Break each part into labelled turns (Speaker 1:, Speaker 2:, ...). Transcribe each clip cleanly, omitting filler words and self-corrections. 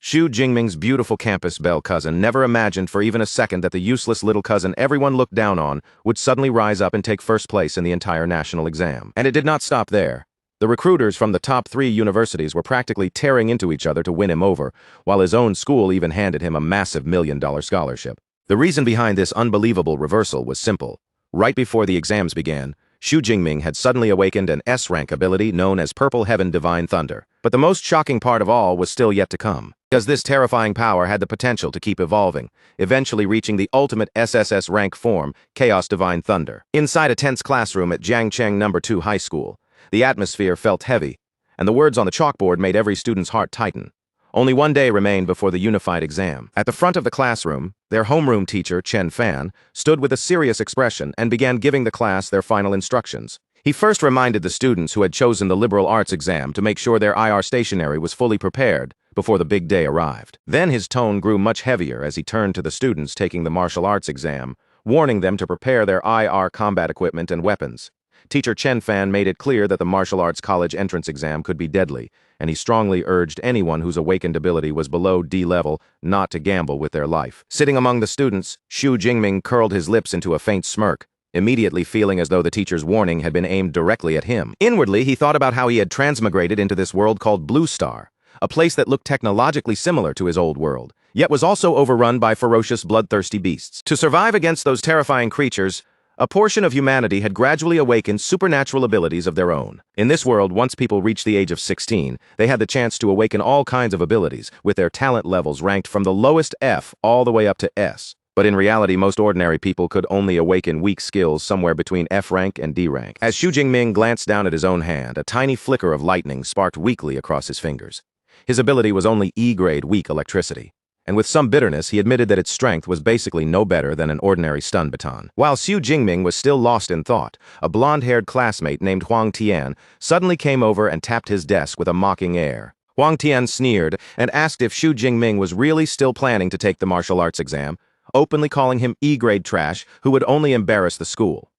Speaker 1: Xu Jingming's beautiful campus belle cousin never imagined for even a second that the useless little cousin everyone looked down on would suddenly rise up and take first place in the entire national exam. And it did not stop there. The recruiters from the top 3 universities were practically tearing into each other to win him over, while his own school even handed him a massive $1 million scholarship. The reason behind this unbelievable reversal was simple. Right before the exams began, Xu Jingming had suddenly awakened an S-rank ability known as Purple Heaven Divine Thunder. But the most shocking part of all was still yet to come, because this terrifying power had the potential to keep evolving, eventually reaching the ultimate SSS rank form, Chaos Divine Thunder. Inside a tense classroom at Jiangcheng No. 2 High School, the atmosphere felt heavy, and the words on the chalkboard made every student's heart tighten. Only one day remained before the unified exam. At the front of the classroom, their homeroom teacher, Chen Fan, stood with a serious expression and began giving the class their final instructions. He first reminded the students who had chosen the liberal arts exam to make sure their IR stationery was fully prepared before the big day arrived. Then his tone grew much heavier as he turned to the students taking the martial arts exam, warning them to prepare their IR combat equipment and weapons. Teacher Chen Fan made it clear that the martial arts college entrance exam could be deadly, and he strongly urged anyone whose awakened ability was below D level not to gamble with their life. Sitting among the students, Xu Jingming curled his lips into a faint smirk, immediately feeling as though the teacher's warning had been aimed directly at him. Inwardly, he thought about how he had transmigrated into this world called Blue Star, a place that looked technologically similar to his old world, yet was also overrun by ferocious, bloodthirsty beasts. To survive against those terrifying creatures, a portion of humanity had gradually awakened supernatural abilities of their own. In this world, once people reached the age of 16, they had the chance to awaken all kinds of abilities, with their talent levels ranked from the lowest F all the way up to S. But in reality, most ordinary people could only awaken weak skills somewhere between F rank and D rank. As Xu Jingming glanced down at his own hand, a tiny flicker of lightning sparked weakly across his fingers. His ability was only E-grade weak electricity, and with some bitterness he admitted that its strength was basically no better than an ordinary stun baton. While Xu Jingming was still lost in thought, a blonde-haired classmate named Huang Tian suddenly came over and tapped his desk with a mocking air. Huang Tian sneered and asked if Xu Jingming was really still planning to take the martial arts exam, openly calling him E-grade trash who would only embarrass the school.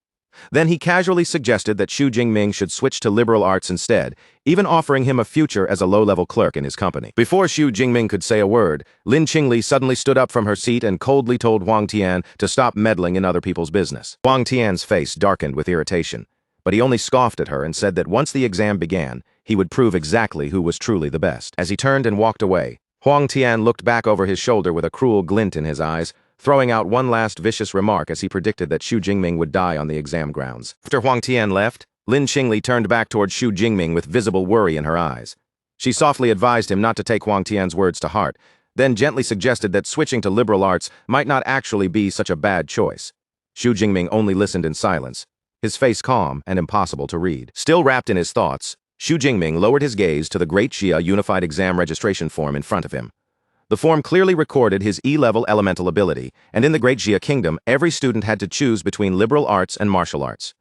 Speaker 1: Then he casually suggested that Xu Jingming should switch to liberal arts instead, even offering him a future as a low-level clerk in his company. Before Xu Jingming could say a word, Lin Qingli suddenly stood up from her seat and coldly told Huang Tian to stop meddling in other people's business. Huang Tian's face darkened with irritation, but he only scoffed at her and said that once the exam began, he would prove exactly who was truly the best. As he turned and walked away, Huang Tian looked back over his shoulder with a cruel glint in his eyes, throwing out one last vicious remark as he predicted that Xu Jingming would die on the exam grounds. After Huang Tian left, Lin Qingli turned back toward Xu Jingming with visible worry in her eyes. She softly advised him not to take Huang Tian's words to heart, then gently suggested that switching to liberal arts might not actually be such a bad choice. Xu Jingming only listened in silence, his face calm and impossible to read. Still wrapped in his thoughts, Xu Jingming lowered his gaze to the Great Xia Unified Exam registration form in front of him. The form clearly recorded his E-level elemental ability, and in the Great Xia Kingdom, every student had to choose between liberal arts and martial arts.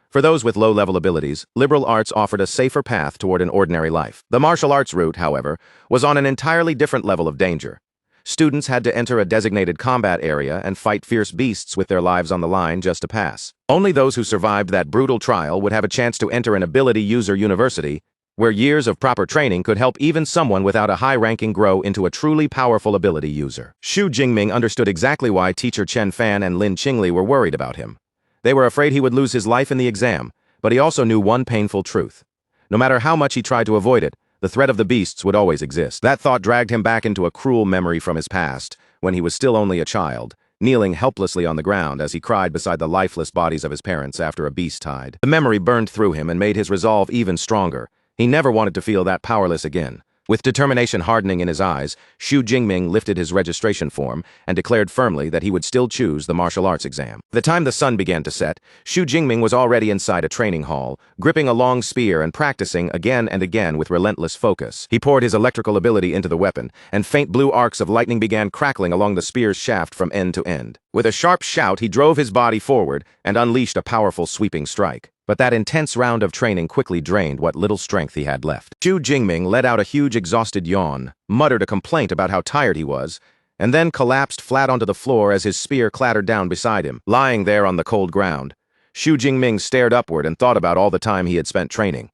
Speaker 1: For those with low-level abilities, liberal arts offered a safer path toward an ordinary life. The martial arts route, however, was on an entirely different level of danger. Students had to enter a designated combat area and fight fierce beasts with their lives on the line just to pass. Only those who survived that brutal trial would have a chance to enter an ability user university, where years of proper training could help even someone without a high ranking grow into a truly powerful ability user. Xu Jingming understood exactly why teacher Chen Fan and Lin Qingli were worried about him. They were afraid he would lose his life in the exam, but he also knew one painful truth. No matter how much he tried to avoid it, the threat of the beasts would always exist. That thought dragged him back into a cruel memory from his past, when he was still only a child, kneeling helplessly on the ground as he cried beside the lifeless bodies of his parents after a beast died. The memory burned through him and made his resolve even stronger. He never wanted to feel that powerless again. With determination hardening in his eyes, Xu Jingming lifted his registration form and declared firmly that he would still choose the martial arts exam. By the time the sun began to set, Xu Jingming was already inside a training hall, gripping a long spear and practicing again and again with relentless focus. He poured his electrical ability into the weapon, and faint blue arcs of lightning began crackling along the spear's shaft from end to end. With a sharp shout, he drove his body forward and unleashed a powerful sweeping strike. But that intense round of training quickly drained what little strength he had left. Xu Jingming let out a huge exhausted yawn, muttered a complaint about how tired he was, and then collapsed flat onto the floor as his spear clattered down beside him. Lying there on the cold ground, Xu Jingming stared upward and thought about all the time he had spent training.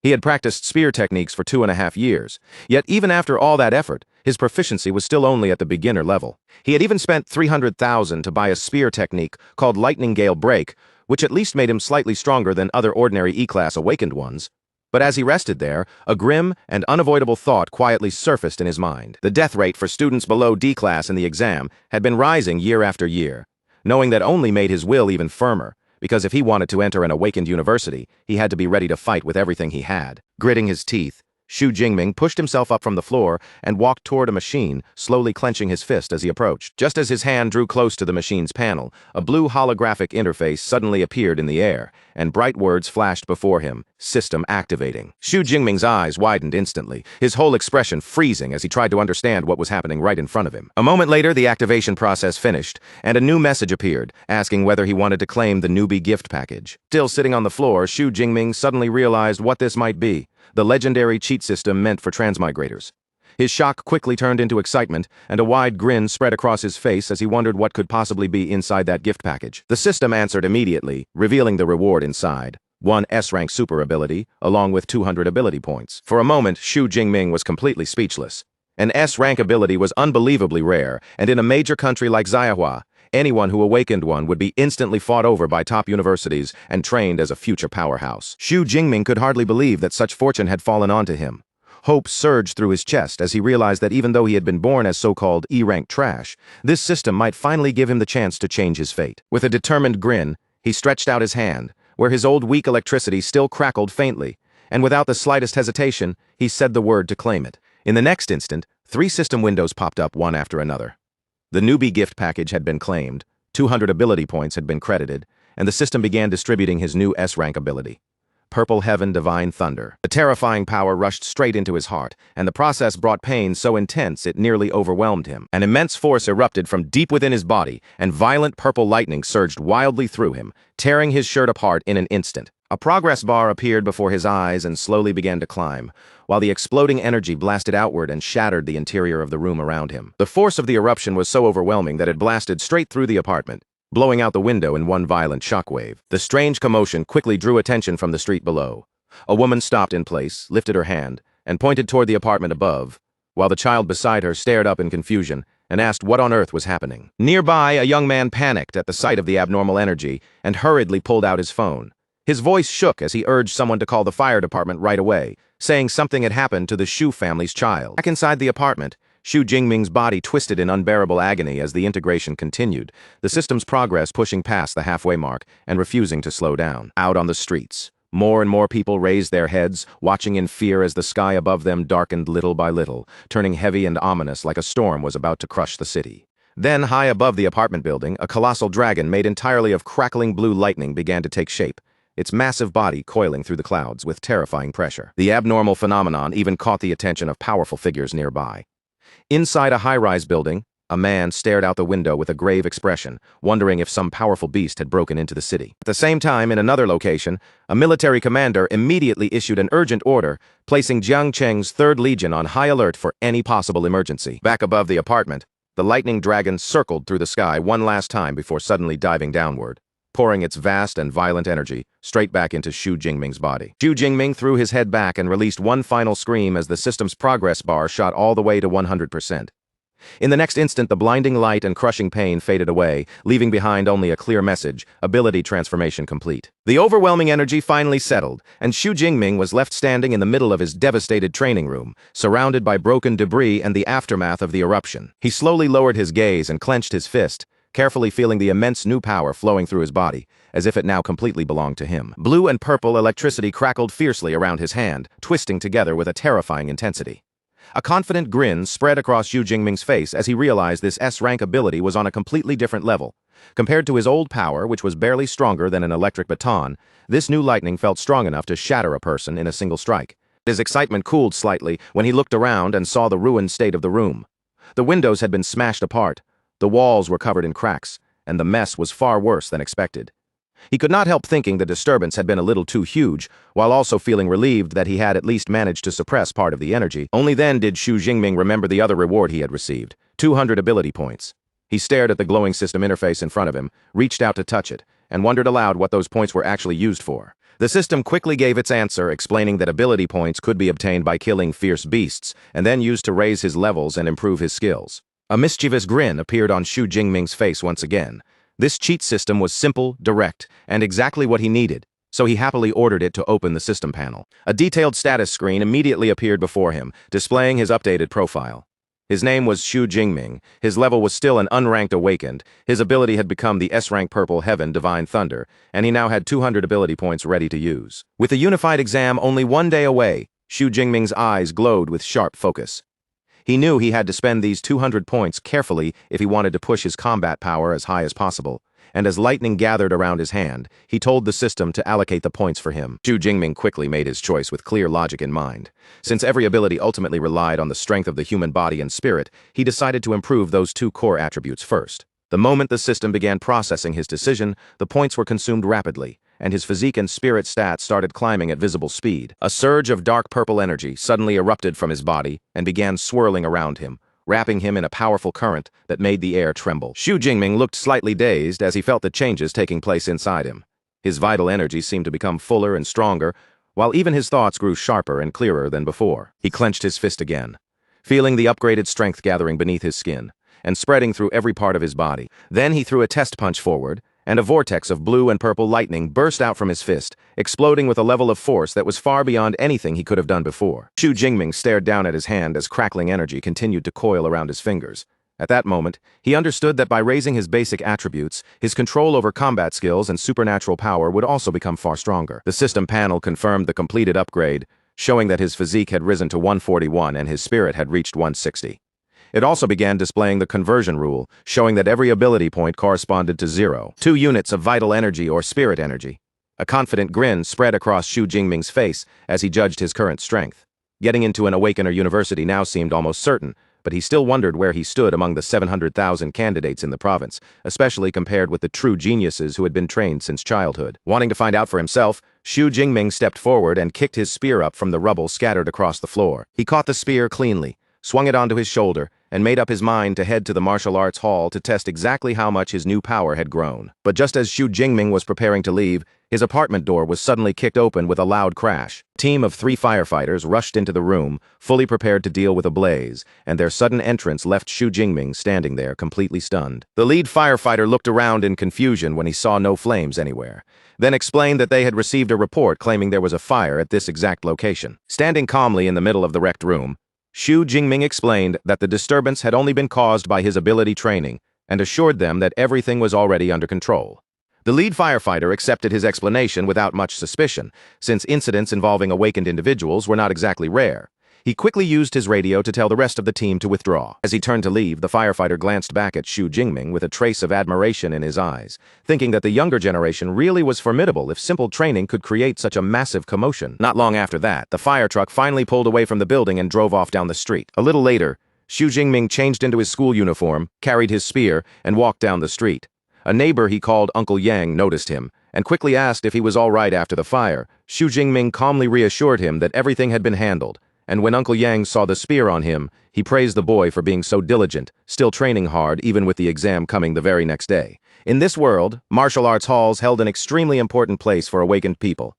Speaker 1: He had practiced spear techniques for 2.5 years, yet even after all that effort, his proficiency was still only at the beginner level. He had even spent 300,000 to buy a spear technique called Lightning Gale Break, which at least made him slightly stronger than other ordinary E-class awakened ones. But as he rested there, a grim and unavoidable thought quietly surfaced in his mind. The death rate for students below D-class in the exam had been rising year after year. Knowing that only made his will even firmer, because if he wanted to enter an awakened university, he had to be ready to fight with everything he had. Gritting his teeth, Xu Jingming pushed himself up from the floor and walked toward a machine, slowly clenching his fist as he approached. Just as his hand drew close to the machine's panel, a blue holographic interface suddenly appeared in the air, and bright words flashed before him, "System activating." Xu Jingming's eyes widened instantly, his whole expression freezing as he tried to understand what was happening right in front of him. A moment later, the activation process finished, and a new message appeared, asking whether he wanted to claim the newbie gift package. Still sitting on the floor, Xu Jingming suddenly realized what this might be. The legendary cheat system meant for transmigrators. His shock quickly turned into excitement, and a wide grin spread across his face as he wondered what could possibly be inside that gift package. The system answered immediately, revealing the reward inside. 1 S-rank super ability, along with 200 ability points. For a moment, Xu Jingming was completely speechless. An S-rank ability was unbelievably rare, and in a major country like Yahello, anyone who awakened one would be instantly fought over by top universities and trained as a future powerhouse. Xu Jingming could hardly believe that such fortune had fallen onto him. Hope surged through his chest as he realized that even though he had been born as so-called E-rank trash, this system might finally give him the chance to change his fate. With a determined grin, he stretched out his hand, where his old weak electricity still crackled faintly, and without the slightest hesitation, he said the word to claim it. In the next instant, 3 system windows popped up one after another. The newbie gift package had been claimed, 200 ability points had been credited, and the system began distributing his new S-rank ability. Purple Heaven Divine Thunder. The terrifying power rushed straight into his heart, and the process brought pain so intense it nearly overwhelmed him. An immense force erupted from deep within his body, and violent purple lightning surged wildly through him, tearing his shirt apart in an instant. A progress bar appeared before his eyes and slowly began to climb, while the exploding energy blasted outward and shattered the interior of the room around him. The force of the eruption was so overwhelming that it blasted straight through the apartment, blowing out the window in one violent shockwave. The strange commotion quickly drew attention from the street below. A woman stopped in place, lifted her hand, and pointed toward the apartment above, while the child beside her stared up in confusion and asked what on earth was happening. Nearby, a young man panicked at the sight of the abnormal energy and hurriedly pulled out his phone. His voice shook as he urged someone to call the fire department right away, saying something had happened to the Xu family's child. Back inside the apartment, Xu Jingming's body twisted in unbearable agony as the integration continued, the system's progress pushing past the halfway mark and refusing to slow down. Out on the streets, more and more people raised their heads, watching in fear as the sky above them darkened little by little, turning heavy and ominous like a storm was about to crush the city. Then, high above the apartment building, a colossal dragon made entirely of crackling blue lightning began to take shape, its massive body coiling through the clouds with terrifying pressure. The abnormal phenomenon even caught the attention of powerful figures nearby. Inside a high-rise building, a man stared out the window with a grave expression, wondering if some powerful beast had broken into the city. At the same time, in another location, a military commander immediately issued an urgent order, placing Jiang Cheng's 3rd Legion on high alert for any possible emergency. Back above the apartment, the lightning dragon circled through the sky one last time before suddenly diving downward, pouring its vast and violent energy straight back into Xu Jingming's body. Xu Jingming threw his head back and released one final scream as the system's progress bar shot all the way to 100%. In the next instant, the blinding light and crushing pain faded away, leaving behind only a clear message: ability transformation complete. The overwhelming energy finally settled, and Xu Jingming was left standing in the middle of his devastated training room, surrounded by broken debris and the aftermath of the eruption. He slowly lowered his gaze and clenched his fist, carefully feeling the immense new power flowing through his body, as if it now completely belonged to him. Blue and purple electricity crackled fiercely around his hand, twisting together with a terrifying intensity. A confident grin spread across Xu Jingming's face as he realized this S-rank ability was on a completely different level. Compared to his old power, which was barely stronger than an electric baton, this new lightning felt strong enough to shatter a person in a single strike. His excitement cooled slightly when he looked around and saw the ruined state of the room. The windows had been smashed apart, the walls were covered in cracks, and the mess was far worse than expected. He could not help thinking the disturbance had been a little too huge, while also feeling relieved that he had at least managed to suppress part of the energy. Only then did Xu Jingming remember the other reward he had received: 200 ability points. He stared at the glowing system interface in front of him, reached out to touch it, and wondered aloud what those points were actually used for. The system quickly gave its answer, explaining that ability points could be obtained by killing fierce beasts, and then used to raise his levels and improve his skills. A mischievous grin appeared on Xu Jingming's face once again. This cheat system was simple, direct, and exactly what he needed, so he happily ordered it to open the system panel. A detailed status screen immediately appeared before him, displaying his updated profile. His name was Xu Jingming, his level was still an unranked awakened, his ability had become the S-rank Purple Heaven Divine Thunder, and he now had 200 ability points ready to use. With the unified exam only one day away, Xu Jingming's eyes glowed with sharp focus. He knew he had to spend these 200 points carefully if he wanted to push his combat power as high as possible, and as lightning gathered around his hand, he told the system to allocate the points for him. Xu Jingming quickly made his choice with clear logic in mind. Since every ability ultimately relied on the strength of the human body and spirit, he decided to improve those two core attributes first. The moment the system began processing his decision, the points were consumed rapidly, and his physique and spirit stats started climbing at visible speed. A surge of dark purple energy suddenly erupted from his body and began swirling around him, wrapping him in a powerful current that made the air tremble. Xu Jingming looked slightly dazed as he felt the changes taking place inside him. His vital energy seemed to become fuller and stronger, while even his thoughts grew sharper and clearer than before. He clenched his fist again, feeling the upgraded strength gathering beneath his skin and spreading through every part of his body. Then he threw a test punch forward, and a vortex of blue and purple lightning burst out from his fist, exploding with a level of force that was far beyond anything he could have done before. Xu Jingming stared down at his hand as crackling energy continued to coil around his fingers. At that moment, he understood that by raising his basic attributes, his control over combat skills and supernatural power would also become far stronger. The system panel confirmed the completed upgrade, showing that his physique had risen to 141 and his spirit had reached 160. It also began displaying the conversion rule, showing that every ability point corresponded to 0. 2 units of vital energy or spirit energy. A confident grin spread across Xu Jingming's face as he judged his current strength. Getting into an Awakener University now seemed almost certain, but he still wondered where he stood among the 700,000 candidates in the province, especially compared with the true geniuses who had been trained since childhood. Wanting to find out for himself, Xu Jingming stepped forward and kicked his spear up from the rubble scattered across the floor. He caught the spear cleanly, swung it onto his shoulder, and made up his mind to head to the martial arts hall to test exactly how much his new power had grown. But just as Xu Jingming was preparing to leave, his apartment door was suddenly kicked open with a loud crash. A team of 3 firefighters rushed into the room, fully prepared to deal with a blaze, and their sudden entrance left Xu Jingming standing there completely stunned. The lead firefighter looked around in confusion when he saw no flames anywhere, then explained that they had received a report claiming there was a fire at this exact location. Standing calmly in the middle of the wrecked room, Xu Jingming explained that the disturbance had only been caused by his ability training and assured them that everything was already under control. The lead firefighter accepted his explanation without much suspicion, since incidents involving awakened individuals were not exactly rare. He quickly used his radio to tell the rest of the team to withdraw. As he turned to leave, the firefighter glanced back at Xu Jingming with a trace of admiration in his eyes, thinking that the younger generation really was formidable if simple training could create such a massive commotion. Not long after that, the fire truck finally pulled away from the building and drove off down the street. A little later, Xu Jingming changed into his school uniform, carried his spear, and walked down the street. A neighbor he called Uncle Yang noticed him, and quickly asked if he was all right after the fire. Xu Jingming calmly reassured him that everything had been handled, and when Uncle Yang saw the spear on him, he praised the boy for being so diligent, still training hard even with the exam coming the very next day. In this world, martial arts halls held an extremely important place for awakened people.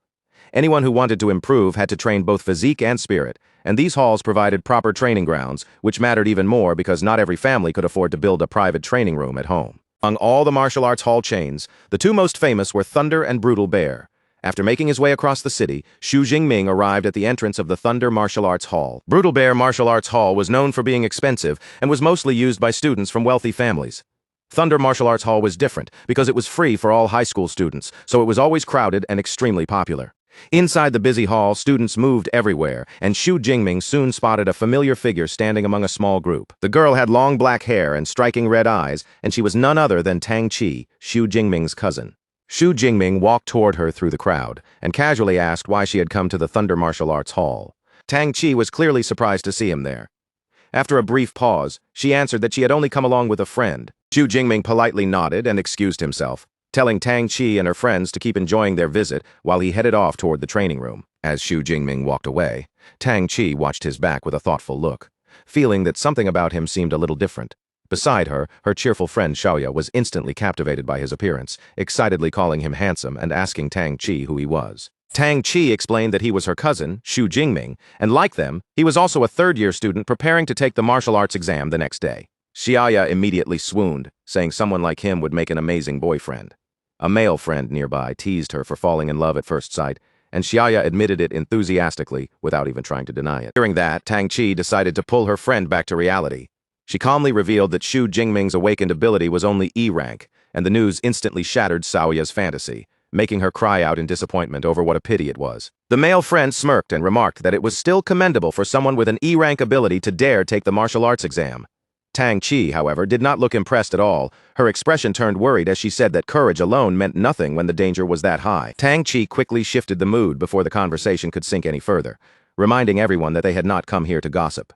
Speaker 1: Anyone who wanted to improve had to train both physique and spirit, and these halls provided proper training grounds, which mattered even more because not every family could afford to build a private training room at home. Among all the martial arts hall chains, the 2 most famous were Thunder and Brutal Bear. After making his way across the city, Xu Jingming arrived at the entrance of the Thunder Martial Arts Hall. Brutal Bear Martial Arts Hall was known for being expensive and was mostly used by students from wealthy families. Thunder Martial Arts Hall was different because it was free for all high school students, so it was always crowded and extremely popular. Inside the busy hall, students moved everywhere, and Xu Jingming soon spotted a familiar figure standing among a small group. The girl had long black hair and striking red eyes, and she was none other than Tang Qi, Xu Jingming's cousin. Xu Jingming walked toward her through the crowd and casually asked why she had come to the Thunder Martial Arts Hall. Tang Qi was clearly surprised to see him there. After a brief pause, she answered that she had only come along with a friend. Xu Jingming politely nodded and excused himself, telling Tang Qi and her friends to keep enjoying their visit while he headed off toward the training room. As Xu Jingming walked away, Tang Qi watched his back with a thoughtful look, feeling that something about him seemed a little different. Beside her, her cheerful friend Xiaoya was instantly captivated by his appearance, excitedly calling him handsome and asking Tang Qi who he was. Tang Chi explained that he was her cousin, Xu Jingming, and like them, he was also a third-year student preparing to take the martial arts exam the next day. Xiaya immediately swooned, saying someone like him would make an amazing boyfriend. A male friend nearby teased her for falling in love at first sight, and Xiaya admitted it enthusiastically without even trying to deny it. Hearing that, Tang Chi decided to pull her friend back to reality. She calmly revealed that Xu Jingming's awakened ability was only E rank, and the news instantly shattered Xiaoya's fantasy, making her cry out in disappointment over what a pity it was. The male friend smirked and remarked that it was still commendable for someone with an E rank ability to dare take the martial arts exam. Tang Chi, however, did not look impressed at all. Her expression turned worried as she said that courage alone meant nothing when the danger was that high. Tang Chi quickly shifted the mood before the conversation could sink any further, reminding everyone that they had not come here to gossip,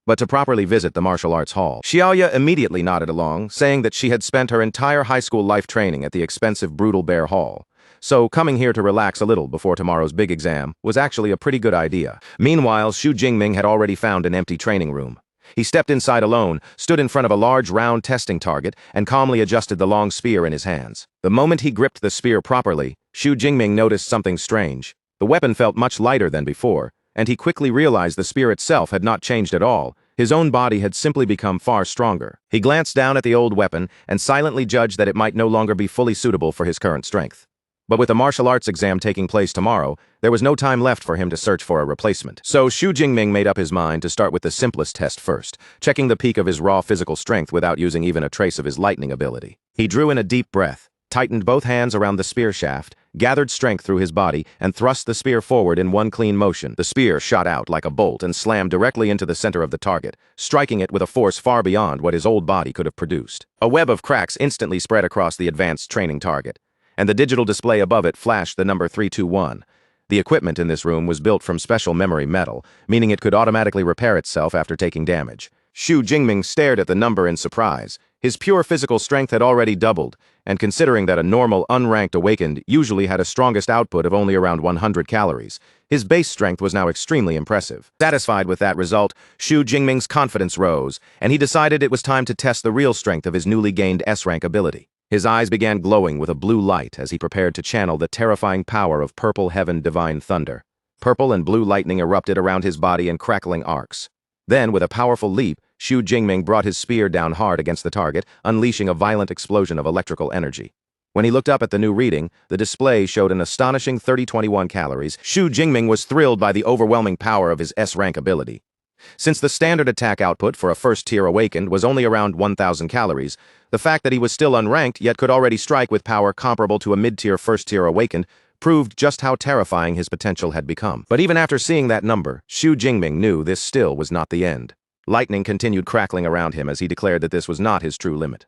Speaker 1: but to properly visit the martial arts hall. Xiaoya immediately nodded along, saying that she had spent her entire high school life training at the expensive Brutal Bear Hall, so coming here to relax a little before tomorrow's big exam was actually a pretty good idea. Meanwhile, Xu Jingming had already found an empty training room. He stepped inside alone, stood in front of a large round testing target, and calmly adjusted the long spear in his hands. The moment he gripped the spear properly, Xu Jingming noticed something strange. The weapon felt much lighter than before, and he quickly realized the spear itself had not changed at all. His own body had simply become far stronger. He glanced down at the old weapon and silently judged that it might no longer be fully suitable for his current strength. But with the martial arts exam taking place tomorrow, there was no time left for him to search for a replacement. So Xu Jingming made up his mind to start with the simplest test first, checking the peak of his raw physical strength without using even a trace of his lightning ability. He drew in a deep breath, tightened both hands around the spear shaft, gathered strength through his body, and thrust the spear forward in one clean motion. The spear shot out like a bolt and slammed directly into the center of the target, striking it with a force far beyond what his old body could have produced. A web of cracks instantly spread across the advanced training target, and the digital display above it flashed the number 321. The equipment in this room was built from special memory metal, meaning it could automatically repair itself after taking damage. Xu Jingming stared at the number in surprise. His pure physical strength had already doubled, and considering that a normal, unranked awakened usually had a strongest output of only around 100 calories, his base strength was now extremely impressive. Satisfied with that result, Xu Jingming's confidence rose, and he decided it was time to test the real strength of his newly gained S-rank ability. His eyes began glowing with a blue light as he prepared to channel the terrifying power of Purple Heaven Divine Thunder. Purple and blue lightning erupted around his body in crackling arcs. Then, with a powerful leap, Xu Jingming brought his spear down hard against the target, unleashing a violent explosion of electrical energy. When he looked up at the new reading, the display showed an astonishing 3021 calories. Xu Jingming was thrilled by the overwhelming power of his S-rank ability. Since the standard attack output for a first-tier awakened was only around 1,000 calories, the fact that he was still unranked yet could already strike with power comparable to a mid-tier first-tier awakened proved just how terrifying his potential had become. But even after seeing that number, Xu Jingming knew this still was not the end. Lightning continued crackling around him as he declared that this was not his true limit.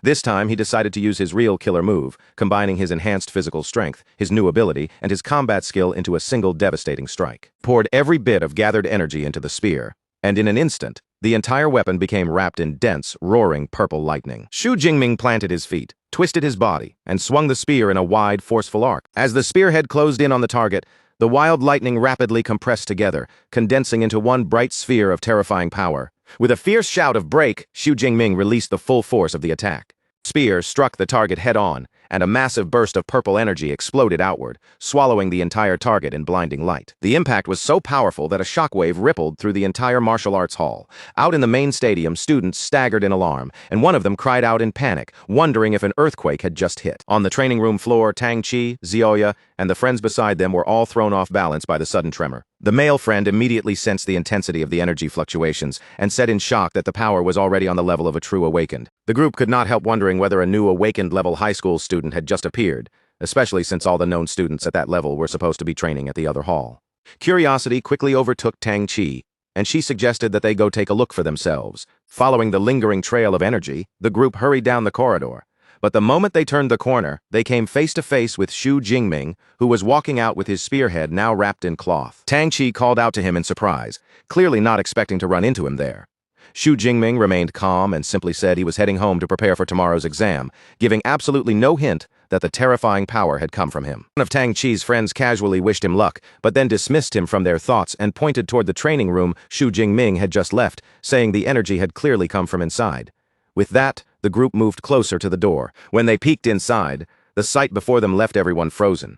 Speaker 1: This time, he decided to use his real killer move, combining his enhanced physical strength, his new ability, and his combat skill into a single devastating strike. Poured every bit of gathered energy into the spear, and in an instant, the entire weapon became wrapped in dense, roaring purple lightning. Xu Jingming planted his feet, twisted his body, and swung the spear in a wide, forceful arc. As the spearhead closed in on the target, the wild lightning rapidly compressed together, condensing into one bright sphere of terrifying power. With a fierce shout of "Break!" Xu Jingming released the full force of the attack. Spear struck the target head-on, and a massive burst of purple energy exploded outward, swallowing the entire target in blinding light. The impact was so powerful that a shockwave rippled through the entire martial arts hall. Out in the main stadium, students staggered in alarm, and one of them cried out in panic, wondering if an earthquake had just hit. On the training room floor, Tang Chi, Xiaoya, and the friends beside them were all thrown off balance by the sudden tremor. The male friend immediately sensed the intensity of the energy fluctuations and said in shock that the power was already on the level of a true awakened. The group could not help wondering whether a new awakened-level high school student had just appeared, especially since all the known students at that level were supposed to be training at the other hall. Curiosity quickly overtook Tang Chi, and she suggested that they go take a look for themselves. Following the lingering trail of energy, the group hurried down the corridor. But the moment they turned the corner, they came face to face with Xu Jingming, who was walking out with his spearhead now wrapped in cloth. Tang Chi called out to him in surprise, clearly not expecting to run into him there. Xu Jingming remained calm and simply said he was heading home to prepare for tomorrow's exam, giving absolutely no hint that the terrifying power had come from him. One of Tang Chi's friends casually wished him luck, but then dismissed him from their thoughts and pointed toward the training room Xu Jingming had just left, saying the energy had clearly come from inside. With that, the group moved closer to the door. When they peeked inside, the sight before them left everyone frozen.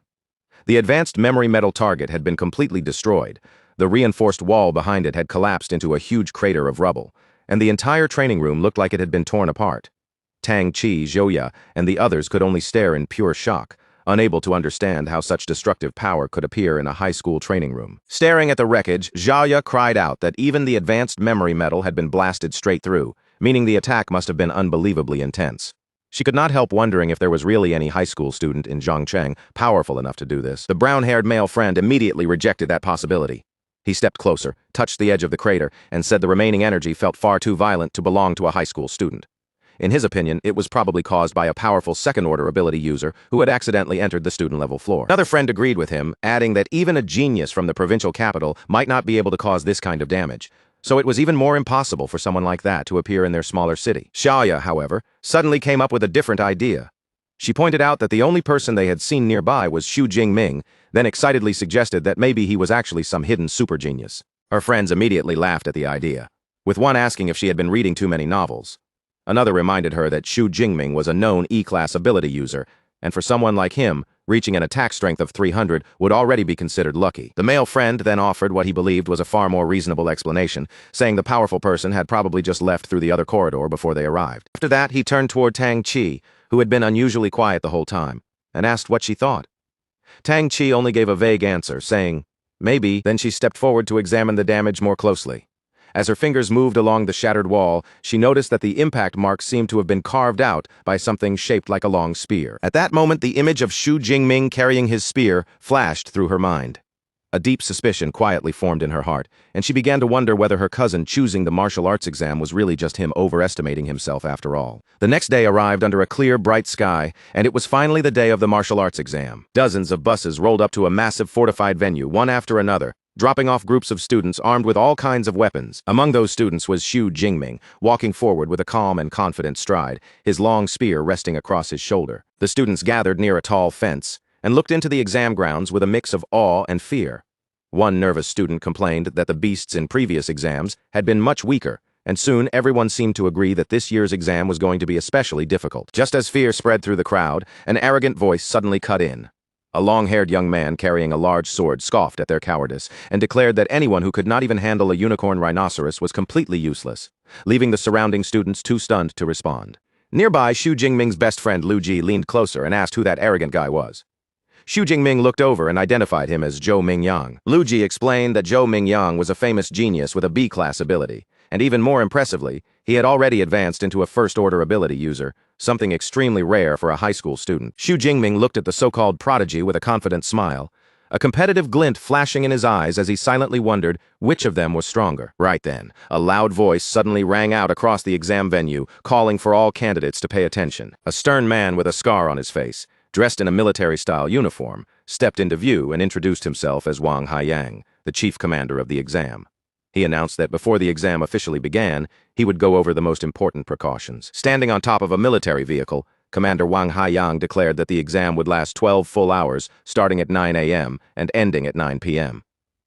Speaker 1: The advanced memory metal target had been completely destroyed. The reinforced wall behind it had collapsed into a huge crater of rubble, and the entire training room looked like it had been torn apart. Tang Chi, Zhouya, and the others could only stare in pure shock, unable to understand how such destructive power could appear in a high school training room. Staring at the wreckage, Zhouya cried out that even the advanced memory metal had been blasted straight through, meaning the attack must have been unbelievably intense. She could not help wondering if there was really any high school student in Zhongcheng powerful enough to do this. The brown-haired male friend immediately rejected that possibility. He stepped closer, touched the edge of the crater, and said the remaining energy felt far too violent to belong to a high school student. In his opinion, it was probably caused by a powerful second-order ability user who had accidentally entered the student-level floor. Another friend agreed with him, adding that even a genius from the provincial capital might not be able to cause this kind of damage, so it was even more impossible for someone like that to appear in their smaller city. Xiaoya, however, suddenly came up with a different idea. She pointed out that the only person they had seen nearby was Xu Jingming, then excitedly suggested that maybe he was actually some hidden super genius. Her friends immediately laughed at the idea, with one asking if she had been reading too many novels. Another reminded her that Xu Jingming was a known E-class ability user, and for someone like him, reaching an attack strength of 300 would already be considered lucky. The male friend then offered what he believed was a far more reasonable explanation, saying the powerful person had probably just left through the other corridor before they arrived. After that, he turned toward Tang Chi, who had been unusually quiet the whole time, and asked what she thought. Tang Chi only gave a vague answer, saying, "Maybe." Then she stepped forward to examine the damage more closely. As her fingers moved along the shattered wall, she noticed that the impact marks seemed to have been carved out by something shaped like a long spear. At that moment, the image of Xu Jingming carrying his spear flashed through her mind. A deep suspicion quietly formed in her heart, and she began to wonder whether her cousin choosing the martial arts exam was really just him overestimating himself after all. The next day arrived under a clear, bright sky, and it was finally the day of the martial arts exam. Dozens of buses rolled up to a massive fortified venue, one after another, dropping off groups of students armed with all kinds of weapons. Among those students was Xu Jingming, walking forward with a calm and confident stride, his long spear resting across his shoulder. The students gathered near a tall fence and looked into the exam grounds with a mix of awe and fear. One nervous student complained that the beasts in previous exams had been much weaker, and soon everyone seemed to agree that this year's exam was going to be especially difficult. Just as fear spread through the crowd, an arrogant voice suddenly cut in. A long-haired young man carrying a large sword scoffed at their cowardice and declared that anyone who could not even handle a unicorn rhinoceros was completely useless, leaving the surrounding students too stunned to respond. Nearby, Xu Jingming's best friend Lu Ji leaned closer and asked who that arrogant guy was. Xu Jingming looked over and identified him as Zhou Mingyang. Lu Ji explained that Zhou Mingyang was a famous genius with a B-class ability, and even more impressively, he had already advanced into a first-order ability user, something extremely rare for a high school student. Xu Jingming looked at the so-called prodigy with a confident smile, a competitive glint flashing in his eyes as he silently wondered which of them was stronger. Right then, a loud voice suddenly rang out across the exam venue, calling for all candidates to pay attention. A stern man with a scar on his face, dressed in a military-style uniform, stepped into view and introduced himself as Wang Haiyang, the chief commander of the exam. He announced that before the exam officially began, he would go over the most important precautions. Standing on top of a military vehicle, Commander Wang Haiyang declared that the exam would last 12 full hours, starting at 9 a.m. and ending at 9 p.m.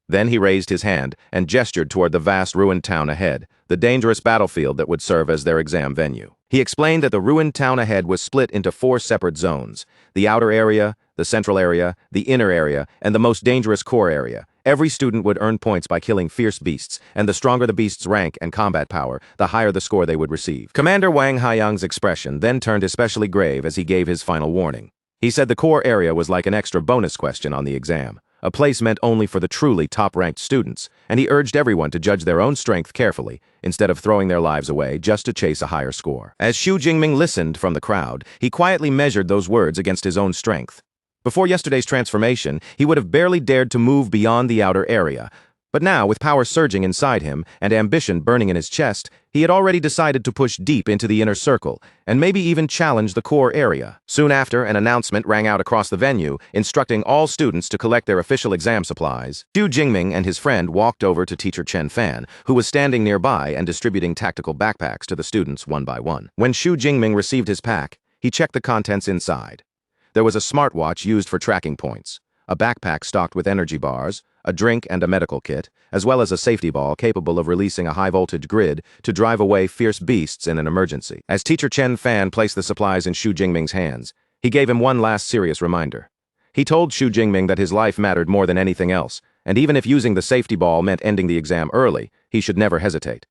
Speaker 1: Then he raised his hand and gestured toward the vast ruined town ahead, the dangerous battlefield that would serve as their exam venue. He explained that the ruined town ahead was split into 4 separate zones: the outer area, the central area, the inner area, and the most dangerous core area. Every student would earn points by killing fierce beasts, and the stronger the beast's rank and combat power, the higher the score they would receive. Commander Wang Haiyang's expression then turned especially grave as he gave his final warning. He said the core area was like an extra bonus question on the exam, a place meant only for the truly top-ranked students, and he urged everyone to judge their own strength carefully, instead of throwing their lives away just to chase a higher score. As Xu Jingming listened from the crowd, he quietly measured those words against his own strength. Before yesterday's transformation, he would have barely dared to move beyond the outer area. But now, with power surging inside him and ambition burning in his chest, he had already decided to push deep into the inner circle, and maybe even challenge the core area. Soon after, an announcement rang out across the venue, instructing all students to collect their official exam supplies. Xu Jingming and his friend walked over to teacher Chen Fan, who was standing nearby and distributing tactical backpacks to the students one by one. When Xu Jingming received his pack, he checked the contents inside. There was a smartwatch used for tracking points, a backpack stocked with energy bars, a drink and a medical kit, as well as a safety ball capable of releasing a high-voltage grid to drive away fierce beasts in an emergency. As teacher Chen Fan placed the supplies in Xu Jingming's hands, he gave him one last serious reminder. He told Xu Jingming that his life mattered more than anything else, and even if using the safety ball meant ending the exam early, he should never hesitate.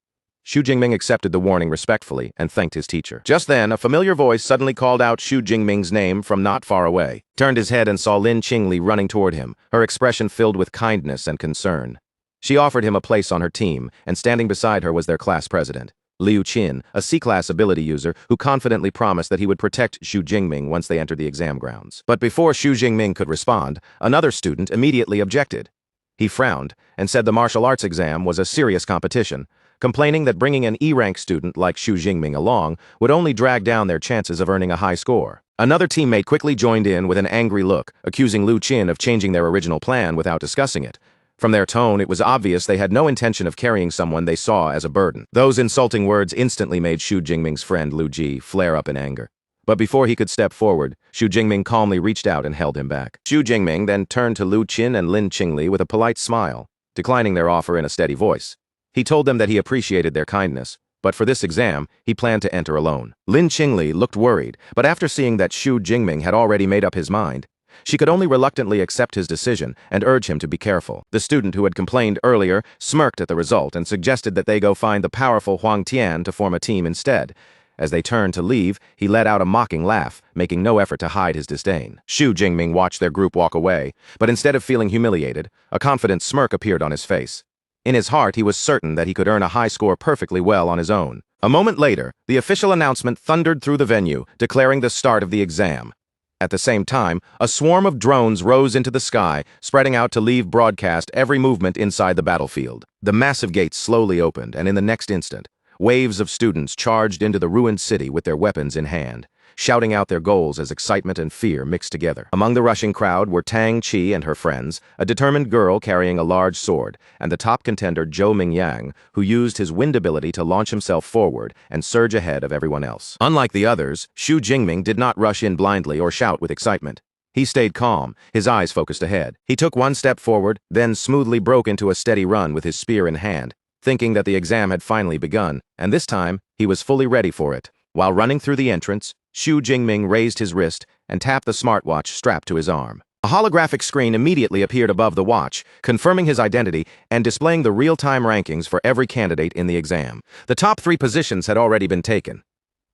Speaker 1: Xu Jingming accepted the warning respectfully and thanked his teacher. Just then, a familiar voice suddenly called out Xu Jingming's name from not far away. He turned his head and saw Lin Qingli running toward him, her expression filled with kindness and concern. She offered him a place on her team, and standing beside her was their class president, Liu Qin, a C-class ability user who confidently promised that he would protect Xu Jingming once they entered the exam grounds. But before Xu Jingming could respond, another student immediately objected. He frowned and said the martial arts exam was a serious competition, complaining that bringing an E-rank student like Xu Jingming along would only drag down their chances of earning a high score. Another teammate quickly joined in with an angry look, accusing Liu Qin of changing their original plan without discussing it. From their tone, it was obvious they had no intention of carrying someone they saw as a burden. Those insulting words instantly made Xu Jingming's friend Lu Ji flare up in anger. But before he could step forward, Xu Jingming calmly reached out and held him back. Xu Jingming then turned to Liu Qin and Lin Qingli with a polite smile, declining their offer in a steady voice. He told them that he appreciated their kindness, but for this exam, he planned to enter alone. Lin Qingli looked worried, but after seeing that Xu Jingming had already made up his mind, she could only reluctantly accept his decision and urge him to be careful. The student who had complained earlier smirked at the result and suggested that they go find the powerful Huang Tian to form a team instead. As they turned to leave, he let out a mocking laugh, making no effort to hide his disdain. Xu Jingming watched their group walk away, but instead of feeling humiliated, a confident smirk appeared on his face. In his heart, he was certain that he could earn a high score perfectly well on his own. A moment later, the official announcement thundered through the venue, declaring the start of the exam. At the same time, a swarm of drones rose into the sky, spreading out to leave broadcast every movement inside the battlefield. The massive gates slowly opened, and in the next instant, waves of students charged into the ruined city with their weapons in hand, shouting out their goals as excitement and fear mixed together. Among the rushing crowd were Tang Qi and her friends, a determined girl carrying a large sword, and the top contender Zhou Mingyang, who used his wind ability to launch himself forward and surge ahead of everyone else. Unlike the others, Xu Jingming did not rush in blindly or shout with excitement. He stayed calm, his eyes focused ahead. He took one step forward, then smoothly broke into a steady run with his spear in hand, thinking that the exam had finally begun, and this time, he was fully ready for it. While running through the entrance, Xu Jingming raised his wrist and tapped the smartwatch strapped to his arm. A holographic screen immediately appeared above the watch, confirming his identity and displaying the real-time rankings for every candidate in the exam. The top 3 positions had already been taken.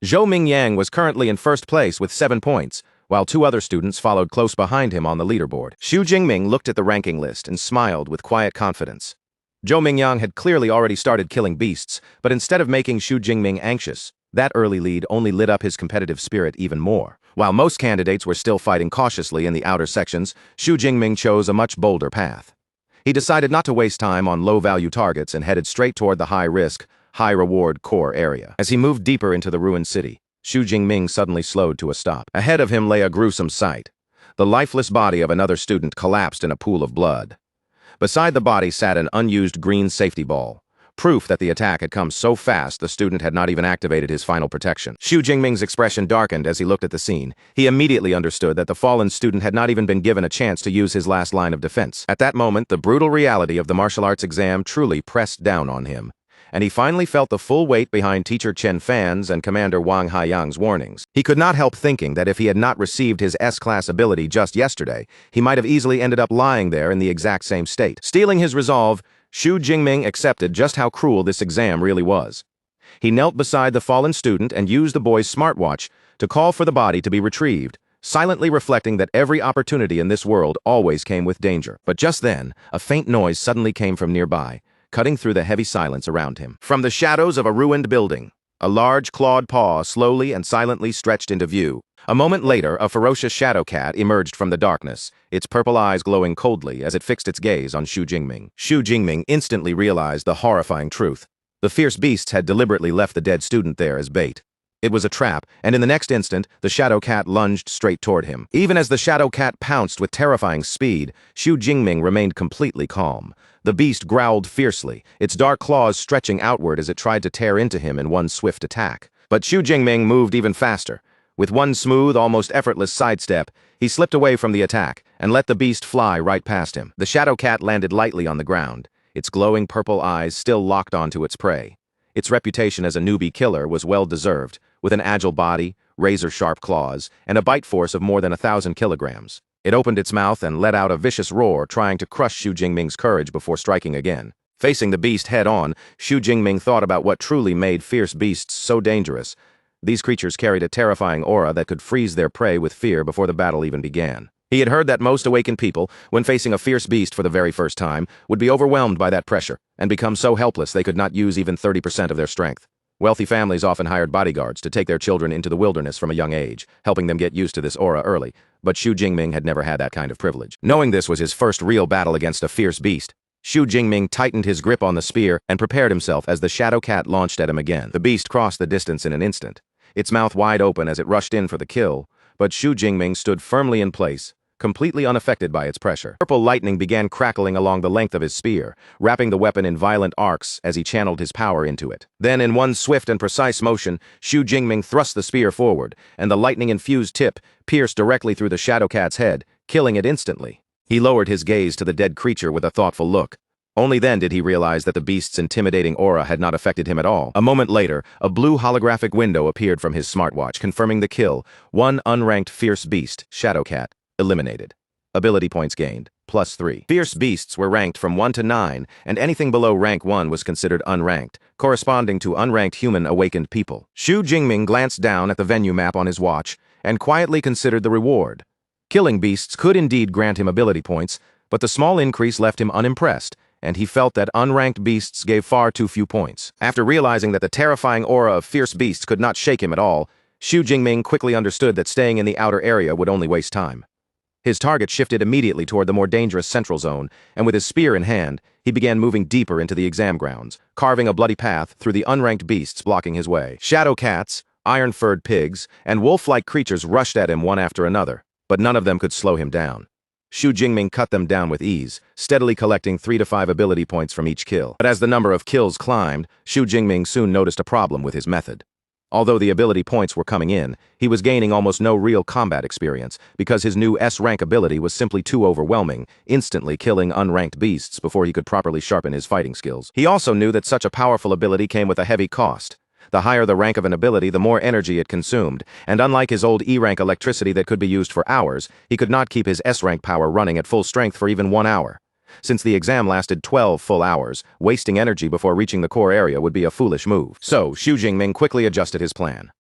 Speaker 1: Zhou Mingyang was currently in first place with 7 points, while 2 other students followed close behind him on the leaderboard. Xu Jingming looked at the ranking list and smiled with quiet confidence. Zhou Mingyang had clearly already started killing beasts, but instead of making Xu Jingming anxious, that early lead only lit up his competitive spirit even more. While most candidates were still fighting cautiously in the outer sections, Xu Jingming chose a much bolder path. He decided not to waste time on low-value targets and headed straight toward the high-risk, high-reward core area. As he moved deeper into the ruined city, Xu Jingming suddenly slowed to a stop. Ahead of him lay a gruesome sight. The lifeless body of another student collapsed in a pool of blood. Beside the body sat an unused green safety ball, proof that the attack had come so fast the student had not even activated his final protection. Xu Jingming's expression darkened as he looked at the scene. He immediately understood that the fallen student had not even been given a chance to use his last line of defense. At that moment, the brutal reality of the martial arts exam truly pressed down on him, and he finally felt the full weight behind teacher Chen Fan's and Commander Wang Haiyang's warnings. He could not help thinking that if he had not received his S-class ability just yesterday, he might have easily ended up lying there in the exact same state. Steeling his resolve, Xu Jingming accepted just how cruel this exam really was. He knelt beside the fallen student and used the boy's smartwatch to call for the body to be retrieved, silently reflecting that every opportunity in this world always came with danger. But just then, a faint noise suddenly came from nearby, cutting through the heavy silence around him. From the shadows of a ruined building, a large clawed paw slowly and silently stretched into view. A moment later, a ferocious shadow cat emerged from the darkness, its purple eyes glowing coldly as it fixed its gaze on Xu Jingming. Xu Jingming instantly realized the horrifying truth. The fierce beasts had deliberately left the dead student there as bait. It was a trap, and in the next instant, the shadow cat lunged straight toward him. Even as the shadow cat pounced with terrifying speed, Xu Jingming remained completely calm. The beast growled fiercely, its dark claws stretching outward as it tried to tear into him in one swift attack. But Xu Jingming moved even faster. With one smooth, almost effortless sidestep, he slipped away from the attack and let the beast fly right past him. The shadow cat landed lightly on the ground, its glowing purple eyes still locked onto its prey. Its reputation as a newbie killer was well-deserved, with an agile body, razor-sharp claws, and a bite force of more than 1,000 kilograms. It opened its mouth and let out a vicious roar, trying to crush Xu Jingming's courage before striking again. Facing the beast head-on, Xu Jingming thought about what truly made fierce beasts so dangerous. These creatures carried a terrifying aura that could freeze their prey with fear before the battle even began. He had heard that most awakened people, when facing a fierce beast for the very first time, would be overwhelmed by that pressure and become so helpless they could not use even 30% of their strength. Wealthy families often hired bodyguards to take their children into the wilderness from a young age, helping them get used to this aura early, but Xu Jingming had never had that kind of privilege. Knowing this was his first real battle against a fierce beast, Xu Jingming tightened his grip on the spear and prepared himself as the shadow cat launched at him again. The beast crossed the distance in an instant, its mouth wide open as it rushed in for the kill, but Xu Jingming stood firmly in place, completely unaffected by its pressure. Purple lightning began crackling along the length of his spear, wrapping the weapon in violent arcs as he channeled his power into it. Then, in one swift and precise motion, Xu Jingming thrust the spear forward, and the lightning-infused tip pierced directly through the shadow cat's head, killing it instantly. He lowered his gaze to the dead creature with a thoughtful look. Only then did he realize that the beast's intimidating aura had not affected him at all. A moment later, a blue holographic window appeared from his smartwatch, confirming the kill. One unranked fierce beast, Shadow Cat, eliminated. Ability points gained, +3. Fierce beasts were ranked from 1 to 9, and anything below rank 1 was considered unranked, corresponding to unranked human awakened people. Xu Jingming glanced down at the venue map on his watch and quietly considered the reward. Killing beasts could indeed grant him ability points, but the small increase left him unimpressed, and he felt that unranked beasts gave far too few points. After realizing that the terrifying aura of fierce beasts could not shake him at all, Xu Jingming quickly understood that staying in the outer area would only waste time. His target shifted immediately toward the more dangerous central zone, and with his spear in hand, he began moving deeper into the exam grounds, carving a bloody path through the unranked beasts blocking his way. Shadow cats, iron-furred pigs, and wolf-like creatures rushed at him one after another, but none of them could slow him down. Xu Jingming cut them down with ease, steadily collecting 3 to 5 ability points from each kill. But as the number of kills climbed, Xu Jingming soon noticed a problem with his method. Although the ability points were coming in, he was gaining almost no real combat experience because his new S-rank ability was simply too overwhelming, instantly killing unranked beasts before he could properly sharpen his fighting skills. He also knew that such a powerful ability came with a heavy cost. The higher the rank of an ability, the more energy it consumed, and unlike his old E-rank electricity that could be used for hours, he could not keep his S-rank power running at full strength for even 1 hour. Since the exam lasted 12 full hours, wasting energy before reaching the core area would be a foolish move. So, Xu Jingming quickly adjusted his plan.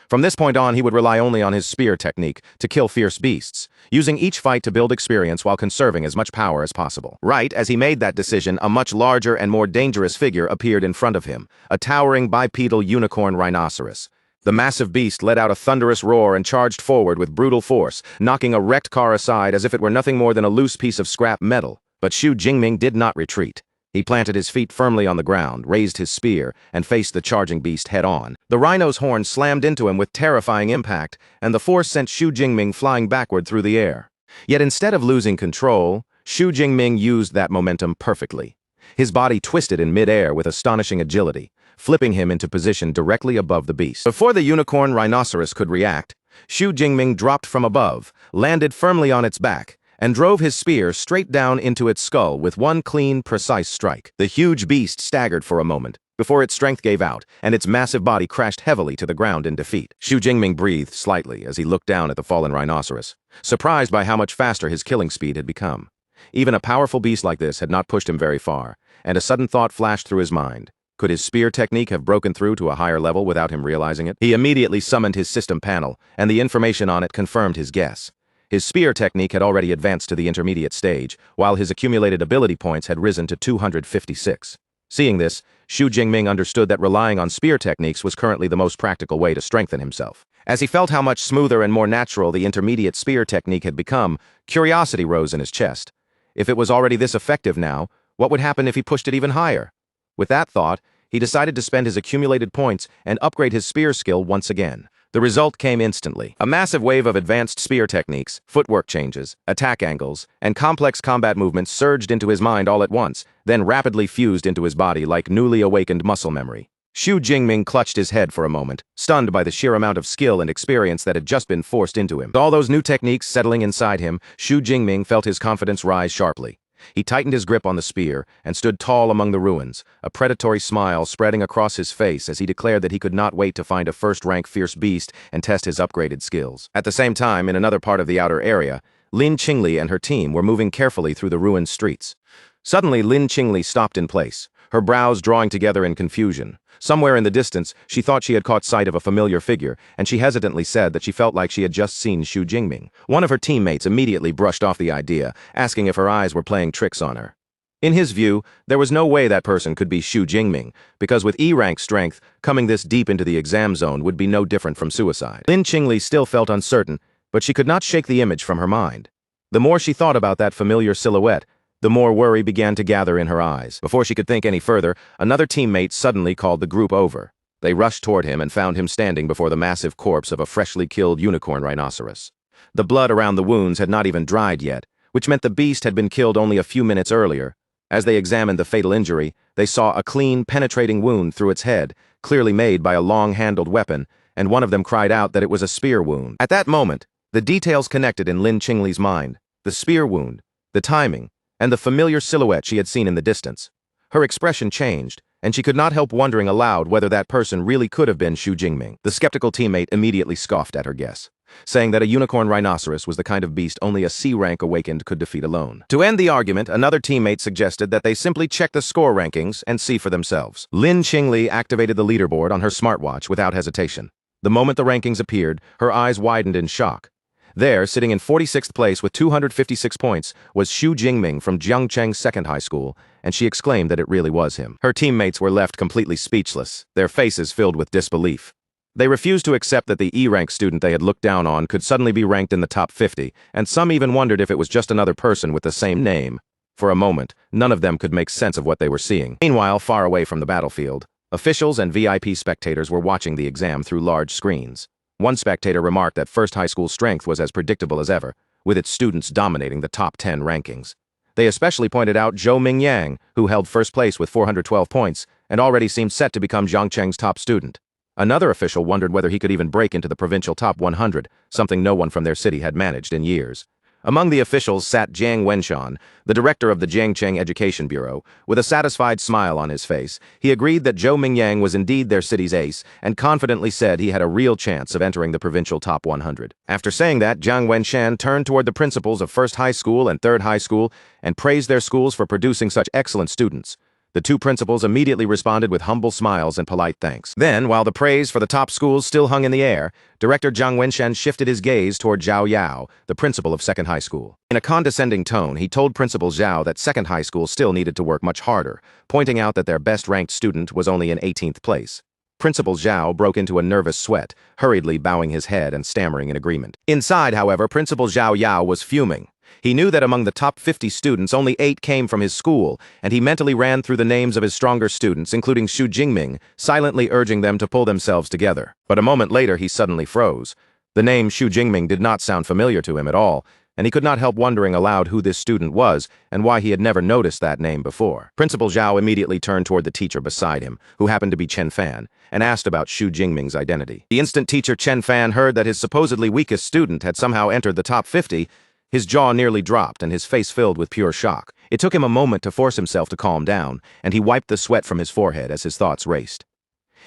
Speaker 1: From this point on, he would rely only on his spear technique to kill fierce beasts, using each fight to build experience while conserving as much power as possible. Right as he made that decision, a much larger and more dangerous figure appeared in front of him, a towering bipedal unicorn rhinoceros. The massive beast let out a thunderous roar and charged forward with brutal force, knocking a wrecked car aside as if it were nothing more than a loose piece of scrap metal. But Xu Jingming did not retreat. He planted his feet firmly on the ground, raised his spear, and faced the charging beast head-on. The rhino's horn slammed into him with terrifying impact, and the force sent Xu Jingming flying backward through the air. Yet instead of losing control, Xu Jingming used that momentum perfectly. His body twisted in mid-air with astonishing agility, flipping him into position directly above the beast. Before the unicorn rhinoceros could react, Xu Jingming dropped from above, landed firmly on its back, and drove his spear straight down into its skull with one clean, precise strike. The huge beast staggered for a moment, before its strength gave out, and its massive body crashed heavily to the ground in defeat. Xu Jingming breathed slightly as he looked down at the fallen rhinoceros, surprised by how much faster his killing speed had become. Even a powerful beast like this had not pushed him very far, and a sudden thought flashed through his mind. Could his spear technique have broken through to a higher level without him realizing it? He immediately summoned his system panel, and the information on it confirmed his guess. His spear technique had already advanced to the intermediate stage, while his accumulated ability points had risen to 256. Seeing this, Xu Jingming understood that relying on spear techniques was currently the most practical way to strengthen himself. As he felt how much smoother and more natural the intermediate spear technique had become, curiosity rose in his chest. If it was already this effective now, what would happen if he pushed it even higher? With that thought, he decided to spend his accumulated points and upgrade his spear skill once again. The result came instantly. A massive wave of advanced spear techniques, footwork changes, attack angles, and complex combat movements surged into his mind all at once, then rapidly fused into his body like newly awakened muscle memory. Xu Jingming clutched his head for a moment, stunned by the sheer amount of skill and experience that had just been forced into him. With all those new techniques settling inside him, Xu Jingming felt his confidence rise sharply. He tightened his grip on the spear and stood tall among the ruins, a predatory smile spreading across his face as he declared that he could not wait to find a first-rank fierce beast and test his upgraded skills. At the same time, in another part of the outer area, Lin Qingli and her team were moving carefully through the ruined streets. Suddenly, Lin Qingli stopped in place, her brows drawing together in confusion. Somewhere in the distance, she thought she had caught sight of a familiar figure, and she hesitantly said that she felt like she had just seen Xu Jingming. One of her teammates immediately brushed off the idea, asking if her eyes were playing tricks on her. In his view, there was no way that person could be Xu Jingming, because with E-rank strength, coming this deep into the exam zone would be no different from suicide. Lin Qingli still felt uncertain, but she could not shake the image from her mind. The more she thought about that familiar silhouette, the more worry began to gather in her eyes. Before she could think any further, another teammate suddenly called the group over. They rushed toward him and found him standing before the massive corpse of a freshly killed unicorn rhinoceros. The blood around the wounds had not even dried yet, which meant the beast had been killed only a few minutes earlier. As they examined the fatal injury, they saw a clean, penetrating wound through its head, clearly made by a long-handled weapon, and one of them cried out that it was a spear wound. At that moment, the details connected in Lin Qingli's mind: the spear wound, the timing, and the familiar silhouette she had seen in the distance. Her expression changed, and she could not help wondering aloud whether that person really could have been Xu Jingming. The skeptical teammate immediately scoffed at her guess, saying that a unicorn rhinoceros was the kind of beast only a C-rank awakened could defeat alone. To end the argument, another teammate suggested that they simply check the score rankings and see for themselves. Lin Qingli activated the leaderboard on her smartwatch without hesitation. The moment the rankings appeared, her eyes widened in shock. There, sitting in 46th place with 256 points, was Xu Jingming from Jiangcheng Second High School, and she exclaimed that it really was him. Her teammates were left completely speechless, their faces filled with disbelief. They refused to accept that the E-rank student they had looked down on could suddenly be ranked in the top 50, and some even wondered if it was just another person with the same name. For a moment, none of them could make sense of what they were seeing. Meanwhile, far away from the battlefield, officials and VIP spectators were watching the exam through large screens. One spectator remarked that First High School strength was as predictable as ever, with its students dominating the top 10 rankings. They especially pointed out Zhou Mingyang, who held first place with 412 points, and already seemed set to become Jiangcheng's top student. Another official wondered whether he could even break into the provincial top 100, something no one from their city had managed in years. Among the officials sat Jiang Wenshan, the director of the Jiangcheng Education Bureau. With a satisfied smile on his face, he agreed that Zhou Mingyang was indeed their city's ace, and confidently said he had a real chance of entering the provincial top 100. After saying that, Jiang Wenshan turned toward the principals of First High School and Third High School and praised their schools for producing such excellent students. The two principals immediately responded with humble smiles and polite thanks. Then, while the praise for the top schools still hung in the air, Director Jiang Wenshan shifted his gaze toward Zhao Yao, the principal of Second High School. In a condescending tone, he told Principal Zhao that Second High School still needed to work much harder, pointing out that their best-ranked student was only in 18th place. Principal Zhao broke into a nervous sweat, hurriedly bowing his head and stammering in agreement. Inside, however, Principal Zhao Yao was fuming. He knew that among the top 50 students, only 8 came from his school, and he mentally ran through the names of his stronger students, including Xu Jingming, silently urging them to pull themselves together. But a moment later, he suddenly froze. The name Xu Jingming did not sound familiar to him at all, and he could not help wondering aloud who this student was and why he had never noticed that name before. Principal Zhao immediately turned toward the teacher beside him, who happened to be Chen Fan, and asked about Xu Jingming's identity. The instant teacher Chen Fan heard that his supposedly weakest student had somehow entered the top 50, his jaw nearly dropped and his face filled with pure shock. It took him a moment to force himself to calm down, and he wiped the sweat from his forehead as his thoughts raced.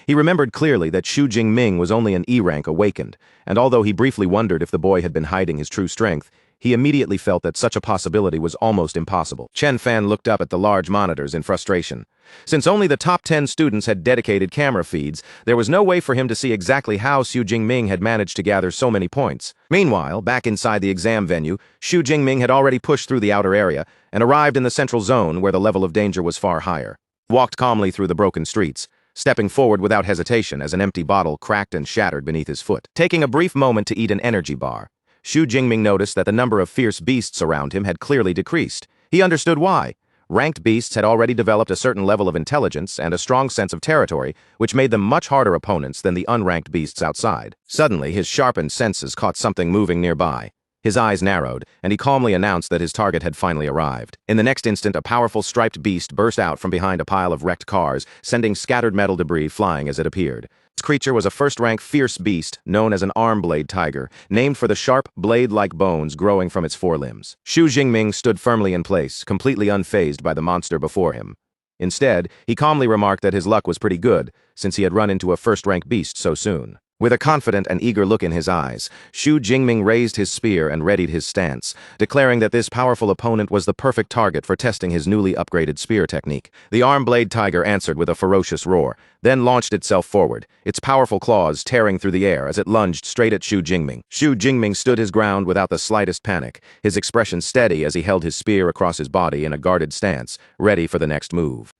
Speaker 1: He remembered clearly that Xu Jingming was only an E-rank awakened, and although he briefly wondered if the boy had been hiding his true strength, he immediately felt that such a possibility was almost impossible. Chen Fan looked up at the large monitors in frustration. Since only the top 10 students had dedicated camera feeds, there was no way for him to see exactly how Xu Jingming had managed to gather so many points. Meanwhile, back inside the exam venue, Xu Jingming had already pushed through the outer area and arrived in the central zone where the level of danger was far higher. He walked calmly through the broken streets, stepping forward without hesitation as an empty bottle cracked and shattered beneath his foot. Taking a brief moment to eat an energy bar, Xu Jingming noticed that the number of fierce beasts around him had clearly decreased. He understood why. Ranked beasts had already developed a certain level of intelligence and a strong sense of territory, which made them much harder opponents than the unranked beasts outside. Suddenly, his sharpened senses caught something moving nearby. His eyes narrowed, and he calmly announced that his target had finally arrived. In the next instant, a powerful striped beast burst out from behind a pile of wrecked cars, sending scattered metal debris flying as it appeared. This creature was a first-rank fierce beast known as an arm-blade tiger, named for the sharp, blade-like bones growing from its forelimbs. Xu Jingming stood firmly in place, completely unfazed by the monster before him. Instead, he calmly remarked that his luck was pretty good, since he had run into a first-rank beast so soon. With a confident and eager look in his eyes, Xu Jingming raised his spear and readied his stance, declaring that this powerful opponent was the perfect target for testing his newly upgraded spear technique. The arm-blade tiger answered with a ferocious roar, then launched itself forward, its powerful claws tearing through the air as it lunged straight at Xu Jingming. Xu Jingming stood his ground without the slightest panic, his expression steady as he held his spear across his body in a guarded stance, ready for the next move.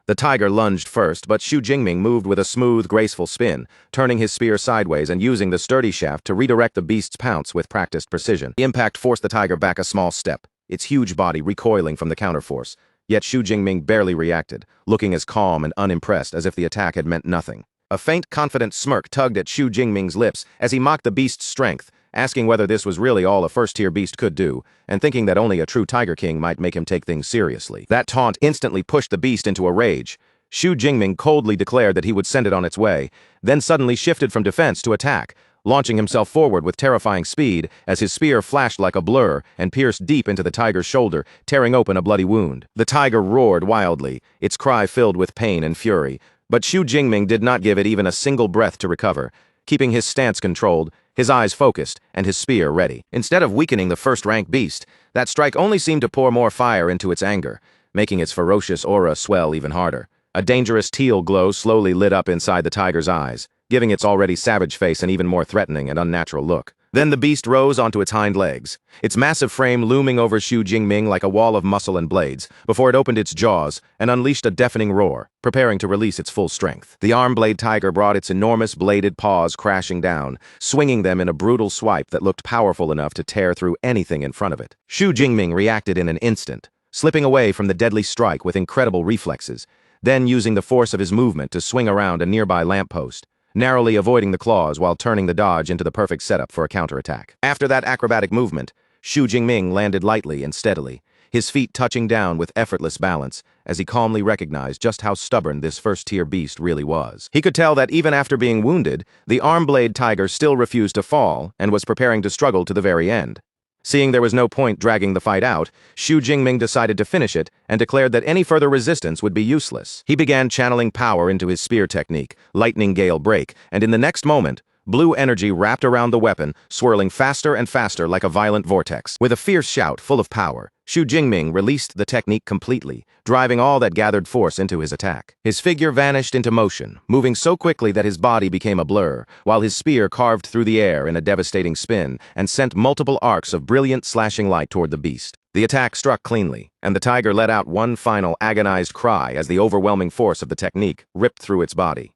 Speaker 1: The tiger lunged first, but Xu Jingming moved with a smooth, graceful spin, turning his spear sideways and using the sturdy shaft to redirect the beast's pounce with practiced precision. The impact forced the tiger back a small step, its huge body recoiling from the counterforce. Yet Xu Jingming barely reacted, looking as calm and unimpressed as if the attack had meant nothing. A faint, confident smirk tugged at Xu Jingming's lips as he mocked the beast's strength, asking whether this was really all a first-tier beast could do, and thinking that only a true Tiger King might make him take things seriously. That taunt instantly pushed the beast into a rage. Xu Jingming coldly declared that he would send it on its way, then suddenly shifted from defense to attack, launching himself forward with terrifying speed as his spear flashed like a blur and pierced deep into the tiger's shoulder, tearing open a bloody wound. The tiger roared wildly, its cry filled with pain and fury, but Xu Jingming did not give it even a single breath to recover, keeping his stance controlled, his eyes focused, and his spear ready. Instead of weakening the first-rank beast, that strike only seemed to pour more fire into its anger, making its ferocious aura swell even harder. A dangerous teal glow slowly lit up inside the tiger's eyes, giving its already savage face an even more threatening and unnatural look. Then the beast rose onto its hind legs, its massive frame looming over Xu Jingming like a wall of muscle and blades, before it opened its jaws and unleashed a deafening roar, preparing to release its full strength. The arm-blade tiger brought its enormous bladed paws crashing down, swinging them in a brutal swipe that looked powerful enough to tear through anything in front of it. Xu Jingming reacted in an instant, slipping away from the deadly strike with incredible reflexes, then using the force of his movement to swing around a nearby lamppost, narrowly avoiding the claws while turning the dodge into the perfect setup for a counterattack. After that acrobatic movement, Xu Jingming landed lightly and steadily, his feet touching down with effortless balance, as he calmly recognized just how stubborn this first-tier beast really was. He could tell that even after being wounded, the arm-blade tiger still refused to fall and was preparing to struggle to the very end. Seeing there was no point dragging the fight out, Xu Jingming decided to finish it and declared that any further resistance would be useless. He began channeling power into his spear technique, Lightning Gale Break, and in the next moment, blue energy wrapped around the weapon, swirling faster and faster like a violent vortex. With a fierce shout full of power, Xu Jingming released the technique completely, driving all that gathered force into his attack. His figure vanished into motion, moving so quickly that his body became a blur, while his spear carved through the air in a devastating spin and sent multiple arcs of brilliant slashing light toward the beast. The attack struck cleanly, and the tiger let out one final agonized cry as the overwhelming force of the technique ripped through its body.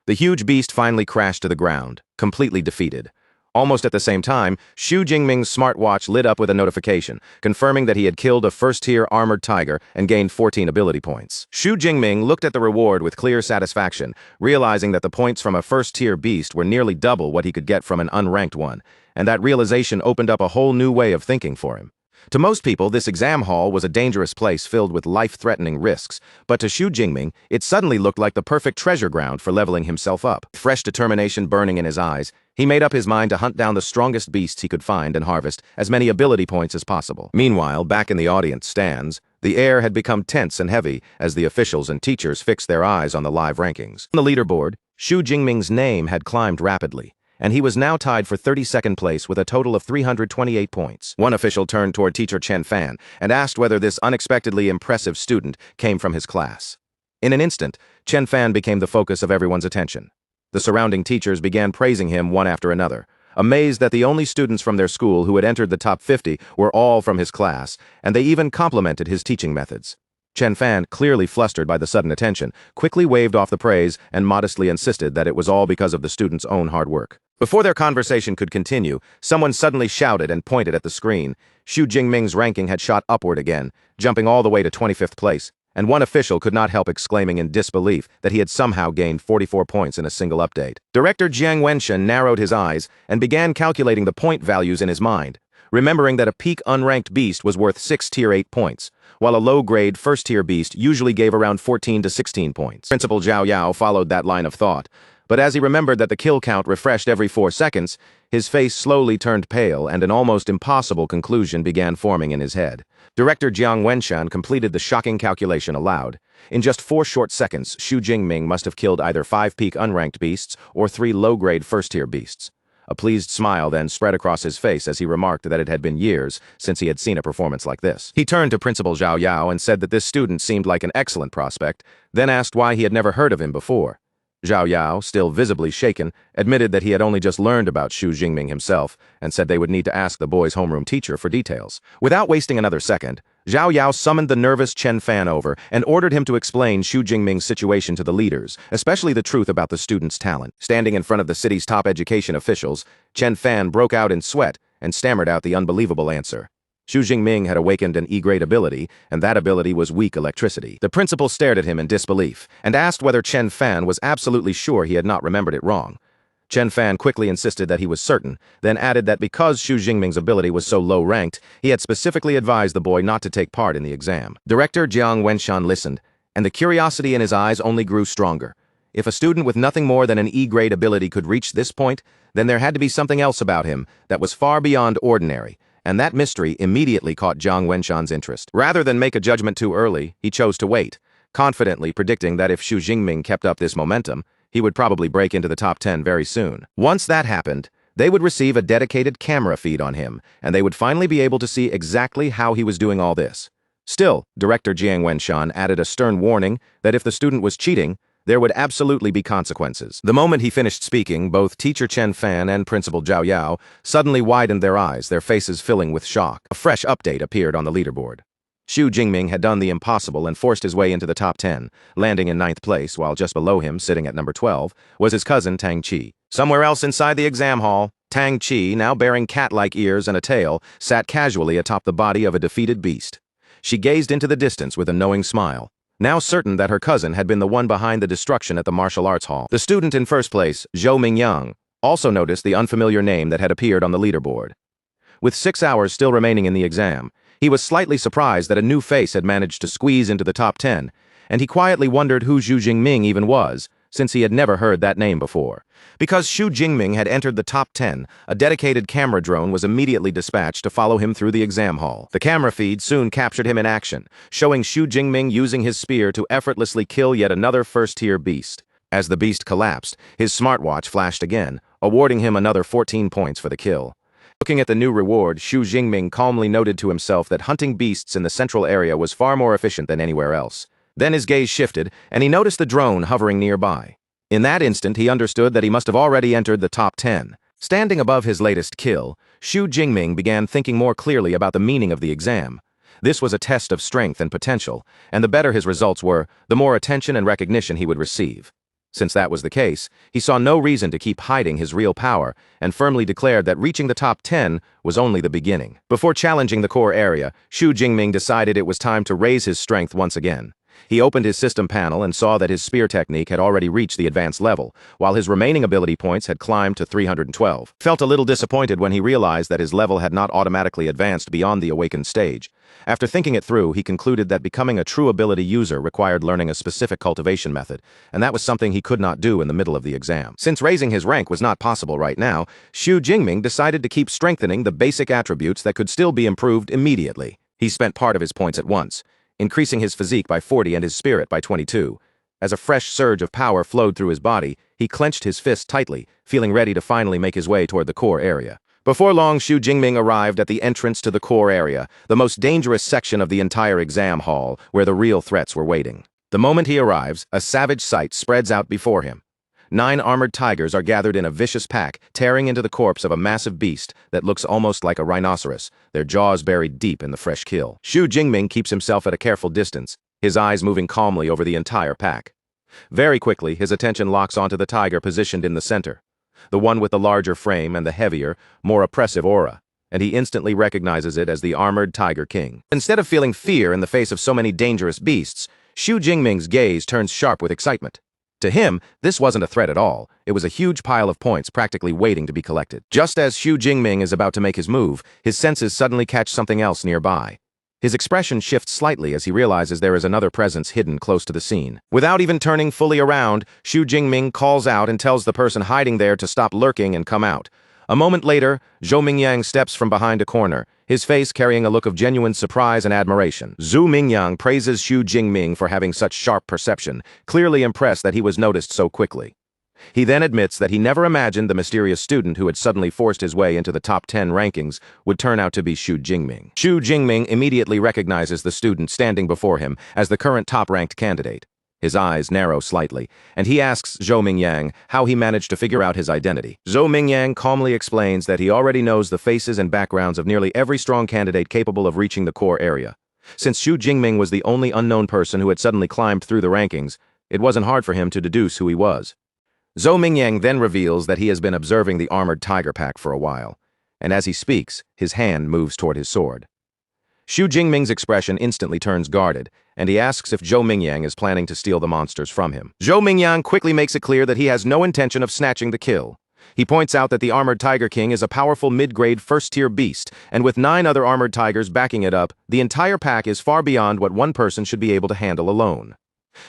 Speaker 1: The huge beast finally crashed to the ground, completely defeated. Almost at the same time, Xu Jingming's smartwatch lit up with a notification, confirming that he had killed a first-tier armored tiger and gained 14 ability points. Xu Jingming looked at the reward with clear satisfaction, realizing that the points from a first-tier beast were nearly double what he could get from an unranked one, and that realization opened up a whole new way of thinking for him. To most people, this exam hall was a dangerous place filled with life-threatening risks, but to Xu Jingming, it suddenly looked like the perfect treasure ground for leveling himself up. Fresh determination burning in his eyes, he made up his mind to hunt down the strongest beasts he could find and harvest as many ability points as possible. Meanwhile, back in the audience stands, the air had become tense and heavy as the officials and teachers fixed their eyes on the live rankings. On the leaderboard, Xu Jingming's name had climbed rapidly, and he was now tied for 32nd place with a total of 328 points. One official turned toward teacher Chen Fan and asked whether this unexpectedly impressive student came from his class. In an instant, Chen Fan became the focus of everyone's attention. The surrounding teachers began praising him one after another, amazed that the only students from their school who had entered the top 50 were all from his class, and they even complimented his teaching methods. Chen Fan, clearly flustered by the sudden attention, quickly waved off the praise and modestly insisted that it was all because of the students' own hard work. Before their conversation could continue, someone suddenly shouted and pointed at the screen. Xu Jingming's ranking had shot upward again, jumping all the way to 25th place, and one official could not help exclaiming in disbelief that he had somehow gained 44 points in a single update. Director Jiang Wenshen narrowed his eyes and began calculating the point values in his mind, remembering that a peak unranked beast was worth 6 tier 8 points, while a low-grade first-tier beast usually gave around 14 to 16 points. Principal Zhao Yao followed that line of thought, But as he remembered that the kill count refreshed every 4 seconds, his face slowly turned pale and an almost impossible conclusion began forming in his head. Director Jiang Wenshan completed the shocking calculation aloud. In just 4 short seconds, Xu Jingming must have killed either 5 peak unranked beasts or 3 low-grade first-tier beasts. A pleased smile then spread across his face as he remarked that it had been years since he had seen a performance like this. He turned to Principal Zhao Yao and said that this student seemed like an excellent prospect, then asked why he had never heard of him before. Zhao Yao, still visibly shaken, admitted that he had only just learned about Xu Jingming himself and said they would need to ask the boy's homeroom teacher for details. Without wasting another second, Zhao Yao summoned the nervous Chen Fan over and ordered him to explain Xu Jingming's situation to the leaders, especially the truth about the student's talent. Standing in front of the city's top education officials, Chen Fan broke out in sweat and stammered out the unbelievable answer. Xu Jingming had awakened an E-grade ability, and that ability was weak electricity. The principal stared at him in disbelief and asked whether Chen Fan was absolutely sure he had not remembered it wrong. Chen Fan quickly insisted that he was certain, then added that because Xu Jingming's ability was so low-ranked, he had specifically advised the boy not to take part in the exam. Director Jiang Wenshan listened, and the curiosity in his eyes only grew stronger. If a student with nothing more than an E-grade ability could reach this point, then there had to be something else about him that was far beyond ordinary. And that mystery immediately caught Jiang Wenshan's interest. Rather than make a judgment too early, he chose to wait, confidently predicting that if Xu Jingming kept up this momentum, he would probably break into the top 10 very soon. Once that happened, they would receive a dedicated camera feed on him, and they would finally be able to see exactly how he was doing all this. Still, Director Jiang Wenshan added a stern warning that if the student was cheating, there would absolutely be consequences. The moment he finished speaking, both Teacher Chen Fan and Principal Zhao Yao suddenly widened their eyes, their faces filling with shock. A fresh update appeared on the leaderboard. Xu Jingming had done the impossible and forced his way into the top 10, landing in 9th place, while just below him, sitting at number 12, was his cousin Tang Qi. Somewhere else inside the exam hall, Tang Qi, now bearing cat-like ears and a tail, sat casually atop the body of a defeated beast. She gazed into the distance with a knowing smile, now certain that her cousin had been the one behind the destruction at the martial arts hall. The student in first place, Zhou Mingyang, also noticed the unfamiliar name that had appeared on the leaderboard. With 6 hours still remaining in the exam, he was slightly surprised that a new face had managed to squeeze into the top 10, and he quietly wondered who Xu Jingming even was, since he had never heard that name before. Because Xu Jingming had entered the top 10, a dedicated camera drone was immediately dispatched to follow him through the exam hall. The camera feed soon captured him in action, showing Xu Jingming using his spear to effortlessly kill yet another first-tier beast. As the beast collapsed, his smartwatch flashed again, awarding him another 14 points for the kill. Looking at the new reward, Xu Jingming calmly noted to himself that hunting beasts in the central area was far more efficient than anywhere else. Then his gaze shifted, and he noticed the drone hovering nearby. In that instant, he understood that he must have already entered the top 10. Standing above his latest kill, Xu Jingming began thinking more clearly about the meaning of the exam. This was a test of strength and potential, and the better his results were, the more attention and recognition he would receive. Since that was the case, he saw no reason to keep hiding his real power and firmly declared that reaching the top 10 was only the beginning. Before challenging the core area, Xu Jingming decided it was time to raise his strength once again. He opened his system panel and saw that his spear technique had already reached the advanced level, while his remaining ability points had climbed to 312. Felt a little disappointed when he realized that his level had not automatically advanced beyond the awakened stage. After thinking it through, he concluded that becoming a true ability user required learning a specific cultivation method, and that was something he could not do in the middle of the exam. Since raising his rank was not possible right now, Xu Jingming decided to keep strengthening the basic attributes that could still be improved immediately. He spent part of his points at once, increasing his physique by 40 and his spirit by 22. As a fresh surge of power flowed through his body, he clenched his fist tightly, feeling ready to finally make his way toward the core area. Before long, Xu Jingming arrived at the entrance to the core area, the most dangerous section of the entire exam hall, where the real threats were waiting. The moment he arrives, a savage sight spreads out before him. 9 armored tigers are gathered in a vicious pack, tearing into the corpse of a massive beast that looks almost like a rhinoceros, their jaws buried deep in the fresh kill. Xu Jingming keeps himself at a careful distance, his eyes moving calmly over the entire pack. Very quickly, his attention locks onto the tiger positioned in the center, the one with the larger frame and the heavier, more oppressive aura, and he instantly recognizes it as the armored Tiger King. Instead of feeling fear in the face of so many dangerous beasts, Xu Jingming's gaze turns sharp with excitement. To him, this wasn't a threat at all. It was a huge pile of points practically waiting to be collected. Just as Xu Jingming is about to make his move, his senses suddenly catch something else nearby. His expression shifts slightly as he realizes there is another presence hidden close to the scene. Without even turning fully around, Xu Jingming calls out and tells the person hiding there to stop lurking and come out. A moment later, Zhou Mingyang steps from behind a corner, his face carrying a look of genuine surprise and admiration. Zhou Mingyang praises Xu Jingming for having such sharp perception, clearly impressed that he was noticed so quickly. He then admits that he never imagined the mysterious student who had suddenly forced his way into the top 10 rankings would turn out to be Xu Jingming. Xu Jingming immediately recognizes the student standing before him as the current top-ranked candidate. His eyes narrow slightly, and he asks Zhou Mingyang how he managed to figure out his identity. Zhou Mingyang calmly explains that he already knows the faces and backgrounds of nearly every strong candidate capable of reaching the core area. Since Xu Jingming was the only unknown person who had suddenly climbed through the rankings, it wasn't hard for him to deduce who he was. Zhou Mingyang then reveals that he has been observing the armored tiger pack for a while, and as he speaks, his hand moves toward his sword. Xu Jingming's expression instantly turns guarded, and he asks if Zhou Mingyang is planning to steal the monsters from him. Zhou Mingyang quickly makes it clear that he has no intention of snatching the kill. He points out that the Armored Tiger King is a powerful mid-grade first-tier beast, and with 9 other armored tigers backing it up, the entire pack is far beyond what one person should be able to handle alone.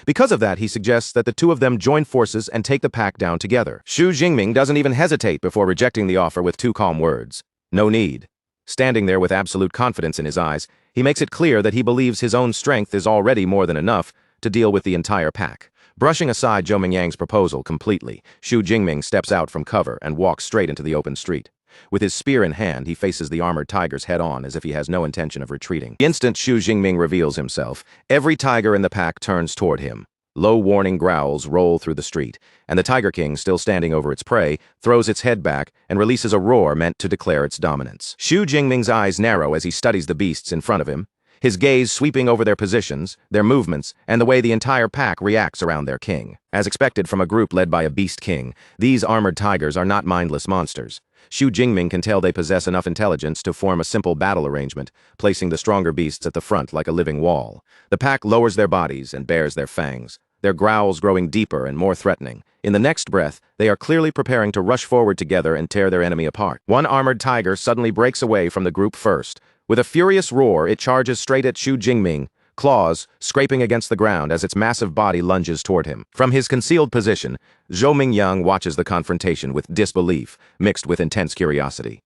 Speaker 1: Because of that, he suggests that the two of them join forces and take the pack down together. Xu Jingming doesn't even hesitate before rejecting the offer with 2 calm words. No need. Standing there with absolute confidence in his eyes, he makes it clear that he believes his own strength is already more than enough to deal with the entire pack. Brushing aside Zhou Mingyang's proposal completely, Xu Jingming steps out from cover and walks straight into the open street. With his spear in hand, he faces the armored tigers head-on as if he has no intention of retreating. The instant Xu Jingming reveals himself, every tiger in the pack turns toward him. Low warning growls roll through the street, and the Tiger King, still standing over its prey, throws its head back and releases a roar meant to declare its dominance. Xu Jingming's eyes narrow as he studies the beasts in front of him, his gaze sweeping over their positions, their movements, and the way the entire pack reacts around their king. As expected from a group led by a beast king, these armored tigers are not mindless monsters. Xu Jingming can tell they possess enough intelligence to form a simple battle arrangement, placing the stronger beasts at the front like a living wall. The pack lowers their bodies and bares their fangs, their growls growing deeper and more threatening. In the next breath, they are clearly preparing to rush forward together and tear their enemy apart. One armored tiger suddenly breaks away from the group first. With a furious roar, it charges straight at Xu Jingming, claws scraping against the ground as its massive body lunges toward him. From his concealed position, Zhou Mingyang watches the confrontation with disbelief, mixed with intense curiosity.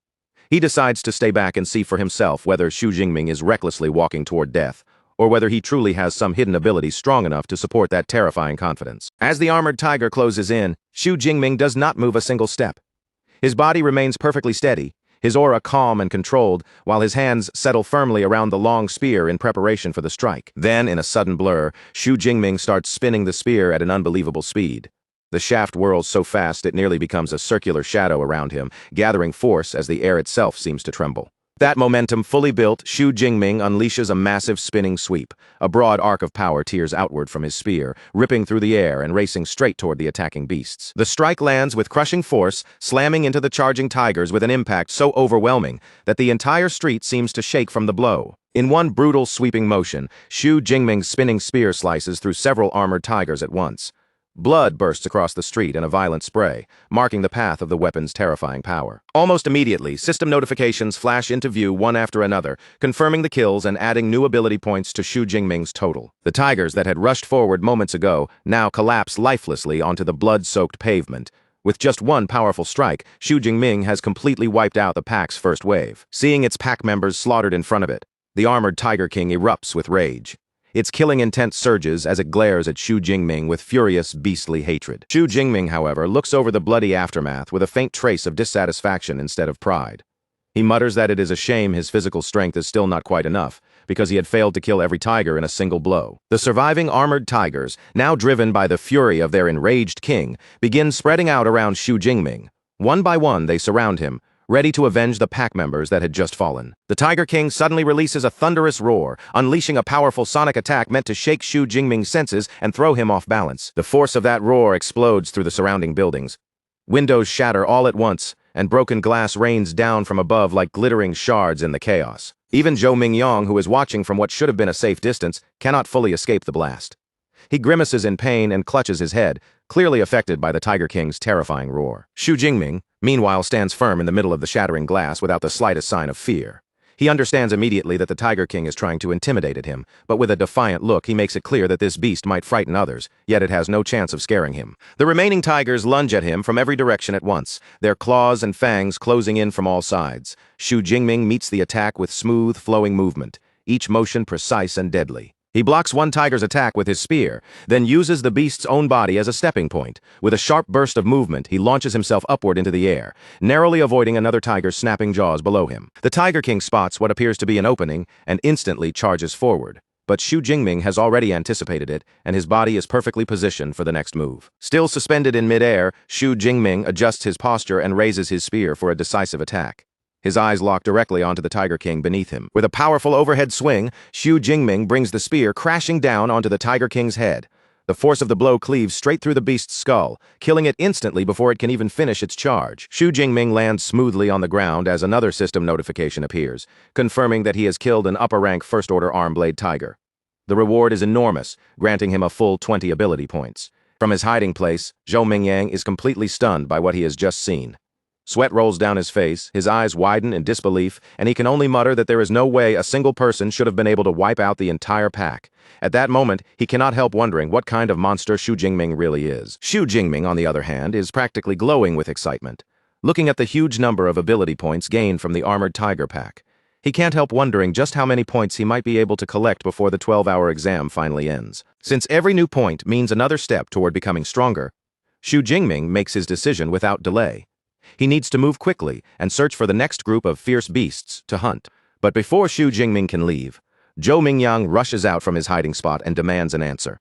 Speaker 1: He decides to stay back and see for himself whether Xu Jingming is recklessly walking toward death, or whether he truly has some hidden ability strong enough to support that terrifying confidence. As the armored tiger closes in, Xu Jingming does not move a single step. His body remains perfectly steady, his aura calm and controlled, while his hands settle firmly around the long spear in preparation for the strike. Then, in a sudden blur, Xu Jingming starts spinning the spear at an unbelievable speed. The shaft whirls so fast it nearly becomes a circular shadow around him, gathering force as the air itself seems to tremble. That momentum fully built, Xu Jingming unleashes a massive spinning sweep. A broad arc of power tears outward from his spear, ripping through the air and racing straight toward the attacking beasts. The strike lands with crushing force, slamming into the charging tigers with an impact so overwhelming that the entire street seems to shake from the blow. In one brutal sweeping motion, Xu Jingming's spinning spear slices through several armored tigers at once. Blood bursts across the street in a violent spray, marking the path of the weapon's terrifying power. Almost immediately, system notifications flash into view one after another, confirming the kills and adding new ability points to Xu Jingming's total. The tigers that had rushed forward moments ago now collapse lifelessly onto the blood-soaked pavement. With just one powerful strike, Xu Jingming has completely wiped out the pack's first wave. Seeing its pack members slaughtered in front of it, the armored Tiger King erupts with rage. Its killing intent surges as it glares at Xu Jingming with furious, beastly hatred. Xu Jingming, however, looks over the bloody aftermath with a faint trace of dissatisfaction instead of pride. He mutters that it is a shame his physical strength is still not quite enough, because he had failed to kill every tiger in a single blow. The surviving armored tigers, now driven by the fury of their enraged king, begin spreading out around Xu Jingming. One by one, they surround him, ready to avenge the pack members that had just fallen. The Tiger King suddenly releases a thunderous roar, unleashing a powerful sonic attack meant to shake Xu Jingming's senses and throw him off balance. The force of that roar explodes through the surrounding buildings. Windows shatter all at once, and broken glass rains down from above like glittering shards in the chaos. Even Zhou Mingyang, who is watching from what should have been a safe distance, cannot fully escape the blast. He grimaces in pain and clutches his head, clearly affected by the Tiger King's terrifying roar. Xu Jingming, meanwhile, stands firm in the middle of the shattering glass without the slightest sign of fear. He understands immediately that the Tiger King is trying to intimidate him, but with a defiant look he makes it clear that this beast might frighten others, yet it has no chance of scaring him. The remaining tigers lunge at him from every direction at once, their claws and fangs closing in from all sides. Xu Jingming meets the attack with smooth, flowing movement, each motion precise and deadly. He blocks one tiger's attack with his spear, then uses the beast's own body as a stepping point. With a sharp burst of movement, he launches himself upward into the air, narrowly avoiding another tiger's snapping jaws below him. The Tiger King spots what appears to be an opening and instantly charges forward. But Xu Jingming has already anticipated it, and his body is perfectly positioned for the next move. Still suspended in midair, Xu Jingming adjusts his posture and raises his spear for a decisive attack. His eyes lock directly onto the Tiger King beneath him. With a powerful overhead swing, Xu Jingming brings the spear crashing down onto the Tiger King's head. The force of the blow cleaves straight through the beast's skull, killing it instantly before it can even finish its charge. Xu Jingming lands smoothly on the ground as another system notification appears, confirming that he has killed an upper-rank first-order arm-blade tiger. The reward is enormous, granting him a full 20 ability points. From his hiding place, Zhou Mingyang is completely stunned by what he has just seen. Sweat rolls down his face, his eyes widen in disbelief, and he can only mutter that there is no way a single person should have been able to wipe out the entire pack. At that moment, he cannot help wondering what kind of monster Xu Jingming really is. Xu Jingming, on the other hand, is practically glowing with excitement, looking at the huge number of ability points gained from the Armored Tiger pack. He can't help wondering just how many points he might be able to collect before the 12-hour exam finally ends. Since every new point means another step toward becoming stronger, Xu Jingming makes his decision without delay. He needs to move quickly and search for the next group of fierce beasts to hunt. But before Xu Jingming can leave, Zhou Mingyang rushes out from his hiding spot and demands an answer.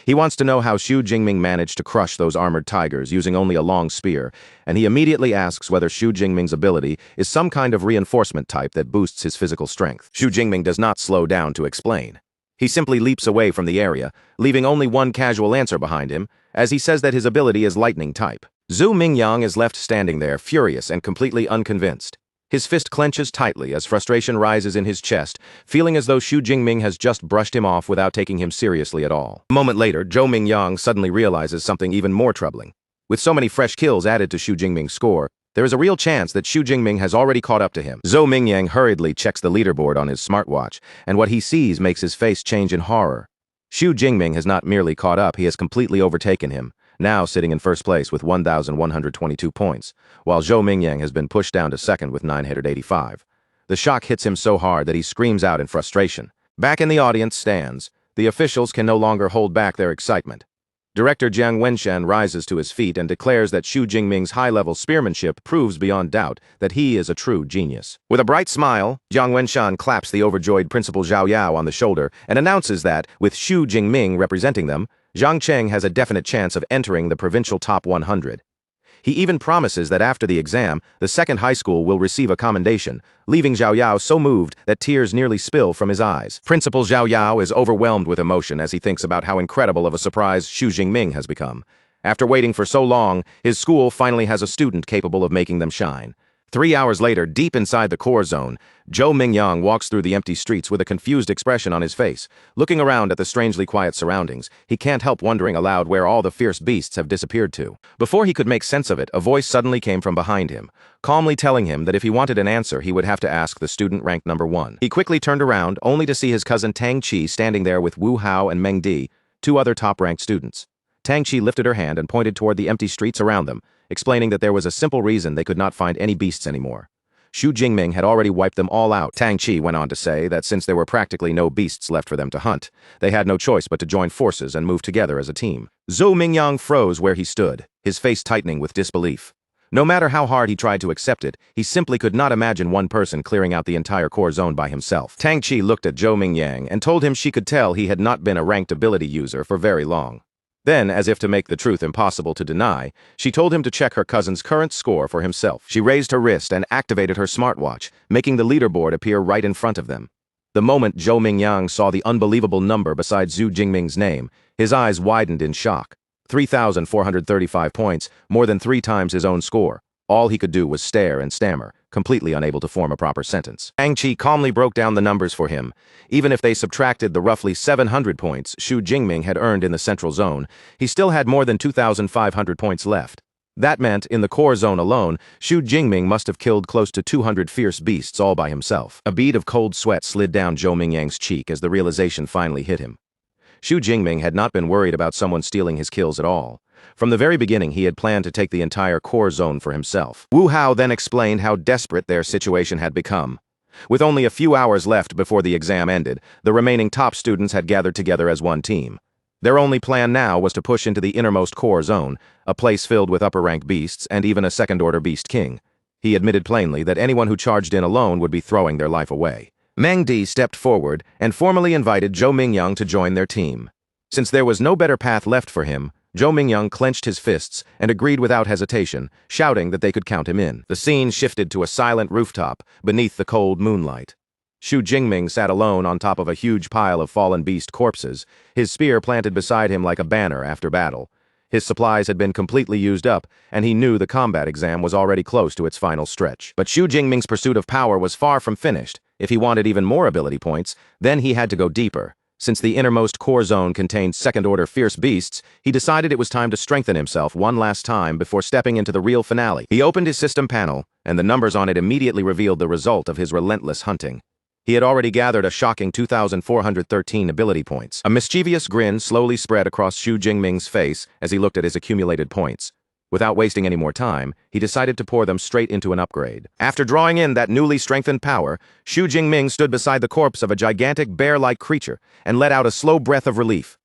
Speaker 1: He wants to know how Xu Jingming managed to crush those armored tigers using only a long spear, and he immediately asks whether Xu Jingming's ability is some kind of reinforcement type that boosts his physical strength. Xu Jingming does not slow down to explain. He simply leaps away from the area, leaving only one casual answer behind him, as he says that his ability is lightning type. Zhou Mingyang is left standing there, furious and completely unconvinced. His fist clenches tightly as frustration rises in his chest, feeling as though Xu Jingming has just brushed him off without taking him seriously at all. A moment later, Zhou Mingyang suddenly realizes something even more troubling. With so many fresh kills added to Xu Jingming's score, there is a real chance that Xu Jingming has already caught up to him. Zhou Mingyang hurriedly checks the leaderboard on his smartwatch, and what he sees makes his face change in horror. Xu Jingming has not merely caught up, he has completely overtaken him, now sitting in first place with 1,122 points, while Zhou Mingyang has been pushed down to second with 985. The shock hits him so hard that he screams out in frustration. Back in the audience stands, the officials can no longer hold back their excitement. Director Jiang Wenshan rises to his feet and declares that Xu Jingming's high-level spearmanship proves beyond doubt that he is a true genius. With a bright smile, Jiang Wenshan claps the overjoyed Principal Zhao Yao on the shoulder and announces that, with Xu Jingming representing them, Zhang Cheng has a definite chance of entering the provincial top 100. He even promises that after the exam, the second high school will receive a commendation, leaving Zhao Yao so moved that tears nearly spill from his eyes. Principal Zhao Yao is overwhelmed with emotion as he thinks about how incredible of a surprise Xu Jingming has become. After waiting for so long, his school finally has a student capable of making them shine. 3 hours later, deep inside the core zone, Zhou Mingyang walks through the empty streets with a confused expression on his face. Looking around at the strangely quiet surroundings, he can't help wondering aloud where all the fierce beasts have disappeared to. Before he could make sense of it, a voice suddenly came from behind him, calmly telling him that if he wanted an answer, he would have to ask the student ranked number 1. He quickly turned around, only to see his cousin Tang Qi standing there with Wu Hao and Meng Di, 2 other top-ranked students. Tang Qi lifted her hand and pointed toward the empty streets around them, explaining that there was a simple reason they could not find any beasts anymore. Xu Jingming had already wiped them all out. Tang Qi went on to say that since there were practically no beasts left for them to hunt, they had no choice but to join forces and move together as a team. Zhou Mingyang froze where he stood, his face tightening with disbelief. No matter how hard he tried to accept it, he simply could not imagine one person clearing out the entire core zone by himself. Tang Qi looked at Zhou Mingyang and told him she could tell he had not been a ranked ability user for very long. Then, as if to make the truth impossible to deny, she told him to check her cousin's current score for himself. She raised her wrist and activated her smartwatch, making the leaderboard appear right in front of them. The moment Zhou Mingyang saw the unbelievable number beside Xu Jingming's name, his eyes widened in shock. 3,435 points, more than 3 times his own score. All he could do was stare and stammer, completely unable to form a proper sentence. Tang Qi calmly broke down the numbers for him. Even if they subtracted the roughly 700 points Xu Jingming had earned in the central zone, he still had more than 2,500 points left. That meant, in the core zone alone, Xu Jingming must have killed close to 200 fierce beasts all by himself. A bead of cold sweat slid down Zhou Mingyang's cheek as the realization finally hit him. Xu Jingming had not been worried about someone stealing his kills at all. From the very beginning, he had planned to take the entire core zone for himself. Wu Hao then explained how desperate their situation had become. With only a few hours left before the exam ended, the remaining top students had gathered together as one team. Their only plan now was to push into the innermost core zone, a place filled with upper-rank beasts and even a second-order beast king. He admitted plainly that anyone who charged in alone would be throwing their life away. Meng Di stepped forward and formally invited Zhou Mingyang to join their team. Since there was no better path left for him, Zhou Mingyang clenched his fists and agreed without hesitation, shouting that they could count him in. The scene shifted to a silent rooftop beneath the cold moonlight. Xu Jingming sat alone on top of a huge pile of fallen beast corpses, his spear planted beside him like a banner after battle. His supplies had been completely used up, and he knew the combat exam was already close to its final stretch. But Xu Jingming's pursuit of power was far from finished. If he wanted even more ability points, then he had to go deeper. Since the innermost core zone contained second-order fierce beasts, he decided it was time to strengthen himself one last time before stepping into the real finale. He opened his system panel, and the numbers on it immediately revealed the result of his relentless hunting. He had already gathered a shocking 2,413 ability points. A mischievous grin slowly spread across Xu Jingming's face as he looked at his accumulated points. Without wasting any more time, he decided to pour them straight into an upgrade. After drawing in that newly strengthened power, Xu Jingming stood beside the corpse of a gigantic bear-like creature and let out a slow breath of relief.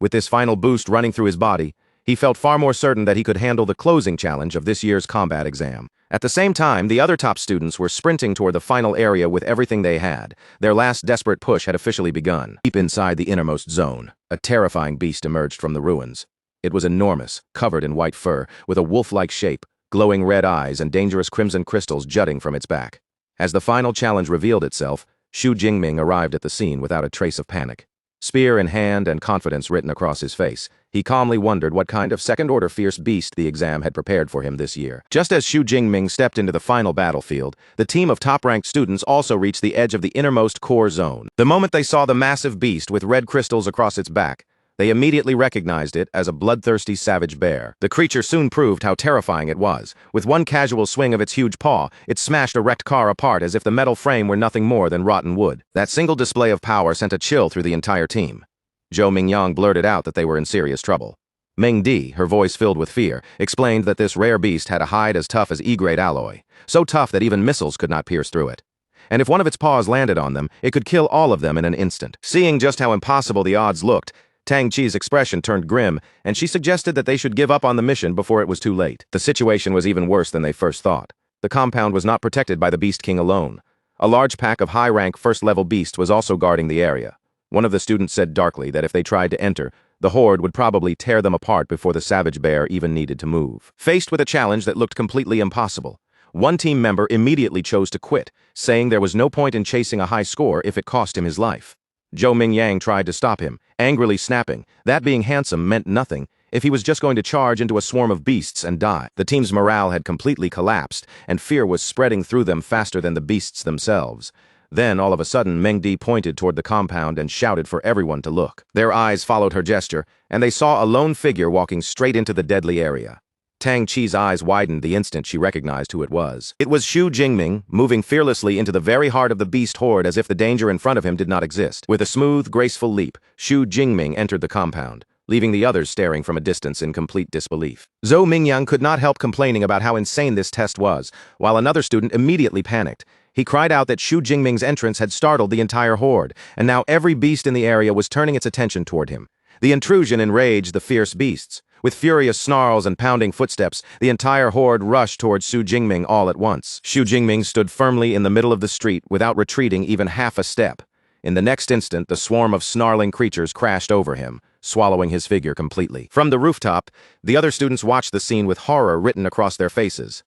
Speaker 1: With this final boost running through his body, he felt far more certain that he could handle the closing challenge of this year's combat exam. At the same time, the other top students were sprinting toward the final area with everything they had. Their last desperate push had officially begun. Deep inside the innermost zone, a terrifying beast emerged from the ruins. It was enormous, covered in white fur, with a wolf-like shape, glowing red eyes, and dangerous crimson crystals jutting from its back. As the final challenge revealed itself, Xu Jingming arrived at the scene without a trace of panic. Spear in hand and confidence written across his face, he calmly wondered what kind of second-order fierce beast the exam had prepared for him this year. Just as Xu Jingming stepped into the final battlefield, the team of top-ranked students also reached the edge of the innermost core zone. The moment they saw the massive beast with red crystals across its back, they immediately recognized it as a bloodthirsty savage bear. The creature soon proved how terrifying it was. With one casual swing of its huge paw, it smashed a wrecked car apart as if the metal frame were nothing more than rotten wood. That single display of power sent a chill through the entire team. Zhou Mingyang blurted out that they were in serious trouble. Meng Di, her voice filled with fear, explained that this rare beast had a hide as tough as E-grade alloy, so tough that even missiles could not pierce through it. And if one of its paws landed on them, it could kill all of them in an instant. Seeing just how impossible the odds looked, Tang Chi's expression turned grim, and she suggested that they should give up on the mission before it was too late. The situation was even worse than they first thought. The compound was not protected by the Beast King alone. A large pack of high-rank first-level beasts was also guarding the area. One of the students said darkly that if they tried to enter, the horde would probably tear them apart before the savage bear even needed to move. Faced with a challenge that looked completely impossible, one team member immediately chose to quit, saying there was no point in chasing a high score if it cost him his life. Zhou Mingyang tried to stop him, angrily snapping that being handsome meant nothing if he was just going to charge into a swarm of beasts and die. The team's morale had completely collapsed, and fear was spreading through them faster than the beasts themselves. Then, all of a sudden, Meng Di pointed toward the compound and shouted for everyone to look. Their eyes followed her gesture, and they saw a lone figure walking straight into the deadly area. Tang Chi's eyes widened the instant she recognized who it was. It was Xu Jingming, moving fearlessly into the very heart of the beast horde as if the danger in front of him did not exist. With a smooth, graceful leap, Xu Jingming entered the compound, leaving the others staring from a distance in complete disbelief. Zhou Mingyang could not help complaining about how insane this test was, while another student immediately panicked. He cried out that Xu Jingming's entrance had startled the entire horde, and now every beast in the area was turning its attention toward him. The intrusion enraged the fierce beasts. With furious snarls and pounding footsteps, the entire horde rushed towards Xu Jingming all at once. Xu Jingming stood firmly in the middle of the street without retreating even half a step. In the next instant, the swarm of snarling creatures crashed over him, swallowing his figure completely. From the rooftop, the other students watched the scene with horror written across their faces.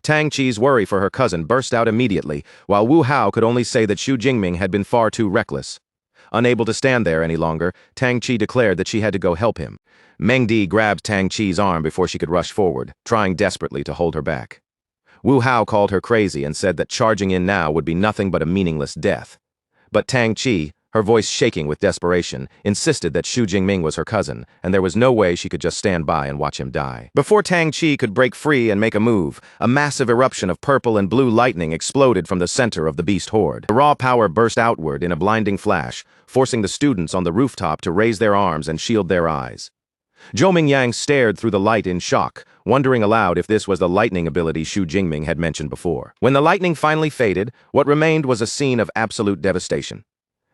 Speaker 1: Tang Chi's worry for her cousin burst out immediately, while Wu Hao could only say that Xu Jingming had been far too reckless. Unable to stand there any longer, Tang Chi declared that she had to go help him. Meng Di grabbed Tang Chi's arm before she could rush forward, trying desperately to hold her back. Wu Hao called her crazy and said that charging in now would be nothing but a meaningless death. But Tang Chi, her voice shaking with desperation, insisted that Xu Jingming was her cousin, and there was no way she could just stand by and watch him die. Before Tang Chi could break free and make a move, a massive eruption of purple and blue lightning exploded from the center of the beast horde. The raw power burst outward in a blinding flash, forcing the students on the rooftop to raise their arms and shield their eyes. Zhou Mingyang stared through the light in shock, wondering aloud if this was the lightning ability Xu Jingming had mentioned before. When the lightning finally faded, what remained was a scene of absolute devastation.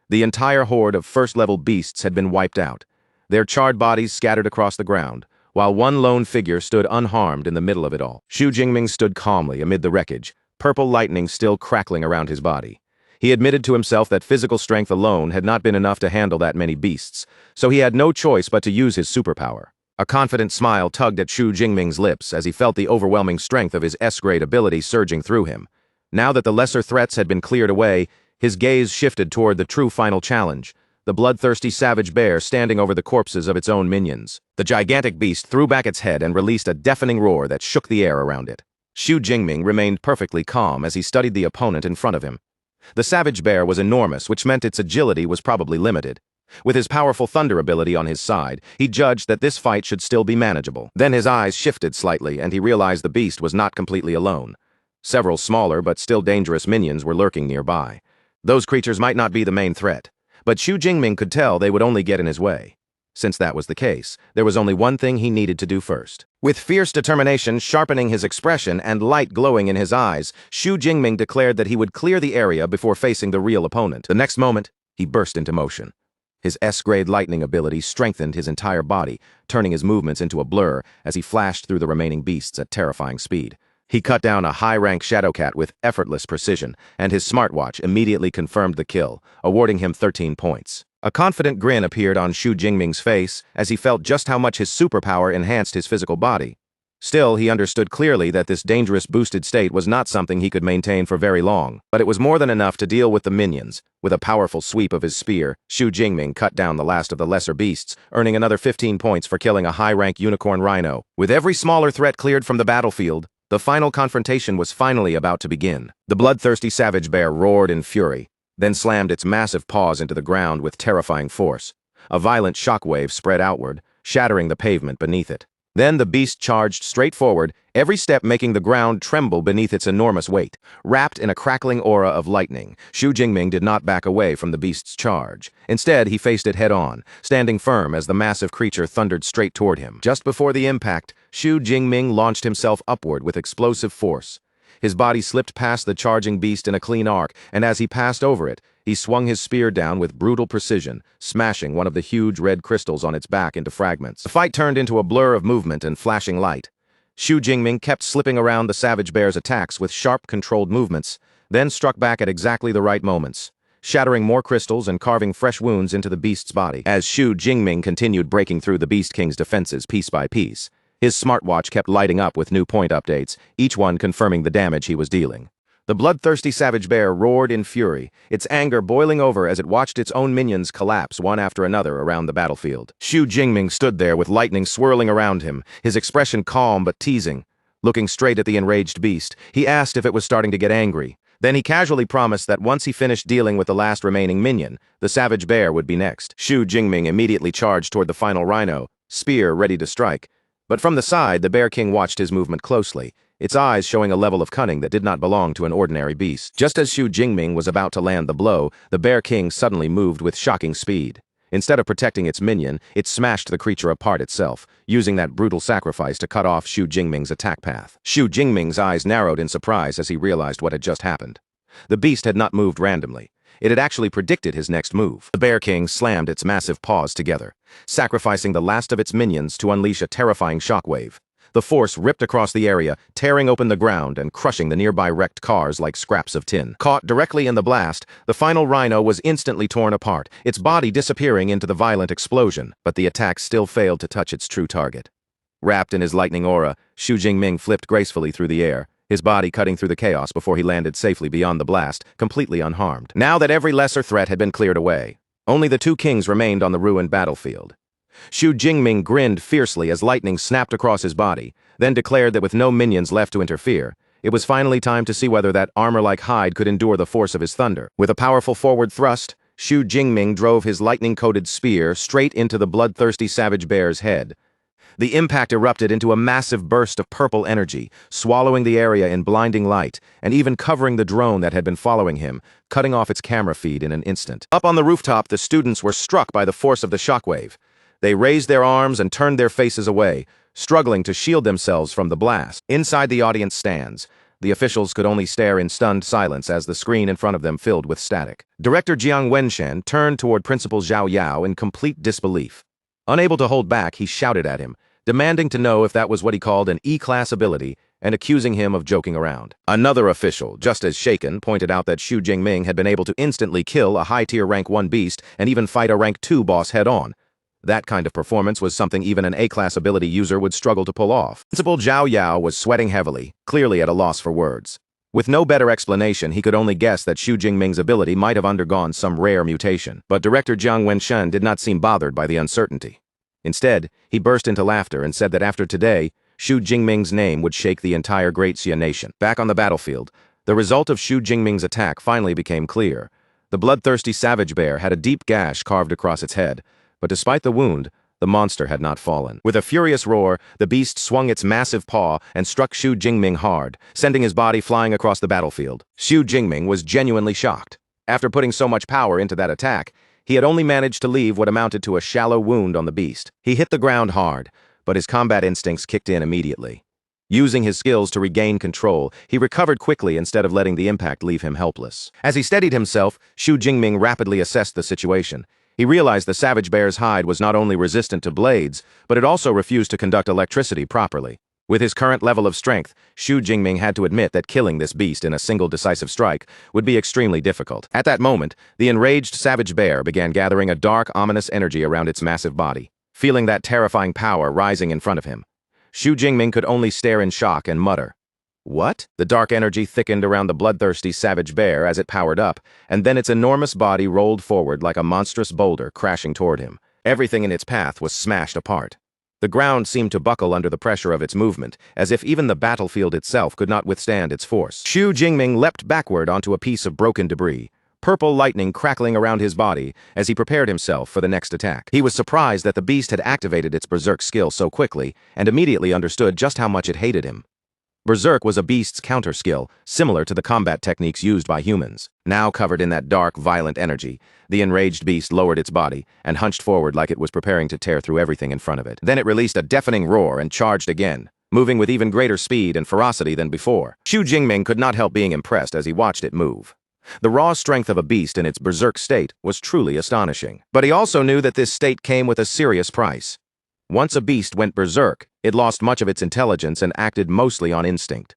Speaker 1: The entire horde of first-level beasts had been wiped out, their charred bodies scattered across the ground, while one lone figure stood unharmed in the middle of it all. Xu Jingming stood calmly amid the wreckage, purple lightning still crackling around his body. He admitted to himself that physical strength alone had not been enough to handle that many beasts, so he had no choice but to use his superpower. A confident smile tugged at Xu Jingming's lips as he felt the overwhelming strength of his S-grade ability surging through him. Now that the lesser threats had been cleared away, his gaze shifted toward the true final challenge, the bloodthirsty savage bear standing over the corpses of its own minions. The gigantic beast threw back its head and released a deafening roar that shook the air around it. Xu Jingming remained perfectly calm as he studied the opponent in front of him. The savage bear was enormous, which meant its agility was probably limited. With his powerful thunder ability on his side, he judged that this fight should still be manageable. Then his eyes shifted slightly, and he realized the beast was not completely alone. Several smaller but still dangerous minions were lurking nearby. Those creatures might not be the main threat, but Xu Jingming could tell they would only get in his way. Since that was the case, there was only one thing he needed to do first. With fierce determination sharpening his expression and light glowing in his eyes, Xu Jingming declared that he would clear the area before facing the real opponent. The next moment, he burst into motion. His S-grade lightning ability strengthened his entire body, turning his movements into a blur as he flashed through the remaining beasts at terrifying speed. He cut down a high-rank shadow cat with effortless precision, and his smartwatch immediately confirmed the kill, awarding him 13 points. A confident grin appeared on Xu Jingming's face as he felt just how much his superpower enhanced his physical body. Still, he understood clearly that this dangerous boosted state was not something he could maintain for very long, but it was more than enough to deal with the minions. With a powerful sweep of his spear, Xu Jingming cut down the last of the lesser beasts, earning another 15 points for killing a high-rank unicorn rhino. With every smaller threat cleared from the battlefield, the final confrontation was finally about to begin. The bloodthirsty savage bear roared in fury, then slammed its massive paws into the ground with terrifying force. A violent shockwave spread outward, shattering the pavement beneath it. Then the beast charged straight forward, every step making the ground tremble beneath its enormous weight. Wrapped in a crackling aura of lightning, Xu Jingming did not back away from the beast's charge. Instead, he faced it head-on, standing firm as the massive creature thundered straight toward him. Just before the impact, Xu Jingming launched himself upward with explosive force. His body slipped past the charging beast in a clean arc, and as he passed over it, he swung his spear down with brutal precision, smashing one of the huge red crystals on its back into fragments. The fight turned into a blur of movement and flashing light. Xu Jingming kept slipping around the savage bear's attacks with sharp, controlled movements, then struck back at exactly the right moments, shattering more crystals and carving fresh wounds into the beast's body. As Xu Jingming continued breaking through the Beast King's defenses piece by piece, his smartwatch kept lighting up with new point updates, each one confirming the damage he was dealing. The bloodthirsty savage bear roared in fury, its anger boiling over as it watched its own minions collapse one after another around the battlefield. Xu Jingming stood there with lightning swirling around him, his expression calm but teasing. Looking straight at the enraged beast, he asked if it was starting to get angry. Then he casually promised that once he finished dealing with the last remaining minion, the savage bear would be next. Xu Jingming immediately charged toward the final rhino, spear ready to strike. But from the side, the Bear King watched his movement closely, its eyes showing a level of cunning that did not belong to an ordinary beast. Just as Xu Jingming was about to land the blow, the Bear King suddenly moved with shocking speed. Instead of protecting its minion, it smashed the creature apart itself, using that brutal sacrifice to cut off Xu Jingming's attack path. Xu Jingming's eyes narrowed in surprise as he realized what had just happened. The beast had not moved randomly. It had actually predicted his next move. The Bear King slammed its massive paws together, sacrificing the last of its minions to unleash a terrifying shockwave. The force ripped across the area, tearing open the ground and crushing the nearby wrecked cars like scraps of tin. Caught directly in the blast, the final rhino was instantly torn apart, its body disappearing into the violent explosion, but the attack still failed to touch its true target. Wrapped in his lightning aura, Xu Jingming flipped gracefully through the air, his body cutting through the chaos before he landed safely beyond the blast, completely unharmed. Now that every lesser threat had been cleared away, only the two kings remained on the ruined battlefield. Xu Jingming grinned fiercely as lightning snapped across his body, then declared that with no minions left to interfere, it was finally time to see whether that armor-like hide could endure the force of his thunder. With a powerful forward thrust, Xu Jingming drove his lightning-coated spear straight into the bloodthirsty savage bear's head. The impact erupted into a massive burst of purple energy, swallowing the area in blinding light, and even covering the drone that had been following him, cutting off its camera feed in an instant. Up on the rooftop, the students were struck by the force of the shockwave. They raised their arms and turned their faces away, struggling to shield themselves from the blast. Inside the audience stands, the officials could only stare in stunned silence as the screen in front of them filled with static. Director Jiang Wenshan turned toward Principal Zhao Yao in complete disbelief. Unable to hold back, he shouted at him, demanding to know if that was what he called an E-class ability and accusing him of joking around. Another official, just as shaken, pointed out that Xu Jingming had been able to instantly kill a high-tier rank 1 beast and even fight a rank 2 boss head-on. That kind of performance was something even an A-class ability user would struggle to pull off. Principal Zhao Yao was sweating heavily, clearly at a loss for words. With no better explanation, he could only guess that Xu Jingming's ability might have undergone some rare mutation. But Director Jiang Wenshan did not seem bothered by the uncertainty. Instead, he burst into laughter and said that after today, Xu Jingming's name would shake the entire Great Xia nation. Back on the battlefield, the result of Xu Jingming's attack finally became clear. The bloodthirsty savage bear had a deep gash carved across its head, but despite the wound, the monster had not fallen. With a furious roar, the beast swung its massive paw and struck Xu Jingming hard, sending his body flying across the battlefield. Xu Jingming was genuinely shocked. After putting so much power into that attack, he had only managed to leave what amounted to a shallow wound on the beast. He hit the ground hard, but his combat instincts kicked in immediately. Using his skills to regain control, he recovered quickly instead of letting the impact leave him helpless. As he steadied himself, Xu Jingming rapidly assessed the situation. He realized the savage bear's hide was not only resistant to blades, but it also refused to conduct electricity properly. With his current level of strength, Xu Jingming had to admit that killing this beast in a single decisive strike would be extremely difficult. At that moment, the enraged savage bear began gathering a dark, ominous energy around its massive body. Feeling that terrifying power rising in front of him, Xu Jingming could only stare in shock and mutter, "What?" The dark energy thickened around the bloodthirsty savage bear as it powered up, and then its enormous body rolled forward like a monstrous boulder crashing toward him. Everything in its path was smashed apart. The ground seemed to buckle under the pressure of its movement, as if even the battlefield itself could not withstand its force. Xu Jingming leapt backward onto a piece of broken debris, purple lightning crackling around his body as he prepared himself for the next attack. He was surprised that the beast had activated its berserk skill so quickly, and immediately understood just how much it hated him. Berserk was a beast's counter skill, similar to the combat techniques used by humans. Now covered in that dark, violent energy, the enraged beast lowered its body and hunched forward like it was preparing to tear through everything in front of it. Then it released a deafening roar and charged again, moving with even greater speed and ferocity than before. Xu Jingming could not help being impressed as he watched it move. The raw strength of a beast in its berserk state was truly astonishing. But he also knew that this state came with a serious price. Once a beast went berserk, it lost much of its intelligence and acted mostly on instinct.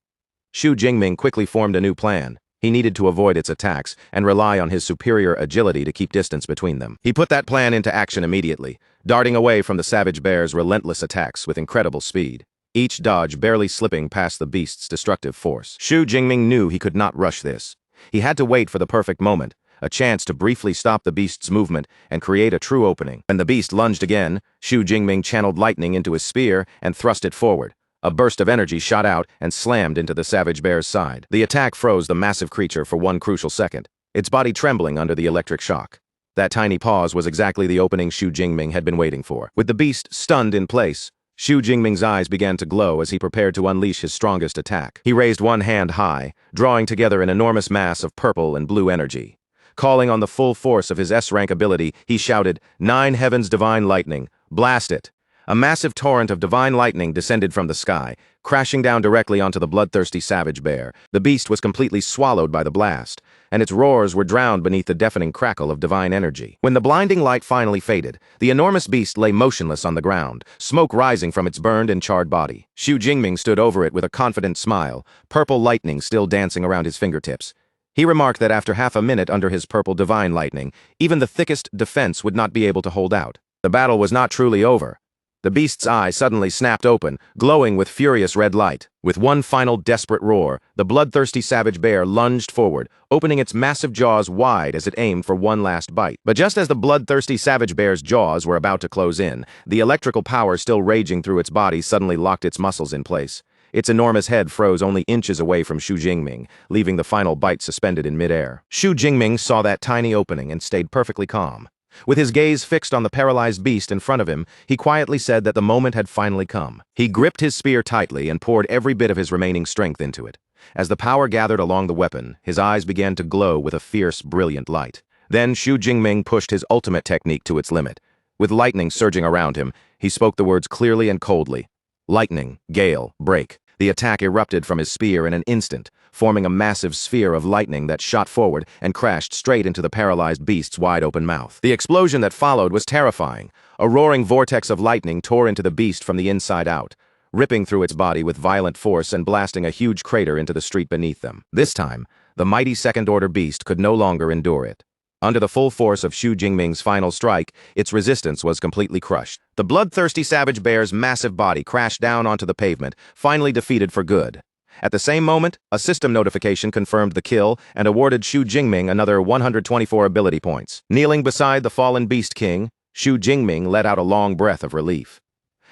Speaker 1: Xu Jingming quickly formed a new plan. He needed to avoid its attacks and rely on his superior agility to keep distance between them. He put that plan into action immediately, darting away from the savage bear's relentless attacks with incredible speed, each dodge barely slipping past the beast's destructive force. Xu Jingming knew he could not rush this. He had to wait for the perfect moment, a chance to briefly stop the beast's movement and create a true opening. When the beast lunged again, Xu Jingming channeled lightning into his spear and thrust it forward. A burst of energy shot out and slammed into the savage bear's side. The attack froze the massive creature for one crucial second, its body trembling under the electric shock. That tiny pause was exactly the opening Xu Jingming had been waiting for. With the beast stunned in place, Xu Jingming's eyes began to glow as he prepared to unleash his strongest attack. He raised one hand high, drawing together an enormous mass of purple and blue energy. Calling on the full force of his S-rank ability, he shouted, "Nine Heavens Divine Lightning, blast it!" A massive torrent of divine lightning descended from the sky, crashing down directly onto the bloodthirsty savage bear. The beast was completely swallowed by the blast, and its roars were drowned beneath the deafening crackle of divine energy. When the blinding light finally faded, the enormous beast lay motionless on the ground, smoke rising from its burned and charred body. Xu Jingming stood over it with a confident smile, purple lightning still dancing around his fingertips. He remarked that after half a minute under his purple divine lightning, even the thickest defense would not be able to hold out. The battle was not truly over. The beast's eye suddenly snapped open, glowing with furious red light. With one final desperate roar, the bloodthirsty savage bear lunged forward, opening its massive jaws wide as it aimed for one last bite. But just as the bloodthirsty savage bear's jaws were about to close in, the electrical power still raging through its body suddenly locked its muscles in place. Its enormous head froze only inches away from Xu Jingming, leaving the final bite suspended in midair. Xu Jingming saw that tiny opening and stayed perfectly calm. With his gaze fixed on the paralyzed beast in front of him, he quietly said that the moment had finally come. He gripped his spear tightly and poured every bit of his remaining strength into it. As the power gathered along the weapon, his eyes began to glow with a fierce, brilliant light. Then Xu Jingming pushed his ultimate technique to its limit. With lightning surging around him, he spoke the words clearly and coldly. Lightning, gale, break. The attack erupted from his spear in an instant, forming a massive sphere of lightning that shot forward and crashed straight into the paralyzed beast's wide-open mouth. The explosion that followed was terrifying. A roaring vortex of lightning tore into the beast from the inside out, ripping through its body with violent force and blasting a huge crater into the street beneath them. This time, the mighty second-order beast could no longer endure it. Under the full force of Xu Jingming's final strike, its resistance was completely crushed. The bloodthirsty savage bear's massive body crashed down onto the pavement, finally defeated for good. At the same moment, a system notification confirmed the kill and awarded Xu Jingming another 124 ability points. Kneeling beside the fallen Beast King, Xu Jingming let out a long breath of relief.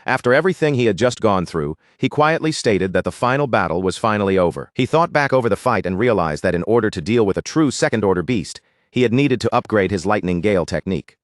Speaker 1: After everything he had just gone through, he quietly stated that the final battle was finally over. He thought back over the fight and realized that in order to deal with a true second-order beast, he had needed to upgrade his lightning gale technique.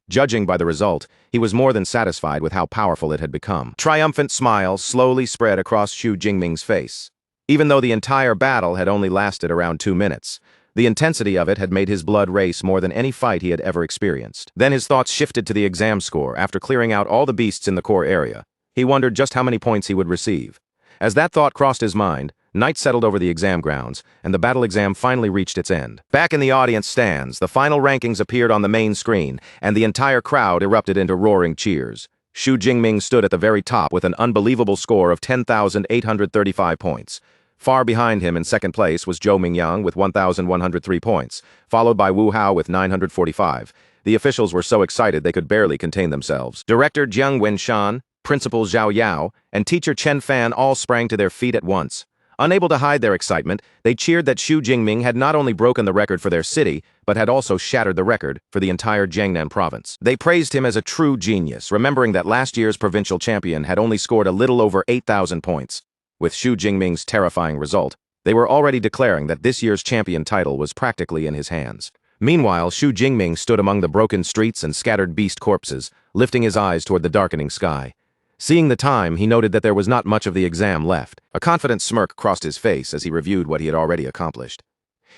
Speaker 1: Judging by the result, he was more than satisfied with how powerful it had become. Triumphant smile slowly spread across Xu Jingming's face. Even though the entire battle had only lasted around 2 minutes, the intensity of it had made his blood race more than any fight he had ever experienced. Then his thoughts shifted to the exam score after clearing out all the beasts in the core area. He wondered just how many points he would receive. As that thought crossed his mind, night settled over the exam grounds, and the battle exam finally reached its end. Back in the audience stands, the final rankings appeared on the main screen, and the entire crowd erupted into roaring cheers. Xu Jingming stood at the very top with an unbelievable score of 10,835 points. Far behind him in second place was Zhou Mingyang with 1,103 points, followed by Wu Hao with 945. The officials were so excited they could barely contain themselves. Director Jiang Wenshan, Principal Zhao Yao, and teacher Chen Fan all sprang to their feet at once. Unable to hide their excitement, they cheered that Xu Jingming had not only broken the record for their city, but had also shattered the record for the entire Jiangnan province. They praised him as a true genius, remembering that last year's provincial champion had only scored a little over 8,000 points. With Xu Jingming's terrifying result, they were already declaring that this year's champion title was practically in his hands. Meanwhile, Xu Jingming stood among the broken streets and scattered beast corpses, lifting his eyes toward the darkening sky. Seeing the time, he noted that there was not much of the exam left. A confident smirk crossed his face as he reviewed what he had already accomplished.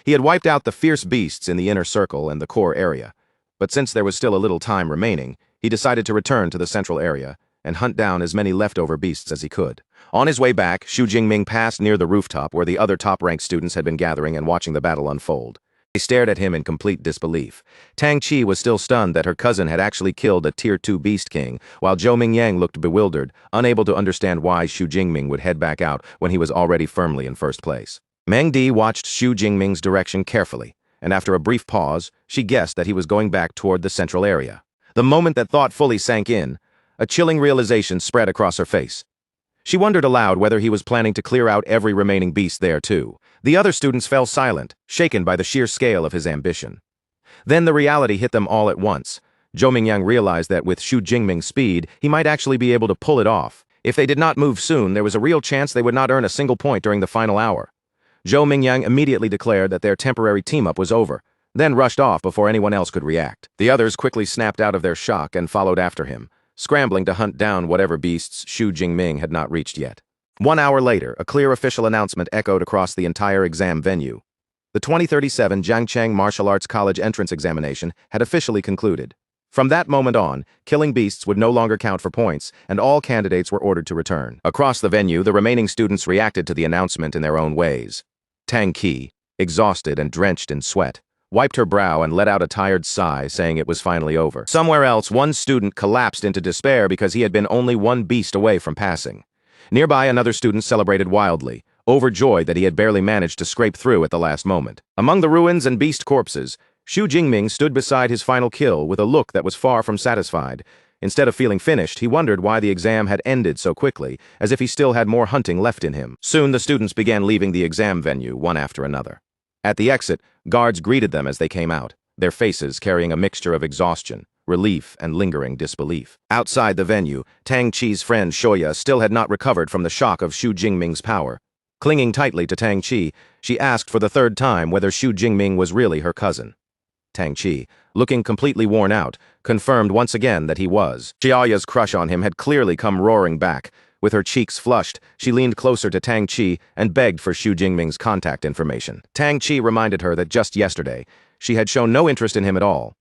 Speaker 1: He had wiped out the fierce beasts in the inner circle and the core area, but since there was still a little time remaining, he decided to return to the central area and hunt down as many leftover beasts as he could. On his way back, Xu Jingming passed near the rooftop where the other top-ranked students had been gathering and watching the battle unfold. They stared at him in complete disbelief. Tang Qi was still stunned that her cousin had actually killed a Tier 2 Beast King, while Zhou Mingyang looked bewildered, unable to understand why Xu Jingming would head back out when he was already firmly in first place. Meng Di watched Xu Jingming's direction carefully, and after a brief pause, she guessed that he was going back toward the central area. The moment that thought fully sank in, a chilling realization spread across her face. She wondered aloud whether he was planning to clear out every remaining beast there too. The other students fell silent, shaken by the sheer scale of his ambition. Then the reality hit them all at once. Zhou Mingyang realized that with Xu Jingming's speed, he might actually be able to pull it off. If they did not move soon, there was a real chance they would not earn a single point during the final hour. Zhou Mingyang immediately declared that their temporary team-up was over, then rushed off before anyone else could react. The others quickly snapped out of their shock and followed after him, scrambling to hunt down whatever beasts Xu Jingming had not reached yet. 1 hour later, a clear official announcement echoed across the entire exam venue. The 2037 Jiangcheng Martial Arts College entrance examination had officially concluded. From that moment on, killing beasts would no longer count for points, and all candidates were ordered to return. Across the venue, the remaining students reacted to the announcement in their own ways. Tang Qi, exhausted and drenched in sweat, wiped her brow and let out a tired sigh, saying it was finally over. Somewhere else, one student collapsed into despair because he had been only one beast away from passing. Nearby, another student celebrated wildly, overjoyed that he had barely managed to scrape through at the last moment. Among the ruins and beast corpses, Xu Jingming stood beside his final kill with a look that was far from satisfied. Instead of feeling finished, he wondered why the exam had ended so quickly, as if he still had more hunting left in him. Soon, the students began leaving the exam venue, one after another. At the exit, guards greeted them as they came out, their faces carrying a mixture of exhaustion, relief and lingering disbelief. Outside the venue, Tang Chi's friend Shoya still had not recovered from the shock of Xu Jingming's power. Clinging tightly to Tang Chi, she asked for the third time whether Xu Jingming was really her cousin. Tang Chi, looking completely worn out, confirmed once again that he was. Xiaoya's crush on him had clearly come roaring back. With her cheeks flushed, she leaned closer to Tang Chi and begged for Xu Jingming's contact information. Tang Chi reminded her that just yesterday, she had shown no interest in him at all.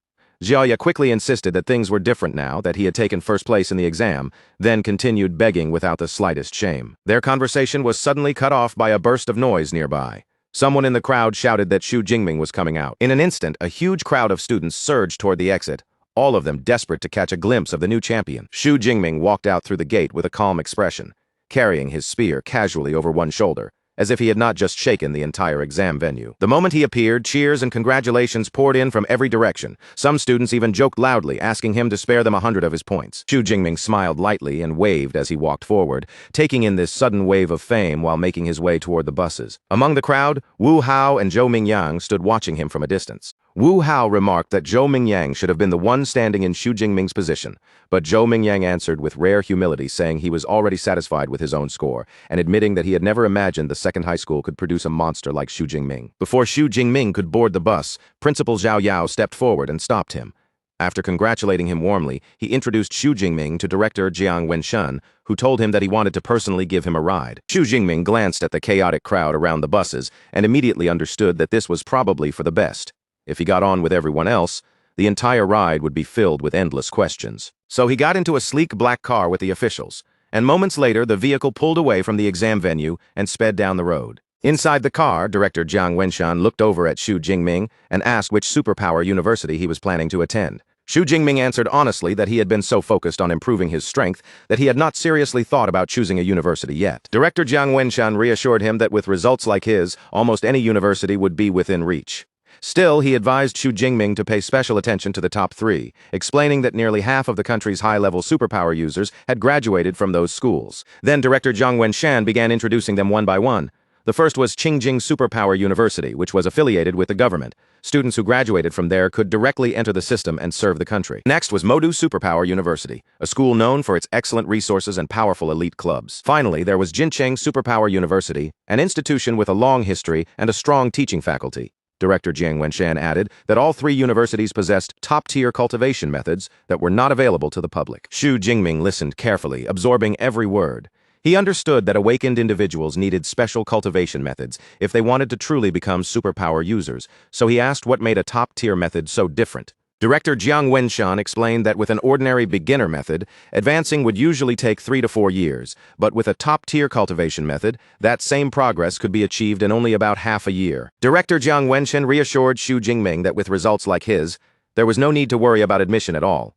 Speaker 1: Xiaoya quickly insisted that things were different now that he had taken first place in the exam, then continued begging without the slightest shame. Their conversation was suddenly cut off by a burst of noise nearby. Someone in the crowd shouted that Xu Jingming was coming out. In an instant, a huge crowd of students surged toward the exit, all of them desperate to catch a glimpse of the new champion. Xu Jingming walked out through the gate with a calm expression, carrying his spear casually over one shoulder, as if he had not just shaken the entire exam venue. The moment he appeared, cheers and congratulations poured in from every direction. Some students even joked loudly, asking him to spare them 100 of his points. Xu Jingming smiled lightly and waved as he walked forward, taking in this sudden wave of fame while making his way toward the buses. Among the crowd, Wu Hao and Zhou Mingyang stood watching him from a distance. Wu Hao remarked that Zhou Mingyang should have been the one standing in Xu Jingming's position, but Zhou Mingyang answered with rare humility, saying he was already satisfied with his own score, and admitting that he had never imagined the second high school could produce a monster like Xu Jingming. Before Xu Jingming could board the bus, Principal Zhao Yao stepped forward and stopped him. After congratulating him warmly, he introduced Xu Jingming to Director Jiang Wenshun, who told him that he wanted to personally give him a ride. Xu Jingming glanced at the chaotic crowd around the buses and immediately understood that this was probably for the best. If he got on with everyone else, the entire ride would be filled with endless questions. So he got into a sleek black car with the officials, and moments later the vehicle pulled away from the exam venue and sped down the road. Inside the car, Director Jiang Wenshun looked over at Xu Jingming and asked which superpower university he was planning to attend. Xu Jingming answered honestly that he had been so focused on improving his strength that he had not seriously thought about choosing a university yet. Director Jiang Wenshun reassured him that with results like his, almost any university would be within reach. Still, he advised Xu Jingming to pay special attention to the top 3, explaining that nearly half of the country's high-level superpower users had graduated from those schools. Then Director Jiang Wenshan began introducing them one by one. The first was Qingjing Superpower University, which was affiliated with the government. Students who graduated from there could directly enter the system and serve the country. Next was Modu Superpower University, a school known for its excellent resources and powerful elite clubs. Finally, there was Jincheng Superpower University, an institution with a long history and a strong teaching faculty. Director Jiang Wenshan added that all 3 universities possessed top-tier cultivation methods that were not available to the public. Xu Jingming listened carefully, absorbing every word. He understood that awakened individuals needed special cultivation methods if they wanted to truly become superpower users, so he asked what made a top-tier method so different. Director Jiang Wenshan explained that with an ordinary beginner method, advancing would usually take 3 to 4 years, but with a top-tier cultivation method, that same progress could be achieved in only about half a year. Director Jiang Wenshan reassured Xu Jingming that with results like his, there was no need to worry about admission at all.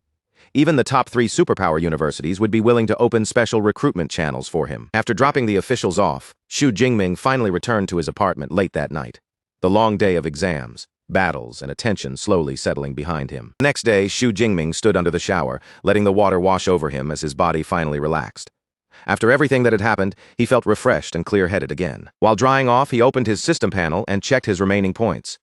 Speaker 1: Even the top 3 superpower universities would be willing to open special recruitment channels for him. After dropping the officials off, Xu Jingming finally returned to his apartment late that night. The long day of exams, battles, and attention slowly settling behind him. The next day, Xu Jingming stood under the shower, letting the water wash over him as his body finally relaxed. After everything that had happened, he felt refreshed and clear-headed again. While drying off, he opened his system panel and checked his remaining points.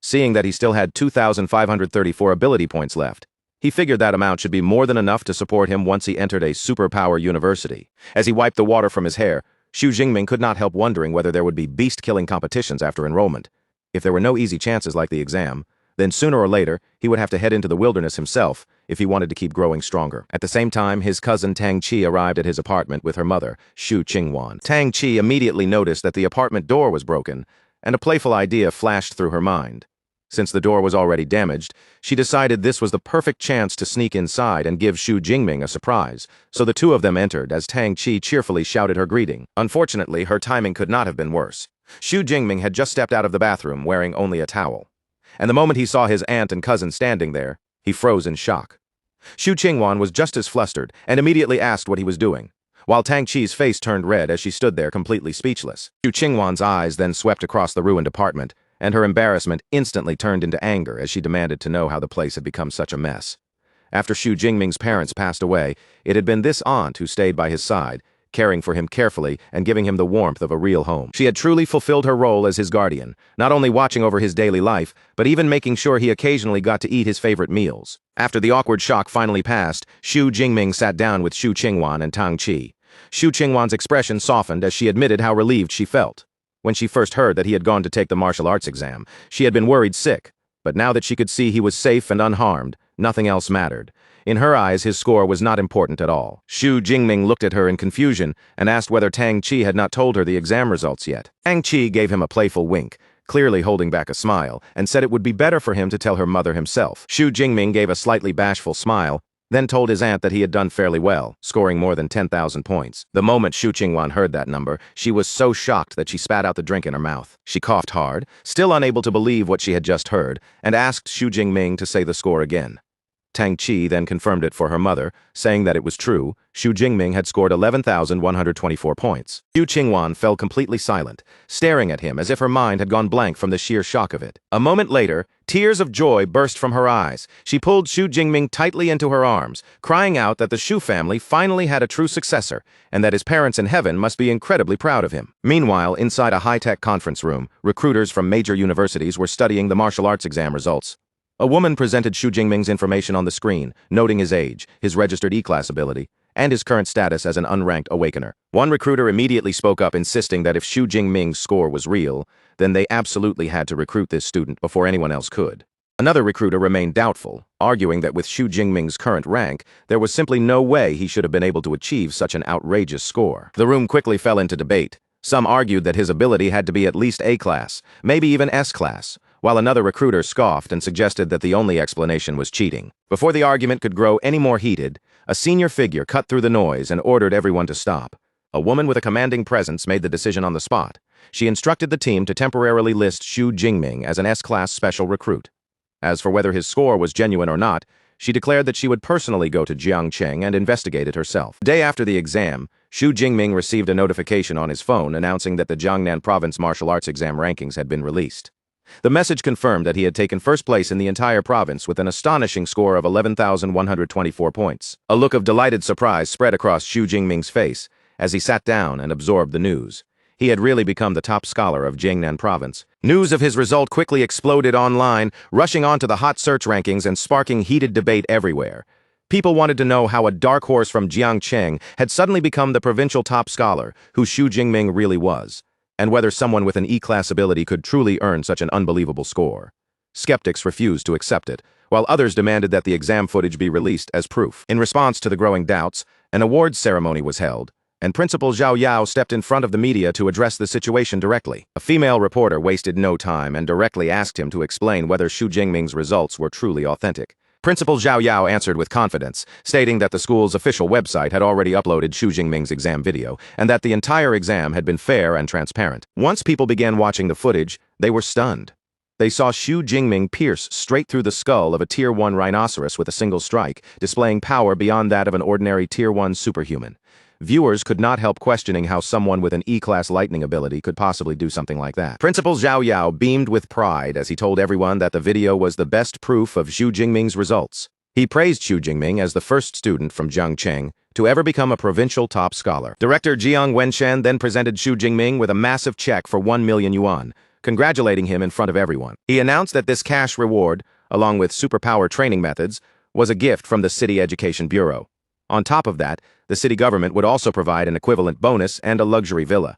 Speaker 1: Seeing that he still had 2,534 ability points left, he figured that amount should be more than enough to support him once he entered a superpower university. As he wiped the water from his hair, Xu Jingming could not help wondering whether there would be beast-killing competitions after enrollment. If there were no easy chances like the exam, then sooner or later, he would have to head into the wilderness himself if he wanted to keep growing stronger. At the same time, his cousin Tang Chi arrived at his apartment with her mother, Xu Qingwan. Tang Chi immediately noticed that the apartment door was broken, and a playful idea flashed through her mind. Since the door was already damaged, she decided this was the perfect chance to sneak inside and give Xu Jingming a surprise, so the two of them entered as Tang Chi cheerfully shouted her greeting. Unfortunately, her timing could not have been worse. Xu Jingming had just stepped out of the bathroom wearing only a towel, and the moment he saw his aunt and cousin standing there, he froze in shock. Xu Qingwan was just as flustered and immediately asked what he was doing, while Tang Chi's face turned red as she stood there completely speechless. Xu Qingwan's eyes then swept across the ruined apartment, and her embarrassment instantly turned into anger as she demanded to know how the place had become such a mess. After Xu Jingming's parents passed away, it had been this aunt who stayed by his side, caring for him carefully and giving him the warmth of a real home. She had truly fulfilled her role as his guardian, not only watching over his daily life, but even making sure he occasionally got to eat his favorite meals. After the awkward shock finally passed, Xu Jingming sat down with Xu Qingwan and Tang Qi. Xu Qingwan's expression softened as she admitted how relieved she felt. When she first heard that he had gone to take the martial arts exam, she had been worried sick, but now that she could see he was safe and unharmed, nothing else mattered. In her eyes, his score was not important at all. Xu Jingming looked at her in confusion and asked whether Tang Qi had not told her the exam results yet. Tang Qi gave him a playful wink, clearly holding back a smile, and said it would be better for him to tell her mother himself. Xu Jingming gave a slightly bashful smile, then told his aunt that he had done fairly well, scoring more than 10,000 points. The moment Xu Qingwan heard that number, she was so shocked that she spat out the drink in her mouth. She coughed hard, still unable to believe what she had just heard, and asked Xu Jingming to say the score again. Tang Qi then confirmed it for her mother, saying that it was true. Xu Jingming had scored 11,124 points. Xu Qingwan fell completely silent, staring at him as if her mind had gone blank from the sheer shock of it. A moment later, tears of joy burst from her eyes. She pulled Xu Jingming tightly into her arms, crying out that the Xu family finally had a true successor, and that his parents in heaven must be incredibly proud of him. Meanwhile, inside a high-tech conference room, recruiters from major universities were studying the martial arts exam results. A woman presented Xu Jingming's information on the screen, noting his age, his registered E-class ability, and his current status as an unranked awakener. One recruiter immediately spoke up, insisting that if Xu Jingming's score was real, then they absolutely had to recruit this student before anyone else could. Another recruiter remained doubtful, arguing that with Xu Jingming's current rank, there was simply no way he should have been able to achieve such an outrageous score. The room quickly fell into debate. Some argued that his ability had to be at least A-class, maybe even S-class, while another recruiter scoffed and suggested that the only explanation was cheating. Before the argument could grow any more heated, a senior figure cut through the noise and ordered everyone to stop. A woman with a commanding presence made the decision on the spot. She instructed the team to temporarily list Xu Jingming as an S-class special recruit. As for whether his score was genuine or not, she declared that she would personally go to Jiangcheng and investigate it herself. The day after the exam, Xu Jingming received a notification on his phone announcing that the Jiangnan Province martial arts exam rankings had been released. The message confirmed that he had taken first place in the entire province with an astonishing score of 11,124 points. A look of delighted surprise spread across Xu Jingming's face as he sat down and absorbed the news. He had really become the top scholar of Jiangnan Province. News of his result quickly exploded online, rushing onto the hot search rankings and sparking heated debate everywhere. People wanted to know how a dark horse from Jiangcheng had suddenly become the provincial top scholar, who Xu Jingming really was, and whether someone with an E-class ability could truly earn such an unbelievable score. Skeptics refused to accept it, while others demanded that the exam footage be released as proof. In response to the growing doubts, an awards ceremony was held, and Principal Zhao Yao stepped in front of the media to address the situation directly. A female reporter wasted no time and directly asked him to explain whether Xu Jingming's results were truly authentic. Principal Zhao Yao answered with confidence, stating that the school's official website had already uploaded Xu Jingming's exam video, and that the entire exam had been fair and transparent. Once people began watching the footage, they were stunned. They saw Xu Jingming pierce straight through the skull of a Tier 1 rhinoceros with a single strike, displaying power beyond that of an ordinary Tier 1 superhuman. Viewers could not help questioning how someone with an E-class lightning ability could possibly do something like that. Principal Zhao Yao beamed with pride as he told everyone that the video was the best proof of Xu Jingming's results. He praised Xu Jingming as the first student from Jiangcheng to ever become a provincial top scholar. Director Jiang Wenshan then presented Xu Jingming with a massive check for 1 million yuan, congratulating him in front of everyone. He announced that this cash reward, along with superpower training methods, was a gift from the City Education Bureau. On top of that, the city government would also provide an equivalent bonus and a luxury villa.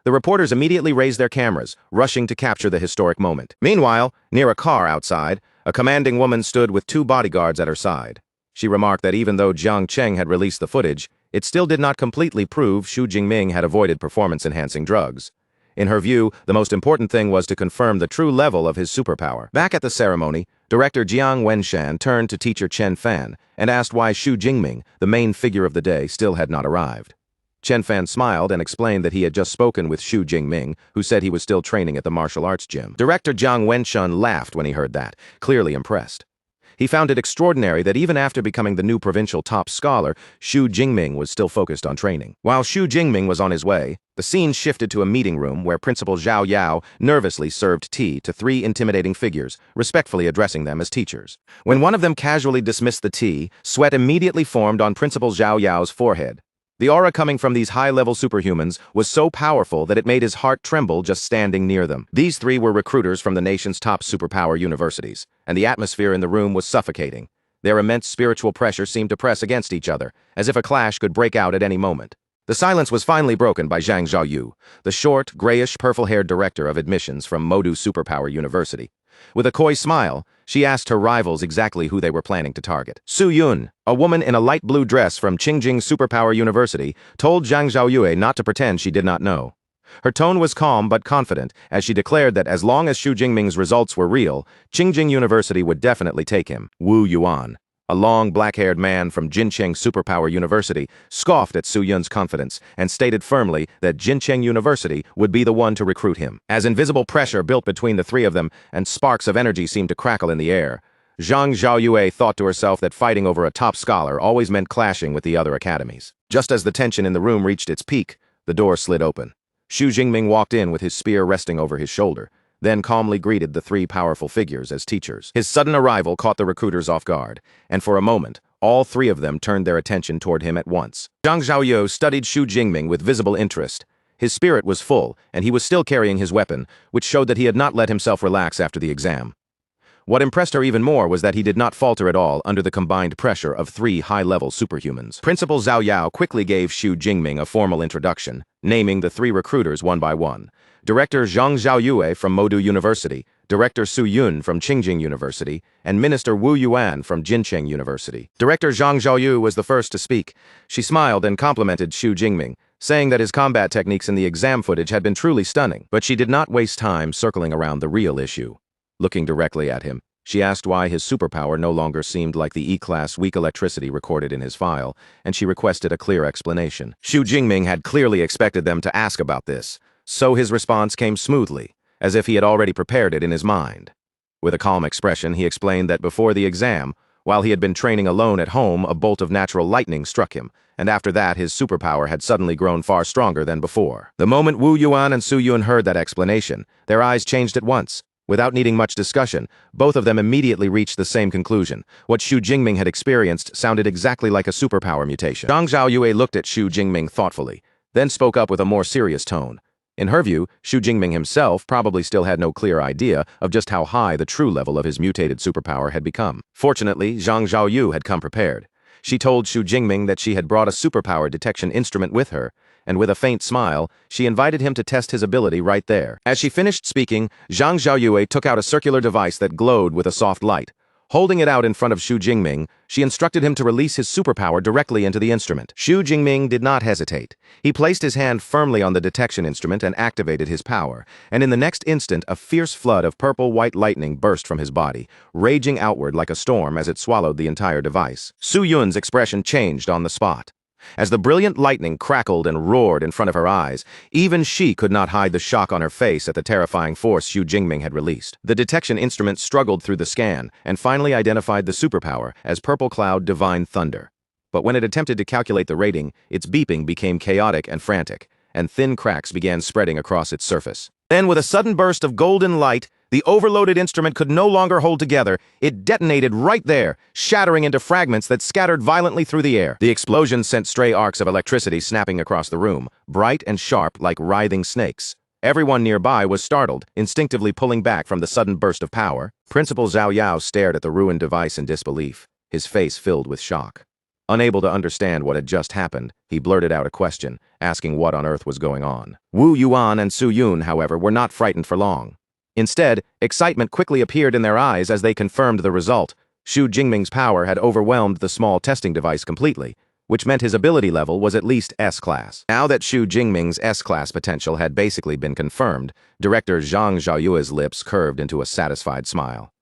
Speaker 1: The reporters immediately raised their cameras, rushing to capture the historic moment. Meanwhile, near a car outside, a commanding woman stood with 2 bodyguards at her side. She remarked that even though Jiangcheng had released the footage, it still did not completely prove Xu Jingming had avoided performance-enhancing drugs. In her view, the most important thing was to confirm the true level of his superpower. Back at the ceremony, Director Jiang Wenshan turned to teacher Chen Fan and asked why Xu Jingming, the main figure of the day, still had not arrived. Chen Fan smiled and explained that he had just spoken with Xu Jingming, who said he was still training at the martial arts gym. Director Jiang Wenshan laughed when he heard that, clearly impressed. He found it extraordinary that even after becoming the new provincial top scholar, Xu Jingming was still focused on training. While Xu Jingming was on his way, the scene shifted to a meeting room where Principal Zhao Yao nervously served tea to 3 intimidating figures, respectfully addressing them as teachers. When one of them casually dismissed the tea, sweat immediately formed on Principal Zhao Yao's forehead. The aura coming from these high-level superhumans was so powerful that it made his heart tremble just standing near them. These three were recruiters from the nation's top superpower universities, and the atmosphere in the room was suffocating. Their immense spiritual pressure seemed to press against each other, as if a clash could break out at any moment. The silence was finally broken by Zhang Zhaoyu, the short, grayish, purple-haired director of admissions from Modu Superpower University. With a coy smile, she asked her rivals exactly who they were planning to target. Su Yun, a woman in a light blue dress from Qingjing Superpower University, told Zhang Zhaoyue not to pretend she did not know. Her tone was calm but confident as she declared that as long as Xu Jingming's results were real, Qingjing University would definitely take him. Wu Yuan, a long, black-haired man from Jincheng Superpower University, scoffed at Su Yun's confidence and stated firmly that Jincheng University would be the one to recruit him. As invisible pressure built between the three of them and sparks of energy seemed to crackle in the air, Zhang Zhaoyue thought to herself that fighting over a top scholar always meant clashing with the other academies. Just as the tension in the room reached its peak, the door slid open. Xu Jingming walked in with his spear resting over his shoulder, then calmly greeted the three powerful figures as teachers. His sudden arrival caught the recruiters off guard, and for a moment, all three of them turned their attention toward him at once. Zhang Zhaoyu studied Xu Jingming with visible interest. His spirit was full, and he was still carrying his weapon, which showed that he had not let himself relax after the exam. What impressed her even more was that he did not falter at all under the combined pressure of three high-level superhumans. Principal Zhao Yao quickly gave Xu Jingming a formal introduction, naming the three recruiters one by one. Director Zhang Zhaoyue from Modu University, Director Su Yun from Qingjing University, and Minister Wu Yuan from Jincheng University. Director Zhang Zhaoyu was the first to speak. She smiled and complimented Xu Jingming, saying that his combat techniques in the exam footage had been truly stunning. But she did not waste time circling around the real issue. Looking directly at him, she asked why his superpower no longer seemed like the E-class weak electricity recorded in his file, and she requested a clear explanation. Xu Jingming had clearly expected them to ask about this, so his response came smoothly, as if he had already prepared it in his mind. With a calm expression, he explained that before the exam, while he had been training alone at home, a bolt of natural lightning struck him, and after that his superpower had suddenly grown far stronger than before. The moment Wu Yuan and Su Yun heard that explanation, their eyes changed at once. Without needing much discussion, both of them immediately reached the same conclusion. What Xu Jingming had experienced sounded exactly like a superpower mutation. Zhang Zhaoyue looked at Xu Jingming thoughtfully, then spoke up with a more serious tone. In her view, Xu Jingming himself probably still had no clear idea of just how high the true level of his mutated superpower had become. Fortunately, Zhang Zhaoyu had come prepared. She told Xu Jingming that she had brought a superpower detection instrument with her, and with a faint smile, she invited him to test his ability right there. As she finished speaking, Zhang Zhaoyue took out a circular device that glowed with a soft light. Holding it out in front of Xu Jingming, she instructed him to release his superpower directly into the instrument. Xu Jingming did not hesitate. He placed his hand firmly on the detection instrument and activated his power, and in the next instant a fierce flood of purple-white lightning burst from his body, raging outward like a storm as it swallowed the entire device. Su Yun's expression changed on the spot. As the brilliant lightning crackled and roared in front of her eyes, even she could not hide the shock on her face at the terrifying force Xu Jingming had released. The detection instrument struggled through the scan and finally identified the superpower as Purple Cloud Divine Thunder. But when it attempted to calculate the rating, its beeping became chaotic and frantic, and thin cracks began spreading across its surface. Then, with a sudden burst of golden light, the overloaded instrument could no longer hold together. It detonated right there, shattering into fragments that scattered violently through the air. The explosion sent stray arcs of electricity snapping across the room, bright and sharp like writhing snakes. Everyone nearby was startled, instinctively pulling back from the sudden burst of power. Principal Zhao Yao stared at the ruined device in disbelief, his face filled with shock. Unable to understand what had just happened, he blurted out a question, asking what on earth was going on. Wu Yuan and Su Yun, however, were not frightened for long. Instead, excitement quickly appeared in their eyes as they confirmed the result. Xu Jingming's power had overwhelmed the small testing device completely, which meant his ability level was at least S-class. Now that Xu Jingming's S-class potential had basically been confirmed, Director Zhang Zhaoyue's lips curved into a satisfied smile.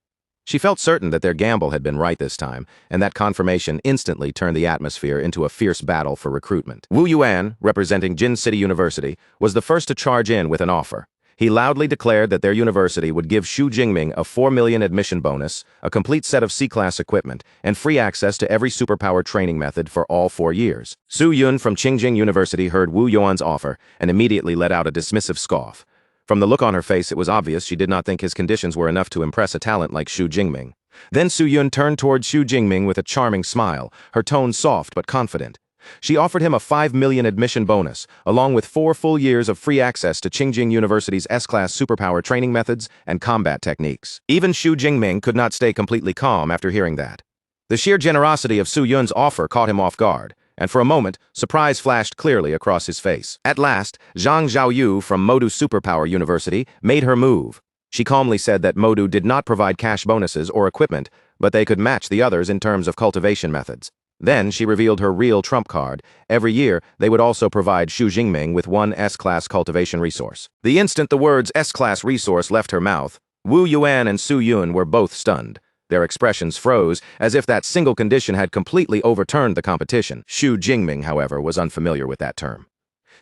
Speaker 1: She felt certain that their gamble had been right this time, and that confirmation instantly turned the atmosphere into a fierce battle for recruitment. Wu Yuan, representing Jin City University, was the first to charge in with an offer. He loudly declared that their university would give Xu Jingming a 4 million admission bonus, a complete set of C-class equipment, and free access to every superpower training method for all 4 years. Su Yun from Qingjing University heard Wu Yuan's offer and immediately let out a dismissive scoff. From the look on her face, it was obvious she did not think his conditions were enough to impress a talent like Xu Jingming. Then Su Yun turned toward Xu Jingming with a charming smile, her tone soft but confident. She offered him a 5 million admission bonus, along with 4 full years of free access to Qingjing University's S-class superpower training methods and combat techniques. Even Xu Jingming could not stay completely calm after hearing that. The sheer generosity of Su Yun's offer caught him off guard, and for a moment, surprise flashed clearly across his face. At last, Zhang Zhaoyu from Modu Superpower University made her move. She calmly said that Modu did not provide cash bonuses or equipment, but they could match the others in terms of cultivation methods. Then she revealed her real trump card. Every year, they would also provide Xu Jingming with one S-class cultivation resource. The instant the words S-class resource left her mouth, Wu Yuan and Su Yun were both stunned. Their expressions froze, as if that single condition had completely overturned the competition. Xu Jingming, however, was unfamiliar with that term.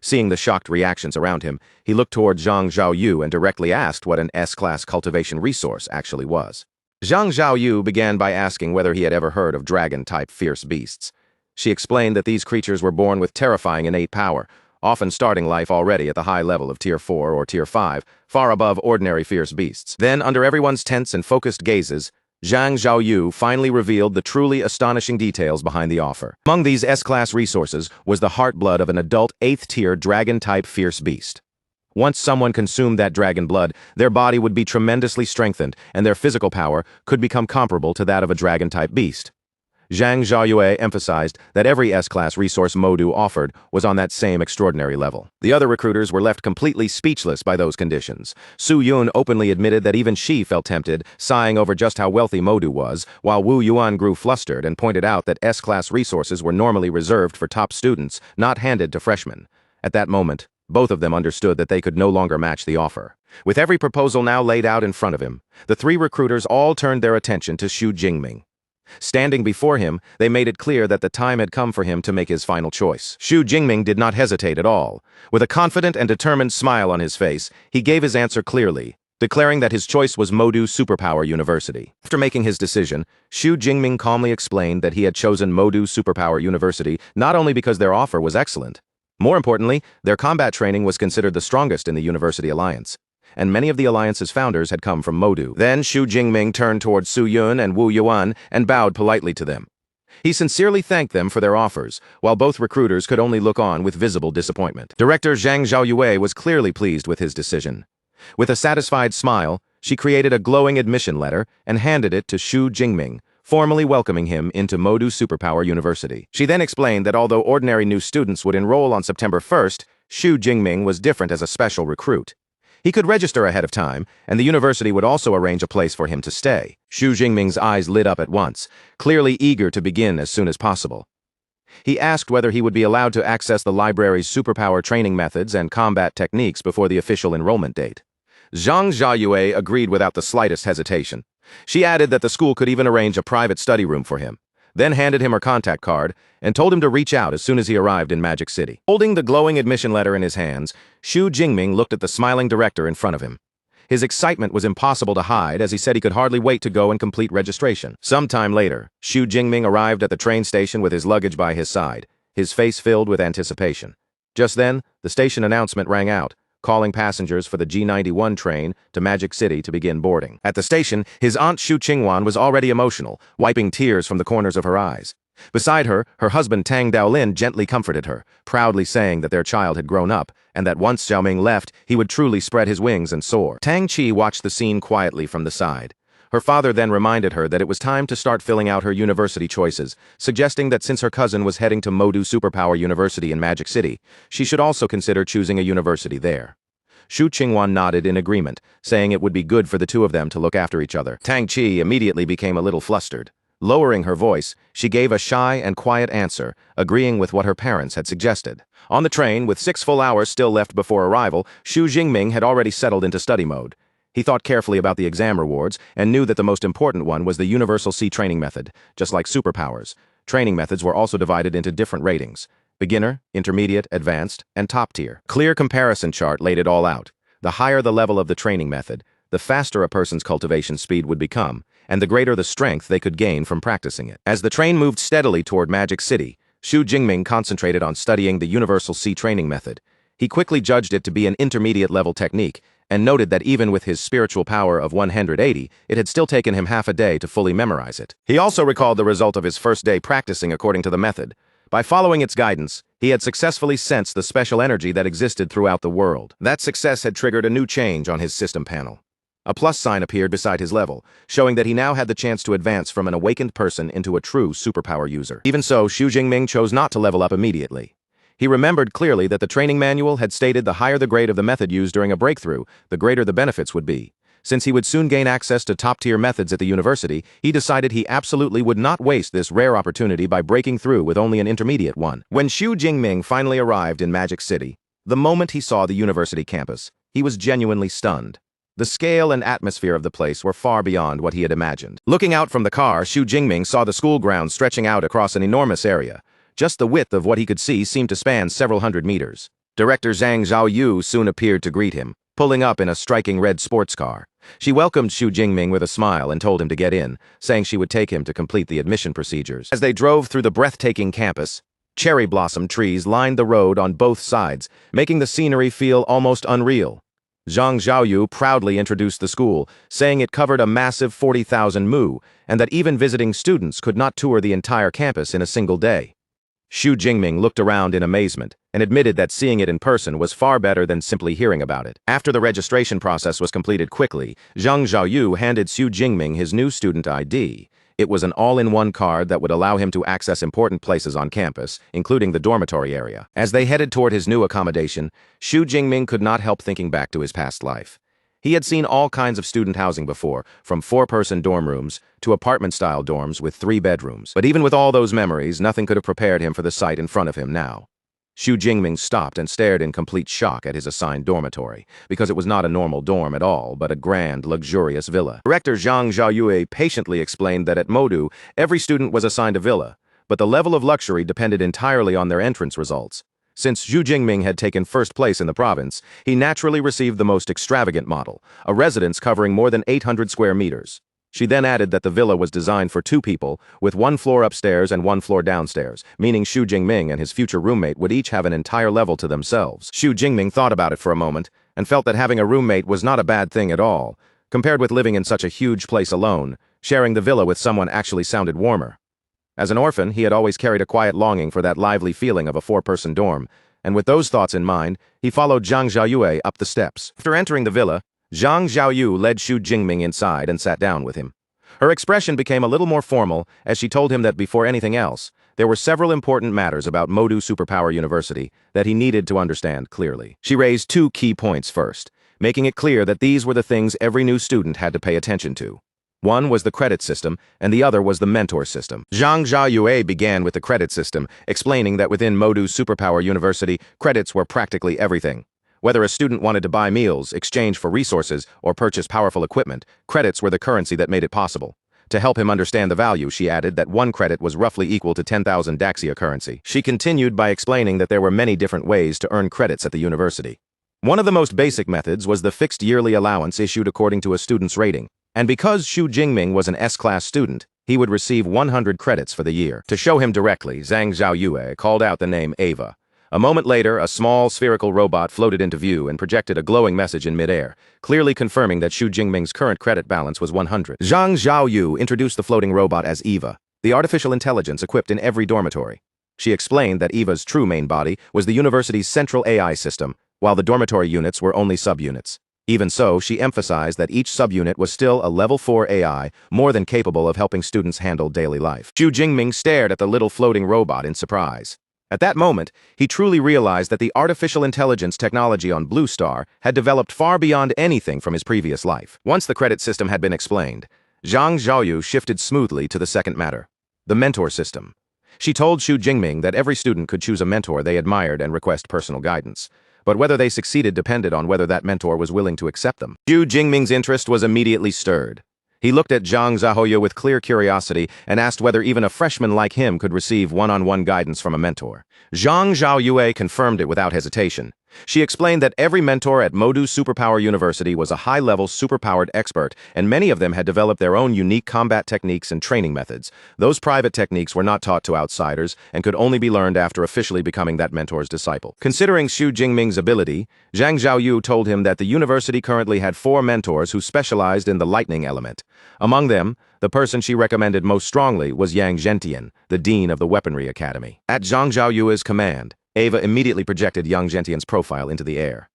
Speaker 1: Seeing the shocked reactions around him, he looked toward Zhang Zhaoyu and directly asked what an S-class cultivation resource actually was. Zhang Zhaoyu began by asking whether he had ever heard of dragon-type fierce beasts. She explained that these creatures were born with terrifying innate power, often starting life already at the high level of Tier 4 or Tier 5, far above ordinary fierce beasts. Then, under everyone's tense and focused gazes, Zhang Zhaoyu finally revealed the truly astonishing details behind the offer. Among these S-class resources was the heart blood of an adult 8th-tier dragon-type fierce beast. Once someone consumed that dragon blood, their body would be tremendously strengthened, and their physical power could become comparable to that of a dragon-type beast. Zhang Zhaoyue emphasized that every S-class resource Modu offered was on that same extraordinary level. The other recruiters were left completely speechless by those conditions. Su Yun openly admitted that even she felt tempted, sighing over just how wealthy Modu was, while Wu Yuan grew flustered and pointed out that S-class resources were normally reserved for top students, not handed to freshmen. At that moment, both of them understood that they could no longer match the offer. With every proposal now laid out in front of him, the 3 recruiters all turned their attention to Xu Jingming. Standing before him, they made it clear that the time had come for him to make his final choice. Xu Jingming did not hesitate at all. With a confident and determined smile on his face, he gave his answer clearly, declaring that his choice was Modu Superpower University. After making his decision, Xu Jingming calmly explained that he had chosen Modu Superpower University not only because their offer was excellent. More importantly, their combat training was considered the strongest in the University Alliance, and many of the Alliance's founders had come from Modu. Then Xu Jingming turned toward Su Yun and Wu Yuan and bowed politely to them. He sincerely thanked them for their offers, while both recruiters could only look on with visible disappointment. Director Zhang Zhaoyue was clearly pleased with his decision. With a satisfied smile, she created a glowing admission letter and handed it to Xu Jingming, formally welcoming him into Modu Superpower University. She then explained that although ordinary new students would enroll on September 1st, Xu Jingming was different as a special recruit. He could register ahead of time, and the university would also arrange a place for him to stay. Xu Jingming's eyes lit up at once, clearly eager to begin as soon as possible. He asked whether he would be allowed to access the library's superpower training methods and combat techniques before the official enrollment date. Zhang Zhaoyue agreed without the slightest hesitation. She added that the school could even arrange a private study room for him, then handed him her contact card and told him to reach out as soon as he arrived in Magic City. Holding the glowing admission letter in his hands, Xu Jingming looked at the smiling director in front of him. His excitement was impossible to hide as he said he could hardly wait to go and complete registration. Sometime later, Xu Jingming arrived at the train station with his luggage by his side, his face filled with anticipation. Just then, the station announcement rang out, calling passengers for the G91 train to Magic City to begin boarding. At the station, his aunt Xu Qingwan was already emotional, wiping tears from the corners of her eyes. Beside her, her husband Tang Daolin gently comforted her, proudly saying that their child had grown up, and that once Xiaoming left, he would truly spread his wings and soar. Tang Qi watched the scene quietly from the side. Her father then reminded her that it was time to start filling out her university choices, suggesting that since her cousin was heading to Modu Superpower University in Magic City, she should also consider choosing a university there. Xu Qingwan nodded in agreement, saying it would be good for the two of them to look after each other. Tang Qi immediately became a little flustered. Lowering her voice, she gave a shy and quiet answer, agreeing with what her parents had suggested. On the train, with 6 full hours still left before arrival, Xu Jingming had already settled into study mode. He thought carefully about the exam rewards and knew that the most important one was the Universal C training method. Just like superpowers, training methods were also divided into different ratings: beginner, intermediate, advanced, and top tier. Clear comparison chart laid it all out. The higher the level of the training method, the faster a person's cultivation speed would become, and the greater the strength they could gain from practicing it. As the train moved steadily toward Magic City, Xu Jingming concentrated on studying the Universal C training method. He quickly judged it to be an intermediate-level technique, and noted that even with his spiritual power of 180, it had still taken him half a day to fully memorize it. He also recalled the result of his first day practicing according to the method. By following its guidance, he had successfully sensed the special energy that existed throughout the world. That success had triggered a new change on his system panel. A plus sign appeared beside his level, showing that he now had the chance to advance from an awakened person into a true superpower user. Even so, Xu Jingming chose not to level up immediately. He remembered clearly that the training manual had stated the higher the grade of the method used during a breakthrough, the greater the benefits would be. Since he would soon gain access to top-tier methods at the university, he decided he absolutely would not waste this rare opportunity by breaking through with only an intermediate one. When Xu Jingming finally arrived in Magic City, the moment he saw the university campus, he was genuinely stunned. The scale and atmosphere of the place were far beyond what he had imagined. Looking out from the car, Xu Jingming saw the school grounds stretching out across an enormous area. Just the width of what he could see seemed to span several hundred meters. Director Zhang Zhaoyu soon appeared to greet him, pulling up in a striking red sports car. She welcomed Xu Jingming with a smile and told him to get in, saying she would take him to complete the admission procedures. As they drove through the breathtaking campus, cherry blossom trees lined the road on both sides, making the scenery feel almost unreal. Zhang Zhaoyu proudly introduced the school, saying it covered a massive 40,000 mu, and that even visiting students could not tour the entire campus in a single day. Xu Jingming looked around in amazement and admitted that seeing it in person was far better than simply hearing about it. After the registration process was completed quickly, Zhang Zhaoyu handed Xu Jingming his new student ID. It was an all-in-one card that would allow him to access important places on campus, including the dormitory area. As they headed toward his new accommodation, Xu Jingming could not help thinking back to his past life. He had seen all kinds of student housing before, from 4-person dorm rooms to apartment-style dorms with 3 bedrooms. But even with all those memories, nothing could have prepared him for the sight in front of him now. Xu Jingming stopped and stared in complete shock at his assigned dormitory, because it was not a normal dorm at all, but a grand, luxurious villa. Director Zhang Zhaoyue patiently explained that at Modu, every student was assigned a villa, but the level of luxury depended entirely on their entrance results. Since Xu Jingming had taken first place in the province, he naturally received the most extravagant model, a residence covering more than 800 square meters. She then added that the villa was designed for 2 people, with 1 floor upstairs and 1 floor downstairs, meaning Xu Jingming and his future roommate would each have an entire level to themselves. Xu Jingming thought about it for a moment, and felt that having a roommate was not a bad thing at all. Compared with living in such a huge place alone, sharing the villa with someone actually sounded warmer. As an orphan, he had always carried a quiet longing for that lively feeling of a 4-person dorm, and with those thoughts in mind, he followed Zhang Zhaoyue up the steps. After entering the villa, Zhang Zhaoyu led Xu Jingming inside and sat down with him. Her expression became a little more formal as she told him that before anything else, there were several important matters about Modu Superpower University that he needed to understand clearly. She raised 2 key points first, making it clear that these were the things every new student had to pay attention to. One was the credit system, and the other was the mentor system. Zhang Zhaoyue began with the credit system, explaining that within Modu Superpower University, credits were practically everything. Whether a student wanted to buy meals, exchange for resources, or purchase powerful equipment, credits were the currency that made it possible. To help him understand the value, she added that 1 credit was roughly equal to 10,000 Daxia currency. She continued by explaining that there were many different ways to earn credits at the university. One of the most basic methods was the fixed yearly allowance issued according to a student's rating. And because Xu Jingming was an S-class student, he would receive 100 credits for the year. To show him directly, Zhang Zhaoyue called out the name Ava. A moment later, a small spherical robot floated into view and projected a glowing message in midair, clearly confirming that Xu Jingming's current credit balance was 100. Zhang Zhaoyu introduced the floating robot as Eva, the artificial intelligence equipped in every dormitory. She explained that Eva's true main body was the university's central AI system, while the dormitory units were only subunits. Even so, she emphasized that each subunit was still a level 4 AI, more than capable of helping students handle daily life. Xu Jingming stared at the little floating robot in surprise. At that moment, he truly realized that the artificial intelligence technology on Blue Star had developed far beyond anything from his previous life. Once the credit system had been explained, Zhang Zhaoyu shifted smoothly to the second matter, the mentor system. She told Xu Jingming that every student could choose a mentor they admired and request personal guidance. But whether they succeeded depended on whether that mentor was willing to accept them. Xu Jingming's interest was immediately stirred. He looked at Zhang Zhaoyu with clear curiosity and asked whether even a freshman like him could receive one-on-one guidance from a mentor. Zhang Zhaoyue confirmed it without hesitation. She explained that every mentor at Modu Superpower University was a high-level superpowered expert, and many of them had developed their own unique combat techniques and training methods. Those private techniques were not taught to outsiders and could only be learned after officially becoming that mentor's disciple. Considering Xu Jingming's ability, Zhang Zhaoyu told him that the university currently had 4 mentors who specialized in the lightning element. Among them, the person she recommended most strongly was Yang Zhentian, the dean of the Weaponry Academy. At Zhang Zhaoyu's command, Ava immediately projected Yang Zhentian's profile into the air.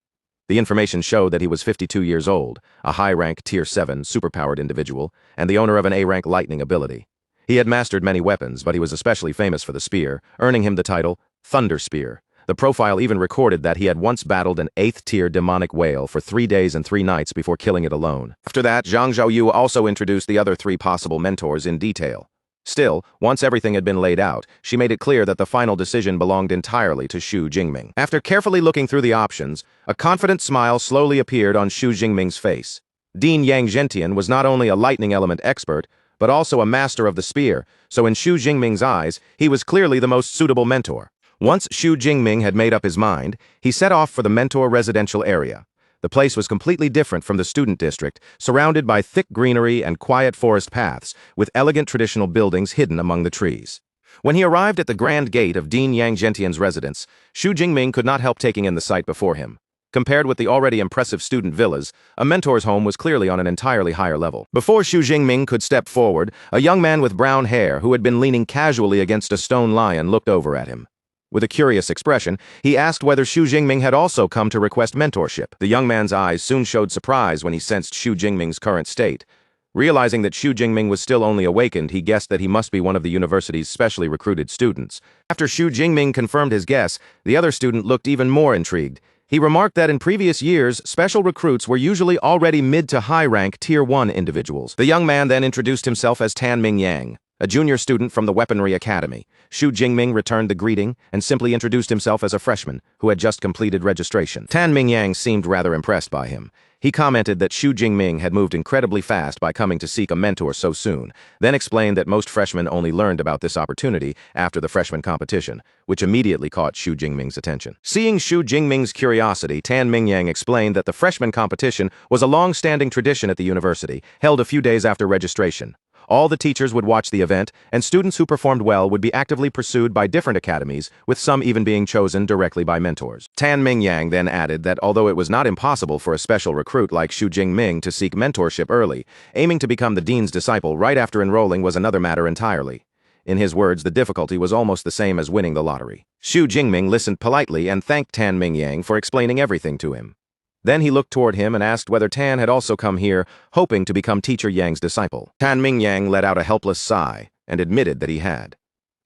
Speaker 1: The information showed that he was 52 years old, a high-rank Tier 7 superpowered individual, and the owner of an A-rank lightning ability. He had mastered many weapons, but he was especially famous for the spear, earning him the title Thunder Spear. The profile even recorded that he had once battled an 8th-tier demonic whale for 3 days and 3 nights before killing it alone. After that, Zhang Zhaoyu also introduced the other 3 possible mentors in detail. Still, once everything had been laid out, she made it clear that the final decision belonged entirely to Xu Jingming. After carefully looking through the options, a confident smile slowly appeared on Xu Jingming's face. Dean Yang Zhentian was not only a lightning element expert, but also a master of the spear, so in Xu Jingming's eyes, he was clearly the most suitable mentor. Once Xu Jingming had made up his mind, he set off for the mentor residential area. The place was completely different from the student district, surrounded by thick greenery and quiet forest paths, with elegant traditional buildings hidden among the trees. When he arrived at the grand gate of Dean Yang Zhentian's residence, Xu Jingming could not help taking in the sight before him. Compared with the already impressive student villas, a mentor's home was clearly on an entirely higher level. Before Xu Jingming could step forward, a young man with brown hair who had been leaning casually against a stone lion looked over at him. With a curious expression, he asked whether Xu Jingming had also come to request mentorship. The young man's eyes soon showed surprise when he sensed Xu Jingming's current state. Realizing that Xu Jingming was still only awakened, he guessed that he must be one of the university's specially recruited students. After Xu Jingming confirmed his guess, the other student looked even more intrigued. He remarked that in previous years, special recruits were usually already mid to high-rank Tier 1 individuals. The young man then introduced himself as Tan Ming Yang, a junior student from the Weaponry Academy. Xu Jingming returned the greeting and simply introduced himself as a freshman who had just completed registration. Tan Ming Yang seemed rather impressed by him. He commented that Xu Jingming had moved incredibly fast by coming to seek a mentor so soon, then explained that most freshmen only learned about this opportunity after the freshman competition, which immediately caught Xu Jingming's attention. Seeing Xu Jingming's curiosity, Tan Ming Yang explained that the freshman competition was a long-standing tradition at the university, held a few days after registration. All the teachers would watch the event, and students who performed well would be actively pursued by different academies, with some even being chosen directly by mentors. Tan Ming Yang then added that although it was not impossible for a special recruit like Xu Jingming to seek mentorship early, aiming to become the dean's disciple right after enrolling was another matter entirely. In his words, the difficulty was almost the same as winning the lottery. Xu Jingming listened politely and thanked Tan Ming Yang for explaining everything to him. Then he looked toward him and asked whether Tan had also come here, hoping to become Teacher Yang's disciple. Tan Ming Yang let out a helpless sigh and admitted that he had.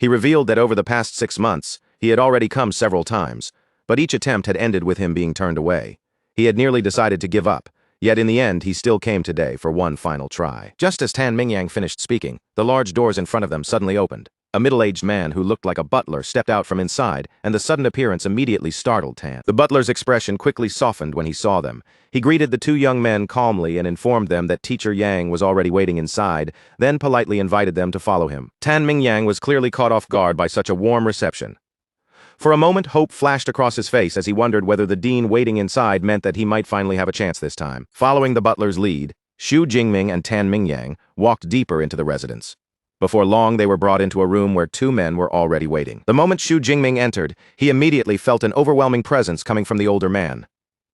Speaker 1: He revealed that over the past 6 months, he had already come several times, but each attempt had ended with him being turned away. He had nearly decided to give up, yet in the end he still came today for one final try. Just as Tan Ming Yang finished speaking, the large doors in front of them suddenly opened. A middle-aged man who looked like a butler stepped out from inside, and the sudden appearance immediately startled Tan. The butler's expression quickly softened when he saw them. He greeted the 2 young men calmly and informed them that Teacher Yang was already waiting inside, then politely invited them to follow him. Tan Ming Yang was clearly caught off guard by such a warm reception. For a moment, hope flashed across his face as he wondered whether the dean waiting inside meant that he might finally have a chance this time. Following the butler's lead, Xu Jingming and Tan Ming Yang walked deeper into the residence. Before long, they were brought into a room where 2 men were already waiting. The moment Xu Jingming entered, he immediately felt an overwhelming presence coming from the older man.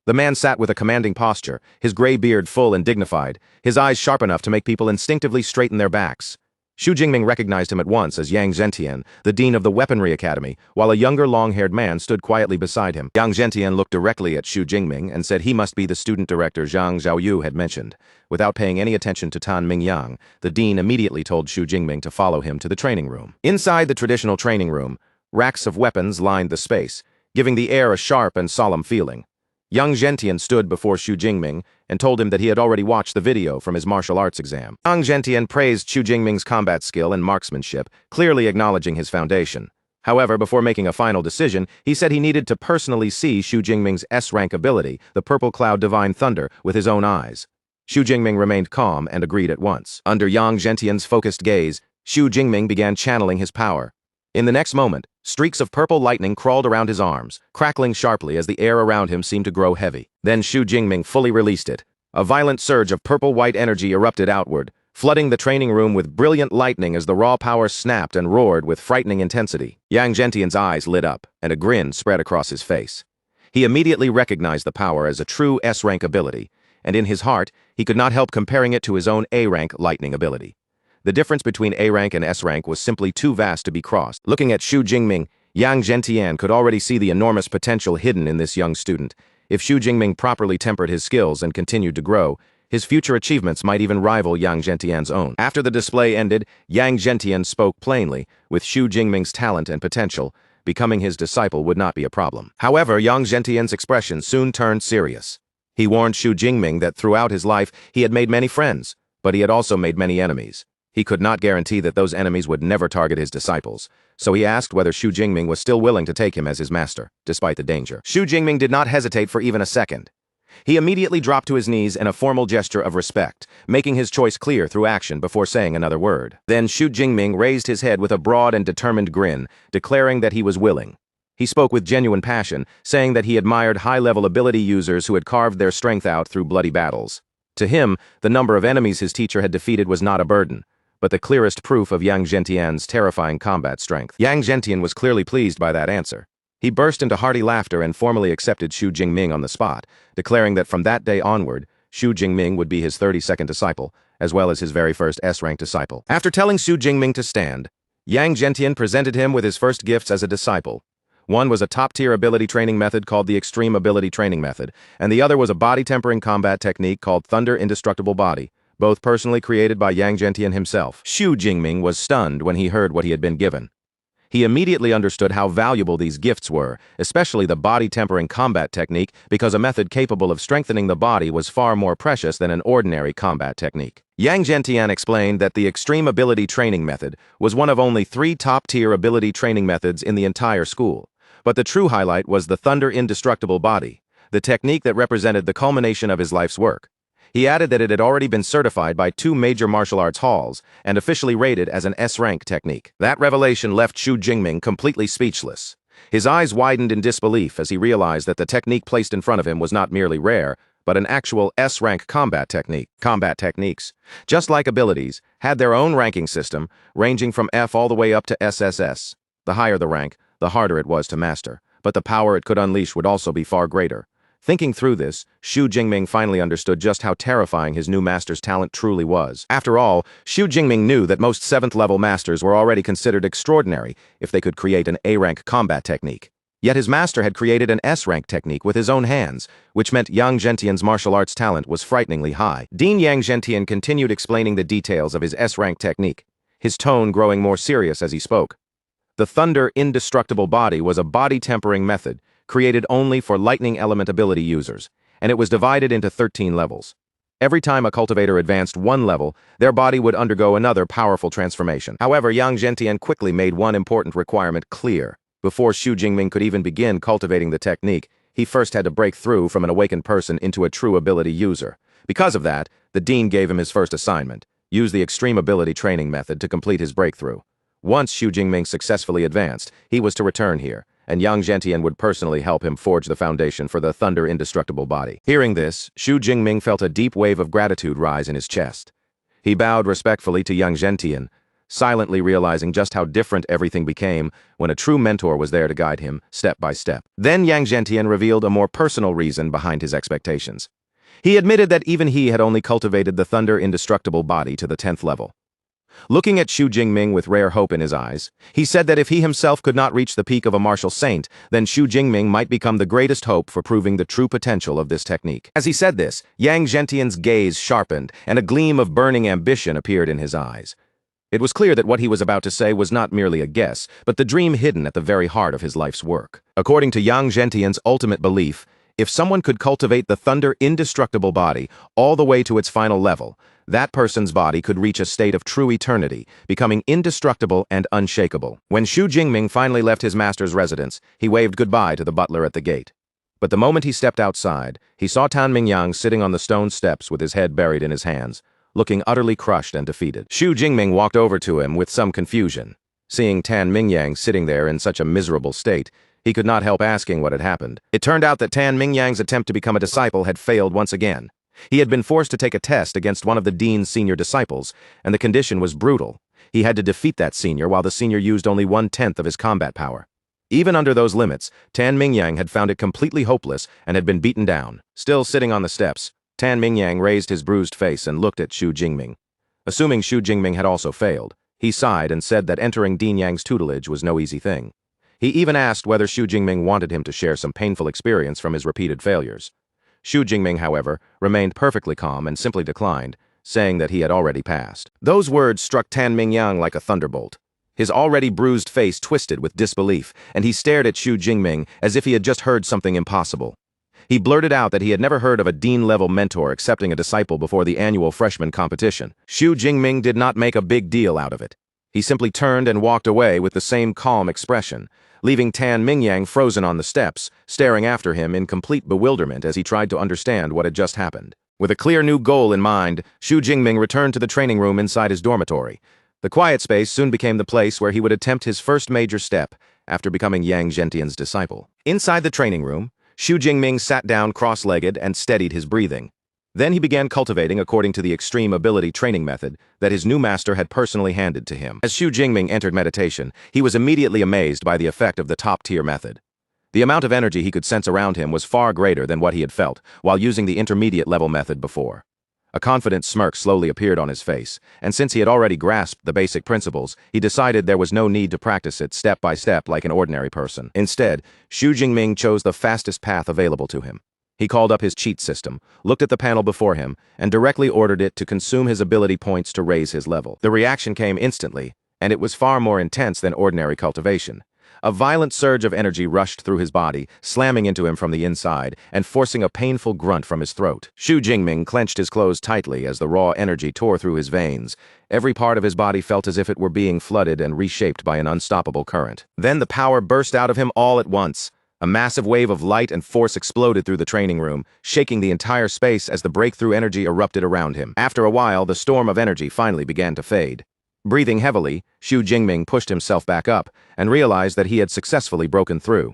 Speaker 1: The man sat with a commanding posture, his gray beard full and dignified, his eyes sharp enough to make people instinctively straighten their backs. Xu Jingming recognized him at once as Yang Zhentian, the dean of the Weaponry Academy, while a younger long-haired man stood quietly beside him. Yang Zhentian looked directly at Xu Jingming and said he must be the student director Zhang Zhaoyu had mentioned. Without paying any attention to Tan Ming Yang, the dean immediately told Xu Jingming to follow him to the training room. Inside the traditional training room, racks of weapons lined the space, giving the air a sharp and solemn feeling. Yang Zhentian stood before Xu Jingming and told him that he had already watched the video from his martial arts exam. Yang Zhentian praised Xu Jingming's combat skill and marksmanship, clearly acknowledging his foundation. However, before making a final decision, he said he needed to personally see Xu Jingming's S-rank ability, the Purple Cloud Divine Thunder, with his own eyes. Xu Jingming remained calm and agreed at once. Under Yang Zhentian's focused gaze, Xu Jingming began channeling his power. In the next moment, Streaks of purple lightning crawled around his arms, crackling sharply as the air around him seemed to grow heavy. Then Xu Jingming fully released it. A violent surge of purple-white energy erupted outward, flooding the training room with brilliant lightning as the raw power snapped and roared with frightening intensity. Yang Zhentian's eyes lit up, and a grin spread across his face. He immediately recognized the power as a true S-rank ability, and in his heart, he could not help comparing it to his own A-rank lightning ability. The difference between A-rank and S-rank was simply too vast to be crossed. Looking at Xu Jingming, Yang Zhentian could already see the enormous potential hidden in this young student. If Xu Jingming properly tempered his skills and continued to grow, his future achievements might even rival Yang Zhentian's own. After the display ended, Yang Zhentian spoke plainly. With Xu Jingming's talent and potential, becoming his disciple would not be a problem. However, Yang Zhentian's expression soon turned serious. He warned Xu Jingming that throughout his life he had made many friends, but he had also made many enemies. He could not guarantee that those enemies would never target his disciples, so he asked whether Xu Jingming was still willing to take him as his master, despite the danger. Xu Jingming did not hesitate for even a second. He immediately dropped to his knees in a formal gesture of respect, making his choice clear through action before saying another word. Then Xu Jingming raised his head with a broad and determined grin, declaring that he was willing. He spoke with genuine passion, saying that he admired high-level ability users who had carved their strength out through bloody battles. To him, the number of enemies his teacher had defeated was not a burden, but the clearest proof of Yang Zhentian's terrifying combat strength. Yang Zhentian was clearly pleased by that answer. He burst into hearty laughter and formally accepted Xu Jingming on the spot, declaring that from that day onward, Xu Jingming would be his 32nd disciple, as well as his very first S-rank disciple. After telling Xu Jingming to stand, Yang Zhentian presented him with his first gifts as a disciple. One was a top-tier ability training method called the Extreme Ability Training Method, and the other was a body-tempering combat technique called Thunder Indestructible Body, both personally created by Yang Zhentian himself. Xu Jingming was stunned when he heard what he had been given. He immediately understood how valuable these gifts were, especially the body-tempering combat technique, because a method capable of strengthening the body was far more precious than an ordinary combat technique. Yang Zhentian explained that the Extreme Ability Training Method was one of only 3 top-tier ability training methods in the entire school, but the true highlight was the Thunder Indestructible Body, the technique that represented the culmination of his life's work. He added that it had already been certified by 2 major martial arts halls and officially rated as an S-rank technique. That revelation left Xu Jingming completely speechless. His eyes widened in disbelief as he realized that the technique placed in front of him was not merely rare, but an actual S-rank combat technique. Combat techniques, just like abilities, had their own ranking system, ranging from F all the way up to SSS. The higher the rank, the harder it was to master, but the power it could unleash would also be far greater. Thinking through this, Xu Jingming finally understood just how terrifying his new master's talent truly was. After all, Xu Jingming knew that most 7th-level masters were already considered extraordinary if they could create an A-rank combat technique. Yet his master had created an S-rank technique with his own hands, which meant Yang Zhentian's martial arts talent was frighteningly high. Dean Yang Zhentian continued explaining the details of his S-rank technique, his tone growing more serious as he spoke. The Thunder Indestructible Body was a body-tempering method, created only for lightning element ability users, and it was divided into 13 levels. Every time a cultivator advanced 1 level, their body would undergo another powerful transformation. However, Yang Zhentian quickly made one important requirement clear. Before Xu Jingming could even begin cultivating the technique, he first had to break through from an awakened person into a true ability user. Because of that, the dean gave him his first assignment: use the Extreme Ability Training Method to complete his breakthrough. Once Xu Jingming successfully advanced, he was to return here, and Yang Zhentian would personally help him forge the foundation for the Thunder Indestructible Body. Hearing this, Xu Jingming felt a deep wave of gratitude rise in his chest. He bowed respectfully to Yang Zhentian, silently realizing just how different everything became when a true mentor was there to guide him, step by step. Then Yang Zhentian revealed a more personal reason behind his expectations. He admitted that even he had only cultivated the Thunder Indestructible Body to the 10th level. Looking at Xu Jingming with rare hope in his eyes, he said that if he himself could not reach the peak of a martial saint, then Xu Jingming might become the greatest hope for proving the true potential of this technique. As he said this, Yang Zhentian's gaze sharpened, and a gleam of burning ambition appeared in his eyes. It was clear that what he was about to say was not merely a guess, but the dream hidden at the very heart of his life's work. According to Yang Zhentian's ultimate belief, if someone could cultivate the Thunder Indestructible Body all the way to its final level, that person's body could reach a state of true eternity, becoming indestructible and unshakable. When Xu Jingming finally left his master's residence, he waved goodbye to the butler at the gate. But the moment he stepped outside, he saw Tan Mingyang sitting on the stone steps with his head buried in his hands, looking utterly crushed and defeated. Xu Jingming walked over to him with some confusion. Seeing Tan Mingyang sitting there in such a miserable state, he could not help asking what had happened. It turned out that Tan Mingyang's attempt to become a disciple had failed once again. He had been forced to take a test against one of the dean's senior disciples, and the condition was brutal. He had to defeat that senior while the senior used only 1/10 of his combat power. Even under those limits, Tan Mingyang had found it completely hopeless and had been beaten down. Still sitting on the steps, Tan Mingyang raised his bruised face and looked at Xu Jingming. Assuming Xu Jingming had also failed, he sighed and said that entering Dean Yang's tutelage was no easy thing. He even asked whether Xu Jingming wanted him to share some painful experience from his repeated failures. Xu Jingming, however, remained perfectly calm and simply declined, saying that he had already passed. Those words struck Tan Mingyang like a thunderbolt. His already bruised face twisted with disbelief, and he stared at Xu Jingming as if he had just heard something impossible. He blurted out that he had never heard of a dean-level mentor accepting a disciple before the annual freshman competition. Xu Jingming did not make a big deal out of it. He simply turned and walked away with the same calm expression, leaving Tan Mingyang frozen on the steps, staring after him in complete bewilderment as he tried to understand what had just happened. With a clear new goal in mind, Xu Jingming returned to the training room inside his dormitory. The quiet space soon became the place where he would attempt his first major step after becoming Yang Zhentian's disciple. Inside the training room, Xu Jingming sat down cross-legged and steadied his breathing. Then he began cultivating according to the extreme ability training method that his new master had personally handed to him. As Xu Jingming entered meditation, he was immediately amazed by the effect of the top-tier method. The amount of energy he could sense around him was far greater than what he had felt while using the intermediate-level method before. A confident smirk slowly appeared on his face, and since he had already grasped the basic principles, he decided there was no need to practice it step by step like an ordinary person. Instead, Xu Jingming chose the fastest path available to him. He called up his cheat system, looked at the panel before him, and directly ordered it to consume his ability points to raise his level. The reaction came instantly, and it was far more intense than ordinary cultivation. A violent surge of energy rushed through his body, slamming into him from the inside and forcing a painful grunt from his throat. Xu Jingming clenched his clothes tightly as the raw energy tore through his veins. Every part of his body felt as if it were being flooded and reshaped by an unstoppable current. Then the power burst out of him all at once. A massive wave of light and force exploded through the training room, shaking the entire space as the breakthrough energy erupted around him. After a while, the storm of energy finally began to fade. Breathing heavily, Xu Jingming pushed himself back up and realized that he had successfully broken through.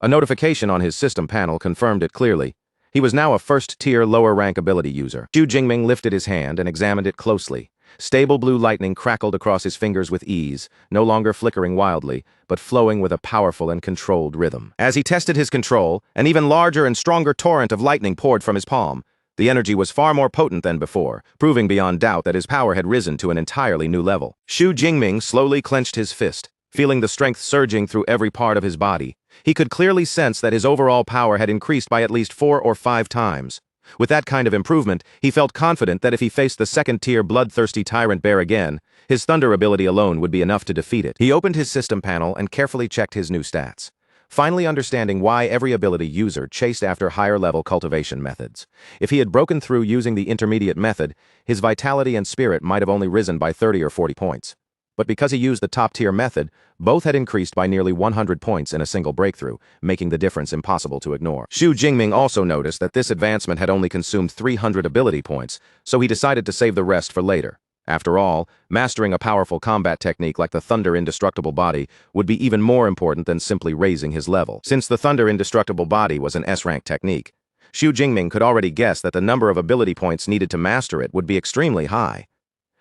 Speaker 1: A notification on his system panel confirmed it clearly. He was now a first-tier lower-rank ability user. Xu Jingming lifted his hand and examined it closely. Stable blue lightning crackled across his fingers with ease, no longer flickering wildly, but flowing with a powerful and controlled rhythm. As he tested his control, an even larger and stronger torrent of lightning poured from his palm. The energy was far more potent than before, proving beyond doubt that his power had risen to an entirely new level. Xu Jingming slowly clenched his fist, feeling the strength surging through every part of his body. He could clearly sense that his overall power had increased by at least 4 or 5 times. With that kind of improvement, he felt confident that if he faced the second-tier bloodthirsty tyrant bear again, his thunder ability alone would be enough to defeat it. He opened his system panel and carefully checked his new stats, finally understanding why every ability user chased after higher-level cultivation methods. If he had broken through using the intermediate method, his vitality and spirit might have only risen by 30 or 40 points. But because he used the top-tier method, both had increased by nearly 100 points in a single breakthrough, making the difference impossible to ignore. Xu Jingming also noticed that this advancement had only consumed 300 ability points, so he decided to save the rest for later. After all, mastering a powerful combat technique like the Thunder Indestructible Body would be even more important than simply raising his level. Since the Thunder Indestructible Body was an S-rank technique, Xu Jingming could already guess that the number of ability points needed to master it would be extremely high.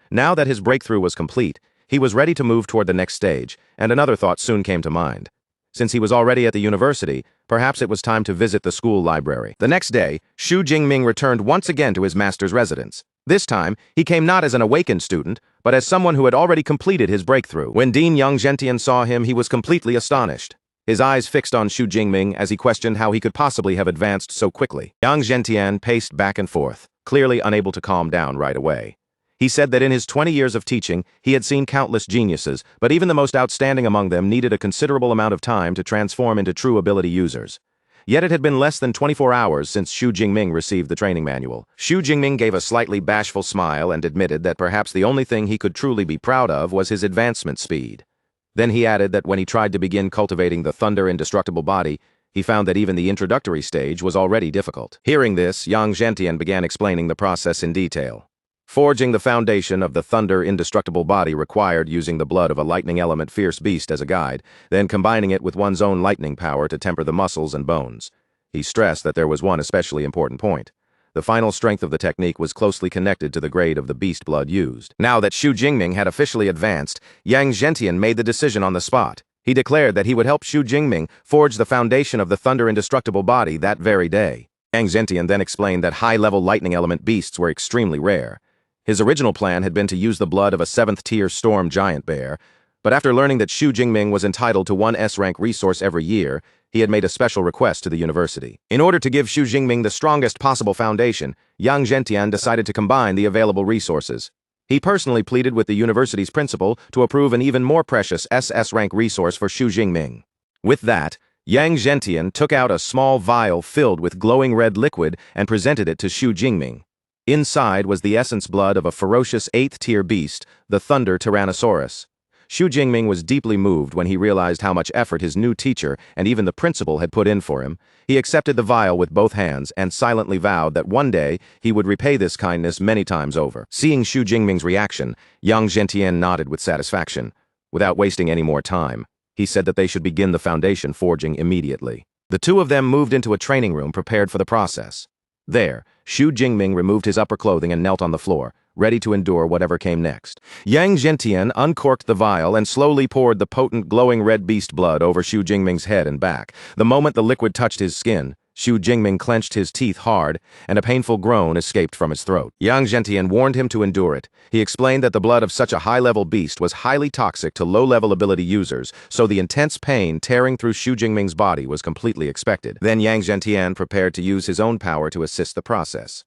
Speaker 1: Now that his breakthrough was complete, he was ready to move toward the next stage, and another thought soon came to mind. Since he was already at the university, perhaps it was time to visit the school library. The next day, Xu Jingming returned once again to his master's residence. This time, he came not as an awakened student, but as someone who had already completed his breakthrough. When Dean Yang Zhentian saw him, he was completely astonished. His eyes fixed on Xu Jingming as he questioned how he could possibly have advanced so quickly. Yang Zhentian paced back and forth, clearly unable to calm down right away. He said that in his 20 years of teaching, he had seen countless geniuses, but even the most outstanding among them needed a considerable amount of time to transform into true ability users. Yet it had been less than 24 hours since Xu Jingming received the training manual. Xu Jingming gave a slightly bashful smile and admitted that perhaps the only thing he could truly be proud of was his advancement speed. Then he added that when he tried to begin cultivating the Thunder Indestructible Body, he found that even the introductory stage was already difficult. Hearing this, Yang Zhentian began explaining the process in detail. Forging the foundation of the thunder indestructible body required using the blood of a lightning element fierce beast as a guide, then combining it with one's own lightning power to temper the muscles and bones. He stressed that there was one especially important point. The final strength of the technique was closely connected to the grade of the beast blood used. Now that Xu Jingming had officially advanced, Yang Zhentian made the decision on the spot. He declared that he would help Xu Jingming forge the foundation of the thunder indestructible body that very day. Yang Zhentian then explained that high-level lightning element beasts were extremely rare. His original plan had been to use the blood of a 7th-tier storm giant bear, but after learning that Xu Jingming was entitled to one S-rank resource every year, he had made a special request to the university. In order to give Xu Jingming the strongest possible foundation, Yang Zhentian decided to combine the available resources. He personally pleaded with the university's principal to approve an even more precious SS-rank resource for Xu Jingming. With that, Yang Zhentian took out a small vial filled with glowing red liquid and presented it to Xu Jingming. Inside was the essence blood of a ferocious 8th-tier beast, the Thunder Tyrannosaurus. Xu Jingming was deeply moved when he realized how much effort his new teacher and even the principal had put in for him. He accepted the vial with both hands and silently vowed that one day he would repay this kindness many times over. Seeing Xu Jingming's reaction, Yang Zhentian nodded with satisfaction. Without wasting any more time, he said that they should begin the foundation forging immediately. The two of them moved into a training room prepared for the process. There, Xu Jingming removed his upper clothing and knelt on the floor, ready to endure whatever came next. Yang Zhentian uncorked the vial and slowly poured the potent glowing red beast blood over Xu Jingming's head and back. The moment the liquid touched his skin, Xu Jingming clenched his teeth hard, and a painful groan escaped from his throat. Yang Zhentian warned him to endure it. He explained that the blood of such a high-level beast was highly toxic to low-level ability users, so the intense pain tearing through Xu Jingming's body was completely expected. Then Yang Zhentian prepared to use his own power to assist the process.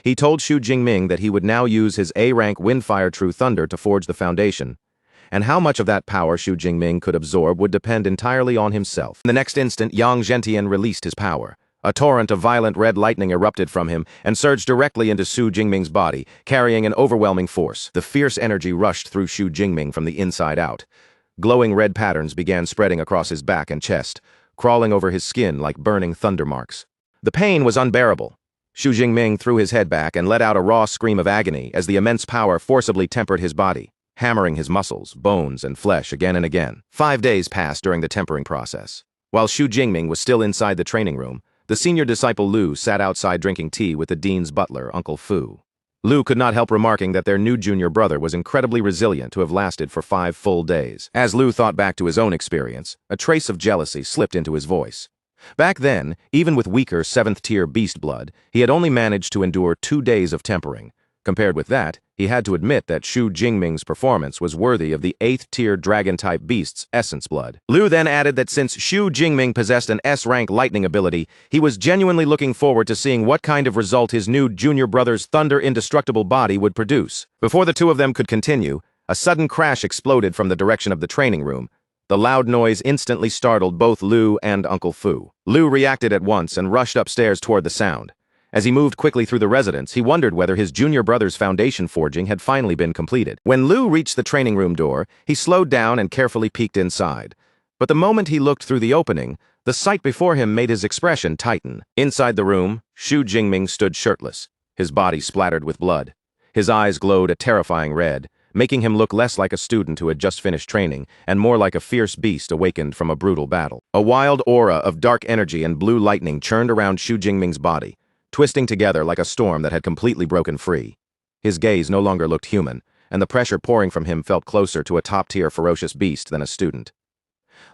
Speaker 1: He told Xu Jingming that he would now use his A-rank Windfire True Thunder to forge the foundation, and how much of that power Xu Jingming could absorb would depend entirely on himself. In the next instant, Yang Zhentian released his power. A torrent of violent red lightning erupted from him and surged directly into Xu Jingming's body, carrying an overwhelming force. The fierce energy rushed through Xu Jingming from the inside out. Glowing red patterns began spreading across his back and chest, crawling over his skin like burning thunder marks. The pain was unbearable. Xu Jingming threw his head back and let out a raw scream of agony as the immense power forcibly tempered his body, hammering his muscles, bones, and flesh again and again. 5 days passed during the tempering process. While Xu Jingming was still inside the training room, the senior disciple Lu sat outside drinking tea with the dean's butler, Uncle Fu. Lu could not help remarking that their new junior brother was incredibly resilient to have lasted for 5 full days. As Lu thought back to his own experience, a trace of jealousy slipped into his voice. Back then, even with weaker 7th-tier beast blood, he had only managed to endure 2 days of tempering. Compared with that, he had to admit that Xu Jingming's performance was worthy of the 8th-tier dragon-type beast's essence blood. Lu then added that since Xu Jingming possessed an S-rank lightning ability, he was genuinely looking forward to seeing what kind of result his new junior brother's thunder indestructible body would produce. Before the two of them could continue, a sudden crash exploded from the direction of the training room. The loud noise instantly startled both Lu and Uncle Fu. Lu reacted at once and rushed upstairs toward the sound. As he moved quickly through the residence, he wondered whether his junior brother's foundation forging had finally been completed. When Lu reached the training room door, he slowed down and carefully peeked inside. But the moment he looked through the opening, the sight before him made his expression tighten. Inside the room, Xu Jingming stood shirtless, his body splattered with blood. His eyes glowed a terrifying red, making him look less like a student who had just finished training and more like a fierce beast awakened from a brutal battle. A wild aura of dark energy and blue lightning churned around Xu Jingming's body, twisting together like a storm that had completely broken free. His gaze no longer looked human, and the pressure pouring from him felt closer to a top-tier ferocious beast than a student.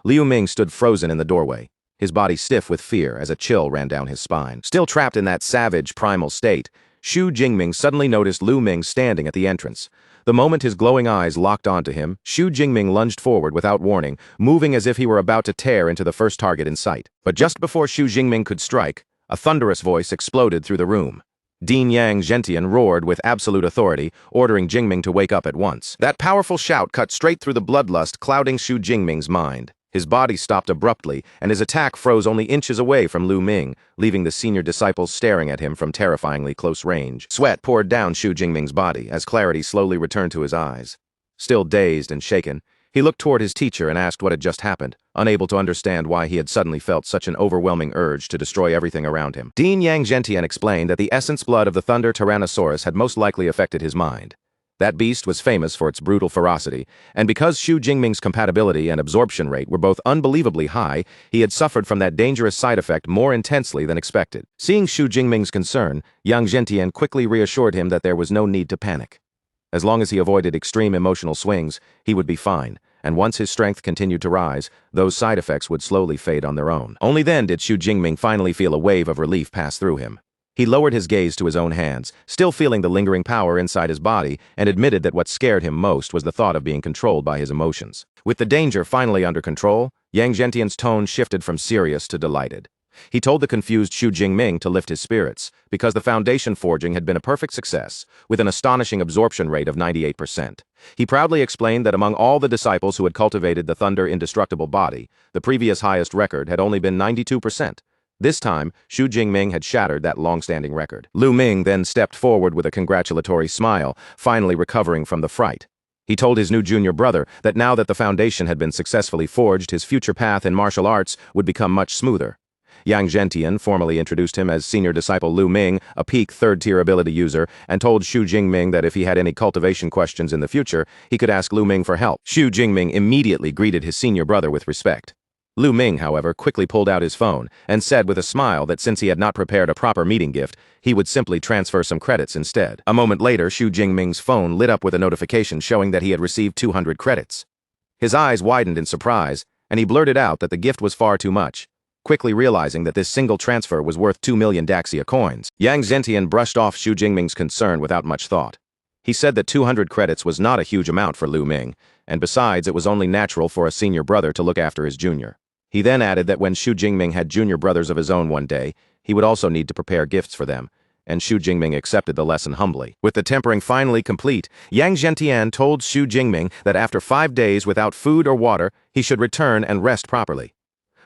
Speaker 1: Liu Ming stood frozen in the doorway, his body stiff with fear as a chill ran down his spine. Still trapped in that savage, primal state, Xu Jingming suddenly noticed Liu Ming standing at the entrance. The moment his glowing eyes locked onto him, Xu Jingming lunged forward without warning, moving as if he were about to tear into the first target in sight. But just before Xu Jingming could strike, a thunderous voice exploded through the room. Dean Yang Zhentian roared with absolute authority, ordering Jingming to wake up at once. That powerful shout cut straight through the bloodlust clouding Xu Jingming's mind. His body stopped abruptly, and his attack froze only inches away from Liu Ming, leaving the senior disciples staring at him from terrifyingly close range. Sweat poured down Xu Jingming's body as clarity slowly returned to his eyes. Still dazed and shaken, He looked toward his teacher and asked what had just happened, unable to understand why he had suddenly felt such an overwhelming urge to destroy everything around him. Dean Yang Zhentian explained that the essence blood of the Thunder Tyrannosaurus had most likely affected his mind. That beast was famous for its brutal ferocity, and because Xu Jingming's compatibility and absorption rate were both unbelievably high, he had suffered from that dangerous side effect more intensely than expected. Seeing Xu Jingming's concern, Yang Zhentian quickly reassured him that there was no need to panic. As long as he avoided extreme emotional swings, he would be fine, and once his strength continued to rise, those side effects would slowly fade on their own. Only then did Xu Jingming finally feel a wave of relief pass through him. He lowered his gaze to his own hands, still feeling the lingering power inside his body, and admitted that what scared him most was the thought of being controlled by his emotions. With the danger finally under control, Yang Zhentian's tone shifted from serious to delighted. He told the confused Xu Jingming to lift his spirits, because the foundation forging had been a perfect success, with an astonishing absorption rate of 98%. He proudly explained that among all the disciples who had cultivated the Thunder Indestructible body, the previous highest record had only been 92%. This time, Xu Jingming had shattered that long-standing record. Lu Ming then stepped forward with a congratulatory smile, finally recovering from the fright. He told his new junior brother that now that the foundation had been successfully forged, his future path in martial arts would become much smoother. Yang Zhentian formally introduced him as senior disciple Lu Ming, a peak third-tier ability user, and told Xu Jingming that if he had any cultivation questions in the future, he could ask Lu Ming for help. Xu Jingming immediately greeted his senior brother with respect. Lu Ming, however, quickly pulled out his phone and said with a smile that since he had not prepared a proper meeting gift, he would simply transfer some credits instead. A moment later, Xu Jingming's phone lit up with a notification showing that he had received 200 credits. His eyes widened in surprise, and he blurted out that the gift was far too much, quickly realizing that this single transfer was worth 2 million Daxia coins. Yang Zhentian brushed off Xu Jingming's concern without much thought. He said that 200 credits was not a huge amount for Lu Ming, and besides, it was only natural for a senior brother to look after his junior. He then added that when Xu Jingming had junior brothers of his own one day, he would also need to prepare gifts for them, and Xu Jingming accepted the lesson humbly. With the tempering finally complete, Yang Zhentian told Xu Jingming that after 5 days without food or water, he should return and rest properly.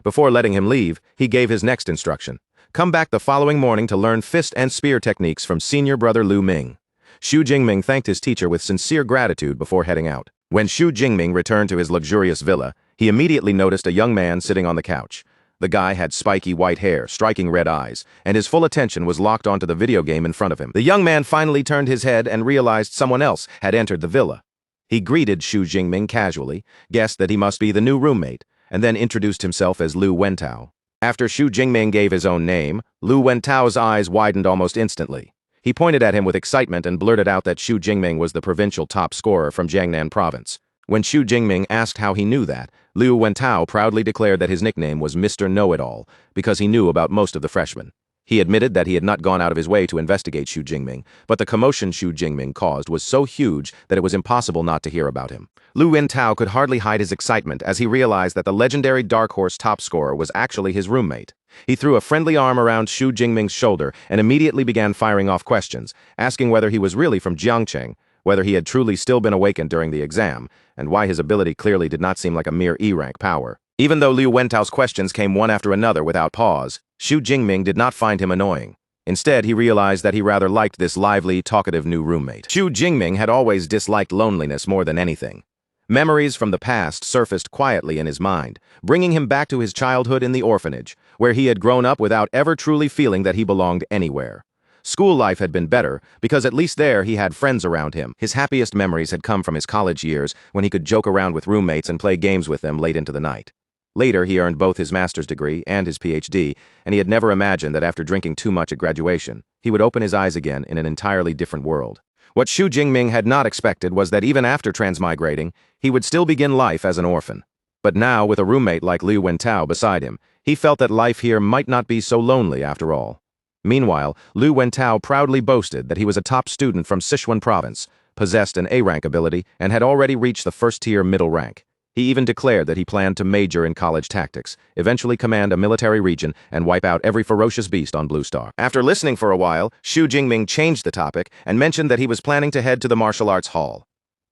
Speaker 1: Before letting him leave, he gave his next instruction. Come back the following morning to learn fist and spear techniques from senior brother Lu Ming. Xu Jingming thanked his teacher with sincere gratitude before heading out. When Xu Jingming returned to his luxurious villa, he immediately noticed a young man sitting on the couch. The guy had spiky white hair, striking red eyes, and his full attention was locked onto the video game in front of him. The young man finally turned his head and realized someone else had entered the villa. He greeted Xu Jingming casually, guessed that he must be the new roommate, and then introduced himself as Lu Wentao. After Xu Jingming gave his own name, Lu Wentao's eyes widened almost instantly. He pointed at him with excitement and blurted out that Xu Jingming was the provincial top scorer from Jiangnan province. When Xu Jingming asked how he knew that, Lu Wentao proudly declared that his nickname was Mr. Know-It-All, because he knew about most of the freshmen. He admitted that he had not gone out of his way to investigate Xu Jingming, but the commotion Xu Jingming caused was so huge that it was impossible not to hear about him. Lu Wentao could hardly hide his excitement as he realized that the legendary Dark Horse top scorer was actually his roommate. He threw a friendly arm around Xu Jingming's shoulder and immediately began firing off questions, asking whether he was really from Jiangcheng, whether he had truly still been awakened during the exam, and why his ability clearly did not seem like a mere E-rank power. Even though Lu Wentao's questions came one after another without pause, Xu Jingming did not find him annoying. Instead, he realized that he rather liked this lively, talkative new roommate. Xu Jingming had always disliked loneliness more than anything. Memories from the past surfaced quietly in his mind, bringing him back to his childhood in the orphanage, where he had grown up without ever truly feeling that he belonged anywhere. School life had been better, because at least there he had friends around him. His happiest memories had come from his college years, when he could joke around with roommates and play games with them late into the night. Later, he earned both his master's degree and his PhD, and he had never imagined that after drinking too much at graduation, he would open his eyes again in an entirely different world. What Xu Jingming had not expected was that even after transmigrating, he would still begin life as an orphan. But now, with a roommate like Lu Wentao beside him, he felt that life here might not be so lonely after all. Meanwhile, Lu Wentao proudly boasted that he was a top student from Sichuan province, possessed an A-rank ability, and had already reached the first-tier middle rank. He even declared that he planned to major in college tactics, eventually command a military region, and wipe out every ferocious beast on Blue Star. After listening for a while, Xu Jingming changed the topic and mentioned that he was planning to head to the martial arts hall.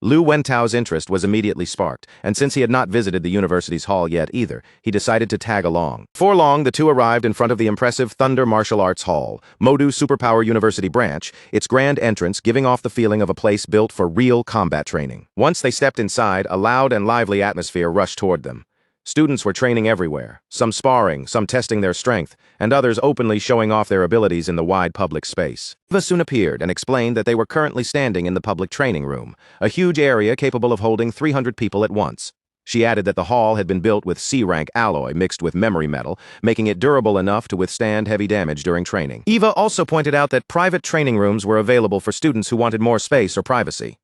Speaker 1: Lu Wentao's interest was immediately sparked, and since he had not visited the university's hall yet either, he decided to tag along. Before long, the two arrived in front of the impressive Thunder Martial Arts Hall, Modu Superpower University branch, its grand entrance giving off the feeling of a place built for real combat training. Once they stepped inside, a loud and lively atmosphere rushed toward them. Students were training everywhere, some sparring, some testing their strength, and others openly showing off their abilities in the wide public space. Eva soon appeared and explained that they were currently standing in the public training room, a huge area capable of holding 300 people at once. She added that the hall had been built with C-rank alloy mixed with memory metal, making it durable enough to withstand heavy damage during training. Eva also pointed out that private training rooms were available for students who wanted more space or privacy.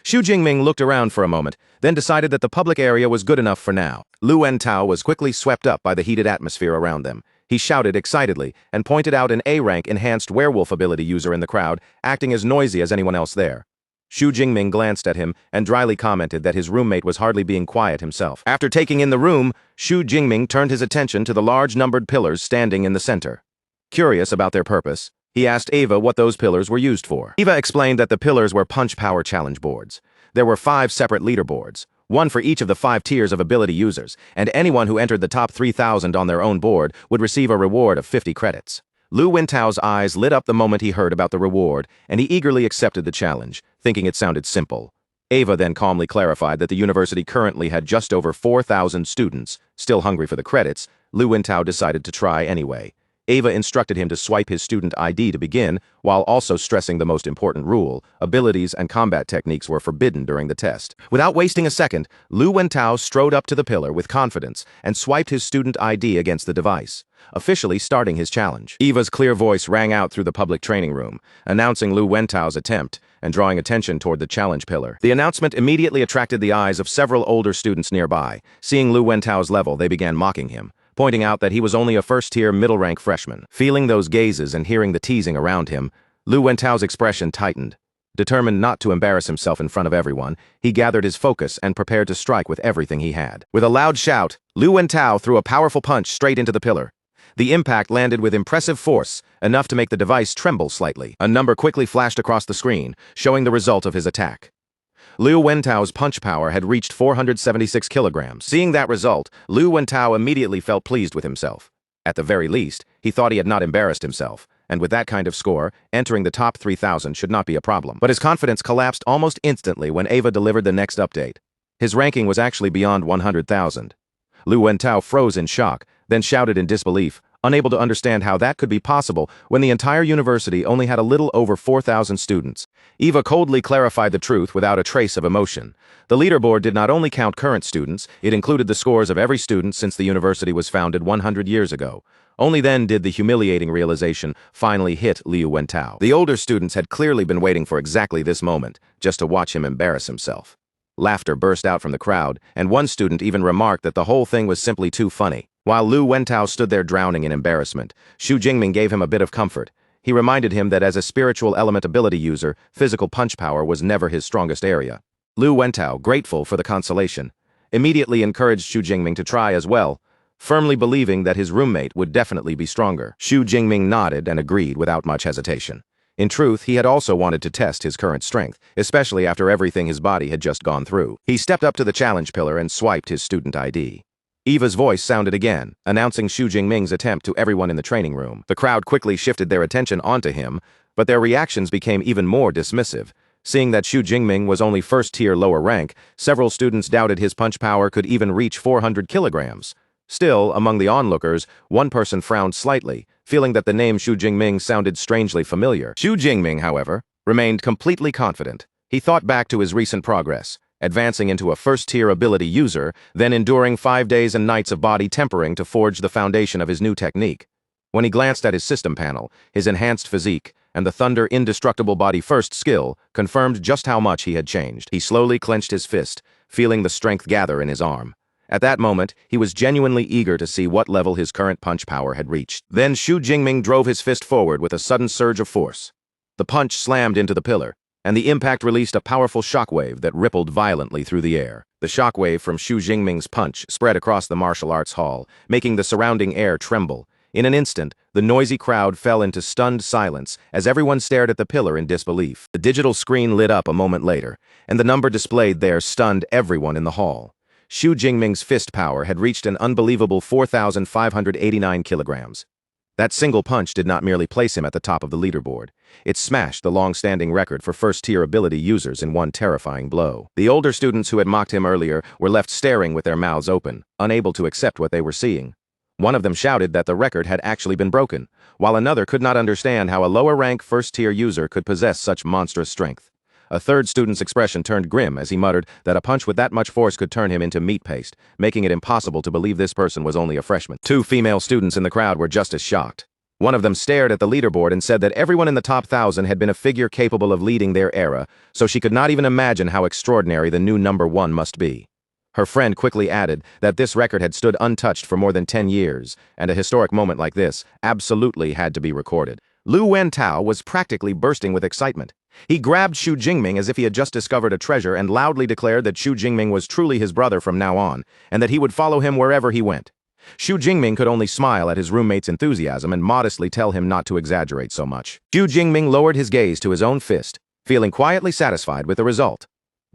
Speaker 1: Xu Jingming looked around for a moment, then decided that the public area was good enough for now. Lu Wentao was quickly swept up by the heated atmosphere around them. He shouted excitedly and pointed out an A-rank enhanced werewolf ability user in the crowd, acting as noisy as anyone else there. Xu Jingming glanced at him and dryly commented that his roommate was hardly being quiet himself. After taking in the room, Xu Jingming turned his attention to the large numbered pillars standing in the center. Curious about their purpose, he asked Eva what those pillars were used for. Eva explained that the pillars were punch power challenge boards. There were 5 separate leaderboards, one for each of the 5 tiers of ability users, and anyone who entered the top 3,000 on their own board would receive a reward of 50 credits. Lu Wentao's eyes lit up the moment he heard about the reward, and he eagerly accepted the challenge, thinking it sounded simple. Eva then calmly clarified that the university currently had just over 4,000 students. Still hungry for the credits, Lu Wentao decided to try anyway. Eva instructed him to swipe his student ID to begin, while also stressing the most important rule: abilities and combat techniques were forbidden during the test. Without wasting a second, Lu Wentao strode up to the pillar with confidence and swiped his student ID against the device, officially starting his challenge. Eva's clear voice rang out through the public training room, announcing Lu Wentao's attempt and drawing attention toward the challenge pillar. The announcement immediately attracted the eyes of several older students nearby. Seeing Lu Wentao's level, they began mocking him, pointing out that he was only a first-tier middle-rank freshman. Feeling those gazes and hearing the teasing around him, Lu Wentao's expression tightened. Determined not to embarrass himself in front of everyone, he gathered his focus and prepared to strike with everything he had. With a loud shout, Lu Wentao threw a powerful punch straight into the pillar. The impact landed with impressive force, enough to make the device tremble slightly. A number quickly flashed across the screen, showing the result of his attack. Lu Wentao's punch power had reached 476 kilograms. Seeing that result, Lu Wentao immediately felt pleased with himself. At the very least, he thought he had not embarrassed himself, and with that kind of score, entering the top 3,000 should not be a problem. But his confidence collapsed almost instantly when Eva delivered the next update. His ranking was actually beyond 100,000. Lu Wentao froze in shock, then shouted in disbelief, unable to understand how that could be possible when the entire university only had a little over 4,000 students. Eva coldly clarified the truth without a trace of emotion. The leaderboard did not only count current students, it included the scores of every student since the university was founded 100 years ago. Only then did the humiliating realization finally hit Lu Wentao. The older students had clearly been waiting for exactly this moment, just to watch him embarrass himself. Laughter burst out from the crowd, and one student even remarked that the whole thing was simply too funny. While Lu Wentao stood there drowning in embarrassment, Xu Jingming gave him a bit of comfort. He reminded him that as a spiritual element ability user, physical punch power was never his strongest area. Lu Wentao, grateful for the consolation, immediately encouraged Xu Jingming to try as well, firmly believing that his roommate would definitely be stronger. Xu Jingming nodded and agreed without much hesitation. In truth, he had also wanted to test his current strength, especially after everything his body had just gone through. He stepped up to the challenge pillar and swiped his student ID. Eva's voice sounded again, announcing Xu Jingming's attempt to everyone in the training room. The crowd quickly shifted their attention onto him, but their reactions became even more dismissive. Seeing that Xu Jingming was only first-tier lower rank, several students doubted his punch power could even reach 400 kilograms. Still, among the onlookers, one person frowned slightly, feeling that the name Xu Jingming sounded strangely familiar. Xu Jingming, however, remained completely confident. He thought back to his recent progress, advancing into a first-tier ability user, then enduring 5 days and nights of body tempering to forge the foundation of his new technique. When he glanced at his system panel, his enhanced physique and the Thunder Indestructible Body First skill confirmed just how much he had changed. He slowly clenched his fist, feeling the strength gather in his arm. At that moment, he was genuinely eager to see what level his current punch power had reached. Then Xu Jingming drove his fist forward with a sudden surge of force. The punch slammed into the pillar, and the impact released a powerful shockwave that rippled violently through the air. The shockwave from Xu Jingming's punch spread across the martial arts hall, making the surrounding air tremble. In an instant, the noisy crowd fell into stunned silence as everyone stared at the pillar in disbelief. The digital screen lit up a moment later, and the number displayed there stunned everyone in the hall. Xu Jingming's fist power had reached an unbelievable 4,589 kilograms. That single punch did not merely place him at the top of the leaderboard. It smashed the long-standing record for first-tier ability users in one terrifying blow. The older students who had mocked him earlier were left staring with their mouths open, unable to accept what they were seeing. One of them shouted that the record had actually been broken, while another could not understand how a lower-rank first-tier user could possess such monstrous strength. A third student's expression turned grim as he muttered that a punch with that much force could turn him into meat paste, making it impossible to believe this person was only a freshman. Two female students in the crowd were just as shocked. One of them stared at the leaderboard and said that everyone in the top 1,000 had been a figure capable of leading their era, so she could not even imagine how extraordinary the new number one must be. Her friend quickly added that this record had stood untouched for more than 10 years, and a historic moment like this absolutely had to be recorded. Lu Wentao was practically bursting with excitement. He grabbed Xu Jingming as if he had just discovered a treasure and loudly declared that Xu Jingming was truly his brother from now on, and that he would follow him wherever he went. Xu Jingming could only smile at his roommate's enthusiasm and modestly tell him not to exaggerate so much. Xu Jingming lowered his gaze to his own fist, feeling quietly satisfied with the result.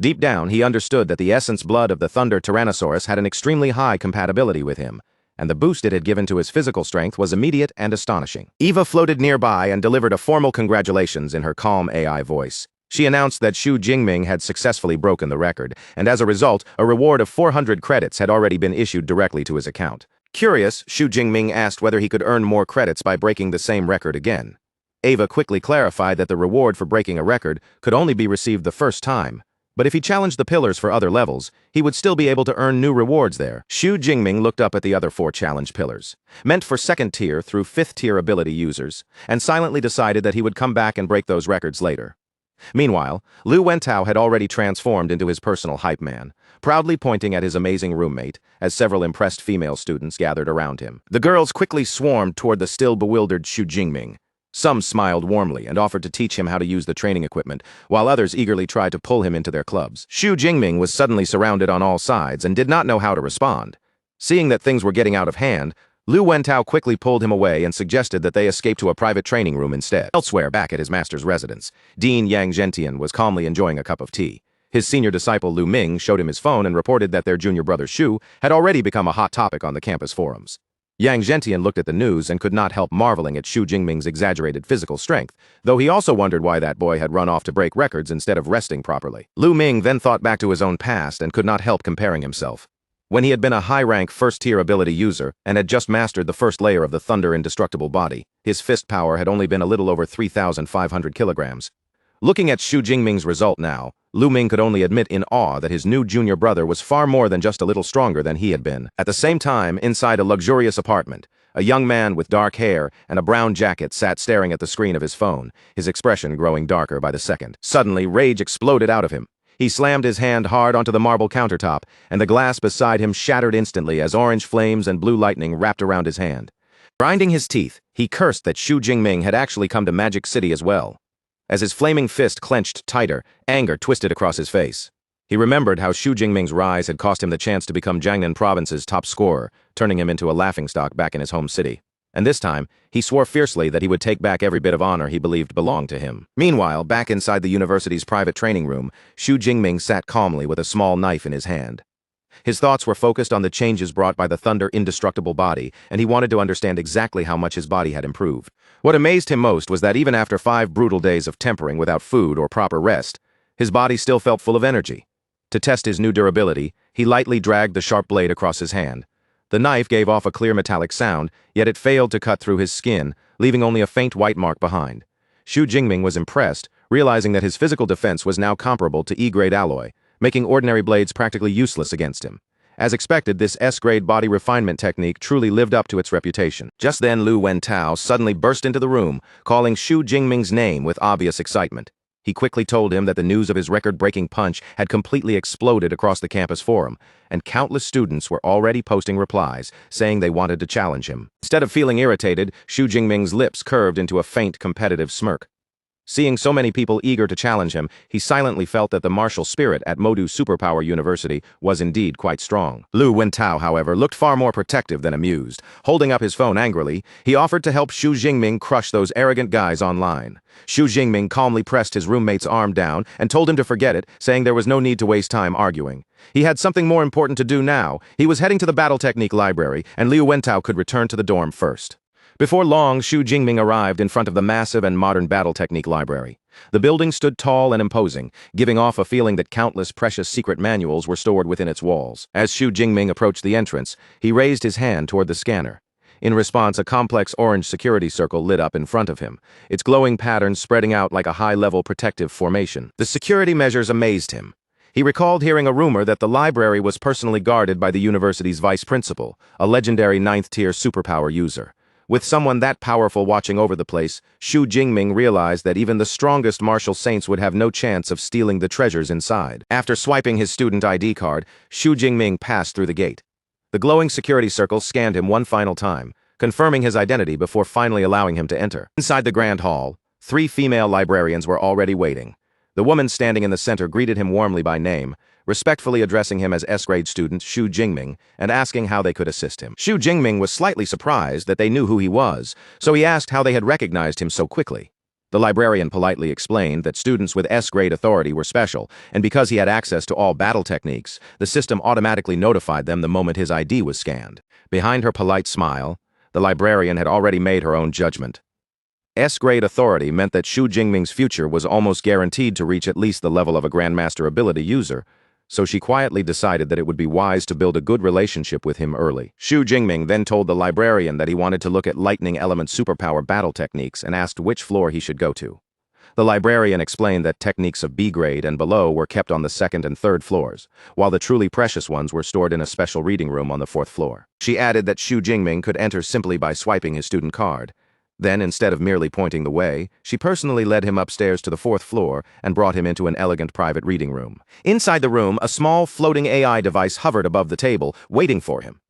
Speaker 1: Deep down, he understood that the essence blood of the Thunder Tyrannosaurus had an extremely high compatibility with him, and the boost it had given to his physical strength was immediate and astonishing. Eva floated nearby and delivered a formal congratulations in her calm AI voice. She announced that Xu Jingming had successfully broken the record, and as a result, a reward of 400 credits had already been issued directly to his account. Curious, Xu Jingming asked whether he could earn more credits by breaking the same record again. Eva quickly clarified that the reward for breaking a record could only be received the first time, but if he challenged the pillars for other levels, he would still be able to earn new rewards there. Xu Jingming looked up at the other 4 challenge pillars, meant for second-tier through fifth-tier ability users, and silently decided that he would come back and break those records later. Meanwhile, Lu Wentao had already transformed into his personal hype man, proudly pointing at his amazing roommate as several impressed female students gathered around him. The girls quickly swarmed toward the still bewildered Xu Jingming. Some smiled warmly and offered to teach him how to use the training equipment, while others eagerly tried to pull him into their clubs. Xu Jingming was suddenly surrounded on all sides and did not know how to respond. Seeing that things were getting out of hand, Lu Wentao quickly pulled him away and suggested that they escape to a private training room instead. Elsewhere, back at his master's residence, Dean Yang Zhentian was calmly enjoying a cup of tea. His senior disciple Lu Ming showed him his phone and reported that their junior brother Xu had already become a hot topic on the campus forums. Yang Zhentian looked at the news and could not help marveling at Xu Jingming's exaggerated physical strength, though he also wondered why that boy had run off to break records instead of resting properly. Lu Ming then thought back to his own past and could not help comparing himself. When he had been a high-rank first-tier ability user and had just mastered the first layer of the Thunder Indestructible body, his fist power had only been a little over 3,500 kilograms. Looking at Xu Jingming's result now, Lu Ming could only admit in awe that his new junior brother was far more than just a little stronger than he had been. At the same time, inside a luxurious apartment, a young man with dark hair and a brown jacket sat staring at the screen of his phone, his expression growing darker by the second. Suddenly, rage exploded out of him. He slammed his hand hard onto the marble countertop, and the glass beside him shattered instantly as orange flames and blue lightning wrapped around his hand. Grinding his teeth, he cursed that Xu Jingming had actually come to Magic City as well. As his flaming fist clenched tighter, anger twisted across his face. He remembered how Xu Jingming's rise had cost him the chance to become Jiangnan Province's top scorer, turning him into a laughingstock back in his home city. And this time, he swore fiercely that he would take back every bit of honor he believed belonged to him. Meanwhile, back inside the university's private training room, Xu Jingming sat calmly with a small knife in his hand. His thoughts were focused on the changes brought by the Thunder Indestructible body, and he wanted to understand exactly how much his body had improved. What amazed him most was that even after 5 brutal days of tempering without food or proper rest, his body still felt full of energy. To test his new durability, he lightly dragged the sharp blade across his hand. The knife gave off a clear metallic sound, yet it failed to cut through his skin, leaving only a faint white mark behind. Xu Jingming was impressed, realizing that his physical defense was now comparable to E-grade alloy, making ordinary blades practically useless against him. As expected, this S-grade body refinement technique truly lived up to its reputation. Just then, Lu Wentao suddenly burst into the room, calling Xu Jingming's name with obvious excitement. He quickly told him that the news of his record-breaking punch had completely exploded across the campus forum, and countless students were already posting replies, saying they wanted to challenge him. Instead of feeling irritated, Xu Jingming's lips curved into a faint, competitive smirk. Seeing so many people eager to challenge him, he silently felt that the martial spirit at Modu Superpower University was indeed quite strong. Lu Wentao, however, looked far more protective than amused. Holding up his phone angrily, he offered to help Xu Jingming crush those arrogant guys online. Xu Jingming calmly pressed his roommate's arm down and told him to forget it, saying there was no need to waste time arguing. He had something more important to do now. He was heading to the battle technique library, and Liu Wentao could return to the dorm first. Before long, Xu Jingming arrived in front of the massive and modern battle technique library. The building stood tall and imposing, giving off a feeling that countless precious secret manuals were stored within its walls. As Xu Jingming approached the entrance, he raised his hand toward the scanner. In response, a complex orange security circle lit up in front of him, its glowing patterns spreading out like a high-level protective formation. The security measures amazed him. He recalled hearing a rumor that the library was personally guarded by the university's vice principal, a legendary 9th-tier superpower user. With someone that powerful watching over the place, Xu Jingming realized that even the strongest martial saints would have no chance of stealing the treasures inside. After swiping his student ID card, Xu Jingming passed through the gate. The glowing security circle scanned him one final time, confirming his identity before finally allowing him to enter. Inside the grand hall, 3 female librarians were already waiting. The woman standing in the center greeted him warmly by name, respectfully addressing him as S-grade student Xu Jingming and asking how they could assist him. Xu Jingming was slightly surprised that they knew who he was, so he asked how they had recognized him so quickly. The librarian politely explained that students with S-grade authority were special, and because he had access to all battle techniques, the system automatically notified them the moment his ID was scanned. Behind her polite smile, the librarian had already made her own judgment. S-grade authority meant that Xu Jingming's future was almost guaranteed to reach at least the level of a Grandmaster ability user, so she quietly decided that it would be wise to build a good relationship with him early. Xu Jingming then told the librarian that he wanted to look at lightning element superpower battle techniques and asked which floor he should go to. The librarian explained that techniques of B grade and below were kept on the 2nd and 3rd floors, while the truly precious ones were stored in a special reading room on the 4th floor. She added that Xu Jingming could enter simply by swiping his student card. Then, instead of merely pointing the way, she personally led him upstairs to the 4th floor and brought him into an elegant private reading room. Inside the room, a small floating AI device hovered above the table, waiting for him.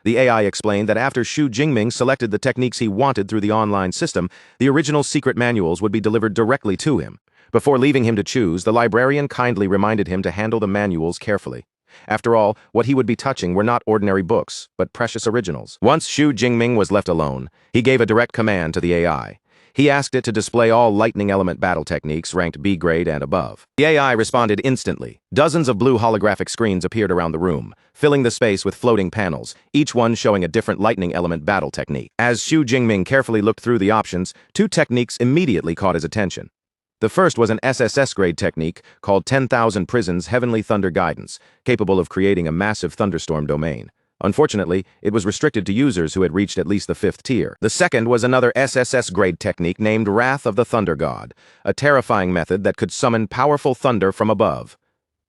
Speaker 1: The AI explained that after Xu Jingming selected the techniques he wanted through the online system, the original secret manuals would be delivered directly to him. Before leaving him to choose, the librarian kindly reminded him to handle the manuals carefully. After all, what he would be touching were not ordinary books, but precious originals. Once Xu Jingming was left alone, he gave a direct command to the AI. He asked it to display all lightning element battle techniques ranked B grade and above. The AI responded instantly. Dozens of blue holographic screens appeared around the room, filling the space with floating panels, each one showing a different lightning element battle technique. As Xu Jingming carefully looked through the options, 2 techniques immediately caught his attention. The first was an SSS-grade technique called 10,000 Prisons Heavenly Thunder Guidance, capable of creating a massive thunderstorm domain. Unfortunately, it was restricted to users who had reached at least the 5th tier. The second was another SSS-grade technique named Wrath of the Thunder God, a terrifying method that could summon powerful thunder from above.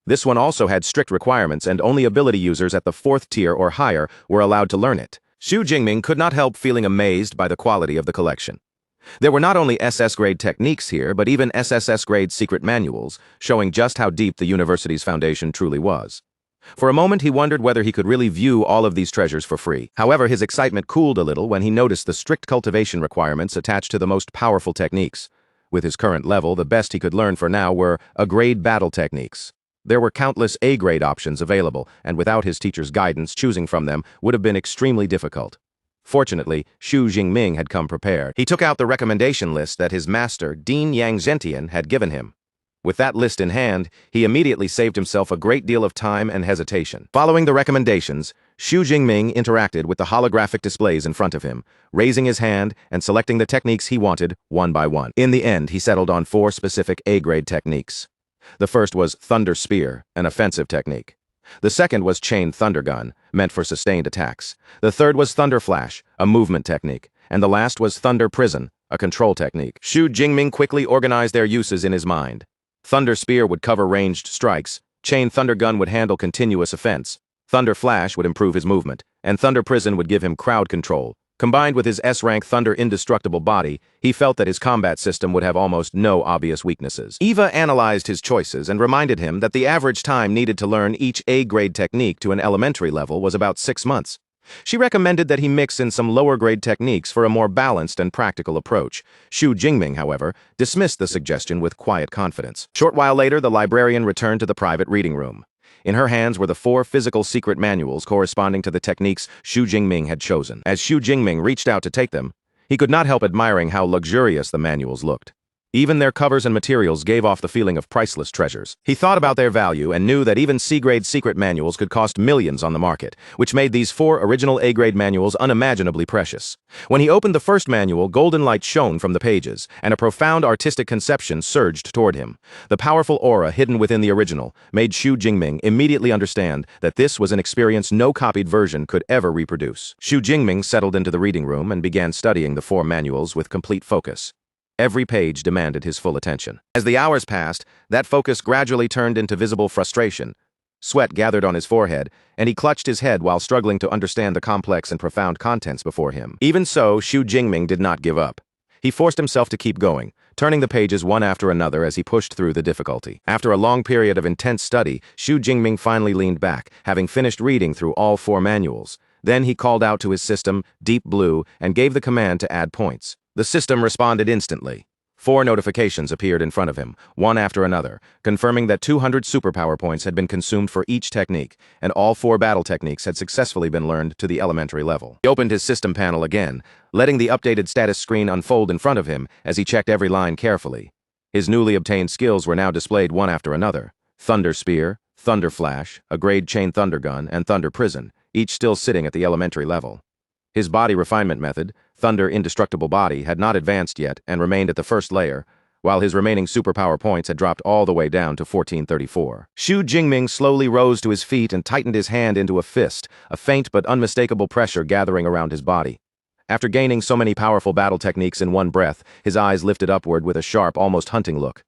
Speaker 1: This one also had strict requirements, and only ability users at the 4th tier or higher were allowed to learn it. Xu Jingming could not help feeling amazed by the quality of the collection. There were not only SS-grade techniques here, but even SSS-grade secret manuals, showing just how deep the university's foundation truly was. For a moment, he wondered whether he could really view all of these treasures for free. However, his excitement cooled a little when he noticed the strict cultivation requirements attached to the most powerful techniques. With his current level, the best he could learn for now were A-grade battle techniques. There were countless A-grade options available, and without his teacher's guidance, choosing from them would have been extremely difficult. Fortunately, Xu Jingming had come prepared. He took out the recommendation list that his master, Dean Yang Zhentian, had given him. With that list in hand, he immediately saved himself a great deal of time and hesitation. Following the recommendations, Xu Jingming interacted with the holographic displays in front of him, raising his hand and selecting the techniques he wanted one by one. In the end, he settled on 4 specific A-grade techniques. The first was Thunder Spear, an offensive technique. The second was Chain Thunder Gun, meant for sustained attacks. The third was Thunder Flash, a movement technique. And the last was Thunder Prison, a control technique. Xu Jingming quickly organized their uses in his mind. Thunder Spear would cover ranged strikes, Chain Thunder Gun would handle continuous offense, Thunder Flash would improve his movement, and Thunder Prison would give him crowd control. Combined with his S-rank Thunder Indestructible body, he felt that his combat system would have almost no obvious weaknesses. Eva analyzed his choices and reminded him that the average time needed to learn each A-grade technique to an elementary level was about 6 months. She recommended that he mix in some lower-grade techniques for a more balanced and practical approach. Xu Jingming, however, dismissed the suggestion with quiet confidence. Short while later, the librarian returned to the private reading room. In her hands were the 4 physical secret manuals corresponding to the techniques Xu Jingming had chosen. As Xu Jingming reached out to take them, he could not help admiring how luxurious the manuals looked. Even their covers and materials gave off the feeling of priceless treasures. He thought about their value and knew that even C-grade secret manuals could cost millions on the market, which made these 4 original A-grade manuals unimaginably precious. When he opened the first manual, golden light shone from the pages, and a profound artistic conception surged toward him. The powerful aura hidden within the original made Xu Jingming immediately understand that this was an experience no copied version could ever reproduce. Xu Jingming settled into the reading room and began studying the 4 manuals with complete focus. Every page demanded his full attention. As the hours passed, that focus gradually turned into visible frustration. Sweat gathered on his forehead, and he clutched his head while struggling to understand the complex and profound contents before him. Even so, Xu Jingming did not give up. He forced himself to keep going, turning the pages one after another as he pushed through the difficulty. After a long period of intense study, Xu Jingming finally leaned back, having finished reading through all 4 manuals. Then he called out to his system, Deep Blue, and gave the command to add points. The system responded instantly. 4 notifications appeared in front of him, one after another, confirming that 200 superpower points had been consumed for each technique, and all 4 battle techniques had successfully been learned to the elementary level. He opened his system panel again, letting the updated status screen unfold in front of him as he checked every line carefully. His newly obtained skills were now displayed one after another: Thunder Spear, Thunder Flash, a grade chain thunder gun, and Thunder Prison, each still sitting at the elementary level. His body refinement method, Thunder Indestructible Body, had not advanced yet and remained at the first layer, while his remaining superpower points had dropped all the way down to 1434. Xu Jingming slowly rose to his feet and tightened his hand into a fist, a faint but unmistakable pressure gathering around his body. After gaining so many powerful battle techniques in one breath, his eyes lifted upward with a sharp, almost hunting look.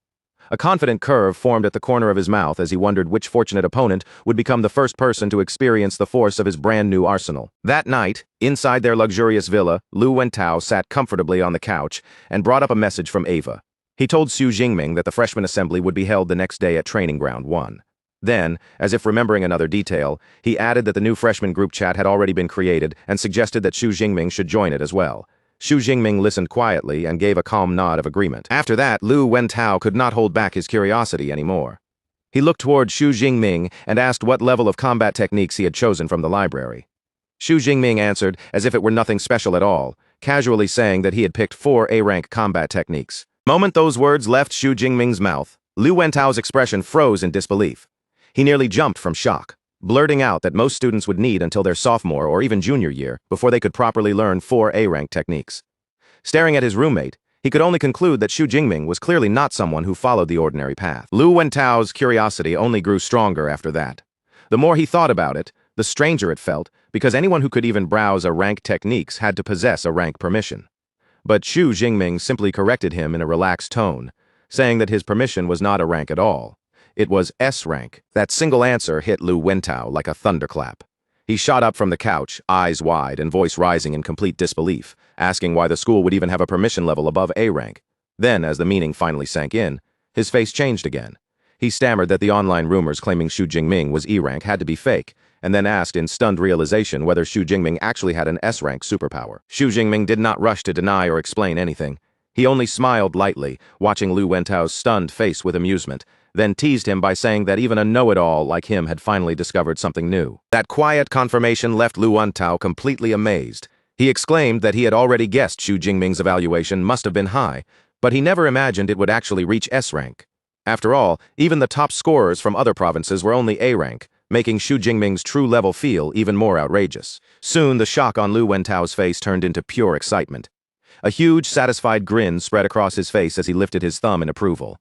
Speaker 1: A confident curve formed at the corner of his mouth as he wondered which fortunate opponent would become the first person to experience the force of his brand-new arsenal. That night, inside their luxurious villa, Lu Wentao sat comfortably on the couch and brought up a message from Ava. He told Xu Jingming that the freshman assembly would be held the next day at Training Ground 1. Then, as if remembering another detail, he added that the new freshman group chat had already been created and suggested that Xu Jingming should join it as well. Xu Jingming listened quietly and gave a calm nod of agreement. After that, Lu Wentao could not hold back his curiosity anymore. He looked toward Xu Jingming and asked what level of combat techniques he had chosen from the library. Xu Jingming answered as if it were nothing special at all, casually saying that he had picked 4 A-rank combat techniques. The moment those words left Xu Jingming's mouth, Lu Wentao's expression froze in disbelief. He nearly jumped from shock, blurting out that most students would need until their sophomore or even junior year before they could properly learn 4 A-rank techniques. Staring at his roommate, he could only conclude that Xu Jingming was clearly not someone who followed the ordinary path. Lu Wentao's curiosity only grew stronger after that. The more he thought about it, the stranger it felt, because anyone who could even browse a rank techniques had to possess a rank permission. But Xu Jingming simply corrected him in a relaxed tone, saying that his permission was not a rank at all. It was S rank. That single answer hit Lu Wentao like a thunderclap. He shot up from the couch, eyes wide and voice rising in complete disbelief, asking why the school would even have a permission level above A rank. Then, as the meaning finally sank in, his face changed again. He stammered that the online rumors claiming Xu Jingming was E rank had to be fake, and then asked in stunned realization whether Xu Jingming actually had an S rank superpower. Xu Jingming did not rush to deny or explain anything. He only smiled lightly, watching Lu Wentao's stunned face with amusement, then teased him by saying that even a know-it-all like him had finally discovered something new. That quiet confirmation left Lu Wentao completely amazed. He exclaimed that he had already guessed Xu Jingming's evaluation must have been high, but he never imagined it would actually reach S rank. After all, even the top scorers from other provinces were only A rank, making Xu Jingming's true level feel even more outrageous. Soon, the shock on Lu Wentao's face turned into pure excitement. A huge, satisfied grin spread across his face as he lifted his thumb in approval.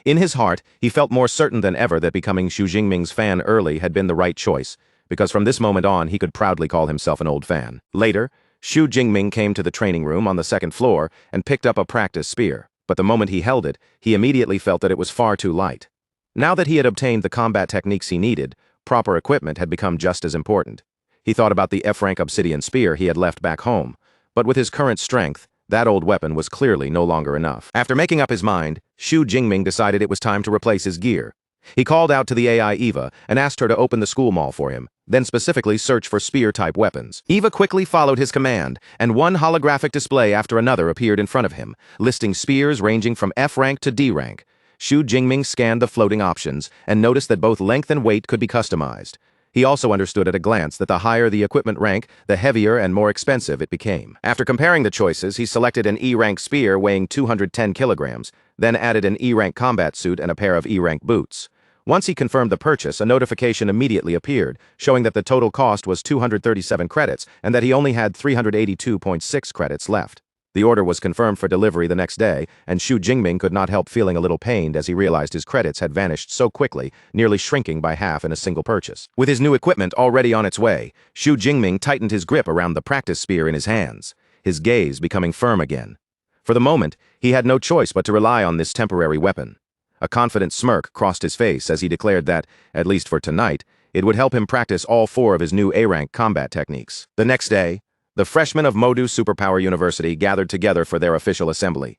Speaker 1: In his heart, he felt more certain than ever that becoming Xu Jingming's fan early had been the right choice, because from this moment on he could proudly call himself an old fan. Later, Xu Jingming came to the training room on the second floor and picked up a practice spear, but the moment he held it, he immediately felt that it was far too light. Now that he had obtained the combat techniques he needed, proper equipment had become just as important. He thought about the F-rank obsidian spear he had left back home, but with his current strength, that old weapon was clearly no longer enough. After making up his mind, Xu Jingming decided it was time to replace his gear. He called out to the AI Eva and asked her to open the school mall for him, then specifically search for spear-type weapons. Eva quickly followed his command, and one holographic display after another appeared in front of him, listing spears ranging from F rank to D rank. Xu Jingming scanned the floating options and noticed that both length and weight could be customized. He also understood at a glance that the higher the equipment rank, the heavier and more expensive it became. After comparing the choices, he selected an E-rank spear weighing 210 kilograms, then added an E-rank combat suit and a pair of E-rank boots. Once he confirmed the purchase, a notification immediately appeared, showing that the total cost was 237 credits and that he only had 382.6 credits left. The order was confirmed for delivery the next day, and Xu Jingming could not help feeling a little pained as he realized his credits had vanished so quickly, nearly shrinking by half in a single purchase. With his new equipment already on its way, Xu Jingming tightened his grip around the practice spear in his hands, his gaze becoming firm again. For the moment, he had no choice but to rely on this temporary weapon. A confident smirk crossed his face as he declared that, at least for tonight, it would help him practice all 4 of his new A-rank combat techniques. The next day, the freshmen of Modu Superpower University gathered together for their official assembly,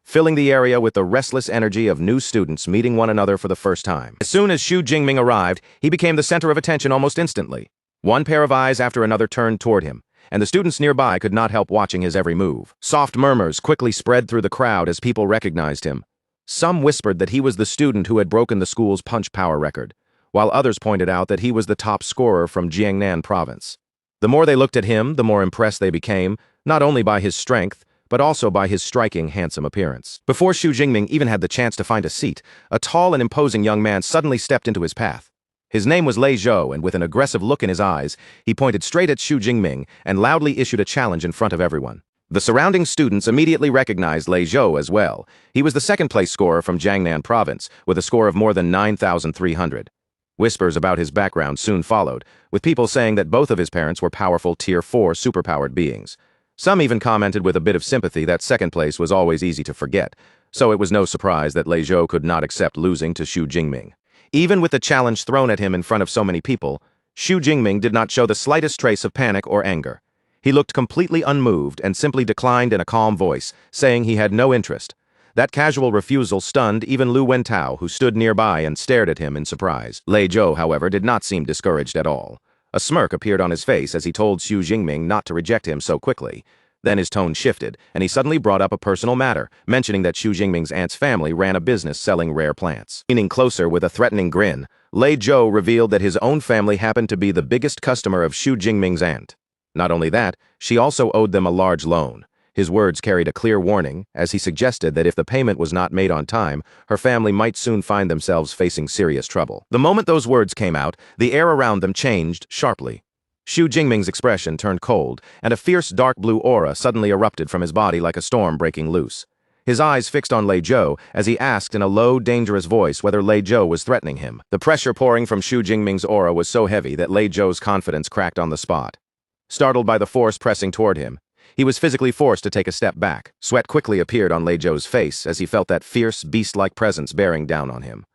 Speaker 1: filling the area with the restless energy of new students meeting one another for the first time. As soon as Xu Jingming arrived, he became the center of attention almost instantly. One pair of eyes after another turned toward him, and the students nearby could not help watching his every move. Soft murmurs quickly spread through the crowd as people recognized him. Some whispered that he was the student who had broken the school's punch power record, while others pointed out that he was the top scorer from Jiangnan province. The more they looked at him, the more impressed they became, not only by his strength, but also by his striking, handsome appearance. Before Xu Jingming even had the chance to find a seat, a tall and imposing young man suddenly stepped into his path. His name was Lei Zhou, and with an aggressive look in his eyes, he pointed straight at Xu Jingming and loudly issued a challenge in front of everyone. The surrounding students immediately recognized Lei Zhou as well. He was the second-place scorer from Jiangnan province, with a score of more than 9,300. Whispers about his background soon followed, with people saying that both of his parents were powerful Tier 4 superpowered beings. Some even commented with a bit of sympathy that second place was always easy to forget, so it was no surprise that Lei Zhou could not accept losing to Xu Jingming. Even with the challenge thrown at him in front of so many people, Xu Jingming did not show the slightest trace of panic or anger. He looked completely unmoved and simply declined in a calm voice, saying he had no interest. That casual refusal stunned even Lu Wentao, who stood nearby and stared at him in surprise. Lei Zhou, however, did not seem discouraged at all. A smirk appeared on his face as he told Xu Jingming not to reject him so quickly. Then his tone shifted, and he suddenly brought up a personal matter, mentioning that Xu Jingming's aunt's family ran a business selling rare plants. Leaning closer with a threatening grin, Lei Zhou revealed that his own family happened to be the biggest customer of Xu Jingming's aunt. Not only that, she also owed them a large loan. His words carried a clear warning, as he suggested that if the payment was not made on time, her family might soon find themselves facing serious trouble. The moment those words came out, the air around them changed sharply. Xu Jingming's expression turned cold, and a fierce dark blue aura suddenly erupted from his body like a storm breaking loose. His eyes fixed on Lei Zhou as he asked in a low, dangerous voice whether Lei Zhou was threatening him. The pressure pouring from Xu Jingming's aura was so heavy that Lei Zhou's confidence cracked on the spot. Startled by the force pressing toward him, he was physically forced to take a step back. Sweat quickly appeared on Lei Zhou's face as he felt that fierce, beast-like presence bearing down on him.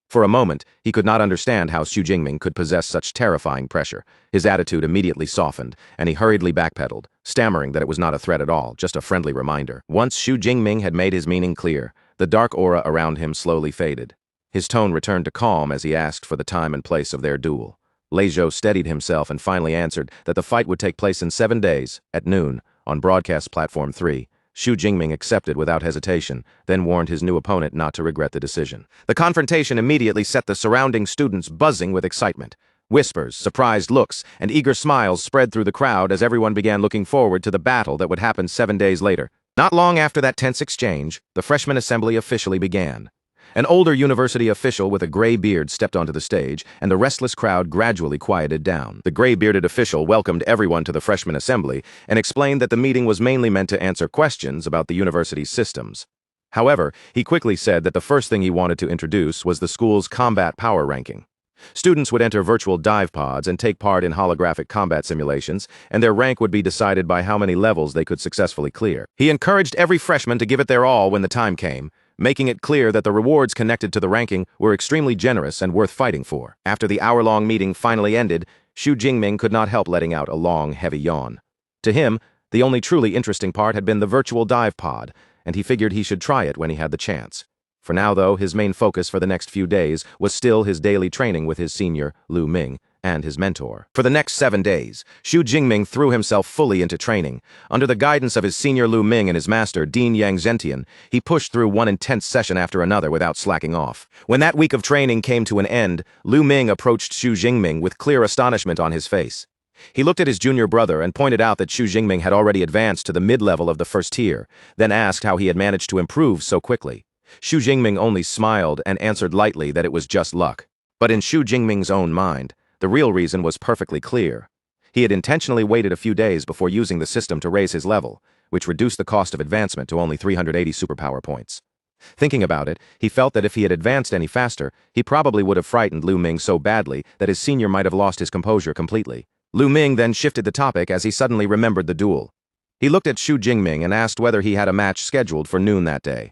Speaker 1: For a moment, he could not understand how Xu Jingming could possess such terrifying pressure. His attitude immediately softened, and he hurriedly backpedaled, stammering that it was not a threat at all, just a friendly reminder. Once Xu Jingming had made his meaning clear, the dark aura around him slowly faded. His tone returned to calm as he asked for the time and place of their duel. Lei Zhou steadied himself and finally answered that the fight would take place in 7 days, at noon, on Broadcast Platform 3. Xu Jingming accepted without hesitation, then warned his new opponent not to regret the decision. The confrontation immediately set the surrounding students buzzing with excitement. Whispers, surprised looks, and eager smiles spread through the crowd as everyone began looking forward to the battle that would happen 7 days later. Not long after that tense exchange, the freshman assembly officially began. An older university official with a gray beard stepped onto the stage, and the restless crowd gradually quieted down. The gray-bearded official welcomed everyone to the freshman assembly and explained that the meeting was mainly meant to answer questions about the university's systems. However, he quickly said that the first thing he wanted to introduce was the school's combat power ranking. Students would enter virtual dive pods and take part in holographic combat simulations, and their rank would be decided by how many levels they could successfully clear. He encouraged every freshman to give it their all when the time came, making it clear that the rewards connected to the ranking were extremely generous and worth fighting for. After the hour-long meeting finally ended, Xu Jingming could not help letting out a long, heavy yawn. To him, the only truly interesting part had been the virtual dive pod, and he figured he should try it when he had the chance. For now, though, his main focus for the next few days was still his daily training with his senior, Lu Ming, and his mentor. For the next 7 days, Xu Jingming threw himself fully into training. Under the guidance of his senior Lu Ming and his master, Dean Yang Zentian, he pushed through one intense session after another without slacking off. When that week of training came to an end, Lu Ming approached Xu Jingming with clear astonishment on his face. He looked at his junior brother and pointed out that Xu Jingming had already advanced to the mid-level of the first tier, then asked how he had managed to improve so quickly. Xu Jingming only smiled and answered lightly that it was just luck. But in Xu Jingming's own mind, the real reason was perfectly clear. He had intentionally waited a few days before using the system to raise his level, which reduced the cost of advancement to only 380 superpower points. Thinking about it, he felt that if he had advanced any faster, he probably would have frightened Lu Ming so badly that his senior might have lost his composure completely. Lu Ming then shifted the topic as he suddenly remembered the duel. He looked at Xu Jingming and asked whether he had a match scheduled for noon that day.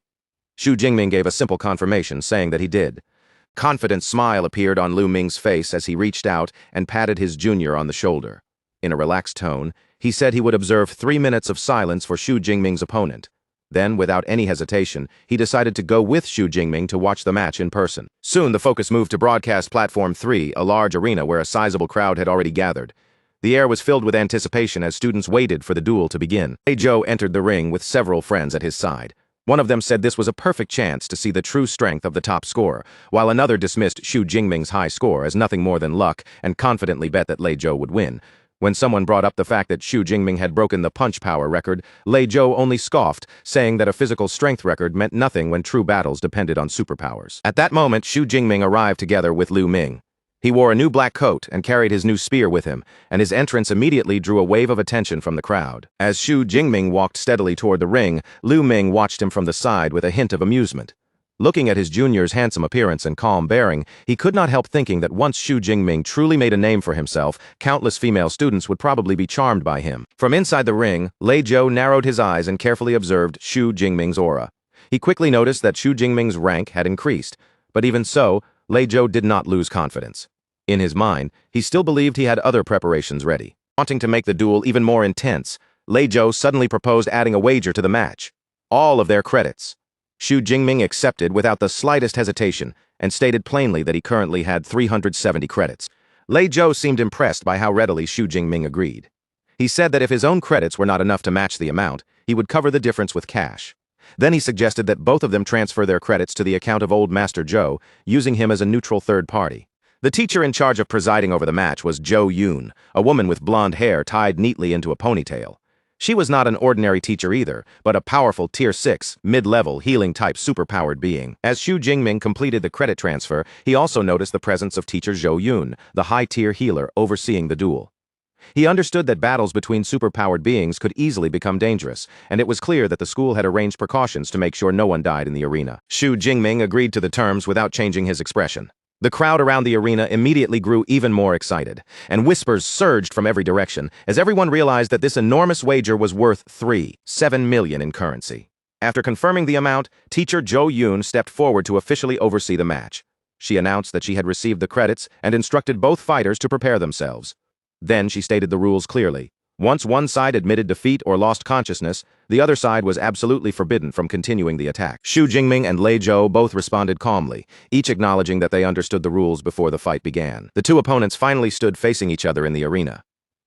Speaker 1: Xu Jingming gave a simple confirmation, saying that he did. Confident smile appeared on Lu Ming's face as he reached out and patted his junior on the shoulder. In a relaxed tone, he said he would observe 3 minutes of silence for Xu Jingming's opponent. Then, without any hesitation, he decided to go with Xu Jingming to watch the match in person. Soon, the focus moved to broadcast platform 3, a large arena where a sizable crowd had already gathered. The air was filled with anticipation as students waited for the duel to begin. Lei Zhou entered the ring with several friends at his side. One of them said this was a perfect chance to see the true strength of the top scorer, while another dismissed Xu Jingming's high score as nothing more than luck and confidently bet that Lei Zhou would win. When someone brought up the fact that Xu Jingming had broken the punch power record, Lei Zhou only scoffed, saying that a physical strength record meant nothing when true battles depended on superpowers. At that moment, Xu Jingming arrived together with Lu Ming. He wore a new black coat and carried his new spear with him, and his entrance immediately drew a wave of attention from the crowd. As Xu Jingming walked steadily toward the ring, Lu Ming watched him from the side with a hint of amusement. Looking at his junior's handsome appearance and calm bearing, he could not help thinking that once Xu Jingming truly made a name for himself, countless female students would probably be charmed by him. From inside the ring, Lei Zhou narrowed his eyes and carefully observed Xu Jingming's aura. He quickly noticed that Xu Jingming's rank had increased, but even so, Lei Zhou did not lose confidence. In his mind, he still believed he had other preparations ready. Wanting to make the duel even more intense, Lei Zhou suddenly proposed adding a wager to the match. All of their credits. Xu Jingming accepted without the slightest hesitation and stated plainly that he currently had 370 credits. Lei Zhou seemed impressed by how readily Xu Jingming agreed. He said that if his own credits were not enough to match the amount, he would cover the difference with cash. Then he suggested that both of them transfer their credits to the account of Old Master Zhou, using him as a neutral third party. The teacher in charge of presiding over the match was Zhou Yun, a woman with blonde hair tied neatly into a ponytail. She was not an ordinary teacher either, but a powerful Tier 6, mid-level, healing-type superpowered being. As Xu Jingming completed the credit transfer, he also noticed the presence of teacher Zhou Yun, the high-tier healer overseeing the duel. He understood that battles between superpowered beings could easily become dangerous, and it was clear that the school had arranged precautions to make sure no one died in the arena. Xu Jingming agreed to the terms without changing his expression. The crowd around the arena immediately grew even more excited, and whispers surged from every direction as everyone realized that this enormous wager was worth 7 million in currency. After confirming the amount, teacher Zhou Yun stepped forward to officially oversee the match. She announced that she had received the credits and instructed both fighters to prepare themselves. Then she stated the rules clearly. Once one side admitted defeat or lost consciousness, the other side was absolutely forbidden from continuing the attack. Xu Jingming and Lei Zhou both responded calmly, each acknowledging that they understood the rules before the fight began. The two opponents finally stood facing each other in the arena.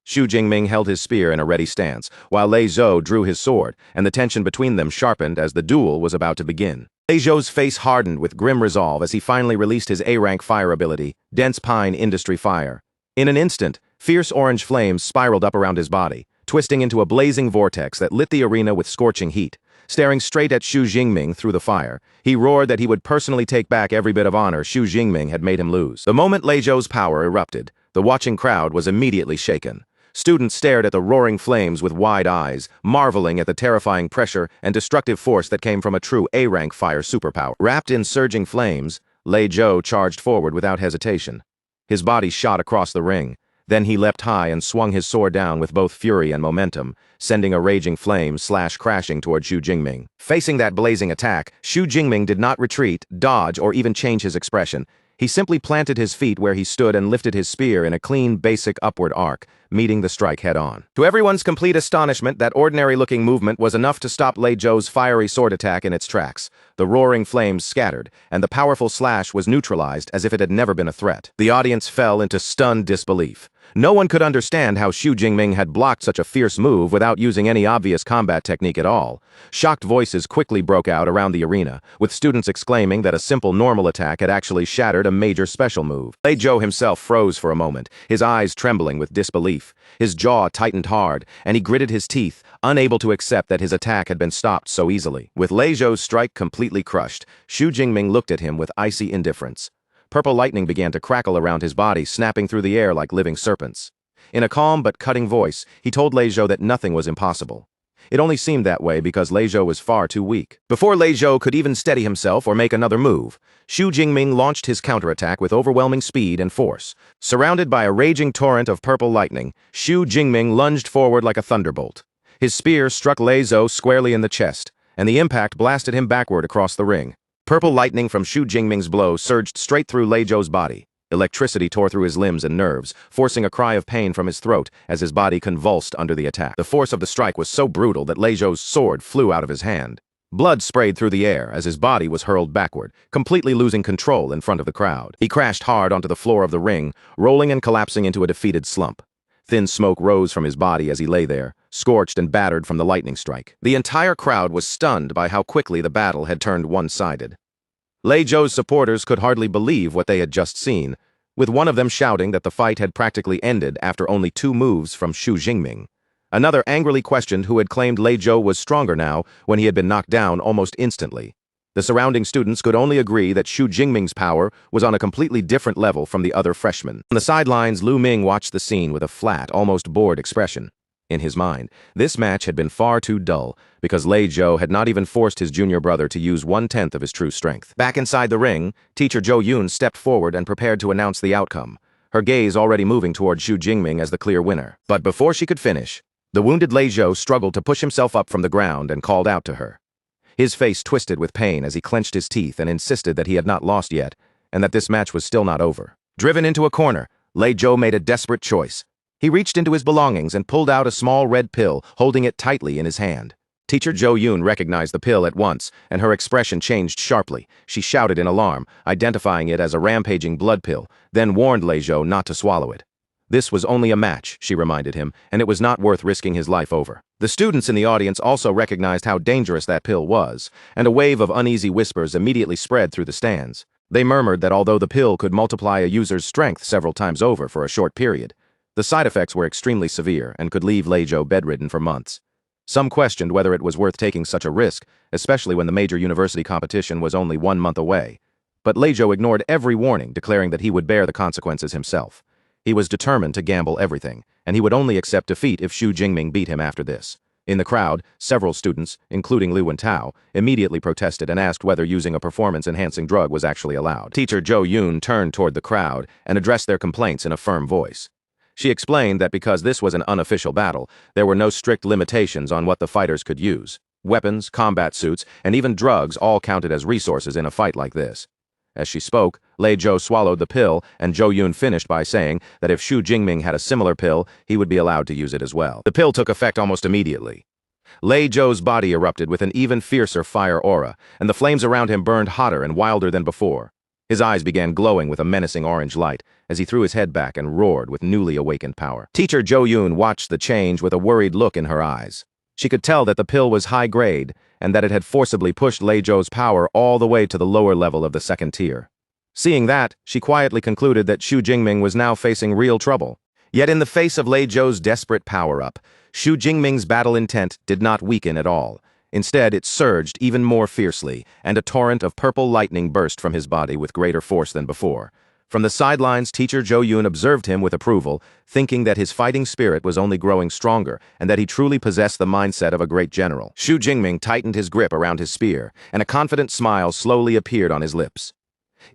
Speaker 1: Xu Jingming held his spear in a ready stance, while Lei Zhou drew his sword, and the tension between them sharpened as the duel was about to begin. Lei Zhou's face hardened with grim resolve as he finally released his A-rank fire ability, Dense Pine Industry Fire. In an instant, fierce orange flames spiraled up around his body, twisting into a blazing vortex that lit the arena with scorching heat. Staring straight at Xu Jingming through the fire, he roared that he would personally take back every bit of honor Xu Jingming had made him lose. The moment Lei Zhou's power erupted, the watching crowd was immediately shaken. Students stared at the roaring flames with wide eyes, marveling at the terrifying pressure and destructive force that came from a true A-rank fire superpower. Wrapped in surging flames, Lei Zhou charged forward without hesitation. His body shot across the ring. Then he leapt high and swung his sword down with both fury and momentum, sending a raging flame crashing toward Xu Jingming. Facing that blazing attack, Xu Jingming did not retreat, dodge, or even change his expression. He simply planted his feet where he stood and lifted his spear in a clean, basic upward arc, meeting the strike head-on. To everyone's complete astonishment, that ordinary-looking movement was enough to stop Lei Zhou's fiery sword attack in its tracks. The roaring flames scattered, and the powerful slash was neutralized as if it had never been a threat. The audience fell into stunned disbelief. No one could understand how Xu Jingming had blocked such a fierce move without using any obvious combat technique at all. Shocked voices quickly broke out around the arena, with students exclaiming that a simple normal attack had actually shattered a major special move. Lei Zhou himself froze for a moment, his eyes trembling with disbelief. His jaw tightened hard, and he gritted his teeth, unable to accept that his attack had been stopped so easily. With Lei Zhou's strike completely crushed, Xu Jingming looked at him with icy indifference. Purple lightning began to crackle around his body, snapping through the air like living serpents. In a calm but cutting voice, he told Lei Zhou that nothing was impossible. It only seemed that way because Lei Zhou was far too weak. Before Lei Zhou could even steady himself or make another move, Xu Jingming launched his counterattack with overwhelming speed and force. Surrounded by a raging torrent of purple lightning, Xu Jingming lunged forward like a thunderbolt. His spear struck Lei Zhou squarely in the chest, and the impact blasted him backward across the ring. Purple lightning from Xu Jingming's blow surged straight through Lei Zhou's body. Electricity tore through his limbs and nerves, forcing a cry of pain from his throat as his body convulsed under the attack. The force of the strike was so brutal that Lei Zhou's sword flew out of his hand. Blood sprayed through the air as his body was hurled backward, completely losing control in front of the crowd. He crashed hard onto the floor of the ring, rolling and collapsing into a defeated slump. Thin smoke rose from his body as he lay there, scorched and battered from the lightning strike. The entire crowd was stunned by how quickly the battle had turned one-sided. Lei Zhou's supporters could hardly believe what they had just seen, with one of them shouting that the fight had practically ended after only 2 moves from Xu Jingming. Another angrily questioned who had claimed Lei Zhou was stronger now when he had been knocked down almost instantly. The surrounding students could only agree that Xu Jingming's power was on a completely different level from the other freshmen. On the sidelines, Lu Ming watched the scene with a flat, almost bored expression. In his mind, this match had been far too dull, because Lei Zhou had not even forced his junior brother to use 1/10 of his true strength. Back inside the ring, teacher Zhou Yun stepped forward and prepared to announce the outcome, her gaze already moving toward Xu Jingming as the clear winner. But before she could finish, the wounded Lei Zhou struggled to push himself up from the ground and called out to her. His face twisted with pain as he clenched his teeth and insisted that he had not lost yet, and that this match was still not over. Driven into a corner, Lei Zhou made a desperate choice. He reached into his belongings and pulled out a small red pill, holding it tightly in his hand. Teacher Zhou Yun recognized the pill at once, and her expression changed sharply. She shouted in alarm, identifying it as a rampaging blood pill, then warned Lei Zhou not to swallow it. This was only a match, she reminded him, and it was not worth risking his life over. The students in the audience also recognized how dangerous that pill was, and a wave of uneasy whispers immediately spread through the stands. They murmured that although the pill could multiply a user's strength several times over for a short period, the side effects were extremely severe and could leave Lei Zhou bedridden for months. Some questioned whether it was worth taking such a risk, especially when the major university competition was only 1 month away. But Lei Zhou ignored every warning, declaring that he would bear the consequences himself. He was determined to gamble everything, and he would only accept defeat if Xu Jingming beat him after this. In the crowd, several students, including Liu and Tao, immediately protested and asked whether using a performance-enhancing drug was actually allowed. Teacher Zhou Yun turned toward the crowd and addressed their complaints in a firm voice. She explained that because this was an unofficial battle, there were no strict limitations on what the fighters could use. Weapons, combat suits, and even drugs all counted as resources in a fight like this. As she spoke, Lei Zhou swallowed the pill, and Zhou Yun finished by saying that if Xu Jingming had a similar pill, he would be allowed to use it as well. The pill took effect almost immediately. Lei Zhou's body erupted with an even fiercer fire aura, and the flames around him burned hotter and wilder than before. His eyes began glowing with a menacing orange light as he threw his head back and roared with newly awakened power. Teacher Zhou Yun watched the change with a worried look in her eyes. She could tell that the pill was high grade and that it had forcibly pushed Lei Zhou's power all the way to the lower level of the 2nd tier. Seeing that, she quietly concluded that Xu Jingming was now facing real trouble. Yet in the face of Lei Zhou's desperate power-up, Xu Jingming's battle intent did not weaken at all. Instead, it surged even more fiercely, and a torrent of purple lightning burst from his body with greater force than before. From the sidelines, teacher Zhou Yun observed him with approval, thinking that his fighting spirit was only growing stronger and that he truly possessed the mindset of a great general. Xu Jingming tightened his grip around his spear, and a confident smile slowly appeared on his lips.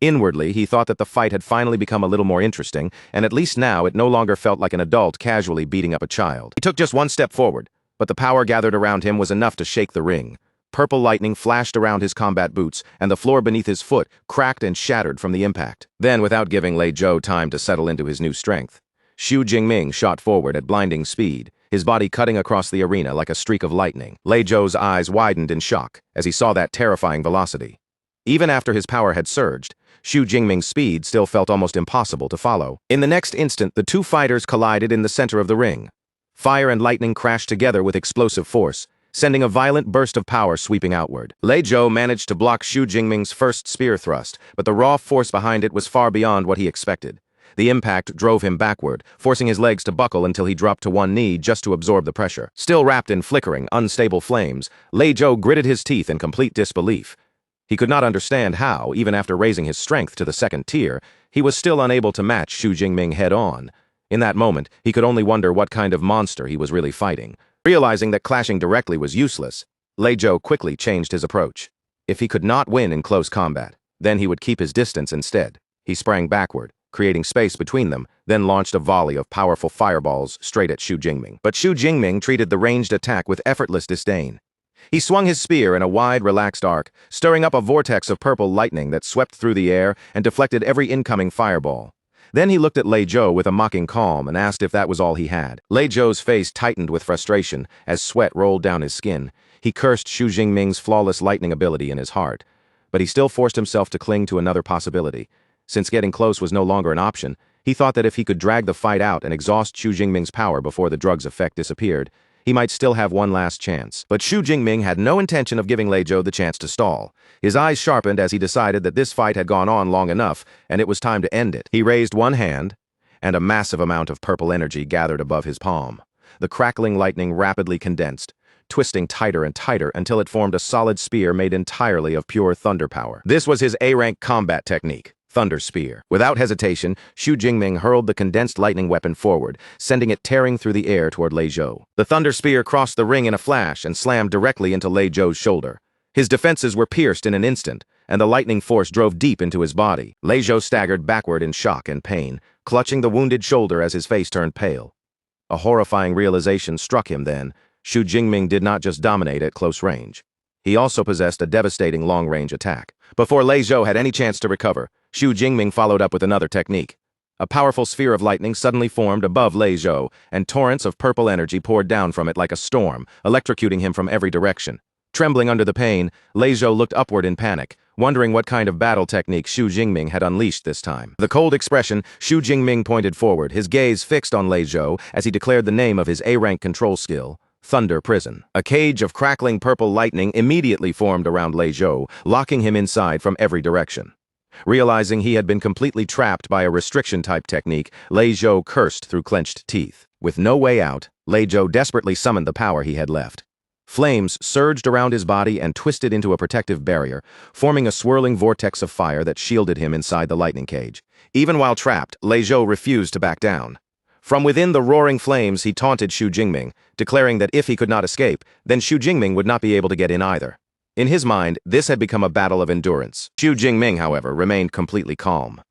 Speaker 1: Inwardly, he thought that the fight had finally become a little more interesting, and at least now it no longer felt like an adult casually beating up a child. He took just one step forward, but the power gathered around him was enough to shake the ring. Purple lightning flashed around his combat boots, and the floor beneath his foot cracked and shattered from the impact. Then, without giving Lei Zhou time to settle into his new strength, Xu Jingming shot forward at blinding speed, his body cutting across the arena like a streak of lightning. Lei Zhou's eyes widened in shock as he saw that terrifying velocity. Even after his power had surged, Xu Jingming's speed still felt almost impossible to follow. In the next instant, the two fighters collided in the center of the ring. Fire and lightning crashed together with explosive force, sending a violent burst of power sweeping outward. Lei Zhou managed to block Xu Jingming's first spear thrust, but the raw force behind it was far beyond what he expected. The impact drove him backward, forcing his legs to buckle until he dropped to one knee just to absorb the pressure. Still wrapped in flickering, unstable flames, Lei Zhou gritted his teeth in complete disbelief. He could not understand how, even after raising his strength to the second tier, he was still unable to match Xu Jingming head-on. In that moment, he could only wonder what kind of monster he was really fighting. Realizing that clashing directly was useless, Lei Zhou quickly changed his approach. If he could not win in close combat, then he would keep his distance instead. He sprang backward, creating space between them, then launched a volley of powerful fireballs straight at Xu Jingming. But Xu Jingming treated the ranged attack with effortless disdain. He swung his spear in a wide, relaxed arc, stirring up a vortex of purple lightning that swept through the air and deflected every incoming fireball. Then he looked at Lei Zhou with a mocking calm and asked if that was all he had. Lei Zhou's face tightened with frustration as sweat rolled down his skin. He cursed Xu Jingming's flawless lightning ability in his heart. But he still forced himself to cling to another possibility. Since getting close was no longer an option, he thought that if he could drag the fight out and exhaust Xu Jingming's power before the drug's effect disappeared, he might still have one last chance. But Xu Jingming had no intention of giving Lei Zhou the chance to stall. His eyes sharpened as he decided that this fight had gone on long enough, and it was time to end it. He raised one hand, and a massive amount of purple energy gathered above his palm. The crackling lightning rapidly condensed, twisting tighter and tighter until it formed a solid spear made entirely of pure thunder power. This was his A-rank combat technique. Thunder Spear. Without hesitation, Xu Jingming hurled the condensed lightning weapon forward, sending it tearing through the air toward Lei Zhou. The Thunder Spear crossed the ring in a flash and slammed directly into Lei Zhou's shoulder. His defenses were pierced in an instant, and the lightning force drove deep into his body. Lei Zhou staggered backward in shock and pain, clutching the wounded shoulder as his face turned pale. A horrifying realization struck him then. Xu Jingming did not just dominate at close range. He also possessed a devastating long-range attack. Before Lei Zhou had any chance to recover, Xu Jingming followed up with another technique. A powerful sphere of lightning suddenly formed above Lei Zhou, and torrents of purple energy poured down from it like a storm, electrocuting him from every direction. Trembling under the pain, Lei Zhou looked upward in panic, wondering what kind of battle technique Xu Jingming had unleashed this time. With a cold expression, Xu Jingming pointed forward, his gaze fixed on Lei Zhou as he declared the name of his A-rank control skill. Thunder Prison. A cage of crackling purple lightning immediately formed around Lei Zhou, locking him inside from every direction. Realizing he had been completely trapped by a restriction-type technique, Lei Zhou cursed through clenched teeth. With no way out, Lei Zhou desperately summoned the power he had left. Flames surged around his body and twisted into a protective barrier, forming a swirling vortex of fire that shielded him inside the lightning cage. Even while trapped, Lei Zhou refused to back down. From within the roaring flames, he taunted Xu Jingming, declaring that if he could not escape, then Xu Jingming would not be able to get in either. In his mind, this had become a battle of endurance. Xu Jingming, however, remained completely calm.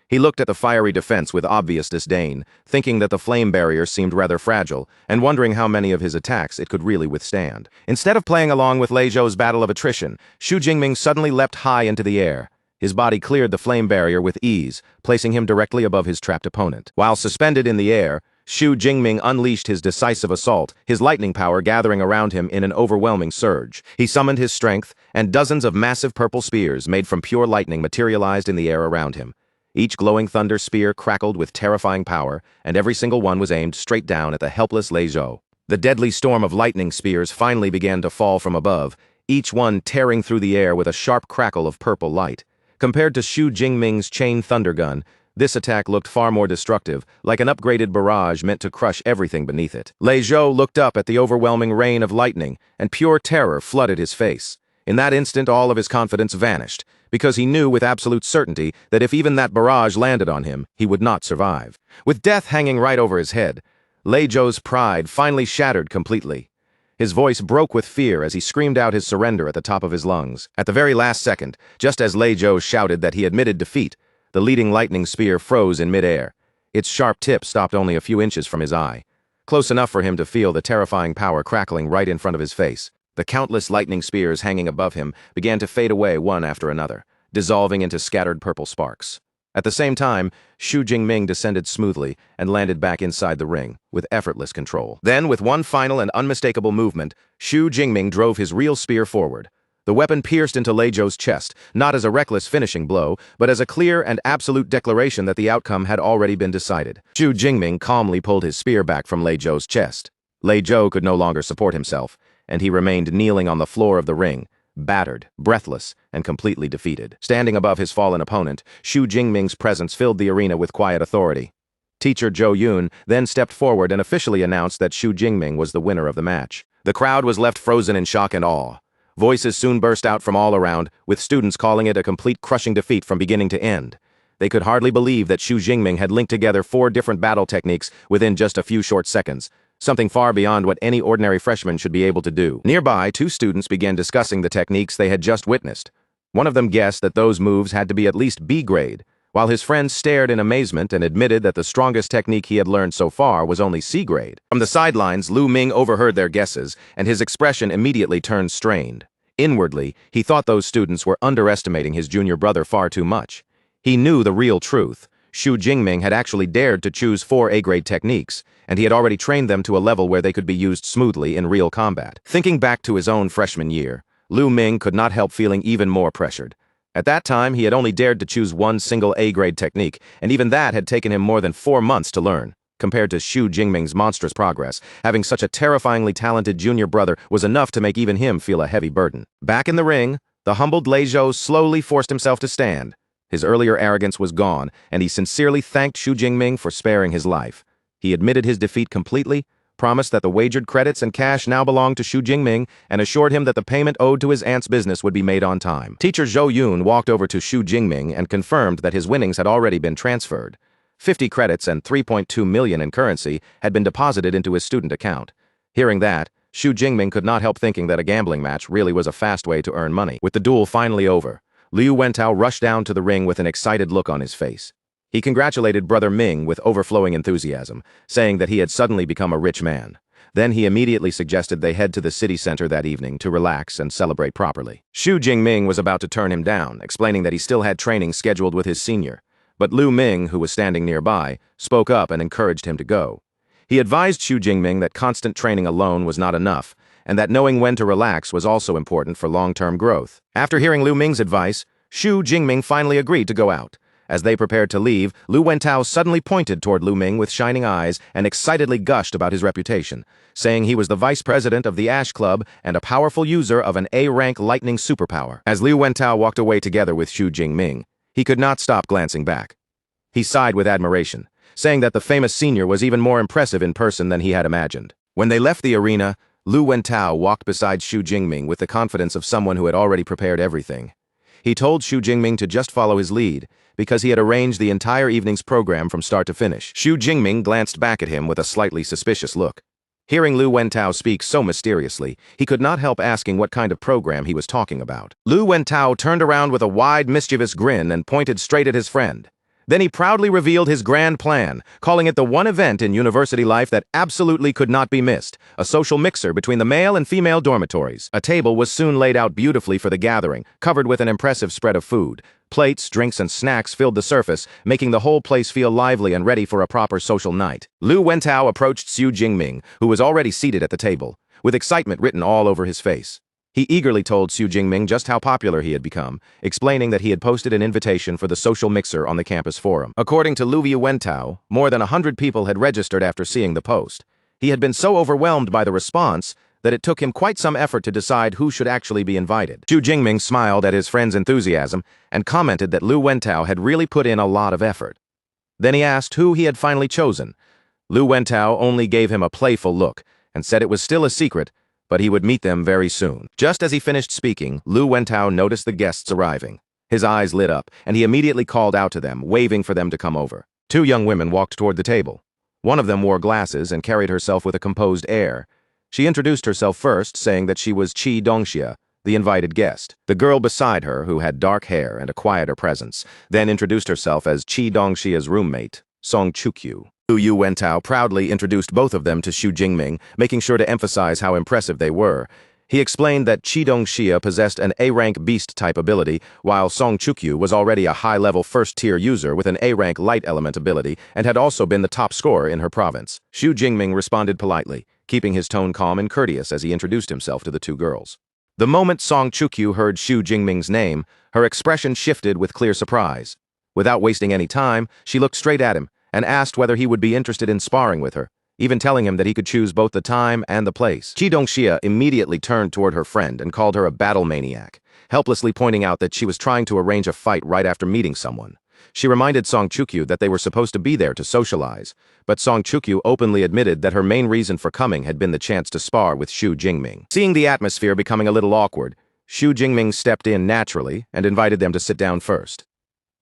Speaker 1: He looked at the fiery defense with obvious disdain, thinking that the flame barrier seemed rather fragile, and wondering how many of his attacks it could really withstand. Instead of playing along with Lei Zhou's battle of attrition, Xu Jingming suddenly leapt high into the air. His body cleared the flame barrier with ease, placing him directly above his trapped opponent. While suspended in the air, Xu Jingming unleashed his decisive assault, his lightning power gathering around him in an overwhelming surge. He summoned his strength, and dozens of massive purple spears made from pure lightning materialized in the air around him. Each glowing thunder spear crackled with terrifying power, and every single one was aimed straight down at the helpless Lei Zhou. The deadly storm of lightning spears finally began to fall from above, each one tearing through the air with a sharp crackle of purple light. Compared to Xu Jingming's chain thunder gun, this attack looked far more destructive, like an upgraded barrage meant to crush everything beneath it. Lei Zhou looked up at the overwhelming rain of lightning, and pure terror flooded his face. In that instant, all of his confidence vanished, because he knew with absolute certainty that if even that barrage landed on him, he would not survive. With death hanging right over his head, Lei Zhou's pride finally shattered completely. His voice broke with fear as he screamed out his surrender at the top of his lungs. At the very last second, just as Lei Zhou shouted that he admitted defeat, the leading lightning spear froze in midair. Its sharp tip stopped only a few inches from his eye, close enough for him to feel the terrifying power crackling right in front of his face. The countless lightning spears hanging above him began to fade away one after another, dissolving into scattered purple sparks. At the same time, Xu Jingming descended smoothly and landed back inside the ring, with effortless control. Then, with one final and unmistakable movement, Xu Jingming drove his real spear forward. The weapon pierced into Lei Zhou's chest, not as a reckless finishing blow, but as a clear and absolute declaration that the outcome had already been decided. Xu Jingming calmly pulled his spear back from Lei Zhou's chest. Lei Zhou could no longer support himself, and he remained kneeling on the floor of the ring, battered, breathless, and completely defeated. Standing above his fallen opponent, Xu Jingming's presence filled the arena with quiet authority. Teacher Zhou Yun then stepped forward and officially announced that Xu Jingming was the winner of the match. The crowd was left frozen in shock and awe. Voices soon burst out from all around, with students calling it a complete crushing defeat from beginning to end. They could hardly believe that Xu Jingming had linked together 4 different battle techniques within just a few short seconds, something far beyond what any ordinary freshman should be able to do. Nearby, 2 students began discussing the techniques they had just witnessed. One of them guessed that those moves had to be at least B grade, while his friend stared in amazement and admitted that the strongest technique he had learned so far was only C grade. From the sidelines, Lu Ming overheard their guesses, and his expression immediately turned strained. Inwardly, he thought those students were underestimating his junior brother far too much. He knew the real truth. Xu Jingming had actually dared to choose 4 A-grade techniques, and he had already trained them to a level where they could be used smoothly in real combat. Thinking back to his own freshman year, Lu Ming could not help feeling even more pressured. At that time, he had only dared to choose one single A-grade technique, and even that had taken him more than 4 months to learn. Compared to Xu Jingming's monstrous progress, having such a terrifyingly talented junior brother was enough to make even him feel a heavy burden. Back in the ring, the humbled Lei Zhou slowly forced himself to stand. His earlier arrogance was gone, and he sincerely thanked Xu Jingming for sparing his life. He admitted his defeat completely, promised that the wagered credits and cash now belonged to Xu Jingming, and assured him that the payment owed to his aunt's business would be made on time. Teacher Zhou Yun walked over to Xu Jingming and confirmed that his winnings had already been transferred. 50 credits and 3.2 million in currency had been deposited into his student account. Hearing that, Xu Jingming could not help thinking that a gambling match really was a fast way to earn money. With the duel finally over, Liu Wentao rushed down to the ring with an excited look on his face. He congratulated Brother Ming with overflowing enthusiasm, saying that he had suddenly become a rich man. Then he immediately suggested they head to the city center that evening to relax and celebrate properly. Xu Jingming was about to turn him down, explaining that he still had training scheduled with his senior. But Lu Ming, who was standing nearby, spoke up and encouraged him to go. He advised Xu Jingming that constant training alone was not enough, and that knowing when to relax was also important for long-term growth. After hearing Lu Ming's advice, Xu Jingming finally agreed to go out. As they prepared to leave, Lu Wentao suddenly pointed toward Lu Ming with shining eyes and excitedly gushed about his reputation, saying he was the vice president of the Ash Club and a powerful user of an A-rank lightning superpower. As Lu Wentao walked away together with Xu Jingming, he could not stop glancing back. He sighed with admiration, saying that the famous senior was even more impressive in person than he had imagined. When they left the arena, Lu Wentao walked beside Xu Jingming with the confidence of someone who had already prepared everything. He told Xu Jingming to just follow his lead, because he had arranged the entire evening's program from start to finish. Xu Jingming glanced back at him with a slightly suspicious look. Hearing Lu Wentao speak so mysteriously, he could not help asking what kind of program he was talking about. Lu Wentao turned around with a wide, mischievous grin and pointed straight at his friend. Then he proudly revealed his grand plan, calling it the one event in university life that absolutely could not be missed, a social mixer between the male and female dormitories. A table was soon laid out beautifully for the gathering, covered with an impressive spread of food. Plates, drinks, and snacks filled the surface, making the whole place feel lively and ready for a proper social night. Lu Wentao approached Xu Jingming, who was already seated at the table, with excitement written all over his face. He eagerly told Xu Jingming just how popular he had become, explaining that he had posted an invitation for the social mixer on the campus forum. According to Lu Wentao, more than 100 people had registered after seeing the post. He had been so overwhelmed by the response that it took him quite some effort to decide who should actually be invited. Xu Jingming smiled at his friend's enthusiasm and commented that Lu Wentao had really put in a lot of effort. Then he asked who he had finally chosen. Lu Wentao only gave him a playful look and said it was still a secret, but he would meet them very soon. Just as he finished speaking, Lu Wentao noticed the guests arriving. His eyes lit up, and he immediately called out to them, waving for them to come over. 2 young women walked toward the table. One of them wore glasses and carried herself with a composed air. She introduced herself first, saying that she was Qi Dongxia, the invited guest. The girl beside her, who had dark hair and a quieter presence, then introduced herself as Qi Dongxia's roommate, Song Chukyu. Lu Wentao proudly introduced both of them to Xu Jingming, making sure to emphasize how impressive they were. He explained that Chi Dongxia possessed an A-rank beast-type ability, while Song Chukyu was already a high-level first-tier user with an A-rank light element ability and had also been the top scorer in her province. Xu Jingming responded politely, keeping his tone calm and courteous as he introduced himself to the two girls. The moment Song Chukyu heard Xu Jingming's name, her expression shifted with clear surprise. Without wasting any time, she looked straight at him and asked whether he would be interested in sparring with her, even telling him that he could choose both the time and the place. Chi Dongxia immediately turned toward her friend and called her a battle maniac, helplessly pointing out that she was trying to arrange a fight right after meeting someone. She reminded Song Chukyu that they were supposed to be there to socialize, but Song Chukyu openly admitted that her main reason for coming had been the chance to spar with Xu Jingming. Seeing the atmosphere becoming a little awkward, Xu Jingming stepped in naturally and invited them to sit down first.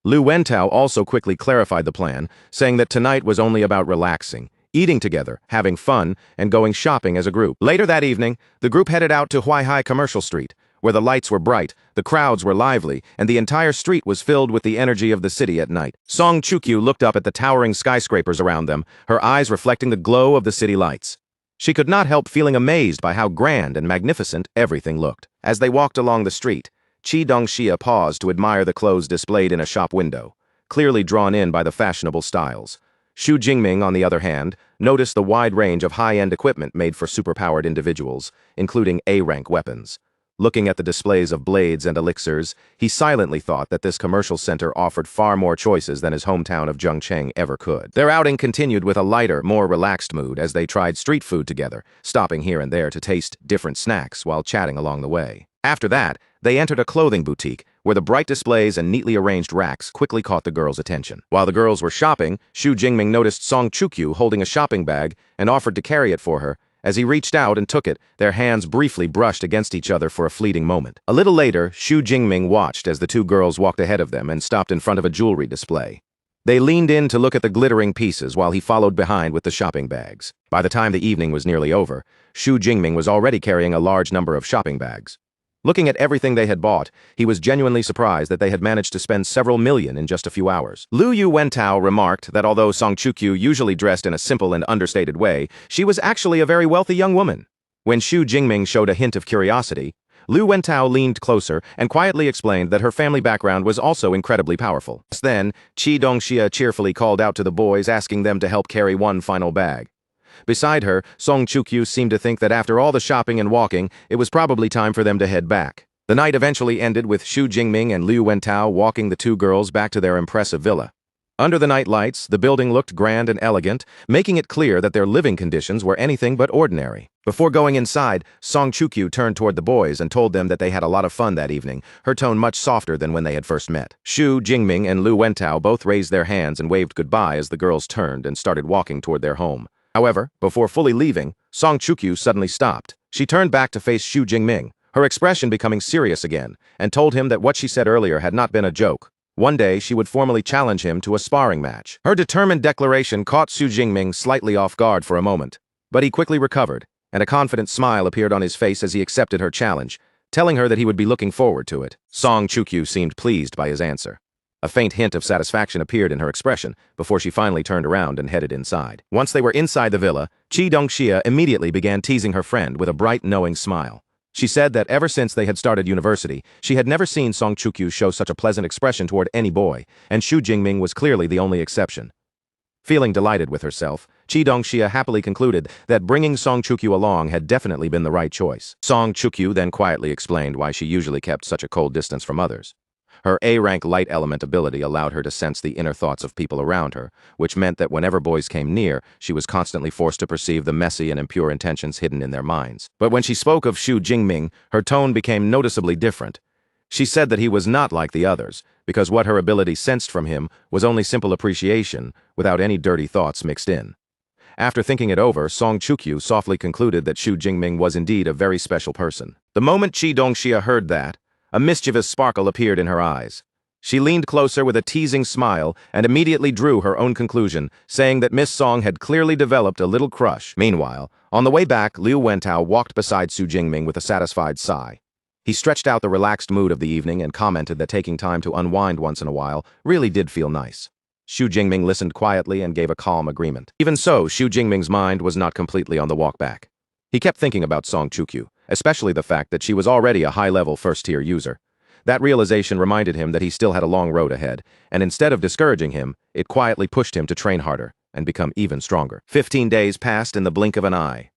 Speaker 1: Lu Wentao also quickly clarified the plan, saying that tonight was only about relaxing, eating together, having fun, and going shopping as a group. Later that evening, the group headed out to Huaihai Commercial Street, where the lights were bright, the crowds were lively, and the entire street was filled with the energy of the city at night. Song Chukyu looked up at the towering skyscrapers around them, her eyes reflecting the glow of the city lights. She could not help feeling amazed by how grand and magnificent everything looked. As they walked along the street, Chi Dongxia paused to admire the clothes displayed in a shop window, clearly drawn in by the fashionable styles. Xu Jingming, on the other hand, noticed the wide range of high-end equipment made for superpowered individuals, including A-rank weapons. Looking at the displays of blades and elixirs, he silently thought that this commercial center offered far more choices than his hometown of Zhengcheng ever could. Their outing continued with a lighter, more relaxed mood as they tried street food together, stopping here and there to taste different snacks while chatting along the way. After that, they entered a clothing boutique, where the bright displays and neatly arranged racks quickly caught the girls' attention. While the girls were shopping, Xu Jingming noticed Song Chukyu holding a shopping bag and offered to carry it for her. As he reached out and took it, their hands briefly brushed against each other for a fleeting moment. A little later, Xu Jingming watched as the two girls walked ahead of them and stopped in front of a jewelry display. They leaned in to look at the glittering pieces while he followed behind with the shopping bags. By the time the evening was nearly over, Xu Jingming was already carrying a large number of shopping bags. Looking at everything they had bought, he was genuinely surprised that they had managed to spend several million in just a few hours. Lu Wentao remarked that although Song Chukyu usually dressed in a simple and understated way, she was actually a very wealthy young woman. When Xu Jingming showed a hint of curiosity, Lu Wentao leaned closer and quietly explained that her family background was also incredibly powerful. Just then, Chi Dongxia cheerfully called out to the boys, asking them to help carry one final bag. Beside her, Song Chukyu seemed to think that after all the shopping and walking, it was probably time for them to head back. The night eventually ended with Xu Jingming and Lu Wentao walking the two girls back to their impressive villa. Under the night lights, the building looked grand and elegant, making it clear that their living conditions were anything but ordinary. Before going inside, Song Chukyu turned toward the boys and told them that they had a lot of fun that evening, her tone much softer than when they had first met. Xu Jingming and Lu Wentao both raised their hands and waved goodbye as the girls turned and started walking toward their home. However, before fully leaving, Song Chukyu suddenly stopped. She turned back to face Xu Jingming, her expression becoming serious again, and told him that what she said earlier had not been a joke. One day, she would formally challenge him to a sparring match. Her determined declaration caught Xu Jingming slightly off guard for a moment, but he quickly recovered, and a confident smile appeared on his face as he accepted her challenge, telling her that he would be looking forward to it. Song Chukyu seemed pleased by his answer. A faint hint of satisfaction appeared in her expression before she finally turned around and headed inside. Once they were inside the villa, Chi Dongxia immediately began teasing her friend with a bright, knowing smile. She said that ever since they had started university, she had never seen Song Chukyu show such a pleasant expression toward any boy, and Xu Jingming was clearly the only exception. Feeling delighted with herself, Chi Dongxia happily concluded that bringing Song Chukyu along had definitely been the right choice. Song Chukyu then quietly explained why she usually kept such a cold distance from others. Her A-rank light element ability allowed her to sense the inner thoughts of people around her, which meant that whenever boys came near, she was constantly forced to perceive the messy and impure intentions hidden in their minds. But when she spoke of Xu Jingming, her tone became noticeably different. She said that he was not like the others, because what her ability sensed from him was only simple appreciation, without any dirty thoughts mixed in. After thinking it over, Song Chukyu softly concluded that Xu Jingming was indeed a very special person. The moment Chi Dongxia heard that, a mischievous sparkle appeared in her eyes. She leaned closer with a teasing smile and immediately drew her own conclusion, saying that Miss Song had clearly developed a little crush. Meanwhile, on the way back, Lu Wentao walked beside Xu Jingming with a satisfied sigh. He stretched out the relaxed mood of the evening and commented that taking time to unwind once in a while really did feel nice. Xu Jingming listened quietly and gave a calm agreement. Even so, Xu Jingming's mind was not completely on the walk back. He kept thinking about Song Chukyu, especially the fact that she was already a high-level first-tier user. That realization reminded him that he still had a long road ahead, and instead of discouraging him, it quietly pushed him to train harder and become even stronger. 15 days passed in the blink of an eye.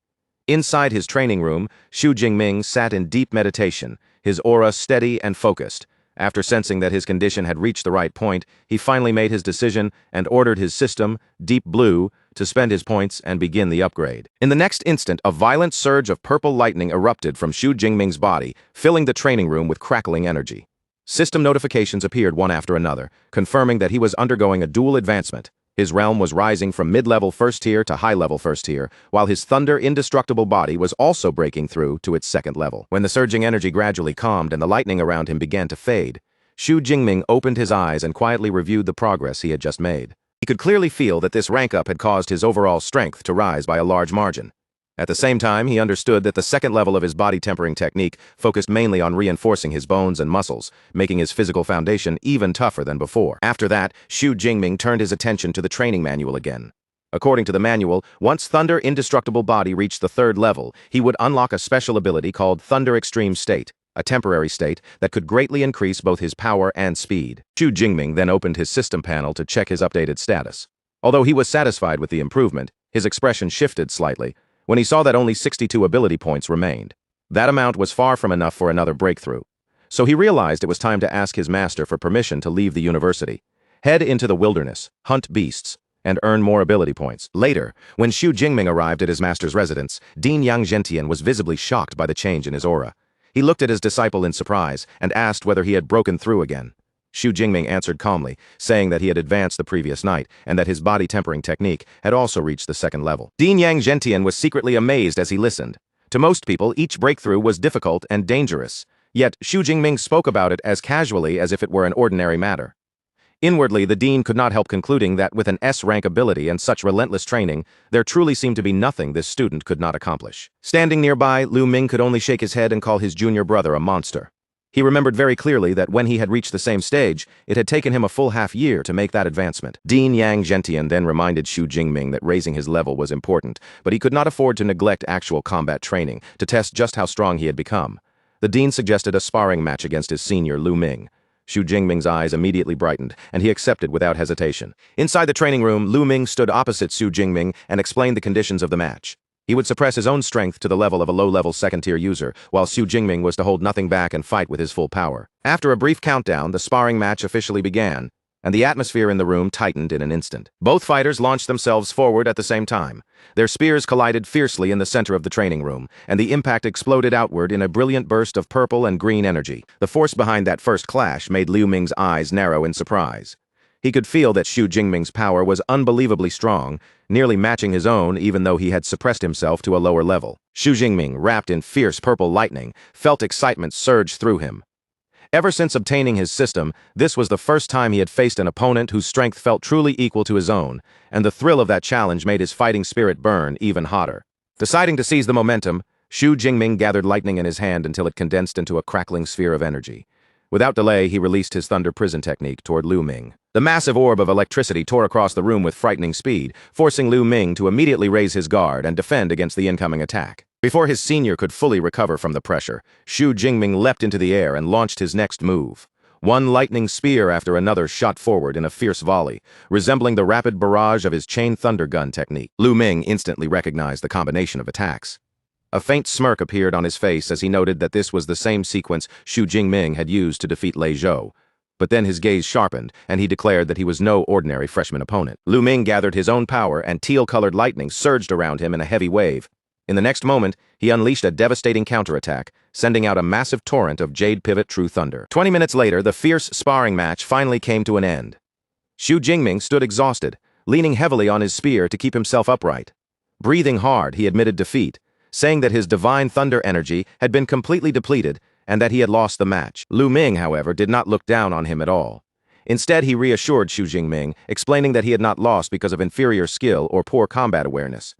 Speaker 1: Inside his training room, Xu Jingming sat in deep meditation, his aura steady and focused. After sensing that his condition had reached the right point, he finally made his decision and ordered his system, Deep Blue, to spend his points and begin the upgrade. In the next instant, a violent surge of purple lightning erupted from Xu Jingming's body, filling the training room with crackling energy. System notifications appeared one after another, confirming that he was undergoing a dual advancement. His realm was rising from mid-level first tier to high-level first tier, while his thunder indestructible body was also breaking through to its second level. When the surging energy gradually calmed and the lightning around him began to fade, Xu Jingming opened his eyes and quietly reviewed the progress he had just made. He could clearly feel that this rank-up had caused his overall strength to rise by a large margin. At the same time, he understood that the second level of his body tempering technique focused mainly on reinforcing his bones and muscles, making his physical foundation even tougher than before. After that, Xu Jingming turned his attention to the training manual again. According to the manual, once Thunder Indestructible Body reached the third level, he would unlock a special ability called Thunder Extreme State, a temporary state that could greatly increase both his power and speed. Xu Jingming then opened his system panel to check his updated status. Although he was satisfied with the improvement, his expression shifted slightly when he saw that only 62 ability points remained. That amount was far from enough for another breakthrough. So he realized it was time to ask his master for permission to leave the university, head into the wilderness, hunt beasts, and earn more ability points. Later, when Xu Jingming arrived at his master's residence, Din Yang Zhentian was visibly shocked by the change in his aura. He looked at his disciple in surprise and asked whether he had broken through again. Xu Jingming answered calmly, saying that he had advanced the previous night and that his body tempering technique had also reached the second level. Din Yang Zhentian was secretly amazed as he listened. To most people, each breakthrough was difficult and dangerous, yet Xu Jingming spoke about it as casually as if it were an ordinary matter. Inwardly, the dean could not help concluding that with an S-rank ability and such relentless training, there truly seemed to be nothing this student could not accomplish. Standing nearby, Lu Ming could only shake his head and call his junior brother a monster. He remembered very clearly that when he had reached the same stage, it had taken him a full half-year to make that advancement. Din Yang Zhentian then reminded Xu Jingming that raising his level was important, but he could not afford to neglect actual combat training to test just how strong he had become. The dean suggested a sparring match against his senior Lu Ming. Xu Jingming's eyes immediately brightened, and he accepted without hesitation. Inside the training room, Lu Ming stood opposite Xu Jingming and explained the conditions of the match. He would suppress his own strength to the level of a low-level second-tier user, while Xu Jingming was to hold nothing back and fight with his full power. After a brief countdown, the sparring match officially began, and the atmosphere in the room tightened in an instant. Both fighters launched themselves forward at the same time. Their spears collided fiercely in the center of the training room, and the impact exploded outward in a brilliant burst of purple and green energy. The force behind that first clash made Liu Ming's eyes narrow in surprise. He could feel that Xu Jingming's power was unbelievably strong, nearly matching his own even though he had suppressed himself to a lower level. Xu Jingming, wrapped in fierce purple lightning, felt excitement surge through him. Ever since obtaining his system, this was the first time he had faced an opponent whose strength felt truly equal to his own, and the thrill of that challenge made his fighting spirit burn even hotter. Deciding to seize the momentum, Xu Jingming gathered lightning in his hand until it condensed into a crackling sphere of energy. Without delay, he released his Thunder Prison technique toward Lu Ming. The massive orb of electricity tore across the room with frightening speed, forcing Lu Ming to immediately raise his guard and defend against the incoming attack. Before his senior could fully recover from the pressure, Xu Jingming leapt into the air and launched his next move. One lightning spear after another shot forward in a fierce volley, resembling the rapid barrage of his chain thunder gun technique. Lu Ming instantly recognized the combination of attacks. A faint smirk appeared on his face as he noted that this was the same sequence Xu Jingming had used to defeat Lei Zhou. But then his gaze sharpened, and he declared that he was no ordinary freshman opponent. Lu Ming gathered his own power, and teal-colored lightning surged around him in a heavy wave. In the next moment, he unleashed a devastating counterattack, sending out a massive torrent of Jade Pivot True Thunder. 20 minutes later, the fierce sparring match finally came to an end. Xu Jingming stood exhausted, leaning heavily on his spear to keep himself upright. Breathing hard, he admitted defeat, saying that his divine thunder energy had been completely depleted and that he had lost the match. Lu Ming, however, did not look down on him at all. Instead, he reassured Xu Jingming, explaining that he had not lost because of inferior skill or poor combat awareness.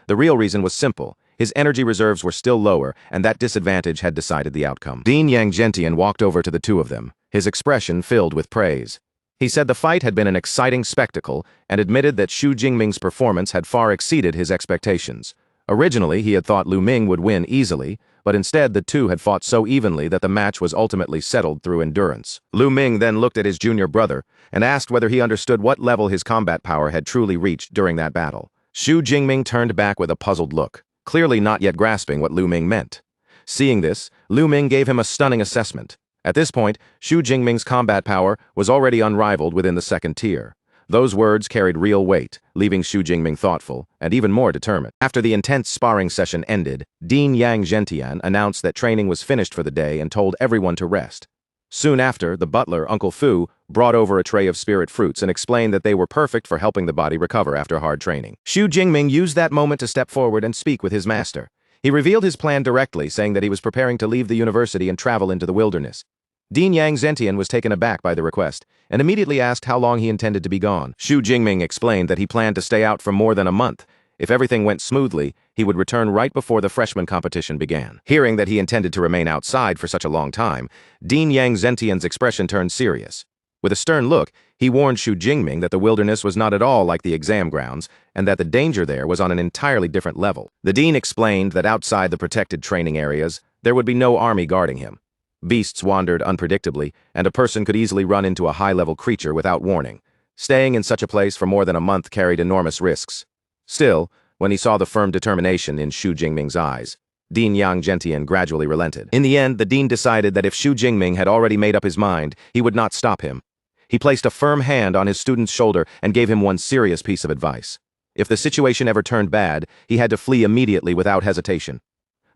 Speaker 1: The real reason was simple. His energy reserves were still lower, and that disadvantage had decided the outcome. Din Yang Zhentian walked over to the two of them, his expression filled with praise. He said the fight had been an exciting spectacle and admitted that Xu Jingming's performance had far exceeded his expectations. Originally, he had thought Lu Ming would win easily, but instead the two had fought so evenly that the match was ultimately settled through endurance. Lu Ming then looked at his junior brother and asked whether he understood what level his combat power had truly reached during that battle. Xu Jingming turned back with a puzzled look, clearly not yet grasping what Lu Ming meant. Seeing this, Lu Ming gave him a stunning assessment. At this point, Xu Jingming's combat power was already unrivaled within the second tier. Those words carried real weight, leaving Xu Jingming thoughtful and even more determined. After the intense sparring session ended, Dean Yang Zhentian announced that training was finished for the day and told everyone to rest. Soon after, the butler, Uncle Fu, brought over a tray of spirit fruits and explained that they were perfect for helping the body recover after hard training. Xu Jingming used that moment to step forward and speak with his master. He revealed his plan directly, saying that he was preparing to leave the university and travel into the wilderness. Dean Yang Zhentian was taken aback by the request and immediately asked how long he intended to be gone. Xu Jingming explained that he planned to stay out for more than a month. If everything went smoothly, he would return right before the freshman competition began. Hearing that he intended to remain outside for such a long time, Dean Yang Zhentian's expression turned serious. With a stern look, he warned Xu Jingming that the wilderness was not at all like the exam grounds and that the danger there was on an entirely different level. The dean explained that outside the protected training areas, there would be no army guarding him. Beasts wandered unpredictably, and a person could easily run into a high-level creature without warning. Staying in such a place for more than a month carried enormous risks. Still, when he saw the firm determination in Xu Jingming's eyes, Dean Yang Zhentian gradually relented. In the end, the dean decided that if Xu Jingming had already made up his mind, he would not stop him. He placed a firm hand on his student's shoulder and gave him one serious piece of advice. If the situation ever turned bad, he had to flee immediately without hesitation.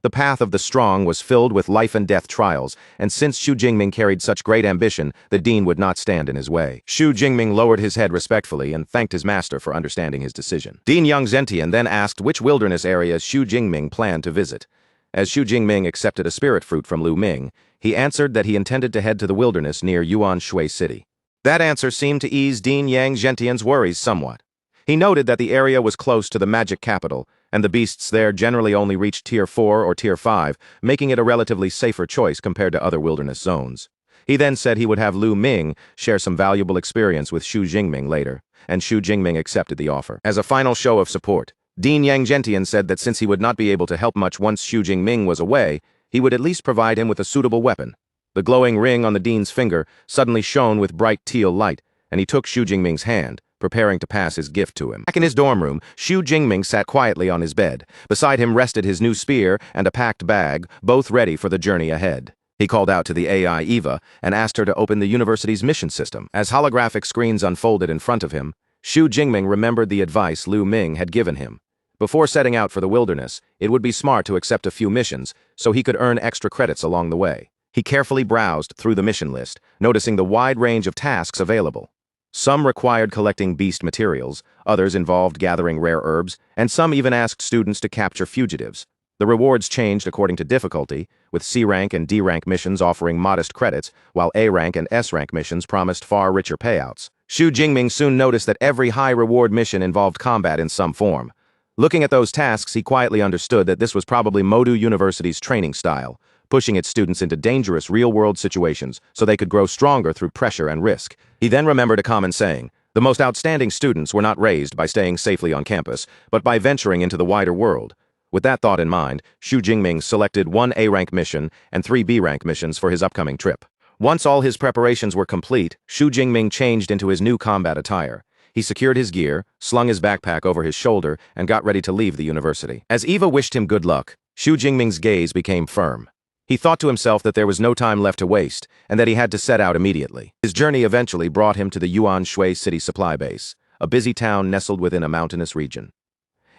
Speaker 1: The path of the strong was filled with life-and-death trials, and since Xu Jingming carried such great ambition, the dean would not stand in his way. Xu Jingming lowered his head respectfully and thanked his master for understanding his decision. Dean Yang Zhentian then asked which wilderness areas Xu Jingming planned to visit. As Xu Jingming accepted a spirit fruit from Lu Ming, he answered that he intended to head to the wilderness near Yuan Shui City. That answer seemed to ease Dean Yang Zhentian's worries somewhat. He noted that the area was close to the magic capital, and the beasts there generally only reached Tier 4 or Tier 5, making it a relatively safer choice compared to other wilderness zones. He then said he would have Lu Ming share some valuable experience with Xu Jingming later, and Xu Jingming accepted the offer. As a final show of support, Dean Yang Zhentian said that since he would not be able to help much once Xu Jingming was away, he would at least provide him with a suitable weapon. The glowing ring on the dean's finger suddenly shone with bright teal light, and he took Xu Jingming's hand, preparing to pass his gift to him. Back in his dorm room, Xu Jingming sat quietly on his bed. Beside him rested his new spear and a packed bag, both ready for the journey ahead. He called out to the AI Eva and asked her to open the university's mission system. As holographic screens unfolded in front of him, Xu Jingming remembered the advice Lu Ming had given him. Before setting out for the wilderness, it would be smart to accept a few missions so he could earn extra credits along the way. He carefully browsed through the mission list, noticing the wide range of tasks available. Some required collecting beast materials, others involved gathering rare herbs, and some even asked students to capture fugitives. The rewards changed according to difficulty, with C-rank and D-rank missions offering modest credits, while A-rank and S-rank missions promised far richer payouts. Xu Jingming soon noticed that every high-reward mission involved combat in some form. Looking at those tasks, he quietly understood that this was probably Modu University's training style, pushing its students into dangerous real-world situations so they could grow stronger through pressure and risk. He then remembered a common saying: the most outstanding students were not raised by staying safely on campus, but by venturing into the wider world. With that thought in mind, Xu Jingming selected 1 A-rank mission and 3 B-rank missions for his upcoming trip. Once all his preparations were complete, Xu Jingming changed into his new combat attire. He secured his gear, slung his backpack over his shoulder, and got ready to leave the university. As Eva wished him good luck, Xu Jingming's gaze became firm. He thought to himself that there was no time left to waste, and that he had to set out immediately. His journey eventually brought him to the Yuan Shui City supply base, a busy town nestled within a mountainous region.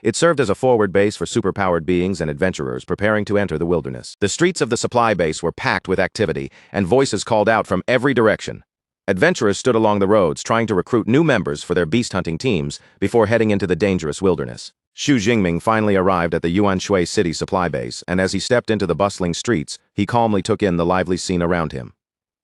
Speaker 1: It served as a forward base for superpowered beings and adventurers preparing to enter the wilderness. The streets of the supply base were packed with activity, and voices called out from every direction. Adventurers stood along the roads trying to recruit new members for their beast-hunting teams before heading into the dangerous wilderness. Xu Jingming finally arrived at the Yuan Shui City supply base, and as he stepped into the bustling streets, he calmly took in the lively scene around him.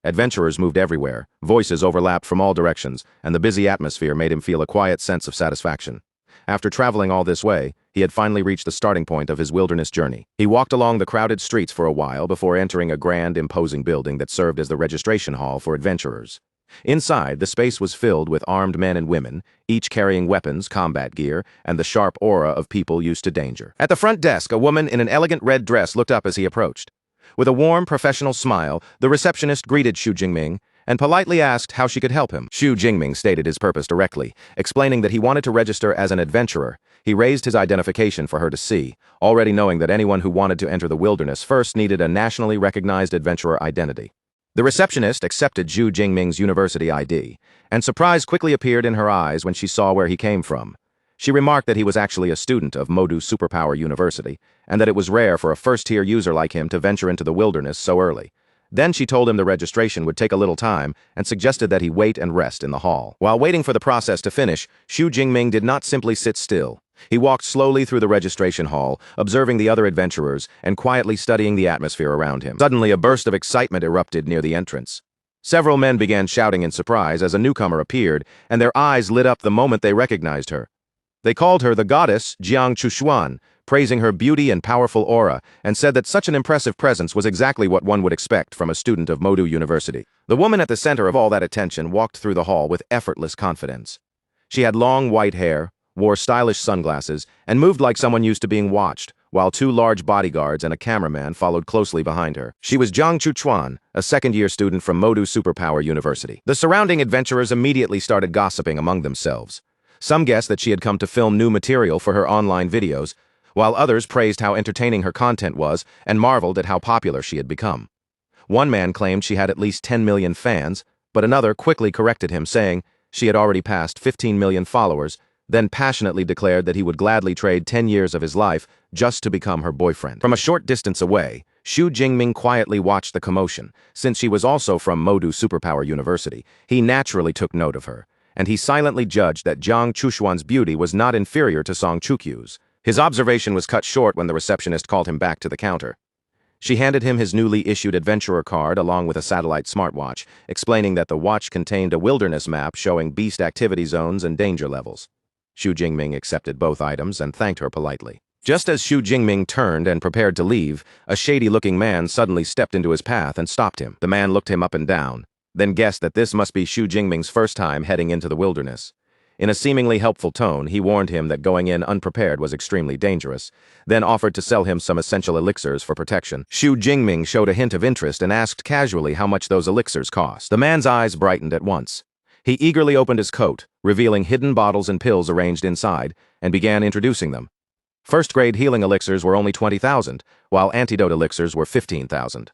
Speaker 1: Adventurers moved everywhere, voices overlapped from all directions, and the busy atmosphere made him feel a quiet sense of satisfaction. After traveling all this way, he had finally reached the starting point of his wilderness journey. He walked along the crowded streets for a while before entering a grand, imposing building that served as the registration hall for adventurers. Inside, the space was filled with armed men and women, each carrying weapons, combat gear, and the sharp aura of people used to danger. At the front desk, a woman in an elegant red dress looked up as he approached. With a warm, professional smile, the receptionist greeted Xu Jingming and politely asked how she could help him. Xu Jingming stated his purpose directly, explaining that he wanted to register as an adventurer. He raised his identification for her to see, already knowing that anyone who wanted to enter the wilderness first needed a nationally recognized adventurer identity. The receptionist accepted Xu Jingming's university ID, and surprise quickly appeared in her eyes when she saw where he came from. She remarked that he was actually a student of Modu Superpower University, and that it was rare for a first-tier user like him to venture into the wilderness so early. Then she told him the registration would take a little time and suggested that he wait and rest in the hall. While waiting for the process to finish, Xu Jingming did not simply sit still. He walked slowly through the registration hall, observing the other adventurers and quietly studying the atmosphere around him. Suddenly, a burst of excitement erupted near the entrance. Several men began shouting in surprise as a newcomer appeared, and their eyes lit up the moment they recognized her. They called her the goddess Jiang Chushuan, praising her beauty and powerful aura, and said that such an impressive presence was exactly what one would expect from a student of Modu University. The woman at the center of all that attention walked through the hall with effortless confidence. She had long white hair, wore stylish sunglasses, and moved like someone used to being watched, while two large bodyguards and a cameraman followed closely behind her. She was Jiang Chuchuan, a second-year student from Modu Superpower University. The surrounding adventurers immediately started gossiping among themselves. Some guessed that she had come to film new material for her online videos, while others praised how entertaining her content was and marveled at how popular she had become. One man claimed she had at least 10 million fans, but another quickly corrected him, saying she had already passed 15 million followers, then passionately declared that he would gladly trade 10 years of his life just to become her boyfriend. From a short distance away, Xu Jingming quietly watched the commotion. Since she was also from Modu Superpower University, he naturally took note of her, and he silently judged that Jiang Chushuan's beauty was not inferior to Song Chukyu's. His observation was cut short when the receptionist called him back to the counter. She handed him his newly issued adventurer card along with a satellite smartwatch, explaining that the watch contained a wilderness map showing beast activity zones and danger levels. Xu Jingming accepted both items and thanked her politely. Just as Xu Jingming turned and prepared to leave, a shady-looking man suddenly stepped into his path and stopped him. The man looked him up and down, then guessed that this must be Xu Jingming's first time heading into the wilderness. In a seemingly helpful tone, he warned him that going in unprepared was extremely dangerous, then offered to sell him some essential elixirs for protection. Xu Jingming showed a hint of interest and asked casually how much those elixirs cost. The man's eyes brightened at once. He eagerly opened his coat, revealing hidden bottles and pills arranged inside, and began introducing them. First-grade healing elixirs were only 20,000, while antidote elixirs were 15,000.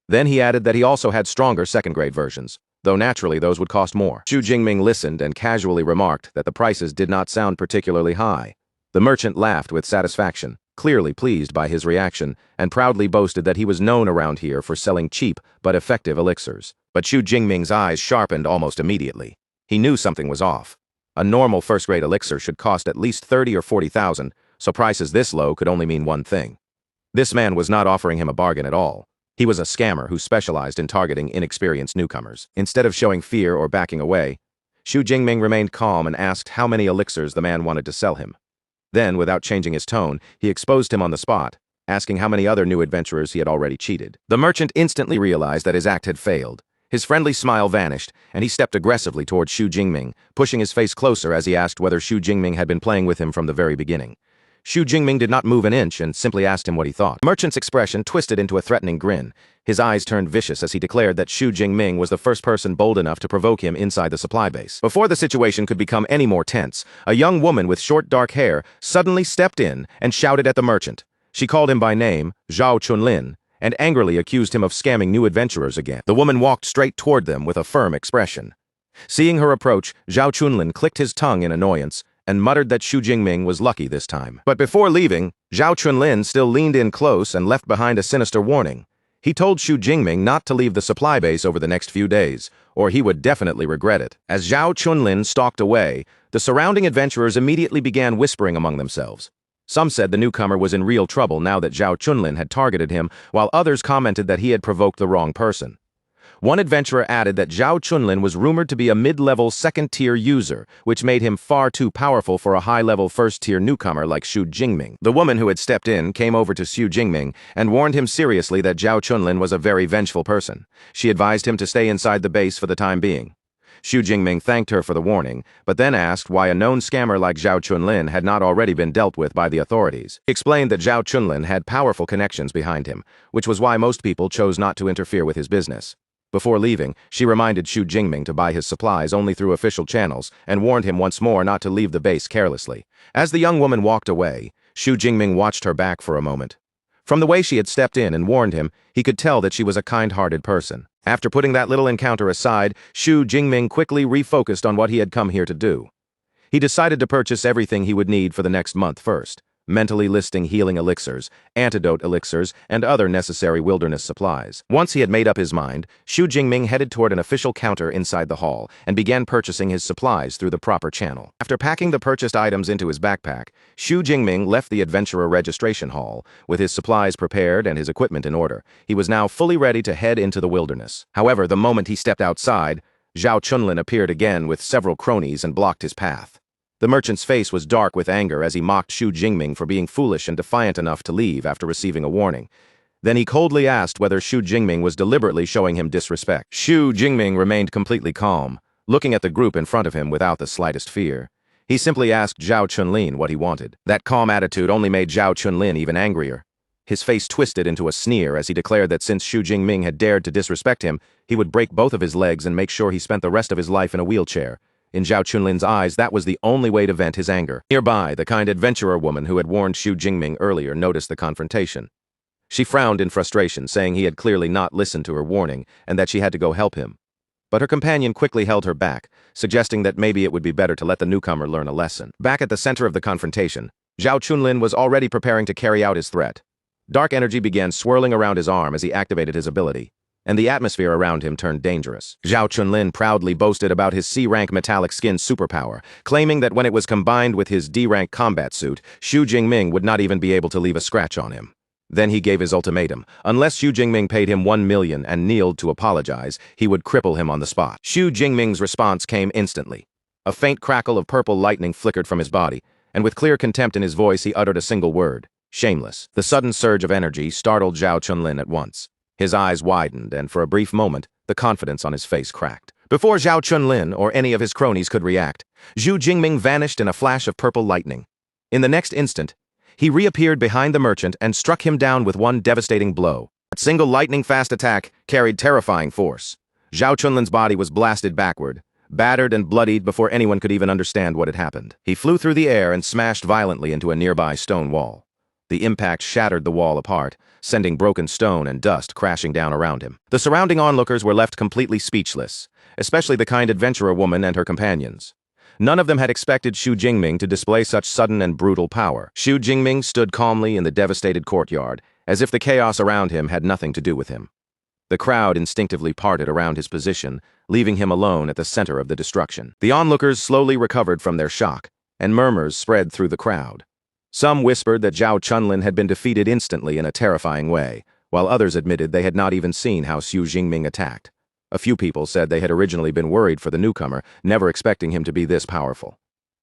Speaker 1: Then he added that he also had stronger second-grade versions, though naturally those would cost more. Xu Jingming listened and casually remarked that the prices did not sound particularly high. The merchant laughed with satisfaction, clearly pleased by his reaction, and proudly boasted that he was known around here for selling cheap but effective elixirs. But Xu Jingming's eyes sharpened almost immediately. He knew something was off. A normal first-grade elixir should cost at least 30 or 40,000, so prices this low could only mean one thing. This man was not offering him a bargain at all. He was a scammer who specialized in targeting inexperienced newcomers. Instead of showing fear or backing away, Xu Jingming remained calm and asked how many elixirs the man wanted to sell him. Then, without changing his tone, he exposed him on the spot, asking how many other new adventurers he had already cheated. The merchant instantly realized that his act had failed. His friendly smile vanished, and he stepped aggressively toward Xu Jingming, pushing his face closer as he asked whether Xu Jingming had been playing with him from the very beginning. Xu Jingming did not move an inch and simply asked him what he thought. The merchant's expression twisted into a threatening grin. His eyes turned vicious as he declared that Xu Jingming was the first person bold enough to provoke him inside the supply base. Before the situation could become any more tense, a young woman with short dark hair suddenly stepped in and shouted at the merchant. She called him by name, Zhao Chunlin, and angrily accused him of scamming new adventurers again. The woman walked straight toward them with a firm expression. Seeing her approach, Zhao Chunlin clicked his tongue in annoyance and muttered that Xu Jingming was lucky this time. But before leaving, Zhao Chunlin still leaned in close and left behind a sinister warning. He told Xu Jingming not to leave the supply base over the next few days, or he would definitely regret it. As Zhao Chunlin stalked away, the surrounding adventurers immediately began whispering among themselves. Some said the newcomer was in real trouble now that Zhao Chunlin had targeted him, while others commented that he had provoked the wrong person. One adventurer added that Zhao Chunlin was rumored to be a mid-level second-tier user, which made him far too powerful for a high-level first-tier newcomer like Xu Jingming. The woman who had stepped in came over to Xu Jingming and warned him seriously that Zhao Chunlin was a very vengeful person. She advised him to stay inside the base for the time being. Xu Jingming thanked her for the warning, but then asked why a known scammer like Zhao Chunlin had not already been dealt with by the authorities. He explained that Zhao Chunlin had powerful connections behind him, which was why most people chose not to interfere with his business. Before leaving, she reminded Xu Jingming to buy his supplies only through official channels and warned him once more not to leave the base carelessly. As the young woman walked away, Xu Jingming watched her back for a moment. From the way she had stepped in and warned him, he could tell that she was a kind-hearted person. After putting that little encounter aside, Xu Jingming quickly refocused on what he had come here to do. He decided to purchase everything he would need for the next month first, mentally listing healing elixirs, antidote elixirs, and other necessary wilderness supplies. Once he had made up his mind, Xu Jingming headed toward an official counter inside the hall and began purchasing his supplies through the proper channel. After packing the purchased items into his backpack, Xu Jingming left the adventurer registration hall. With his supplies prepared and his equipment in order, he was now fully ready to head into the wilderness. However, the moment he stepped outside, Zhao Chunlin appeared again with several cronies and blocked his path. The merchant's face was dark with anger as he mocked Xu Jingming for being foolish and defiant enough to leave after receiving a warning. Then he coldly asked whether Xu Jingming was deliberately showing him disrespect. Xu Jingming remained completely calm, looking at the group in front of him without the slightest fear. He simply asked Zhao Chunlin what he wanted. That calm attitude only made Zhao Chunlin even angrier. His face twisted into a sneer as he declared that since Xu Jingming had dared to disrespect him, he would break both of his legs and make sure he spent the rest of his life in a wheelchair. In Zhao Chunlin's eyes, that was the only way to vent his anger. Nearby, the kind adventurer woman who had warned Xu Jingming earlier noticed the confrontation. She frowned in frustration, saying he had clearly not listened to her warning and that she had to go help him. But her companion quickly held her back, suggesting that maybe it would be better to let the newcomer learn a lesson. Back at the center of the confrontation, Zhao Chunlin was already preparing to carry out his threat. Dark energy began swirling around his arm as he activated his ability, and the atmosphere around him turned dangerous. Zhao Chunlin proudly boasted about his C-rank metallic skin superpower, claiming that when it was combined with his D-rank combat suit, Xu Jingming would not even be able to leave a scratch on him. Then he gave his ultimatum. Unless Xu Jingming paid him 1 million and kneeled to apologize, he would cripple him on the spot. Xu Jingming's response came instantly. A faint crackle of purple lightning flickered from his body, and with clear contempt in his voice he uttered a single word: shameless. The sudden surge of energy startled Zhao Chunlin at once. His eyes widened, and for a brief moment, the confidence on his face cracked. Before Zhao Chunlin or any of his cronies could react, Xu Jingming vanished in a flash of purple lightning. In the next instant, he reappeared behind the merchant and struck him down with one devastating blow. That single lightning-fast attack carried terrifying force. Zhao Chunlin's body was blasted backward, battered and bloodied before anyone could even understand what had happened. He flew through the air and smashed violently into a nearby stone wall. The impact shattered the wall apart, sending broken stone and dust crashing down around him. The surrounding onlookers were left completely speechless, especially the kind adventurer woman and her companions. None of them had expected Xu Jingming to display such sudden and brutal power. Xu Jingming stood calmly in the devastated courtyard, as if the chaos around him had nothing to do with him. The crowd instinctively parted around his position, leaving him alone at the center of the destruction. The onlookers slowly recovered from their shock, and murmurs spread through the crowd. Some whispered that Zhao Chunlin had been defeated instantly in a terrifying way, while others admitted they had not even seen how Xu Jingming attacked. A few people said they had originally been worried for the newcomer, never expecting him to be this powerful.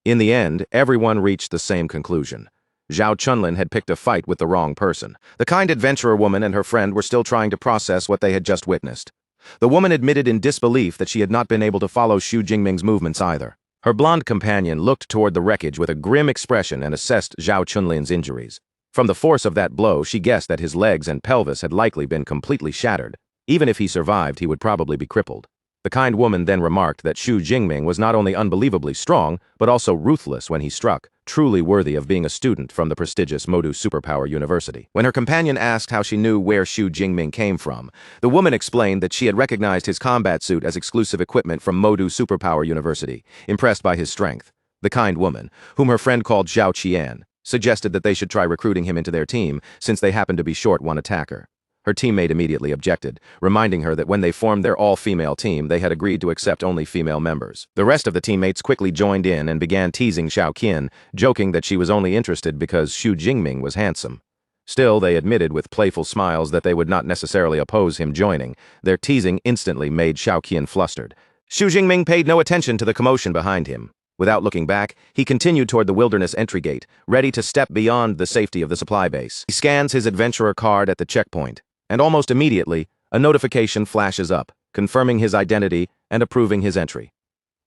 Speaker 1: In the end, everyone reached the same conclusion. Zhao Chunlin had picked a fight with the wrong person. The kind adventurer woman and her friend were still trying to process what they had just witnessed. The woman admitted in disbelief that she had not been able to follow Xu Jingming's movements either. Her blonde companion looked toward the wreckage with a grim expression and assessed Zhao Chunlin's injuries. From the force of that blow, she guessed that his legs and pelvis had likely been completely shattered. Even if he survived, he would probably be crippled. The kind woman then remarked that Xu Jingming was not only unbelievably strong, but also ruthless when he struck, truly worthy of being a student from the prestigious Modu Superpower University. When her companion asked how she knew where Xu Jingming came from, the woman explained that she had recognized his combat suit as exclusive equipment from Modu Superpower University, impressed by his strength. The kind woman, whom her friend called Zhao Qian, suggested that they should try recruiting him into their team, since they happened to be short one attacker. Her teammate immediately objected, reminding her that when they formed their all-female team, they had agreed to accept only female members. The rest of the teammates quickly joined in and began teasing Zhao Qian, joking that she was only interested because Xu Jingming was handsome. Still, they admitted with playful smiles that they would not necessarily oppose him joining. Their teasing instantly made Zhao Qian flustered. Xu Jingming paid no attention to the commotion behind him. Without looking back, he continued toward the wilderness entry gate, ready to step beyond the safety of the supply base. He scans his adventurer card at the checkpoint, and almost immediately, a notification flashes up, confirming his identity and approving his entry.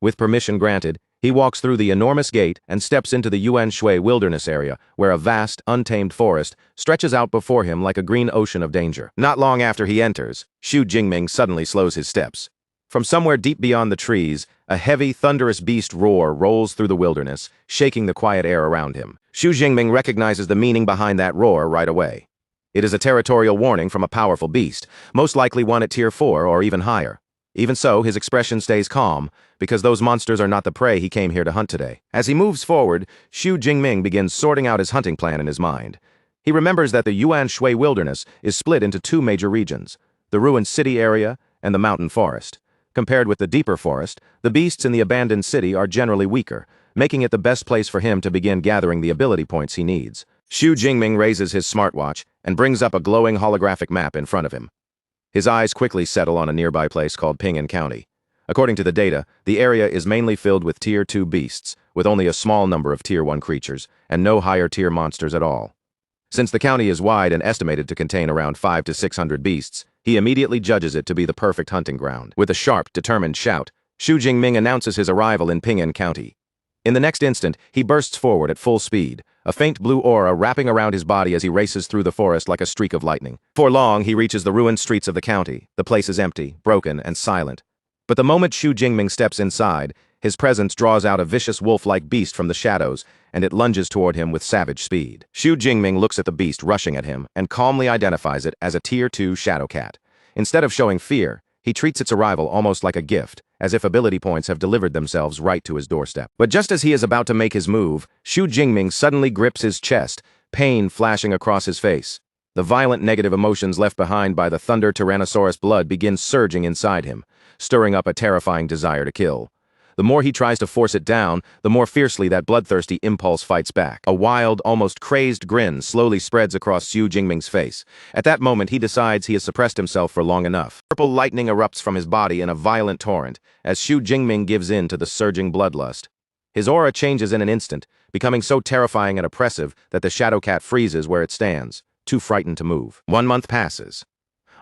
Speaker 1: With permission granted, he walks through the enormous gate and steps into the Yuan Shui wilderness area, where a vast, untamed forest stretches out before him like a green ocean of danger. Not long after he enters, Xu Jingming suddenly slows his steps. From somewhere deep beyond the trees, a heavy, thunderous beast roar rolls through the wilderness, shaking the quiet air around him. Xu Jingming recognizes the meaning behind that roar right away. It is a territorial warning from a powerful beast, most likely one at Tier 4 or even higher. Even so, his expression stays calm, because those monsters are not the prey he came here to hunt today. As he moves forward, Xu Jingming begins sorting out his hunting plan in his mind. He remembers that the Yuan Shui wilderness is split into two major regions, the ruined city area and the mountain forest. Compared with the deeper forest, the beasts in the abandoned city are generally weaker, making it the best place for him to begin gathering the ability points he needs. Xu Jingming raises his smartwatch and brings up a glowing holographic map in front of him. His eyes quickly settle on a nearby place called Ping'an County. According to the data, the area is mainly filled with Tier 2 beasts, with only a small number of Tier 1 creatures, and no higher-tier monsters at all. Since the county is wide and estimated to contain around 500 to 600 beasts, he immediately judges it to be the perfect hunting ground. With a sharp, determined shout, Xu Jingming announces his arrival in Ping'an County. In the next instant, he bursts forward at full speed, a faint blue aura wrapping around his body as he races through the forest like a streak of lightning. Before long, he reaches the ruined streets of the county. The place is empty, broken, and silent. But the moment Xu Jingming steps inside, his presence draws out a vicious wolf-like beast from the shadows, and it lunges toward him with savage speed. Xu Jingming looks at the beast rushing at him and calmly identifies it as a Tier 2 shadow cat. Instead of showing fear, he treats its arrival almost like a gift, as if ability points have delivered themselves right to his doorstep. But just as he is about to make his move, Xu Jingming suddenly grips his chest, pain flashing across his face. The violent negative emotions left behind by the Thunder Tyrannosaurus blood begin surging inside him, stirring up a terrifying desire to kill. The more he tries to force it down, the more fiercely that bloodthirsty impulse fights back. A wild, almost crazed grin slowly spreads across Xu Jingming's face. At that moment, he decides he has suppressed himself for long enough. Purple lightning erupts from his body in a violent torrent, as Xu Jingming gives in to the surging bloodlust. His aura changes in an instant, becoming so terrifying and oppressive that the shadow cat freezes where it stands, too frightened to move. 1 month passes.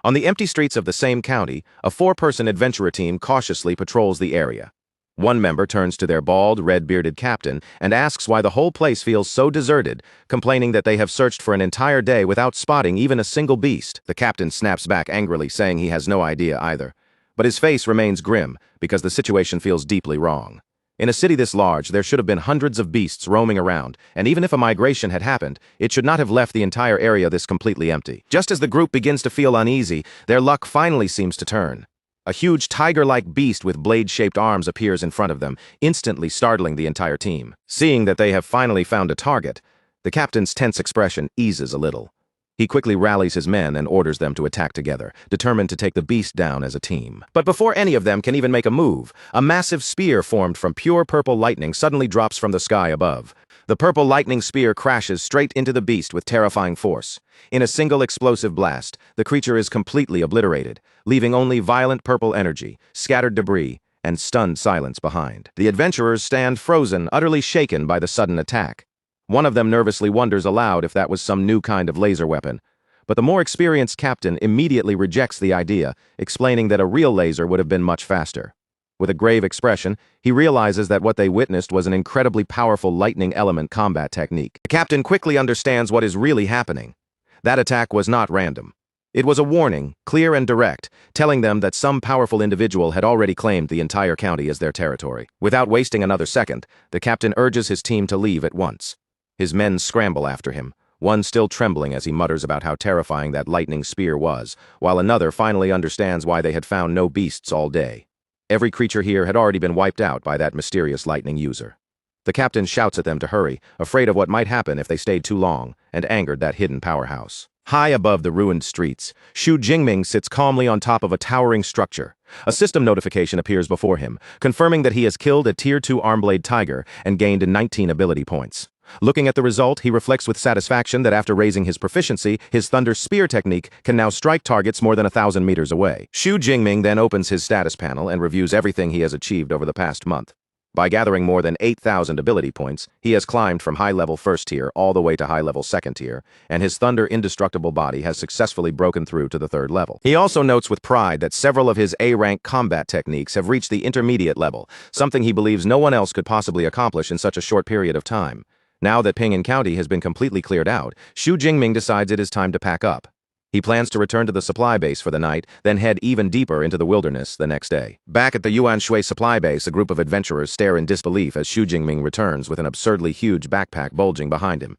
Speaker 1: On the empty streets of the same county, a 4-person adventurer team cautiously patrols the area. One member turns to their bald, red-bearded captain and asks why the whole place feels so deserted, complaining that they have searched for an entire day without spotting even a single beast. The captain snaps back angrily, saying he has no idea either. But his face remains grim, because the situation feels deeply wrong. In a city this large, there should have been hundreds of beasts roaming around, and even if a migration had happened, it should not have left the entire area this completely empty. Just as the group begins to feel uneasy, their luck finally seems to turn. A huge tiger-like beast with blade-shaped arms appears in front of them, instantly startling the entire team. Seeing that they have finally found a target, the captain's tense expression eases a little. He quickly rallies his men and orders them to attack together, determined to take the beast down as a team. But before any of them can even make a move, a massive spear formed from pure purple lightning suddenly drops from the sky above. The purple lightning spear crashes straight into the beast with terrifying force. In a single explosive blast, the creature is completely obliterated, leaving only violent purple energy, scattered debris, and stunned silence behind. The adventurers stand frozen, utterly shaken by the sudden attack. One of them nervously wonders aloud if that was some new kind of laser weapon. But the more experienced captain immediately rejects the idea, explaining that a real laser would have been much faster. With a grave expression, he realizes that what they witnessed was an incredibly powerful lightning element combat technique. The captain quickly understands what is really happening. That attack was not random. It was a warning, clear and direct, telling them that some powerful individual had already claimed the entire county as their territory. Without wasting another second, the captain urges his team to leave at once. His men scramble after him, one still trembling as he mutters about how terrifying that lightning spear was, while another finally understands why they had found no beasts all day. Every creature here had already been wiped out by that mysterious lightning user. The captain shouts at them to hurry, afraid of what might happen if they stayed too long, and angered that hidden powerhouse. High above the ruined streets, Xu Jingming sits calmly on top of a towering structure. A system notification appears before him, confirming that he has killed a Tier 2 Armblade Tiger and gained 19 ability points. Looking at the result, he reflects with satisfaction that after raising his proficiency, his Thunder Spear technique can now strike targets more than 1,000 meters away. Xu Jingming then opens his status panel and reviews everything he has achieved over the past month. By gathering more than 8,000 ability points, he has climbed from high-level first tier all the way to high-level second tier, and his thunder indestructible body has successfully broken through to the third level. He also notes with pride that several of his A-rank combat techniques have reached the intermediate level, something he believes no one else could possibly accomplish in such a short period of time. Now that Ping'an County has been completely cleared out, Xu Jingming decides it is time to pack up. He plans to return to the supply base for the night, then head even deeper into the wilderness the next day. Back at the Yuan Shui supply base, a group of adventurers stare in disbelief as Xu Jingming returns with an absurdly huge backpack bulging behind him.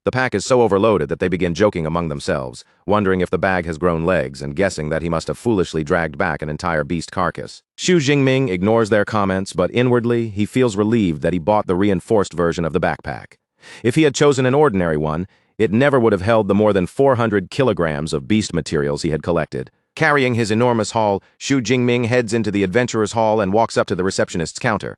Speaker 1: The pack is so overloaded that they begin joking among themselves, wondering if the bag has grown legs and guessing that he must have foolishly dragged back an entire beast carcass. Xu Jingming ignores their comments, but inwardly, he feels relieved that he bought the reinforced version of the backpack. If he had chosen an ordinary one, it never would have held the more than 400 kilograms of beast materials he had collected. Carrying his enormous haul, Xu Jingming heads into the adventurer's hall and walks up to the receptionist's counter.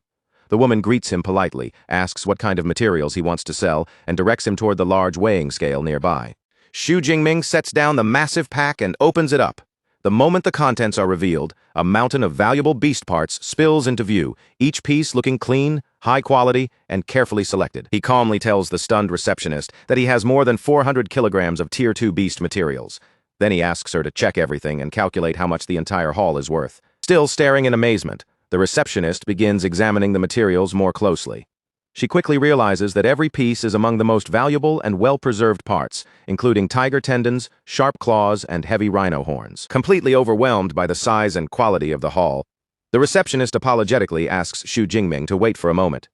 Speaker 1: The woman greets him politely, asks what kind of materials he wants to sell, and directs him toward the large weighing scale nearby. Xu Jingming sets down the massive pack and opens it up. The moment the contents are revealed, a mountain of valuable beast parts spills into view, each piece looking clean, high quality, and carefully selected. He calmly tells the stunned receptionist that he has more than 400 kilograms of Tier 2 beast materials. Then he asks her to check everything and calculate how much the entire haul is worth. Still staring in amazement, the receptionist begins examining the materials more closely. She quickly realizes that every piece is among the most valuable and well-preserved parts, including tiger tendons, sharp claws, and heavy rhino horns. Completely overwhelmed by the size and quality of the haul, the receptionist apologetically asks Xu Jingming to wait for a moment.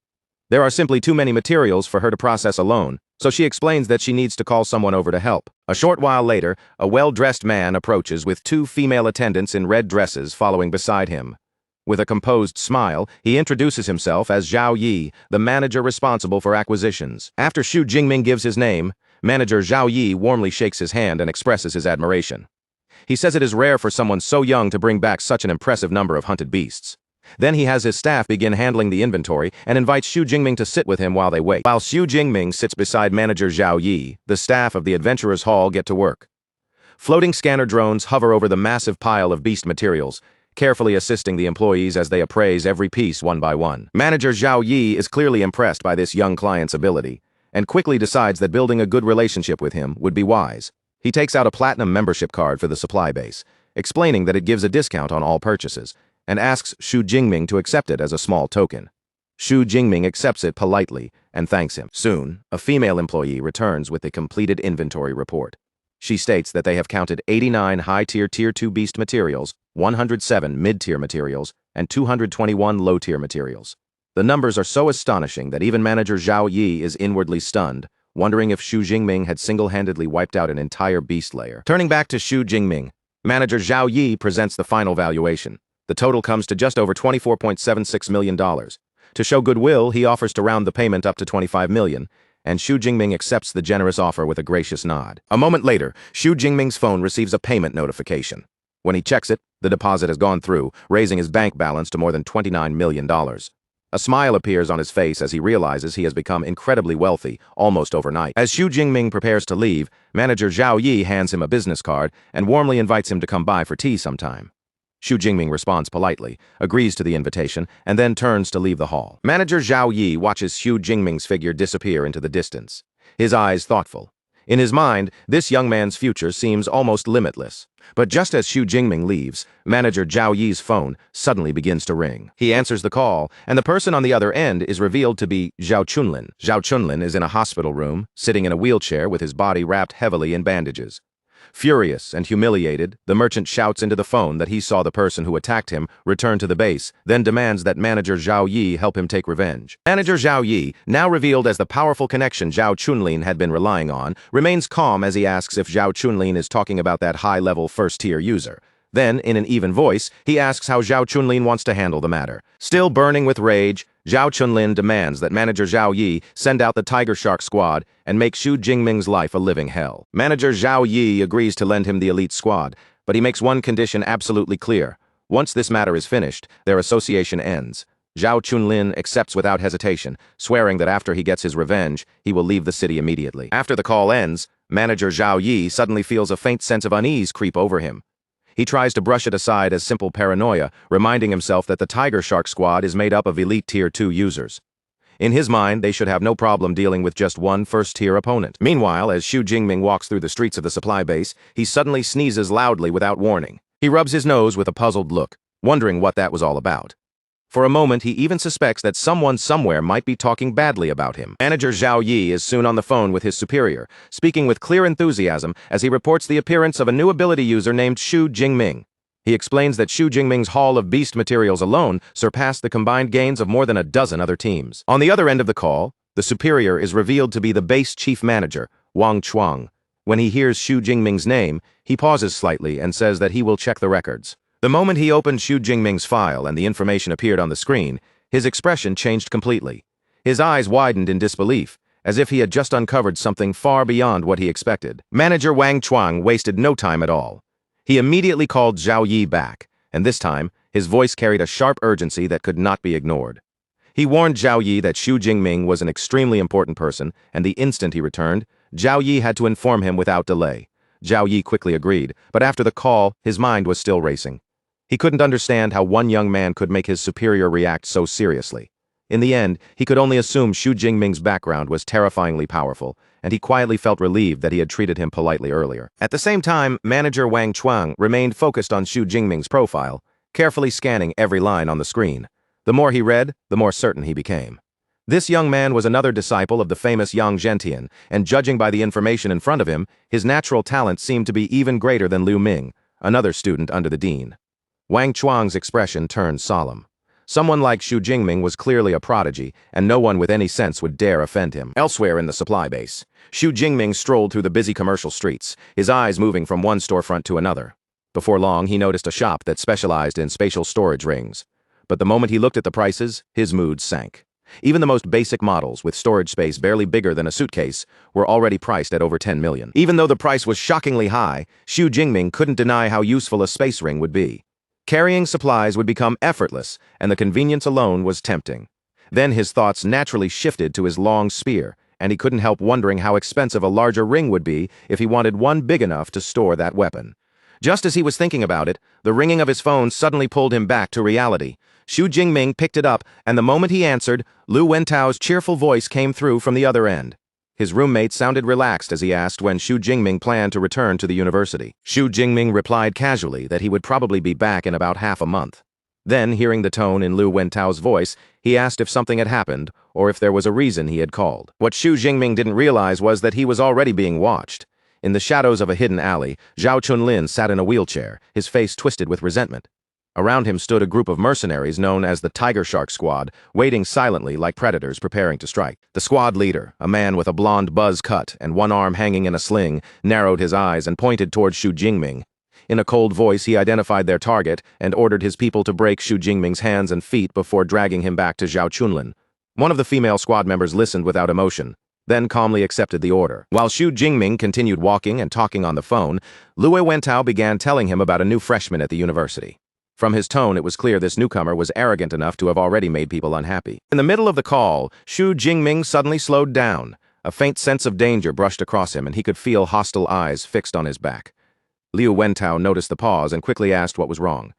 Speaker 1: There are simply too many materials for her to process alone, so she explains that she needs to call someone over to help. A short while later, a well-dressed man approaches with two female attendants in red dresses following beside him. With a composed smile, he introduces himself as Zhao Yi, the manager responsible for acquisitions. After Xu Jingming gives his name, manager Zhao Yi warmly shakes his hand and expresses his admiration. He says it is rare for someone so young to bring back such an impressive number of hunted beasts. Then he has his staff begin handling the inventory and invites Xu Jingming to sit with him while they wait. While Xu Jingming sits beside manager Zhao Yi, the staff of the adventurer's hall get to work. Floating scanner drones hover over the massive pile of beast materials, carefully assisting the employees as they appraise every piece one by one. Manager Zhao Yi is clearly impressed by this young client's ability, and quickly decides that building a good relationship with him would be wise. He takes out a platinum membership card for the supply base, explaining that it gives a discount on all purchases, and asks Xu Jingming to accept it as a small token. Xu Jingming accepts it politely and thanks him. Soon, a female employee returns with the completed inventory report. She states that they have counted 89 high-tier Tier 2 beast materials, 107 mid-tier materials, and 221 low-tier materials. The numbers are so astonishing that even manager Zhao Yi is inwardly stunned, wondering if Xu Jingming had single-handedly wiped out an entire beast layer. Turning back to Xu Jingming, manager Zhao Yi presents the final valuation. The total comes to just over $24.76 million. To show goodwill, he offers to round the payment up to $25 million, and Xu Jingming accepts the generous offer with a gracious nod. A moment later, Xu Jingming's phone receives a payment notification. When he checks it, the deposit has gone through, raising his bank balance to more than $29 million. A smile appears on his face as he realizes he has become incredibly wealthy, almost overnight. As Xu Jingming prepares to leave, manager Zhao Yi hands him a business card and warmly invites him to come by for tea sometime. Xu Jingming responds politely, agrees to the invitation, and then turns to leave the hall. Manager Zhao Yi watches Xu Jingming's figure disappear into the distance, his eyes thoughtful. In his mind, this young man's future seems almost limitless. But just as Xu Jingming leaves, manager Zhao Yi's phone suddenly begins to ring. He answers the call, and the person on the other end is revealed to be Zhao Chunlin. Zhao Chunlin is in a hospital room, sitting in a wheelchair with his body wrapped heavily in bandages. Furious and humiliated, the merchant shouts into the phone that he saw the person who attacked him return to the base, then demands that manager Zhao Yi help him take revenge. Manager Zhao Yi, now revealed as the powerful connection Zhao Chunlin had been relying on, remains calm as he asks if Zhao Chunlin is talking about that high-level first-tier user. Then, in an even voice, he asks how Zhao Chunlin wants to handle the matter. Still burning with rage, Zhao Chunlin demands that manager Zhao Yi send out the Tiger Shark squad and make Xu Jingming's life a living hell. Manager Zhao Yi agrees to lend him the elite squad, but he makes one condition absolutely clear. Once this matter is finished, their association ends. Zhao Chunlin accepts without hesitation, swearing that after he gets his revenge, he will leave the city immediately. After the call ends, manager Zhao Yi suddenly feels a faint sense of unease creep over him. He tries to brush it aside as simple paranoia, reminding himself that the Tiger Shark squad is made up of elite Tier 2 users. In his mind, they should have no problem dealing with just one first-tier opponent. Meanwhile, as Xu Jingming walks through the streets of the supply base, he suddenly sneezes loudly without warning. He rubs his nose with a puzzled look, wondering what that was all about. For a moment, he even suspects that someone somewhere might be talking badly about him. Manager Zhao Yi is soon on the phone with his superior, speaking with clear enthusiasm as he reports the appearance of a new ability user named Xu Jingming. He explains that Xu Jingming's haul of beast materials alone surpassed the combined gains of more than a dozen other teams. On the other end of the call, the superior is revealed to be the base chief manager, Wang Chuang. When he hears Xu Jingming's name, he pauses slightly and says that he will check the records. The moment he opened Xu Jingming's file and the information appeared on the screen, his expression changed completely. His eyes widened in disbelief, as if he had just uncovered something far beyond what he expected. Manager Wang Chuang wasted no time at all. He immediately called Zhao Yi back, and this time, his voice carried a sharp urgency that could not be ignored. He warned Zhao Yi that Xu Jingming was an extremely important person, and the instant he returned, Zhao Yi had to inform him without delay. Zhao Yi quickly agreed, but after the call, his mind was still racing. He couldn't understand how one young man could make his superior react so seriously. In the end, he could only assume Xu Jingming's background was terrifyingly powerful, and he quietly felt relieved that he had treated him politely earlier. At the same time, manager Wang Chuang remained focused on Xu Jingming's profile, carefully scanning every line on the screen. The more he read, the more certain he became. This young man was another disciple of the famous Yang Zhentian, and judging by the information in front of him, his natural talent seemed to be even greater than Liu Ming, another student under the dean. Wang Chuang's expression turned solemn. Someone like Xu Jingming was clearly a prodigy, and no one with any sense would dare offend him. Elsewhere in the supply base, Xu Jingming strolled through the busy commercial streets, his eyes moving from one storefront to another. Before long, he noticed a shop that specialized in spatial storage rings. But the moment he looked at the prices, his mood sank. Even the most basic models, with storage space barely bigger than a suitcase, were already priced at over 10 million. Even though the price was shockingly high, Xu Jingming couldn't deny how useful a space ring would be. Carrying supplies would become effortless, and the convenience alone was tempting. Then his thoughts naturally shifted to his long spear, and he couldn't help wondering how expensive a larger ring would be if he wanted one big enough to store that weapon. Just as he was thinking about it, the ringing of his phone suddenly pulled him back to reality. Xu Jingming picked it up, and the moment he answered, Lu Wentao's cheerful voice came through from the other end. His roommate sounded relaxed as he asked when Xu Jingming planned to return to the university. Xu Jingming replied casually that he would probably be back in about half a month. Then, hearing the tone in Lu Wentao's voice, he asked if something had happened, or if there was a reason he had called. What Xu Jingming didn't realize was that he was already being watched. In the shadows of a hidden alley, Zhao Chunlin sat in a wheelchair, his face twisted with resentment. Around him stood a group of mercenaries known as the Tiger Shark Squad, waiting silently like predators preparing to strike. The squad leader, a man with a blonde buzz cut and one arm hanging in a sling, narrowed his eyes and pointed toward Xu Jingming. In a cold voice, he identified their target and ordered his people to break Xu Jingming's hands and feet before dragging him back to Zhao Chunlin. One of the female squad members listened without emotion, then calmly accepted the order. While Xu Jingming continued walking and talking on the phone, Lu Wentao began telling him about a new freshman at the university. From his tone, it was clear this newcomer was arrogant enough to have already made people unhappy. In the middle of the call, Xu Jingming suddenly slowed down. A faint sense of danger brushed across him, and he could feel hostile eyes fixed on his back. Liu Wentao noticed the pause and quickly asked what was wrong.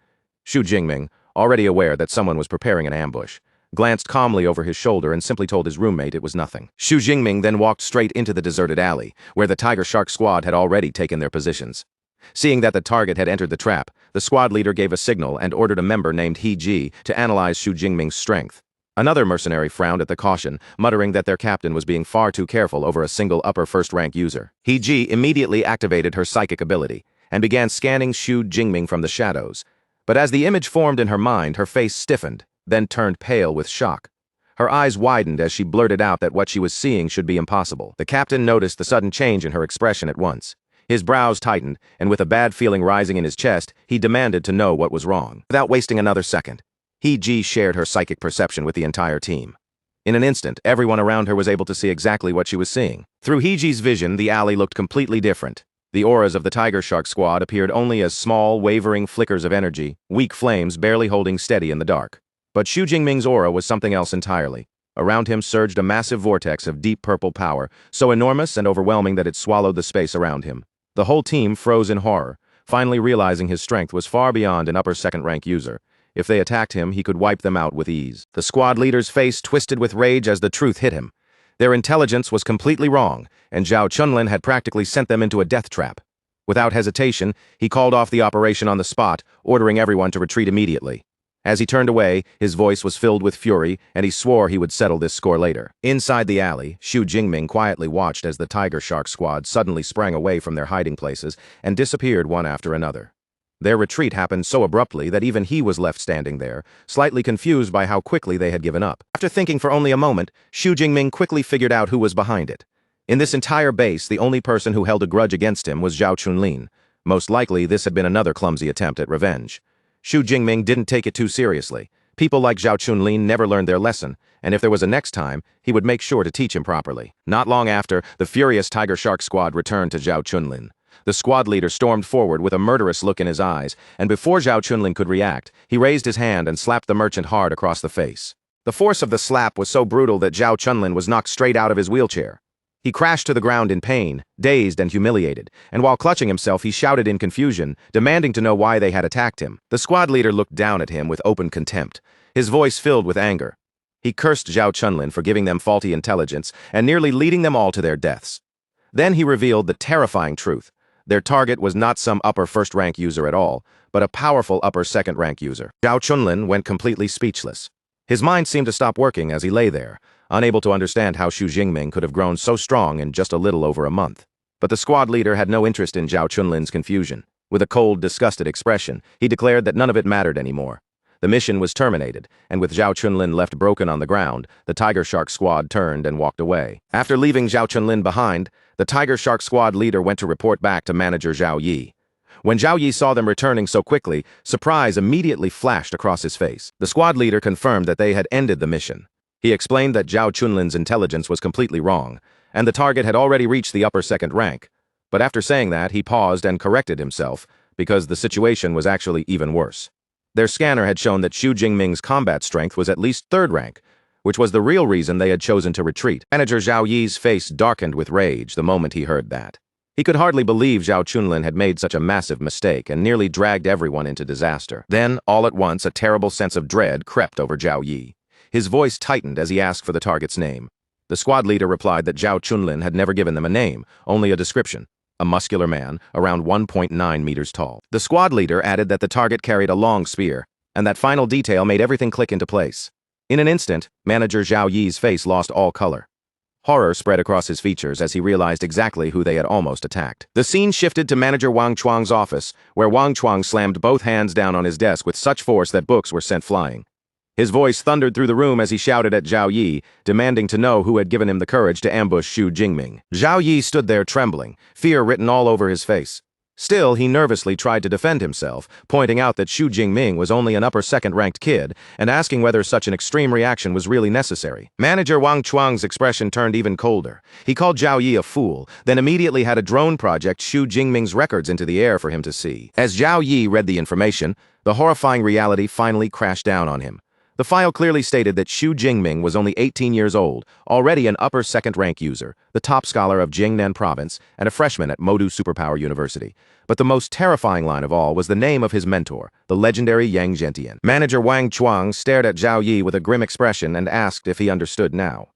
Speaker 1: Xu Jingming, already aware that someone was preparing an ambush, glanced calmly over his shoulder and simply told his roommate it was nothing. Xu Jingming then walked straight into the deserted alley, where the Tiger Shark Squad had already taken their positions. Seeing that the target had entered the trap, the squad leader gave a signal and ordered a member named He Ji to analyze Xu Jingming's strength. Another mercenary frowned at the caution, muttering that their captain was being far too careful over a single upper first-rank user. He Ji immediately activated her psychic ability and began scanning Xu Jingming from the shadows. But as the image formed in her mind, her face stiffened, then turned pale with shock. Her eyes widened as she blurted out that what she was seeing should be impossible. The captain noticed the sudden change in her expression at once. His brows tightened, and with a bad feeling rising in his chest, he demanded to know what was wrong. Without wasting another second, He Ji shared her psychic perception with the entire team. In an instant, everyone around her was able to see exactly what she was seeing. Through He Ji's vision, the alley looked completely different. The auras of the Tiger Shark Squad appeared only as small, wavering flickers of energy, weak flames barely holding steady in the dark. But Xu Jingming's aura was something else entirely. Around him surged a massive vortex of deep purple power, so enormous and overwhelming that it swallowed the space around him. The whole team froze in horror, finally realizing his strength was far beyond an upper second-rank user. If they attacked him, he could wipe them out with ease. The squad leader's face twisted with rage as the truth hit him. Their intelligence was completely wrong, and Zhao Chunlin had practically sent them into a death trap. Without hesitation, he called off the operation on the spot, ordering everyone to retreat immediately. As he turned away, his voice was filled with fury, and he swore he would settle this score later. Inside the alley, Xu Jingming quietly watched as the Tiger Shark squad suddenly sprang away from their hiding places and disappeared one after another. Their retreat happened so abruptly that even he was left standing there, slightly confused by how quickly they had given up. After thinking for only a moment, Xu Jingming quickly figured out who was behind it. In this entire base, the only person who held a grudge against him was Zhao Chunlin. Most likely, this had been another clumsy attempt at revenge. Xu Jingming didn't take it too seriously. People like Zhao Chunlin never learned their lesson, and if there was a next time, he would make sure to teach him properly. Not long after, the furious Tiger Shark squad returned to Zhao Chunlin. The squad leader stormed forward with a murderous look in his eyes, and before Zhao Chunlin could react, he raised his hand and slapped the merchant hard across the face. The force of the slap was so brutal that Zhao Chunlin was knocked straight out of his wheelchair. He crashed to the ground in pain, dazed and humiliated, and while clutching himself he shouted in confusion, demanding to know why they had attacked him. The squad leader looked down at him with open contempt, his voice filled with anger. He cursed Zhao Chunlin for giving them faulty intelligence and nearly leading them all to their deaths. Then he revealed the terrifying truth. Their target was not some upper first-rank user at all, but a powerful upper second-rank user. Zhao Chunlin went completely speechless. His mind seemed to stop working as he lay there, unable to understand how Xu Jingming could have grown so strong in just a little over a month. But the squad leader had no interest in Zhao Chunlin's confusion. With a cold, disgusted expression, he declared that none of it mattered anymore. The mission was terminated, and with Zhao Chunlin left broken on the ground, the Tiger Shark squad turned and walked away. After leaving Zhao Chunlin behind, the Tiger Shark squad leader went to report back to manager Zhao Yi. When Zhao Yi saw them returning so quickly, surprise immediately flashed across his face. The squad leader confirmed that they had ended the mission. He explained that Zhao Chunlin's intelligence was completely wrong, and the target had already reached the upper second rank. But after saying that, he paused and corrected himself, because the situation was actually even worse. Their scanner had shown that Xu Jingming's combat strength was at least third rank, which was the real reason they had chosen to retreat. Manager Zhao Yi's face darkened with rage the moment he heard that. He could hardly believe Zhao Chunlin had made such a massive mistake and nearly dragged everyone into disaster. Then, all at once, a terrible sense of dread crept over Zhao Yi. His voice tightened as he asked for the target's name. The squad leader replied that Zhao Chunlin had never given them a name, only a description. A muscular man, around 1.9 meters tall. The squad leader added that the target carried a long spear, and that final detail made everything click into place. In an instant, manager Zhao Yi's face lost all color. Horror spread across his features as he realized exactly who they had almost attacked. The scene shifted to manager Wang Chuang's office, where Wang Chuang slammed both hands down on his desk with such force that books were sent flying. His voice thundered through the room as he shouted at Zhao Yi, demanding to know who had given him the courage to ambush Xu Jingming. Zhao Yi stood there trembling, fear written all over his face. Still, he nervously tried to defend himself, pointing out that Xu Jingming was only an upper second-ranked kid and asking whether such an extreme reaction was really necessary. Manager Wang Chuang's expression turned even colder. He called Zhao Yi a fool, then immediately had a drone project Xu Jingming's records into the air for him to see. As Zhao Yi read the information, the horrifying reality finally crashed down on him. The file clearly stated that Xu Jingming was only 18 years old, already an upper second-rank user, the top scholar of Jingnan Province, and a freshman at Modu Superpower University. But the most terrifying line of all was the name of his mentor, the legendary Yang Zhentian. Manager Wang Chuang stared at Zhao Yi with a grim expression and asked if he understood now.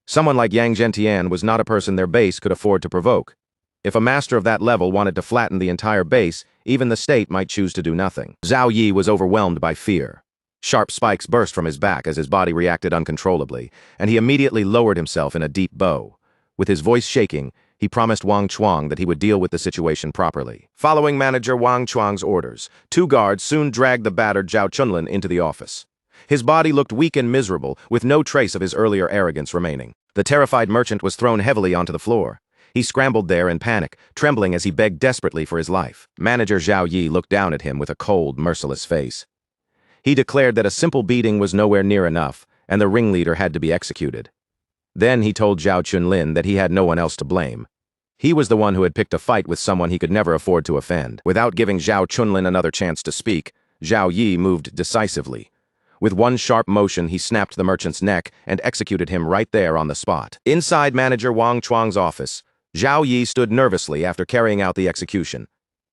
Speaker 1: Someone like Yang Zhentian was not a person their base could afford to provoke. If a master of that level wanted to flatten the entire base, even the state might choose to do nothing. Zhao Yi was overwhelmed by fear. Sharp spikes burst from his back as his body reacted uncontrollably, and he immediately lowered himself in a deep bow. With his voice shaking, he promised Wang Chuang that he would deal with the situation properly. Following manager Wang Chuang's orders, 2 guards soon dragged the battered Zhao Chunlin into the office. His body looked weak and miserable, with no trace of his earlier arrogance remaining. The terrified merchant was thrown heavily onto the floor. He scrambled there in panic, trembling as he begged desperately for his life. Manager Zhao Yi looked down at him with a cold, merciless face. He declared that a simple beating was nowhere near enough, and the ringleader had to be executed. Then he told Zhao Chunlin that he had no one else to blame. He was the one who had picked a fight with someone he could never afford to offend. Without giving Zhao Chunlin another chance to speak, Zhao Yi moved decisively. With one sharp motion, he snapped the merchant's neck and executed him right there on the spot. Inside manager Wang Chuang's office, Zhao Yi stood nervously after carrying out the execution.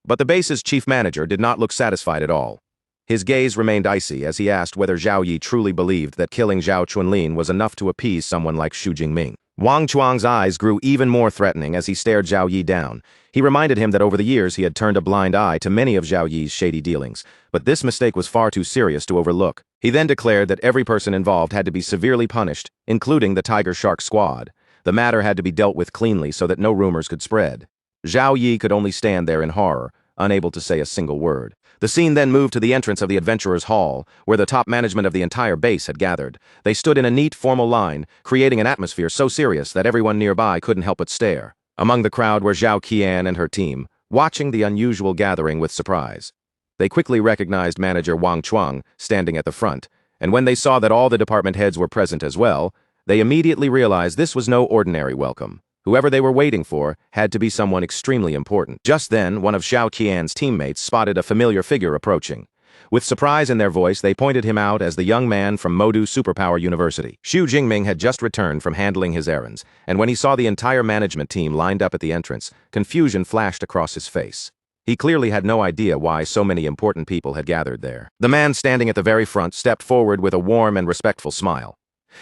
Speaker 1: But the base's chief manager did not look satisfied at all. His gaze remained icy as he asked whether Zhao Yi truly believed that killing Zhao Chunlin was enough to appease someone like Xu Jingming. Wang Chuang's eyes grew even more threatening as he stared Zhao Yi down. He reminded him that over the years he had turned a blind eye to many of Zhao Yi's shady dealings, but this mistake was far too serious to overlook. He then declared that every person involved had to be severely punished, including the Tiger Shark Squad. The matter had to be dealt with cleanly so that no rumors could spread. Zhao Yi could only stand there in horror, unable to say a single word. The scene then moved to the entrance of the Adventurers' Hall, where the top management of the entire base had gathered. They stood in a neat, formal line, creating an atmosphere so serious that everyone nearby couldn't help but stare. Among the crowd were Zhao Qian and her team, watching the unusual gathering with surprise. They quickly recognized manager Wang Chuang standing at the front, and when they saw that all the department heads were present as well, they immediately realized this was no ordinary welcome. Whoever they were waiting for had to be someone extremely important. Just then, one of Zhao Qian's teammates spotted a familiar figure approaching. With surprise in their voice, they pointed him out as the young man from Modu Superpower University. Xu Jingming had just returned from handling his errands, and when he saw the entire management team lined up at the entrance, confusion flashed across his face. He clearly had no idea why so many important people had gathered there. The man standing at the very front stepped forward with a warm and respectful smile.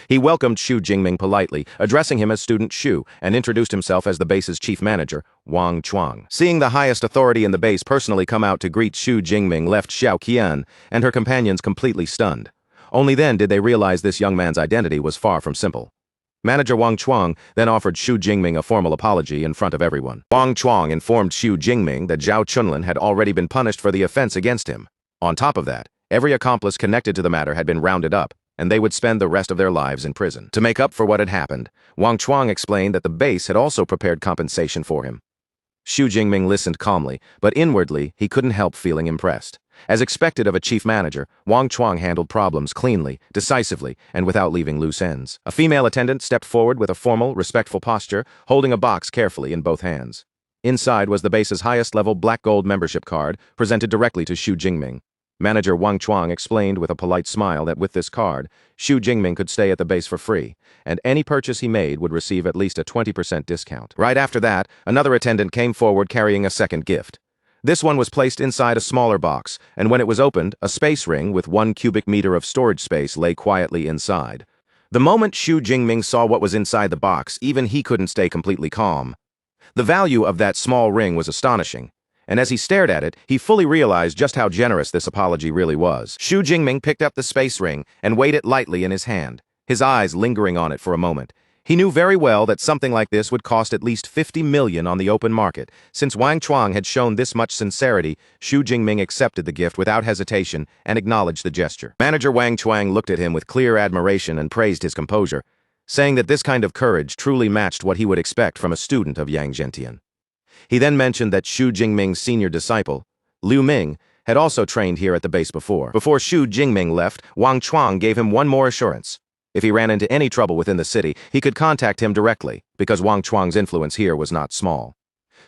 Speaker 1: He welcomed Xu Jingming politely, addressing him as Student Xu, and introduced himself as the base's chief manager, Wang Chuang. Seeing the highest authority in the base personally come out to greet Xu Jingming left Xiao Qian and her companions completely stunned. Only then did they realize this young man's identity was far from simple. Manager Wang Chuang then offered Xu Jingming a formal apology in front of everyone. Wang Chuang informed Xu Jingming that Zhao Chunlin had already been punished for the offense against him. On top of that, every accomplice connected to the matter had been rounded up, and they would spend the rest of their lives in prison. To make up for what had happened, Wang Chuang explained that the base had also prepared compensation for him. Xu Jingming listened calmly, but inwardly he couldn't help feeling impressed. As expected of a chief manager, Wang Chuang handled problems cleanly, decisively, and without leaving loose ends. A female attendant stepped forward with a formal, respectful posture, holding a box carefully in both hands. Inside was the base's highest-level black-gold membership card, presented directly to Xu Jingming. Manager Wang Chuang explained with a polite smile that with this card, Xu Jingming could stay at the base for free, and any purchase he made would receive at least a 20% discount. Right after that, another attendant came forward carrying a second gift. This one was placed inside a smaller box, and when it was opened, a space ring with 1 cubic meter of storage space lay quietly inside. The moment Xu Jingming saw what was inside the box, even he couldn't stay completely calm. The value of that small ring was astonishing, and as he stared at it, he fully realized just how generous this apology really was. Xu Jingming picked up the space ring and weighed it lightly in his hand, his eyes lingering on it for a moment. He knew very well that something like this would cost at least 50 million on the open market. Since Wang Chuang had shown this much sincerity, Xu Jingming accepted the gift without hesitation and acknowledged the gesture. Manager Wang Chuang looked at him with clear admiration and praised his composure, saying that this kind of courage truly matched what he would expect from a student of Yang Zhentian. He then mentioned that Xu Jingming's senior disciple, Liu Ming, had also trained here at the base before. Before Xu Jingming left, Wang Chuang gave him one more assurance. If he ran into any trouble within the city, he could contact him directly, because Wang Chuang's influence here was not small.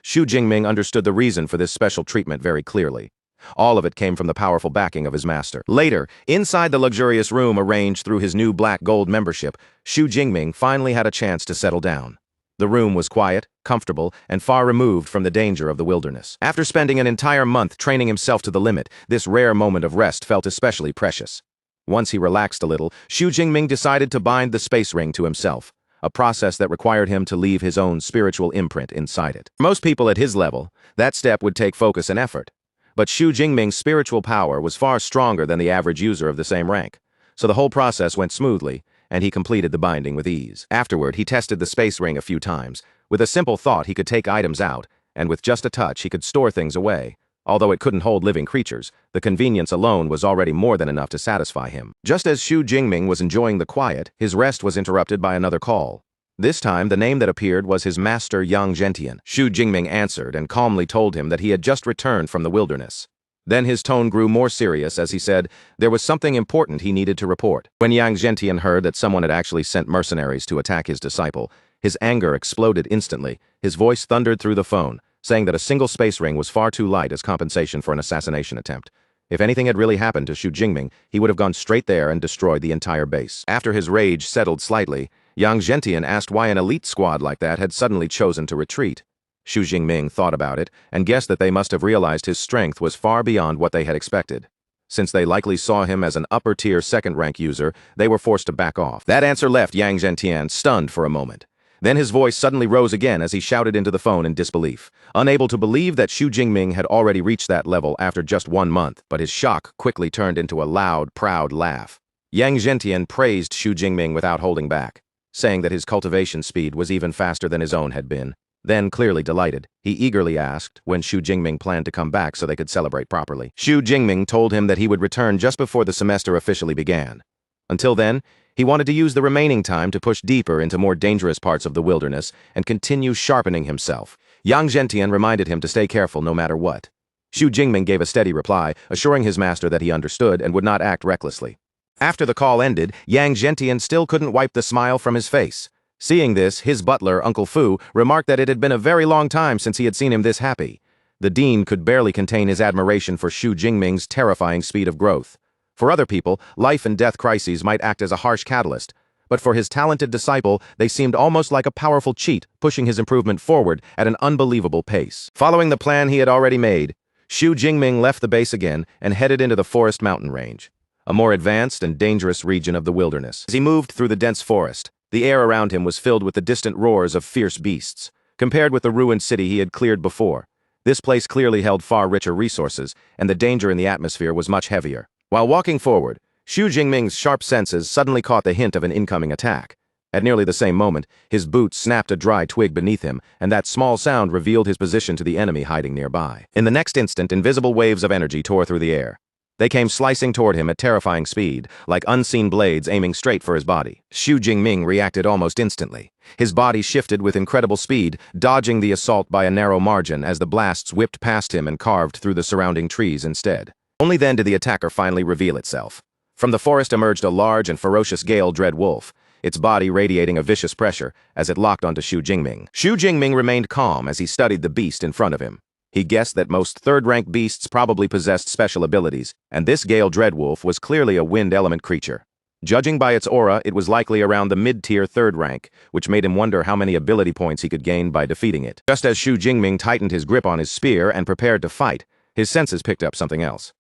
Speaker 1: Xu Jingming understood the reason for this special treatment very clearly. All of it came from the powerful backing of his master. Later, inside the luxurious room arranged through his new black-gold membership, Xu Jingming finally had a chance to settle down. The room was quiet, comfortable, and far removed from the danger of the wilderness. After spending an entire month training himself to the limit, this rare moment of rest felt especially precious. Once he relaxed a little, Xu Jingming decided to bind the space ring to himself, a process that required him to leave his own spiritual imprint inside it. For most people at his level, that step would take focus and effort. But Xu Jingming's spiritual power was far stronger than the average user of the same rank, so the whole process went smoothly, and he completed the binding with ease. Afterward, he tested the space ring a few times. With a simple thought, he could take items out, and with just a touch, he could store things away. Although it couldn't hold living creatures, the convenience alone was already more than enough to satisfy him. Just as Xu Jingming was enjoying the quiet, his rest was interrupted by another call. This time, the name that appeared was his master Yang Zhentian. Xu Jingming answered and calmly told him that he had just returned from the wilderness. Then his tone grew more serious as he said there was something important he needed to report. When Yang Zhentian heard that someone had actually sent mercenaries to attack his disciple, his anger exploded instantly. His voice thundered through the phone, saying that a single space ring was far too light as compensation for an assassination attempt. If anything had really happened to Xu Jingming, he would have gone straight there and destroyed the entire base. After his rage settled slightly, Yang Zhentian asked why an elite squad like that had suddenly chosen to retreat. Xu Jingming thought about it and guessed that they must have realized his strength was far beyond what they had expected. Since they likely saw him as an upper-tier second-rank user, they were forced to back off. That answer left Yang Zhentian stunned for a moment. Then his voice suddenly rose again as he shouted into the phone in disbelief, unable to believe that Xu Jingming had already reached that level after just 1 month, but his shock quickly turned into a loud, proud laugh. Yang Zhentian praised Xu Jingming without holding back, saying that his cultivation speed was even faster than his own had been. Then, clearly delighted, he eagerly asked when Xu Jingming planned to come back so they could celebrate properly. Xu Jingming told him that he would return just before the semester officially began. Until then, he wanted to use the remaining time to push deeper into more dangerous parts of the wilderness and continue sharpening himself. Yang Zhentian reminded him to stay careful no matter what. Xu Jingming gave a steady reply, assuring his master that he understood and would not act recklessly. After the call ended, Yang Zhentian still couldn't wipe the smile from his face. Seeing this, his butler, Uncle Fu, remarked that it had been a very long time since he had seen him this happy. The dean could barely contain his admiration for Xu Jingming's terrifying speed of growth. For other people, life and death crises might act as a harsh catalyst, but for his talented disciple, they seemed almost like a powerful cheat, pushing his improvement forward at an unbelievable pace. Following the plan he had already made, Xu Jingming left the base again and headed into the forest mountain range, a more advanced and dangerous region of the wilderness. As he moved through the dense forest, the air around him was filled with the distant roars of fierce beasts. Compared with the ruined city he had cleared before, this place clearly held far richer resources, and the danger in the atmosphere was much heavier. While walking forward, Xu Jingming's sharp senses suddenly caught the hint of an incoming attack. At nearly the same moment, his boots snapped a dry twig beneath him, and that small sound revealed his position to the enemy hiding nearby. In the next instant, invisible waves of energy tore through the air. They came slicing toward him at terrifying speed, like unseen blades aiming straight for his body. Xu Jingming reacted almost instantly. His body shifted with incredible speed, dodging the assault by a narrow margin as the blasts whipped past him and carved through the surrounding trees instead. Only then did the attacker finally reveal itself. From the forest emerged a large and ferocious gale dread wolf, its body radiating a vicious pressure as it locked onto Xu Jingming. Xu Jingming remained calm as he studied the beast in front of him. He guessed that most third-rank beasts probably possessed special abilities, and this Gale Dreadwolf was clearly a wind element creature. Judging by its aura, it was likely around the mid-tier third rank, which made him wonder how many ability points he could gain by defeating it. Just as Xu Jingming tightened his grip on his spear and prepared to fight, his senses picked up something else.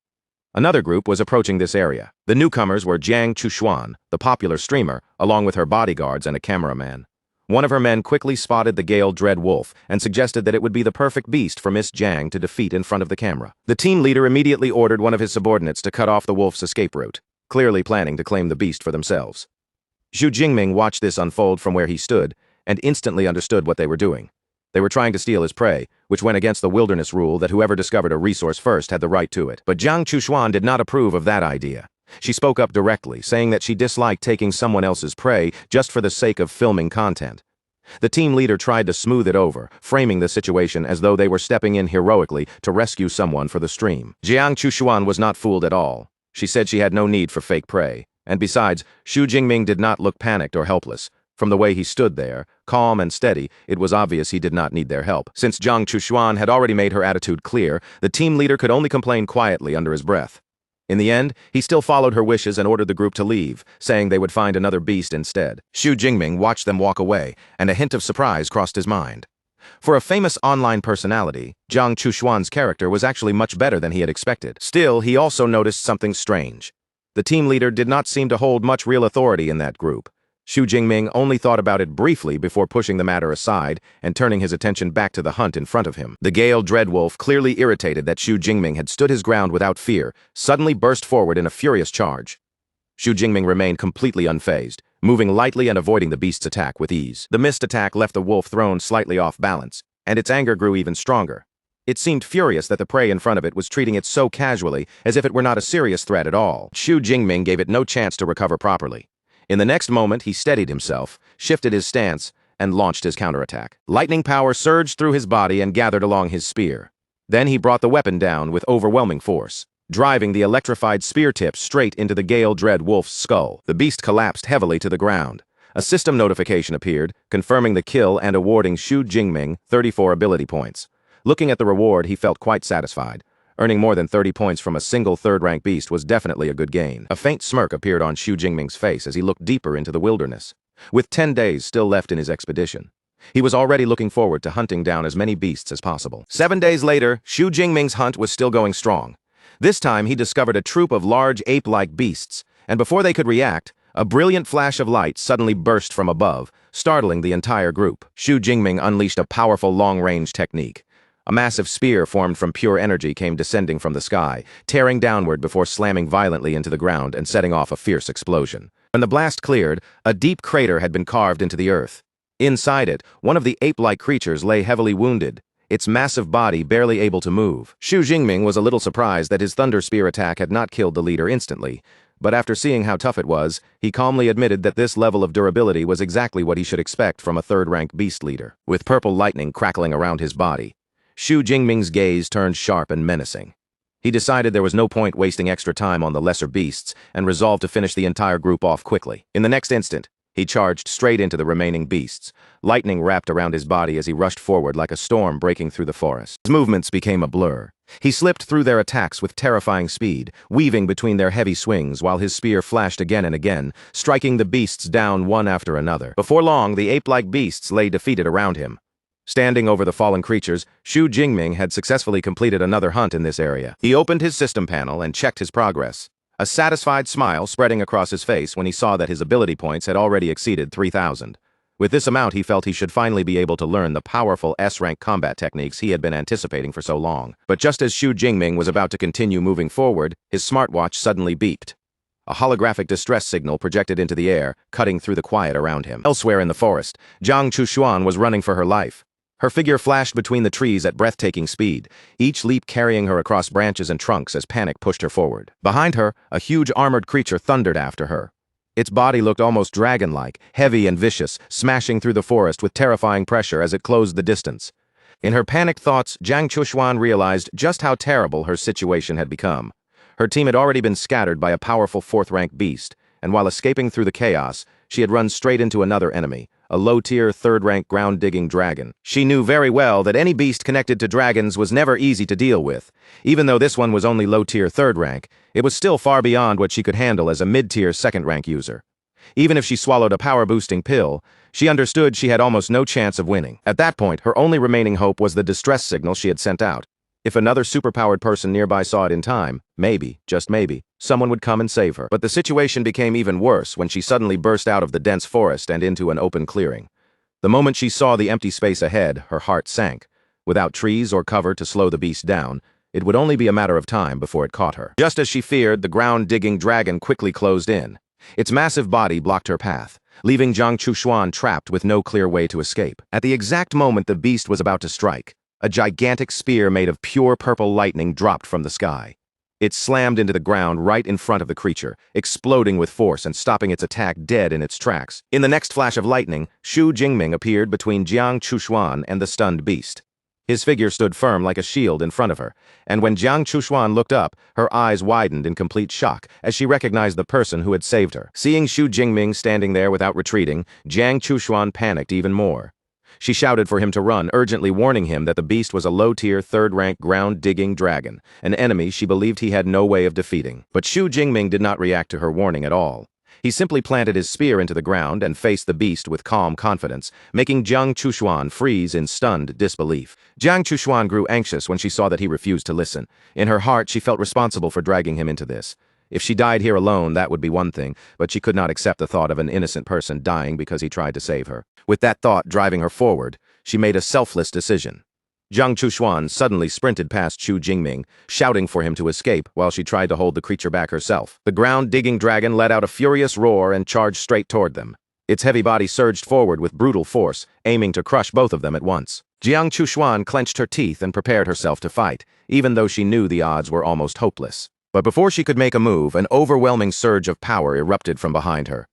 Speaker 1: Another group was approaching this area. The newcomers were Jiang Chushuan, the popular streamer, along with her bodyguards and a cameraman. One of her men quickly spotted the Gale Dread Wolf and suggested that it would be the perfect beast for Miss Jiang to defeat in front of the camera. The team leader immediately ordered one of his subordinates to cut off the wolf's escape route, clearly planning to claim the beast for themselves. Xu Jingming watched this unfold from where he stood and instantly understood what they were doing. They were trying to steal his prey, which went against the wilderness rule that whoever discovered a resource first had the right to it. But Jiang Chushuan did not approve of that idea. She spoke up directly, saying that she disliked taking someone else's prey just for the sake of filming content. The team leader tried to smooth it over, framing the situation as though they were stepping in heroically to rescue someone for the stream. Jiang Chushuan was not fooled at all. She said she had no need for fake prey. And besides, Xu Jingming did not look panicked or helpless. From the way he stood there, calm and steady, it was obvious he did not need their help. Since Jiang Chushuan had already made her attitude clear, the team leader could only complain quietly under his breath. In the end, he still followed her wishes and ordered the group to leave, saying they would find another beast instead. Xu Jingming watched them walk away, and a hint of surprise crossed his mind. For a famous online personality, Jiang Chushuan's character was actually much better than he had expected. Still, he also noticed something strange. The team leader did not seem to hold much real authority in that group. Xu Jingming only thought about it briefly before pushing the matter aside and turning his attention back to the hunt in front of him. The Gale Dreadwolf, clearly irritated that Xu Jingming had stood his ground without fear, suddenly burst forward in a furious charge. Xu Jingming remained completely unfazed, moving lightly and avoiding the beast's attack with ease. The missed attack left the wolf thrown slightly off balance, and its anger grew even stronger. It seemed furious that the prey in front of it was treating it so casually, as if it were not a serious threat at all. Xu Jingming gave it no chance to recover properly. In the next moment, he steadied himself, shifted his stance, and launched his counterattack. Lightning power surged through his body and gathered along his spear. Then he brought the weapon down with overwhelming force, driving the electrified spear tip straight into the Gale Dread Wolf's skull. The beast collapsed heavily to the ground. A system notification appeared, confirming the kill and awarding Xu Jingming 34 ability points. Looking at the reward, he felt quite satisfied. Earning more than 30 points from a single third-rank beast was definitely a good gain. A faint smirk appeared on Xu Jingming's face as he looked deeper into the wilderness. With 10 days still left in his expedition, He was already looking forward to hunting down as many beasts as possible. 7 days later, Xu Jingming's hunt was still going strong. This time, he discovered a troop of large ape-like beasts, and before they could react, a brilliant flash of light suddenly burst from above, startling the entire group. Xu Jingming unleashed a powerful long-range technique. A massive spear formed from pure energy came descending from the sky, tearing downward before slamming violently into the ground and setting off a fierce explosion. When the blast cleared, a deep crater had been carved into the earth. Inside it, one of the ape-like creatures lay heavily wounded, its massive body barely able to move. Xu Jingming was a little surprised that his thunder spear attack had not killed the leader instantly, but after seeing how tough it was, he calmly admitted that this level of durability was exactly what he should expect from a third-rank beast leader. With purple lightning crackling around his body, Xu Jingming's gaze turned sharp and menacing. He decided there was no point wasting extra time on the lesser beasts and resolved to finish the entire group off quickly. In the next instant, he charged straight into the remaining beasts. Lightning wrapped around his body as he rushed forward like a storm breaking through the forest. His movements became a blur. He slipped through their attacks with terrifying speed, weaving between their heavy swings while his spear flashed again and again, striking the beasts down one after another. Before long, the ape-like beasts lay defeated around him. Standing over the fallen creatures, Xu Jingming had successfully completed another hunt in this area. He opened his system panel and checked his progress, a satisfied smile spreading across his face when he saw that his ability points had already exceeded 3,000. With this amount, he felt he should finally be able to learn the powerful S-rank combat techniques he had been anticipating for so long. But just as Xu Jingming was about to continue moving forward, his smartwatch suddenly beeped. A holographic distress signal projected into the air, cutting through the quiet around him. Elsewhere in the forest, Jiang Chushuan was running for her life. Her figure flashed between the trees at breathtaking speed, each leap carrying her across branches and trunks as panic pushed her forward. Behind her, a huge armored creature thundered after her. Its body looked almost dragon-like, heavy and vicious, smashing through the forest with terrifying pressure as it closed the distance. In her panicked thoughts, Jiang Chushuan realized just how terrible her situation had become. Her team had already been scattered by a powerful fourth-rank beast, and while escaping through the chaos, she had run straight into another enemy, a low-tier, third-rank ground-digging dragon. She knew very well that any beast connected to dragons was never easy to deal with. Even though this one was only low-tier third-rank, it was still far beyond what she could handle as a mid-tier second-rank user. Even if she swallowed a power-boosting pill, she understood she had almost no chance of winning. At that point, her only remaining hope was the distress signal she had sent out. If another superpowered person nearby saw it in time, maybe, just maybe, someone would come and save her. But the situation became even worse when she suddenly burst out of the dense forest and into an open clearing. The moment she saw the empty space ahead, her heart sank. Without trees or cover to slow the beast down, it would only be a matter of time before it caught her. Just as she feared, the ground-digging dragon quickly closed in. Its massive body blocked her path, leaving Jiang Chushuan trapped with no clear way to escape. At the exact moment the beast was about to strike, a gigantic spear made of pure purple lightning dropped from the sky. It slammed into the ground right in front of the creature, exploding with force and stopping its attack dead in its tracks. In the next flash of lightning, Xu Jingming appeared between Jiang Chushuan and the stunned beast. His figure stood firm like a shield in front of her, and when Jiang Chushuan looked up, her eyes widened in complete shock as she recognized the person who had saved her. Seeing Xu Jingming standing there without retreating, Jiang Chushuan panicked even more. She shouted for him to run, urgently warning him that the beast was a low-tier, third-rank ground-digging dragon, an enemy she believed he had no way of defeating. But Xu Jingming did not react to her warning at all. He simply planted his spear into the ground and faced the beast with calm confidence, making Jiang Chushuan freeze in stunned disbelief. Jiang Chushuan grew anxious when she saw that he refused to listen. In her heart, she felt responsible for dragging him into this. If she died here alone, that would be one thing, but she could not accept the thought of an innocent person dying because he tried to save her. With that thought driving her forward, she made a selfless decision. Jiang Chushuan suddenly sprinted past Xu Jingming, shouting for him to escape while she tried to hold the creature back herself. The ground-digging dragon let out a furious roar and charged straight toward them. Its heavy body surged forward with brutal force, aiming to crush both of them at once. Jiang Chushuan clenched her teeth and prepared herself to fight, even though she knew the odds were almost hopeless. But before she could make a move, an overwhelming surge of power erupted from behind her.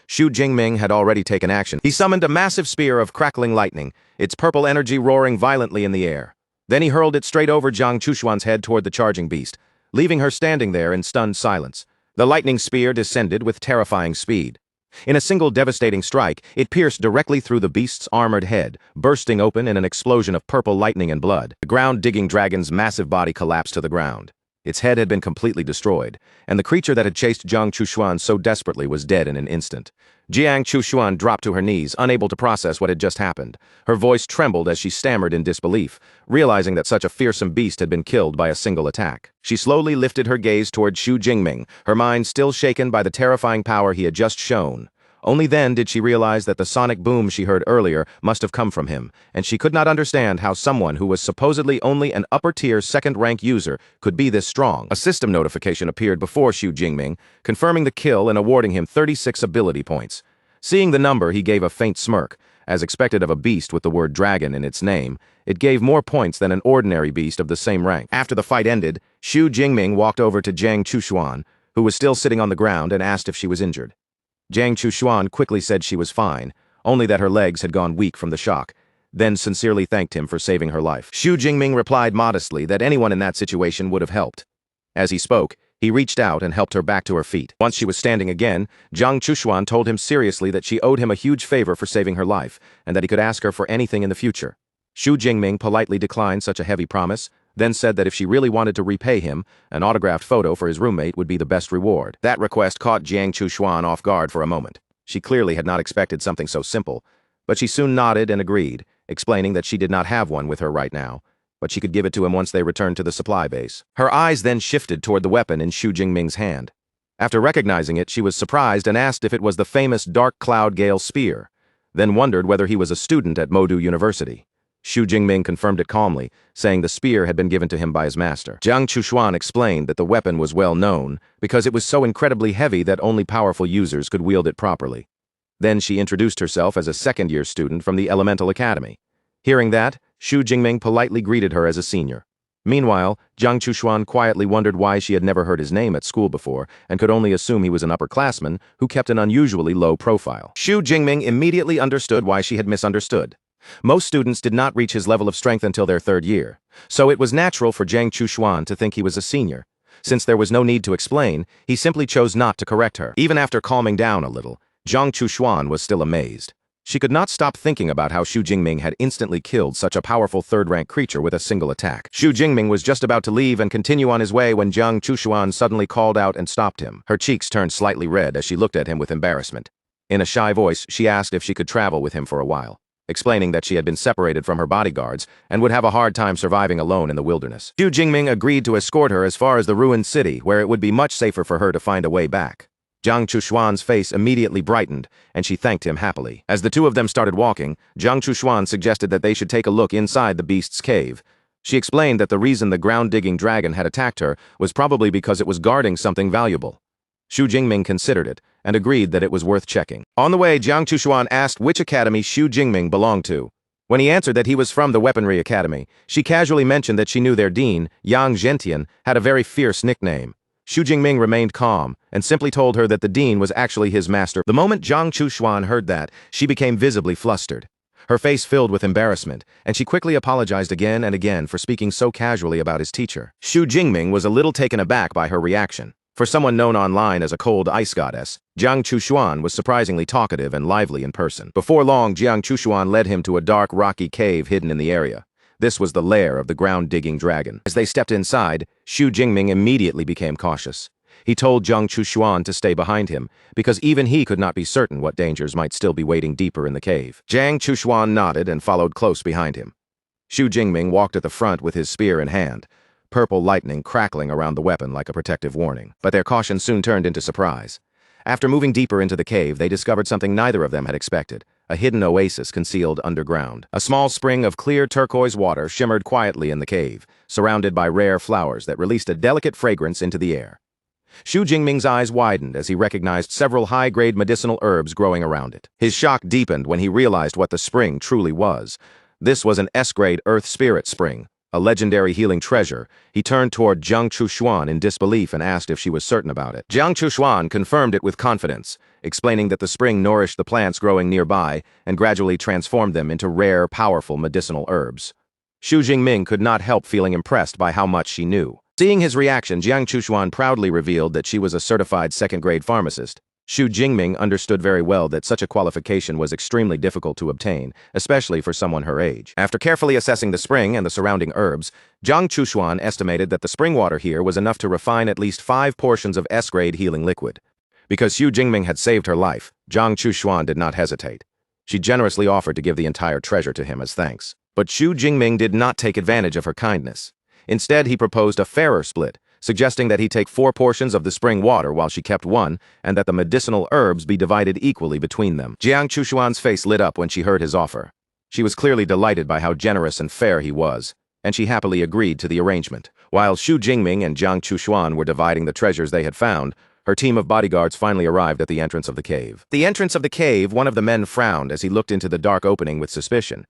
Speaker 1: Xu Jingming had already taken action. He summoned a massive spear of crackling lightning, its purple energy roaring violently in the air. Then he hurled it straight over Jiang Chushuan's head toward the charging beast, leaving her standing there in stunned silence. The lightning spear descended with terrifying speed. In a single devastating strike, it pierced directly through the beast's armored head, bursting open in an explosion of purple lightning and blood. The ground-digging dragon's massive body collapsed to the ground. Its head had been completely destroyed, and the creature that had chased Jiang Chushuan so desperately was dead in an instant. Jiang Chushuan dropped to her knees, unable to process what had just happened. Her voice trembled as she stammered in disbelief, realizing that such a fearsome beast had been killed by a single attack. She slowly lifted her gaze toward Xu Jingming, her mind still shaken by the terrifying power he had just shown. Only then did she realize that the sonic boom she heard earlier must have come from him, and she could not understand how someone who was supposedly only an upper-tier second-rank user could be this strong. A system notification appeared before Xu Jingming, confirming the kill and awarding him 36 ability points. Seeing the number, he gave a faint smirk. As expected of a beast with the word dragon in its name, it gave more points than an ordinary beast of the same rank. After the fight ended, Xu Jingming walked over to Jiang Chushuan, who was still sitting on the ground, and asked if she was injured. Jiang Chushuan quickly said she was fine, only that her legs had gone weak from the shock, then sincerely thanked him for saving her life. Xu Jingming replied modestly that anyone in that situation would have helped. As he spoke, he reached out and helped her back to her feet. Once she was standing again, Jiang Chushuan told him seriously that she owed him a huge favor for saving her life, and that he could ask her for anything in the future. Xu Jingming politely declined such a heavy promise, then said that if she really wanted to repay him, an autographed photo for his roommate would be the best reward. That request caught Jiang Chushuan off guard for a moment. She clearly had not expected something so simple, but she soon nodded and agreed, explaining that she did not have one with her right now, but she could give it to him once they returned to the supply base. Her eyes then shifted toward the weapon in Xu Jingming's hand. After recognizing it, she was surprised and asked if it was the famous Dark Cloud Gale spear, then wondered whether he was a student at Modu University. Xu Jingming confirmed it calmly, saying the spear had been given to him by his master. Jiang Chushuan explained that the weapon was well known because it was so incredibly heavy that only powerful users could wield it properly. Then she introduced herself as a second-year student from the Elemental Academy. Hearing that, Xu Jingming politely greeted her as a senior. Meanwhile, Jiang Chushuan quietly wondered why she had never heard his name at school before and could only assume he was an upperclassman who kept an unusually low profile. Xu Jingming immediately understood why she had misunderstood. Most students did not reach his level of strength until their third year, so it was natural for Jiang Chushuan to think he was a senior. Since there was no need to explain, he simply chose not to correct her. Even after calming down a little, Jiang Chushuan was still amazed. She could not stop thinking about how Xu Jingming had instantly killed such a powerful third-rank creature with a single attack. Xu Jingming was just about to leave and continue on his way when Jiang Chushuan suddenly called out and stopped him. Her cheeks turned slightly red as she looked at him with embarrassment. In a shy voice, she asked if she could travel with him for a while, explaining that she had been separated from her bodyguards and would have a hard time surviving alone in the wilderness. Xu Jingming agreed to escort her as far as the ruined city, where it would be much safer for her to find a way back. Jiang Chushuan's face immediately brightened, and she thanked him happily. As the two of them started walking, Jiang Chushuan suggested that they should take a look inside the beast's cave. She explained that the reason the ground-digging dragon had attacked her was probably because it was guarding something valuable. Xu Jingming considered it, and agreed that it was worth checking. On the way, Jiang Chushuan asked which academy Xu Jingming belonged to. When he answered that he was from the Weaponry Academy, she casually mentioned that she knew their dean, Yang Zhentian, had a very fierce nickname. Xu Jingming remained calm, and simply told her that the dean was actually his master. The moment Jiang Chushuan heard that, she became visibly flustered. Her face filled with embarrassment, and she quickly apologized again and again for speaking so casually about his teacher. Xu Jingming was a little taken aback by her reaction. For someone known online as a cold ice goddess, Jiang Chushuan was surprisingly talkative and lively in person. Before long, Jiang Chushuan led him to a dark, rocky cave hidden in the area. This was the lair of the ground-digging dragon. As they stepped inside, Xu Jingming immediately became cautious. He told Jiang Chushuan to stay behind him, because even he could not be certain what dangers might still be waiting deeper in the cave. Jiang Chushuan nodded and followed close behind him. Xu Jingming walked at the front with his spear in hand, purple lightning crackling around the weapon like a protective warning. But their caution soon turned into surprise. After moving deeper into the cave, they discovered something neither of them had expected, a hidden oasis concealed underground. A small spring of clear turquoise water shimmered quietly in the cave, surrounded by rare flowers that released a delicate fragrance into the air. Xu Jingming's eyes widened as he recognized several high-grade medicinal herbs growing around it. His shock deepened when he realized what the spring truly was. This was an S-grade Earth Spirit spring, a legendary healing treasure. He turned toward Jiang Chushuan in disbelief and asked if she was certain about it. Jiang Chushuan confirmed it with confidence, explaining that the spring nourished the plants growing nearby and gradually transformed them into rare, powerful medicinal herbs. Xu Jingming could not help feeling impressed by how much she knew. Seeing his reaction, Jiang Chushuan proudly revealed that she was a certified second-grade pharmacist. Xu Jingming understood very well that such a qualification was extremely difficult to obtain, especially for someone her age. After carefully assessing the spring and the surrounding herbs, Jiang Chushuan estimated that the spring water here was enough to refine at least 5 portions of S-grade healing liquid. Because Xu Jingming had saved her life, Jiang Chushuan did not hesitate. She generously offered to give the entire treasure to him as thanks. But Xu Jingming did not take advantage of her kindness. Instead, he proposed a fairer split, suggesting that he take 4 portions of the spring water while she kept 1, and that the medicinal herbs be divided equally between them. Jiang Chushuan's face lit up when she heard his offer. She was clearly delighted by how generous and fair he was, and she happily agreed to the arrangement. While Xu Jingming and Jiang Chushuan were dividing the treasures they had found, her team of bodyguards finally arrived at the entrance of the cave. At the entrance of the cave, one of the men frowned as he looked into the dark opening with suspicion.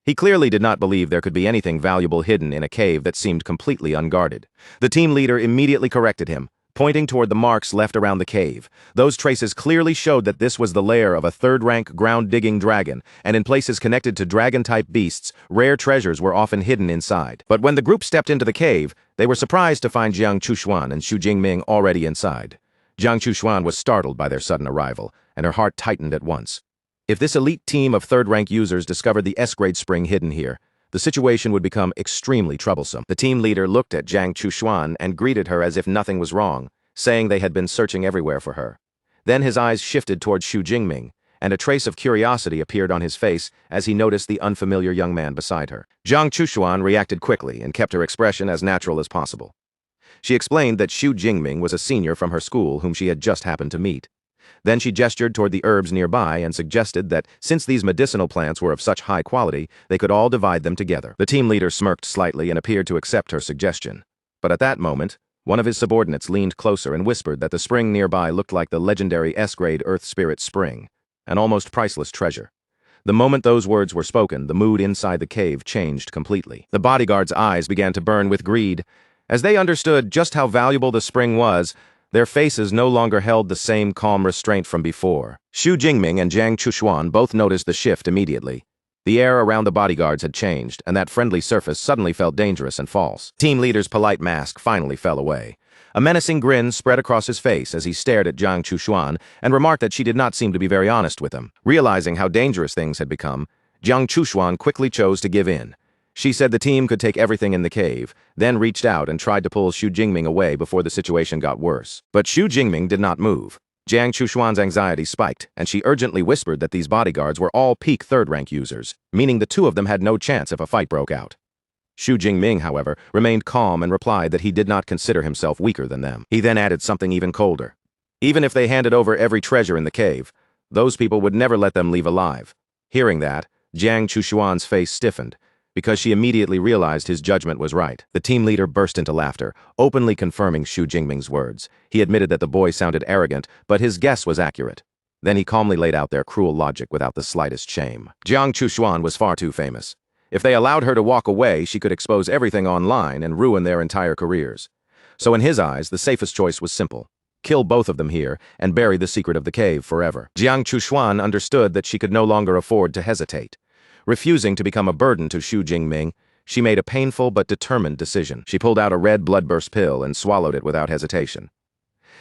Speaker 1: He clearly did not believe there could be anything valuable hidden in a cave that seemed completely unguarded. The team leader immediately corrected him, pointing toward the marks left around the cave. Those traces clearly showed that this was the lair of a third-rank ground-digging dragon, and in places connected to dragon-type beasts, rare treasures were often hidden inside. But when the group stepped into the cave, they were surprised to find Jiang Chushuan and Xu Jingming already inside. Jiang Chushuan was startled by their sudden arrival, and her heart tightened at once. If this elite team of third-rank users discovered the S-grade spring hidden here, the situation would become extremely troublesome. The team leader looked at Jiang Chushuan and greeted her as if nothing was wrong, saying they had been searching everywhere for her. Then his eyes shifted toward Xu Jingming, and a trace of curiosity appeared on his face as he noticed the unfamiliar young man beside her. Jiang Chushuan reacted quickly and kept her expression as natural as possible. She explained that Xu Jingming was a senior from her school whom she had just happened to meet. Then she gestured toward the herbs nearby and suggested that, since these medicinal plants were of such high quality, they could all divide them together. The team leader smirked slightly and appeared to accept her suggestion. But at that moment, one of his subordinates leaned closer and whispered that the spring nearby looked like the legendary S-grade Earth Spirit Spring, an almost priceless treasure. The moment those words were spoken, the mood inside the cave changed completely. The bodyguards' eyes began to burn with greed. As they understood just how valuable the spring was, their faces no longer held the same calm restraint from before. Xu Jingming and Jiang Chushuan both noticed the shift immediately. The air around the bodyguards had changed, and that friendly surface suddenly felt dangerous and false. Team leader's polite mask finally fell away. A menacing grin spread across his face as he stared at Jiang Chushuan and remarked that she did not seem to be very honest with him. Realizing how dangerous things had become, Jiang Chushuan quickly chose to give in. She said the team could take everything in the cave, then reached out and tried to pull Xu Jingming away before the situation got worse. But Xu Jingming did not move. Jiang Chushuan's anxiety spiked, and she urgently whispered that these bodyguards were all peak third-rank users, meaning the two of them had no chance if a fight broke out. Xu Jingming, however, remained calm and replied that he did not consider himself weaker than them. He then added something even colder. Even if they handed over every treasure in the cave, those people would never let them leave alive. Hearing that, Jiang Chushuan's face stiffened, because she immediately realized his judgment was right. The team leader burst into laughter, openly confirming Xu Jingming's words. He admitted that the boy sounded arrogant, but his guess was accurate. Then he calmly laid out their cruel logic without the slightest shame. Jiang Chushuan was far too famous. If they allowed her to walk away, she could expose everything online and ruin their entire careers. So in his eyes, the safest choice was simple. Kill both of them here and bury the secret of the cave forever. Jiang Chushuan understood that she could no longer afford to hesitate. Refusing to become a burden to Xu Jingming, she made a painful but determined decision. She pulled out a red bloodburst pill and swallowed it without hesitation.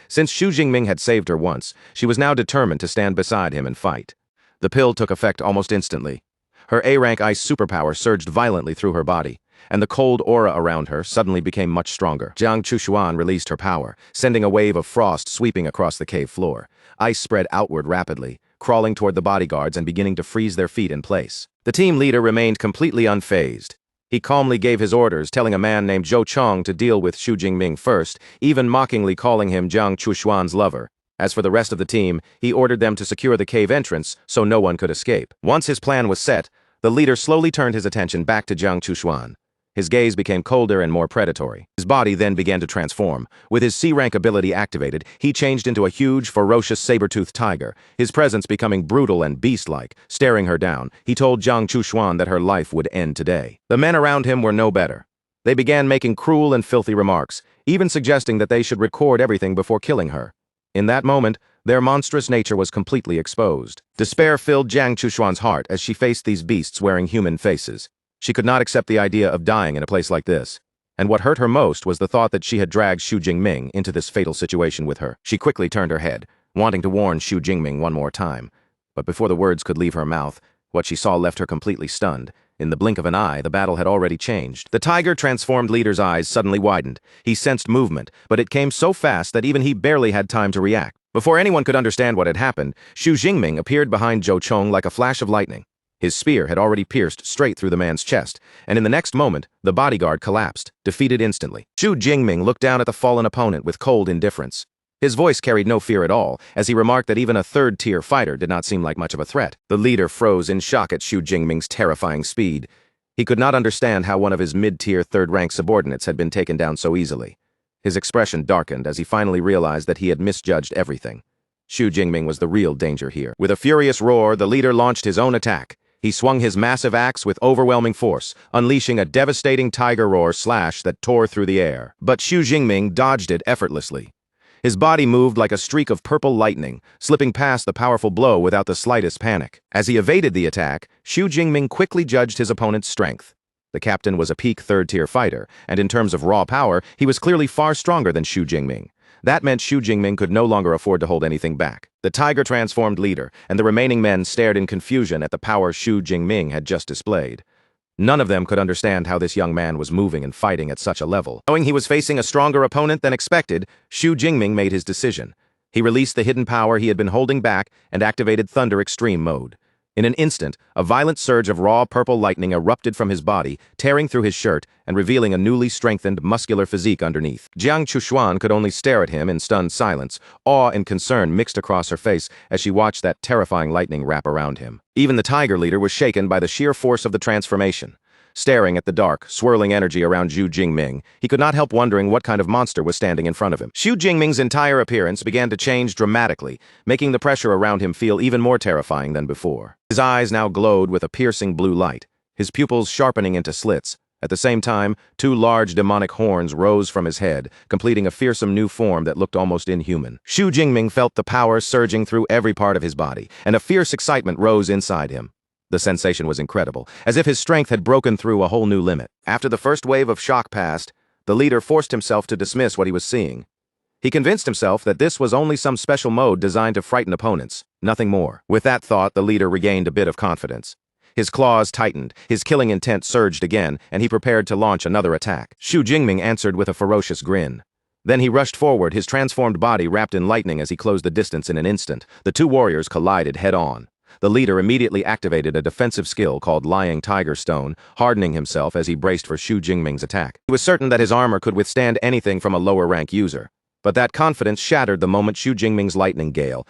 Speaker 1: Since Xu Jingming had saved her once, she was now determined to stand beside him and fight. The pill took effect almost instantly. Her A-rank ice superpower surged violently through her body, and the cold aura around her suddenly became much stronger. Jiang Chushuan released her power, sending a wave of frost sweeping across the cave floor. Ice spread outward rapidly, crawling toward the bodyguards and beginning to freeze their feet in place. The team leader remained completely unfazed. He calmly gave his orders, telling a man named Zhou Chong to deal with Xu Jingming first, even mockingly calling him Jiang Chushuan's lover. As for the rest of the team, he ordered them to secure the cave entrance so no one could escape. Once his plan was set, the leader slowly turned his attention back to Jiang Chushuan. His gaze became colder and more predatory. His body then began to transform. With his C-rank ability activated, he changed into a huge, ferocious saber-toothed tiger, his presence becoming brutal and beast-like. Staring her down, he told Jiang Chushuan that her life would end today. The men around him were no better. They began making cruel and filthy remarks, even suggesting that they should record everything before killing her. In that moment, their monstrous nature was completely exposed. Despair filled Jiang Chushuan's heart as she faced these beasts wearing human faces. She could not accept the idea of dying in a place like this. And what hurt her most was the thought that she had dragged Xu Jingming into this fatal situation with her. She quickly turned her head, wanting to warn Xu Jingming one more time. But before the words could leave her mouth, what she saw left her completely stunned. In the blink of an eye, the battle had already changed. The tiger-transformed leader's eyes suddenly widened. He sensed movement, but it came so fast that even he barely had time to react. Before anyone could understand what had happened, Xu Jingming appeared behind Zhou Chong like a flash of lightning. His spear had already pierced straight through the man's chest, and in the next moment, the bodyguard collapsed, defeated instantly. Xu Jingming looked down at the fallen opponent with cold indifference. His voice carried no fear at all, as he remarked that even a third-tier fighter did not seem like much of a threat. The leader froze in shock at Xu Jingming's terrifying speed. He could not understand how one of his mid-tier third-rank subordinates had been taken down so easily. His expression darkened as he finally realized that he had misjudged everything. Xu Jingming was the real danger here. With a furious roar, the leader launched his own attack. He swung his massive axe with overwhelming force, unleashing a devastating tiger roar slash that tore through the air. But Xu Jingming dodged it effortlessly. His body moved like a streak of purple lightning, slipping past the powerful blow without the slightest panic. As he evaded the attack, Xu Jingming quickly judged his opponent's strength. The captain was a peak third-tier fighter, and in terms of raw power, he was clearly far stronger than Xu Jingming. That meant Xu Jingming could no longer afford to hold anything back. The tiger-transformed leader and the remaining men stared in confusion at the power Xu Jingming had just displayed. None of them could understand how this young man was moving and fighting at such a level. Knowing he was facing a stronger opponent than expected, Xu Jingming made his decision. He released the hidden power he had been holding back and activated Thunder Extreme mode. In an instant, a violent surge of raw purple lightning erupted from his body, tearing through his shirt and revealing a newly strengthened, muscular physique underneath. Jiang Chushuan could only stare at him in stunned silence. Awe and concern mixed across her face as she watched that terrifying lightning wrap around him. Even the tiger leader was shaken by the sheer force of the transformation. Staring at the dark, swirling energy around Xu Jingming, he could not help wondering what kind of monster was standing in front of him. Xu Jingming's entire appearance began to change dramatically, making the pressure around him feel even more terrifying than before. His eyes now glowed with a piercing blue light, his pupils sharpening into slits. At the same time, two large demonic horns rose from his head, completing a fearsome new form that looked almost inhuman. Xu Jingming felt the power surging through every part of his body, and a fierce excitement rose inside him. The sensation was incredible, as if his strength had broken through a whole new limit. After the first wave of shock passed, the leader forced himself to dismiss what he was seeing. He convinced himself that this was only some special mode designed to frighten opponents, nothing more. With that thought, the leader regained a bit of confidence. His claws tightened, his killing intent surged again, and he prepared to launch another attack. Xu Jingming answered with a ferocious grin. Then he rushed forward, his transformed body wrapped in lightning as he closed the distance in an instant. The two warriors collided head-on. The leader immediately activated a defensive skill called Lying Tiger Stone, hardening himself as he braced for Xu Jingming's attack. He was certain that his armor could withstand anything from a lower-rank user. But that confidence shattered the moment Xu Jingming's lightning gale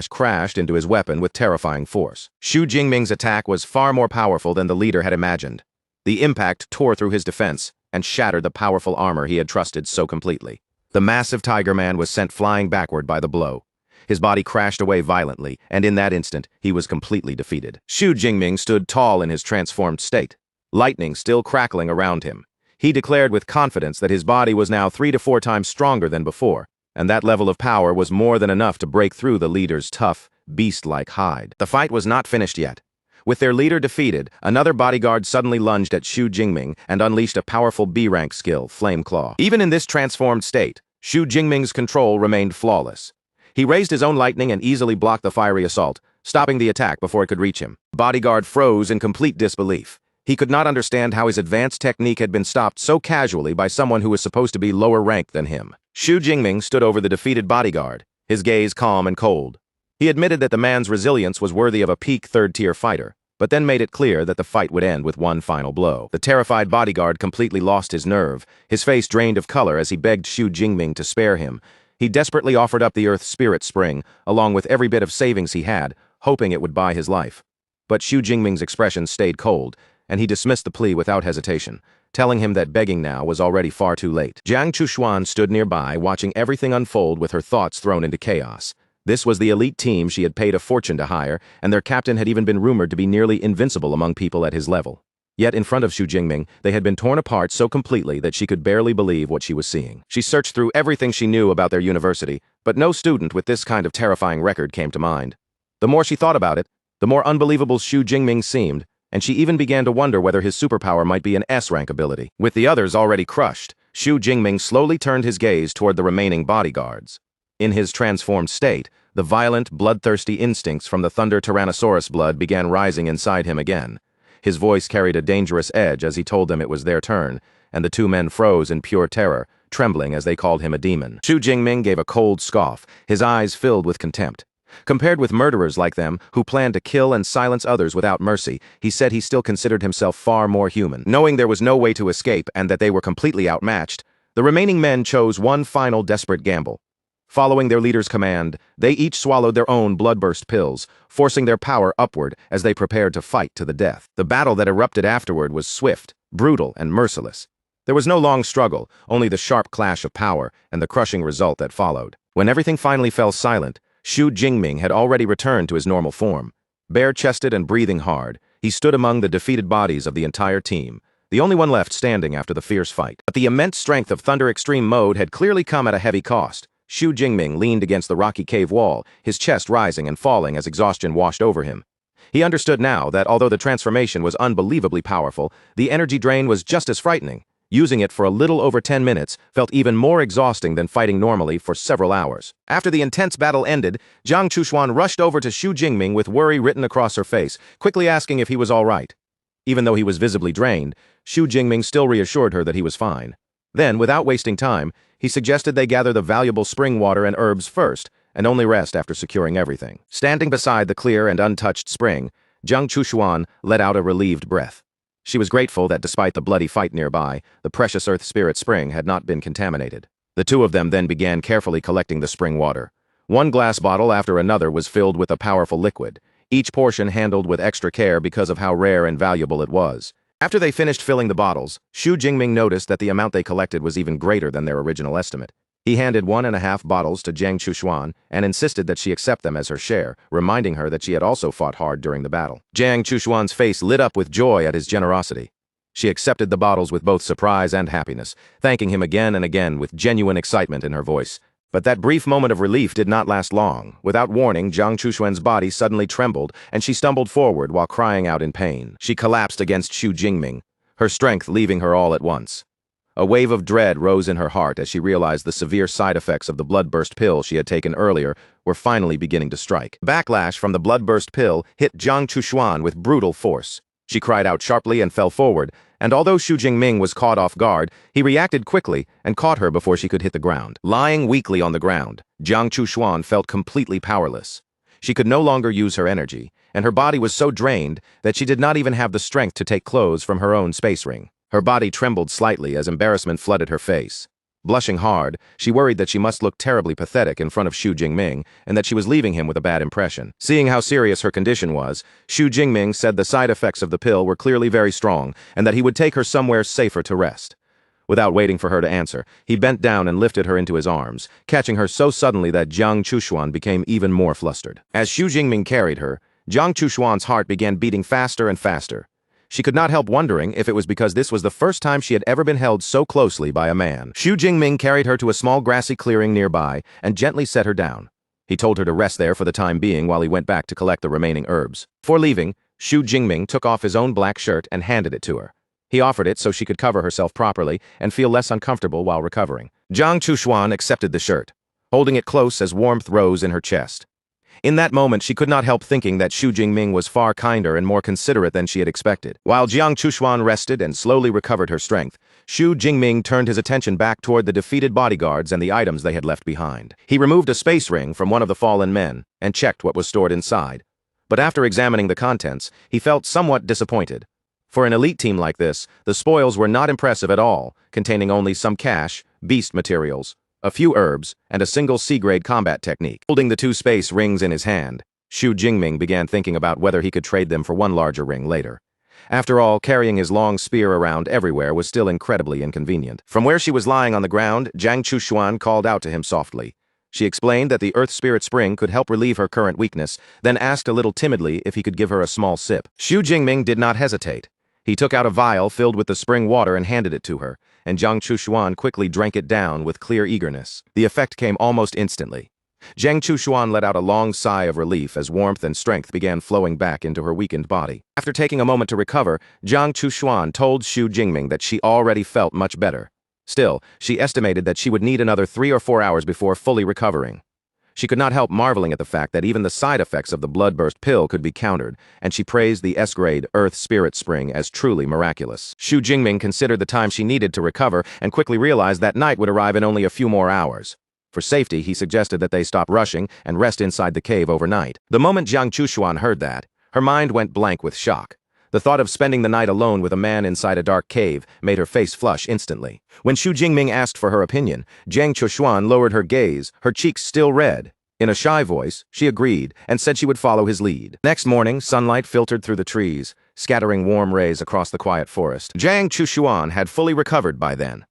Speaker 1: crashed into his weapon with terrifying force. Xu Jingming's attack was far more powerful than the leader had imagined. The impact tore through his defense and shattered the powerful armor he had trusted so completely. The massive Tiger Man was sent flying backward by the blow. His body crashed away violently, and in that instant, he was completely defeated. Xu Jingming stood tall in his transformed state, lightning still crackling around him. He declared with confidence that his body was now 3 to 4 times stronger than before, and that level of power was more than enough to break through the leader's tough, beast-like hide. The fight was not finished yet. With their leader defeated, another bodyguard suddenly lunged at Xu Jingming and unleashed a powerful B-rank skill, Flame Claw. Even in this transformed state, Xu Jingming's control remained flawless. He raised his own lightning and easily blocked the fiery assault, stopping the attack before it could reach him. The bodyguard froze in complete disbelief. He could not understand how his advanced technique had been stopped so casually by someone who was supposed to be lower ranked than him. Xu Jingming stood over the defeated bodyguard, his gaze calm and cold. He admitted that the man's resilience was worthy of a peak third-tier fighter, but then made it clear that the fight would end with one final blow. The terrified bodyguard completely lost his nerve, his face drained of color as he begged Xu Jingming to spare him. He desperately offered up the Earth Spirit Spring, along with every bit of savings he had, hoping it would buy his life. But Xu Jingming's expression stayed cold, and he dismissed the plea without hesitation, telling him that begging now was already far too late. Jiang Chushuan stood nearby, watching everything unfold with her thoughts thrown into chaos. This was the elite team she had paid a fortune to hire, and their captain had even been rumored to be nearly invincible among people at his level. Yet in front of Xu Jingming, they had been torn apart so completely that she could barely believe what she was seeing. She searched through everything she knew about their university, but no student with this kind of terrifying record came to mind. The more she thought about it, the more unbelievable Xu Jingming seemed, and she even began to wonder whether his superpower might be an S-rank ability. With the others already crushed, Xu Jingming slowly turned his gaze toward the remaining bodyguards. In his transformed state, The violent, bloodthirsty instincts from the Thunder Tyrannosaurus blood began rising inside him again. His voice carried a dangerous edge as he told them it was their turn, and the two men froze in pure terror, trembling as they called him a demon. Xu Jingming gave a cold scoff, his eyes filled with contempt. Compared with murderers like them, who planned to kill and silence others without mercy, he said he still considered himself far more human. Knowing there was no way to escape and that they were completely outmatched, the remaining men chose one final desperate gamble. Following their leader's command, they each swallowed their own bloodburst pills, forcing their power upward as they prepared to fight to the death. The battle that erupted afterward was swift, brutal, and merciless. There was no long struggle, only the sharp clash of power and the crushing result that followed. When everything finally fell silent, Xu Jingming had already returned to his normal form. Bare-chested and breathing hard, he stood among the defeated bodies of the entire team, the only one left standing after the fierce fight. But the immense strength of Thunder Extreme Mode had clearly come at a heavy cost. Xu Jingming leaned against the rocky cave wall, his chest rising and falling as exhaustion washed over him. He understood now that although the transformation was unbelievably powerful, the energy drain was just as frightening. Using it for a little over 10 minutes felt even more exhausting than fighting normally for several hours. After the intense battle ended, Jiang Chuxuan rushed over to Xu Jingming with worry written across her face, quickly asking if he was all right. Even though he was visibly drained, Xu Jingming still reassured her that he was fine. Then, without wasting time, he suggested they gather the valuable spring water and herbs first, and only rest after securing everything. Standing beside the clear and untouched spring, Jiang Chuxuan let out a relieved breath. She was grateful that despite the bloody fight nearby, the precious Earth Spirit spring had not been contaminated. The two of them then began carefully collecting the spring water. One glass bottle after another was filled with a powerful liquid, each portion handled with extra care because of how rare and valuable it was. After they finished filling the bottles, Xu Jingming noticed that the amount they collected was even greater than their original estimate. He handed 1.5 bottles to Jiang Chuxuan and insisted that she accept them as her share, reminding her that she had also fought hard during the battle. Jiang Chuxuan's face lit up with joy at his generosity. She accepted the bottles with both surprise and happiness, thanking him again and again with genuine excitement in her voice. But that brief moment of relief did not last long. Without warning, Jiang Chuxuan's body suddenly trembled, and she stumbled forward while crying out in pain. She collapsed against Xu Jingming, her strength leaving her all at once. A wave of dread rose in her heart as she realized the severe side effects of the bloodburst pill she had taken earlier were finally beginning to strike. Backlash from the bloodburst pill hit Jiang Chuxuan with brutal force. She cried out sharply and fell forward, and although Xu Jingming was caught off guard, he reacted quickly and caught her before she could hit the ground. Lying weakly on the ground, Jiang Chuxuan felt completely powerless. She could no longer use her energy, and her body was so drained that she did not even have the strength to take clothes from her own space ring. Her body trembled slightly as embarrassment flooded her face. Blushing hard, she worried that she must look terribly pathetic in front of Xu Jingming and that she was leaving him with a bad impression. Seeing how serious her condition was, Xu Jingming said the side effects of the pill were clearly very strong and that he would take her somewhere safer to rest. Without waiting for her to answer, he bent down and lifted her into his arms, catching her so suddenly that Jiang Chuxuan became even more flustered. As Xu Jingming carried her, Jiang Chuxuan's heart began beating faster and faster. She could not help wondering if it was because this was the first time she had ever been held so closely by a man. Xu Jingming carried her to a small grassy clearing nearby and gently set her down. He told her to rest there for the time being while he went back to collect the remaining herbs. Before leaving, Xu Jingming took off his own black shirt and handed it to her. He offered it so she could cover herself properly and feel less uncomfortable while recovering. Jiang Chuxuan accepted the shirt, holding it close as warmth rose in her chest. In that moment, she could not help thinking that Xu Jingming was far kinder and more considerate than she had expected. While Jiang Chuxuan rested and slowly recovered her strength, Xu Jingming turned his attention back toward the defeated bodyguards and the items they had left behind. He removed a space ring from one of the fallen men and checked what was stored inside. But after examining the contents, he felt somewhat disappointed. For an elite team like this, the spoils were not impressive at all, containing only some cash, beast materials, a few herbs, and a single C-grade combat technique. Holding the two space rings in his hand, Xu Jingming began thinking about whether he could trade them for one larger ring later. After all, carrying his long spear around everywhere was still incredibly inconvenient. From where she was lying on the ground, Jiang Chuxuan called out to him softly. She explained that the Earth Spirit Spring could help relieve her current weakness, then asked a little timidly if he could give her a small sip. Xu Jingming did not hesitate. He took out a vial filled with the spring water and handed it to her, and Jiang Chuxuan quickly drank it down with clear eagerness. The effect came almost instantly. Jiang Chuxuan let out a long sigh of relief as warmth and strength began flowing back into her weakened body. After taking a moment to recover, Jiang Chuxuan told Xu Jingming that she already felt much better. Still, she estimated that she would need another 3 or 4 hours before fully recovering. She could not help marveling at the fact that even the side effects of the bloodburst pill could be countered, and she praised the S-grade Earth Spirit Spring as truly miraculous. Xu Jingming considered the time she needed to recover and quickly realized that night would arrive in only a few more hours. For safety, he suggested that they stop rushing and rest inside the cave overnight. The moment Jiang Chushuan heard that, her mind went blank with shock. The thought of spending the night alone with a man inside a dark cave made her face flush instantly. When Xu Jingming asked for her opinion, Jiang Chushuan lowered her gaze, her cheeks still red. In a shy voice, she agreed and said she would follow his lead. Next morning, sunlight filtered through the trees, scattering warm rays across the quiet forest. Jiang Chushuan had fully recovered by then.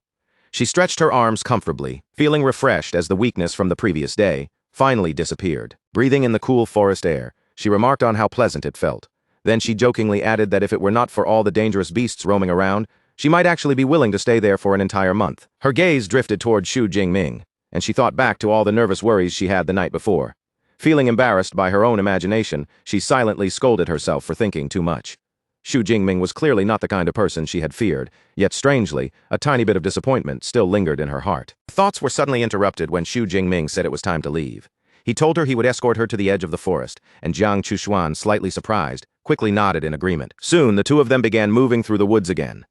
Speaker 1: She stretched her arms comfortably, feeling refreshed as the weakness from the previous day finally disappeared. Breathing in the cool forest air, she remarked on how pleasant it felt. Then she jokingly added that if it were not for all the dangerous beasts roaming around, she might actually be willing to stay there for an entire month. Her gaze drifted toward Xu Jingming, and she thought back to all the nervous worries she had the night before. Feeling embarrassed by her own imagination, she silently scolded herself for thinking too much. Xu Jingming was clearly not the kind of person she had feared, yet strangely, a tiny bit of disappointment still lingered in her heart. Thoughts were suddenly interrupted when Xu Jingming said it was time to leave. He told her he would escort her to the edge of the forest, and Jiang Chushuan, slightly surprised, quickly nodded in agreement. Soon, the two of them began moving through the woods again.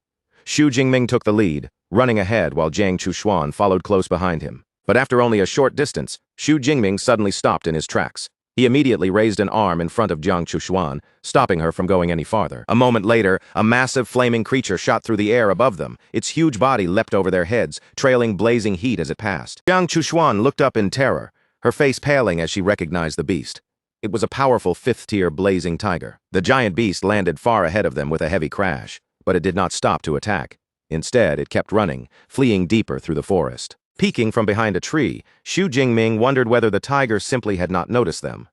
Speaker 1: Xu Jingming took the lead, running ahead while Jiang Chushuan followed close behind him. But after only a short distance, Xu Jingming suddenly stopped in his tracks. He immediately raised an arm in front of Jiang Chushuan, stopping her from going any farther. A moment later, a massive flaming creature shot through the air above them. Its huge body leapt over their heads, trailing blazing heat as it passed. Jiang Chushuan looked up in terror, her face paling as she recognized the beast. It was a powerful fifth-tier blazing tiger. The giant beast landed far ahead of them with a heavy crash, but it did not stop to attack. Instead, it kept running, fleeing deeper through the forest. Peeking from behind a tree, Xu Jingming wondered whether the tiger simply had not noticed them.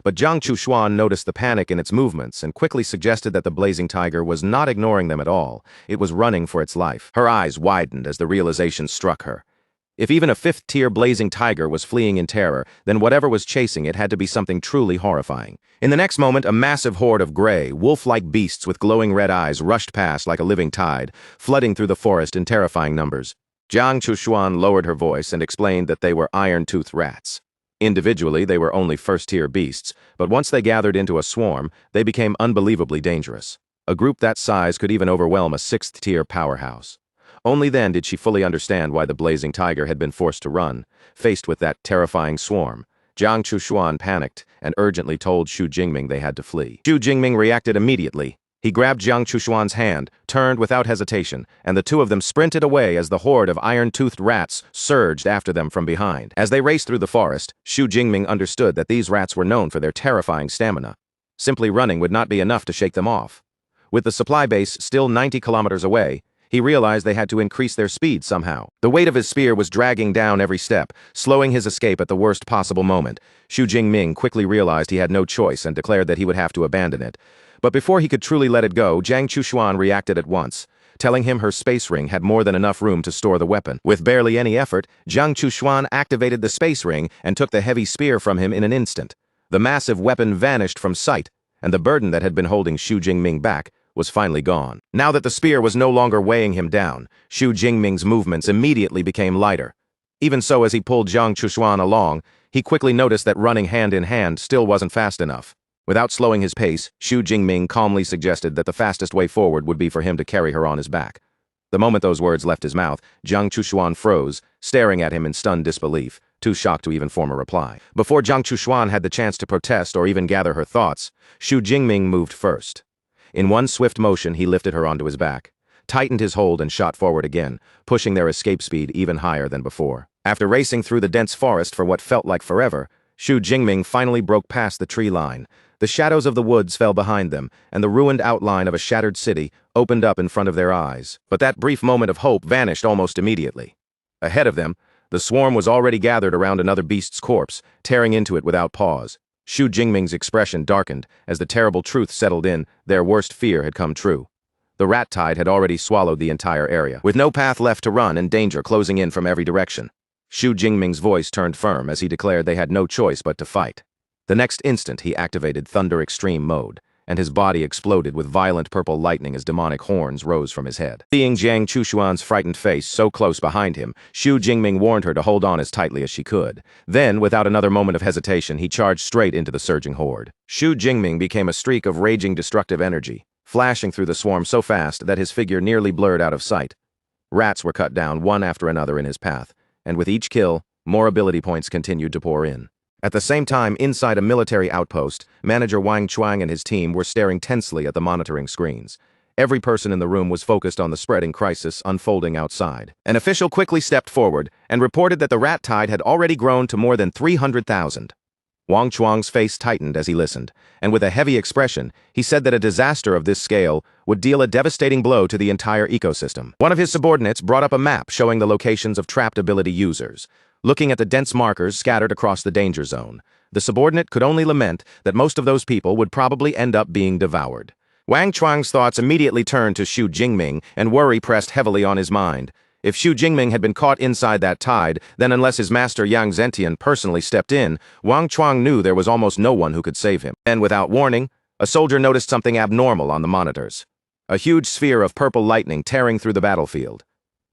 Speaker 1: But Jiang Chushuan noticed the panic in its movements and quickly suggested that the blazing tiger was not ignoring them at all. It was running for its life. Her eyes widened as the realization struck her. If even a fifth-tier blazing tiger was fleeing in terror, then whatever was chasing it had to be something truly horrifying. In the next moment, a massive horde of gray, wolf-like beasts with glowing red eyes rushed past like a living tide, flooding through the forest in terrifying numbers. Jiang Chushuan lowered her voice and explained that they were iron-toothed rats. Individually, they were only first-tier beasts, but once they gathered into a swarm, they became unbelievably dangerous. A group that size could even overwhelm a sixth-tier powerhouse. Only then did she fully understand why the blazing tiger had been forced to run. Faced with that terrifying swarm, Jiang Chushuan panicked and urgently told Xu Jingming they had to flee. Xu Jingming reacted immediately. He grabbed Jiang Chushuan's hand, turned without hesitation, and the two of them sprinted away as the horde of iron-toothed rats surged after them from behind. As they raced through the forest, Xu Jingming understood that these rats were known for their terrifying stamina. Simply running would not be enough to shake them off. With the supply base still 90 kilometers away, he realized they had to increase their speed somehow. The weight of his spear was dragging down every step, slowing his escape at the worst possible moment. Xu Jingming quickly realized he had no choice and declared that he would have to abandon it. But before he could truly let it go, Jiang Chushuan reacted at once, telling him her space ring had more than enough room to store the weapon. With barely any effort, Jiang Chushuan activated the space ring and took the heavy spear from him in an instant. The massive weapon vanished from sight, and the burden that had been holding Xu Jingming back was finally gone. Now that the spear was no longer weighing him down, Xu Jingming's movements immediately became lighter. Even so, as he pulled Jiang Chushuan along, he quickly noticed that running hand in hand still wasn't fast enough. Without slowing his pace, Xu Jingming calmly suggested that the fastest way forward would be for him to carry her on his back. The moment those words left his mouth, Jiang Chushuan froze, staring at him in stunned disbelief, too shocked to even form a reply. Before Jiang Chushuan had the chance to protest or even gather her thoughts, Xu Jingming moved first. In one swift motion, he lifted her onto his back, tightened his hold and shot forward again, pushing their escape speed even higher than before. After racing through the dense forest for what felt like forever, Xu Jingming finally broke past the tree line. The shadows of the woods fell behind them, and the ruined outline of a shattered city opened up in front of their eyes. But that brief moment of hope vanished almost immediately. Ahead of them, the swarm was already gathered around another beast's corpse, tearing into it without pause. Xu Jingming's expression darkened as the terrible truth settled in. Their worst fear had come true. The rat tide had already swallowed the entire area, with no path left to run and danger closing in from every direction. Xu Jingming's voice turned firm as he declared they had no choice but to fight. The next instant, he activated Thunder Extreme mode, and his body exploded with violent purple lightning as demonic horns rose from his head. Seeing Jiang Chushuan's frightened face so close behind him, Xu Jingming warned her to hold on as tightly as she could. Then, without another moment of hesitation, he charged straight into the surging horde. Xu Jingming became a streak of raging destructive energy, flashing through the swarm so fast that his figure nearly blurred out of sight. Rats were cut down one after another in his path, and with each kill, more ability points continued to pour in. At the same time, inside a military outpost, Manager Wang Chuang and his team were staring tensely at the monitoring screens. Every person in the room was focused on the spreading crisis unfolding outside. An official quickly stepped forward and reported that the rat tide had already grown to more than 300,000. Wang Chuang's face tightened as he listened, and with a heavy expression, he said that a disaster of this scale would deal a devastating blow to the entire ecosystem. One of his subordinates brought up a map showing the locations of trapped ability users. Looking at the dense markers scattered across the danger zone, the subordinate could only lament that most of those people would probably end up being devoured. Wang Chuang's thoughts immediately turned to Xu Jingming, and worry pressed heavily on his mind. If Xu Jingming had been caught inside that tide, then unless his master Yang Zentian personally stepped in, Wang Chuang knew there was almost no one who could save him. And without warning, a soldier noticed something abnormal on the monitors. A huge sphere of purple lightning tearing through the battlefield.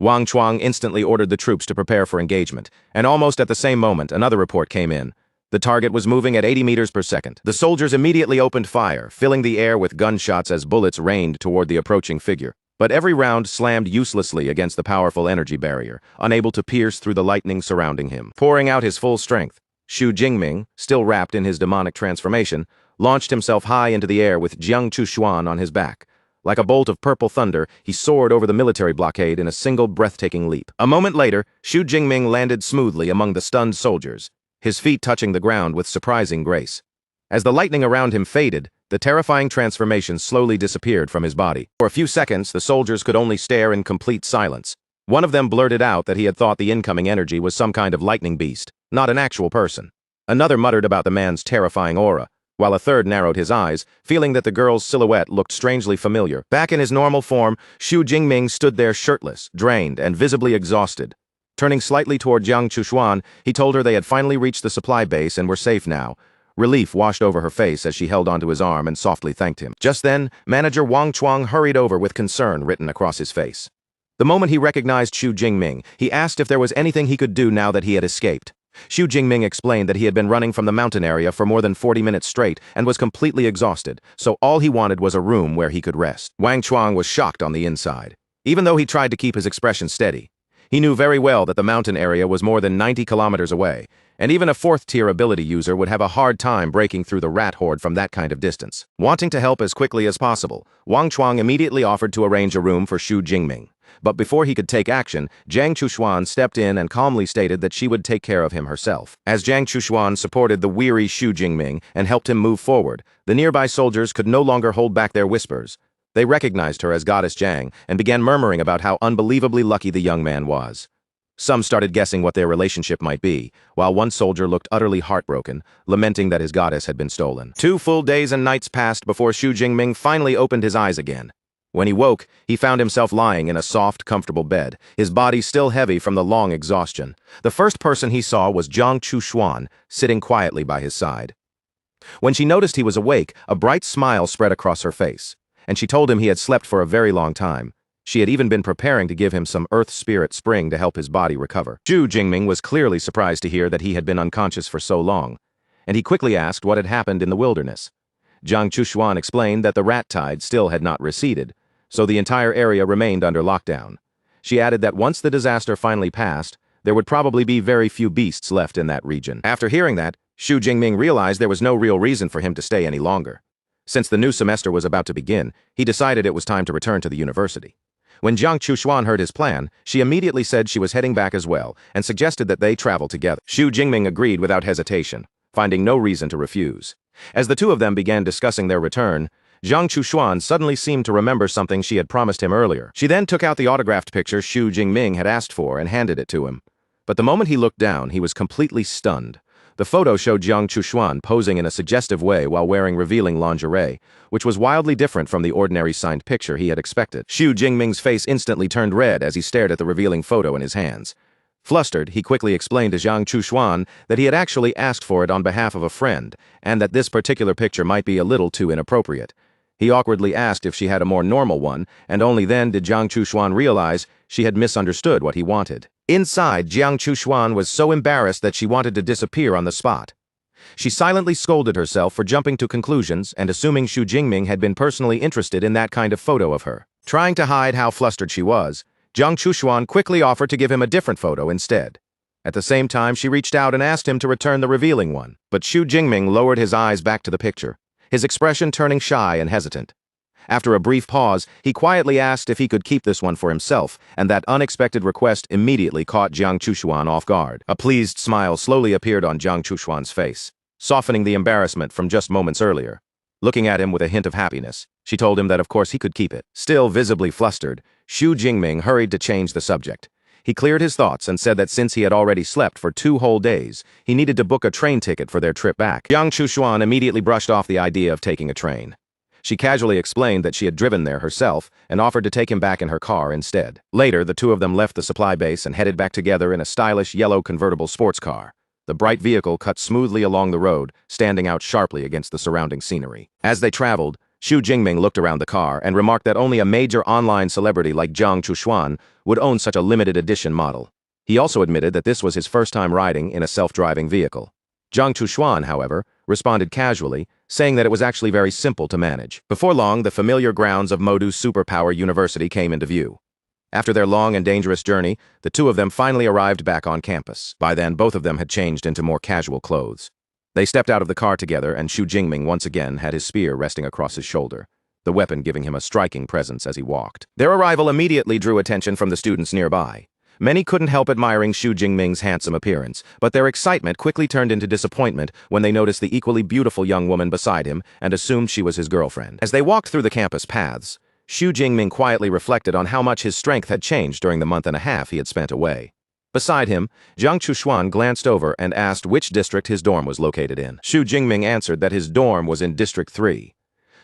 Speaker 1: Wang Chuang instantly ordered the troops to prepare for engagement, and almost at the same moment, another report came in. The target was moving at 80 meters per second. The soldiers immediately opened fire, filling the air with gunshots as bullets rained toward the approaching figure. But every round slammed uselessly against the powerful energy barrier, unable to pierce through the lightning surrounding him. Pouring out his full strength, Xu Jingming, still wrapped in his demonic transformation, launched himself high into the air with Jiang Chushuan on his back. Like a bolt of purple thunder, he soared over the military blockade in a single breathtaking leap. A moment later, Xu Jingming landed smoothly among the stunned soldiers, his feet touching the ground with surprising grace. As the lightning around him faded, the terrifying transformation slowly disappeared from his body. For a few seconds, the soldiers could only stare in complete silence. One of them blurted out that he had thought the incoming energy was some kind of lightning beast, not an actual person. Another muttered about the man's terrifying aura, while a third narrowed his eyes, feeling that the girl's silhouette looked strangely familiar. Back in his normal form, Xu Jingming stood there shirtless, drained, and visibly exhausted. Turning slightly toward Jiang Chushuan, he told her they had finally reached the supply base and were safe now. Relief washed over her face as she held onto his arm and softly thanked him. Just then, Manager Wang Chuang hurried over with concern written across his face. The moment he recognized Xu Jingming, he asked if there was anything he could do now that he had escaped. Xu Jingming explained that he had been running from the mountain area for more than 40 minutes straight and was completely exhausted, so all he wanted was a room where he could rest. Wang Chuang was shocked on the inside. Even though he tried to keep his expression steady, he knew very well that the mountain area was more than 90 kilometers away, and even a fourth-tier ability user would have a hard time breaking through the rat horde from that kind of distance. Wanting to help as quickly as possible, Wang Chuang immediately offered to arrange a room for Xu Jingming. But before he could take action, Jiang Chushuan stepped in and calmly stated that she would take care of him herself. As Jiang Chushuan supported the weary Xu Jingming and helped him move forward, the nearby soldiers could no longer hold back their whispers. They recognized her as Goddess Jiang and began murmuring about how unbelievably lucky the young man was. Some started guessing what their relationship might be, while one soldier looked utterly heartbroken, lamenting that his goddess had been stolen. 2 full days and nights passed before Xu Jingming finally opened his eyes again. When he woke, he found himself lying in a soft, comfortable bed, his body still heavy from the long exhaustion. The first person he saw was Jiang Chushuan, sitting quietly by his side. When she noticed he was awake, a bright smile spread across her face, and she told him he had slept for a very long time. She had even been preparing to give him some Earth Spirit Spring to help his body recover. Xu Jingming was clearly surprised to hear that he had been unconscious for so long, and he quickly asked what had happened in the wilderness. Jiang Chushuan explained that the rat tide still had not receded, so the entire area remained under lockdown. She added that once the disaster finally passed, there would probably be very few beasts left in that region. After hearing that, Xu Jingming realized there was no real reason for him to stay any longer. Since the new semester was about to begin, he decided it was time to return to the university. When Jiang Chushuan heard his plan, she immediately said she was heading back as well and suggested that they travel together. Xu Jingming agreed without hesitation, finding no reason to refuse. As the two of them began discussing their return, Jiang Chushuan suddenly seemed to remember something she had promised him earlier. She then took out the autographed picture Xu Jingming had asked for and handed it to him. But the moment he looked down, he was completely stunned. The photo showed Jiang Chushuan posing in a suggestive way while wearing revealing lingerie, which was wildly different from the ordinary signed picture he had expected. Xu Jingming's face instantly turned red as he stared at the revealing photo in his hands. Flustered, he quickly explained to Jiang Chushuan that he had actually asked for it on behalf of a friend, and that this particular picture might be a little too inappropriate. He awkwardly asked if she had a more normal one, and only then did Jiang Chushuan realize she had misunderstood what he wanted. Inside, Jiang Chushuan was so embarrassed that she wanted to disappear on the spot. She silently scolded herself for jumping to conclusions and assuming Xu Jingming had been personally interested in that kind of photo of her. Trying to hide how flustered she was, Jiang Chushuan quickly offered to give him a different photo instead. At the same time, she reached out and asked him to return the revealing one, but Xu Jingming lowered his eyes back to the picture, his expression turning shy and hesitant. After a brief pause, he quietly asked if he could keep this one for himself, and that unexpected request immediately caught Jiang Chushuan off guard. A pleased smile slowly appeared on Jiang Chushuan's face, softening the embarrassment from just moments earlier. Looking at him with a hint of happiness, she told him that of course he could keep it. Still visibly flustered, Xu Jingming hurried to change the subject. He cleared his thoughts and said that since he had already slept for 2 whole days, he needed to book a train ticket for their trip back. Jiang Chushuan immediately brushed off the idea of taking a train. She casually explained that she had driven there herself and offered to take him back in her car instead. Later, the two of them left the supply base and headed back together in a stylish yellow convertible sports car. The bright vehicle cut smoothly along the road, standing out sharply against the surrounding scenery. As they traveled, Xu Jingming looked around the car and remarked that only a major online celebrity like Jiang Chushuan would own such a limited edition model. He also admitted that this was his first time riding in a self-driving vehicle. Jiang Chushuan, however, responded casually, saying that it was actually very simple to manage. Before long, the familiar grounds of Modu Superpower University came into view. After their long and dangerous journey, the two of them finally arrived back on campus. By then, both of them had changed into more casual clothes. They stepped out of the car together, and Xu Jingming once again had his spear resting across his shoulder, the weapon giving him a striking presence as he walked. Their arrival immediately drew attention from the students nearby. Many couldn't help admiring Xu Jingming's handsome appearance, but their excitement quickly turned into disappointment when they noticed the equally beautiful young woman beside him and assumed she was his girlfriend. As they walked through the campus paths, Xu Jingming quietly reflected on how much his strength had changed during the month and a half he had spent away. Beside him, Jiang Chushuan glanced over and asked which district his dorm was located in. Xu Jingming answered that his dorm was in District 3.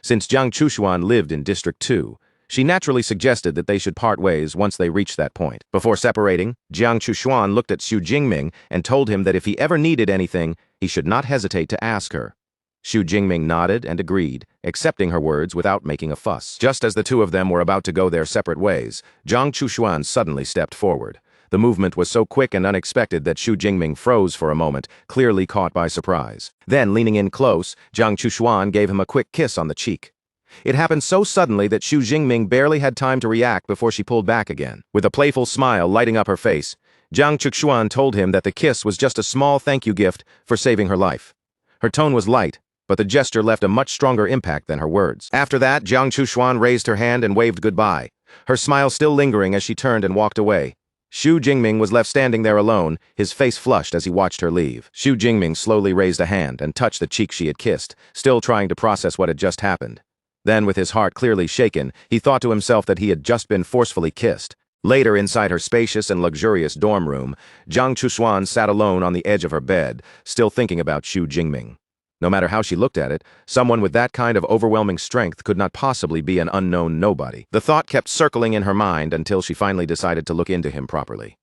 Speaker 1: Since Jiang Chushuan lived in District 2, she naturally suggested that they should part ways once they reached that point. Before separating, Jiang Chushuan looked at Xu Jingming and told him that if he ever needed anything, he should not hesitate to ask her. Xu Jingming nodded and agreed, accepting her words without making a fuss. Just as the two of them were about to go their separate ways, Jiang Chushuan suddenly stepped forward. The movement was so quick and unexpected that Xu Jingming froze for a moment, clearly caught by surprise. Then, leaning in close, Jiang Chushuan gave him a quick kiss on the cheek. It happened so suddenly that Xu Jingming barely had time to react before she pulled back again. With a playful smile lighting up her face, Jiang Chushuan told him that the kiss was just a small thank you gift for saving her life. Her tone was light, but the gesture left a much stronger impact than her words. After that, Jiang Chushuan raised her hand and waved goodbye, her smile still lingering as she turned and walked away. Xu Jingming was left standing there alone, his face flushed as he watched her leave. Xu Jingming slowly raised a hand and touched the cheek she had kissed, still trying to process what had just happened. Then, with his heart clearly shaken, he thought to himself that he had just been forcefully kissed. Later, inside her spacious and luxurious dorm room, Jiang Chushuan sat alone on the edge of her bed, still thinking about Xu Jingming. No matter how she looked at it, someone with that kind of overwhelming strength could not possibly be an unknown nobody. The thought kept circling in her mind until she finally decided to look into him properly.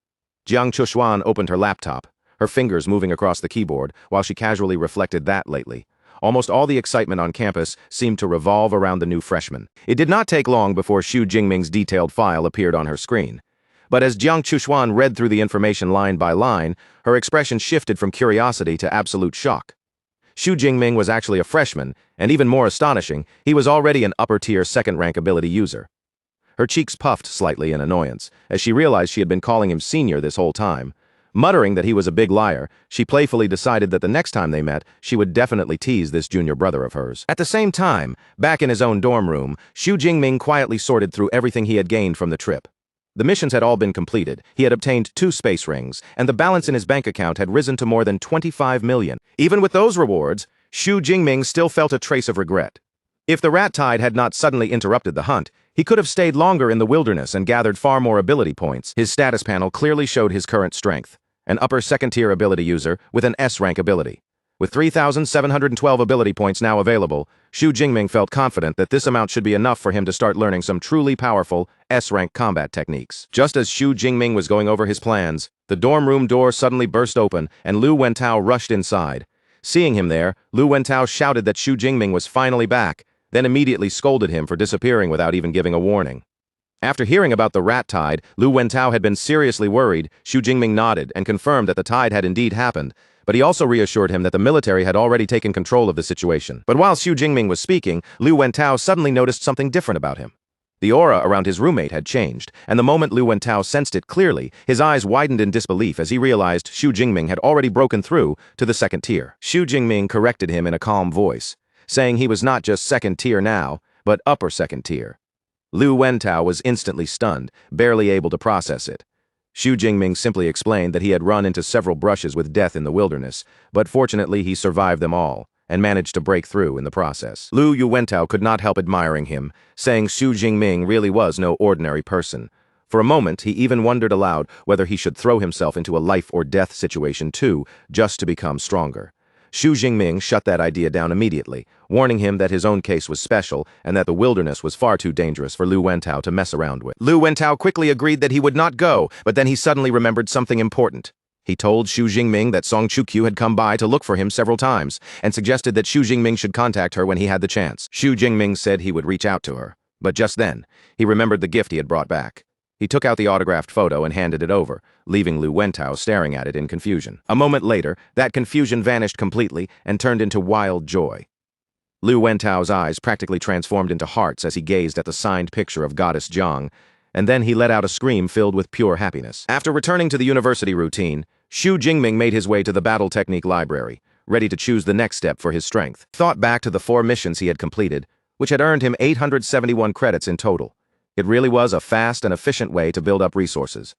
Speaker 1: Jiang Chushuan opened her laptop, her fingers moving across the keyboard while she casually reflected that lately. Almost all the excitement on campus seemed to revolve around the new freshman. It did not take long before Xu Jingming's detailed file appeared on her screen. But as Jiang Chushuan read through the information line by line, her expression shifted from curiosity to absolute shock. Xu Jingming was actually a freshman, and even more astonishing, he was already an upper-tier second-rank ability user. Her cheeks puffed slightly in annoyance, as she realized she had been calling him senior this whole time. Muttering that he was a big liar, she playfully decided that the next time they met, she would definitely tease this junior brother of hers. At the same time, back in his own dorm room, Xu Jingming quietly sorted through everything he had gained from the trip. The missions had all been completed, he had obtained 2 space rings, and the balance in his bank account had risen to more than 25 million. Even with those rewards, Xu Jingming still felt a trace of regret. If the rat tide had not suddenly interrupted the hunt, he could have stayed longer in the wilderness and gathered far more ability points. His status panel clearly showed his current strength, an upper second-tier ability user with an S-rank ability. With 3,712 ability points now available, Xu Jingming felt confident that this amount should be enough for him to start learning some truly powerful S-rank combat techniques. Just as Xu Jingming was going over his plans, the dorm room door suddenly burst open and Lu Wentao rushed inside. Seeing him there, Lu Wentao shouted that Xu Jingming was finally back, then immediately scolded him for disappearing without even giving a warning. After hearing about the rat tide, Lu Wentao had been seriously worried. Xu Jingming nodded and confirmed that the tide had indeed happened, but he also reassured him that the military had already taken control of the situation. But while Xu Jingming was speaking, Lu Wentao suddenly noticed something different about him. The aura around his roommate had changed, and the moment Lu Wentao sensed it clearly, his eyes widened in disbelief as he realized Xu Jingming had already broken through to the second tier. Xu Jingming corrected him in a calm voice, saying he was not just second tier now, but upper second tier. Lu Wentao was instantly stunned, barely able to process it. Xu Jingming simply explained that he had run into several brushes with death in the wilderness, but fortunately he survived them all, and managed to break through in the process. Lu Wentao could not help admiring him, saying Xu Jingming really was no ordinary person. For a moment, he even wondered aloud whether he should throw himself into a life-or-death situation too, just to become stronger. Xu Jingming shut that idea down immediately, warning him that his own case was special and that the wilderness was far too dangerous for Lu Wentao to mess around with. Lu Wentao quickly agreed that he would not go, but then he suddenly remembered something important. He told Xu Jingming that Song Chukyu had come by to look for him several times, and suggested that Xu Jingming should contact her when he had the chance. Xu Jingming said he would reach out to her, but just then, he remembered the gift he had brought back. He took out the autographed photo and handed it over, leaving Lu Wentao staring at it in confusion. A moment later, that confusion vanished completely and turned into wild joy. Lu Wentao's eyes practically transformed into hearts as he gazed at the signed picture of Goddess Jiang, and then he let out a scream filled with pure happiness. After returning to the university routine, Xu Jingming made his way to the battle technique library, ready to choose the next step for his strength. Thought back to the 4 missions he had completed, which had earned him 871 credits in total. It really was a fast and efficient way to build up resources.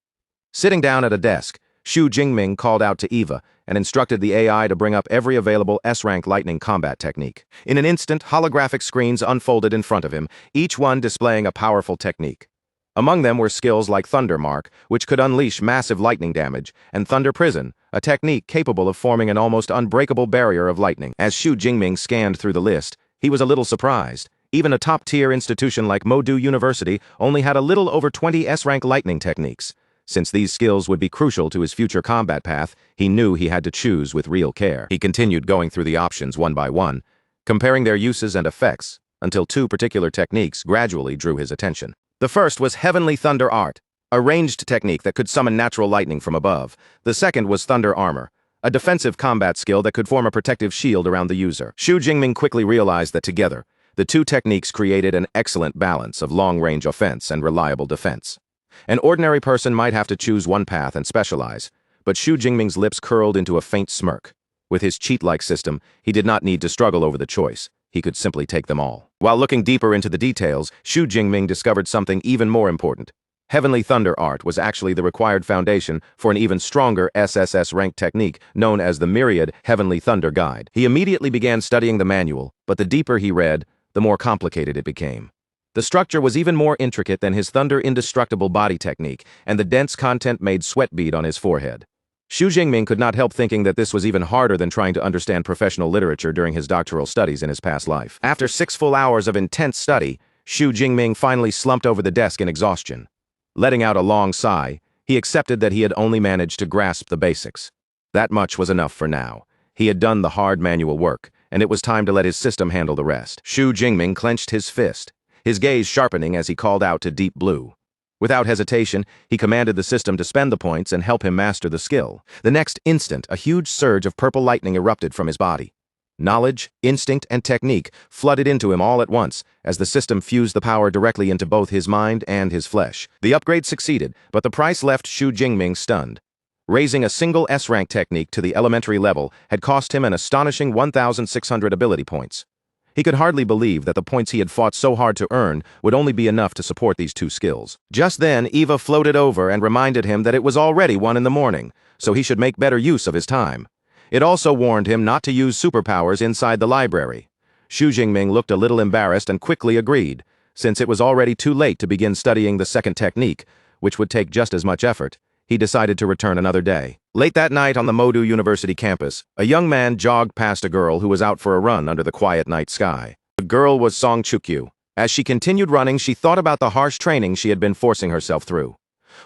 Speaker 1: Sitting down at a desk, Xu Jingming called out to Eva and instructed the AI to bring up every available S-rank lightning combat technique. In an instant, holographic screens unfolded in front of him, each one displaying a powerful technique. Among them were skills like Thunder Mark, which could unleash massive lightning damage, and Thunder Prison, a technique capable of forming an almost unbreakable barrier of lightning. As Xu Jingming scanned through the list, he was a little surprised. Even a top-tier institution like Modu University only had a little over 20 S-rank lightning techniques. Since these skills would be crucial to his future combat path, he knew he had to choose with real care. He continued going through the options one by one, comparing their uses and effects, until 2 particular techniques gradually drew his attention. The first was Heavenly Thunder Art, a ranged technique that could summon natural lightning from above. The second was Thunder Armor, a defensive combat skill that could form a protective shield around the user. Xu Jingming quickly realized that together, the 2 techniques created an excellent balance of long-range offense and reliable defense. An ordinary person might have to choose one path and specialize, but Xu Jingming's lips curled into a faint smirk. With his cheat-like system, he did not need to struggle over the choice. He could simply take them all. While looking deeper into the details, Xu Jingming discovered something even more important. Heavenly Thunder Art was actually the required foundation for an even stronger SSS-ranked technique known as the Myriad Heavenly Thunder Guide. He immediately began studying the manual, but the deeper he read, the more complicated it became. The structure was even more intricate than his Thunder Indestructible body technique, and the dense content made sweat bead on his forehead. Xu Jingming could not help thinking that this was even harder than trying to understand professional literature during his doctoral studies in his past life. After 6 full hours of intense study, Xu Jingming finally slumped over the desk in exhaustion. Letting out a long sigh, he accepted that he had only managed to grasp the basics. That much was enough for now. He had done the hard manual work, and it was time to let his system handle the rest. Xu Jingming clenched his fist, his gaze sharpening as he called out to Deep Blue. Without hesitation, he commanded the system to spend the points and help him master the skill. The next instant, a huge surge of purple lightning erupted from his body. Knowledge, instinct, and technique flooded into him all at once as the system fused the power directly into both his mind and his flesh. The upgrade succeeded, but the price left Xu Jingming stunned. Raising a single S-rank technique to the elementary level had cost him an astonishing 1,600 ability points. He could hardly believe that the points he had fought so hard to earn would only be enough to support these 2 skills. Just then, Eva floated over and reminded him that it was already 1 in the morning, so he should make better use of his time. It also warned him not to use superpowers inside the library. Xu Jingming looked a little embarrassed and quickly agreed, since it was already too late to begin studying the second technique, which would take just as much effort. He decided to return another day. Late that night on the Modu University campus, a young man jogged past a girl who was out for a run under the quiet night sky. The girl was Song Chukyu. As she continued running, she thought about the harsh training she had been forcing herself through.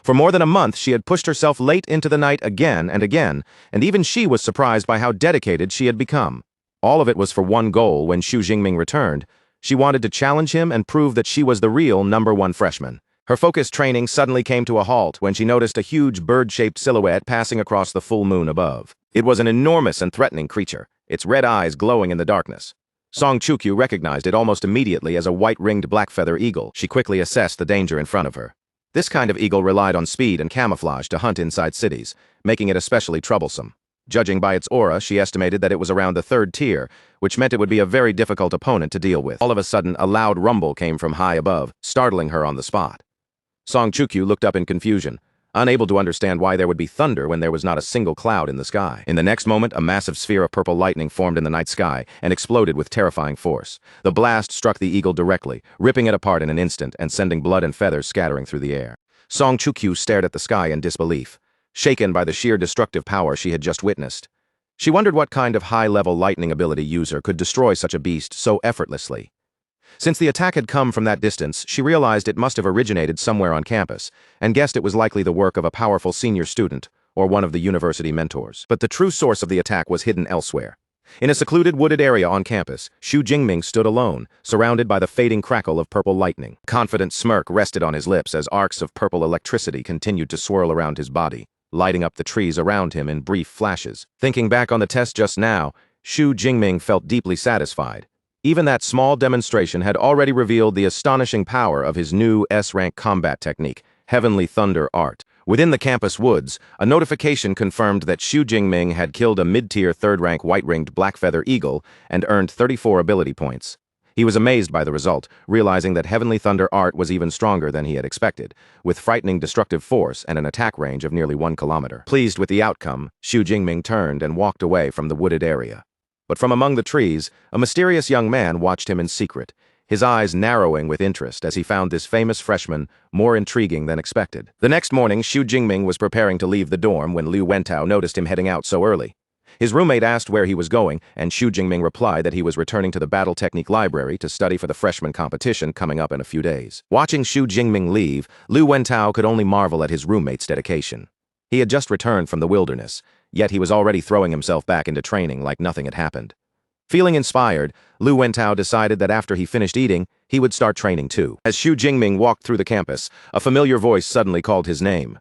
Speaker 1: For more than a month, she had pushed herself late into the night again and again, and even she was surprised by how dedicated she had become. All of it was for one goal. When Xu Jingming returned, she wanted to challenge him and prove that she was the real #1 freshman. Her focused training suddenly came to a halt when she noticed a huge bird-shaped silhouette passing across the full moon above. It was an enormous and threatening creature, its red eyes glowing in the darkness. Song Chukyu recognized it almost immediately as a white-ringed black-feather eagle. She quickly assessed the danger in front of her. This kind of eagle relied on speed and camouflage to hunt inside cities, making it especially troublesome. Judging by its aura, she estimated that it was around the 3rd tier, which meant it would be a very difficult opponent to deal with. All of a sudden, a loud rumble came from high above, startling her on the spot. Song Chukyu looked up in confusion, unable to understand why there would be thunder when there was not a single cloud in the sky. In the next moment, a massive sphere of purple lightning formed in the night sky and exploded with terrifying force. The blast struck the eagle directly, ripping it apart in an instant and sending blood and feathers scattering through the air. Song Chukyu stared at the sky in disbelief, shaken by the sheer destructive power she had just witnessed. She wondered what kind of high-level lightning ability user could destroy such a beast so effortlessly. Since the attack had come from that distance, she realized it must have originated somewhere on campus, and guessed it was likely the work of a powerful senior student or one of the university mentors. But the true source of the attack was hidden elsewhere. In a secluded wooded area on campus, Xu Jingming stood alone, surrounded by the fading crackle of purple lightning. A confident smirk rested on his lips as arcs of purple electricity continued to swirl around his body, lighting up the trees around him in brief flashes. Thinking back on the test just now, Xu Jingming felt deeply satisfied. Even that small demonstration had already revealed the astonishing power of his new S-rank combat technique, Heavenly Thunder Art. Within the campus woods, a notification confirmed that Xu Jingming had killed a mid-tier 3rd-rank white-ringed black-feather eagle and earned 34 ability points. He was amazed by the result, realizing that Heavenly Thunder Art was even stronger than he had expected, with frightening destructive force and an attack range of nearly 1 kilometer. Pleased with the outcome, Xu Jingming turned and walked away from the wooded area. But from among the trees, a mysterious young man watched him in secret, his eyes narrowing with interest as he found this famous freshman more intriguing than expected. The next morning, Xu Jingming was preparing to leave the dorm when Liu Wentao noticed him heading out so early. His roommate asked where he was going, and Xu Jingming replied that he was returning to the Battle Technique Library to study for the freshman competition coming up in a few days. Watching Xu Jingming leave, Liu Wentao could only marvel at his roommate's dedication. He had just returned from the wilderness, yet he was already throwing himself back into training like nothing had happened. Feeling inspired, Liu Wentao decided that after he finished eating, he would start training too. As Xu Jingming walked through the campus, a familiar voice suddenly called his name.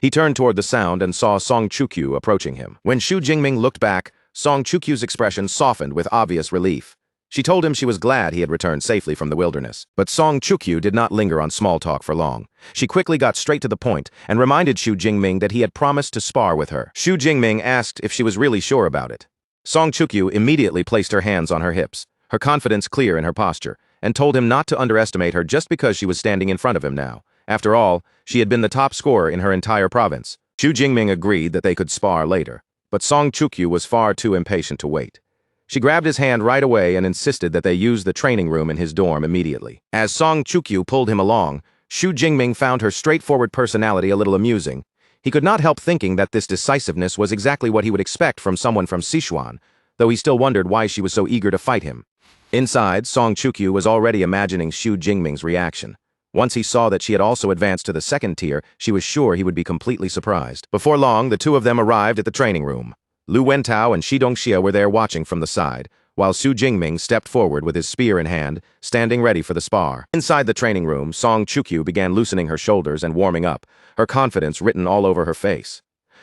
Speaker 1: He turned toward the sound and saw Song Chukyu approaching him. When Xu Jingming looked back, Song Chukyu's expression softened with obvious relief. She told him she was glad he had returned safely from the wilderness. But Song Chukyu did not linger on small talk for long. She quickly got straight to the point and reminded Xu Jingming that he had promised to spar with her. Xu Jingming asked if she was really sure about it. Song Chukyu immediately placed her hands on her hips, her confidence clear in her posture, and told him not to underestimate her just because she was standing in front of him now. After all, she had been the top scorer in her entire province. Xu Jingming agreed that they could spar later, but Song Chukyu was far too impatient to wait. She grabbed his hand right away and insisted that they use the training room in his dorm immediately. As Song Chukyu pulled him along, Xu Jingming found her straightforward personality a little amusing. He could not help thinking that this decisiveness was exactly what he would expect from someone from Sichuan, though he still wondered why she was so eager to fight him. Inside, Song Chukyu was already imagining Xu Jingming's reaction. Once he saw that she had also advanced to the 2nd tier, she was sure he would be completely surprised. Before long, the two of them arrived at the training room. Liu Wentao and Shi Dongxia were there watching from the side, while Xu Jingming stepped forward with his spear in hand, standing ready for the spar. Inside the training room, Song Chukyu began loosening her shoulders and warming up, her confidence written all over her face.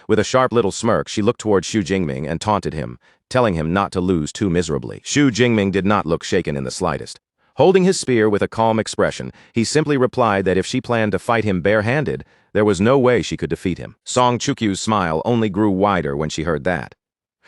Speaker 1: With a sharp little smirk, she looked toward Xu Jingming and taunted him, telling him not to lose too miserably. Xu Jingming did not look shaken in the slightest. Holding his spear with a calm expression, he simply replied that if she planned to fight him bare-handed, there was no way she could defeat him. Song Chukyu's smile only grew wider when she heard that.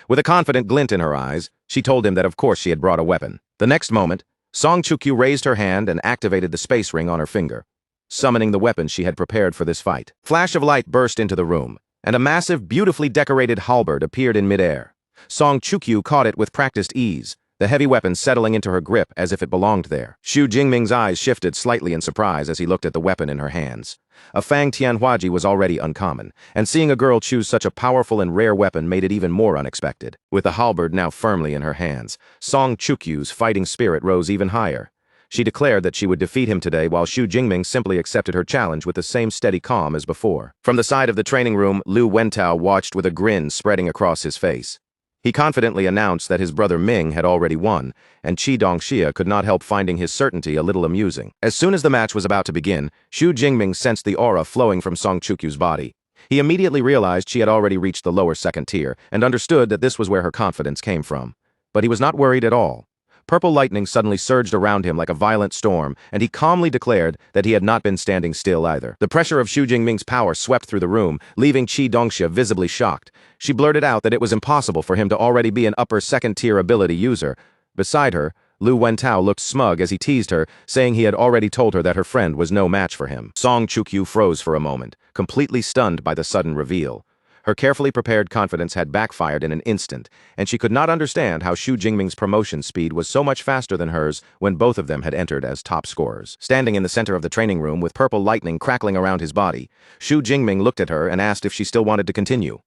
Speaker 1: With a confident glint in her eyes, she told him that of course she had brought a weapon. The next moment, Song Chukyu raised her hand and activated the space ring on her finger, summoning the weapon she had prepared for this fight. Flash of light burst into the room, and a massive, beautifully decorated halberd appeared in midair. Song Chukyu caught it with practiced ease, the heavy weapon settling into her grip as if it belonged there. Xu Jingming's eyes shifted slightly in surprise as he looked at the weapon in her hands. A Fang Tianhuaji was already uncommon, and seeing a girl choose such a powerful and rare weapon made it even more unexpected. With the halberd now firmly in her hands, Song Chukyu's fighting spirit rose even higher. She declared that she would defeat him today, while Xu Jingming simply accepted her challenge with the same steady calm as before. From the side of the training room, Lu Wentao watched with a grin spreading across his face. He confidently announced that his brother Ming had already won, and Qi Dongxia could not help finding his certainty a little amusing. As soon as the match was about to begin, Xu Jingming sensed the aura flowing from Song Chukyu's body. He immediately realized she had already reached the lower second tier, and understood that this was where her confidence came from. But he was not worried at all. Purple lightning suddenly surged around him like a violent storm, and he calmly declared that he had not been standing still either. The pressure of Xu Jingming's power swept through the room, leaving Qi Dongxia visibly shocked. She blurted out that it was impossible for him to already be an upper second-tier ability user. Beside her, Lu Wentao looked smug as he teased her, saying he had already told her that her friend was no match for him. Song Chukyu froze for a moment, completely stunned by the sudden reveal. Her carefully prepared confidence had backfired in an instant, and she could not understand how Xu Jingming's promotion speed was so much faster than hers when both of them had entered as top scorers. Standing in the center of the training room with purple lightning crackling around his body, Xu Jingming looked at her and asked if she still wanted to continue.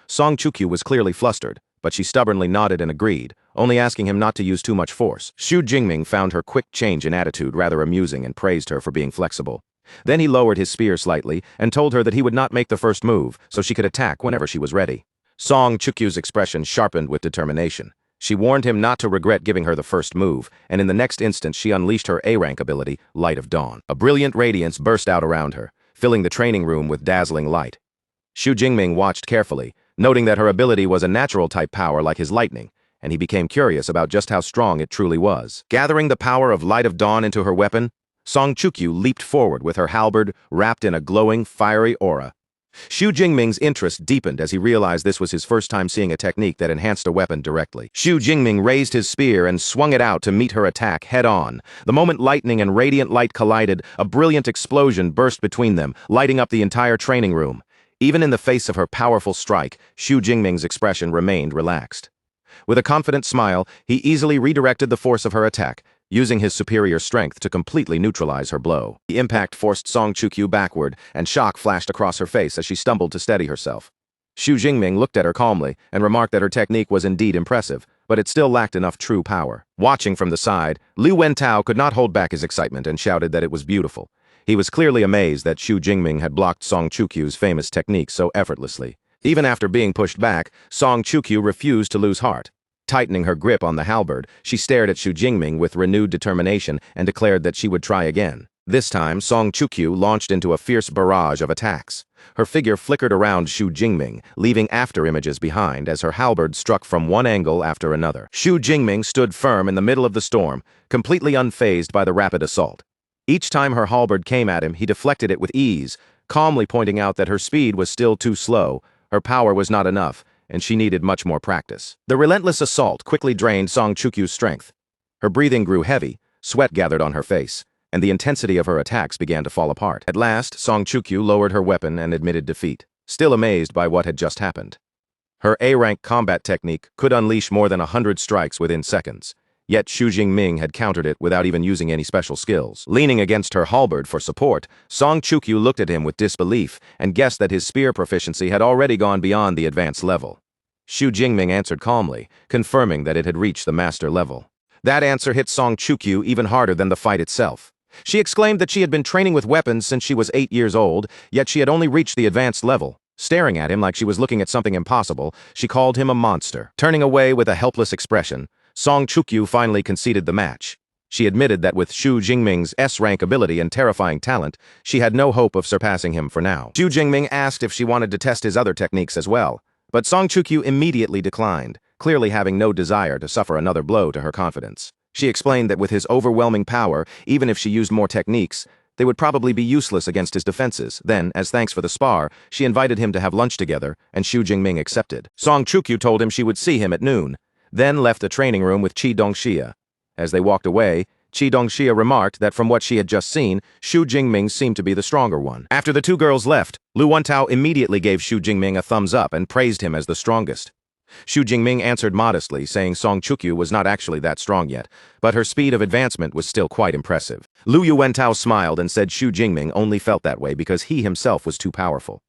Speaker 1: Song Chukyu was clearly flustered, but she stubbornly nodded and agreed, only asking him not to use too much force. Xu Jingming found her quick change in attitude rather amusing and praised her for being flexible. Then he lowered his spear slightly and told her that he would not make the first move, so she could attack whenever she was ready. Song Chukyu's expression sharpened with determination. She warned him not to regret giving her the first move, and in the next instant she unleashed her A-rank ability, Light of Dawn. A brilliant radiance burst out around her, filling the training room with dazzling light. Xu Jingming watched carefully, noting that her ability was a natural-type power like his lightning, and he became curious about just how strong it truly was. Gathering the power of Light of Dawn into her weapon, Song Chukyu leaped forward with her halberd wrapped in a glowing, fiery aura. Xu Jingming's interest deepened as he realized this was his first time seeing a technique that enhanced a weapon directly. Xu Jingming raised his spear and swung it out to meet her attack head-on. The moment lightning and radiant light collided, a brilliant explosion burst between them, lighting up the entire training room. Even in the face of her powerful strike, Xu Jingming's expression remained relaxed. With a confident smile, he easily redirected the force of her attack, using his superior strength to completely neutralize her blow. The impact forced Song Chukyu backward, and shock flashed across her face as she stumbled to steady herself. Xu Jingming looked at her calmly and remarked that her technique was indeed impressive, but it still lacked enough true power. Watching from the side, Lu Wentao could not hold back his excitement and shouted that it was beautiful. He was clearly amazed that Xu Jingming had blocked Song Chukyu's famous technique so effortlessly. Even after being pushed back, Song Chukyu refused to lose heart. Tightening her grip on the halberd, she stared at Xu Jingming with renewed determination and declared that she would try again. This time, Song Chukyu launched into a fierce barrage of attacks. Her figure flickered around Xu Jingming, leaving after-images behind as her halberd struck from one angle after another. Xu Jingming stood firm in the middle of the storm, completely unfazed by the rapid assault. Each time her halberd came at him, he deflected it with ease, calmly pointing out that her speed was still too slow, her power was not enough, and she needed much more practice. The relentless assault quickly drained Song Chukyu's strength. Her breathing grew heavy, sweat gathered on her face, and the intensity of her attacks began to fall apart. At last, Song Chukyu lowered her weapon and admitted defeat, still amazed by what had just happened. Her A-rank combat technique could unleash more than 100 strikes within seconds, yet Xu Jingming had countered it without even using any special skills. Leaning against her halberd for support, Song Chukyu looked at him with disbelief and guessed that his spear proficiency had already gone beyond the advanced level. Xu Jingming answered calmly, confirming that it had reached the master level. That answer hit Song Chukyu even harder than the fight itself. She exclaimed that she had been training with weapons since she was 8 years old, yet she had only reached the advanced level. Staring at him like she was looking at something impossible, she called him a monster. Turning away with a helpless expression, Song Chukyu finally conceded the match. She admitted that with Xu Jingming's S-rank ability and terrifying talent, she had no hope of surpassing him for now. Xu Jingming asked if she wanted to test his other techniques as well, but Song Chukyu immediately declined, clearly having no desire to suffer another blow to her confidence. She explained that with his overwhelming power, even if she used more techniques, they would probably be useless against his defenses. Then, as thanks for the spar, she invited him to have lunch together, and Xu Jingming accepted. Song Chukyu told him she would see him at noon, then left the training room with Qi Dongxia. As they walked away, Qi Dongxia remarked that from what she had just seen, Xu Jingming seemed to be the stronger one. After the two girls left, Lu Wentao immediately gave Xu Jingming a thumbs up and praised him as the strongest. Xu Jingming answered modestly, saying Song Chukyu was not actually that strong yet, but her speed of advancement was still quite impressive. Lu Yuentao smiled and said Xu Jingming only felt that way because he himself was too powerful.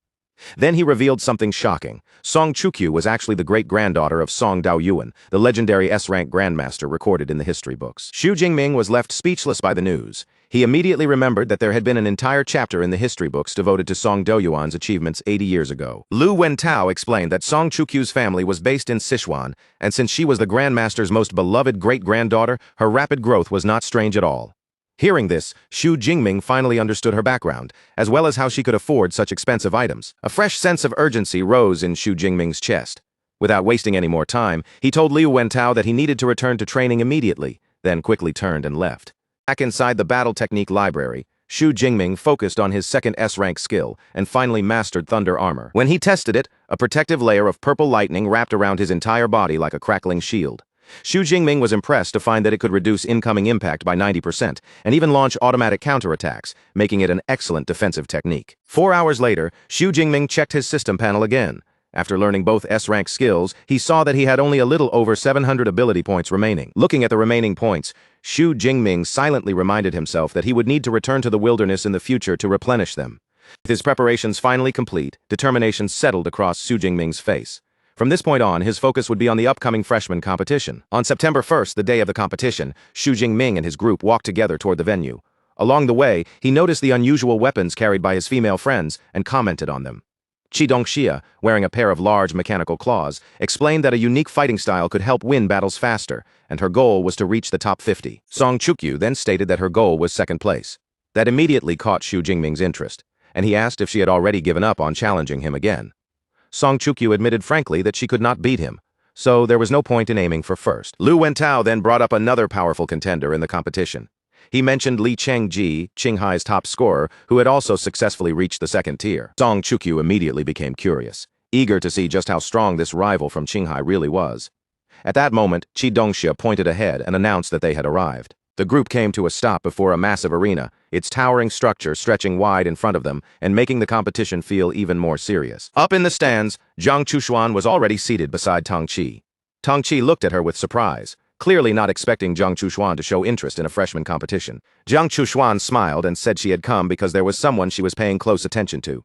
Speaker 1: Then he revealed something shocking. Song Chukyu was actually the great-granddaughter of Song Daoyuan, the legendary S-rank grandmaster recorded in the history books. Xu Jingming was left speechless by the news. He immediately remembered that there had been an entire chapter in the history books devoted to Song Daoyuan's achievements 80 years ago. Lu Wentao explained that Song Chukyu's family was based in Sichuan, and since she was the grandmaster's most beloved great-granddaughter, her rapid growth was not strange at all. Hearing this, Xu Jingming finally understood her background, as well as how she could afford such expensive items. A fresh sense of urgency rose in Xu Jingming's chest. Without wasting any more time, he told Liu Wentao that he needed to return to training immediately, then quickly turned and left. Back inside the battle technique library, Xu Jingming focused on his second S-rank skill and finally mastered Thunder Armor. When he tested it, a protective layer of purple lightning wrapped around his entire body like a crackling shield. Xu Jingming was impressed to find that it could reduce incoming impact by 90% and even launch automatic counterattacks, making it an excellent defensive technique. 4 hours later, Xu Jingming checked his system panel again. After learning both S-rank skills, he saw that he had only a little over 700 ability points remaining. Looking at the remaining points, Xu Jingming silently reminded himself that he would need to return to the wilderness in the future to replenish them. With his preparations finally complete, determination settled across Xu Jingming's face. From this point on, his focus would be on the upcoming freshman competition. On September 1st, the day of the competition, Xu Jingming and his group walked together toward the venue. Along the way, he noticed the unusual weapons carried by his female friends and commented on them. Qi Dongxia, wearing a pair of large mechanical claws, explained that a unique fighting style could help win battles faster, and her goal was to reach the top 50. Song Chukyu then stated that her goal was second place. That immediately caught Xu Jingming's interest, and he asked if she had already given up on challenging him again. Song Chukyu admitted frankly that she could not beat him, so there was no point in aiming for first. Lu Wentao then brought up another powerful contender in the competition. He mentioned Li Chengji, Qinghai's top scorer, who had also successfully reached the second tier. Song Chukyu immediately became curious, eager to see just how strong this rival from Qinghai really was. At that moment, Qi Dongxia pointed ahead and announced that they had arrived. The group came to a stop before a massive arena, its towering structure stretching wide in front of them and making the competition feel even more serious. Up in the stands, Zhang Chushuan was already seated beside Tang Qi. Tang Qi looked at her with surprise, clearly not expecting Zhang Chushuan to show interest in a freshman competition. Zhang Chushuan smiled and said she had come because there was someone she was paying close attention to.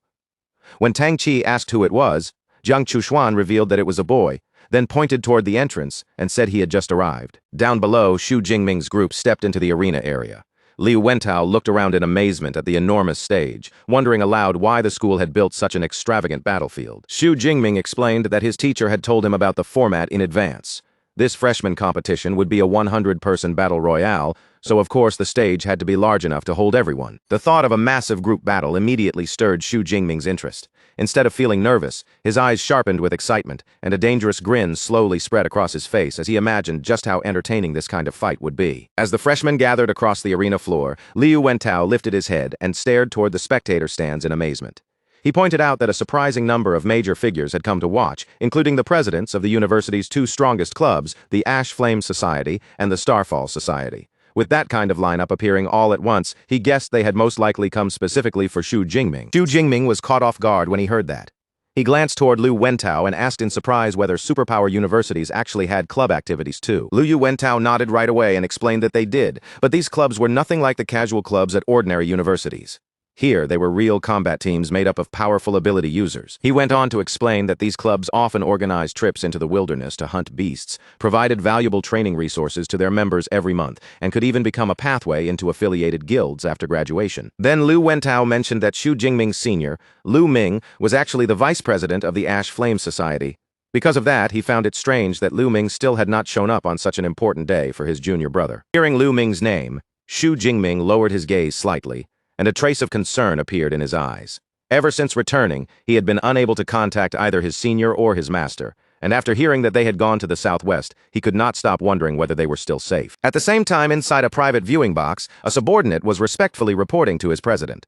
Speaker 1: When Tang Qi asked who it was, Zhang Chushuan revealed that it was a boy, then pointed toward the entrance and said he had just arrived. Down below, Xu Jingming's group stepped into the arena area. Liu Wentao looked around in amazement at the enormous stage, wondering aloud why the school had built such an extravagant battlefield. Xu Jingming explained that his teacher had told him about the format in advance. This freshman competition would be a 100-person battle royale, so of course the stage had to be large enough to hold everyone. The thought of a massive group battle immediately stirred Xu Jingming's interest. Instead of feeling nervous, his eyes sharpened with excitement, and a dangerous grin slowly spread across his face as he imagined just how entertaining this kind of fight would be. As the freshmen gathered across the arena floor, Liu Wentao lifted his head and stared toward the spectator stands in amazement. He pointed out that a surprising number of major figures had come to watch, including the presidents of the university's two strongest clubs, the Ash Flame Society and the Starfall Society. With that kind of lineup appearing all at once, he guessed they had most likely come specifically for Xu Jingming. Xu Jingming was caught off guard when he heard that. He glanced toward Liu Wentao and asked in surprise whether superpower universities actually had club activities too. Liu Wentao nodded right away and explained that they did, but these clubs were nothing like the casual clubs at ordinary universities. Here, they were real combat teams made up of powerful ability users. He went on to explain that these clubs often organized trips into the wilderness to hunt beasts, provided valuable training resources to their members every month, and could even become a pathway into affiliated guilds after graduation. Then Liu Wentao mentioned that Xu Jingming's senior, Lu Ming, was actually the vice president of the Ash Flame Society. Because of that, he found it strange that Lu Ming still had not shown up on such an important day for his junior brother. Hearing Lu Ming's name, Xu Jingming lowered his gaze slightly, and a trace of concern appeared in his eyes. Ever since returning, he had been unable to contact either his senior or his master, and after hearing that they had gone to the southwest, he could not stop wondering whether they were still safe. At the same time, inside a private viewing box, a subordinate was respectfully reporting to his president.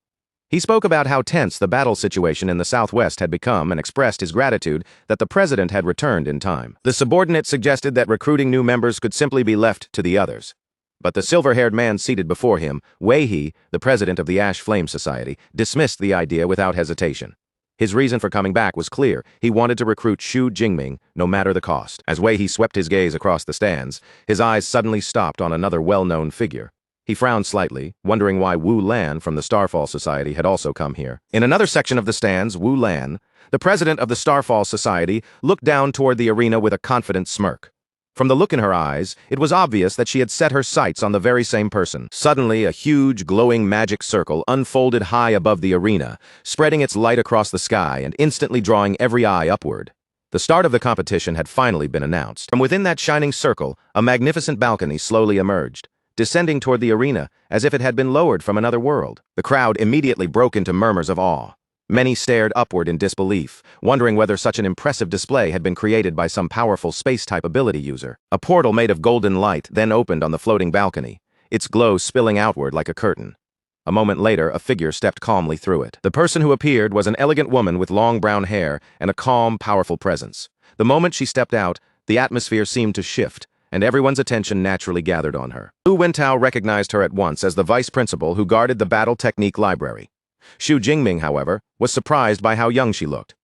Speaker 1: He spoke about how tense the battle situation in the southwest had become and expressed his gratitude that the president had returned in time. The subordinate suggested that recruiting new members could simply be left to the others. But the silver-haired man seated before him, Wei He, the president of the Ash Flame Society, dismissed the idea without hesitation. His reason for coming back was clear. He wanted to recruit Xu Jingming, no matter the cost. As Wei He swept his gaze across the stands, his eyes suddenly stopped on another well-known figure. He frowned slightly, wondering why Wu Lan from the Starfall Society had also come here. In another section of the stands, Wu Lan, the president of the Starfall Society, looked down toward the arena with a confident smirk. From the look in her eyes, it was obvious that she had set her sights on the very same person. Suddenly, a huge, glowing magic circle unfolded high above the arena, spreading its light across the sky and instantly drawing every eye upward. The start of the competition had finally been announced. From within that shining circle, a magnificent balcony slowly emerged, descending toward the arena as if it had been lowered from another world. The crowd immediately broke into murmurs of awe. Many stared upward in disbelief, wondering whether such an impressive display had been created by some powerful space-type ability user. A portal made of golden light then opened on the floating balcony, its glow spilling outward like a curtain. A moment later, a figure stepped calmly through it. The person who appeared was an elegant woman with long brown hair and a calm, powerful presence. The moment she stepped out, the atmosphere seemed to shift, and everyone's attention naturally gathered on her. Lu Wentao recognized her at once as the vice principal who guarded the Battle Technique Library. Xu Jingming, however, was surprised by how young she looked.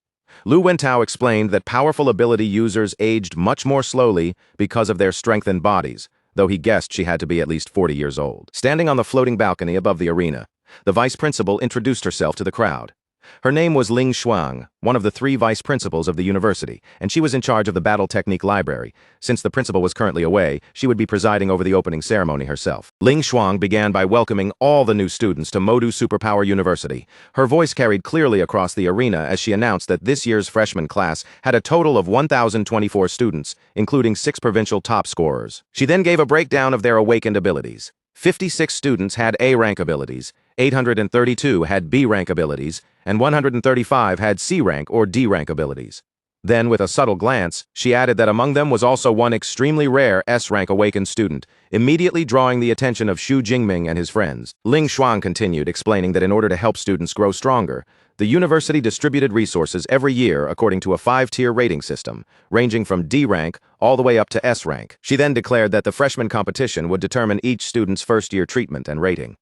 Speaker 1: Lu Wentao explained that powerful ability users aged much more slowly because of their strengthened bodies, though he guessed she had to be at least 40 years old. Standing on the floating balcony above the arena, the vice principal introduced herself to the crowd. Her name was Ling Shuang, one of the 3 vice principals of the university, and she was in charge of the Battle Technique Library. Since the principal was currently away, she would be presiding over the opening ceremony herself. Ling Shuang began by welcoming all the new students to Modu Superpower University. Her voice carried clearly across the arena as she announced that this year's freshman class had a total of 1,024 students, including 6 provincial top scorers. She then gave a breakdown of their awakened abilities. 56 students had A-rank abilities, 832 had B-rank abilities, and 135 had C-rank or D-rank abilities. Then, with a subtle glance, she added that among them was also one extremely rare S-rank awakened student, immediately drawing the attention of Xu Jingming and his friends. Ling Shuang continued, explaining that in order to help students grow stronger, the university distributed resources every year according to a 5-tier rating system, ranging from D-rank all the way up to S-rank. She then declared that the freshman competition would determine each student's first-year treatment and rating.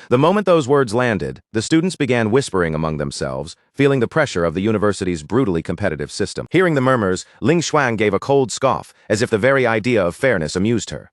Speaker 1: The moment those words landed, the students began whispering among themselves, feeling the pressure of the university's brutally competitive system. Hearing the murmurs, Ling Shuang gave a cold scoff, as if the very idea of fairness amused her.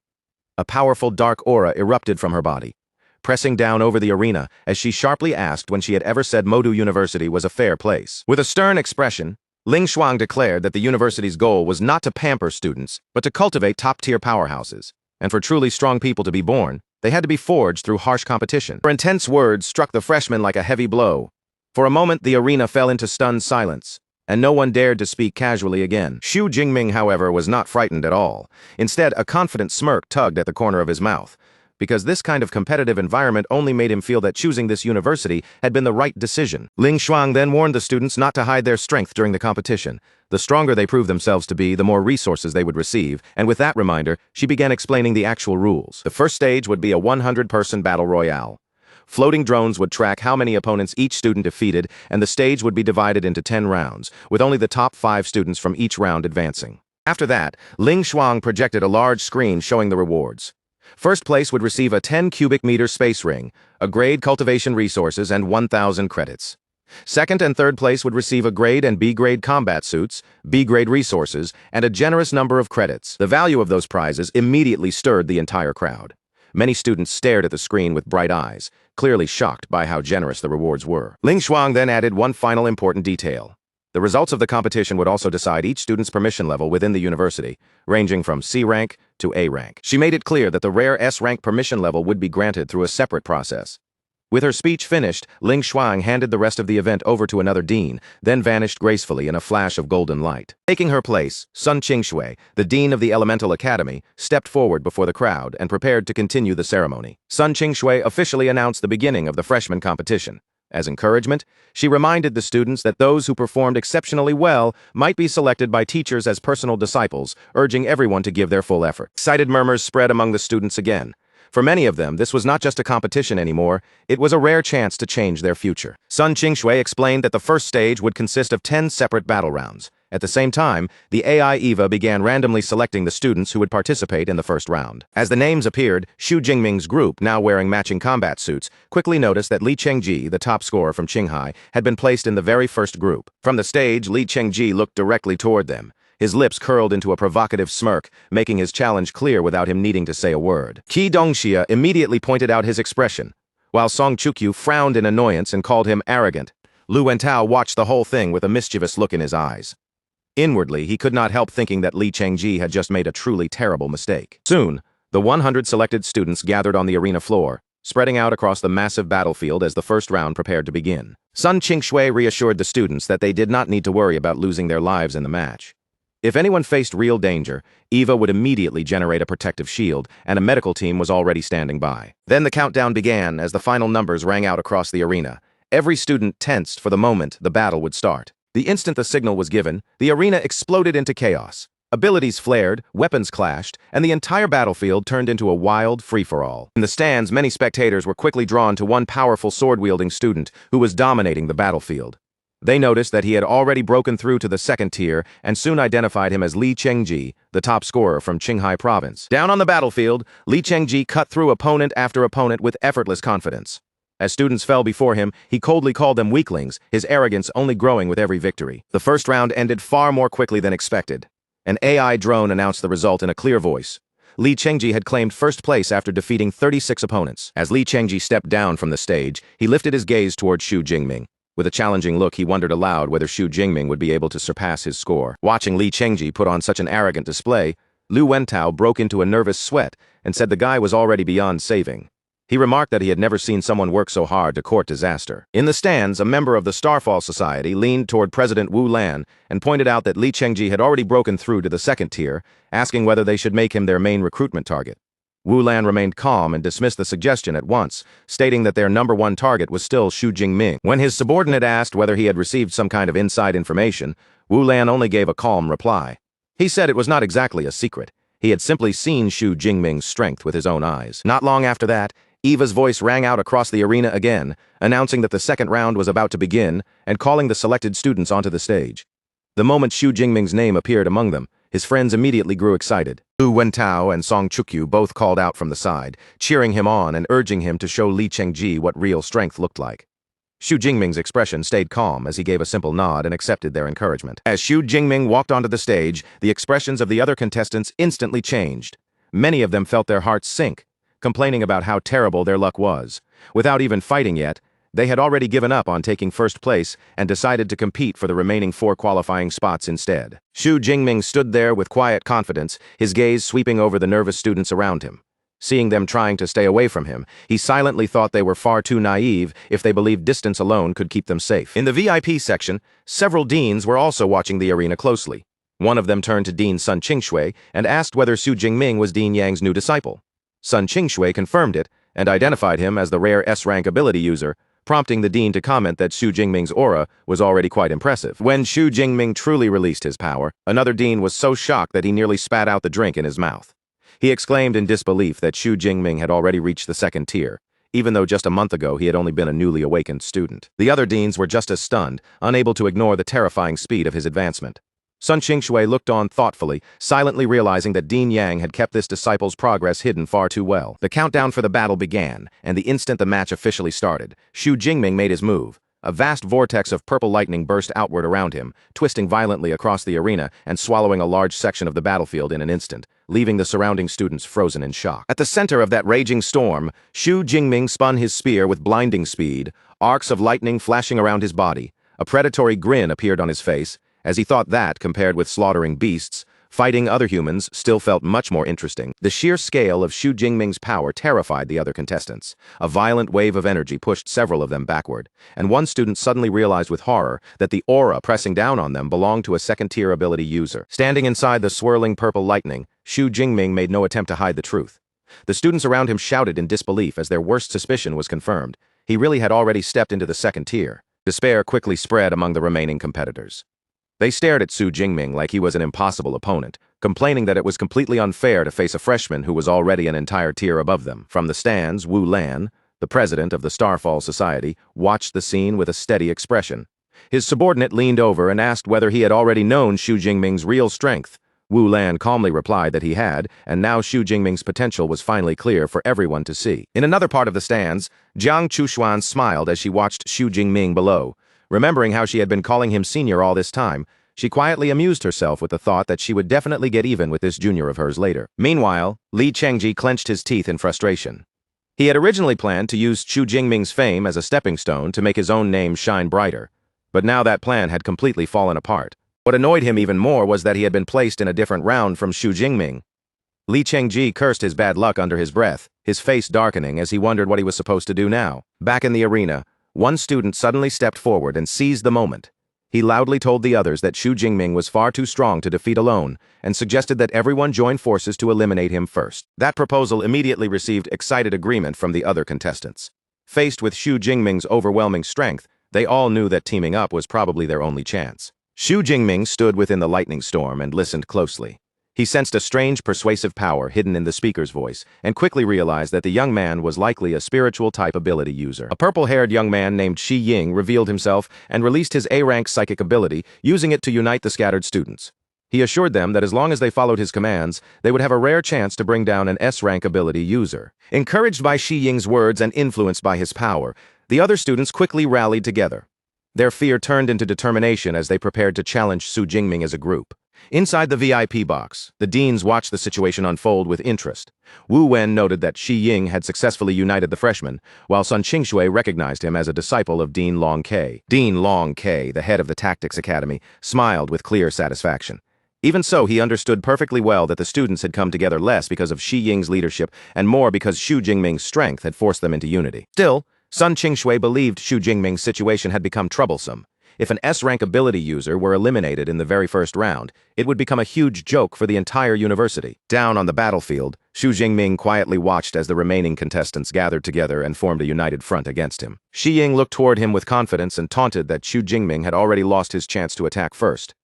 Speaker 1: A powerful dark aura erupted from her body, pressing down over the arena as she sharply asked when she had ever said Modu University was a fair place. With a stern expression, Ling Shuang declared that the university's goal was not to pamper students, but to cultivate top-tier powerhouses. And for truly strong people to be born, they had to be forged through harsh competition. Her intense words struck the freshmen like a heavy blow. For a moment, the arena fell into stunned silence, and no one dared to speak casually again. Xu Jingming, however, was not frightened at all. Instead, a confident smirk tugged at the corner of his mouth, because this kind of competitive environment only made him feel that choosing this university had been the right decision. Ling Shuang then warned the students not to hide their strength during the competition. The stronger they proved themselves to be, the more resources they would receive, and with that reminder, she began explaining the actual rules. The first stage would be a 100-person battle royale. Floating drones would track how many opponents each student defeated, and the stage would be divided into 10 rounds, with only the top 5 students from each round advancing. After that, Ling Shuang projected a large screen showing the rewards. First place would receive a 10 cubic meter space ring, a grade cultivation resources, and 1,000 credits. Second and third place would receive a grade and B-grade combat suits, B-grade resources, and a generous number of credits. The value of those prizes immediately stirred the entire crowd. Many students stared at the screen with bright eyes, clearly shocked by how generous the rewards were. Ling Shuang then added one final important detail. The results of the competition would also decide each student's permission level within the university, ranging from C rank to A rank. She made it clear that the rare S rank permission level would be granted through a separate process. With her speech finished, Ling Shuang handed the rest of the event over to another dean, then vanished gracefully in a flash of golden light. Taking her place, Sun Qingshui, the dean of the Elemental Academy, stepped forward before the crowd and prepared to continue the ceremony. Sun Qingshui officially announced the beginning of the freshman competition. As encouragement, she reminded the students that those who performed exceptionally well might be selected by teachers as personal disciples, urging everyone to give their full effort. Excited murmurs spread among the students again. For many of them, this was not just a competition anymore, it was a rare chance to change their future. Sun Qingshui explained that the first stage would consist of 10 separate battle rounds. At the same time, the AI Eva began randomly selecting the students who would participate in the first round. As the names appeared, Xu Jingming's group, now wearing matching combat suits, quickly noticed that Li Chengji, the top scorer from Qinghai, had been placed in the very first group. From the stage, Li Chengji looked directly toward them. His lips curled into a provocative smirk, making his challenge clear without him needing to say a word. Qi Dongxia immediately pointed out his expression, while Song Chukyu frowned in annoyance and called him arrogant. Lu Wentao watched the whole thing with a mischievous look in his eyes. Inwardly, he could not help thinking that Li Chengji had just made a truly terrible mistake. Soon, the 100 selected students gathered on the arena floor, spreading out across the massive battlefield as the first round prepared to begin. Sun Qingshui reassured the students that they did not need to worry about losing their lives in the match. If anyone faced real danger, Eva would immediately generate a protective shield, and a medical team was already standing by. Then the countdown began as the final numbers rang out across the arena. Every student tensed for the moment the battle would start. The instant the signal was given, the arena exploded into chaos. Abilities flared, weapons clashed, and the entire battlefield turned into a wild free-for-all. In the stands, many spectators were quickly drawn to one powerful sword-wielding student who was dominating the battlefield. They noticed that he had already broken through to the second tier and soon identified him as Li Chengji, the top scorer from Qinghai province. Down on the battlefield, Li Chengji cut through opponent after opponent with effortless confidence. As students fell before him, he coldly called them weaklings, his arrogance only growing with every victory. The first round ended far more quickly than expected. An AI drone announced the result in a clear voice. Li Chengji had claimed first place after defeating 36 opponents. As Li Chengji stepped down from the stage, he lifted his gaze toward Xu Jingming. With a challenging look, he wondered aloud whether Xu Jingming would be able to surpass his score. Watching Li Chengji put on such an arrogant display, Lu Wentao broke into a nervous sweat and said the guy was already beyond saving. He remarked that he had never seen someone work so hard to court disaster. In the stands, a member of the Starfall Society leaned toward President Wu Lan and pointed out that Li Chengji had already broken through to the second tier, asking whether they should make him their main recruitment target. Wu Lan remained calm and dismissed the suggestion at once, stating that their number one target was still Xu Jingming. When his subordinate asked whether he had received some kind of inside information, Wu Lan only gave a calm reply. He said it was not exactly a secret. He had simply seen Xu Jingming's strength with his own eyes. Not long after that, Eva's voice rang out across the arena again, announcing that the second round was about to begin and calling the selected students onto the stage. The moment Xu Jingming's name appeared among them, his friends immediately grew excited. Lu Wentao and Song Chukyu both called out from the side, cheering him on and urging him to show Li Chengji what real strength looked like. Xu Jingming's expression stayed calm as he gave a simple nod and accepted their encouragement. As Xu Jingming walked onto the stage, the expressions of the other contestants instantly changed. Many of them felt their hearts sink, complaining about how terrible their luck was. Without even fighting yet, they had already given up on taking first place and decided to compete for the remaining 4 qualifying spots instead. Xu Jingming stood there with quiet confidence, his gaze sweeping over the nervous students around him. Seeing them trying to stay away from him, he silently thought they were far too naive if they believed distance alone could keep them safe. In the VIP section, several deans were also watching the arena closely. One of them turned to Dean Sun Qingshui and asked whether Xu Jingming was Dean Yang's new disciple. Sun Qingshui confirmed it and identified him as the rare S-rank ability user, prompting the dean to comment that Xu Jingming's aura was already quite impressive. When Xu Jingming truly released his power, another dean was so shocked that he nearly spat out the drink in his mouth. He exclaimed in disbelief that Xu Jingming had already reached the second tier, even though just a month ago he had only been a newly awakened student. The other deans were just as stunned, unable to ignore the terrifying speed of his advancement. Sun Qingshui looked on thoughtfully, silently realizing that Dean Yang had kept this disciple's progress hidden far too well. The countdown for the battle began, and the instant the match officially started, Xu Jingming made his move. A vast vortex of purple lightning burst outward around him, twisting violently across the arena and swallowing a large section of the battlefield in an instant, leaving the surrounding students frozen in shock. At the center of that raging storm, Xu Jingming spun his spear with blinding speed, arcs of lightning flashing around his body. A predatory grin appeared on his face, as he thought that, compared with slaughtering beasts, fighting other humans still felt much more interesting. The sheer scale of Xu Jingming's power terrified the other contestants. A violent wave of energy pushed several of them backward, and one student suddenly realized with horror that the aura pressing down on them belonged to a second-tier ability user. Standing inside the swirling purple lightning, Xu Jingming made no attempt to hide the truth. The students around him shouted in disbelief as their worst suspicion was confirmed. He really had already stepped into the second tier. Despair quickly spread among the remaining competitors. They stared at Xu Jingming like he was an impossible opponent, complaining that it was completely unfair to face a freshman who was already an entire tier above them. From the stands, Wu Lan, the president of the Starfall Society, watched the scene with a steady expression. His subordinate leaned over and asked whether he had already known Xu Jingming's real strength. Wu Lan calmly replied that he had, and now Xu Jingming's potential was finally clear for everyone to see. In another part of the stands, Jiang Chushuan smiled as she watched Xu Jingming below. Remembering how she had been calling him senior all this time, she quietly amused herself with the thought that she would definitely get even with this junior of hers later. Meanwhile, Li Chengji clenched his teeth in frustration. He had originally planned to use Xu Jingming's fame as a stepping stone to make his own name shine brighter, but now that plan had completely fallen apart. What annoyed him even more was that he had been placed in a different round from Xu Jingming. Li Chengji cursed his bad luck under his breath, his face darkening as he wondered what he was supposed to do now. Back in the arena, one student suddenly stepped forward and seized the moment. He loudly told the others that Xu Jingming was far too strong to defeat alone and suggested that everyone join forces to eliminate him first. That proposal immediately received excited agreement from the other contestants. Faced with Xu Jingming's overwhelming strength, they all knew that teaming up was probably their only chance. Xu Jingming stood within the lightning storm and listened closely. He sensed a strange persuasive power hidden in the speaker's voice and quickly realized that the young man was likely a spiritual type ability user. A purple-haired young man named Shi Ying revealed himself and released his A-rank psychic ability, using it to unite the scattered students. He assured them that as long as they followed his commands, they would have a rare chance to bring down an S-rank ability user. Encouraged by Shi Ying's words and influenced by his power, the other students quickly rallied together. Their fear turned into determination as they prepared to challenge Xu Jingming as a group. Inside the VIP box, the deans watched the situation unfold with interest. Wu Wen noted that Shi Ying had successfully united the freshmen, while Sun Qingshui recognized him as a disciple of Dean Long Ke. Dean Long Ke, the head of the Tactics Academy, smiled with clear satisfaction. Even so, he understood perfectly well that the students had come together less because of Shi Ying's leadership and more because Xu Jingming's strength had forced them into unity. Still, Sun Qingshui believed Xu Jingming's situation had become troublesome. If an S-rank ability user were eliminated in the very first round, it would become a huge joke for the entire university. Down on the battlefield, Xu Jingming quietly watched as the remaining contestants gathered together and formed a united front against him. Shi Ying looked toward him with confidence and taunted that Xu Jingming had already lost his chance to attack first.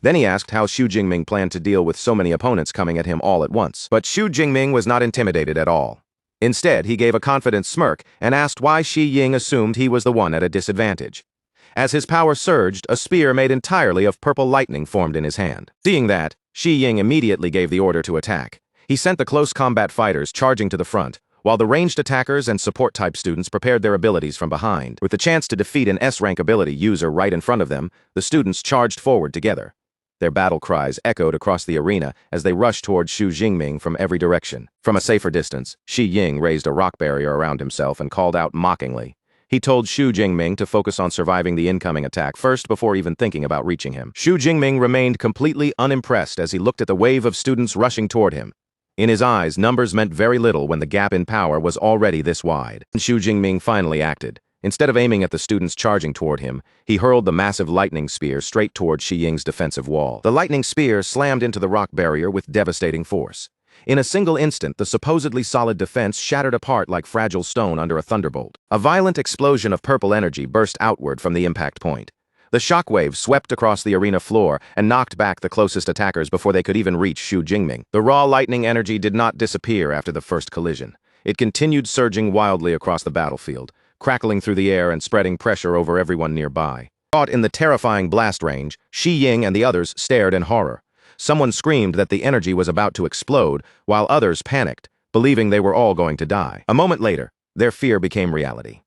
Speaker 1: Then he asked how Xu Jingming planned to deal with so many opponents coming at him all at once. But Xu Jingming was not intimidated at all. Instead, he gave a confident smirk and asked why Shi Ying assumed he was the one at a disadvantage. As his power surged, a spear made entirely of purple lightning formed in his hand. Seeing that, Shi Ying immediately gave the order to attack. He sent the close combat fighters charging to the front, while the ranged attackers and support-type students prepared their abilities from behind. With the chance to defeat an S-rank ability user right in front of them, the students charged forward together. Their battle cries echoed across the arena as they rushed toward Xu Jingming from every direction. From a safer distance, Shi Ying raised a rock barrier around himself and called out mockingly. He told Xu Jingming to focus on surviving the incoming attack first before even thinking about reaching him. Xu Jingming remained completely unimpressed as he looked at the wave of students rushing toward him. In his eyes, numbers meant very little when the gap in power was already this wide. Xu Jingming finally acted. Instead of aiming at the students charging toward him, he hurled the massive lightning spear straight toward Shi Ying's defensive wall. The lightning spear slammed into the rock barrier with devastating force. In a single instant, the supposedly solid defense shattered apart like fragile stone under a thunderbolt. A violent explosion of purple energy burst outward from the impact point. The shockwave swept across the arena floor and knocked back the closest attackers before they could even reach Xu Jingming. The raw lightning energy did not disappear after the first collision. It continued surging wildly across the battlefield, crackling through the air and spreading pressure over everyone nearby. Caught in the terrifying blast range, Shi Ying and the others stared in horror. Someone screamed that the energy was about to explode, while others panicked, believing they were all going to die. A moment later, their fear became reality.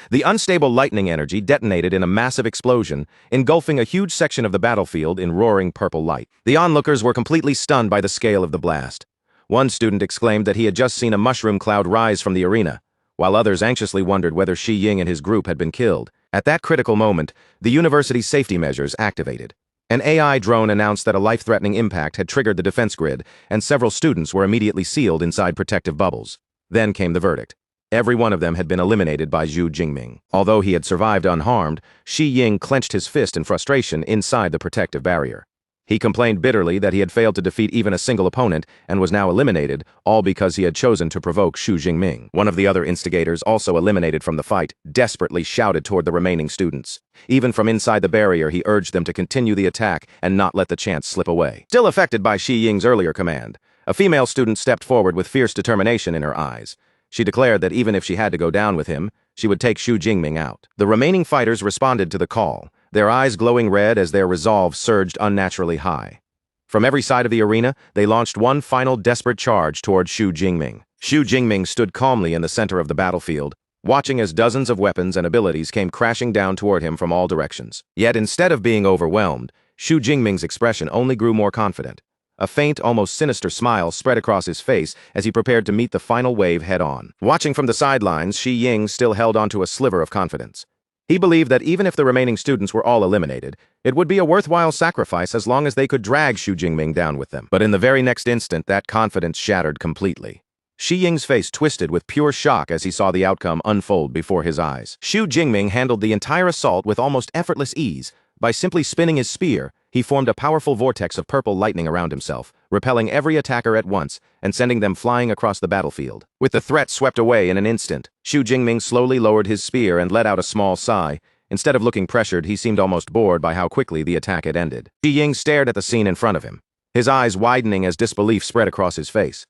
Speaker 1: The unstable lightning energy detonated in a massive explosion, engulfing a huge section of the battlefield in roaring purple light. The onlookers were completely stunned by the scale of the blast. One student exclaimed that he had just seen a mushroom cloud rise from the arena, while others anxiously wondered whether Shi Ying and his group had been killed. At that critical moment, the university's safety measures activated. An AI drone announced that a life-threatening impact had triggered the defense grid, and several students were immediately sealed inside protective bubbles. Then came the verdict. Every one of them had been eliminated by Xu Jingming. Although he had survived unharmed, Shi Ying clenched his fist in frustration inside the protective barrier. He complained bitterly that he had failed to defeat even a single opponent and was now eliminated, all because he had chosen to provoke Xu Jingming. One of the other instigators, also eliminated from the fight, desperately shouted toward the remaining students. Even from inside the barrier, he urged them to continue the attack and not let the chance slip away. Still affected by Shi Ying's earlier command, a female student stepped forward with fierce determination in her eyes. She declared that even if she had to go down with him, she would take Xu Jingming out. The remaining fighters responded to the call, their eyes glowing red as their resolve surged unnaturally high. From every side of the arena, they launched one final desperate charge toward Xu Jingming. Xu Jingming stood calmly in the center of the battlefield, watching as dozens of weapons and abilities came crashing down toward him from all directions. Yet instead of being overwhelmed, Xu Jingming's expression only grew more confident. A faint, almost sinister smile spread across his face as he prepared to meet the final wave head-on. Watching from the sidelines, Shi Ying still held onto a sliver of confidence. He believed that even if the remaining students were all eliminated, it would be a worthwhile sacrifice as long as they could drag Xu Jingming down with them. But in the very next instant, that confidence shattered completely. Shi Ying's face twisted with pure shock as he saw the outcome unfold before his eyes. Xu Jingming handled the entire assault with almost effortless ease. By simply spinning his spear, he formed a powerful vortex of purple lightning around himself, repelling every attacker at once and sending them flying across the battlefield. With the threat swept away in an instant, Xu Jingming slowly lowered his spear and let out a small sigh. Instead of looking pressured, he seemed almost bored by how quickly the attack had ended. Shi Ying stared at the scene in front of him, his eyes widening as disbelief spread across his face.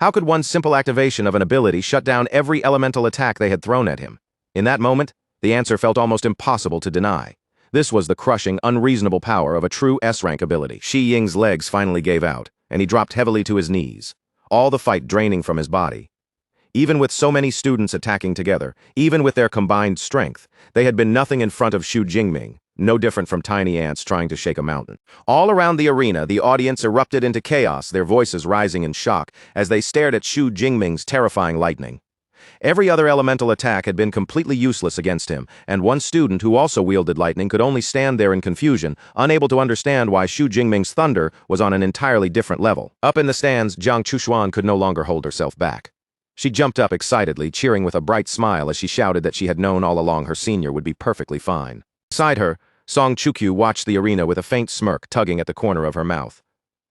Speaker 1: How could one simple activation of an ability shut down every elemental attack they had thrown at him? In that moment, the answer felt almost impossible to deny. This was the crushing, unreasonable power of a true S-rank ability. Shi Ying's legs finally gave out, and he dropped heavily to his knees, all the fight draining from his body. Even with so many students attacking together, even with their combined strength, they had been nothing in front of Xu Jingming, no different from tiny ants trying to shake a mountain. All around the arena, the audience erupted into chaos, their voices rising in shock as they stared at Xu Jingming's terrifying lightning. Every other elemental attack had been completely useless against him, and one student who also wielded lightning could only stand there in confusion, unable to understand why Xu Jingming's thunder was on an entirely different level. Up in the stands, Jiang Chushuan could no longer hold herself back. She jumped up excitedly, cheering with a bright smile as she shouted that she had known all along her senior would be perfectly fine. Beside her, Song Chukyu watched the arena with a faint smirk tugging at the corner of her mouth.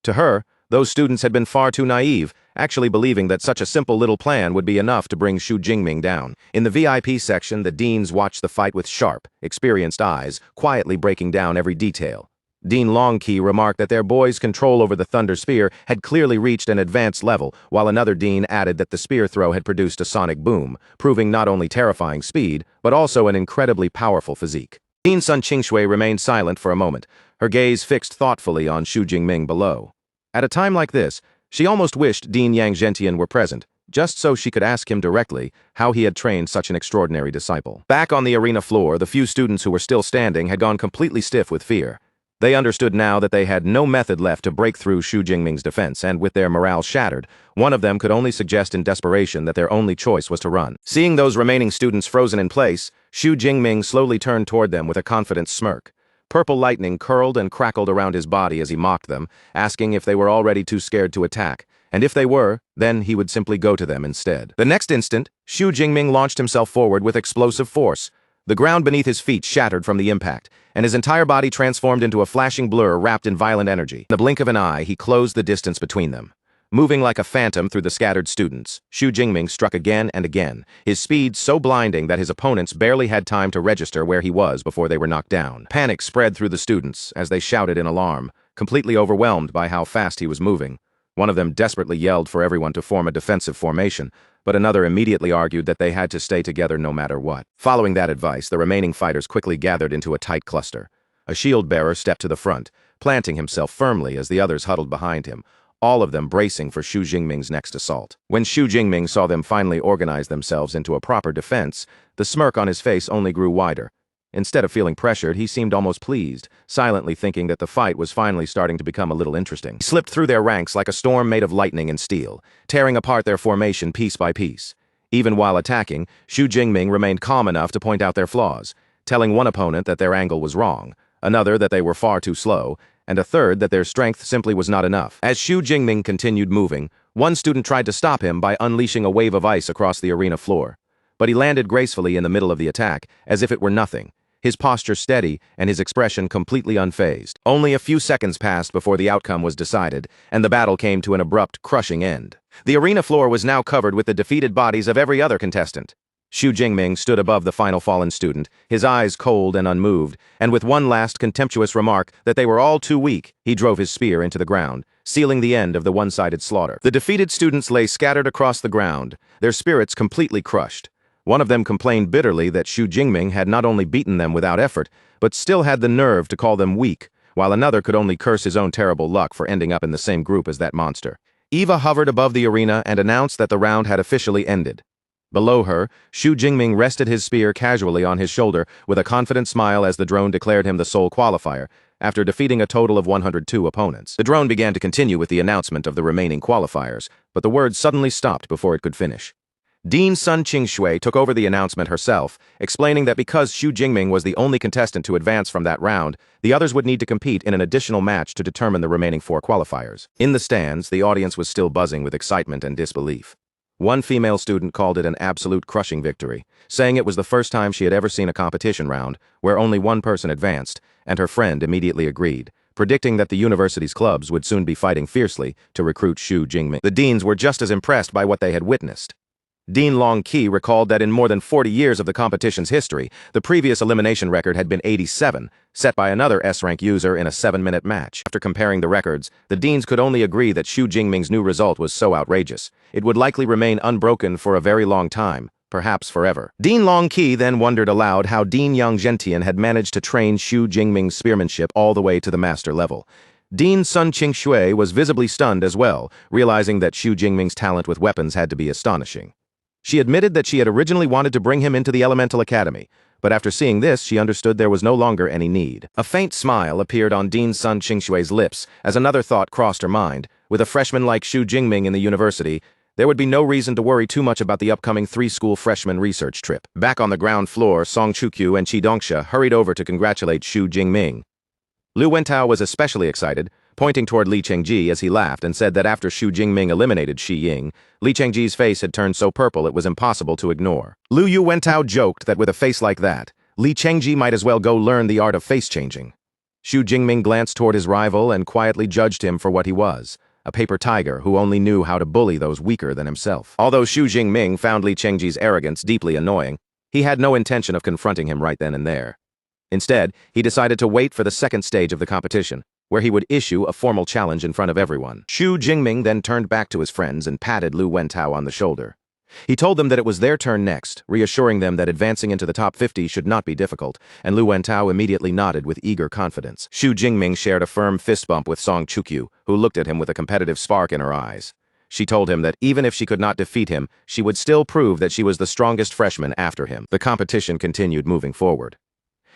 Speaker 1: To her, those students had been far too naive, actually believing that such a simple little plan would be enough to bring Xu Jingming down. In the VIP section, the deans watched the fight with sharp, experienced eyes, quietly breaking down every detail. Dean Longkey remarked that their boy's control over the Thunder Spear had clearly reached an advanced level, while another dean added that the spear throw had produced a sonic boom, proving not only terrifying speed, but also an incredibly powerful physique. Dean Sun Qingshui remained silent for a moment, her gaze fixed thoughtfully on Xu Jingming below. At a time like this, she almost wished Dean Yang Zhentian were present, just so she could ask him directly how he had trained such an extraordinary disciple. Back on the arena floor, the few students who were still standing had gone completely stiff with fear. They understood now that they had no method left to break through Xu Jingming's defense, and with their morale shattered, one of them could only suggest in desperation that their only choice was to run. Seeing those remaining students frozen in place, Xu Jingming slowly turned toward them with a confident smirk. Purple lightning curled and crackled around his body as he mocked them, asking if they were already too scared to attack, and if they were, then he would simply go to them instead. The next instant, Xu Jingming launched himself forward with explosive force. The ground beneath his feet shattered from the impact, and his entire body transformed into a flashing blur wrapped in violent energy. In the blink of an eye, he closed the distance between them. Moving like a phantom through the scattered students, Xu Jingming struck again and again, his speed so blinding that his opponents barely had time to register where he was before they were knocked down. Panic spread through the students as they shouted in alarm, completely overwhelmed by how fast he was moving. One of them desperately yelled for everyone to form a defensive formation, but another immediately argued that they had to stay together no matter what. Following that advice, the remaining fighters quickly gathered into a tight cluster. A shield-bearer stepped to the front, planting himself firmly as the others huddled behind him, all of them bracing for Xu Jingming's next assault. When Xu Jingming saw them finally organize themselves into a proper defense, the smirk on his face only grew wider. Instead of feeling pressured, he seemed almost pleased, silently thinking that the fight was finally starting to become a little interesting. He slipped through their ranks like a storm made of lightning and steel, tearing apart their formation piece by piece. Even while attacking, Xu Jingming remained calm enough to point out their flaws, telling one opponent that their angle was wrong, another that they were far too slow, and a third that their strength simply was not enough. As Xu Jingming continued moving, one student tried to stop him by unleashing a wave of ice across the arena floor. But he landed gracefully in the middle of the attack, as if it were nothing, his posture steady and his expression completely unfazed. Only a few seconds passed before the outcome was decided, and the battle came to an abrupt, crushing end. The arena floor was now covered with the defeated bodies of every other contestant. Xu Jingming stood above the final fallen student, his eyes cold and unmoved, and with one last contemptuous remark that they were all too weak, he drove his spear into the ground, sealing the end of the one-sided slaughter. The defeated students lay scattered across the ground, their spirits completely crushed. One of them complained bitterly that Xu Jingming had not only beaten them without effort, but still had the nerve to call them weak, while another could only curse his own terrible luck for ending up in the same group as that monster. Eva hovered above the arena and announced that the round had officially ended. Below her, Xu Jingming rested his spear casually on his shoulder with a confident smile as the drone declared him the sole qualifier, after defeating a total of 102 opponents. The drone began to continue with the announcement of the remaining qualifiers, but the words suddenly stopped before it could finish. Dean Sun Qingshui took over the announcement herself, explaining that because Xu Jingming was the only contestant to advance from that round, the others would need to compete in an additional match to determine the remaining 4 qualifiers. In the stands, the audience was still buzzing with excitement and disbelief. One female student called it an absolute crushing victory, saying it was the first time she had ever seen a competition round where only one person advanced, and her friend immediately agreed, predicting that the university's clubs would soon be fighting fiercely to recruit Xu Jingming. The deans were just as impressed by what they had witnessed. Dean Long Qi recalled that in more than 40 years of the competition's history, the previous elimination record had been 87, set by another S-rank user in a 7-minute match. After comparing the records, the deans could only agree that Xu Jingming's new result was so outrageous. It would likely remain unbroken for a very long time, perhaps forever. Dean Long Qi then wondered aloud how Dean Yang Zhentian had managed to train Xu Jingming's spearmanship all the way to the master level. Dean Sun Qingshui was visibly stunned as well, realizing that Xu Jingming's talent with weapons had to be astonishing. She admitted that she had originally wanted to bring him into the Elemental Academy, but after seeing this, she understood there was no longer any need. A faint smile appeared on Dean Sun Qingshui's lips as another thought crossed her mind. With a freshman like Xu Jingming in the university, there would be no reason to worry too much about the upcoming 3-school freshman research trip. Back on the ground floor, Song Chukyu and Qi Dongsha hurried over to congratulate Xu Jingming. Lu Wentao was especially excited, pointing toward Li Chengji as he laughed and said that after Xu Jingming eliminated Shi Ying, Li Chengji's face had turned so purple it was impossible to ignore. Lu Yu Wentao joked that with a face like that, Li Chengji might as well go learn the art of face-changing. Xu Jingming glanced toward his rival and quietly judged him for what he was, a paper tiger who only knew how to bully those weaker than himself. Although Xu Jingming found Li Chengji's arrogance deeply annoying, he had no intention of confronting him right then and there. Instead, he decided to wait for the second stage of the competition, where he would issue a formal challenge in front of everyone. Xu Jingming then turned back to his friends and patted Lu Wentao on the shoulder. He told them that it was their turn next, reassuring them that advancing into the top 50 should not be difficult, and Lu Wentao immediately nodded with eager confidence. Xu Jingming shared a firm fist bump with Song Chukyu, who looked at him with a competitive spark in her eyes. She told him that even if she could not defeat him, she would still prove that she was the strongest freshman after him. The competition continued moving forward.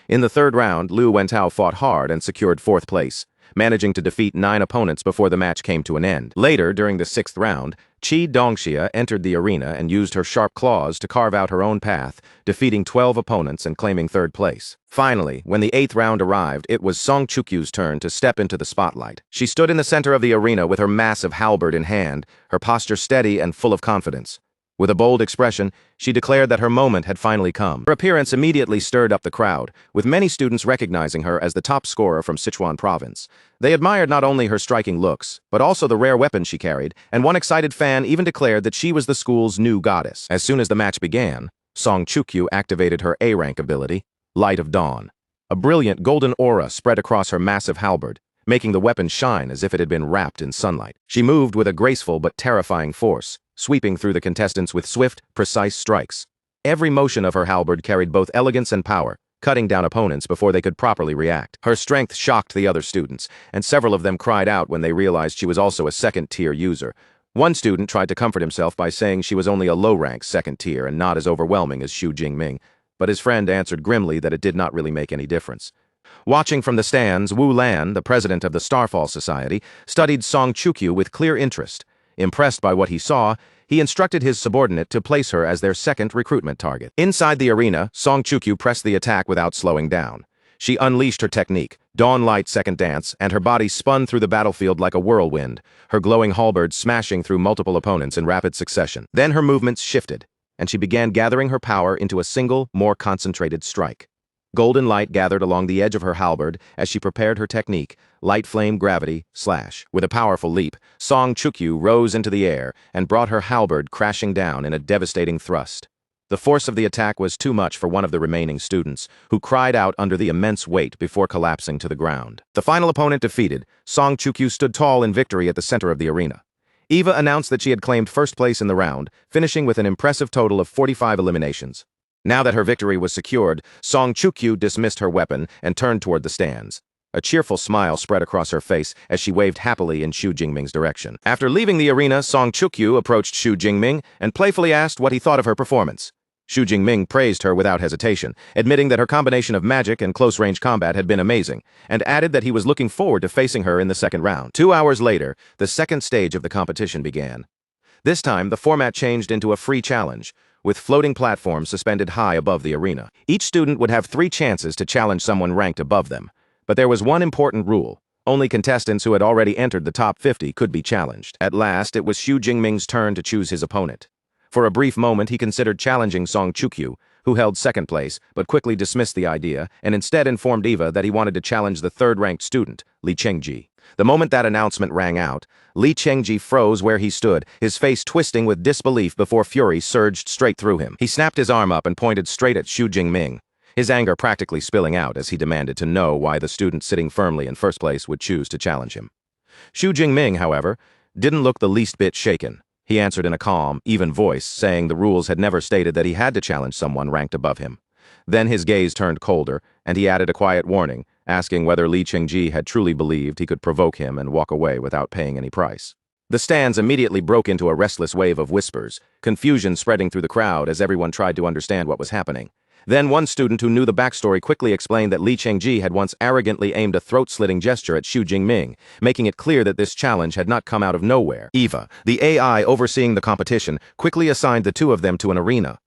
Speaker 1: In the third round, Lu Wentao fought hard and secured 4th place, managing to defeat 9 opponents before the match came to an end. Later, during the 6th round, Qi Dongxia entered the arena and used her sharp claws to carve out her own path, defeating 12 opponents and claiming 3rd place. Finally, when the 8th round arrived, it was Song Chukyu's turn to step into the spotlight. She stood in the center of the arena with her massive halberd in hand, her posture steady and full of confidence. With a bold expression, she declared that her moment had finally come. Her appearance immediately stirred up the crowd, with many students recognizing her as the top scorer from Sichuan province. They admired not only her striking looks, but also the rare weapon she carried, and one excited fan even declared that she was the school's new goddess. As soon as the match began, Song Chukyu activated her A-rank ability, Light of Dawn. A brilliant golden aura spread across her massive halberd, making the weapon shine as if it had been wrapped in sunlight. She moved with a graceful but terrifying force, sweeping through the contestants with swift, precise strikes. Every motion of her halberd carried both elegance and power, cutting down opponents before they could properly react. Her strength shocked the other students, and several of them cried out when they realized she was also a second-tier user. One student tried to comfort himself by saying she was only a low-rank second-tier and not as overwhelming as Xu Jingming, but his friend answered grimly that it did not really make any difference. Watching from the stands, Wu Lan, the president of the Starfall Society, studied Song Chukyu with clear interest. Impressed by what he saw, he instructed his subordinate to place her as their second recruitment target. Inside the arena, Song Chukyu pressed the attack without slowing down. She unleashed her technique, Dawn Light Second Dance, and her body spun through the battlefield like a whirlwind, her glowing halberd smashing through multiple opponents in rapid succession. Then her movements shifted, and she began gathering her power into a single, more concentrated strike. Golden light gathered along the edge of her halberd as she prepared her technique, Light Flame Gravity Slash. With a powerful leap, Song Chukyu rose into the air and brought her halberd crashing down in a devastating thrust. The force of the attack was too much for one of the remaining students, who cried out under the immense weight before collapsing to the ground. The final opponent defeated, Song Chukyu stood tall in victory at the center of the arena. Eva announced that she had claimed first place in the round, finishing with an impressive total of 45 eliminations. Now that her victory was secured, Song Chukyu dismissed her weapon and turned toward the stands. A cheerful smile spread across her face as she waved happily in Xu Jingming's direction. After leaving the arena, Song Chukyu approached Xu Jingming and playfully asked what he thought of her performance. Xu Jingming praised her without hesitation, admitting that her combination of magic and close-range combat had been amazing, and added that he was looking forward to facing her in the second round. 2 hours later, the second stage of the competition began. This time, the format changed into a free challenge, with floating platforms suspended high above the arena. Each student would have 3 chances to challenge someone ranked above them. But there was one important rule. Only contestants who had already entered the top 50 could be challenged. At last, it was Xu Jingming's turn to choose his opponent. For a brief moment, he considered challenging Song Chukyu, who held second place, but quickly dismissed the idea, and instead informed Eva that he wanted to challenge the third-ranked student, Li Chengji. The moment that announcement rang out, Li Chengji froze where he stood, his face twisting with disbelief before fury surged straight through him. He snapped his arm up and pointed straight at Xu Jingming, his anger practically spilling out as he demanded to know why the student sitting firmly in first place would choose to challenge him. Xu Jingming, however, didn't look the least bit shaken. He answered in a calm, even voice, saying the rules had never stated that he had to challenge someone ranked above him. Then his gaze turned colder, and he added a quiet warning, asking whether Li Chengji had truly believed he could provoke him and walk away without paying any price. The stands immediately broke into a restless wave of whispers, confusion spreading through the crowd as everyone tried to understand what was happening. Then one student who knew the backstory quickly explained that Li Chengji had once arrogantly aimed a throat-slitting gesture at Xu Jingming, making it clear that this challenge had not come out of nowhere. Eva, the AI overseeing the competition, quickly assigned the two of them to an arena.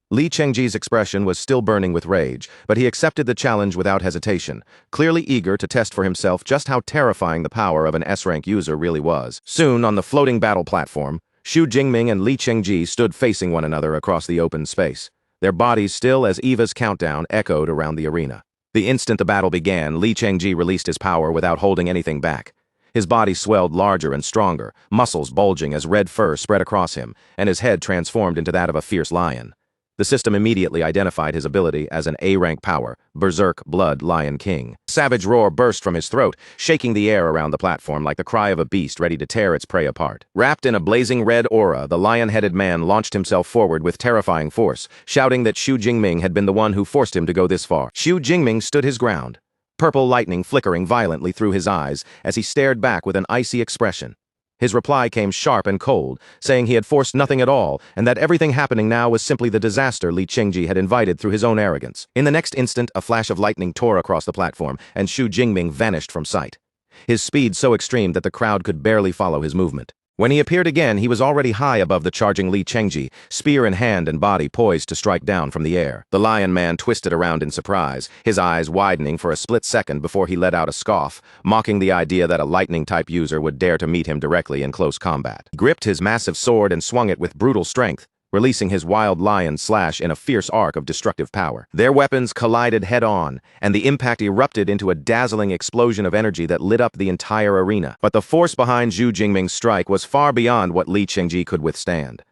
Speaker 1: Li Chengji's expression was still burning with rage, but he accepted the challenge without hesitation, clearly eager to test for himself just how terrifying the power of an S-rank user really was. Soon, on the floating battle platform, Xu Jingming and Li Chengji stood facing one another across the open space, their bodies still as Eva's countdown echoed around the arena. The instant the battle began, Li Chengji released his power without holding anything back. His body swelled larger and stronger, muscles bulging as red fur spread across him, and his head transformed into that of a fierce lion. The system immediately identified his ability as an A-rank power, Berserk Blood Lion King. A savage roar burst from his throat, shaking the air around the platform like the cry of a beast ready to tear its prey apart. Wrapped in a blazing red aura, the lion-headed man launched himself forward with terrifying force, shouting that Xu Jingming had been the one who forced him to go this far. Xu Jingming stood his ground, purple lightning flickering violently through his eyes as he stared back with an icy expression. His reply came sharp and cold, saying he had forced nothing at all, and that everything happening now was simply the disaster Li Chengji had invited through his own arrogance. In the next instant, a flash of lightning tore across the platform, and Xu Jingming vanished from sight, his speed so extreme that the crowd could barely follow his movement. When he appeared again, he was already high above the charging Li Chengji, spear in hand and body poised to strike down from the air. The lion man twisted around in surprise, his eyes widening for a split second before he let out a scoff, mocking the idea that a lightning-type user would dare to meet him directly in close combat. He gripped his massive sword and swung it with brutal strength, releasing his wild lion slash in a fierce arc of destructive power. Their weapons collided head-on, and the impact erupted into a dazzling explosion of energy that lit up the entire arena. But the force behind Xu Jingming's strike was far beyond what Li Chengji could withstand.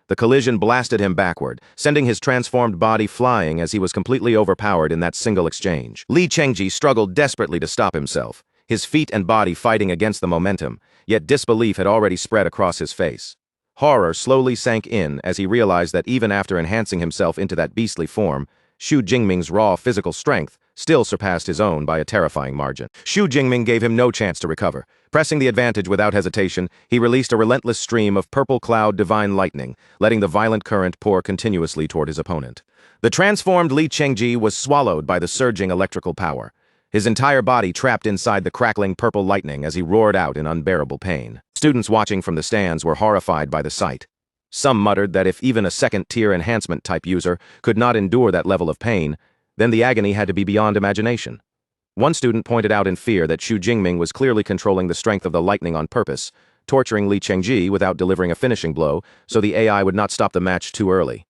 Speaker 1: The collision blasted him backward, sending his transformed body flying as he was completely overpowered in that single exchange. Li Chengji struggled desperately to stop himself, his feet and body fighting against the momentum, yet disbelief had already spread across his face. Horror slowly sank in as he realized that even after enhancing himself into that beastly form, Xu Jingming's raw physical strength still surpassed his own by a terrifying margin. Xu Jingming gave him no chance to recover. Pressing the advantage without hesitation, he released a relentless stream of purple cloud divine lightning, letting the violent current pour continuously toward his opponent. The transformed Li Chengji was swallowed by the surging electrical power, his entire body trapped inside the crackling purple lightning as he roared out in unbearable pain. Students watching from the stands were horrified by the sight. Some muttered that if even a second-tier enhancement-type user could not endure that level of pain, then the agony had to be beyond imagination. One student pointed out in fear that Xu Jingming was clearly controlling the strength of the lightning on purpose, torturing Li Chengji without delivering a finishing blow so the AI would not stop the match too early.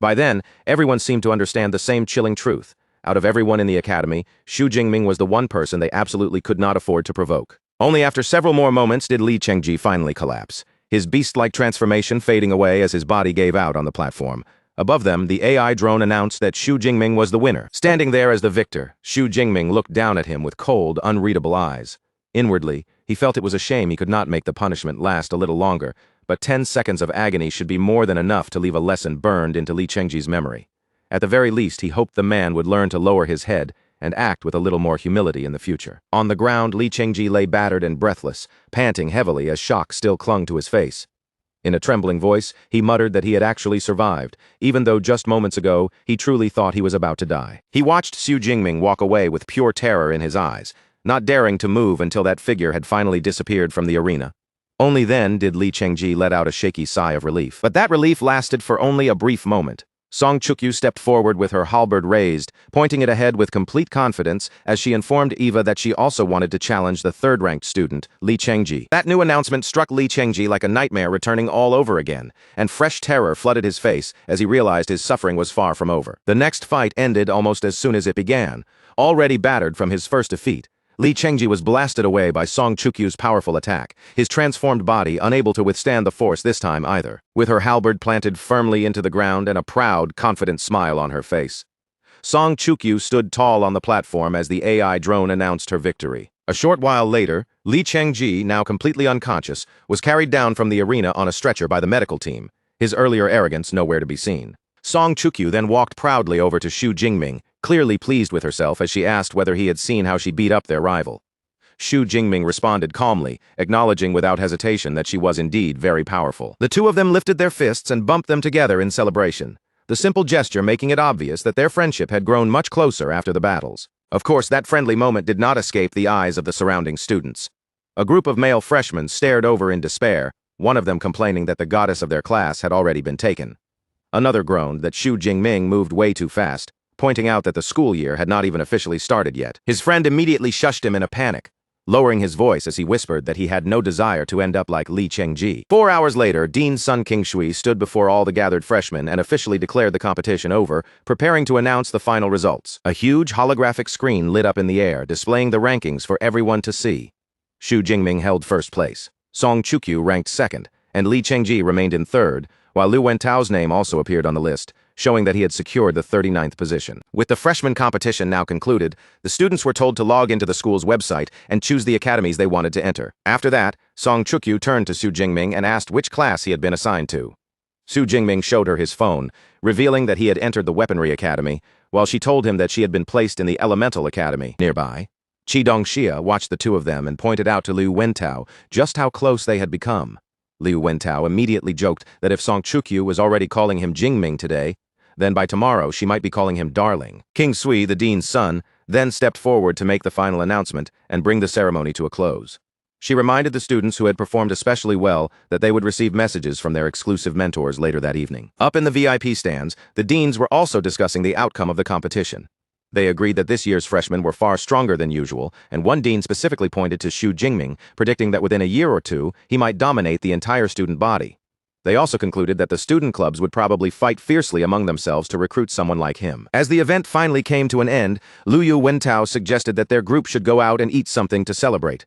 Speaker 1: By then, everyone seemed to understand the same chilling truth. Out of everyone in the academy, Xu Jingming was the one person they absolutely could not afford to provoke. Only after several more moments did Li Chengji finally collapse, his beast-like transformation fading away as his body gave out on the platform. Above them, the AI drone announced that Xu Jingming was the winner. Standing there as the victor, Xu Jingming looked down at him with cold, unreadable eyes. Inwardly, He felt it was a shame he could not make the punishment last a little longer, but 10 seconds of agony should be more than enough to leave a lesson burned into Li Chengji's memory. At the very least, he hoped the man would learn to lower his head and act with a little more humility in the future. On the ground, Li Chengji lay battered and breathless, panting heavily as shock still clung to his face. In a trembling voice, he muttered that he had actually survived, even though just moments ago he truly thought he was about to die. He watched Xu Jingming walk away with pure terror in his eyes, not daring to move until that figure had finally disappeared from the arena. Only then did Li Chengji let out a shaky sigh of relief. But that relief lasted for only a brief moment. Song Chukyu stepped forward with her halberd raised, pointing it ahead with complete confidence as she informed Eva that she also wanted to challenge the third-ranked student, Li Chengji. That new announcement struck Li Chengji like a nightmare returning all over again, and fresh terror flooded his face as he realized his suffering was far from over. The next fight ended almost as soon as it began. Already battered from his first defeat, Li Chengji was blasted away by Song Chukyu's powerful attack, his transformed body unable to withstand the force this time either. With her halberd planted firmly into the ground and a proud, confident smile on her face, Song Chukyu stood tall on the platform as the AI drone announced her victory. A short while later, Li Chengji, now completely unconscious, was carried down from the arena on a stretcher by the medical team, his earlier arrogance nowhere to be seen. Song Chukyu then walked proudly over to Xu Jingming, clearly pleased with herself as she asked whether he had seen how she beat up their rival. Xu Jingming responded calmly, acknowledging without hesitation that she was indeed very powerful. The two of them lifted their fists and bumped them together in celebration, the simple gesture making it obvious that their friendship had grown much closer after the battles. Of course, that friendly moment did not escape the eyes of the surrounding students. A group of male freshmen stared over in despair, one of them complaining that the goddess of their class had already been taken. Another groaned that Xu Jingming moved way too fast, pointing out that the school year had not even officially started yet. His friend immediately shushed him in a panic, lowering his voice as he whispered that he had no desire to end up like Li Chengji. 4 hours later, Dean Sun Qingshui stood before all the gathered freshmen and officially declared the competition over, preparing to announce the final results. A huge holographic screen lit up in the air, displaying the rankings for everyone to see. Xu Jingming held first place, Song Chukyu ranked second, and Li Chengji remained in third, while Lu Wentao's name also appeared on the list, showing that he had secured the 39th position. With the freshman competition now concluded, the students were told to log into the school's website and choose the academies they wanted to enter. After that, Song Chukyu turned to Xu Jingming and asked which class he had been assigned to. Xu Jingming showed her his phone, revealing that he had entered the Weaponry Academy, while she told him that she had been placed in the Elemental Academy. Nearby, Qi Dongxia watched the two of them and pointed out to Lu Wentao just how close they had become. Liu Wentao immediately joked that if Song Chukyu was already calling him Jingming today, then by tomorrow she might be calling him Darling. King Sui, the dean's son, then stepped forward to make the final announcement and bring the ceremony to a close. She reminded the students who had performed especially well that they would receive messages from their exclusive mentors later that evening. Up in the VIP stands, the deans were also discussing the outcome of the competition. They agreed that this year's freshmen were far stronger than usual, and one dean specifically pointed to Xu Jingming, predicting that within a year or two, he might dominate the entire student body. They also concluded that the student clubs would probably fight fiercely among themselves to recruit someone like him. As the event finally came to an end, Liu Wentao suggested that their group should go out and eat something to celebrate.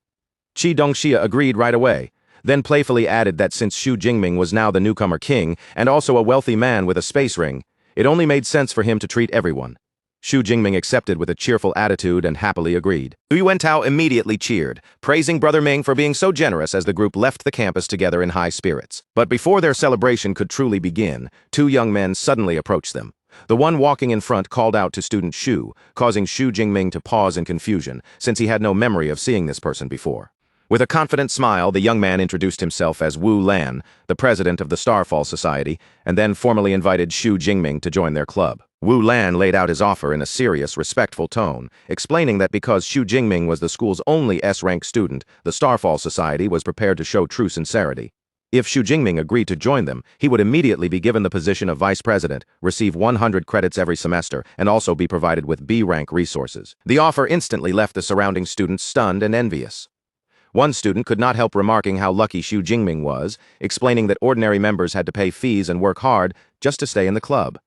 Speaker 1: Qi Dongxia agreed right away, then playfully added that since Xu Jingming was now the newcomer king, and also a wealthy man with a space ring, it only made sense for him to treat everyone. Xu Jingming accepted with a cheerful attitude and happily agreed. Liu Wentao immediately cheered, praising Brother Ming for being so generous as the group left the campus together in high spirits. But before their celebration could truly begin, two young men suddenly approached them. The one walking in front called out to student Xu, causing Xu Jingming to pause in confusion, since he had no memory of seeing this person before. With a confident smile, the young man introduced himself as Wu Lan, the president of the Starfall Society, and then formally invited Xu Jingming to join their club. Wu Lan laid out his offer in a serious, respectful tone, explaining that because Xu Jingming was the school's only S-rank student, the Starfall Society was prepared to show true sincerity. If Xu Jingming agreed to join them, he would immediately be given the position of vice president, receive 100 credits every semester, and also be provided with B-rank resources. The offer instantly left the surrounding students stunned and envious. One student could not help remarking how lucky Xu Jingming was, explaining that ordinary members had to pay fees and work hard just to stay in the club.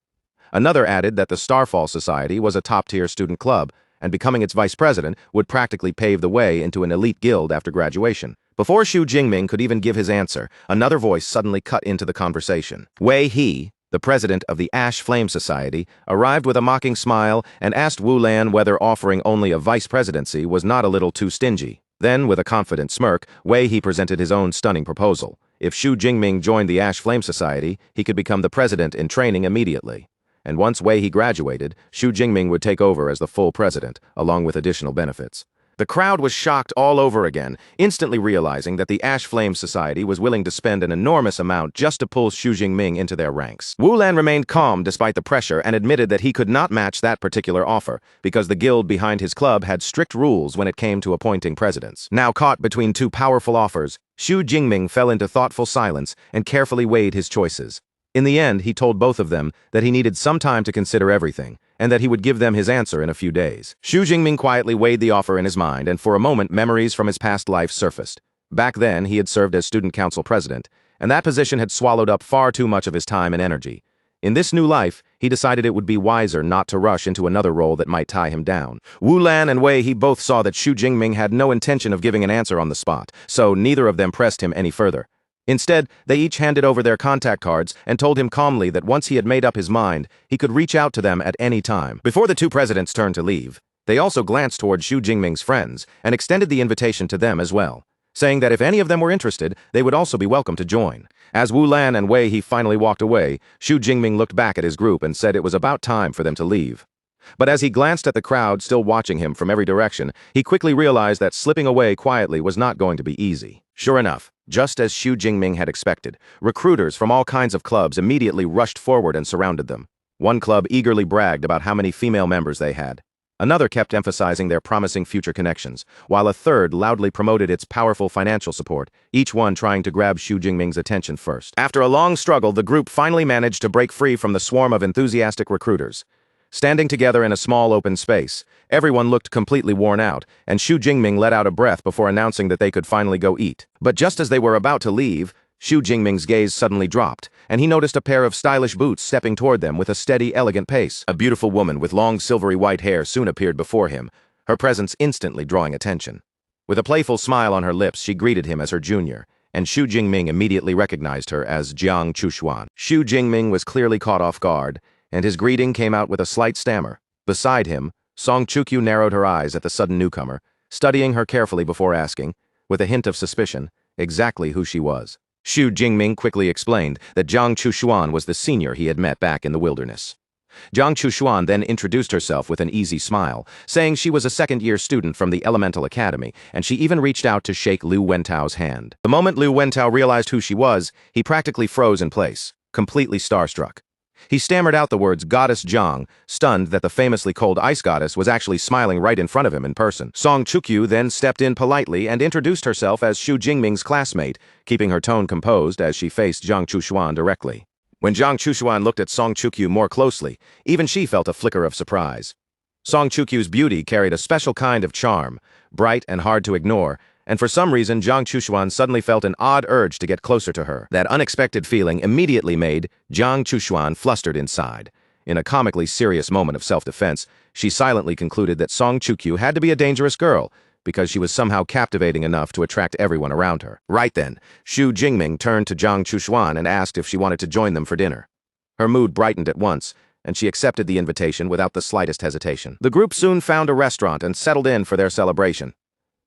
Speaker 1: Another added that the Starfall Society was a top-tier student club, and becoming its vice president would practically pave the way into an elite guild after graduation. Before Xu Jingming could even give his answer, another voice suddenly cut into the conversation. Wei He, the president of the Ash Flame Society, arrived with a mocking smile and asked Wu Lan whether offering only a vice presidency was not a little too stingy. Then, with a confident smirk, He presented his own stunning proposal. If Xu Jingming joined the Ash Flame Society, he could become the president in training immediately. And once He graduated, Xu Jingming would take over as the full president, along with additional benefits. The crowd was shocked all over again, instantly realizing that the Ash Flame Society was willing to spend an enormous amount just to pull Xu Jingming into their ranks. Wu Lan remained calm despite the pressure and admitted that he could not match that particular offer, because the guild behind his club had strict rules when it came to appointing presidents. Now caught between two powerful offers, Xu Jingming fell into thoughtful silence and carefully weighed his choices. In the end, he told both of them that he needed some time to consider everything, and that he would give them his answer in a few days. Xu Jingming quietly weighed the offer in his mind, and for a moment memories from his past life surfaced. Back then, he had served as student council president, and that position had swallowed up far too much of his time and energy. In this new life, he decided it would be wiser not to rush into another role that might tie him down. Wu Lan and He both saw that Xu Jingming had no intention of giving an answer on the spot, so neither of them pressed him any further. Instead, they each handed over their contact cards and told him calmly that once he had made up his mind, he could reach out to them at any time. Before the two presidents turned to leave, they also glanced toward Xu Jingming's friends and extended the invitation to them as well, saying that if any of them were interested, they would also be welcome to join. As Wu Lan and He finally walked away, Xu Jingming looked back at his group and said it was about time for them to leave. But as he glanced at the crowd still watching him from every direction, he quickly realized that slipping away quietly was not going to be easy. Sure enough, just as Xu Jingming had expected, recruiters from all kinds of clubs immediately rushed forward and surrounded them. One club eagerly bragged about how many female members they had. Another kept emphasizing their promising future connections, while a third loudly promoted its powerful financial support, each one trying to grab Xu Jingming's attention first. After a long struggle, the group finally managed to break free from the swarm of enthusiastic recruiters. Standing together in a small open space, everyone looked completely worn out, and Xu Jingming let out a breath before announcing that they could finally go eat. But just as they were about to leave, Xu Jingming's gaze suddenly dropped, and he noticed a pair of stylish boots stepping toward them with a steady, elegant pace. A beautiful woman with long silvery white hair soon appeared before him, her presence instantly drawing attention. With a playful smile on her lips, she greeted him as her junior, and Xu Jingming immediately recognized her as Jiang Chushuan. Xu Jingming was clearly caught off guard, and his greeting came out with a slight stammer. Beside him, Song Chukyu narrowed her eyes at the sudden newcomer, studying her carefully before asking, with a hint of suspicion, exactly who she was. Xu Jingming quickly explained that Jiang Chushuan was the senior he had met back in the wilderness. Jiang Chushuan then introduced herself with an easy smile, saying she was a second-year student from the Elemental Academy, and she even reached out to shake Liu Wentao's hand. The moment Liu Wentao realized who she was, he practically froze in place, completely starstruck. He stammered out the words Goddess Jiang, stunned that the famously cold ice goddess was actually smiling right in front of him in person. Song Chukyu then stepped in politely and introduced herself as Xu Jingming's classmate, keeping her tone composed as she faced Jiang Chushuan directly. When Jiang Chushuan looked at Song Chukyu more closely, even she felt a flicker of surprise. Song Chukyu's beauty carried a special kind of charm, bright and hard to ignore, and for some reason Jiang Chushuan suddenly felt an odd urge to get closer to her. That unexpected feeling immediately made Jiang Chushuan flustered inside. In a comically serious moment of self-defense, she silently concluded that Song Chukyu had to be a dangerous girl, because she was somehow captivating enough to attract everyone around her. Right then, Xu Jingming turned to Jiang Chushuan and asked if she wanted to join them for dinner. Her mood brightened at once, and she accepted the invitation without the slightest hesitation. The group soon found a restaurant and settled in for their celebration.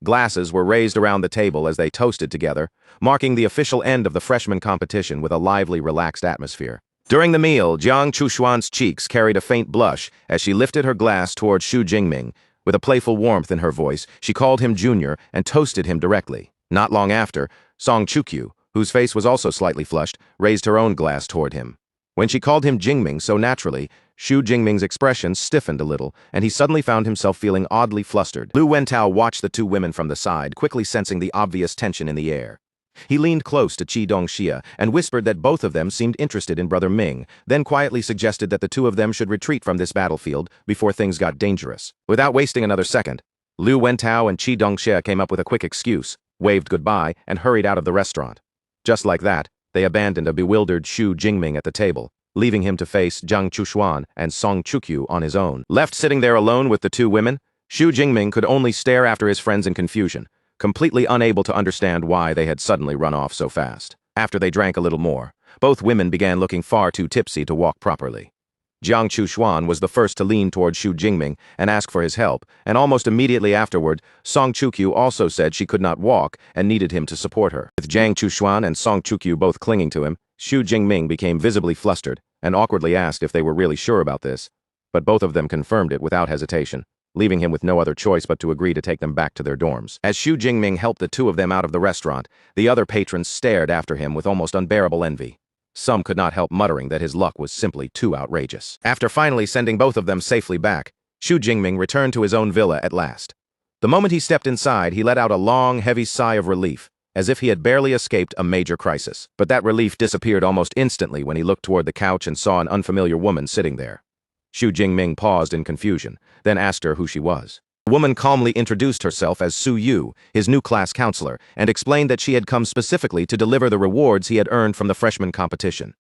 Speaker 1: Glasses were raised around the table as they toasted together, marking the official end of the freshman competition with a lively, relaxed atmosphere. During the meal, Jiang Chushuan's cheeks carried a faint blush as she lifted her glass toward Xu Jingming. With a playful warmth in her voice, she called him junior and toasted him directly. Not long after, Song Chukyu, whose face was also slightly flushed, raised her own glass toward him. When she called him Jingming so naturally, Xu Jingming's expression stiffened a little, and he suddenly found himself feeling oddly flustered. Liu Wentao watched the two women from the side, quickly sensing the obvious tension in the air. He leaned close to Qi Dongxia and whispered that both of them seemed interested in Brother Ming, then quietly suggested that the two of them should retreat from this battlefield before things got dangerous. Without wasting another second, Liu Wentao and Qi Dongxia came up with a quick excuse, waved goodbye, and hurried out of the restaurant. Just like that, they abandoned a bewildered Xu Jingming at the table, leaving him to face Jiang Chushuan and Song Chukyu on his own. Left sitting there alone with the two women, Xu Jingming could only stare after his friends in confusion, completely unable to understand why they had suddenly run off so fast. After they drank a little more, both women began looking far too tipsy to walk properly. Jiang Chuxuan was the first to lean toward Xu Jingming and ask for his help, and almost immediately afterward, Song Chukyu also said she could not walk and needed him to support her. With Jiang Chuxuan and Song Chukyu both clinging to him, Xu Jingming became visibly flustered and awkwardly asked if they were really sure about this, but both of them confirmed it without hesitation, leaving him with no other choice but to agree to take them back to their dorms. As Xu Jingming helped the two of them out of the restaurant, the other patrons stared after him with almost unbearable envy. Some could not help muttering that his luck was simply too outrageous. After finally sending both of them safely back, Xu Jingming returned to his own villa at last. The moment he stepped inside, he let out a long, heavy sigh of relief, as if he had barely escaped a major crisis. But that relief disappeared almost instantly when he looked toward the couch and saw an unfamiliar woman sitting there. Xu Jingming paused in confusion, then asked her who she was. The woman calmly introduced herself as Su Yu, his new class counselor, and explained that she had come specifically to deliver the rewards he had earned from the freshman competition.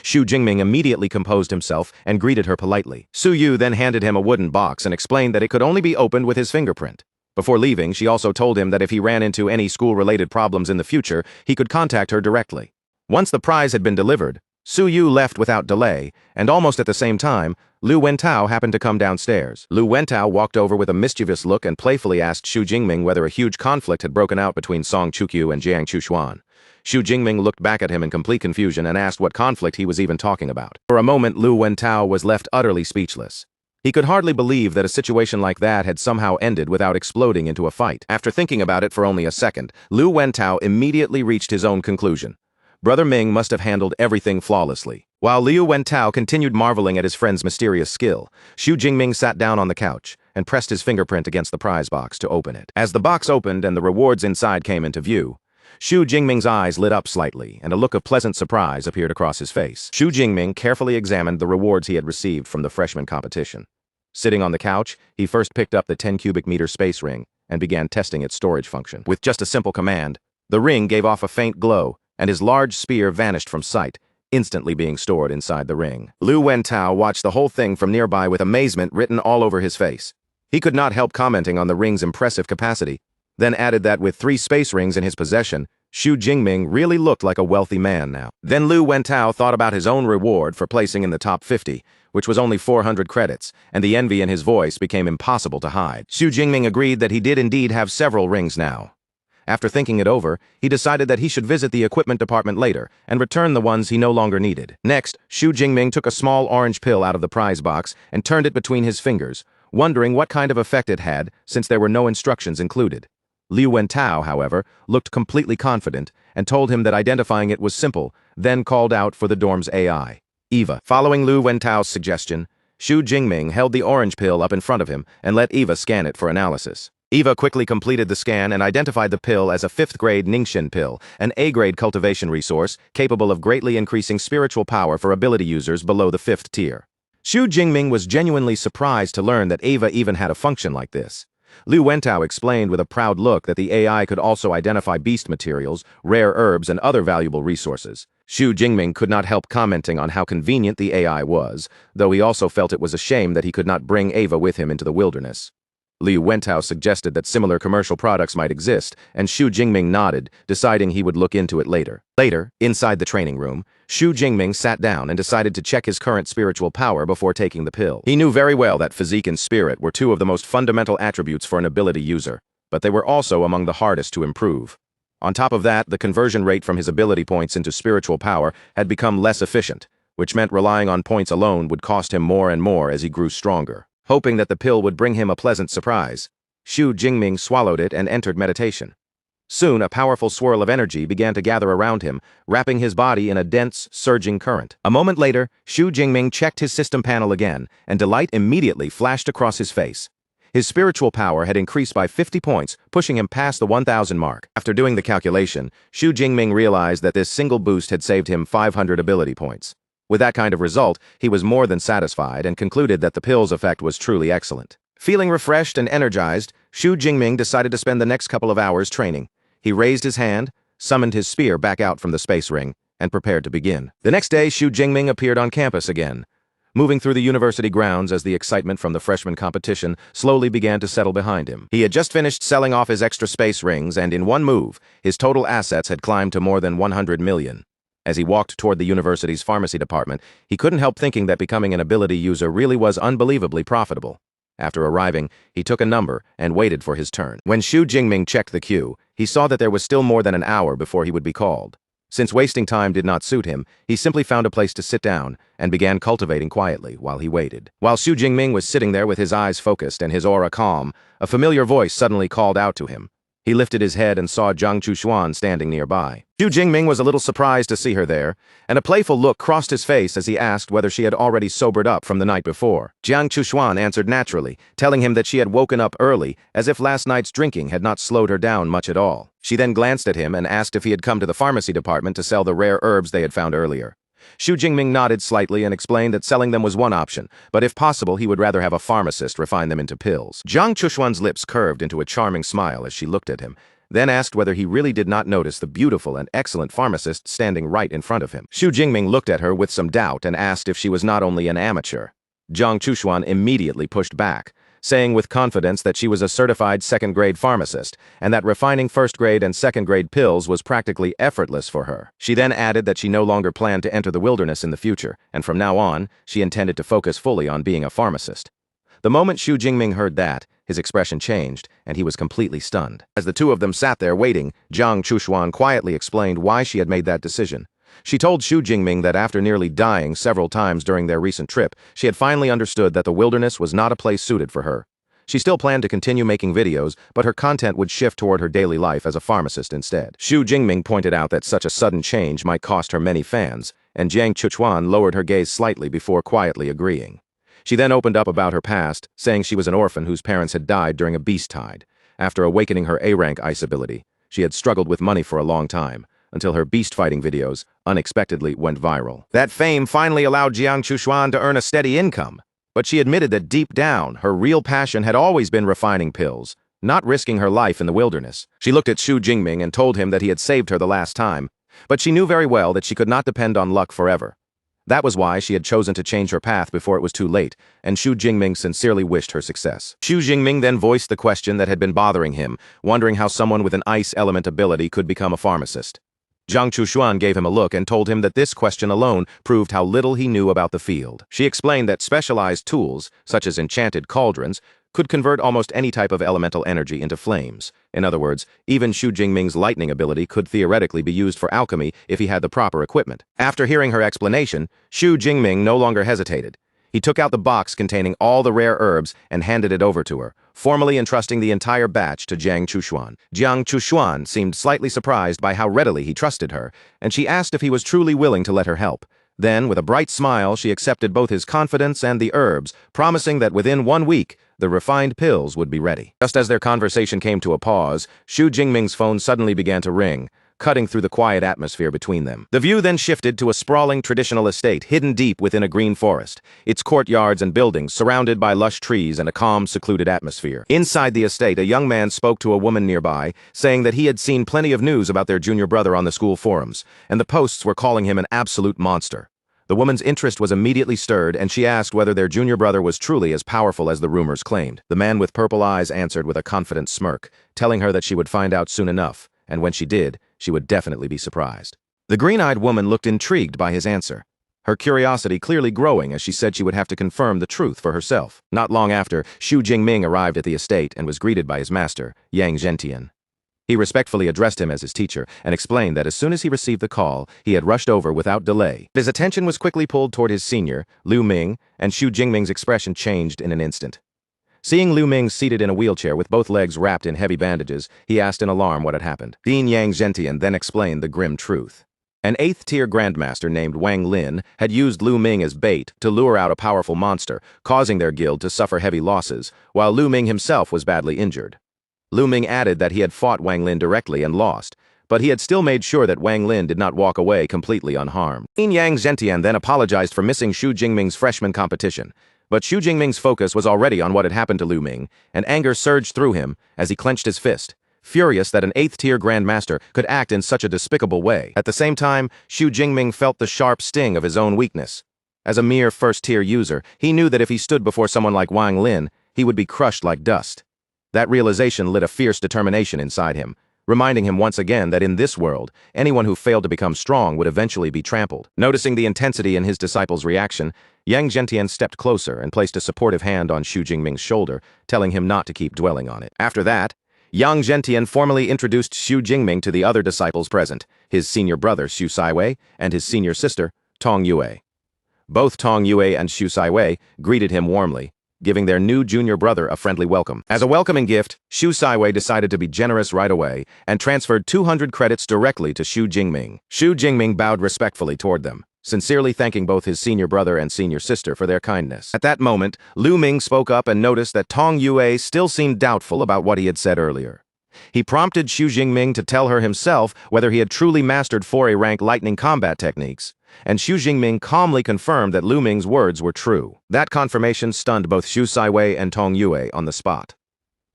Speaker 1: Xu Jingming immediately composed himself and greeted her politely. Su Yu then handed him a wooden box and explained that it could only be opened with his fingerprint. Before leaving, she also told him that if he ran into any school-related problems in the future, he could contact her directly. Once the prize had been delivered, Su Yu left without delay, and almost at the same time, Lu Wentao happened to come downstairs. Lu Wentao walked over with a mischievous look and playfully asked Xu Jingming whether a huge conflict had broken out between Song Chukyu and Jiang Chuxuan. Xu Jingming looked back at him in complete confusion and asked what conflict he was even talking about. For a moment, Lu Wentao was left utterly speechless. He could hardly believe that a situation like that had somehow ended without exploding into a fight. After thinking about it for only a second, Lu Wentao immediately reached his own conclusion. Brother Ming must have handled everything flawlessly. While Liu Wentao continued marveling at his friend's mysterious skill, Xu Jingming sat down on the couch and pressed his fingerprint against the prize box to open it. As the box opened and the rewards inside came into view, Xu Jingming's eyes lit up slightly and a look of pleasant surprise appeared across his face. Xu Jingming carefully examined the rewards he had received from the freshman competition. Sitting on the couch, he first picked up the 10 cubic meter space ring and began testing its storage function. With just a simple command, the ring gave off a faint glow, and his large spear vanished from sight, instantly being stored inside the ring. Lu Wentao watched the whole thing from nearby with amazement written all over his face. He could not help commenting on the ring's impressive capacity, then added that with 3 space rings in his possession, Xu Jingming really looked like a wealthy man now. Then Lu Wentao thought about his own reward for placing in the top 50, which was only 400 credits, and the envy in his voice became impossible to hide. Xu Jingming agreed that he did indeed have several rings now. After thinking it over, he decided that he should visit the equipment department later and return the ones he no longer needed. Next, Xu Jingming took a small orange pill out of the prize box and turned it between his fingers, wondering what kind of effect it had since there were no instructions included. Liu Wentao, however, looked completely confident and told him that identifying it was simple, then called out for the dorm's AI, Eva. Following Liu Wentao's suggestion, Xu Jingming held the orange pill up in front of him and let Eva scan it for analysis. Eva quickly completed the scan and identified the pill as a 5th-grade Ningxin pill, an A-grade cultivation resource capable of greatly increasing spiritual power for ability users below the 5th tier. Xu Jingming was genuinely surprised to learn that Eva even had a function like this. Liu Wentao explained with a proud look that the AI could also identify beast materials, rare herbs, and other valuable resources. Xu Jingming could not help commenting on how convenient the AI was, though he also felt it was a shame that he could not bring Eva with him into the wilderness. Liu Wentao suggested that similar commercial products might exist, and Xu Jingming nodded, deciding he would look into it later. Later, inside the training room, Xu Jingming sat down and decided to check his current spiritual power before taking the pill. He knew very well that physique and spirit were 2 of the most fundamental attributes for an ability user, but they were also among the hardest to improve. On top of that, the conversion rate from his ability points into spiritual power had become less efficient, which meant relying on points alone would cost him more and more as he grew stronger. Hoping that the pill would bring him a pleasant surprise, Xu Jingming swallowed it and entered meditation. Soon, a powerful swirl of energy began to gather around him, wrapping his body in a dense, surging current. A moment later, Xu Jingming checked his system panel again, and delight immediately flashed across his face. His spiritual power had increased by 50 points, pushing him past the 1,000 mark. After doing the calculation, Xu Jingming realized that this single boost had saved him 500 ability points. With that kind of result, he was more than satisfied and concluded that the pill's effect was truly excellent. Feeling refreshed and energized, Xu Jingming decided to spend the next couple of hours training. He raised his hand, summoned his spear back out from the space ring, and prepared to begin. The next day, Xu Jingming appeared on campus again, moving through the university grounds as the excitement from the freshman competition slowly began to settle behind him. He had just finished selling off his extra space rings, and in one move, his total assets had climbed to more than 100 million. As he walked toward the university's pharmacy department, he couldn't help thinking that becoming an ability user really was unbelievably profitable. After arriving, he took a number and waited for his turn. When Xu Jingming checked the queue, he saw that there was still more than an hour before he would be called. Since wasting time did not suit him, he simply found a place to sit down and began cultivating quietly while he waited. While Xu Jingming was sitting there with his eyes focused and his aura calm, a familiar voice suddenly called out to him. He lifted his head and saw Jiang Chushuan standing nearby. Xu Jingming was a little surprised to see her there, and a playful look crossed his face as he asked whether she had already sobered up from the night before. Jiang Chushuan answered naturally, telling him that she had woken up early, as if last night's drinking had not slowed her down much at all. She then glanced at him and asked if he had come to the pharmacy department to sell the rare herbs they had found earlier. Xu Jingming nodded slightly and explained that selling them was one option, but if possible he would rather have a pharmacist refine them into pills. Jiang Chushuan's lips curved into a charming smile as she looked at him, then asked whether he really did not notice the beautiful and excellent pharmacist standing right in front of him. Xu Jingming looked at her with some doubt and asked if she was not only an amateur. Jiang Chushuan immediately pushed back, saying with confidence that she was a certified second-grade pharmacist, and that refining first-grade and second-grade pills was practically effortless for her. She then added that she no longer planned to enter the wilderness in the future, and from now on, she intended to focus fully on being a pharmacist. The moment Xu Jingming heard that, his expression changed, and he was completely stunned. As the two of them sat there waiting, Jiang Chushuan quietly explained why she had made that decision. She told Xu Jingming that after nearly dying several times during their recent trip, she had finally understood that the wilderness was not a place suited for her. She still planned to continue making videos, but her content would shift toward her daily life as a pharmacist instead. Xu Jingming pointed out that such a sudden change might cost her many fans, and Jiang Chushuan lowered her gaze slightly before quietly agreeing. She then opened up about her past, saying she was an orphan whose parents had died during a beast tide. After awakening her A-rank ice ability, she had struggled with money for a long time, until her beast-fighting videos unexpectedly went viral. That fame finally allowed Jiang Chushuan to earn a steady income, but she admitted that deep down, her real passion had always been refining pills, not risking her life in the wilderness. She looked at Xu Jingming and told him that he had saved her the last time, but she knew very well that she could not depend on luck forever. That was why she had chosen to change her path before it was too late, and Xu Jingming sincerely wished her success. Xu Jingming then voiced the question that had been bothering him, wondering how someone with an ice element ability could become a pharmacist. Jiang Chushuan gave him a look and told him that this question alone proved how little he knew about the field. She explained that specialized tools, such as enchanted cauldrons, could convert almost any type of elemental energy into flames. In other words, even Xu Jingming's lightning ability could theoretically be used for alchemy if he had the proper equipment. After hearing her explanation, Xu Jingming no longer hesitated. He took out the box containing all the rare herbs and handed it over to her, formally entrusting the entire batch to Jiang Chushuan. Jiang Chushuan seemed slightly surprised by how readily he trusted her, and she asked if he was truly willing to let her help. Then, with a bright smile, she accepted both his confidence and the herbs, promising that within 1 week, the refined pills would be ready. Just as their conversation came to a pause, Xu Jingming's phone suddenly began to ring, cutting through the quiet atmosphere between them. The view then shifted to a sprawling traditional estate hidden deep within a green forest, its courtyards and buildings surrounded by lush trees and a calm, secluded atmosphere. Inside the estate, a young man spoke to a woman nearby, saying that he had seen plenty of news about their junior brother on the school forums, and the posts were calling him an absolute monster. The woman's interest was immediately stirred, and she asked whether their junior brother was truly as powerful as the rumors claimed. The man with purple eyes answered with a confident smirk, telling her that she would find out soon enough, and when she did, she would definitely be surprised. The green-eyed woman looked intrigued by his answer, her curiosity clearly growing as she said she would have to confirm the truth for herself. Not long after, Xu Jingming arrived at the estate and was greeted by his master, Yang Zhentian. He respectfully addressed him as his teacher and explained that as soon as he received the call, he had rushed over without delay. His attention was quickly pulled toward his senior, Lu Ming, and Xu Jingming's expression changed in an instant. Seeing Lu Ming seated in a wheelchair with both legs wrapped in heavy bandages, he asked in alarm what had happened. Dean Yang Zhentian then explained the grim truth. An 8th-tier grandmaster named Wang Lin had used Lu Ming as bait to lure out a powerful monster, causing their guild to suffer heavy losses, while Lu Ming himself was badly injured. Lu Ming added that he had fought Wang Lin directly and lost, but he had still made sure that Wang Lin did not walk away completely unharmed. Dean Yang Zhentian then apologized for missing Xu Jingming's freshman competition, but Xu Jingming's focus was already on what had happened to Lu Ming, and anger surged through him as he clenched his fist, furious that an 8th-tier grandmaster could act in such a despicable way. At the same time, Xu Jingming felt the sharp sting of his own weakness. As a mere first-tier user, he knew that if he stood before someone like Wang Lin, he would be crushed like dust. That realization lit a fierce determination inside him. reminding him once again that in this world, anyone who failed to become strong would eventually be trampled. Noticing the intensity in his disciple's reaction, Yang Zhentian stepped closer and placed a supportive hand on Xu Jingming's shoulder, telling him not to keep dwelling on it. After that, Yang Zhentian formally introduced Xu Jingming to the other disciples present, his senior brother Xu Saiwei and his senior sister, Tong Yue. Both Tong Yue and Xu Saiwei greeted him warmly, giving their new junior brother a friendly welcome. As a welcoming gift, Xu Saiwei decided to be generous right away and transferred 200 credits directly to Xu Jingming. Xu Jingming bowed respectfully toward them, sincerely thanking both his senior brother and senior sister for their kindness. At that moment, Lu Ming spoke up and noticed that Tong Yue still seemed doubtful about what he had said earlier. He prompted Xu Jingming to tell her himself whether he had truly mastered 4A rank lightning combat techniques, and Xu Jingming calmly confirmed that Lu Ming's words were true. That confirmation stunned both Xu Saiwei and Tong Yue on the spot.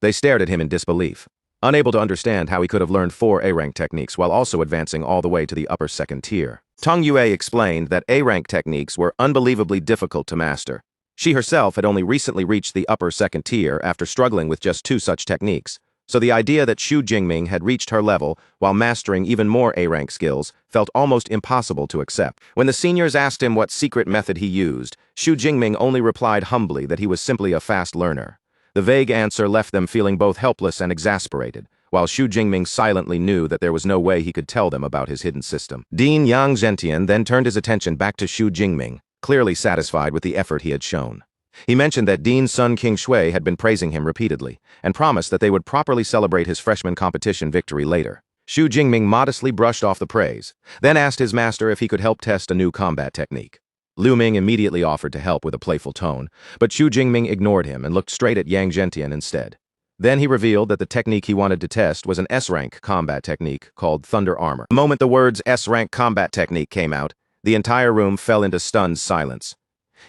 Speaker 1: They stared at him in disbelief, unable to understand how he could have learned 4A rank techniques while also advancing all the way to the upper second tier. Tong Yue explained that A rank techniques were unbelievably difficult to master. She herself had only recently reached the upper second tier after struggling with just 2 such techniques, so the idea that Xu Jingming had reached her level while mastering even more A-rank skills felt almost impossible to accept. When the seniors asked him what secret method he used, Xu Jingming only replied humbly that he was simply a fast learner. The vague answer left them feeling both helpless and exasperated, while Xu Jingming silently knew that there was no way he could tell them about his hidden system. Dean Yang Zhentian then turned his attention back to Xu Jingming, clearly satisfied with the effort he had shown. He mentioned that Dean's son King Shui had been praising him repeatedly, and promised that they would properly celebrate his freshman competition victory later. Xu Jingming modestly brushed off the praise, then asked his master if he could help test a new combat technique. Lu Ming immediately offered to help with a playful tone, but Xu Jingming ignored him and looked straight at Yang Zhentian instead. Then he revealed that the technique he wanted to test was an S-rank combat technique called Thunder Armor. The moment the words S-rank combat technique came out, the entire room fell into stunned silence.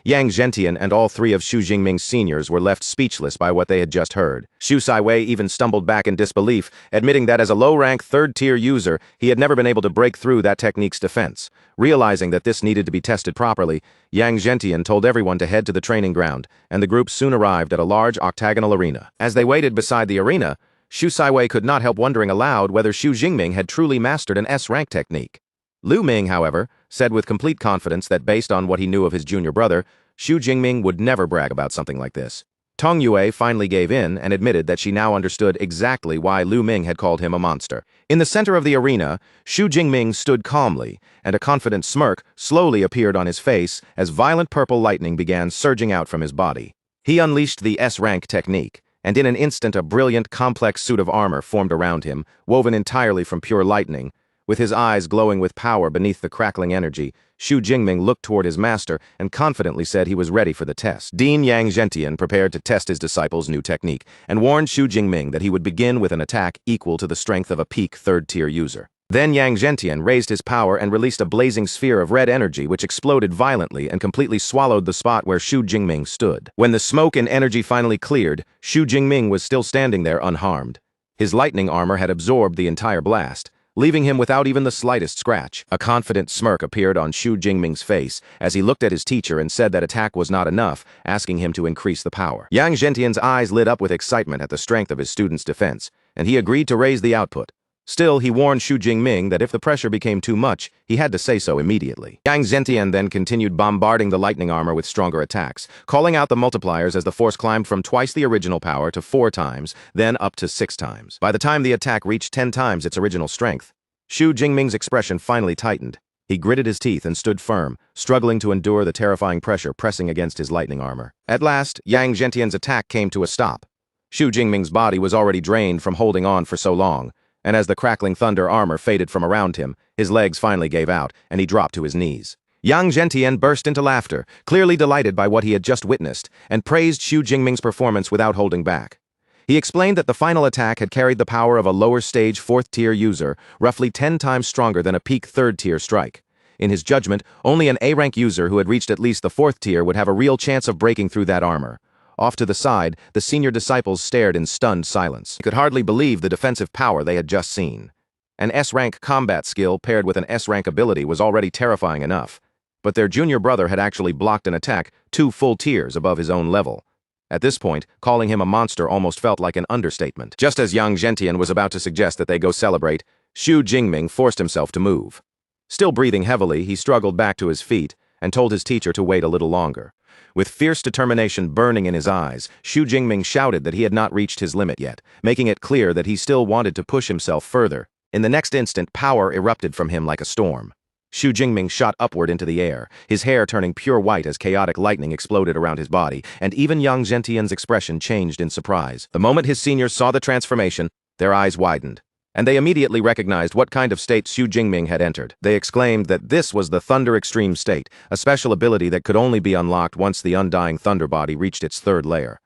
Speaker 1: Yang Zhentian and all 3 of Xu Jingming's seniors were left speechless by what they had just heard. Xu Saiwei even stumbled back in disbelief, admitting that as a low-rank third-tier user, he had never been able to break through that technique's defense. Realizing that this needed to be tested properly, Yang Zhentian told everyone to head to the training ground, and the group soon arrived at a large octagonal arena. As they waited beside the arena, Xu Saiwei could not help wondering aloud whether Xu Jingming had truly mastered an S-rank technique. Lu Ming, however, said with complete confidence that based on what he knew of his junior brother, Xu Jingming would never brag about something like this. Tong Yue finally gave in and admitted that she now understood exactly why Lu Ming had called him a monster. In the center of the arena, Xu Jingming stood calmly, and a confident smirk slowly appeared on his face as violent purple lightning began surging out from his body. He unleashed the S-rank technique, and in an instant a brilliant, complex suit of armor formed around him, woven entirely from pure lightning. With his eyes glowing with power beneath the crackling energy, Xu Jingming looked toward his master and confidently said he was ready for the test. Dean Yang Zhentian prepared to test his disciple's new technique and warned Xu Jingming that he would begin with an attack equal to the strength of a peak third-tier user. Then Yang Zhentian raised his power and released a blazing sphere of red energy which exploded violently and completely swallowed the spot where Xu Jingming stood. When the smoke and energy finally cleared, Xu Jingming was still standing there unharmed. His lightning armor had absorbed the entire blast, leaving him without even the slightest scratch. A confident smirk appeared on Xu Jingming's face as he looked at his teacher and said that attack was not enough, asking him to increase the power. Yang Zhentian's eyes lit up with excitement at the strength of his student's defense, and he agreed to raise the output. Still, he warned Xu Jingming that if the pressure became too much, he had to say so immediately. Yang Zhentian then continued bombarding the lightning armor with stronger attacks, calling out the multipliers as the force climbed from twice the original power to 4 times, then up to 6 times. By the time the attack reached 10 times its original strength, Xu Jingming's expression finally tightened. He gritted his teeth and stood firm, struggling to endure the terrifying pressure pressing against his lightning armor. At last, Yang Zhentian's attack came to a stop. Xu Jingming's body was already drained from holding on for so long, and as the crackling thunder armor faded from around him, his legs finally gave out, and he dropped to his knees. Yang Zhentian burst into laughter, clearly delighted by what he had just witnessed, and praised Xu Jingming's performance without holding back. He explained that the final attack had carried the power of a lower-stage 4th-tier user, roughly 10 times stronger than a peak 3rd-tier strike. In his judgment, only an A-rank user who had reached at least the 4th tier would have a real chance of breaking through that armor. Off to the side, the senior disciples stared in stunned silence. They could hardly believe the defensive power they had just seen. An S-rank combat skill paired with an S-rank ability was already terrifying enough, but their junior brother had actually blocked an attack 2 full tiers above his own level. At this point, calling him a monster almost felt like an understatement. Just as Yang Zhentian was about to suggest that they go celebrate, Xu Jingming forced himself to move. Still breathing heavily, he struggled back to his feet and told his teacher to wait a little longer. With fierce determination burning in his eyes, Xu Jingming shouted that he had not reached his limit yet, making it clear that he still wanted to push himself further. In the next instant, power erupted from him like a storm. Xu Jingming shot upward into the air, his hair turning pure white as chaotic lightning exploded around his body, and even Yang Zhentian's expression changed in surprise. The moment his seniors saw the transformation, their eyes widened, and they immediately recognized what kind of state Xu Jingming had entered. They exclaimed that this was the Thunder Extreme State, a special ability that could only be unlocked once the undying Thunder Body reached its third layer.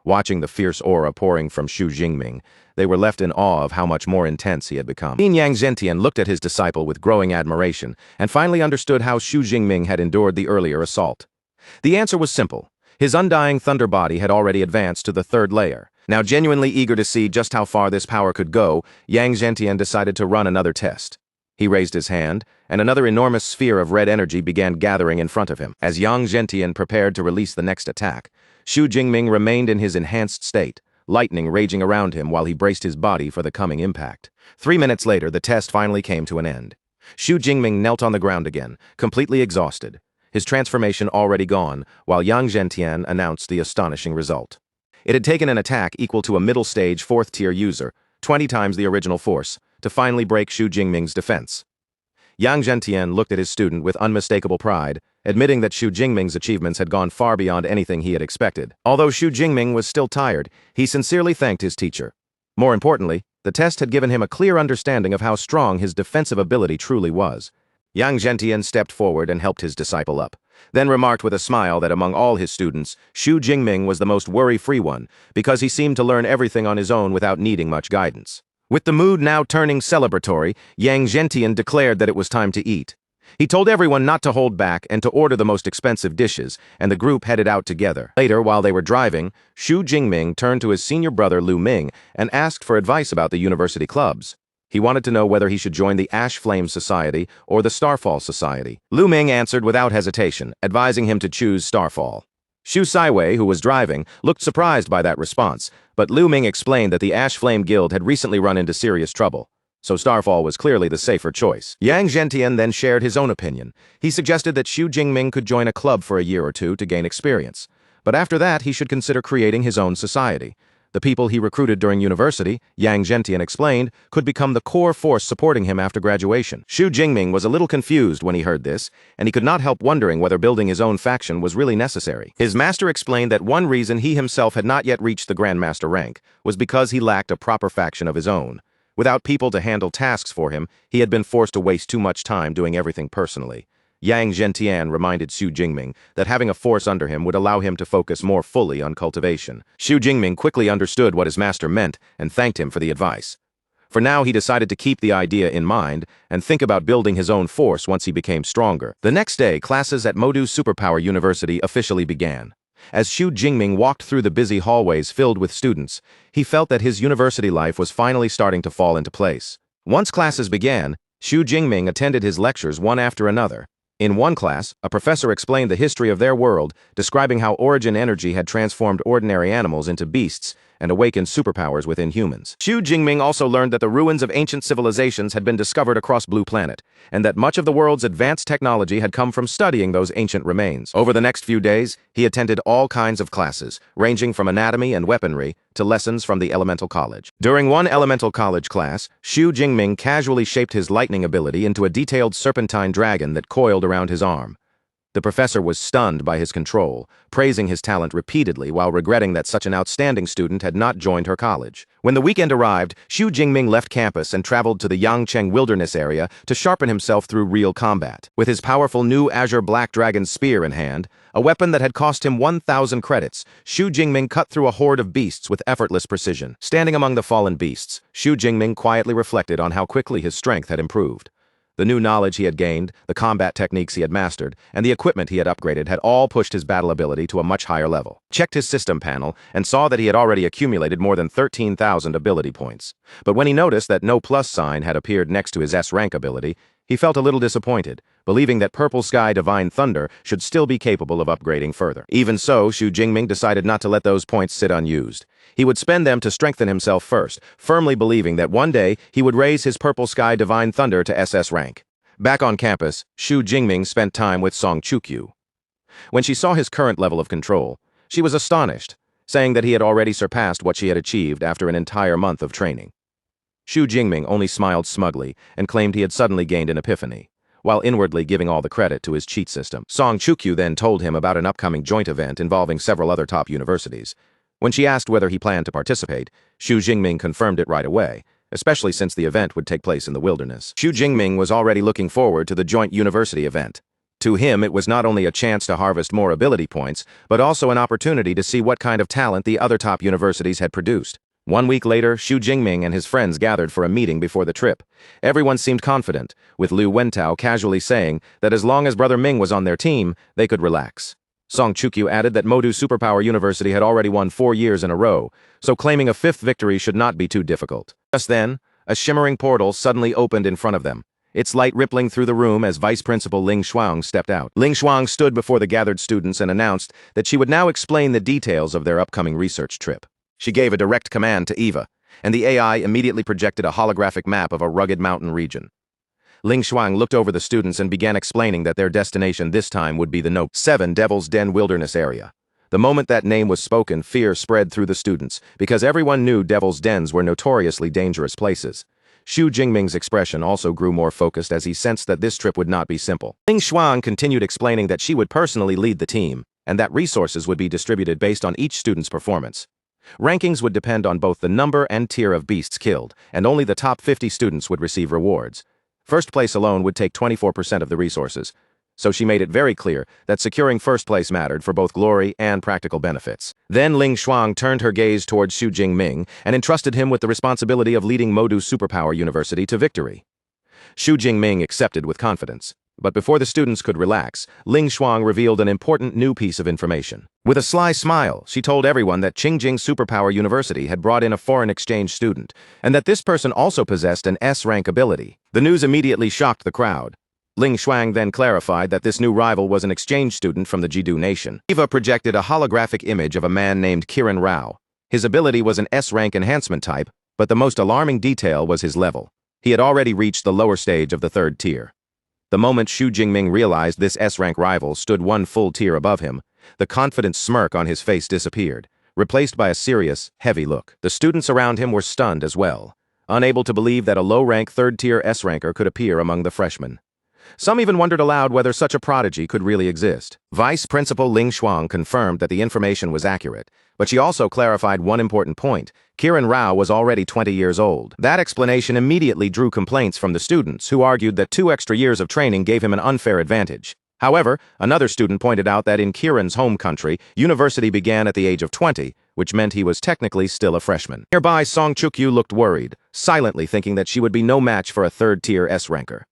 Speaker 1: Watching the fierce aura pouring from Xu Jingming, they were left in awe of how much more intense he had become. Yang Zhentian looked at his disciple with growing admiration and finally understood how Xu Jingming had endured the earlier assault. The answer was simple. His undying Thunder Body had already advanced to the third layer. Now genuinely eager to see just how far this power could go, Yang Zhentian decided to run another test. He raised his hand, and another enormous sphere of red energy began gathering in front of him. As Yang Zhentian prepared to release the next attack, Xu Jingming remained in his enhanced state, lightning raging around him while he braced his body for the coming impact. 3 minutes later, the test finally came to an end. Xu Jingming knelt on the ground again, completely exhausted, his transformation already gone, while Yang Zhentian announced the astonishing result. It had taken an attack equal to a middle-stage 4th-tier user, 20 times the original force, to finally break Xu Jingming's defense. Yang Zhentian looked at his student with unmistakable pride, admitting that Xu Jingming's achievements had gone far beyond anything he had expected. Although Xu Jingming was still tired, he sincerely thanked his teacher. More importantly, the test had given him a clear understanding of how strong his defensive ability truly was. Yang Zhentian stepped forward and helped his disciple up, then remarked with a smile that among all his students, Xu Jingming was the most worry-free one, because he seemed to learn everything on his own without needing much guidance. With the mood now turning celebratory, Yang Zhentian declared that it was time to eat. He told everyone not to hold back and to order the most expensive dishes, and the group headed out together. Later, while they were driving, Xu Jingming turned to his senior brother Lu Ming and asked for advice about the university clubs. He wanted to know whether he should join the Ash Flame Society or the Starfall Society. Lu Ming answered without hesitation, advising him to choose Starfall. Xu Saiwei, who was driving, looked surprised by that response, but Lu Ming explained that the Ash Flame Guild had recently run into serious trouble, so Starfall was clearly the safer choice. Yang Zhentian then shared his own opinion. He suggested that Xu Jingming could join a club for a year or two to gain experience, but after that he should consider creating his own society. The people he recruited during university, Yang Zhentian explained, could become the core force supporting him after graduation. Xu Jingming was a little confused when he heard this, and he could not help wondering whether building his own faction was really necessary. His master explained that one reason he himself had not yet reached the Grandmaster rank was because he lacked a proper faction of his own. Without people to handle tasks for him, he had been forced to waste too much time doing everything personally. Yang Zhentian reminded Xu Jingming that having a force under him would allow him to focus more fully on cultivation. Xu Jingming quickly understood what his master meant and thanked him for the advice. For now, he decided to keep the idea in mind and think about building his own force once he became stronger. The next day, classes at Modu Superpower University officially began. As Xu Jingming walked through the busy hallways filled with students, he felt that his university life was finally starting to fall into place. Once classes began, Xu Jingming attended his lectures one after another. In one class, a professor explained the history of their world, describing how origin energy had transformed ordinary animals into beasts and awakened superpowers within humans. Xu Jingming also learned that the ruins of ancient civilizations had been discovered across Blue Planet, and that much of the world's advanced technology had come from studying those ancient remains. Over the next few days, he attended all kinds of classes, ranging from anatomy and weaponry to lessons from the Elemental College. During one Elemental College class, Xu Jingming casually shaped his lightning ability into a detailed serpentine dragon that coiled around his arm. The professor was stunned by his control, praising his talent repeatedly while regretting that such an outstanding student had not joined her college. When the weekend arrived, Xu Jingming left campus and traveled to the Yangcheng Wilderness area to sharpen himself through real combat. With his powerful new Azure Black Dragon spear in hand, a weapon that had cost him 1,000 credits, Xu Jingming cut through a horde of beasts with effortless precision. Standing among the fallen beasts, Xu Jingming quietly reflected on how quickly his strength had improved. The new knowledge he had gained, the combat techniques he had mastered, and the equipment he had upgraded had all pushed his battle ability to a much higher level. Checked his system panel and saw that he had already accumulated more than 13,000 ability points. But when he noticed that no plus sign had appeared next to his S rank ability, He felt a little disappointed, believing that Purple Sky Divine Thunder should still be capable of upgrading further. Even so, Xu Jingming decided not to let those points sit unused. He would spend them to strengthen himself first, firmly believing that one day he would raise his Purple Sky Divine Thunder to SS rank. Back on campus, Xu Jingming spent time with Song Chukyu. When she saw his current level of control, she was astonished, saying that he had already surpassed what she had achieved after an entire month of training. Xu Jingming only smiled smugly and claimed he had suddenly gained an epiphany, while inwardly giving all the credit to his cheat system. Song Chukyu then told him about an upcoming joint event involving several other top universities. When she asked whether he planned to participate, Xu Jingming confirmed it right away, especially since the event would take place in the wilderness. Xu Jingming was already looking forward to the joint university event. To him, it was not only a chance to harvest more ability points, but also an opportunity to see what kind of talent the other top universities had produced. 1 week later, Xu Jingming and his friends gathered for a meeting before the trip. Everyone seemed confident, with Liu Wentao casually saying that as long as Brother Ming was on their team, they could relax. Song Chukyu added that Modu Superpower University had already won 4 years in a row, so claiming a 5th victory should not be too difficult. Just then, a shimmering portal suddenly opened in front of them, its light rippling through the room as Vice Principal Ling Shuang stepped out. Ling Shuang stood before the gathered students and announced that she would now explain the details of their upcoming research trip. She gave a direct command to Eva, and the AI immediately projected a holographic map of a rugged mountain region. Ling Shuang looked over the students and began explaining that their destination this time would be the No. 7 Devil's Den Wilderness area. The moment that name was spoken, fear spread through the students, because everyone knew Devil's Dens were notoriously dangerous places. Xu Jingming's expression also grew more focused as he sensed that this trip would not be simple. Ling Shuang continued explaining that she would personally lead the team, and that resources would be distributed based on each student's performance. Rankings would depend on both the number and tier of beasts killed, and only the top 50 students would receive rewards. First place alone would take 24% of the resources, so she made it very clear that securing first place mattered for both glory and practical benefits. Then Ling Shuang turned her gaze towards Xu Jingming and entrusted him with the responsibility of leading Modu Superpower University to victory. Xu Jingming accepted with confidence. But before the students could relax, Ling Shuang revealed an important new piece of information. With a sly smile, she told everyone that Qingjing Superpower University had brought in a foreign exchange student, and that this person also possessed an S-rank ability. The news immediately shocked the crowd. Ling Shuang then clarified that this new rival was an exchange student from the Jidu nation. Eva projected a holographic image of a man named Kiran Rao. His ability was an S-rank enhancement type, but the most alarming detail was his level. He had already reached the lower stage of the 3rd tier. The moment Xu Jingming realized this S-rank rival stood 1 full tier above him, the confident smirk on his face disappeared, replaced by a serious, heavy look. The students around him were stunned as well, unable to believe that a low-rank 3rd-tier S-ranker could appear among the freshmen. Some even wondered aloud whether such a prodigy could really exist. Vice Principal Ling Shuang confirmed that the information was accurate, but she also clarified one important point. Kiran Rao was already 20 years old. That explanation immediately drew complaints from the students, who argued that 2 extra years of training gave him an unfair advantage. However, another student pointed out that in Kiran's home country, university began at the age of 20, which meant he was technically still a freshman. Nearby, Song Chukyu looked worried, silently thinking that she would be no match for a 3rd-tier S-ranker.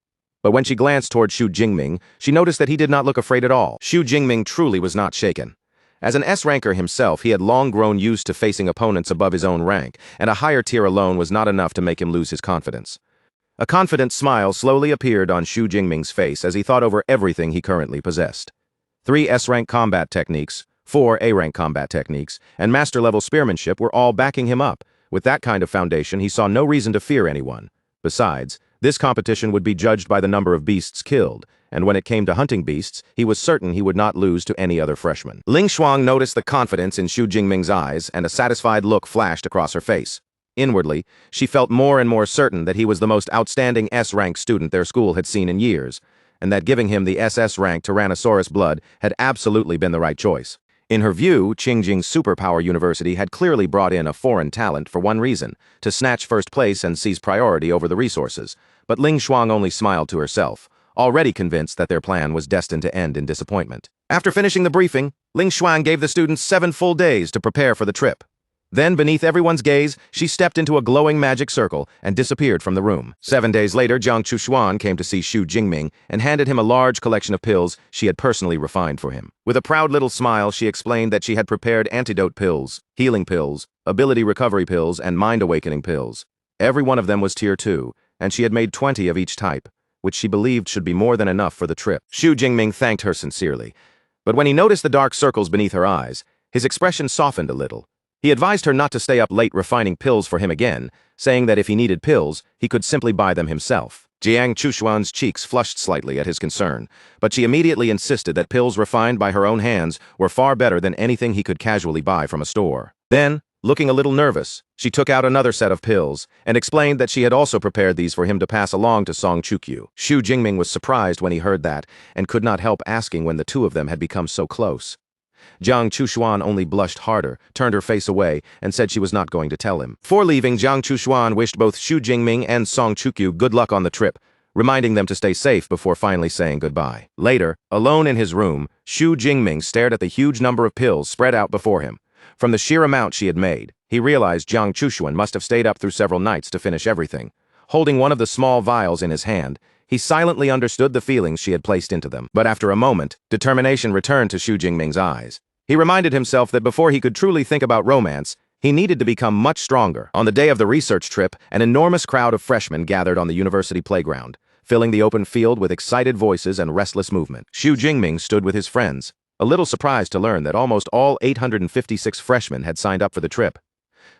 Speaker 1: But when she glanced toward Xu Jingming, she noticed that he did not look afraid at all. Xu Jingming truly was not shaken. As an S-ranker himself, he had long grown used to facing opponents above his own rank, and a higher tier alone was not enough to make him lose his confidence. A confident smile slowly appeared on Xu Jingming's face as he thought over everything he currently possessed. 3 S-rank combat techniques, 4 A-rank combat techniques, and master-level spearmanship were all backing him up. With that kind of foundation, he saw no reason to fear anyone. Besides, this competition would be judged by the number of beasts killed, and when it came to hunting beasts, he was certain he would not lose to any other freshman. Ling Shuang noticed the confidence in Xu Jingming's eyes, and a satisfied look flashed across her face. Inwardly, she felt more and more certain that he was the most outstanding S-rank student their school had seen in years, and that giving him the SS rank Tyrannosaurus blood had absolutely been the right choice. In her view, Qingjing Superpower University had clearly brought in a foreign talent for one reason, to snatch first place and seize priority over the resources. But Ling Shuang only smiled to herself, already convinced that their plan was destined to end in disappointment. After finishing the briefing, Ling Shuang gave the students 7 full days to prepare for the trip. Then, beneath everyone's gaze, she stepped into a glowing magic circle and disappeared from the room. 7 days later, Jiang Chushuan came to see Xu Jingming and handed him a large collection of pills she had personally refined for him. With a proud little smile, she explained that she had prepared antidote pills, healing pills, ability recovery pills, and mind awakening pills. Every one of them was tier 2, and she had made 20 of each type. which she believed should be more than enough for the trip. Xu Jingming thanked her sincerely, but when he noticed the dark circles beneath her eyes, his expression softened a little. He advised her not to stay up late refining pills for him again, saying that if he needed pills, he could simply buy them himself. Jiang Chushuan's cheeks flushed slightly at his concern, but she immediately insisted that pills refined by her own hands were far better than anything he could casually buy from a store. Then, looking a little nervous, she took out another set of pills and explained that she had also prepared these for him to pass along to Song Chukyu. Xu Jingming was surprised when he heard that and could not help asking when the two of them had become so close. Jiang Chushuan only blushed harder, turned her face away, and said she was not going to tell him. Before leaving, Jiang Chushuan wished both Xu Jingming and Song Chukyu good luck on the trip, reminding them to stay safe before finally saying goodbye. Later, alone in his room, Xu Jingming stared at the huge number of pills spread out before him. From the sheer amount she had made, he realized Jiang Chushuan must have stayed up through several nights to finish everything. Holding one of the small vials in his hand, he silently understood the feelings she had placed into them. But after a moment, determination returned to Xu Jingming's eyes. He reminded himself that before he could truly think about romance, he needed to become much stronger. On the day of the research trip, an enormous crowd of freshmen gathered on the university playground, filling the open field with excited voices and restless movement. Xu Jingming stood with his friends, a little surprised to learn that almost all 856 freshmen had signed up for the trip.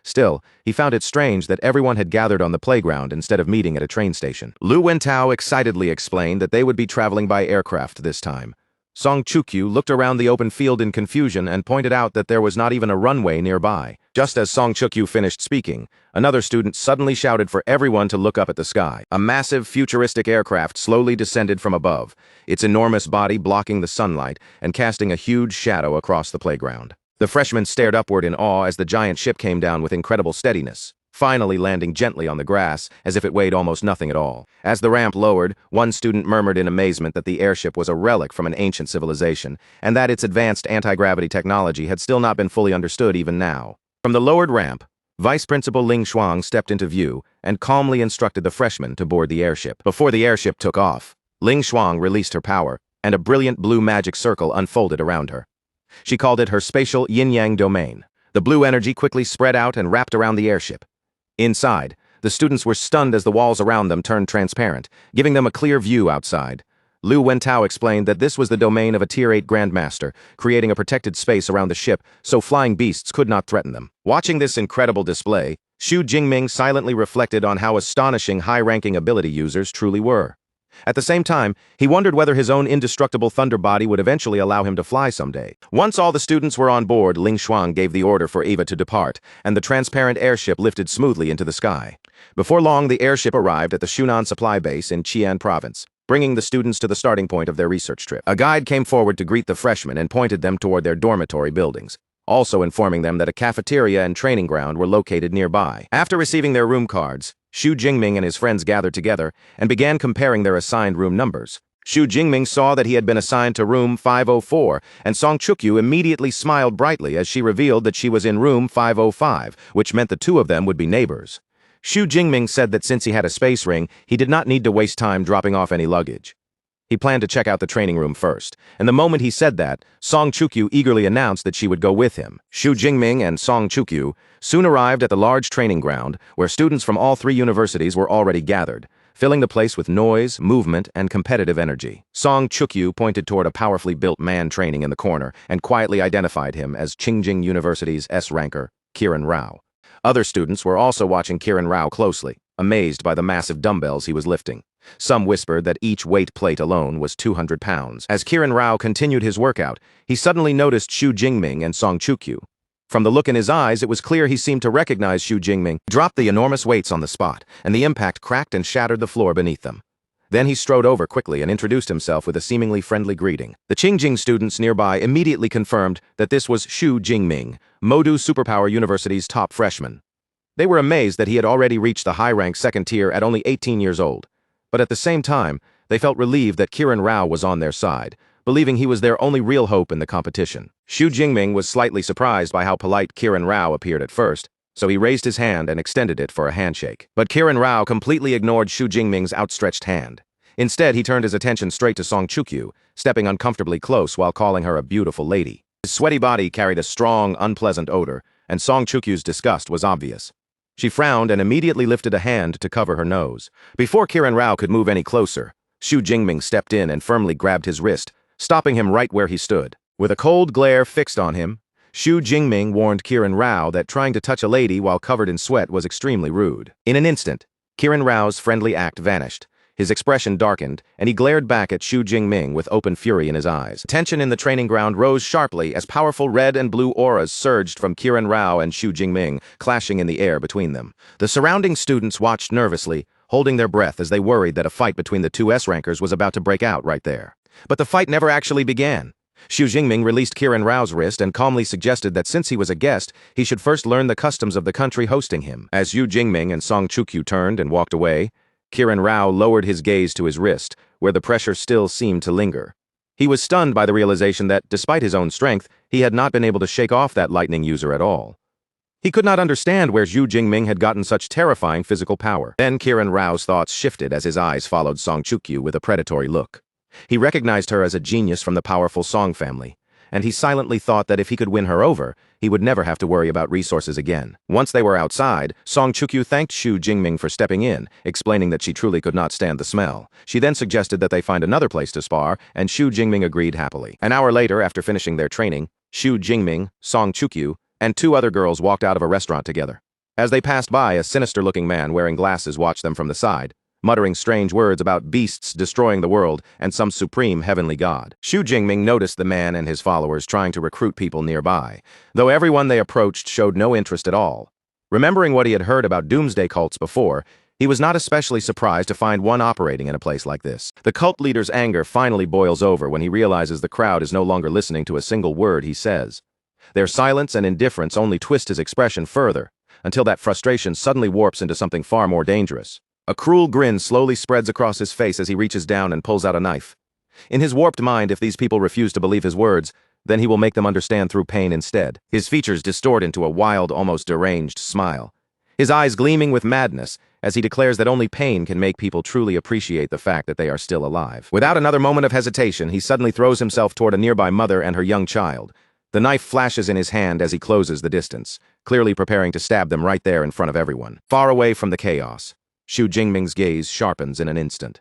Speaker 1: Still, he found it strange that everyone had gathered on the playground instead of meeting at a train station. Lu Wentao excitedly explained that they would be traveling by aircraft this time. Song Chukyu looked around the open field in confusion and pointed out that there was not even a runway nearby. Just as Song Chukyu finished speaking, another student suddenly shouted for everyone to look up at the sky. A massive, futuristic aircraft slowly descended from above, its enormous body blocking the sunlight and casting a huge shadow across the playground. The freshmen stared upward in awe as the giant ship came down with incredible steadiness, finally landing gently on the grass as if it weighed almost nothing at all. As the ramp lowered, one student murmured in amazement that the airship was a relic from an ancient civilization, and that its advanced anti-gravity technology had still not been fully understood even now. From the lowered ramp, Vice Principal Ling Shuang stepped into view and calmly instructed the freshmen to board the airship. Before the airship took off, Ling Shuang released her power, and a brilliant blue magic circle unfolded around her. She called it her spatial yin-yang domain. The blue energy quickly spread out and wrapped around the airship. Inside, the students were stunned as the walls around them turned transparent, giving them a clear view outside. Lu Wentao explained that this was the domain of a Tier 8 Grandmaster, creating a protected space around the ship so flying beasts could not threaten them. Watching this incredible display, Xu Jingming silently reflected on how astonishing high-ranking ability users truly were. At the same time, he wondered whether his own indestructible thunder body would eventually allow him to fly someday. Once all the students were on board, Ling Shuang gave the order for Eva to depart, and the transparent airship lifted smoothly into the sky. Before long, the airship arrived at the Shunan supply base in Qian province, bringing the students to the starting point of their research trip. A guide came forward to greet the freshmen and pointed them toward their dormitory buildings, also informing them that a cafeteria and training ground were located nearby. After receiving their room cards, Xu Jingming and his friends gathered together and began comparing their assigned room numbers. Xu Jingming saw that he had been assigned to room 504, and Song Chukyu immediately smiled brightly as she revealed that she was in room 505, which meant the two of them would be neighbors. Xu Jingming said that since he had a space ring, he did not need to waste time dropping off any luggage. He planned to check out the training room first, and the moment he said that, Song Chukyu eagerly announced that she would go with him. Xu Jingming and Song Chukyu soon arrived at the large training ground, where students from all three universities were already gathered, filling the place with noise, movement, and competitive energy. Song Chukyu pointed toward a powerfully built man training in the corner and quietly identified him as Qingjing University's S-ranker, Kiran Rao. Other students were also watching Kiran Rao closely, amazed by the massive dumbbells he was lifting. Some whispered that each weight plate alone was 200 pounds. As Kiran Rao continued his workout, he suddenly noticed Xu Jingming and Song Chukyu. From the look in his eyes, it was clear he seemed to recognize Xu Jingming. He dropped the enormous weights on the spot, and the impact cracked and shattered the floor beneath them. Then he strode over quickly and introduced himself with a seemingly friendly greeting. The Qingjing students nearby immediately confirmed that this was Xu Jingming, Modu Superpower University's top freshman. They were amazed that he had already reached the high-rank second tier at only 18 years old. But at the same time, they felt relieved that Kiran Rao was on their side, believing he was their only real hope in the competition. Xu Jingming was slightly surprised by how polite Kiran Rao appeared at first, so he raised his hand and extended it for a handshake. But Kiran Rao completely ignored Xu Jingming's outstretched hand. Instead, he turned his attention straight to Song Chukyu, stepping uncomfortably close while calling her a beautiful lady. His sweaty body carried a strong, unpleasant odor, and Song Chukyu's disgust was obvious. She frowned and immediately lifted a hand to cover her nose. Before Kiran Rao could move any closer, Xu Jingming stepped in and firmly grabbed his wrist, stopping him right where he stood. With a cold glare fixed on him, Xu Jingming warned Kiran Rao that trying to touch a lady while covered in sweat was extremely rude. In an instant, Kiran Rao's friendly act vanished. His expression darkened, and he glared back at Xu Jingming with open fury in his eyes. Tension in the training ground rose sharply as powerful red and blue auras surged from Kiran Rao and Xu Jingming, clashing in the air between them. The surrounding students watched nervously, holding their breath as they worried that a fight between the two S-rankers was about to break out right there. But the fight never actually began. Xu Jingming released Kiran Rao's wrist and calmly suggested that since he was a guest, he should first learn the customs of the country hosting him. As Xu Jingming and Song Chukyu turned and walked away, Kiran Rao lowered his gaze to his wrist, where the pressure still seemed to linger. He was stunned by the realization that, despite his own strength, he had not been able to shake off that lightning user at all. He could not understand where Xu Jingming had gotten such terrifying physical power. Then Kiran Rao's thoughts shifted as his eyes followed Song Chukyu with a predatory look. He recognized her as a genius from the powerful Song family, and he silently thought that if he could win her over, he would never have to worry about resources again. Once they were outside, Song Chukyu thanked Xu Jingming for stepping in, explaining that she truly could not stand the smell. She then suggested that they find another place to spar, and Xu Jingming agreed happily. An hour later, after finishing their training, Xu Jingming, Song Chukyu, and two other girls walked out of a restaurant together. As they passed by, a sinister-looking man wearing glasses watched them from the side, muttering strange words about beasts destroying the world and some supreme heavenly god. Xu Jingming noticed the man and his followers trying to recruit people nearby, though everyone they approached showed no interest at all. Remembering what he had heard about doomsday cults before, he was not especially surprised to find one operating in a place like this. The cult leader's anger finally boils over when he realizes the crowd is no longer listening to a single word he says. Their silence and indifference only twist his expression further, until that frustration suddenly warps into something far more dangerous. A cruel grin slowly spreads across his face as he reaches down and pulls out a knife. In his warped mind, if these people refuse to believe his words, then he will make them understand through pain instead. His features distort into a wild, almost deranged smile, his eyes gleaming with madness as he declares that only pain can make people truly appreciate the fact that they are still alive. Without another moment of hesitation, he suddenly throws himself toward a nearby mother and her young child. The knife flashes in his hand as he closes the distance, clearly preparing to stab them right there in front of everyone. Far away from the chaos, Xu Jingming's gaze sharpens in an instant.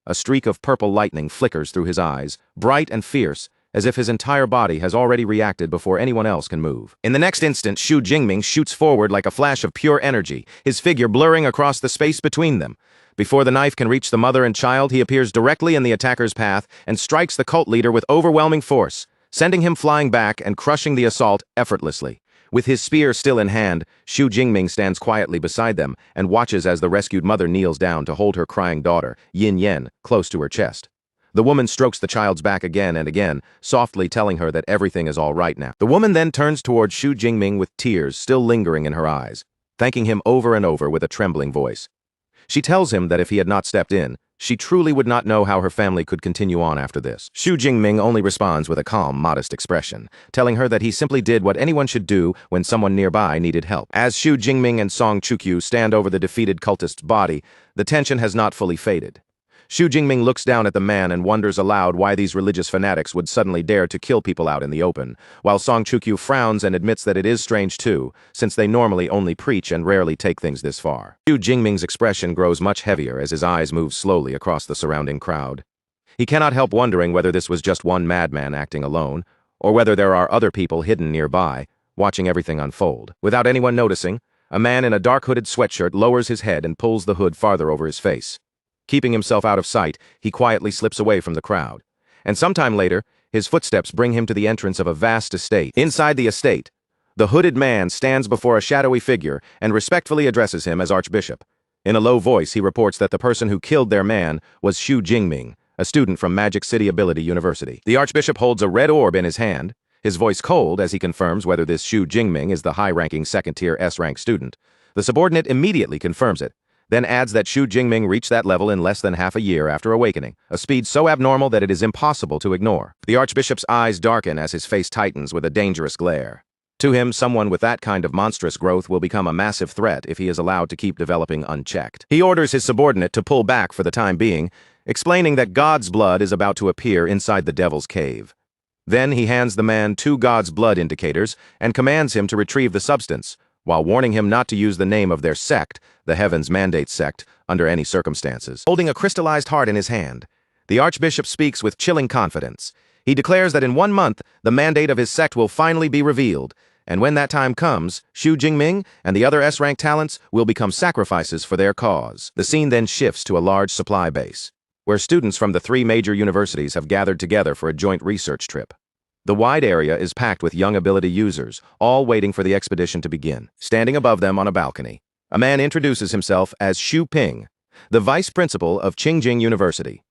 Speaker 1: A streak of purple lightning flickers through his eyes, bright and fierce, as if his entire body has already reacted before anyone else can move. In the next instant, Xu Jingming shoots forward like a flash of pure energy, his figure blurring across the space between them. Before the knife can reach the mother and child, he appears directly in the attacker's path and strikes the cult leader with overwhelming force, sending him flying back and crushing the assault effortlessly. With his spear still in hand, Xu Jingming stands quietly beside them and watches as the rescued mother kneels down to hold her crying daughter, Yin Yen, close to her chest. The woman strokes the child's back again and again, softly telling her that everything is all right now. The woman then turns towards Xu Jingming with tears still lingering in her eyes, thanking him over and over with a trembling voice. She tells him that if he had not stepped in, she truly would not know how her family could continue on after this. Xu Jingming only responds with a calm, modest expression, telling her that he simply did what anyone should do when someone nearby needed help. As Xu Jingming and Song Chukyu stand over the defeated cultist's body, the tension has not fully faded. Xu Jingming looks down at the man and wonders aloud why these religious fanatics would suddenly dare to kill people out in the open, while Song Chukyu frowns and admits that it is strange too, since they normally only preach and rarely take things this far. Xu Jingming's expression grows much heavier as his eyes move slowly across the surrounding crowd. He cannot help wondering whether this was just one madman acting alone, or whether there are other people hidden nearby, watching everything unfold. Without anyone noticing, a man in a dark hooded sweatshirt lowers his head and pulls the hood farther over his face. Keeping himself out of sight, he quietly slips away from the crowd. And sometime later, his footsteps bring him to the entrance of a vast estate. Inside the estate, the hooded man stands before a shadowy figure and respectfully addresses him as Archbishop. In a low voice, he reports that the person who killed their man was Xu Jingming, a student from Magic City Ability University. The Archbishop holds a red orb in his hand, his voice cold as he confirms whether this Xu Jingming is the high-ranking second-tier S-rank student. The subordinate immediately confirms it, then adds that Xu Jingming reached that level in less than half a year after awakening, a speed so abnormal that it is impossible to ignore. The Archbishop's eyes darken as his face tightens with a dangerous glare. To him, someone with that kind of monstrous growth will become a massive threat if he is allowed to keep developing unchecked. He orders his subordinate to pull back for the time being, explaining that God's blood is about to appear inside the devil's cave. Then he hands the man 2 God's blood indicators and commands him to retrieve the substance, while warning him not to use the name of their sect, the Heavens Mandate sect, under any circumstances. Holding a crystallized heart in his hand, The archbishop speaks with chilling confidence. He declares that in 1 month, the mandate of his sect will finally be revealed, and when that time comes, Xu Jingming and the other S-rank talents will become sacrifices for their cause. The scene then shifts to a large supply base, where students from the 3 major universities have gathered together for a joint research trip. The wide area is packed with young ability users, all waiting for the expedition to begin. Standing above them on a balcony, a man introduces himself as Xu Ping, the vice principal of Qingjing University.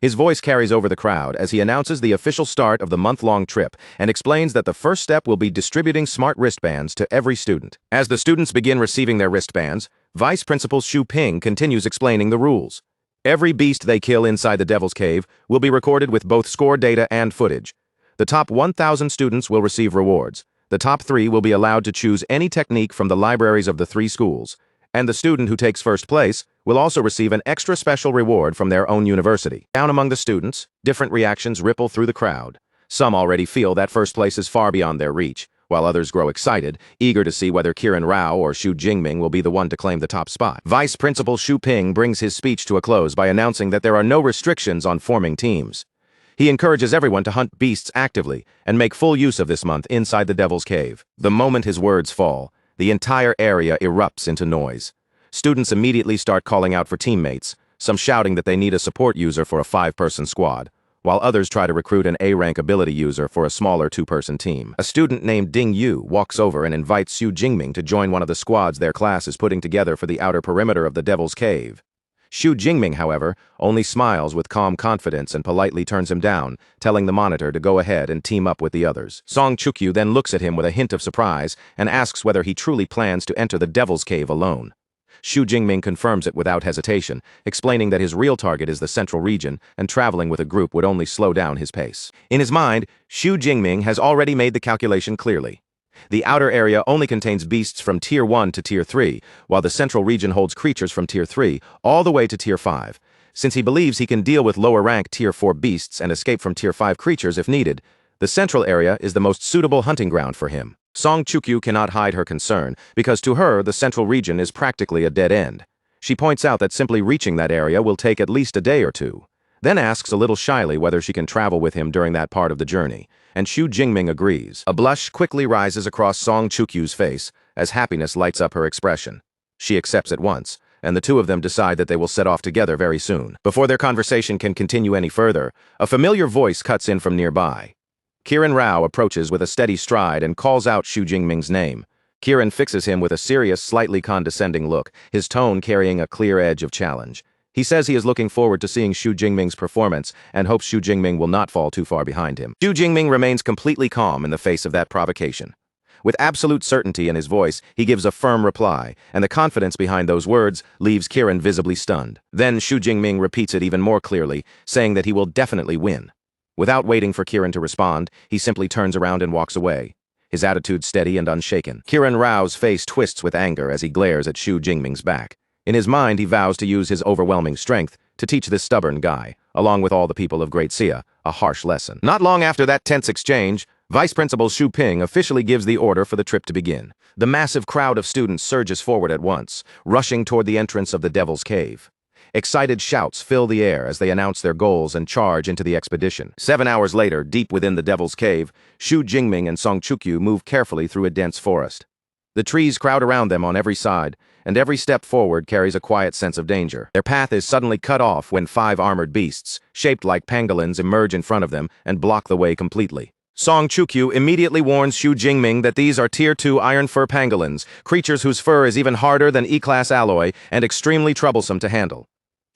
Speaker 1: His voice carries over the crowd as he announces the official start of the month-long trip and explains that the first step will be distributing smart wristbands to every student. As the students begin receiving their wristbands, Vice Principal Xu Ping continues explaining the rules. Every beast they kill inside the Devil's Cave will be recorded with both score data and footage. The top 1,000 students will receive rewards. The top 3 will be allowed to choose any technique from the libraries of the 3 schools, and the student who takes first place will also receive an extra special reward from their own university. Down among the students, different reactions ripple through the crowd. Some already feel that first place is far beyond their reach, while others grow excited, eager to see whether Qiren Rao or Xu Jingming will be the one to claim the top spot. Vice Principal Xu Ping brings his speech to a close by announcing that there are no restrictions on forming teams. He encourages everyone to hunt beasts actively and make full use of this month inside the Devil's Cave. The moment his words fall, the entire area erupts into noise. Students immediately start calling out for teammates, some shouting that they need a support user for a 5-person squad, while others try to recruit an A-rank ability user for a smaller 2-person team. A student named Ding Yu walks over and invites Xu Jingming to join one of the squads their class is putting together for the outer perimeter of the Devil's Cave. Xu Jingming, however, only smiles with calm confidence and politely turns him down, telling the monitor to go ahead and team up with the others. Song Chukyu then looks at him with a hint of surprise and asks whether he truly plans to enter the Devil's Cave alone. Xu Jingming confirms it without hesitation, explaining that his real target is the central region and traveling with a group would only slow down his pace. In his mind, Xu Jingming has already made the calculation clearly. The outer area only contains beasts from Tier 1 to Tier 3, while the central region holds creatures from Tier 3 all the way to Tier 5. Since he believes he can deal with lower-rank Tier 4 beasts and escape from Tier 5 creatures if needed, the central area is the most suitable hunting ground for him. Song Chukyu cannot hide her concern, because to her, the central region is practically a dead end. She points out that simply reaching that area will take at least a day or 2, then asks a little shyly whether she can travel with him during that part of the journey, and Xu Jingming agrees. A blush quickly rises across Song Chukyu's face as happiness lights up her expression. She accepts at once, and the 2 of them decide that they will set off together very soon. Before their conversation can continue any further, a familiar voice cuts in from nearby. Qiren Rao approaches with a steady stride and calls out Xu Jingming's name. Qiren fixes him with a serious, slightly condescending look, his tone carrying a clear edge of challenge. He says he is looking forward to seeing Xu Jingming's performance and hopes Xu Jingming will not fall too far behind him. Xu Jingming remains completely calm in the face of that provocation. With absolute certainty in his voice, he gives a firm reply, and the confidence behind those words leaves Qiren visibly stunned. Then Xu Jingming repeats it even more clearly, saying that he will definitely win. Without waiting for Qiren to respond, he simply turns around and walks away, his attitude steady and unshaken. Qiren Rao's face twists with anger as he glares at Xu Jingming's back. In his mind, he vows to use his overwhelming strength to teach this stubborn guy, along with all the people of Great Sia, a harsh lesson. Not long after that tense exchange, Vice Principal Xu Ping officially gives the order for the trip to begin. The massive crowd of students surges forward at once, rushing toward the entrance of the Devil's Cave. Excited shouts fill the air as they announce their goals and charge into the expedition. 7 hours later, deep within the Devil's Cave, Xu Jingming and Song Chukyu move carefully through a dense forest. The trees crowd around them on every side, and every step forward carries a quiet sense of danger. Their path is suddenly cut off when 5 armored beasts, shaped like pangolins, emerge in front of them and block the way completely. Song Chukyu immediately warns Xu Jingming that these are Tier 2 iron fur pangolins, creatures whose fur is even harder than E-class alloy and extremely troublesome to handle.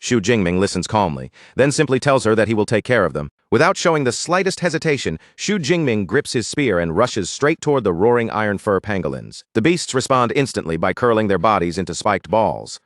Speaker 1: Xu Jingming listens calmly, then simply tells her that he will take care of them. Without showing the slightest hesitation, Xu Jingming grips his spear and rushes straight toward the roaring iron fur pangolins. The beasts respond instantly by curling their bodies into spiked balls.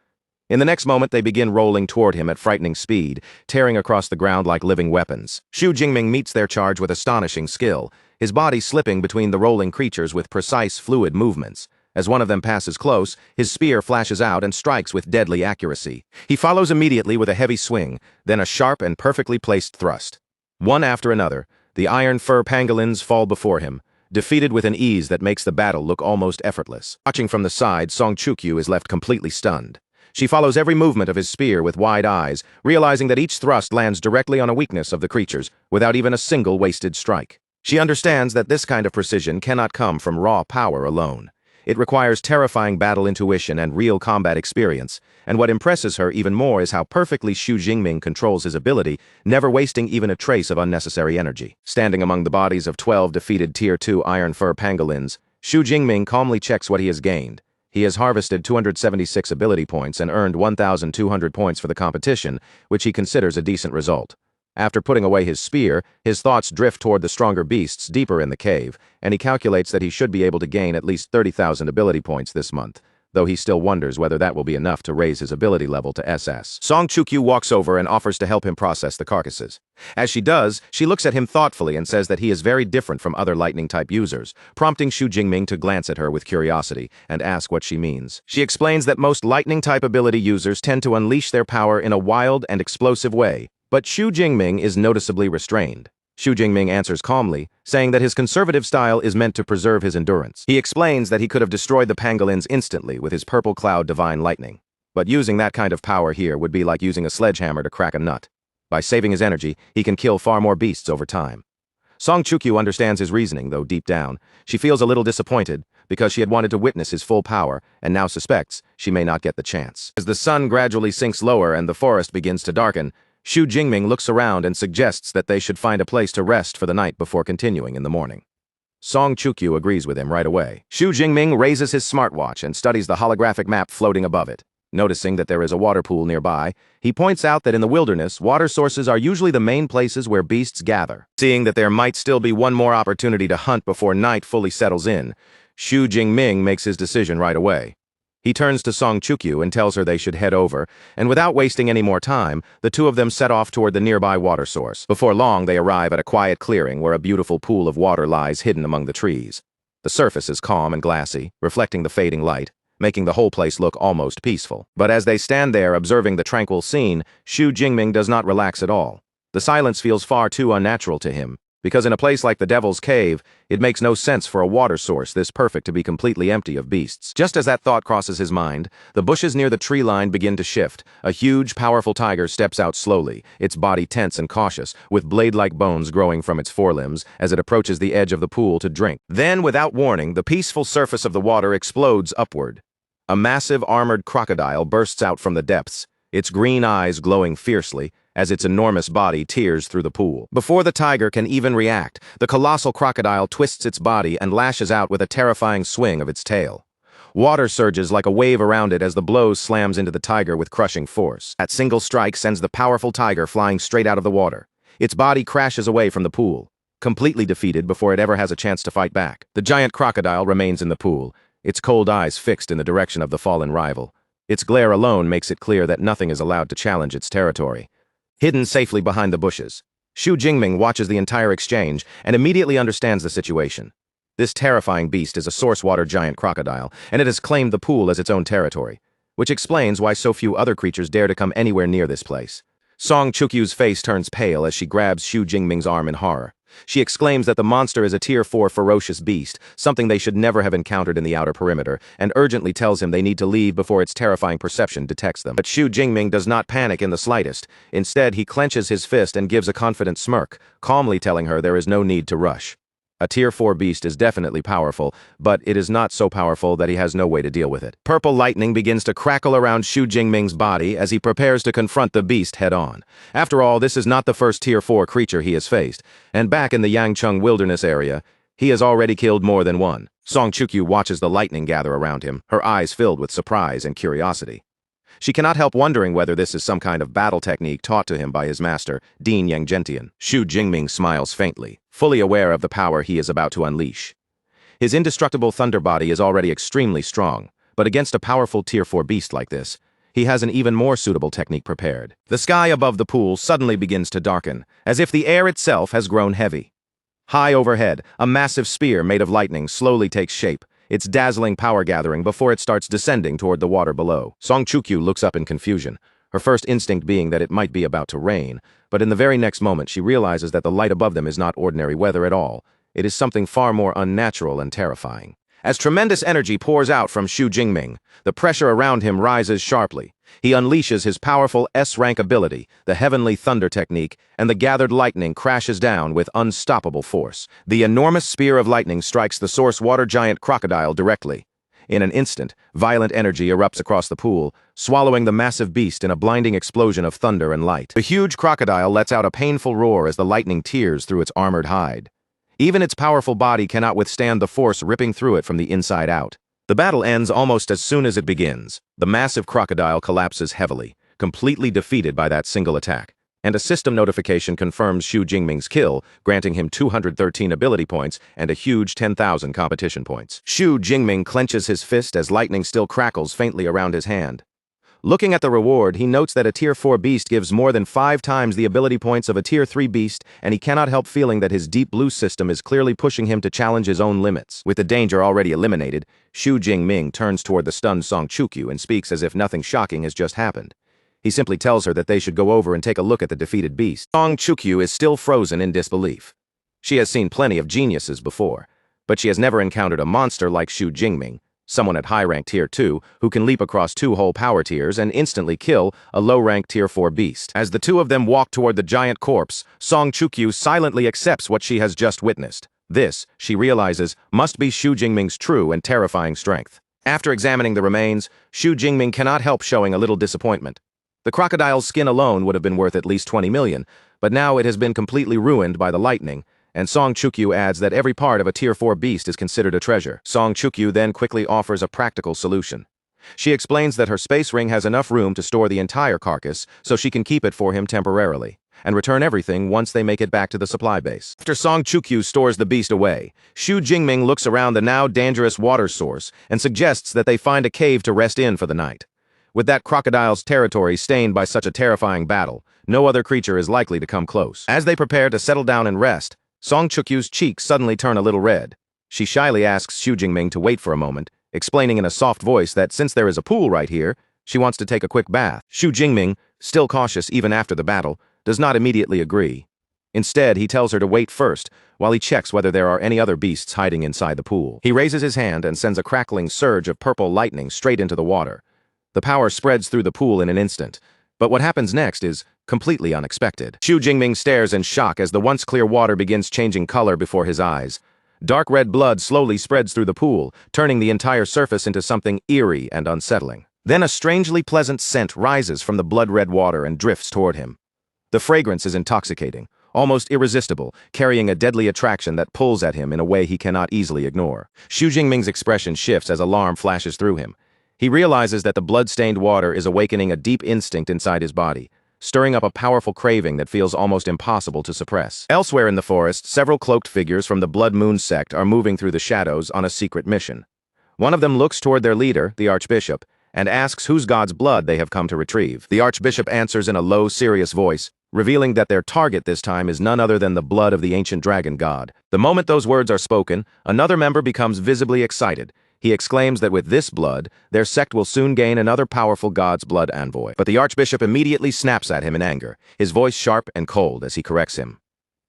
Speaker 1: In the next moment, they begin rolling toward him at frightening speed, tearing across the ground like living weapons. Xu Jingming meets their charge with astonishing skill, his body slipping between the rolling creatures with precise, fluid movements. As one of them passes close, his spear flashes out and strikes with deadly accuracy. He follows immediately with a heavy swing, then a sharp and perfectly placed thrust. One after another, the iron fur pangolins fall before him, defeated with an ease that makes the battle look almost effortless. Watching from the side, Song Chukyu is left completely stunned. She follows every movement of his spear with wide eyes, realizing that each thrust lands directly on a weakness of the creature's, without even a single wasted strike. She understands that this kind of precision cannot come from raw power alone. It requires terrifying battle intuition and real combat experience, and what impresses her even more is how perfectly Xu Jingming controls his ability, never wasting even a trace of unnecessary energy. Standing among the bodies of 12 defeated Tier 2 Iron Fur pangolins, Xu Jingming calmly checks what he has gained. He has harvested 276 ability points and earned 1,200 points for the competition, which he considers a decent result. After putting away his spear, his thoughts drift toward the stronger beasts deeper in the cave, and he calculates that he should be able to gain at least 30,000 ability points this month, though he still wonders whether that will be enough to raise his ability level to SS. Song Chukyu walks over and offers to help him process the carcasses. As she does, she looks at him thoughtfully and says that he is very different from other lightning-type users, prompting Xu Jingming to glance at her with curiosity and ask what she means. She explains that most lightning-type ability users tend to unleash their power in a wild and explosive way, but Xu Jingming is noticeably restrained. Xu Jingming answers calmly, saying that his conservative style is meant to preserve his endurance. He explains that he could have destroyed the pangolins instantly with his purple cloud divine lightning, but using that kind of power here would be like using a sledgehammer to crack a nut. By saving his energy, he can kill far more beasts over time. Song Chukyu understands his reasoning, though deep down, she feels a little disappointed because she had wanted to witness his full power and now suspects she may not get the chance. As the sun gradually sinks lower and the forest begins to darken, Xu Jingming looks around and suggests that they should find a place to rest for the night before continuing in the morning. Song Chukyu agrees with him right away. Xu Jingming raises his smartwatch and studies the holographic map floating above it. Noticing that there is a water pool nearby, he points out that in the wilderness, water sources are usually the main places where beasts gather. Seeing that there might still be one more opportunity to hunt before night fully settles in, Xu Jingming makes his decision right away. He turns to Song Chukyu and tells her they should head over, and without wasting any more time, the two of them set off toward the nearby water source. Before long, they arrive at a quiet clearing where a beautiful pool of water lies hidden among the trees. The surface is calm and glassy, reflecting the fading light, making the whole place look almost peaceful. But as they stand there observing the tranquil scene, Xu Jingming does not relax at all. The silence feels far too unnatural to him, because in a place like the Devil's Cave, it makes no sense for a water source this perfect to be completely empty of beasts. Just as that thought crosses his mind, the bushes near the tree line begin to shift. A huge, powerful tiger steps out slowly, its body tense and cautious, with blade-like bones growing from its forelimbs as it approaches the edge of the pool to drink. Then, without warning, the peaceful surface of the water explodes upward. A massive armored crocodile bursts out from the depths, its green eyes glowing fiercely, as its enormous body tears through the pool. Before the tiger can even react, the colossal crocodile twists its body and lashes out with a terrifying swing of its tail. Water surges like a wave around it as the blow slams into the tiger with crushing force. That single strike sends the powerful tiger flying straight out of the water. Its body crashes away from the pool, completely defeated before it ever has a chance to fight back. The giant crocodile remains in the pool, its cold eyes fixed in the direction of the fallen rival. Its glare alone makes it clear that nothing is allowed to challenge its territory. Hidden safely behind the bushes, Xu Jingming watches the entire exchange and immediately understands the situation. This terrifying beast is a source-water giant crocodile, and it has claimed the pool as its own territory, which explains why so few other creatures dare to come anywhere near this place. Song Chukyu's face turns pale as she grabs Xu Jingming's arm in horror. She exclaims that the monster is a Tier 4 ferocious beast, something they should never have encountered in the outer perimeter, and urgently tells him they need to leave before its terrifying perception detects them. But Xu Jingming does not panic in the slightest. Instead, he clenches his fist and gives a confident smirk, calmly telling her there is no need to rush. A Tier 4 beast is definitely powerful, but it is not so powerful that he has no way to deal with it. Purple lightning begins to crackle around Xu Jingming's body as he prepares to confront the beast head-on. After all, this is not the first Tier 4 creature he has faced, and back in the Yangcheng wilderness area, he has already killed more than one. Song Chukyu watches the lightning gather around him, her eyes filled with surprise and curiosity. She cannot help wondering whether this is some kind of battle technique taught to him by his master, Dean Yanggentian. Xu Jingming smiles faintly, fully aware of the power he is about to unleash. His indestructible thunder body is already extremely strong, but against a powerful Tier 4 beast like this, he has an even more suitable technique prepared. The sky above the pool suddenly begins to darken, as if the air itself has grown heavy. High overhead, a massive spear made of lightning slowly takes shape, its dazzling power gathering before it starts descending toward the water below. Song Chukyu looks up in confusion, her first instinct being that it might be about to rain, but in the very next moment she realizes that the light above them is not ordinary weather at all. It is something far more unnatural and terrifying. As tremendous energy pours out from Xu Jingming, the pressure around him rises sharply. He unleashes his powerful S-rank ability, the Heavenly Thunder technique, and the gathered lightning crashes down with unstoppable force. The enormous spear of lightning strikes the source water giant crocodile directly. In an instant, violent energy erupts across the pool, swallowing the massive beast in a blinding explosion of thunder and light. The huge crocodile lets out a painful roar as the lightning tears through its armored hide. Even its powerful body cannot withstand the force ripping through it from the inside out. The battle ends almost as soon as it begins. The massive crocodile collapses heavily, completely defeated by that single attack. And a system notification confirms Xu Jingming's kill, granting him 213 ability points and a huge 10,000 competition points. Xu Jingming clenches his fist as lightning still crackles faintly around his hand. Looking at the reward, he notes that a Tier 4 beast gives more than 5 times the ability points of a Tier 3 beast, and he cannot help feeling that his deep blue system is clearly pushing him to challenge his own limits. With the danger already eliminated, Xu Jingming turns toward the stunned Song Chukyu and speaks as if nothing shocking has just happened. He simply tells her that they should go over and take a look at the defeated beast. Song Chukyu is still frozen in disbelief. She has seen plenty of geniuses before, but she has never encountered a monster like Xu Jingming, someone at high-rank Tier 2 who can leap across 2 whole power tiers and instantly kill a low-rank Tier 4 beast. As the two of them walk toward the giant corpse, Song Chukyu silently accepts what she has just witnessed. This, she realizes, must be Xu Jingming's true and terrifying strength. After examining the remains, Xu Jingming cannot help showing a little disappointment. The crocodile's skin alone would have been worth at least 20 million, but now it has been completely ruined by the lightning, and Song Chukyu adds that every part of a Tier 4 beast is considered a treasure. Song Chukyu then quickly offers a practical solution. She explains that her space ring has enough room to store the entire carcass, so she can keep it for him temporarily, and return everything once they make it back to the supply base. After Song Chukyu stores the beast away, Xu Jingming looks around the now dangerous water source and suggests that they find a cave to rest in for the night. With that crocodile's territory stained by such a terrifying battle, no other creature is likely to come close. As they prepare to settle down and rest, Song Chukyu's cheeks suddenly turn a little red. She shyly asks Xu Jingming to wait for a moment, explaining in a soft voice that since there is a pool right here, she wants to take a quick bath. Xu Jingming, still cautious even after the battle, does not immediately agree. Instead, he tells her to wait first, while he checks whether there are any other beasts hiding inside the pool. He raises his hand and sends a crackling surge of purple lightning straight into the water. The power spreads through the pool in an instant, but what happens next is completely unexpected. Xu Jingming stares in shock as the once clear water begins changing color before his eyes. Dark red blood slowly spreads through the pool, turning the entire surface into something eerie and unsettling. Then a strangely pleasant scent rises from the blood-red water and drifts toward him. The fragrance is intoxicating, almost irresistible, carrying a deadly attraction that pulls at him in a way he cannot easily ignore. Xu Jingming's expression shifts as alarm flashes through him. He realizes that the blood-stained water is awakening a deep instinct inside his body, stirring up a powerful craving that feels almost impossible to suppress. Elsewhere in the forest, several cloaked figures from the Blood Moon sect are moving through the shadows on a secret mission. One of them looks toward their leader, the Archbishop, and asks whose god's blood they have come to retrieve. The Archbishop answers in a low, serious voice, revealing that their target this time is none other than the blood of the ancient dragon god. The moment those words are spoken, another member becomes visibly excited. He exclaims that with this blood, their sect will soon gain another powerful god's blood envoy. But the Archbishop immediately snaps at him in anger, his voice sharp and cold as he corrects him.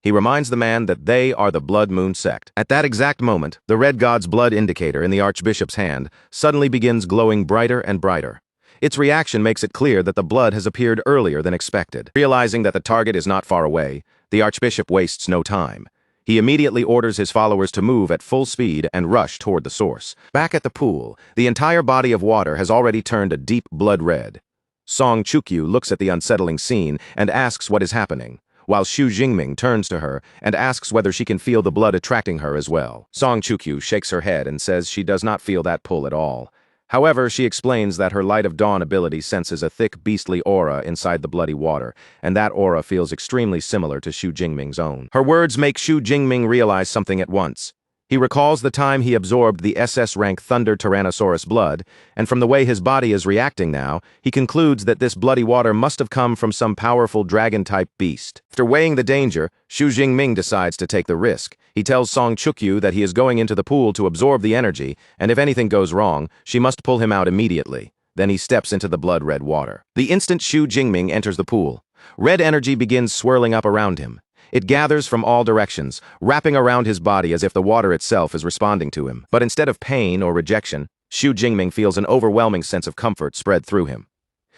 Speaker 1: He reminds the man that they are the Blood Moon sect. At that exact moment, the red god's blood indicator in the Archbishop's hand suddenly begins glowing brighter and brighter. Its reaction makes it clear that the blood has appeared earlier than expected. Realizing that the target is not far away, the Archbishop wastes no time. He immediately orders his followers to move at full speed and rush toward the source. Back at the pool, the entire body of water has already turned a deep blood red. Song Chukyu looks at the unsettling scene and asks what is happening, while Xu Jingming turns to her and asks whether she can feel the blood attracting her as well. Song Chukyu shakes her head and says she does not feel that pull at all. However, she explains that her Light of Dawn ability senses a thick beastly aura inside the bloody water, and that aura feels extremely similar to Xu Jingming's own. Her words make Xu Jingming realize something at once. He recalls the time he absorbed the SS-rank Thunder Tyrannosaurus blood, and from the way his body is reacting now, he concludes that this bloody water must have come from some powerful dragon-type beast. After weighing the danger, Xu Jingming decides to take the risk. He tells Song Chukyu that he is going into the pool to absorb the energy, and if anything goes wrong, she must pull him out immediately. Then he steps into the blood-red water. The instant Xu Jingming enters the pool, red energy begins swirling up around him. It gathers from all directions, wrapping around his body as if the water itself is responding to him. But instead of pain or rejection, Xu Jingming feels an overwhelming sense of comfort spread through him.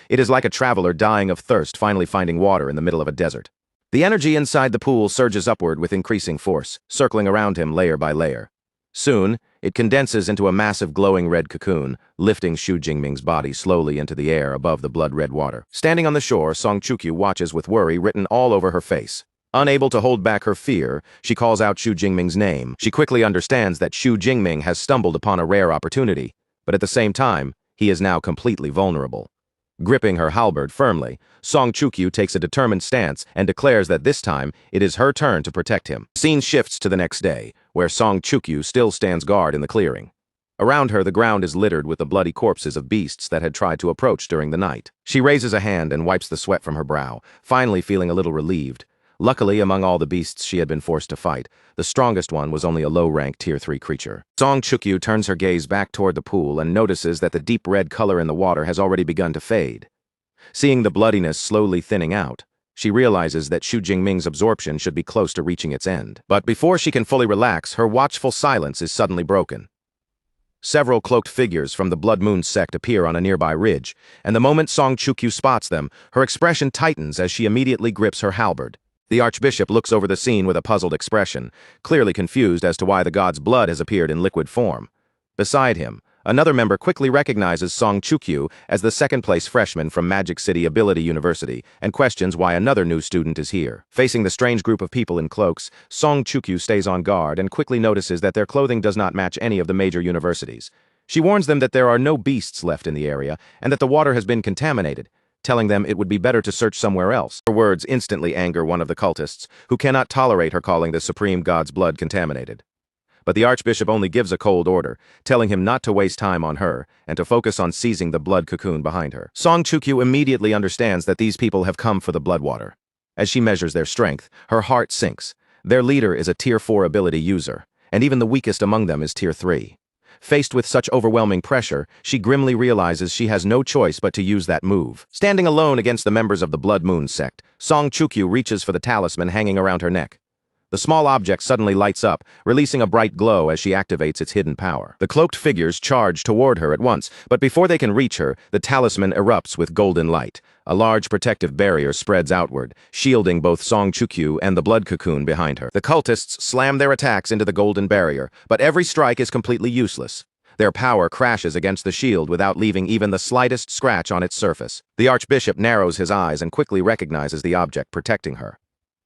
Speaker 1: It is like a traveler dying of thirst finally finding water in the middle of a desert. The energy inside the pool surges upward with increasing force, circling around him layer by layer. Soon, it condenses into a massive glowing red cocoon, lifting Xu Jingming's body slowly into the air above the blood-red water. Standing on the shore, Song Chukyu watches with worry written all over her face. Unable to hold back her fear, she calls out Xu Jingming's name. She quickly understands that Xu Jingming has stumbled upon a rare opportunity, but at the same time, he is now completely vulnerable. Gripping her halberd firmly, Song Chukyu takes a determined stance and declares that this time it is her turn to protect him. Scene shifts to the next day, where Song Chukyu still stands guard in the clearing. Around her, the ground is littered with the bloody corpses of beasts that had tried to approach during the night. She raises a hand and wipes the sweat from her brow, finally feeling a little relieved. Luckily, among all the beasts she had been forced to fight, the strongest one was only a low-ranked Tier 3 creature. Song Chukyu turns her gaze back toward the pool and notices that the deep red color in the water has already begun to fade. Seeing the bloodiness slowly thinning out, she realizes that Xu Jingming's absorption should be close to reaching its end. But before she can fully relax, her watchful silence is suddenly broken. Several cloaked figures from the Blood Moon sect appear on a nearby ridge, and the moment Song Chukyu spots them, her expression tightens as she immediately grips her halberd. The Archbishop looks over the scene with a puzzled expression, clearly confused as to why the god's blood has appeared in liquid form. Beside him, another member quickly recognizes Song Chukyu as the second-place freshman from Magic City Ability University and questions why another new student is here. Facing the strange group of people in cloaks, Song Chukyu stays on guard and quickly notices that their clothing does not match any of the major universities. She warns them that there are no beasts left in the area and that the water has been contaminated, telling them it would be better to search somewhere else. Her words instantly anger one of the cultists, who cannot tolerate her calling the supreme god's blood contaminated. But the Archbishop only gives a cold order, telling him not to waste time on her and to focus on seizing the blood cocoon behind her. Song Chukyu immediately understands that these people have come for the blood water. As she measures their strength, her heart sinks. Their leader is a Tier 4 ability user, and even the weakest among them is Tier 3. Faced with such overwhelming pressure, she grimly realizes she has no choice but to use that move. Standing alone against the members of the Blood Moon sect, Song Chukyu reaches for the talisman hanging around her neck. The small object suddenly lights up, releasing a bright glow as she activates its hidden power. The cloaked figures charge toward her at once, but before they can reach her, the talisman erupts with golden light. A large protective barrier spreads outward, shielding both Song Chukyu and the blood cocoon behind her. The cultists slam their attacks into the golden barrier, but every strike is completely useless. Their power crashes against the shield without leaving even the slightest scratch on its surface. The Archbishop narrows his eyes and quickly recognizes the object protecting her.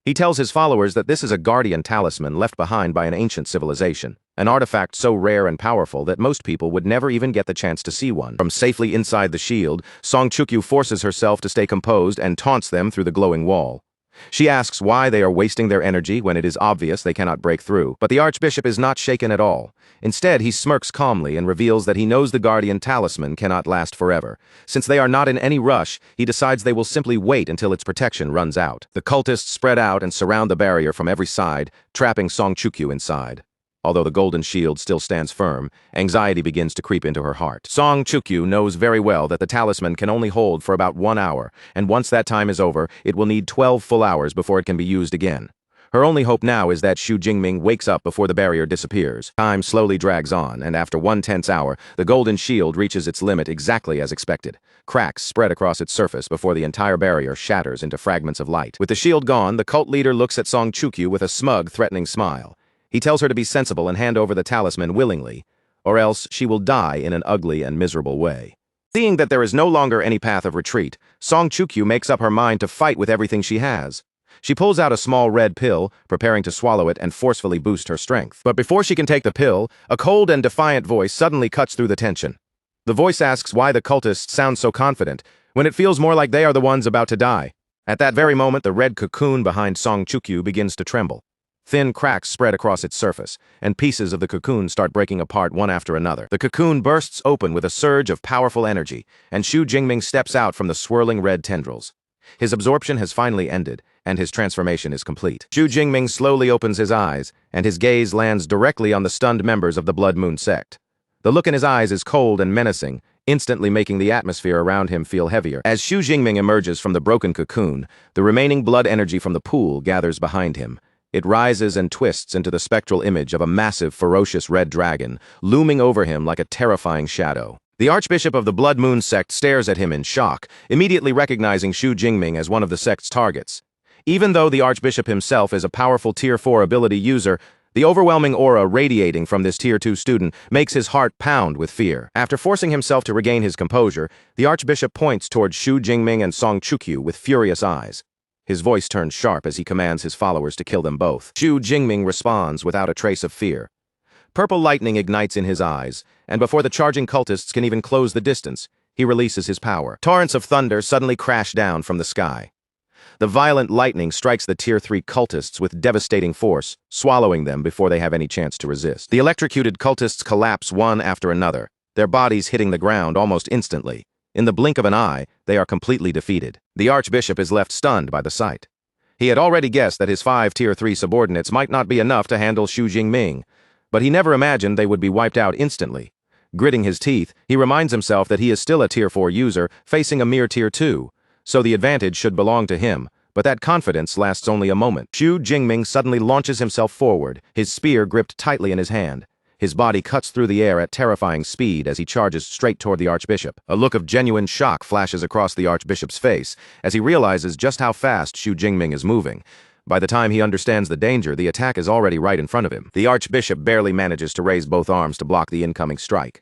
Speaker 1: He tells his followers that this is a guardian talisman left behind by an ancient civilization, an artifact so rare and powerful that most people would never even get the chance to see one. From safely inside the shield, Song Chukyu forces herself to stay composed and taunts them through the glowing wall. She asks why they are wasting their energy when it is obvious they cannot break through, but the Archbishop is not shaken at all. Instead, he smirks calmly and reveals that he knows the guardian talisman cannot last forever. Since they are not in any rush, he decides they will simply wait until its protection runs out. The cultists spread out and surround the barrier from every side, trapping Song Chukyu inside. Although the golden shield still stands firm, anxiety begins to creep into her heart. Song Chukyu knows very well that the talisman can only hold for about 1 hour, and once that time is over, it will need 12 full hours before it can be used again. Her only hope now is that Xu Jingming wakes up before the barrier disappears. Time slowly drags on, and after 1 tense hour, the golden shield reaches its limit exactly as expected. Cracks spread across its surface before the entire barrier shatters into fragments of light. With the shield gone, the cult leader looks at Song Chukyu with a smug, threatening smile. He tells her to be sensible and hand over the talisman willingly, or else she will die in an ugly and miserable way. Seeing that there is no longer any path of retreat, Song Chukyu makes up her mind to fight with everything she has. She pulls out a small red pill, preparing to swallow it and forcefully boost her strength. But before she can take the pill, a cold and defiant voice suddenly cuts through the tension. The voice asks why the cultists sound so confident, when it feels more like they are the ones about to die. At that very moment, the red cocoon behind Song Chukyu begins to tremble. Thin cracks spread across its surface, and pieces of the cocoon start breaking apart one after another. The cocoon bursts open with a surge of powerful energy, and Xu Jingming steps out from the swirling red tendrils. His absorption has finally ended, and his transformation is complete. Xu Jingming slowly opens his eyes, and his gaze lands directly on the stunned members of the Blood Moon sect. The look in his eyes is cold and menacing, instantly making the atmosphere around him feel heavier. As Xu Jingming emerges from the broken cocoon, the remaining blood energy from the pool gathers behind him. It rises and twists into the spectral image of a massive, ferocious red dragon, looming over him like a terrifying shadow. The Archbishop of the Blood Moon sect stares at him in shock, immediately recognizing Xu Jingming as one of the sect's targets. Even though the Archbishop himself is a powerful Tier 4 ability user, the overwhelming aura radiating from this Tier 2 student makes his heart pound with fear. After forcing himself to regain his composure, the Archbishop points towards Xu Jingming and Song Chukyu with furious eyes. His voice turns sharp as he commands his followers to kill them both. Xu Jingming responds without a trace of fear. Purple lightning ignites in his eyes, and before the charging cultists can even close the distance, he releases his power. Torrents of thunder suddenly crash down from the sky. The violent lightning strikes the Tier 3 cultists with devastating force, swallowing them before they have any chance to resist. The electrocuted cultists collapse one after another, their bodies hitting the ground almost instantly. In the blink of an eye, they are completely defeated. The Archbishop is left stunned by the sight. He had already guessed that his 5 Tier 3 subordinates might not be enough to handle Xu Jingming, but he never imagined they would be wiped out instantly. Gritting his teeth, he reminds himself that he is still a Tier 4 user, facing a mere Tier 2, so the advantage should belong to him, but that confidence lasts only a moment. Xu Jingming suddenly launches himself forward, his spear gripped tightly in his hand. His body cuts through the air at terrifying speed as he charges straight toward the Archbishop. A look of genuine shock flashes across the Archbishop's face as he realizes just how fast Xu Jingming is moving. By the time he understands the danger, the attack is already right in front of him. The Archbishop barely manages to raise both arms to block the incoming strike.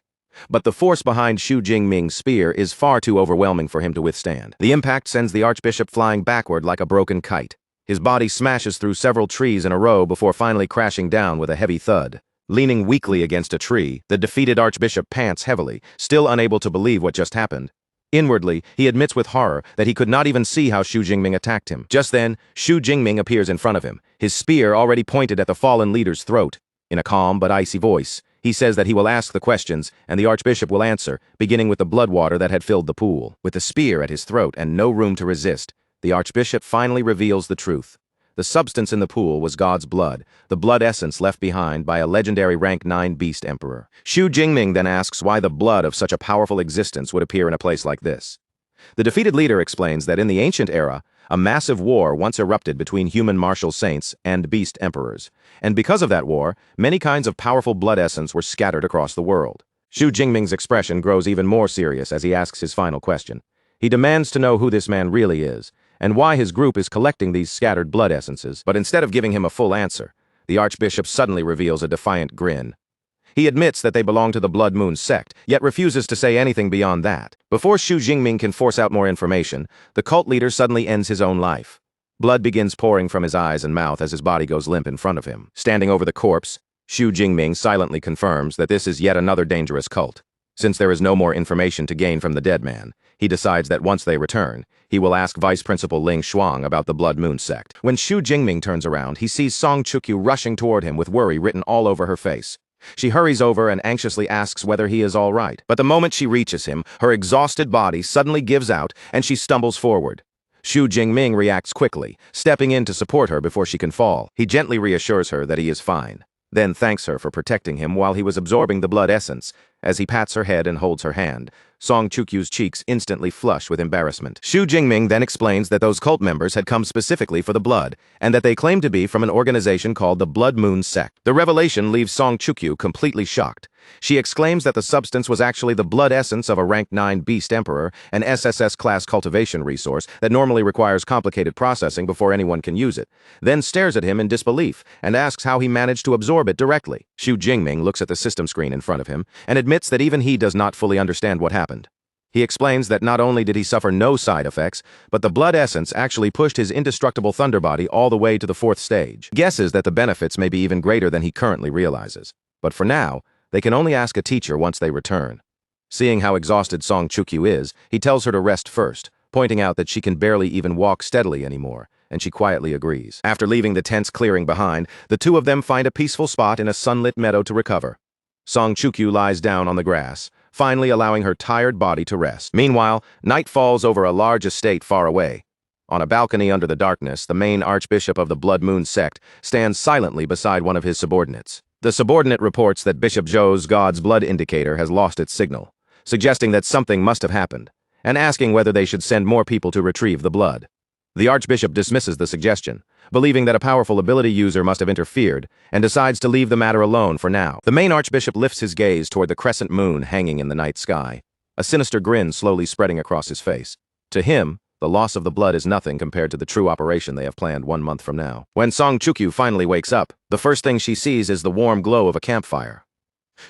Speaker 1: But the force behind Xu Jingming's spear is far too overwhelming for him to withstand. The impact sends the Archbishop flying backward like a broken kite. His body smashes through several trees in a row before finally crashing down with a heavy thud. Leaning weakly against a tree, the defeated Archbishop pants heavily, still unable to believe what just happened. Inwardly, he admits with horror that he could not even see how Xu Jingming attacked him. Just then, Xu Jingming appears in front of him, his spear already pointed at the fallen leader's throat. In a calm but icy voice, he says that he will ask the questions, and the Archbishop will answer, beginning with the blood water that had filled the pool. With the spear at his throat and no room to resist, the Archbishop finally reveals the truth. The substance in the pool was God's blood, the blood essence left behind by a legendary rank 9 beast emperor. Xu Jingming then asks why the blood of such a powerful existence would appear in a place like this. The defeated leader explains that in the ancient era, a massive war once erupted between human martial saints and beast emperors, and because of that war, many kinds of powerful blood essence were scattered across the world. Xu Jingming's expression grows even more serious as he asks his final question. He demands to know who this man really is, and why his group is collecting these scattered blood essences, but instead of giving him a full answer, the Archbishop suddenly reveals a defiant grin. He admits that they belong to the Blood Moon sect, yet refuses to say anything beyond that. Before Xu Jingming can force out more information, the cult leader suddenly ends his own life. Blood begins pouring from his eyes and mouth as his body goes limp in front of him. Standing over the corpse, Xu Jingming silently confirms that this is yet another dangerous cult. Since there is no more information to gain from the dead man, he decides that once they return, he will ask Vice Principal Ling Shuang about the Blood Moon sect. When Xu Jingming turns around, he sees Song Chukyu rushing toward him with worry written all over her face. She hurries over and anxiously asks whether he is all right. But the moment she reaches him, her exhausted body suddenly gives out and she stumbles forward. Xu Jingming reacts quickly, stepping in to support her before she can fall. He gently reassures her that he is fine, then thanks her for protecting him while he was absorbing the blood essence. As he pats her head and holds her hand, Song Chukyu's cheeks instantly flush with embarrassment. Xu Jingming then explains that those cult members had come specifically for the blood, and that they claim to be from an organization called the Blood Moon sect. The revelation leaves Song Chukyu completely shocked. She exclaims that the substance was actually the blood essence of a rank 9 beast emperor, an SSS-class cultivation resource that normally requires complicated processing before anyone can use it, then stares at him in disbelief and asks how he managed to absorb it directly. Xu Jingming looks at the system screen in front of him and admits that even he does not fully understand what happened. He explains that not only did he suffer no side effects, but the blood essence actually pushed his indestructible thunder body all the way to the 4th stage. He guesses that the benefits may be even greater than he currently realizes. But for now, they can only ask a teacher once they return. Seeing how exhausted Song Chukyu is, he tells her to rest first, pointing out that she can barely even walk steadily anymore, and she quietly agrees. After leaving the tense clearing behind, the two of them find a peaceful spot in a sunlit meadow to recover. Song Chukyu lies down on the grass, finally allowing her tired body to rest. Meanwhile, night falls over a large estate far away. On a balcony under the darkness, the main archbishop of the Blood Moon sect stands silently beside one of his subordinates. The subordinate reports that Bishop Zhou's God's blood indicator has lost its signal, suggesting that something must have happened, and asking whether they should send more people to retrieve the blood. The Archbishop dismisses the suggestion, believing that a powerful ability user must have interfered, and decides to leave the matter alone for now. The main Archbishop lifts his gaze toward the crescent moon hanging in the night sky, a sinister grin slowly spreading across his face. To him, the loss of the blood is nothing compared to the true operation they have planned 1 month from now. When Song Chukyu finally wakes up, the first thing she sees is the warm glow of a campfire.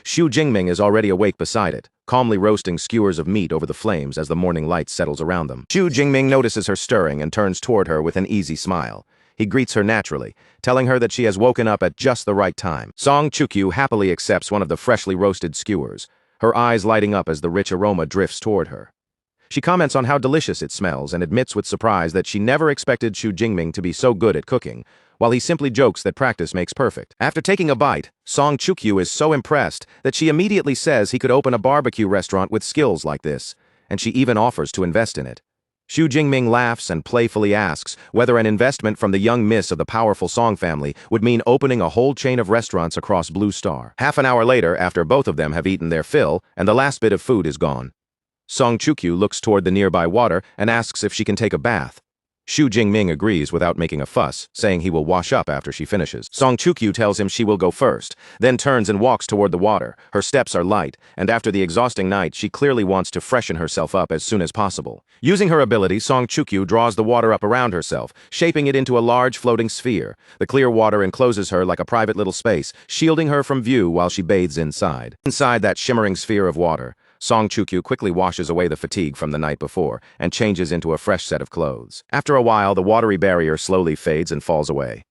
Speaker 1: Xu Jingming is already awake beside it, calmly roasting skewers of meat over the flames as the morning light settles around them. Xu Jingming notices her stirring and turns toward her with an easy smile. He greets her naturally, telling her that she has woken up at just the right time. Song Chukyu happily accepts one of the freshly roasted skewers, her eyes lighting up as the rich aroma drifts toward her. She comments on how delicious it smells and admits with surprise that she never expected Xu Jingming to be so good at cooking, while he simply jokes that practice makes perfect. After taking a bite, Song Chukyu is so impressed that she immediately says he could open a barbecue restaurant with skills like this, and she even offers to invest in it. Xu Jingming laughs and playfully asks whether an investment from the young miss of the powerful Song family would mean opening a whole chain of restaurants across Blue Star. Half an hour later, after both of them have eaten their fill and the last bit of food is gone, Song Chukyu looks toward the nearby water and asks if she can take a bath. Xu Jingming agrees without making a fuss, saying he will wash up after she finishes. Song Chukyu tells him she will go first, then turns and walks toward the water. Her steps are light, and after the exhausting night, she clearly wants to freshen herself up as soon as possible. Using her ability, Song Chukyu draws the water up around herself, shaping it into a large floating sphere. The clear water encloses her like a private little space, shielding her from view while she bathes inside. Inside that shimmering sphere of water, Song Chukyu quickly washes away the fatigue from the night before and changes into a fresh set of clothes. After a while, the watery barrier slowly fades and falls away.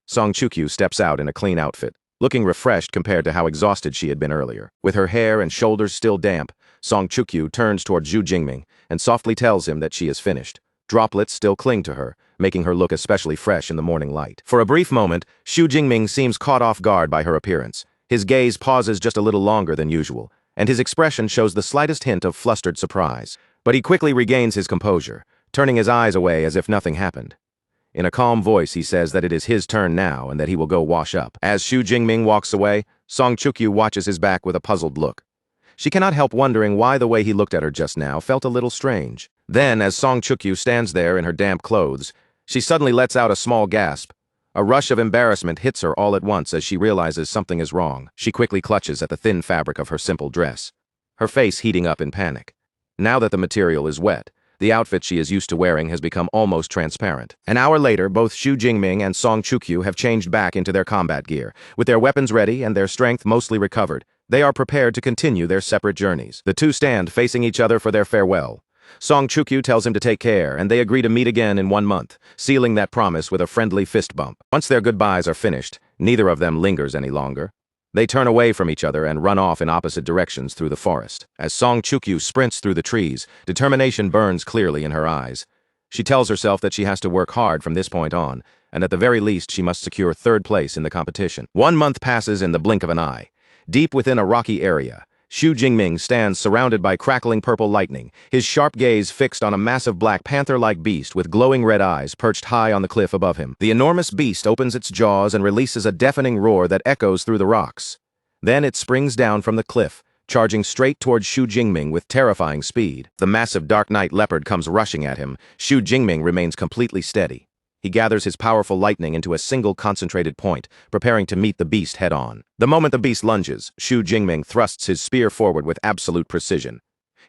Speaker 1: Song Chukyu steps out in a clean outfit, looking refreshed compared to how exhausted she had been earlier. With her hair and shoulders still damp, Song Chukyu turns toward Xu Jingming and softly tells him that she is finished. Droplets still cling to her, making her look especially fresh in the morning light. For a brief moment, Xu Jingming seems caught off guard by her appearance. His gaze pauses just a little longer than usual, and his expression shows the slightest hint of flustered surprise. But he quickly regains his composure, turning his eyes away as if nothing happened. In a calm voice, he says that it is his turn now and that he will go wash up. As Xu Jingming walks away, Song Chukyu watches his back with a puzzled look. She cannot help wondering why the way he looked at her just now felt a little strange. Then, as Song Chukyu stands there in her damp clothes, she suddenly lets out a small gasp. A rush of embarrassment hits her all at once as she realizes something is wrong. She quickly clutches at the thin fabric of her simple dress, her face heating up in panic. Now that the material is wet, the outfit she is used to wearing has become almost transparent. An hour later, both Xu Jingming and Song Chukyu have changed back into their combat gear. With their weapons ready and their strength mostly recovered, they are prepared to continue their separate journeys. The two stand facing each other for their farewell. Song Chukyu tells him to take care, and they agree to meet again in 1 month, sealing that promise with a friendly fist bump. Once their goodbyes are finished, neither of them lingers any longer. They turn away from each other and run off in opposite directions through the forest. As Song Chukyu sprints through the trees, determination burns clearly in her eyes. She tells herself that she has to work hard from this point on, and at the very least she must secure third place in the competition. 1 month passes in the blink of an eye. Deep within a rocky area, Xu Jingming stands surrounded by crackling purple lightning, his sharp gaze fixed on a massive black panther-like beast with glowing red eyes perched high on the cliff above him. The enormous beast opens its jaws and releases a deafening roar that echoes through the rocks. Then it springs down from the cliff, charging straight towards Xu Jingming with terrifying speed. The massive dark night leopard comes rushing at him. Xu Jingming remains completely steady. He gathers his powerful lightning into a single concentrated point, preparing to meet the beast head-on. The moment the beast lunges, Xu Jingming thrusts his spear forward with absolute precision.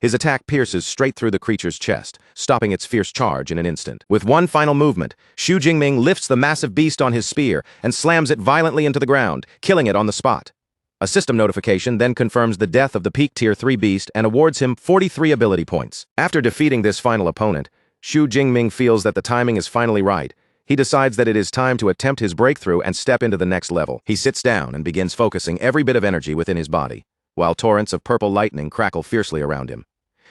Speaker 1: His attack pierces straight through the creature's chest, stopping its fierce charge in an instant. With one final movement, Xu Jingming lifts the massive beast on his spear and slams it violently into the ground, killing it on the spot. A system notification then confirms the death of the peak Tier 3 beast and awards him 43 ability points. After defeating this final opponent, Xu Jingming feels that the timing is finally right. He decides that it is time to attempt his breakthrough and step into the next level. He sits down and begins focusing every bit of energy within his body, while torrents of purple lightning crackle fiercely around him.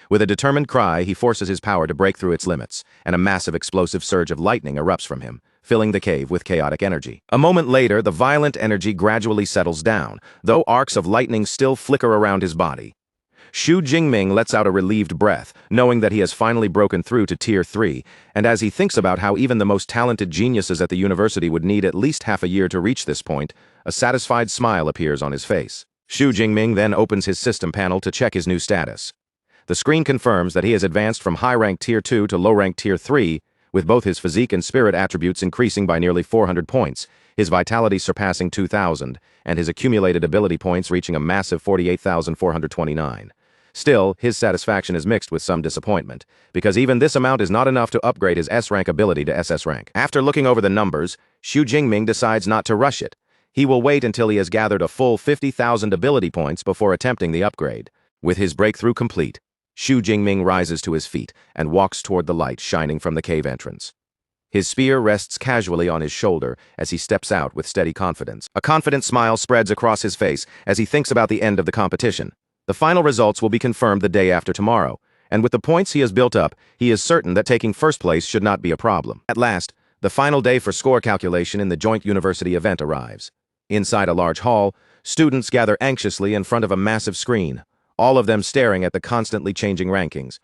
Speaker 1: With a determined cry, he forces his power to break through its limits, and a massive explosive surge of lightning erupts from him, filling the cave with chaotic energy. A moment later, the violent energy gradually settles down, though arcs of lightning still flicker around his body. Xu Jingming lets out a relieved breath, knowing that he has finally broken through to Tier 3, and as he thinks about how even the most talented geniuses at the university would need at least half a year to reach this point, a satisfied smile appears on his face. Xu Jingming then opens his system panel to check his new status. The screen confirms that he has advanced from high-rank Tier 2 to low-rank Tier 3, with both his physique and spirit attributes increasing by nearly 400 points, his vitality surpassing 2,000, and his accumulated ability points reaching a massive 48,429. Still, his satisfaction is mixed with some disappointment, because even this amount is not enough to upgrade his S-rank ability to SS rank. After looking over the numbers, Xu Jingming decides not to rush it. He will wait until he has gathered a full 50,000 ability points before attempting the upgrade. With his breakthrough complete, Xu Jingming rises to his feet and walks toward the light shining from the cave entrance. His spear rests casually on his shoulder as he steps out with steady confidence. A confident smile spreads across his face as he thinks about the end of the competition. The final results will be confirmed the day after tomorrow, and with the points he has built up, he is certain that taking first place should not be a problem. At last, the final day for score calculation in the joint university event arrives. Inside a large hall, students gather anxiously in front of a massive screen, all of them staring at the constantly changing rankings.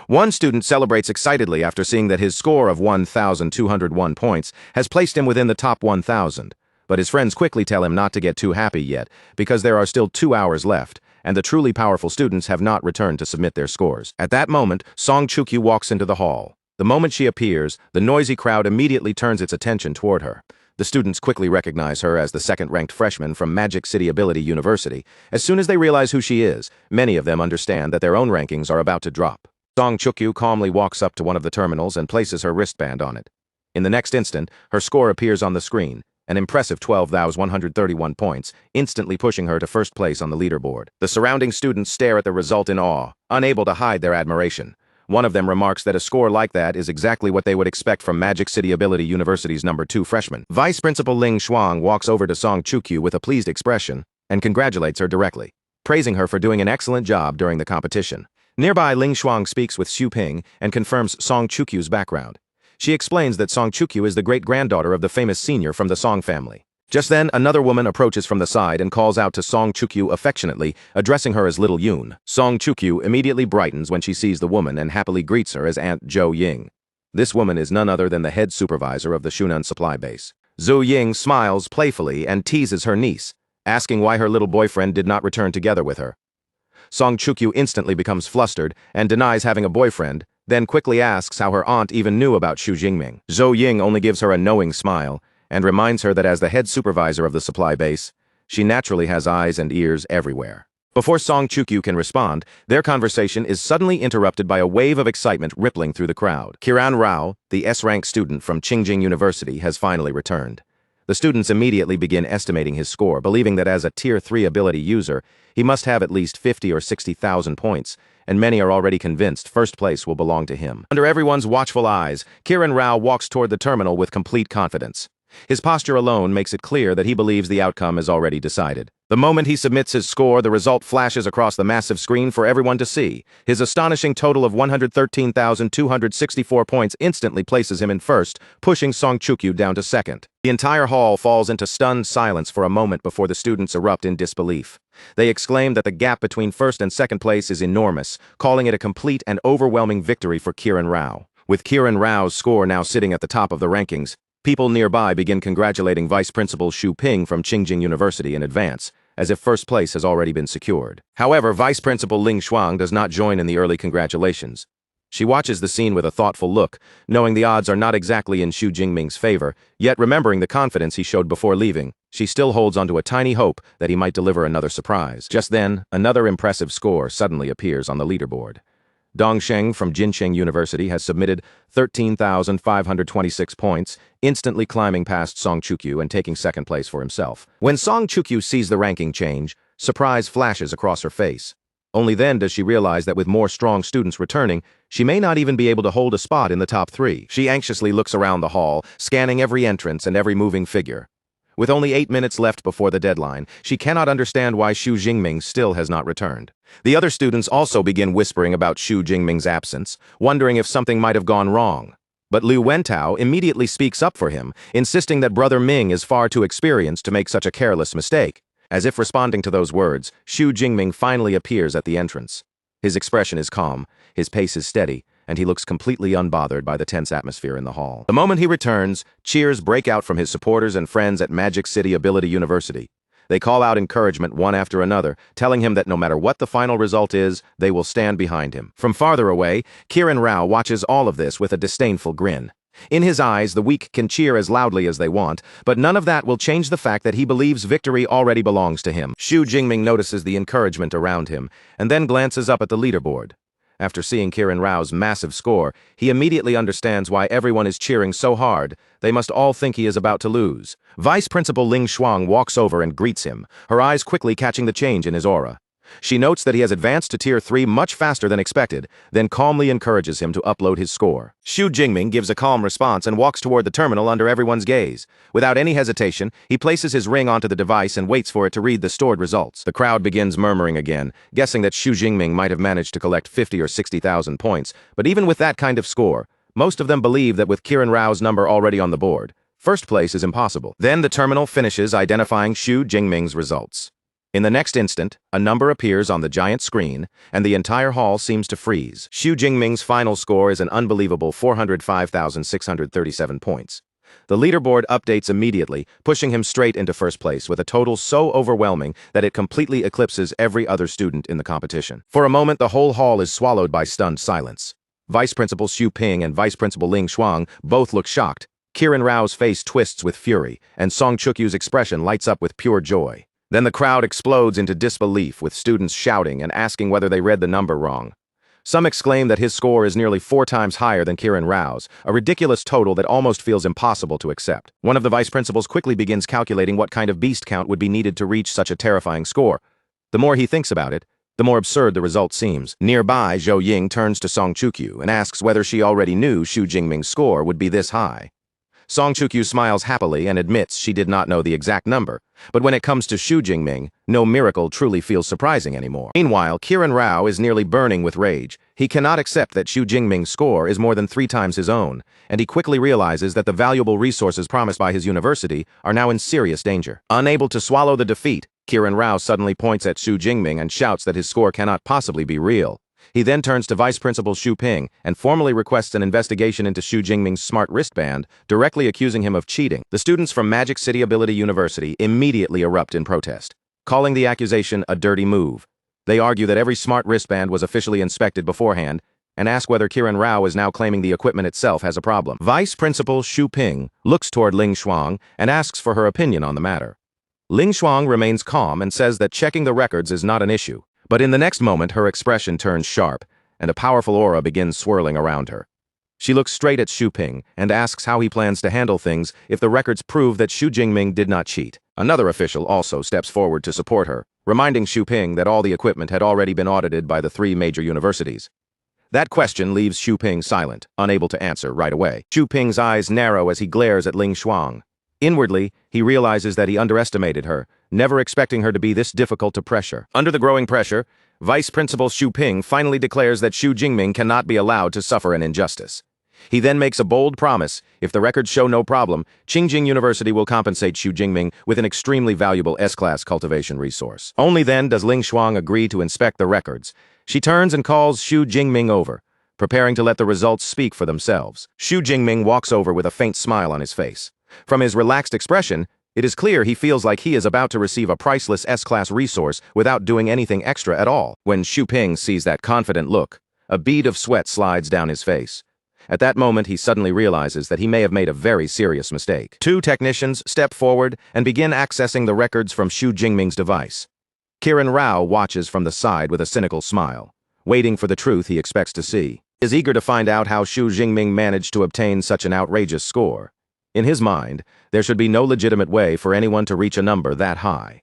Speaker 1: One student celebrates excitedly after seeing that his score of 1,201 points has placed him within the top 1,000, but his friends quickly tell him not to get too happy yet, because there are still 2 hours left, and the truly powerful students have not returned to submit their scores. At that moment, Song Chukyu walks into the hall. The moment she appears, the noisy crowd immediately turns its attention toward her. The students quickly recognize her as the second-ranked freshman from Magic City Ability University. As soon as they realize who she is, many of them understand that their own rankings are about to drop. Song Chukyu calmly walks up to one of the terminals and places her wristband on it. In the next instant, her score appears on the screen, an impressive 12,131 points, instantly pushing her to first place on the leaderboard. The surrounding students stare at the result in awe, unable to hide their admiration. One of them remarks that a score like that is exactly what they would expect from Magic City Ability University's #2 freshman. Vice Principal Ling Shuang walks over to Song Chukyu with a pleased expression and congratulates her directly, praising her for doing an excellent job during the competition. Nearby, Ling Shuang speaks with Xu Ping and confirms Song Chukyu's background. She explains that Song Chukyu is the great-granddaughter of the famous senior from the Song family. Just then, another woman approaches from the side and calls out to Song Chukyu affectionately, addressing her as Little Yoon. Song Chukyu immediately brightens when she sees the woman and happily greets her as Aunt Zhou Ying. This woman is none other than the head supervisor of the Shunan supply base. Zhou Ying smiles playfully and teases her niece, asking why her little boyfriend did not return together with her. Song Chukyu instantly becomes flustered and denies having a boyfriend, then quickly asks how her aunt even knew about Xu Jingming. Zhou Ying only gives her a knowing smile and reminds her that as the head supervisor of the supply base, she naturally has eyes and ears everywhere. Before Song Chukyu can respond, their conversation is suddenly interrupted by a wave of excitement rippling through the crowd. Kiran Rao, the S-rank student from Qingjing University, has finally returned. The students immediately begin estimating his score, believing that as a Tier 3 ability user, he must have at least 50 or 60,000 points, and many are already convinced first place will belong to him. Under everyone's watchful eyes, Kiran Rao walks toward the terminal with complete confidence. His posture alone makes it clear that he believes the outcome is already decided. The moment he submits his score, the result flashes across the massive screen for everyone to see. His astonishing total of 113,264 points instantly places him in first, pushing Song Chukyu down to second. The entire hall falls into stunned silence for a moment before the students erupt in disbelief. They exclaim that the gap between first and second place is enormous, calling it a complete and overwhelming victory for Kiran Rao. With Kiran Rao's score now sitting at the top of the rankings, people nearby begin congratulating Vice Principal Xu Ping from Qingjing University in advance, as if first place has already been secured. However, Vice Principal Ling Shuang does not join in the early congratulations. She watches the scene with a thoughtful look, knowing the odds are not exactly in Xu Jingming's favor, yet remembering the confidence he showed before leaving, she still holds onto a tiny hope that he might deliver another surprise. Just then, another impressive score suddenly appears on the leaderboard. Dongsheng from Jincheng University has submitted 13,526 points, instantly climbing past Song Chukyu and taking second place for himself. When Song Chukyu sees the ranking change, surprise flashes across her face. Only then does she realize that with more strong students returning, she may not even be able to hold a spot in the top 3. She anxiously looks around the hall, scanning every entrance and every moving figure. With only 8 minutes left before the deadline, she cannot understand why Xu Jingming still has not returned. The other students also begin whispering about Xu Jingming's absence, wondering if something might have gone wrong. But Liu Wentao immediately speaks up for him, insisting that Brother Ming is far too experienced to make such a careless mistake. As if responding to those words, Xu Jingming finally appears at the entrance. His expression is calm, his pace is steady, and he looks completely unbothered by the tense atmosphere in the hall. The moment he returns, cheers break out from his supporters and friends at Magic City Ability University. They call out encouragement one after another, telling him that no matter what the final result is, they will stand behind him. From farther away, Kiran Rao watches all of this with a disdainful grin. In his eyes, the weak can cheer as loudly as they want, but none of that will change the fact that he believes victory already belongs to him. Xu Jingming notices the encouragement around him, and then glances up at the leaderboard. After seeing Kiran Rao's massive score, he immediately understands why everyone is cheering so hard. They must all think he is about to lose. Vice Principal Ling Shuang walks over and greets him, her eyes quickly catching the change in his aura. She notes that he has advanced to Tier 3 much faster than expected, then calmly encourages him to upload his score. Xu Jingming gives a calm response and walks toward the terminal under everyone's gaze. Without any hesitation, he places his ring onto the device and waits for it to read the stored results. The crowd begins murmuring again, guessing that Xu Jingming might have managed to collect 50 or 60,000 points, but even with that kind of score, most of them believe that with Kiran Rao's number already on the board, first place is impossible. Then the terminal finishes identifying Xu Jingming's results. In the next instant, a number appears on the giant screen, and the entire hall seems to freeze. Xu Jingming's final score is an unbelievable 405,637 points. The leaderboard updates immediately, pushing him straight into first place with a total so overwhelming that it completely eclipses every other student in the competition. For a moment, the whole hall is swallowed by stunned silence. Vice Principal Xu Ping and Vice Principal Ling Shuang both look shocked. Kiran Rao's face twists with fury, and Song Chukyu's expression lights up with pure joy. Then the crowd explodes into disbelief, with students shouting and asking whether they read the number wrong. Some exclaim that his score is nearly 4 times higher than Kiran Rao's, a ridiculous total that almost feels impossible to accept. One of the vice principals quickly begins calculating what kind of beast count would be needed to reach such a terrifying score. The more he thinks about it, the more absurd the result seems. Nearby, Zhou Ying turns to Song Chukyu and asks whether she already knew Xu Jingming's score would be this high. Song Chukyu smiles happily and admits she did not know the exact number, but when it comes to Xu Jingming, no miracle truly feels surprising anymore. Meanwhile, Kiran Rao is nearly burning with rage. He cannot accept that Xu Jingming's score is more than 3 times his own, and he quickly realizes that the valuable resources promised by his university are now in serious danger. Unable to swallow the defeat, Kiran Rao suddenly points at Xu Jingming and shouts that his score cannot possibly be real. He then turns to Vice Principal Xu Ping and formally requests an investigation into Xu Jingming's smart wristband, directly accusing him of cheating. The students from Magic City Ability University immediately erupt in protest, calling the accusation a dirty move. They argue that every smart wristband was officially inspected beforehand and ask whether Kiran Rao is now claiming the equipment itself has a problem. Vice Principal Xu Ping looks toward Ling Shuang and asks for her opinion on the matter. Ling Shuang remains calm and says that checking the records is not an issue. But in the next moment, her expression turns sharp, and a powerful aura begins swirling around her. She looks straight at Xu Ping and asks how he plans to handle things if the records prove that Xu Jingming did not cheat. Another official also steps forward to support her, reminding Xu Ping that all the equipment had already been audited by the 3 major universities. That question leaves Xu Ping silent, unable to answer right away. Xu Ping's eyes narrow as he glares at Ling Shuang. Inwardly, he realizes that he underestimated her, never expecting her to be this difficult to pressure. Under the growing pressure, Vice Principal Xu Ping finally declares that Xu Jingming cannot be allowed to suffer an injustice. He then makes a bold promise: if the records show no problem, Qingjing University will compensate Xu Jingming with an extremely valuable S-class cultivation resource. Only then does Ling Shuang agree to inspect the records. She turns and calls Xu Jingming over, preparing to let the results speak for themselves. Xu Jingming walks over with a faint smile on his face. From his relaxed expression, it is clear he feels like he is about to receive a priceless S-class resource without doing anything extra at all. When Xu Ping sees that confident look, a bead of sweat slides down his face. At that moment, he suddenly realizes that he may have made a very serious mistake. 2 technicians step forward and begin accessing the records from Xu Jingming's device. Kiran Rao watches from the side with a cynical smile, waiting for the truth he expects to see. He is eager to find out how Xu Jingming managed to obtain such an outrageous score. In his mind, there should be no legitimate way for anyone to reach a number that high.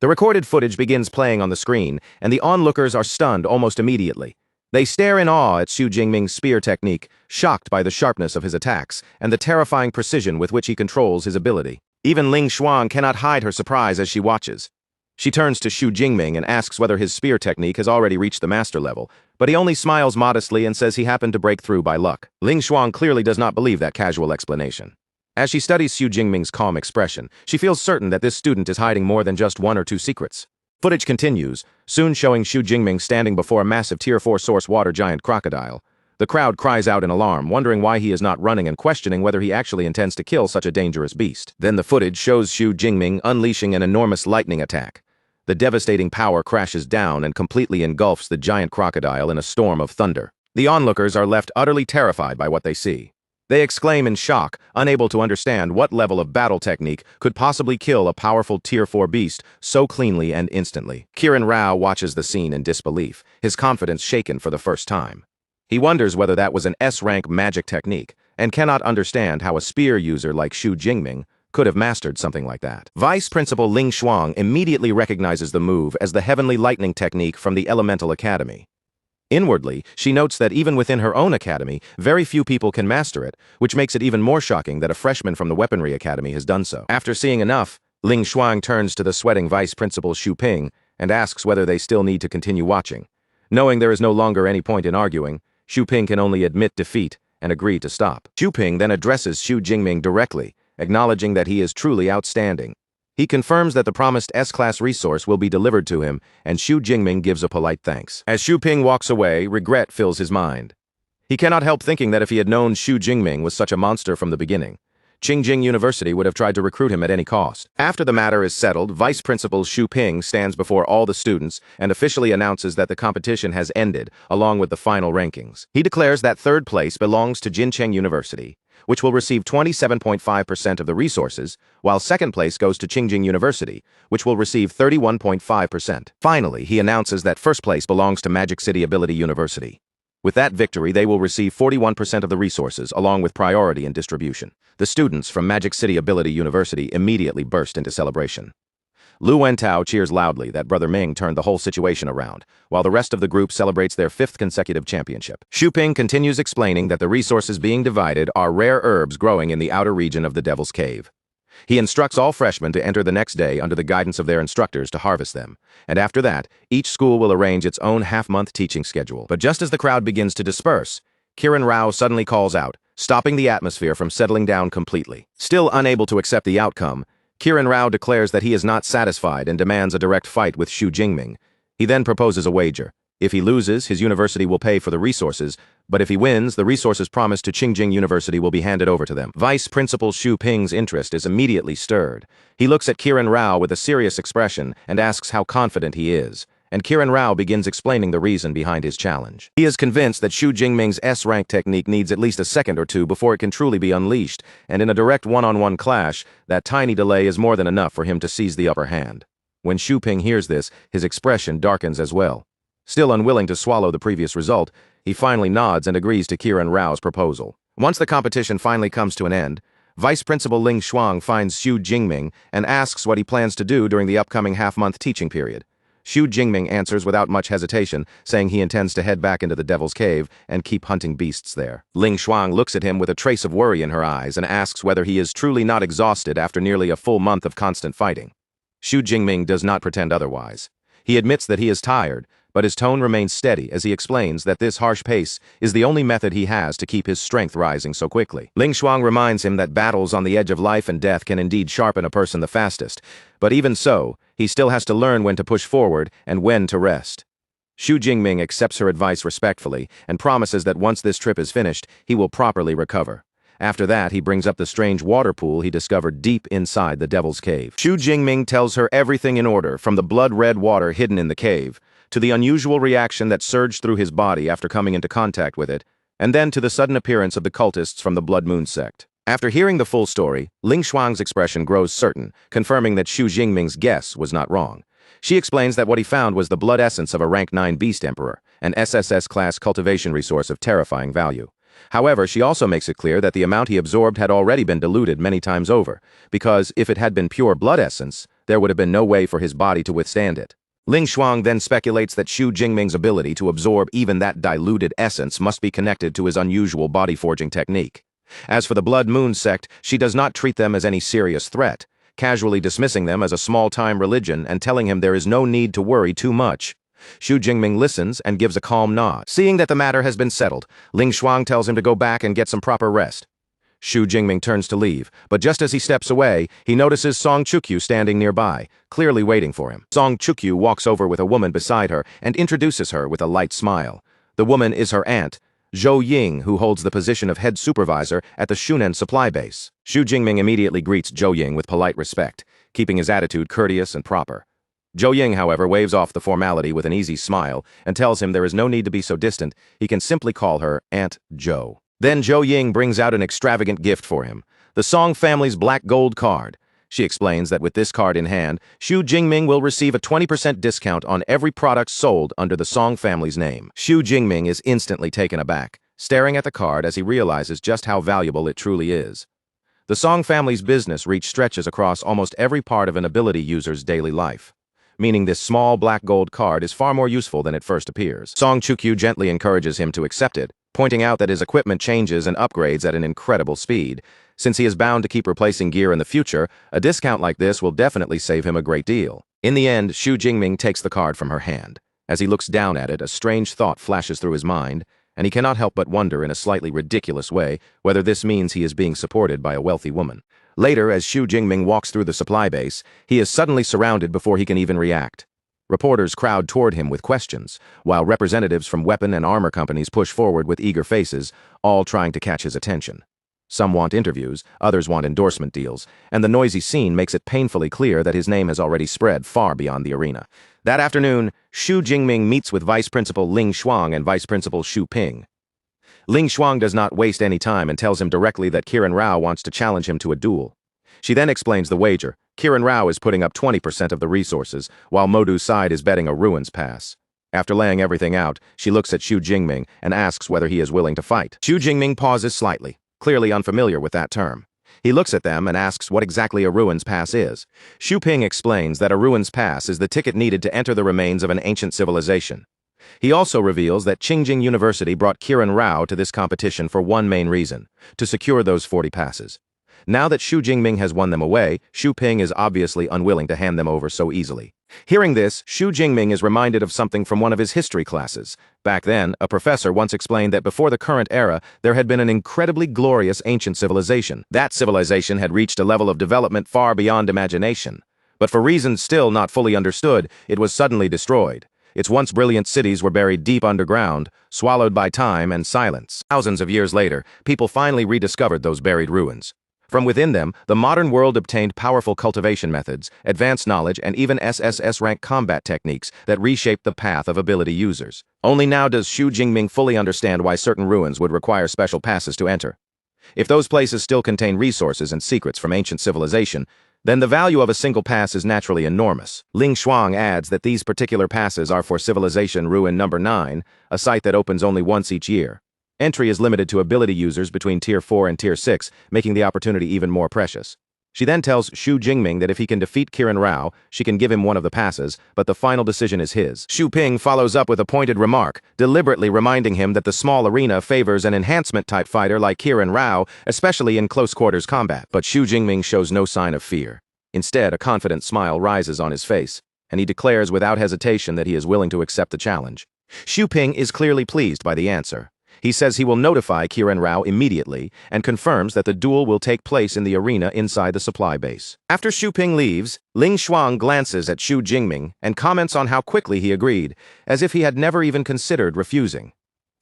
Speaker 1: The recorded footage begins playing on the screen, and the onlookers are stunned almost immediately. They stare in awe at Xu Jingming's spear technique, shocked by the sharpness of his attacks and the terrifying precision with which he controls his ability. Even Ling Shuang cannot hide her surprise as she watches. She turns to Xu Jingming and asks whether his spear technique has already reached the master level, but he only smiles modestly and says he happened to break through by luck. Ling Shuang clearly does not believe that casual explanation. As she studies Xu Jingming's calm expression, she feels certain that this student is hiding more than just 1 or 2 secrets. Footage continues, soon showing Xu Jingming standing before a massive Tier 4 source water giant crocodile. The crowd cries out in alarm, wondering why he is not running and questioning whether he actually intends to kill such a dangerous beast. Then the footage shows Xu Jingming unleashing an enormous lightning attack. The devastating power crashes down and completely engulfs the giant crocodile in a storm of thunder. The onlookers are left utterly terrified by what they see. They exclaim in shock, unable to understand what level of battle technique could possibly kill a powerful Tier 4 beast so cleanly and instantly. Kiran Rao watches the scene in disbelief, his confidence shaken for the first time. He wonders whether that was an S-rank magic technique, and cannot understand how a spear user like Xu Jingming could have mastered something like that. Vice Principal Ling Shuang immediately recognizes the move as the Heavenly Lightning technique from the Elemental Academy. Inwardly, she notes that even within her own academy, very few people can master it, which makes it even more shocking that a freshman from the Weaponry Academy has done so. After seeing enough, Ling Shuang turns to the sweating Vice Principal Xu Ping and asks whether they still need to continue watching. Knowing there is no longer any point in arguing, Xu Ping can only admit defeat and agree to stop. Xu Ping then addresses Xu Jingming directly, acknowledging that he is truly outstanding. He confirms that the promised S-class resource will be delivered to him, and Xu Jingming gives a polite thanks. As Xu Ping walks away, regret fills his mind. He cannot help thinking that if he had known Xu Jingming was such a monster from the beginning, Qingjing University would have tried to recruit him at any cost. After the matter is settled, Vice Principal Xu Ping stands before all the students and officially announces that the competition has ended, along with the final rankings. He declares that third place belongs to Jincheng University, which will receive 27.5% of the resources, while second place goes to Qingjing University, which will receive 31.5%. Finally, he announces that first place belongs to Magic City Ability University. With that victory, they will receive 41% of the resources, along with priority and distribution. The students from Magic City Ability University immediately burst into celebration. Lu Wentao cheers loudly that Brother Ming turned the whole situation around, while the rest of the group celebrates their 5th consecutive championship. Xu Ping continues explaining that the resources being divided are rare herbs growing in the outer region of the Devil's Cave. He instructs all freshmen to enter the next day under the guidance of their instructors to harvest them, and after that, each school will arrange its own half-month teaching schedule. But just as the crowd begins to disperse, Kiran Rao suddenly calls out, stopping the atmosphere from settling down completely. Still unable to accept the outcome, Kiran Rao declares that he is not satisfied and demands a direct fight with Xu Jingming. He then proposes a wager. If he loses, his university will pay for the resources, but if he wins, the resources promised to Qingjing University will be handed over to them. Vice Principal Xu Ping's interest is immediately stirred. He looks at Kiran Rao with a serious expression and asks how confident he is, and Kiran Rao begins explaining the reason behind his challenge. He is convinced that Xu Jingming's S-rank technique needs at least a second or two before it can truly be unleashed, and in a direct one-on-one clash, that tiny delay is more than enough for him to seize the upper hand. When Xu Ping hears this, his expression darkens as well. Still unwilling to swallow the previous result, he finally nods and agrees to Kiran Rao's proposal. Once the competition finally comes to an end, Vice Principal Ling Shuang finds Xu Jingming and asks what he plans to do during the upcoming half-month teaching period. Xu Jingming answers without much hesitation, saying he intends to head back into the Devil's Cave and keep hunting beasts there. Ling Shuang looks at him with a trace of worry in her eyes and asks whether he is truly not exhausted after nearly a full month of constant fighting. Xu Jingming does not pretend otherwise. He admits that he is tired, but his tone remains steady as he explains that this harsh pace is the only method he has to keep his strength rising so quickly. Ling Shuang reminds him that battles on the edge of life and death can indeed sharpen a person the fastest, but even so, he still has to learn when to push forward and when to rest. Xu Jingming accepts her advice respectfully and promises that once this trip is finished, he will properly recover. After that, he brings up the strange water pool he discovered deep inside the Devil's Cave. Xu Jingming tells her everything in order, from the blood-red water hidden in the cave, to the unusual reaction that surged through his body after coming into contact with it, and then to the sudden appearance of the cultists from the Blood Moon sect. After hearing the full story, Ling Shuang's expression grows certain, confirming that Xu Jingming's guess was not wrong. She explains that what he found was the blood essence of a rank 9 Beast Emperor, an SSS-class cultivation resource of terrifying value. However, she also makes it clear that the amount he absorbed had already been diluted many times over, because if it had been pure blood essence, there would have been no way for his body to withstand it. Ling Shuang then speculates that Xu Jingming's ability to absorb even that diluted essence must be connected to his unusual body-forging technique. As for the Blood Moon sect, she does not treat them as any serious threat, casually dismissing them as a small-time religion and telling him there is no need to worry too much. Xu Jingming listens and gives a calm nod. Seeing that the matter has been settled, Ling Shuang tells him to go back and get some proper rest. Xu Jingming turns to leave, but just as he steps away, he notices Song Chukyu standing nearby, clearly waiting for him. Song Chukyu walks over with a woman beside her and introduces her with a light smile. The woman is her aunt, Zhou Ying, who holds the position of head supervisor at the Shunen supply base. Xu Jingming immediately greets Zhou Ying with polite respect, keeping his attitude courteous and proper. Zhou Ying, however, waves off the formality with an easy smile and tells him there is no need to be so distant, he can simply call her Aunt Zhou. Then Zhou Ying brings out an extravagant gift for him, the Song family's black gold card. She explains that with this card in hand, Xu Jingming will receive a 20% discount on every product sold under the Song family's name. Xu Jingming is instantly taken aback, staring at the card as he realizes just how valuable it truly is. The Song family's business reach stretches across almost every part of an ability user's daily life, meaning this small black gold card is far more useful than it first appears. Song Chukyu gently encourages him to accept it, pointing out that his equipment changes and upgrades at an incredible speed. Since he is bound to keep replacing gear in the future, a discount like this will definitely save him a great deal. In the end, Xu Jingming takes the card from her hand. As he looks down at it, a strange thought flashes through his mind, and he cannot help but wonder in a slightly ridiculous way whether this means he is being supported by a wealthy woman. Later, as Xu Jingming walks through the supply base, he is suddenly surrounded before he can even react. Reporters crowd toward him with questions, while representatives from weapon and armor companies push forward with eager faces, all trying to catch his attention. Some want interviews, others want endorsement deals, and the noisy scene makes it painfully clear that his name has already spread far beyond the arena. That afternoon, Xu Jingming meets with Vice Principal Ling Shuang and Vice Principal Xu Ping. Ling Shuang does not waste any time and tells him directly that Kiran Rao wants to challenge him to a duel. She then explains the wager. Kiran Rao is putting up 20% of the resources, while Modu's side is betting a ruins pass. After laying everything out, she looks at Xu Jingming and asks whether he is willing to fight. Xu Jingming pauses slightly, clearly unfamiliar with that term. He looks at them and asks what exactly a ruins pass is. Xu Ping explains that a ruins pass is the ticket needed to enter the remains of an ancient civilization. He also reveals that Qingjing University brought Kiran Rao to this competition for one main reason: to secure those 40 passes. Now that Xu Jingming has won them away, Xu Ping is obviously unwilling to hand them over so easily. Hearing this, Xu Jingming is reminded of something from one of his history classes. Back then, a professor once explained that before the current era, there had been an incredibly glorious ancient civilization. That civilization had reached a level of development far beyond imagination. But for reasons still not fully understood, it was suddenly destroyed. Its once brilliant cities were buried deep underground, swallowed by time and silence. Thousands of years later, people finally rediscovered those buried ruins. From within them, the modern world obtained powerful cultivation methods, advanced knowledge, and even SSS-rank combat techniques that reshaped the path of ability users. Only now does Xu Jingming fully understand why certain ruins would require special passes to enter. If those places still contain resources and secrets from ancient civilization, then the value of a single pass is naturally enormous. Ling Shuang adds that these particular passes are for Civilization Ruin Number 9, a site that opens only once each year. Entry is limited to ability users between Tier 4 and Tier 6, making the opportunity even more precious. She then tells Xu Jingming that if he can defeat Kiran Rao, she can give him one of the passes, but the final decision is his. Xu Ping follows up with a pointed remark, deliberately reminding him that the small arena favors an enhancement-type fighter like Kiran Rao, especially in close-quarters combat. But Xu Jingming shows no sign of fear. Instead, a confident smile rises on his face, and he declares without hesitation that he is willing to accept the challenge. Xu Ping is clearly pleased by the answer. He says he will notify Kiran Rao immediately and confirms that the duel will take place in the arena inside the supply base. After Xu Ping leaves, Ling Shuang glances at Xu Jingming and comments on how quickly he agreed, as if he had never even considered refusing.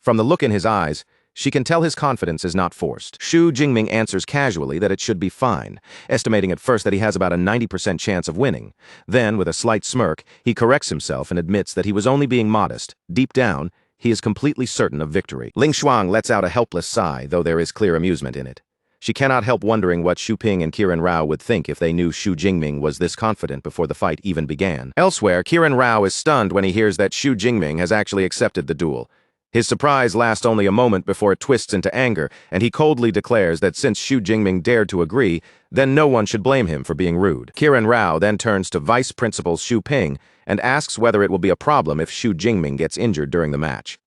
Speaker 1: From the look in his eyes, she can tell his confidence is not forced. Xu Jingming answers casually that it should be fine, estimating at first that he has about a 90% chance of winning. Then, with a slight smirk, he corrects himself and admits that he was only being modest. Deep down, he is completely certain of victory. Ling Shuang lets out a helpless sigh, though there is clear amusement in it. She cannot help wondering what Xu Ping and Kiran Rao would think if they knew Xu Jingming was this confident before the fight even began. Elsewhere, Kiran Rao is stunned when he hears that Xu Jingming has actually accepted the duel. His surprise lasts only a moment before it twists into anger, and he coldly declares that since Xu Jingming dared to agree, then no one should blame him for being rude. Kiran Rao then turns to Vice Principal Xu Ping and asks whether it will be a problem if Xu Jingming gets injured during the match.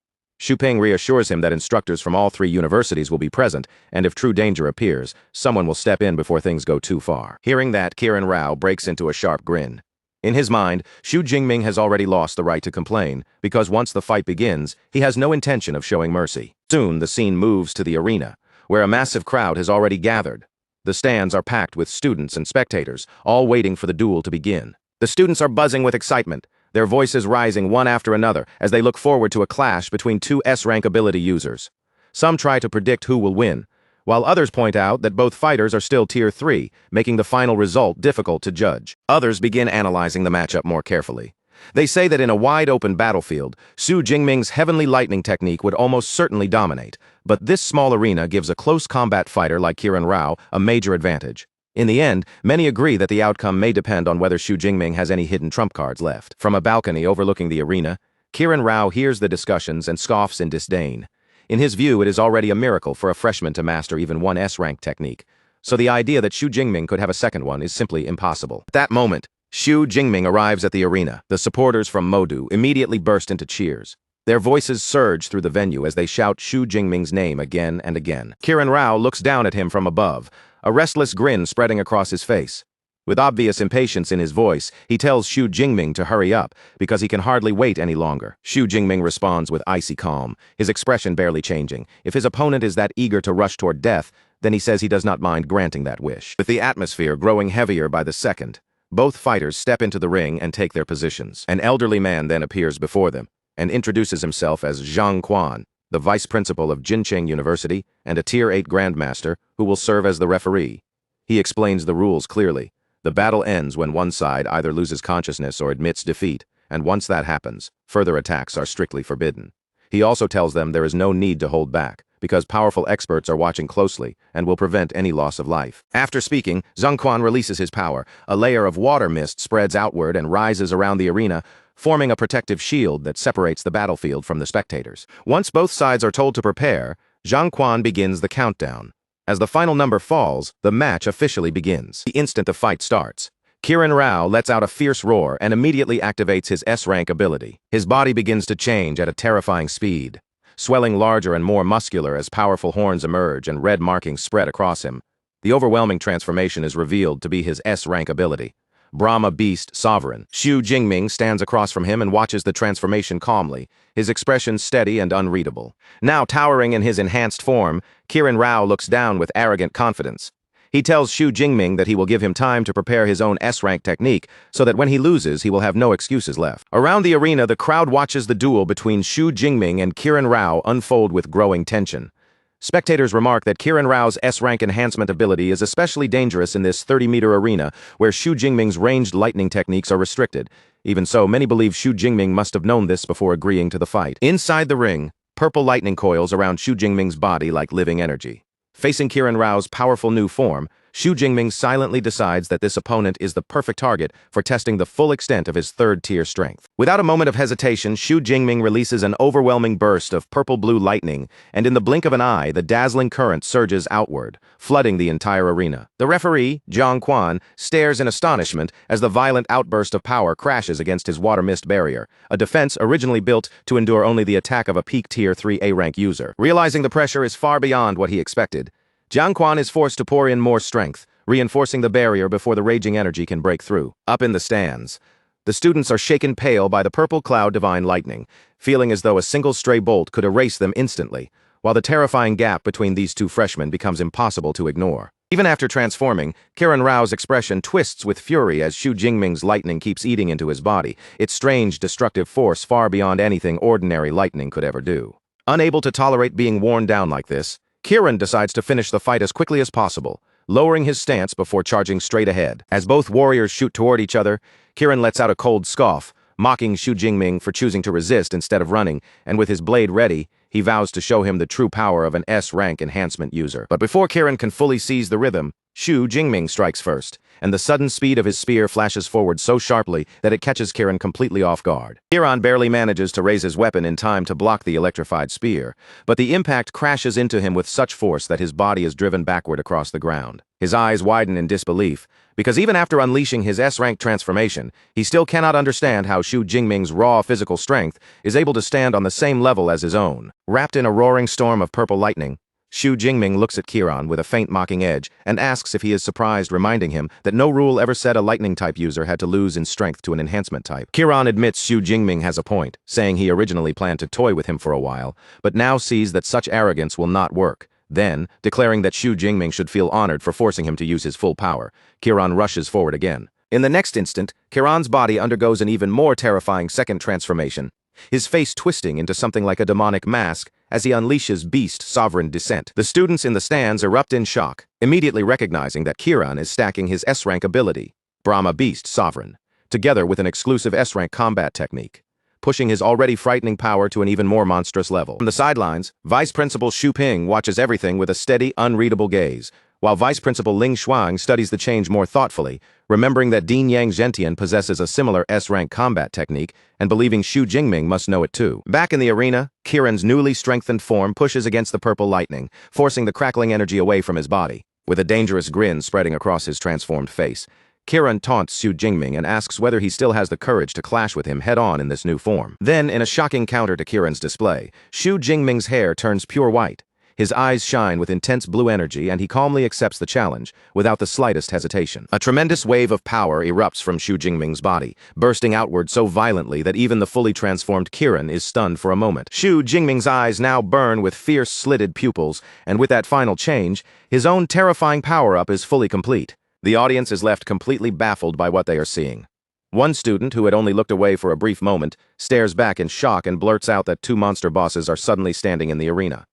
Speaker 1: Xu Ping reassures him that instructors from all 3 universities will be present, and if true danger appears, someone will step in before things go too far. Hearing that, Kiran Rao breaks into a sharp grin. In his mind, Xu Jingming has already lost the right to complain, because once the fight begins, he has no intention of showing mercy. Soon, the scene moves to the arena, where a massive crowd has already gathered. The stands are packed with students and spectators, all waiting for the duel to begin. The students are buzzing with excitement, their voices rising one after another as they look forward to a clash between 2 S-rank ability users. Some try to predict who will win, while others point out that both fighters are still Tier 3, making the final result difficult to judge. Others begin analyzing the matchup more carefully. They say that in a wide-open battlefield, Xu Jingming's heavenly lightning technique would almost certainly dominate, but this small arena gives a close combat fighter like Kiran Rao a major advantage. In the end, many agree that the outcome may depend on whether Xu Jingming has any hidden trump cards left. From a balcony overlooking the arena, Kiran Rao hears the discussions and scoffs in disdain. In his view, it is already a miracle for a freshman to master even one S-rank technique, so the idea that Xu Jingming could have a second one is simply impossible. At that moment, Xu Jingming arrives at the arena. The supporters from Modu immediately burst into cheers. Their voices surge through the venue as they shout Xu Jingming's name again and again. Kiran Rao looks down at him from above, a restless grin spreading across his face. With obvious impatience in his voice, he tells Xu Jingming to hurry up, because he can hardly wait any longer. Xu Jingming responds with icy calm, his expression barely changing. If his opponent is that eager to rush toward death, then he says he does not mind granting that wish. With the atmosphere growing heavier by the second, both fighters step into the ring and take their positions. An elderly man then appears before them and introduces himself as Zhang Quan, the vice principal of Jincheng University and a Tier 8 Grandmaster who will serve as the referee. He explains the rules clearly. The battle ends when one side either loses consciousness or admits defeat, and once that happens, further attacks are strictly forbidden. He also tells them there is no need to hold back, because powerful experts are watching closely and will prevent any loss of life. After speaking, Zhang Quan releases his power. A layer of water mist spreads outward and rises around the arena, forming a protective shield that separates the battlefield from the spectators. Once both sides are told to prepare, Zhang Quan begins the countdown. As the final number falls, the match officially begins. The instant the fight starts, Kiran Rao lets out a fierce roar and immediately activates his S-rank ability. His body begins to change at a terrifying speed, swelling larger and more muscular as powerful horns emerge and red markings spread across him. The overwhelming transformation is revealed to be his S-rank ability, Brahma Beast Sovereign. Xu Jingming stands across from him and watches the transformation calmly, his expression steady and unreadable. Now towering in his enhanced form, Kiran Rao looks down with arrogant confidence. He tells Xu Jingming that he will give him time to prepare his own S-rank technique so that when he loses, he will have no excuses left. Around the arena, the crowd watches the duel between Xu Jingming and Kiran Rao unfold with growing tension. Spectators remark that Kiran Rao's S-rank enhancement ability is especially dangerous in this 30-meter arena where Xu Jingming's ranged lightning techniques are restricted. Even so, many believe Xu Jingming must have known this before agreeing to the fight. Inside the ring, purple lightning coils around Xu Jingming's body like living energy. Facing Kiran Rao's powerful new form, Xu Jingming silently decides that this opponent is the perfect target for testing the full extent of his third-tier strength. Without a moment of hesitation, Xu Jingming releases an overwhelming burst of purple-blue lightning, and in the blink of an eye, the dazzling current surges outward, flooding the entire arena. The referee, Zhang Quan, stares in astonishment as the violent outburst of power crashes against his water mist barrier, a defense originally built to endure only the attack of a peak Tier 3 A-rank user. Realizing the pressure is far beyond what he expected, Zhang Quan is forced to pour in more strength, reinforcing the barrier before the raging energy can break through. Up in the stands, the students are shaken pale by the purple cloud divine lightning, feeling as though a single stray bolt could erase them instantly, while the terrifying gap between these two freshmen becomes impossible to ignore. Even after transforming, Kiran Rao's expression twists with fury as Xu Jingming's lightning keeps eating into his body, its strange destructive force far beyond anything ordinary lightning could ever do. Unable to tolerate being worn down like this, Kiran decides to finish the fight as quickly as possible, lowering his stance before charging straight ahead. As both warriors shoot toward each other, Kiran lets out a cold scoff, mocking Xu Jingming for choosing to resist instead of running, and with his blade ready, he vows to show him the true power of an S-rank enhancement user. But before Kiran can fully seize the rhythm, Xu Jingming strikes first, and the sudden speed of his spear flashes forward so sharply that it catches Kiran completely off guard. Kiran barely manages to raise his weapon in time to block the electrified spear, but the impact crashes into him with such force that his body is driven backward across the ground. His eyes widen in disbelief, because even after unleashing his S-rank transformation, he still cannot understand how Xu Jingming's raw physical strength is able to stand on the same level as his own. Wrapped in a roaring storm of purple lightning, Xu Jingming looks at Kiran with a faint mocking edge and asks if he is surprised, reminding him that no rule ever said a lightning-type user had to lose in strength to an enhancement type. Kiran admits Xu Jingming has a point, saying he originally planned to toy with him for a while, but now sees that such arrogance will not work. Then, declaring that Xu Jingming should feel honored for forcing him to use his full power, Kiran rushes forward again. In the next instant, Kiran's body undergoes an even more terrifying second transformation, his face twisting into something like a demonic mask as he unleashes Beast Sovereign Descent. The students in the stands erupt in shock, immediately recognizing that Kiran is stacking his S-rank ability, Brahma Beast Sovereign. together with an exclusive S-rank combat technique, pushing his already frightening power to an even more monstrous level. From the sidelines, Vice Principal Xu Ping watches everything with a steady, unreadable gaze, while Vice Principal Ling Shuang studies the change more thoughtfully, remembering that Dean Yang Zhentian possesses a similar S-rank combat technique and believing Xu Jingming must know it too. Back in the arena, Kiran's newly strengthened form pushes against the purple lightning, forcing the crackling energy away from his body. With a dangerous grin spreading across his transformed face, Kiran taunts Xu Jingming and asks whether he still has the courage to clash with him head-on in this new form. Then, in a shocking counter to Kiran's display, Xu Jingming's hair turns pure white. His eyes shine with intense blue energy and he calmly accepts the challenge, without the slightest hesitation. A tremendous wave of power erupts from Xu Jingming's body, bursting outward so violently that even the fully transformed Kiran is stunned for a moment. Xu Jingming's eyes now burn with fierce slitted pupils, and with that final change, his own terrifying power-up is fully complete. The audience is left completely baffled by what they are seeing. One student, who had only looked away for a brief moment, stares back in shock and blurts out that two monster bosses are suddenly standing in the arena.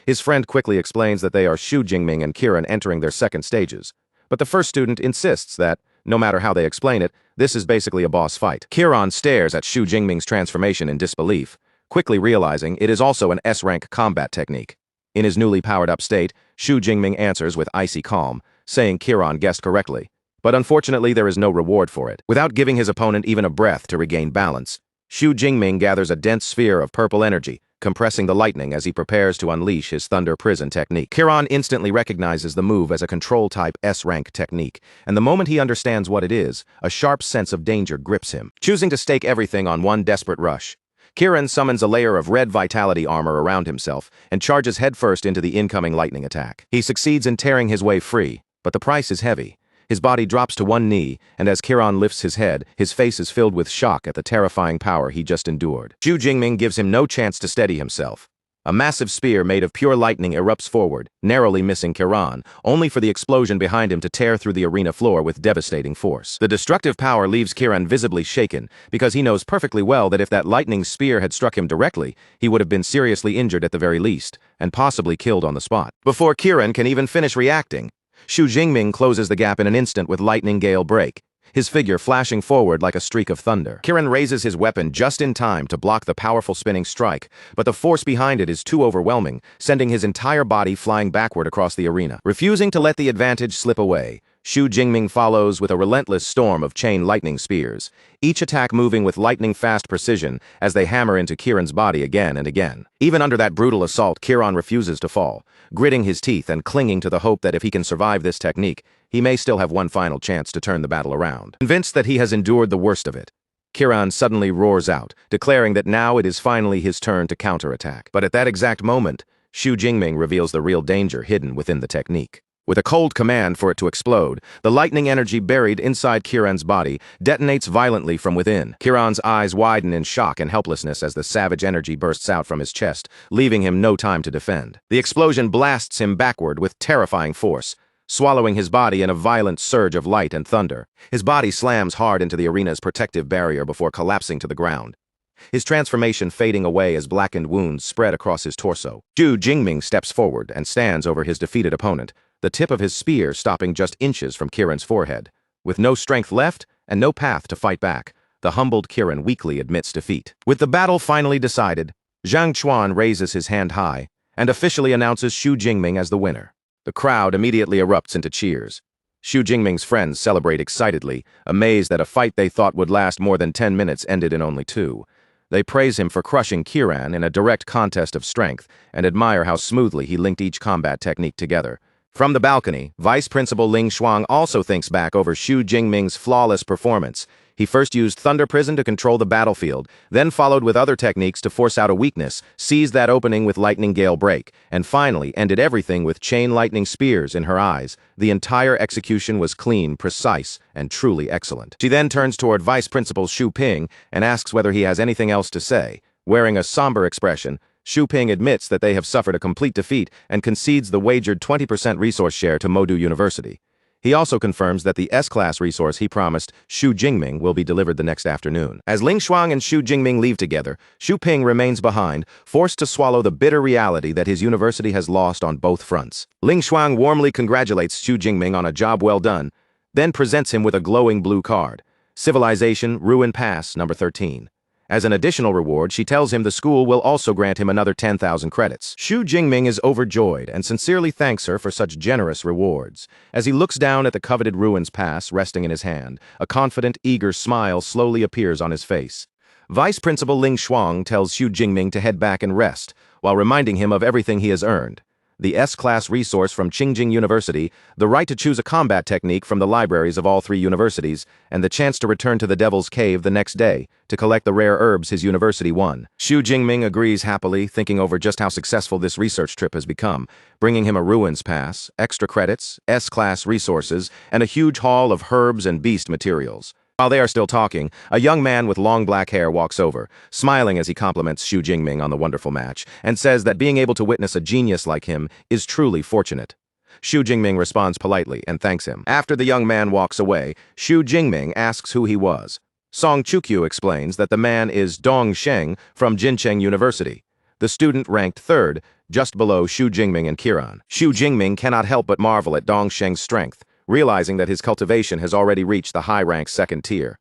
Speaker 1: His friend quickly explains that they are Xu Jingming and Kiran entering their second stages. But the first student insists that, no matter how they explain it, this is basically a boss fight. Kiran stares at Xu Jingming's transformation in disbelief, quickly realizing it is also an S-rank combat technique. In his newly powered-up state, Xu Jingming answers with icy calm, saying Kiran guessed correctly. But unfortunately, there is no reward for it. Without giving his opponent even a breath to regain balance, Xu Jingming gathers a dense sphere of purple energy, compressing the lightning as he prepares to unleash his Thunder Prison technique. Kiran instantly recognizes the move as a control-type S-rank technique, and the moment he understands what it is, a sharp sense of danger grips him. Choosing to stake everything on one desperate rush, Kiran summons a layer of red vitality armor around himself and charges headfirst into the incoming lightning attack. He succeeds in tearing his way free, but the price is heavy. His body drops to one knee, and as Kiran lifts his head, his face is filled with shock at the terrifying power he just endured. Xu Jingming gives him no chance to steady himself. A massive spear made of pure lightning erupts forward, narrowly missing Kiran, only for the explosion behind him to tear through the arena floor with devastating force. The destructive power leaves Kiran visibly shaken, because he knows perfectly well that if that lightning spear had struck him directly, he would have been seriously injured at the very least, and possibly killed on the spot. Before Kiran can even finish reacting, Xu Jingming closes the gap in an instant with lightning gale break, his figure flashing forward like a streak of thunder. Kiran raises his weapon just in time to block the powerful spinning strike, but the force behind it is too overwhelming, sending his entire body flying backward across the arena. Refusing to let the advantage slip away, Xu Jingming follows with a relentless storm of chain lightning spears, each attack moving with lightning-fast precision as they hammer into Kiran's body again and again. Even under that brutal assault, Kiran refuses to fall, gritting his teeth and clinging to the hope that if he can survive this technique, he may still have one final chance to turn the battle around. Convinced that he has endured the worst of it, Kiran suddenly roars out, declaring that now it is finally his turn to counterattack. But at that exact moment, Xu Jingming reveals the real danger hidden within the technique. With a cold command for it to explode, the lightning energy buried inside Kiran's body detonates violently from within. Kiran's eyes widen in shock and helplessness as the savage energy bursts out from his chest, leaving him no time to defend. The explosion blasts him backward with terrifying force, swallowing his body in a violent surge of light and thunder. His body slams hard into the arena's protective barrier before collapsing to the ground, his transformation fading away as blackened wounds spread across his torso. Xu Jingming steps forward and stands over his defeated opponent, the tip of his spear stopping just inches from Kiran's forehead. With no strength left and no path to fight back, the humbled Kiran weakly admits defeat. With the battle finally decided, Zhang Chuan raises his hand high and officially announces Xu Jingming as the winner. The crowd immediately erupts into cheers. Xu Jingming's friends celebrate excitedly, amazed that a fight they thought would last more than 10 minutes ended in only 2. They praise him for crushing Kiran in a direct contest of strength and admire how smoothly he linked each combat technique together. From the balcony, Vice Principal Ling Shuang also thinks back over Xu Jingming's flawless performance. He first used Thunder Prison to control the battlefield, then followed with other techniques to force out a weakness, seized that opening with Lightning Gale Break, and finally ended everything with Chain Lightning Spears in her eyes. The entire execution was clean, precise, and truly excellent. She then turns toward Vice Principal Xu Ping and asks whether he has anything else to say. Wearing a somber expression, Xu Ping admits that they have suffered a complete defeat and concedes the wagered 20% resource share to Modu University. He also confirms that the S-class resource he promised Xu Jingming will be delivered the next afternoon. As Ling Shuang and Xu Jingming leave together, Xu Ping remains behind, forced to swallow the bitter reality that his university has lost on both fronts. Ling Shuang warmly congratulates Xu Jingming on a job well done, then presents him with a glowing blue card. Civilization Ruin Pass number 13. As an additional reward, she tells him the school will also grant him another 10,000 credits. Xu Jingming is overjoyed and sincerely thanks her for such generous rewards. As he looks down at the coveted Ruins Pass resting in his hand, a confident, eager smile slowly appears on his face. Vice Principal Ling Shuang tells Xu Jingming to head back and rest, while reminding him of everything he has earned. The S-Class resource from Qingjing University, the right to choose a combat technique from the libraries of all 3 universities, and the chance to return to the Devil's Cave the next day to collect the rare herbs his university won. Xu Jingming agrees happily, thinking over just how successful this research trip has become, bringing him a Ruins Pass, extra credits, S-Class resources, and a huge haul of herbs and beast materials. While they are still talking, a young man with long black hair walks over, smiling as he compliments Xu Jingming on the wonderful match, and says that being able to witness a genius like him is truly fortunate. Xu Jingming responds politely and thanks him. After the young man walks away, Xu Jingming asks who he was. Song Chukyu explains that the man is Dong Sheng from Jincheng University. The student ranked 3rd, just below Xu Jingming and Kiran. Xu Jingming cannot help but marvel at Dong Sheng's strength, realizing that his cultivation has already reached the high-rank 2nd tier.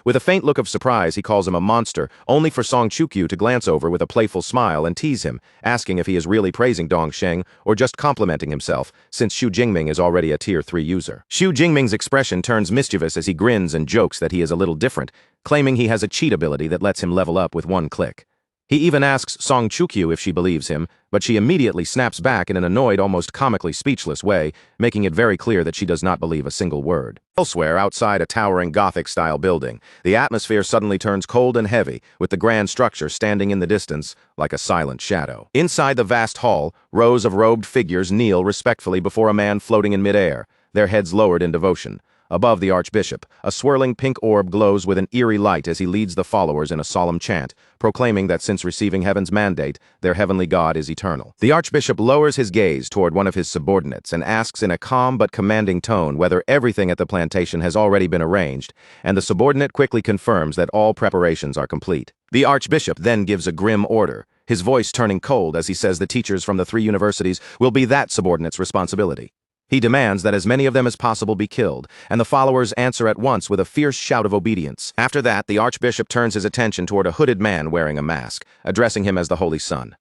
Speaker 1: With a faint look of surprise, he calls him a monster, only for Song Chukyu to glance over with a playful smile and tease him, asking if he is really praising Dong Sheng or just complimenting himself, since Xu Jingming is already a Tier 3 user. Xu Jingming's expression turns mischievous as he grins and jokes that he is a little different, claiming he has a cheat ability that lets him level up with 1 click. He even asks Song Chukyu if she believes him, but she immediately snaps back in an annoyed, almost comically speechless way, making it very clear that she does not believe a single word. Elsewhere, outside a towering Gothic-style building, the atmosphere suddenly turns cold and heavy, with the grand structure standing in the distance like a silent shadow. Inside the vast hall, rows of robed figures kneel respectfully before a man floating in midair, their heads lowered in devotion. Above the archbishop, a swirling pink orb glows with an eerie light as he leads the followers in a solemn chant, proclaiming that since receiving heaven's mandate, their heavenly God is eternal. The archbishop lowers his gaze toward one of his subordinates and asks in a calm but commanding tone whether everything at the plantation has already been arranged, and the subordinate quickly confirms that all preparations are complete. The archbishop then gives a grim order, his voice turning cold as he says the teachers from the 3 universities will be that subordinate's responsibility. He demands that as many of them as possible be killed, and the followers answer at once with a fierce shout of obedience. After that, the archbishop turns his attention toward a hooded man wearing a mask, addressing him as the Holy Sun.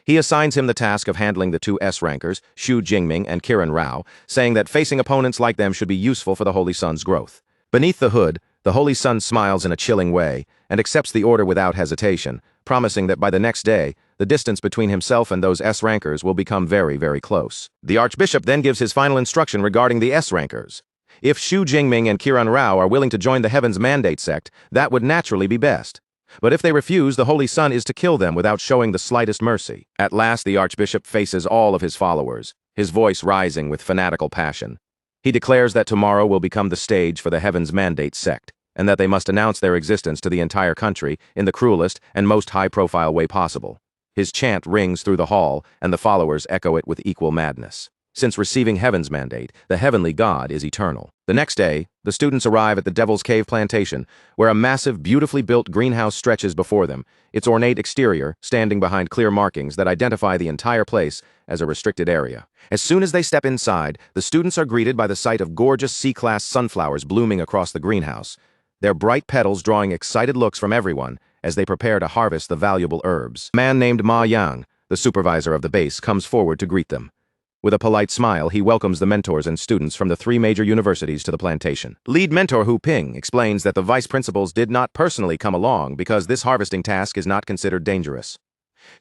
Speaker 1: He assigns him the task of handling the 2 S-rankers, Xu Jingming and Kiran Rao, saying that facing opponents like them should be useful for the Holy Sun's growth. Beneath the hood, the Holy Sun smiles in a chilling way and accepts the order without hesitation, promising that by the next day, the distance between himself and those S-rankers will become very, very close. The archbishop then gives his final instruction regarding the S-rankers. If Xu Jingming and Kiran Rao are willing to join the Heaven's Mandate sect, that would naturally be best. But if they refuse, the Holy Sun is to kill them without showing the slightest mercy. At last, the archbishop faces all of his followers, his voice rising with fanatical passion. He declares that tomorrow will become the stage for the Heaven's Mandate sect, and that they must announce their existence to the entire country in the cruelest and most high-profile way possible. His chant rings through the hall, and the followers echo it with equal madness. Since receiving Heaven's mandate, the heavenly God is eternal. The next day, the students arrive at the Devil's Cave plantation, where a massive, beautifully built greenhouse stretches before them, its ornate exterior standing behind clear markings that identify the entire place as a restricted area. As soon as they step inside, the students are greeted by the sight of gorgeous C-class sunflowers blooming across the greenhouse, their bright petals drawing excited looks from everyone as they prepare to harvest the valuable herbs. A man named Ma Yang, the supervisor of the base, comes forward to greet them. With a polite smile, he welcomes the mentors and students from the 3 major universities to the plantation. Lead mentor Hu Ping explains that the vice principals did not personally come along because this harvesting task is not considered dangerous.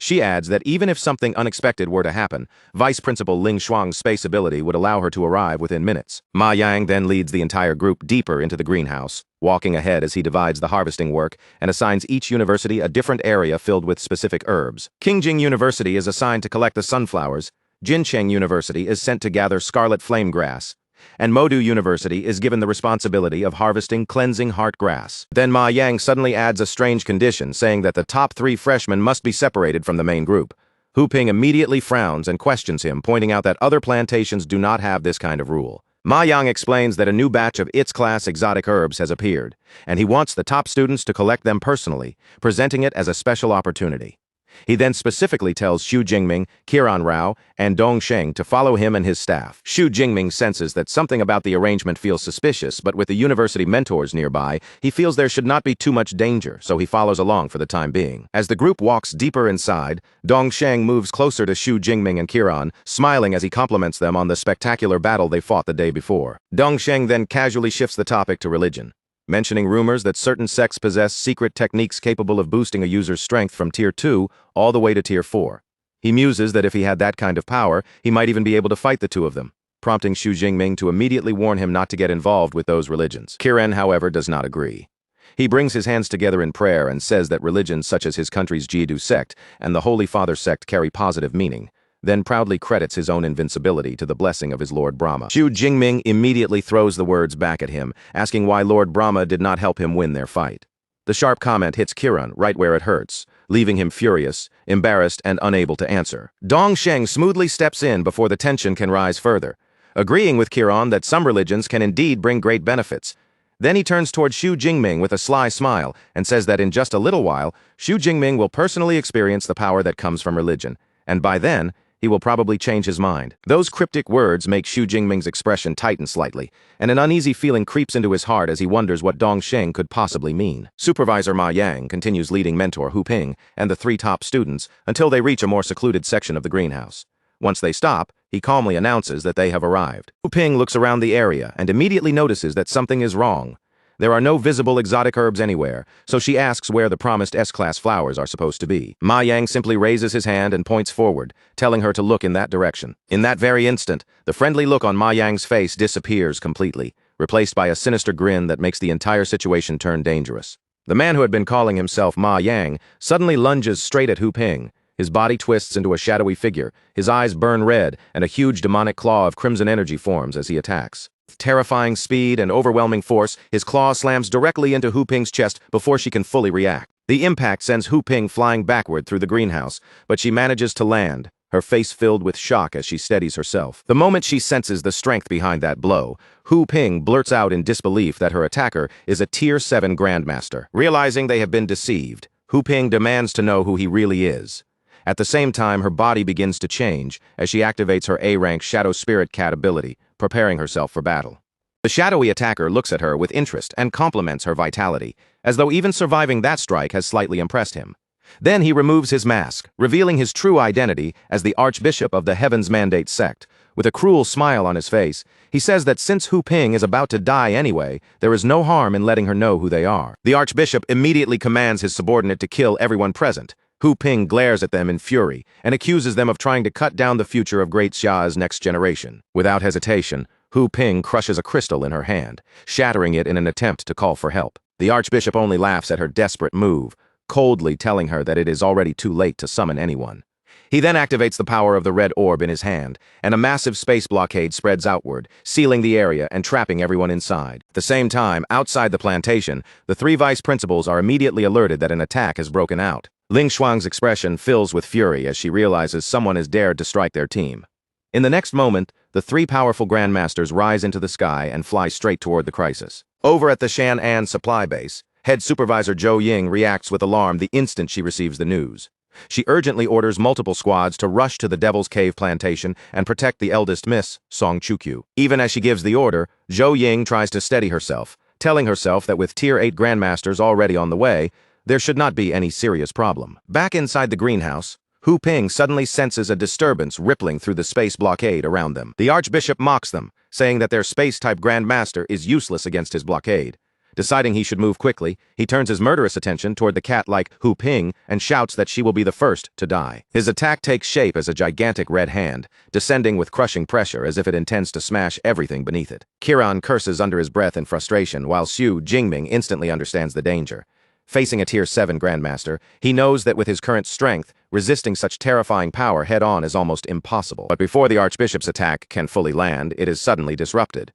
Speaker 1: She adds that even if something unexpected were to happen, Vice Principal Ling Shuang's space ability would allow her to arrive within minutes. Ma Yang then leads the entire group deeper into the greenhouse, walking ahead as he divides the harvesting work and assigns each university a different area filled with specific herbs. Qingjing University is assigned to collect the sunflowers, Jincheng University is sent to gather scarlet flame grass, and Modu University is given the responsibility of harvesting cleansing heart grass. Then Ma Yang suddenly adds a strange condition, saying that the top 3 freshmen must be separated from the main group. Hu Ping immediately frowns and questions him, pointing out that other plantations do not have this kind of rule. Ma Yang explains that a new batch of its class exotic herbs has appeared, and he wants the top students to collect them personally, presenting it as a special opportunity. He then specifically tells Xu Jingming, Qiran Rao, and Dong Sheng to follow him and his staff. Xu Jingming senses that something about the arrangement feels suspicious, but with the university mentors nearby, he feels there should not be too much danger, so he follows along for the time being. As the group walks deeper inside, Dong Sheng moves closer to Xu Jingming and Qiran, smiling as he compliments them on the spectacular battle they fought the day before. Dong Sheng then casually shifts the topic to religion, mentioning rumors that certain sects possess secret techniques capable of boosting a user's strength from Tier 2 all the way to Tier 4. He muses that if he had that kind of power, he might even be able to fight the two of them, prompting Xu Jingming to immediately warn him not to get involved with those religions. Qiran, however, does not agree. He brings his hands together in prayer and says that religions such as his country's Jidu sect and the Holy Father sect carry positive meaning, then proudly credits his own invincibility to the blessing of his Lord Brahma. Xu Jingming immediately throws the words back at him, asking why Lord Brahma did not help him win their fight. The sharp comment hits Qiran right where it hurts, leaving him furious, embarrassed, and unable to answer. Dong Sheng smoothly steps in before the tension can rise further, agreeing with Qiran that some religions can indeed bring great benefits. Then he turns toward Xu Jingming with a sly smile and says that in just a little while, Xu Jingming will personally experience the power that comes from religion, and by then, he will probably change his mind. Those cryptic words make Xu Jingming's expression tighten slightly, and an uneasy feeling creeps into his heart as he wonders what Dong Sheng could possibly mean. Supervisor Ma Yang continues leading mentor Hu Ping and the three top students until they reach a more secluded section of the greenhouse. Once they stop, he calmly announces that they have arrived. Hu Ping looks around the area and immediately notices that something is wrong. There are no visible exotic herbs anywhere, so she asks where the promised S-class flowers are supposed to be. Ma Yang simply raises his hand and points forward, telling her to look in that direction. In that very instant, the friendly look on Ma Yang's face disappears completely, replaced by a sinister grin that makes the entire situation turn dangerous. The man who had been calling himself Ma Yang suddenly lunges straight at Hu Ping. His body twists into a shadowy figure, his eyes burn red, and a huge demonic claw of crimson energy forms as he attacks. With terrifying speed and overwhelming force, his claw slams directly into Hu Ping's chest before she can fully react. The impact sends Hu Ping flying backward through the greenhouse, but she manages to land, her face filled with shock as she steadies herself. The moment she senses the strength behind that blow, Hu Ping blurts out in disbelief that her attacker is a Tier 7 Grandmaster. Realizing they have been deceived, Hu Ping demands to know who he really is. At the same time, her body begins to change as she activates her A-rank Shadow Spirit Cat ability, preparing herself for battle. The shadowy attacker looks at her with interest and compliments her vitality, as though even surviving that strike has slightly impressed him. Then he removes his mask, revealing his true identity as the Archbishop of the Heaven's Mandate sect. With a cruel smile on his face, he says that since Hu Ping is about to die anyway, there is no harm in letting her know who they are. The Archbishop immediately commands his subordinate to kill everyone present. Hu Ping glares at them in fury and accuses them of trying to cut down the future of Great Xia's next generation. Without hesitation, Hu Ping crushes a crystal in her hand, shattering it in an attempt to call for help. The Archbishop only laughs at her desperate move, coldly telling her that it is already too late to summon anyone. He then activates the power of the red orb in his hand, and a massive space blockade spreads outward, sealing the area and trapping everyone inside. At the same time, outside the plantation, the three vice principals are immediately alerted that an attack has broken out. Ling Shuang's expression fills with fury as she realizes someone has dared to strike their team. In the next moment, the three powerful Grandmasters rise into the sky and fly straight toward the crisis. Over at the Shan'an supply base, Head Supervisor Zhou Ying reacts with alarm the instant she receives the news. She urgently orders multiple squads to rush to the Devil's Cave plantation and protect the eldest Miss, Song Chukyu. Even as she gives the order, Zhou Ying tries to steady herself, telling herself that with Tier 8 Grandmasters already on the way, there should not be any serious problem. Back inside the greenhouse, Hu Ping suddenly senses a disturbance rippling through the space blockade around them. The Archbishop mocks them, saying that their space-type Grandmaster is useless against his blockade. Deciding he should move quickly, he turns his murderous attention toward the cat-like Hu Ping and shouts that she will be the first to die. His attack takes shape as a gigantic red hand, descending with crushing pressure as if it intends to smash everything beneath it. Qiran curses under his breath in frustration, while Xu Jingming instantly understands the danger. Facing a Tier 7 Grandmaster, he knows that with his current strength, resisting such terrifying power head-on is almost impossible. But before the Archbishop's attack can fully land, it is suddenly disrupted.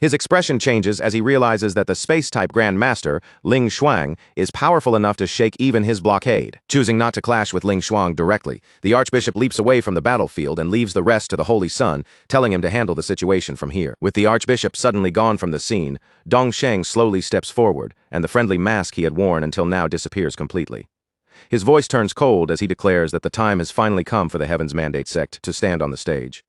Speaker 1: His expression changes as he realizes that the space-type Grandmaster, Ling Shuang, is powerful enough to shake even his blockade. Choosing not to clash with Ling Shuang directly, the Archbishop leaps away from the battlefield and leaves the rest to the Holy Sun, telling him to handle the situation from here. With the Archbishop suddenly gone from the scene, Dong Sheng slowly steps forward, and the friendly mask he had worn until now disappears completely. His voice turns cold as he declares that the time has finally come for the Heaven's Mandate sect to stand on the stage.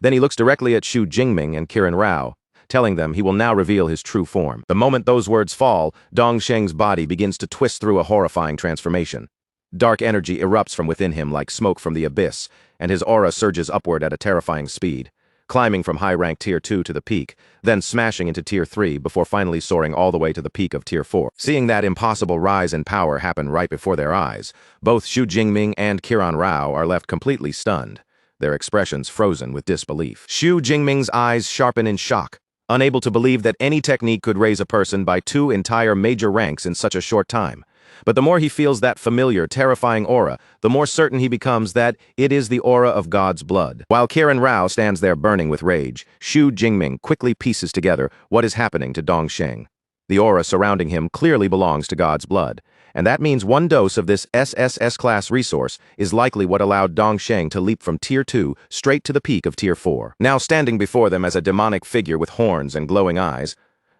Speaker 1: Then he looks directly at Xu Jingming and Kiran Rao, telling them he will now reveal his true form. The moment those words fall, Dongsheng's body begins to twist through a horrifying transformation. Dark energy erupts from within him like smoke from the abyss, and his aura surges upward at a terrifying speed, climbing from high-rank Tier 2 to the peak, then smashing into Tier 3 before finally soaring all the way to the peak of Tier 4. Seeing that impossible rise in power happen right before their eyes, both Xu Jingming and Kiran Rao are left completely stunned, their expressions frozen with disbelief. Xu Jingming's eyes sharpen in shock, unable to believe that any technique could raise a person by 2 entire major ranks in such a short time. But the more he feels that familiar, terrifying aura, the more certain he becomes that it is the aura of God's blood. While Kiran Rao stands there burning with rage, Xu Jingming quickly pieces together what is happening to Dongsheng. The aura surrounding him clearly belongs to God's blood, and that means one dose of this SSS-class resource is likely what allowed Dongsheng to leap from Tier 2 straight to the peak of Tier 4. Now standing before them as a demonic figure with horns and glowing eyes,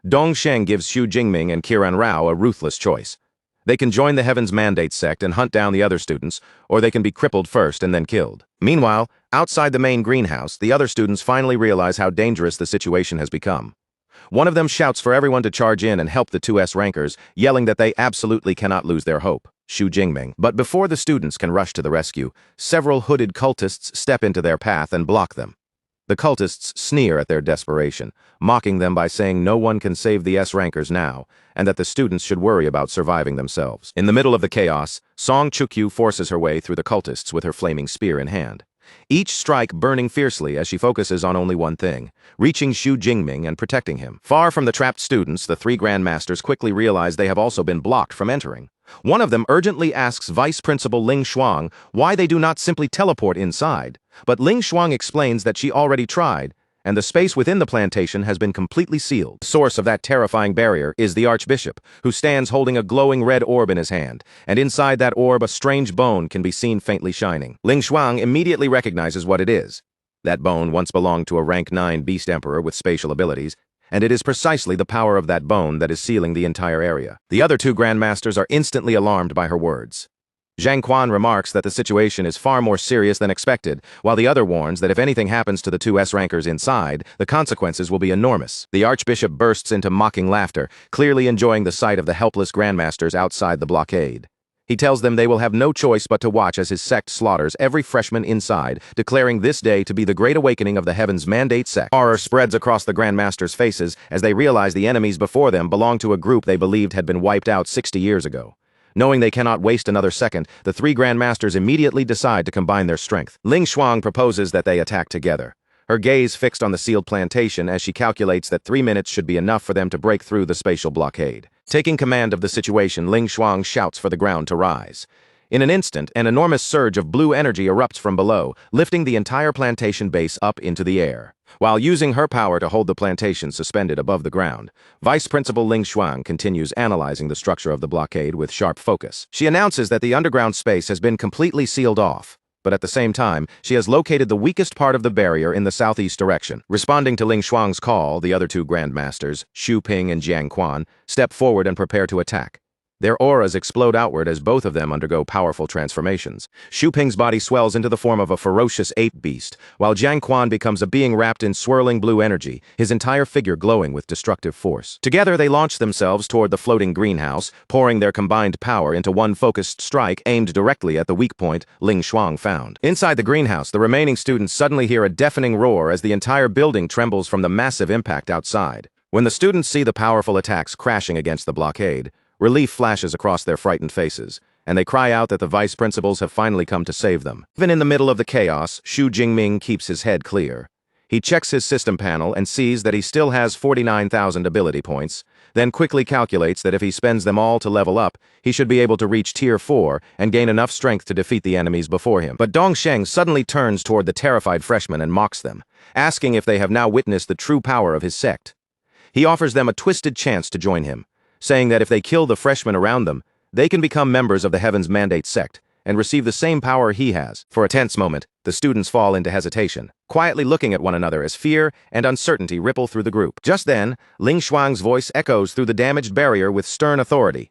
Speaker 1: Dongsheng gives Xu Jingming and Kiran Rao a ruthless choice. They can join the Heaven's Mandate sect and hunt down the other students, or they can be crippled first and then killed. Meanwhile, outside the main greenhouse, the other students finally realize how dangerous the situation has become. One of them shouts for everyone to charge in and help the 2S rankers, yelling that they absolutely cannot lose their hope, Xu Jingming. But before the students can rush to the rescue, several hooded cultists step into their path and block them. The cultists sneer at their desperation, mocking them by saying no one can save the S-rankers now, and that the students should worry about surviving themselves. In the middle of the chaos, Song Chukyu forces her way through the cultists with her flaming spear in hand, each strike burning fiercely as she focuses on only one thing, reaching Xu Jingming and protecting him. Far from the trapped students, the 3 grandmasters quickly realize they have also been blocked from entering. One of them urgently asks Vice Principal Ling Shuang why they do not simply teleport inside, but Ling Shuang explains that she already tried, and the space within the plantation has been completely sealed. The source of that terrifying barrier is the Archbishop, who stands holding a glowing red orb in his hand, and inside that orb a strange bone can be seen faintly shining. Ling Shuang immediately recognizes what it is. That bone once belonged to a rank 9 beast emperor with spatial abilities, and it is precisely the power of that bone that is sealing the entire area. The other 2 grandmasters are instantly alarmed by her words. Zhang Quan remarks that the situation is far more serious than expected, while the other warns that if anything happens to the 2 S-rankers inside, the consequences will be enormous. The Archbishop bursts into mocking laughter, clearly enjoying the sight of the helpless grandmasters outside the blockade. He tells them they will have no choice but to watch as his sect slaughters every freshman inside, declaring this day to be the great awakening of the Heaven's Mandate sect. Horror spreads across the grandmasters' faces as they realize the enemies before them belong to a group they believed had been wiped out 60 years ago. Knowing they cannot waste another second, the 3 grandmasters immediately decide to combine their strength. Ling Shuang proposes that they attack together, her gaze fixed on the sealed plantation as she calculates that 3 minutes should be enough for them to break through the spatial blockade. Taking command of the situation, Ling Shuang shouts for the ground to rise. In an instant, an enormous surge of blue energy erupts from below, lifting the entire plantation base up into the air. While using her power to hold the plantation suspended above the ground, Vice Principal Ling Shuang continues analyzing the structure of the blockade with sharp focus. She announces that the underground space has been completely sealed off, but at the same time, she has located the weakest part of the barrier in the southeast direction. Responding to Ling Shuang's call, the other 2 grandmasters, Xu Ping and Jiang Quan, step forward and prepare to attack. Their auras explode outward as both of them undergo powerful transformations. Xu Ping's body swells into the form of a ferocious ape beast, while Jiang Quan becomes a being wrapped in swirling blue energy, his entire figure glowing with destructive force. Together they launch themselves toward the floating greenhouse, pouring their combined power into one focused strike aimed directly at the weak point Ling Shuang found. Inside the greenhouse, the remaining students suddenly hear a deafening roar as the entire building trembles from the massive impact outside. When the students see the powerful attacks crashing against the blockade, relief flashes across their frightened faces, and they cry out that the vice principals have finally come to save them. Even in the middle of the chaos, Xu Jingming keeps his head clear. He checks his system panel and sees that he still has 49,000 ability points, then quickly calculates that if he spends them all to level up, he should be able to reach Tier 4 and gain enough strength to defeat the enemies before him. But Dongsheng suddenly turns toward the terrified freshmen and mocks them, asking if they have now witnessed the true power of his sect. He offers them a twisted chance to join him, saying that if they kill the freshmen around them, they can become members of the Heaven's Mandate sect and receive the same power he has. For a tense moment, the students fall into hesitation, quietly looking at one another as fear and uncertainty ripple through the group. Just then, Ling Shuang's voice echoes through the damaged barrier with stern authority.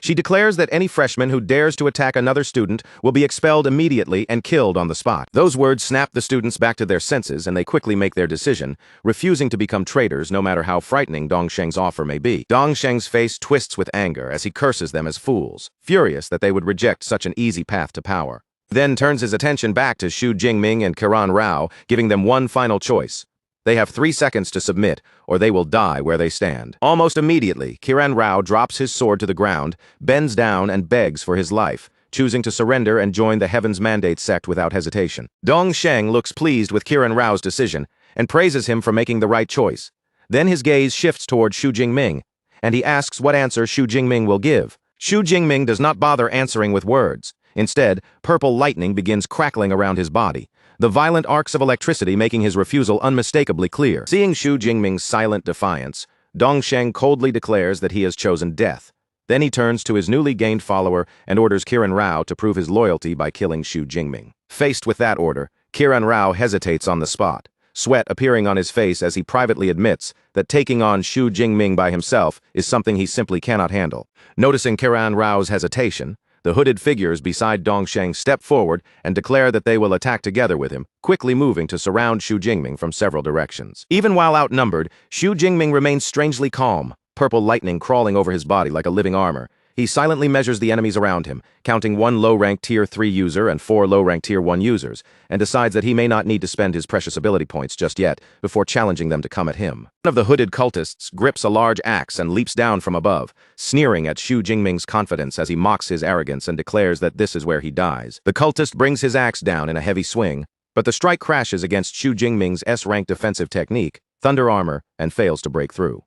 Speaker 1: She declares that any freshman who dares to attack another student will be expelled immediately and killed on the spot. Those words snap the students back to their senses, and they quickly make their decision, refusing to become traitors no matter how frightening Dongsheng's offer may be. Dongsheng's face twists with anger as he curses them as fools, furious that they would reject such an easy path to power. Then turns his attention back to Xu Jingming and Qiran Rao, giving them one final choice. They have 3 seconds to submit, or they will die where they stand. Almost immediately, Qiran Rao drops his sword to the ground, bends down, and begs for his life, choosing to surrender and join the Heaven's Mandate sect without hesitation. Dongsheng looks pleased with Qiran Rao's decision and praises him for making the right choice. Then his gaze shifts toward Xu Jingming, and he asks what answer Xu Jingming will give. Xu Jingming does not bother answering with words. Instead, purple lightning begins crackling around his body, the violent arcs of electricity making his refusal unmistakably clear. Seeing Xu Jingming's silent defiance, Dongsheng coldly declares that he has chosen death. Then he turns to his newly gained follower and orders Qiran Rao to prove his loyalty by killing Xu Jingming. Faced with that order, Qiran Rao hesitates on the spot, sweat appearing on his face as he privately admits that taking on Xu Jingming by himself is something he simply cannot handle. Noticing Qiran Rao's hesitation, the hooded figures beside Dongsheng step forward and declare that they will attack together with him, quickly moving to surround Xu Jingming from several directions. Even while outnumbered, Xu Jingming remains strangely calm, purple lightning crawling over his body like a living armor. He silently measures the enemies around him, counting 1 low-ranked Tier 3 user and 4 low-ranked Tier 1 users, and decides that he may not need to spend his precious ability points just yet before challenging them to come at him. One of the hooded cultists grips a large axe and leaps down from above, sneering at Xu Jingming's confidence as he mocks his arrogance and declares that this is where he dies. The cultist brings his axe down in a heavy swing, but the strike crashes against Xu Jingming's S-rank defensive technique, thunder armor, and fails to break through.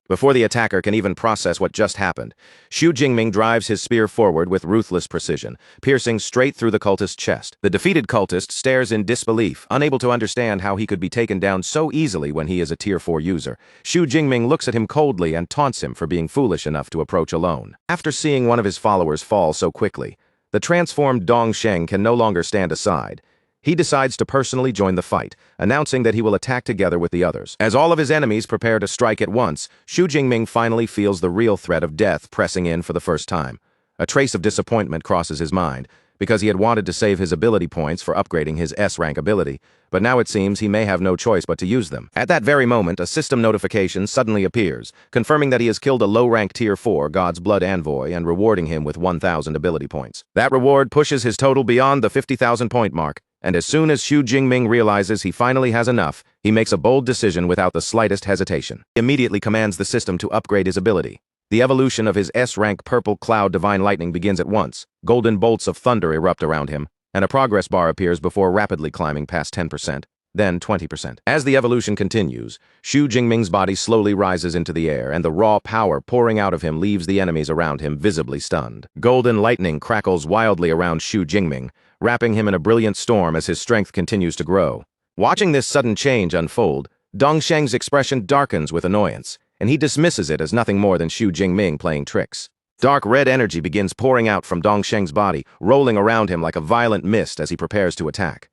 Speaker 1: Before the attacker can even process what just happened, Xu Jingming drives his spear forward with ruthless precision, piercing straight through the cultist's chest. The defeated cultist stares in disbelief, unable to understand how he could be taken down so easily when he is a Tier 4 user. Xu Jingming looks at him coldly and taunts him for being foolish enough to approach alone. After seeing one of his followers fall so quickly, the transformed Dongsheng can no longer stand aside. He decides to personally join the fight, announcing that he will attack together with the others. As all of his enemies prepare to strike at once, Xu Jingming finally feels the real threat of death pressing in for the first time. A trace of disappointment crosses his mind, because he had wanted to save his ability points for upgrading his S-rank ability, but now it seems he may have no choice but to use them. At that very moment, a system notification suddenly appears, confirming that he has killed a low-rank Tier 4 God's Blood envoy and rewarding him with 1,000 ability points. That reward pushes his total beyond the 50,000 point mark, and as soon as Xu Jingming realizes he finally has enough, he makes a bold decision without the slightest hesitation. He immediately commands the system to upgrade his ability. The evolution of his S-rank Purple Cloud Divine Lightning begins at once. Golden bolts of thunder erupt around him, and a progress bar appears before rapidly climbing past 10%, then 20%. As the evolution continues, Xu Jingming's body slowly rises into the air, and the raw power pouring out of him leaves the enemies around him visibly stunned. Golden lightning crackles wildly around Xu Jingming, wrapping him in a brilliant storm as his strength continues to grow. Watching this sudden change unfold, Dongsheng's expression darkens with annoyance, and he dismisses it as nothing more than Xu Jingming playing tricks. Dark red energy begins pouring out from Dongsheng's body, rolling around him like a violent mist as he prepares to attack.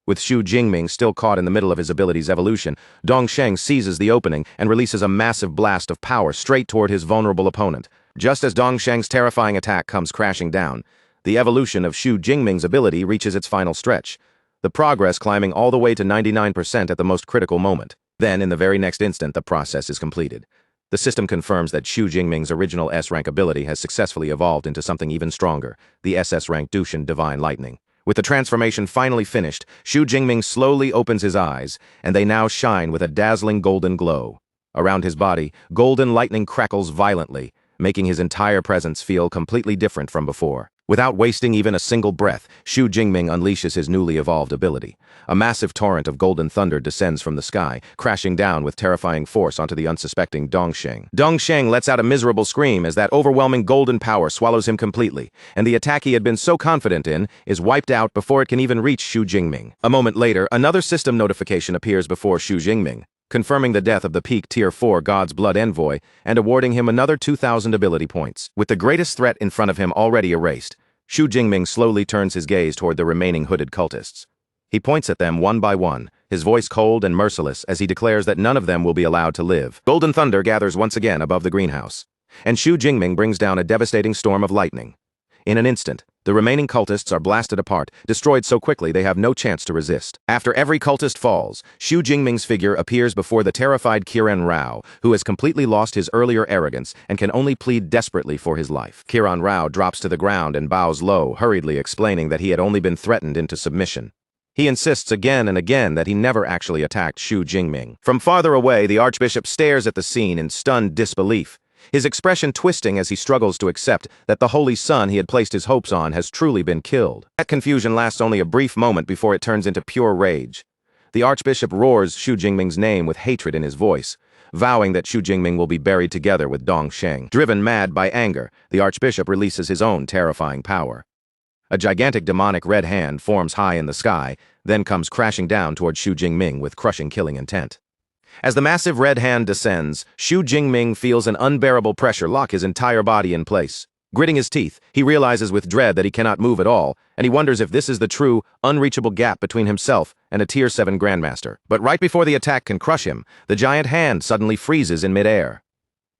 Speaker 1: With Xu Jingming still caught in the middle of his ability's evolution, Dongsheng seizes the opening and releases a massive blast of power straight toward his vulnerable opponent. Just as Dongsheng's terrifying attack comes crashing down, the evolution of Xu Jingming's ability reaches its final stretch, the progress climbing all the way to 99% at the most critical moment. Then, in the very next instant, the process is completed. The system confirms that Xu Jingming's original S-rank ability has successfully evolved into something even stronger, the SS-rank Dushan Divine Lightning. With the transformation finally finished, Xu Jingming slowly opens his eyes, and they now shine with a dazzling golden glow. Around his body, golden lightning crackles violently, making his entire presence feel completely different from before. Without wasting even a single breath, Xu Jingming unleashes his newly evolved ability. A massive torrent of golden thunder descends from the sky, crashing down with terrifying force onto the unsuspecting Dongsheng. Dongsheng lets out a miserable scream as that overwhelming golden power swallows him completely, and the attack he had been so confident in is wiped out before it can even reach Xu Jingming. A moment later, another system notification appears before Xu Jingming, confirming the death of the peak Tier 4 God's Blood envoy and awarding him another 2,000 ability points. With the greatest threat in front of him already erased, Xu Jingming slowly turns his gaze toward the remaining hooded cultists. He points at them one by one, his voice cold and merciless as he declares that none of them will be allowed to live. Golden thunder gathers once again above the greenhouse. and Xu Jingming brings down a devastating storm of lightning. In an instant, the remaining cultists are blasted apart, destroyed so quickly they have no chance to resist. After every cultist falls, Xu Jingming's figure appears before the terrified Kiran Rao, who has completely lost his earlier arrogance and can only plead desperately for his life. Kiran Rao drops to the ground and bows low, hurriedly explaining that he had only been threatened into submission. He insists again and again that he never actually attacked Xu Jingming. From farther away, the archbishop stares at the scene in stunned disbelief, his expression twisting as he struggles to accept that the holy son he had placed his hopes on has truly been killed. That confusion lasts only a brief moment before it turns into pure rage. The archbishop roars Xu Jingming's name with hatred in his voice, vowing that Xu Jingming will be buried together with Dong Sheng. Driven mad by anger, the archbishop releases his own terrifying power. A gigantic demonic red hand forms high in the sky, then comes crashing down toward Xu Jingming with crushing killing intent. As the massive red hand descends, Xu Jingming feels an unbearable pressure lock his entire body in place. Gritting his teeth, he realizes with dread that he cannot move at all, and he wonders if this is the true, unreachable gap between himself and a Tier 7 Grandmaster. But right before the attack can crush him, the giant hand suddenly freezes in midair.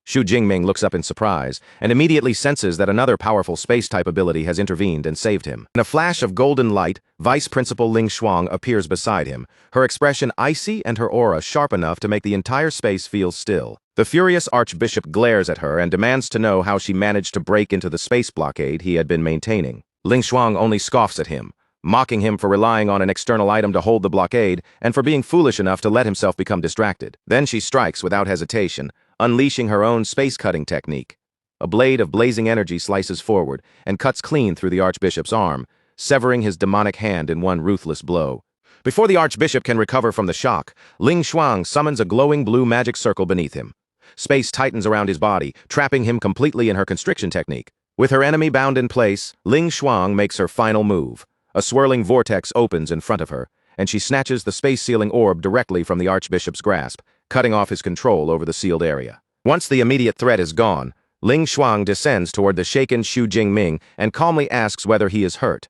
Speaker 1: Xu Jingming looks up in surprise, and immediately senses that another powerful space-type ability has intervened and saved him. In a flash of golden light, Vice Principal Ling Shuang appears beside him, her expression icy and her aura sharp enough to make the entire space feel still. The furious archbishop glares at her and demands to know how she managed to break into the space blockade he had been maintaining. Ling Shuang only scoffs at him, mocking him for relying on an external item to hold the blockade and for being foolish enough to let himself become distracted. Then she strikes without hesitation, unleashing her own space-cutting technique. A blade of blazing energy slices forward and cuts clean through the archbishop's arm, severing his demonic hand in one ruthless blow. Before the archbishop can recover from the shock, Ling Shuang summons a glowing blue magic circle beneath him. Space tightens around his body, trapping him completely in her constriction technique. With her enemy bound in place, Ling Shuang makes her final move. A swirling vortex opens in front of her, and she snatches the space-sealing orb directly from the archbishop's grasp, cutting off his control over the sealed area. Once the immediate threat is gone, Ling Shuang descends toward the shaken Xu Jingming and calmly asks whether he is hurt.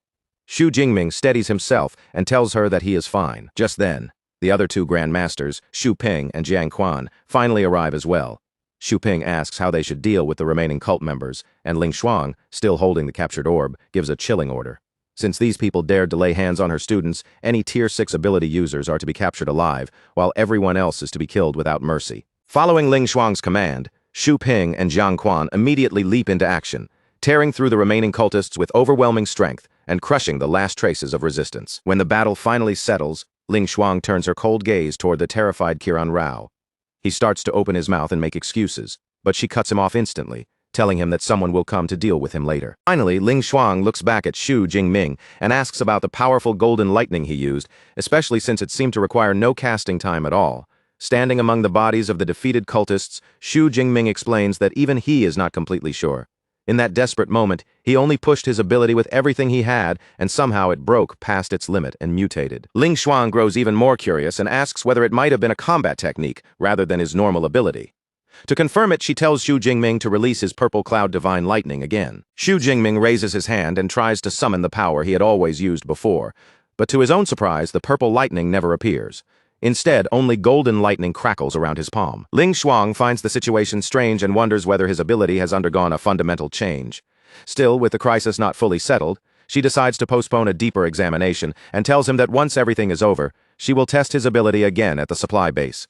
Speaker 1: Xu Jingming steadies himself and tells her that he is fine. Just then, the other two Grandmasters, Xu Ping and Jiang Quan, finally arrive as well. Xu Ping asks how they should deal with the remaining cult members, and Ling Shuang, still holding the captured orb, gives a chilling order. Since these people dared to lay hands on her students, any Tier 6 ability users are to be captured alive, while everyone else is to be killed without mercy. Following Ling Shuang's command, Xu Ping and Jiang Quan immediately leap into action, tearing through the remaining cultists with overwhelming strength and crushing the last traces of resistance. When the battle finally settles, Ling Shuang turns her cold gaze toward the terrified Kiran Rao. He starts to open his mouth and make excuses, but she cuts him off instantly, telling him that someone will come to deal with him later. Finally, Ling Shuang looks back at Xu Jingming and asks about the powerful golden lightning he used, especially since it seemed to require no casting time at all. Standing among the bodies of the defeated cultists, Xu Jingming explains that even he is not completely sure. In that desperate moment, he only pushed his ability with everything he had, and somehow it broke past its limit and mutated. Ling Shuang grows even more curious and asks whether it might have been a combat technique rather than his normal ability. To confirm it, she tells Xu Jingming to release his purple cloud divine lightning again. Xu Jingming raises his hand and tries to summon the power he had always used before, but to his own surprise, the purple lightning never appears. Instead, only golden lightning crackles around his palm. Ling Shuang finds the situation strange and wonders whether his ability has undergone a fundamental change. Still, with the crisis not fully settled, she decides to postpone a deeper examination and tells him that once everything is over, she will test his ability again at the supply base.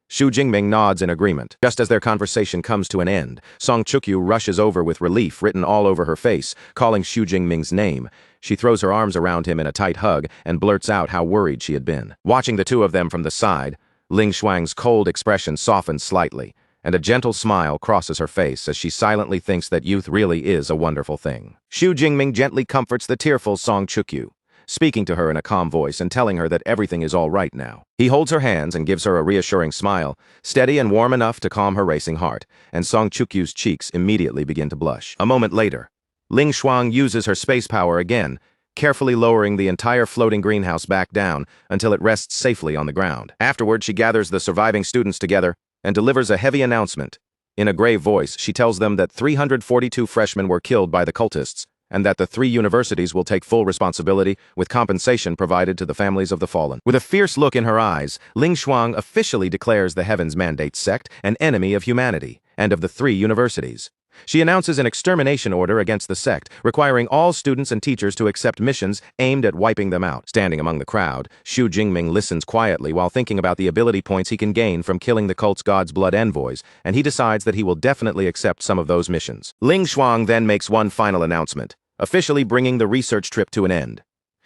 Speaker 1: Xu Jingming nods in agreement. Just as their conversation comes to an end, Song Chukyu rushes over with relief written all over her face, calling Xu Jingming's name. She throws her arms around him in a tight hug and blurts out how worried she had been. Watching the two of them from the side, Ling Shuang's cold expression softens slightly, and a gentle smile crosses her face as she silently thinks that youth really is a wonderful thing. Xu Jingming gently comforts the tearful Song Chukyu, speaking to her in a calm voice and telling her that everything is all right now. He holds her hands and gives her a reassuring smile, steady and warm enough to calm her racing heart, and Song Chukyu's cheeks immediately begin to blush. A moment later, Ling Shuang uses her space power again, carefully lowering the entire floating greenhouse back down until it rests safely on the ground. Afterward, she gathers the surviving students together and delivers a heavy announcement. In a grave voice, she tells them that 342 freshmen were killed by the cultists, and that the 3 universities will take full responsibility with compensation provided to the families of the fallen. With a fierce look in her eyes, Ling Shuang officially declares the Heavens Mandate sect an enemy of humanity and of the 3 universities. She announces an extermination order against the sect, requiring all students and teachers to accept missions aimed at wiping them out. Standing among the crowd, Xu Jingming listens quietly while thinking about the ability points he can gain from killing the cult's God's Blood envoys, and he decides that he will definitely accept some of those missions. Ling Shuang then makes one final announcement, officially bringing the research trip to an end.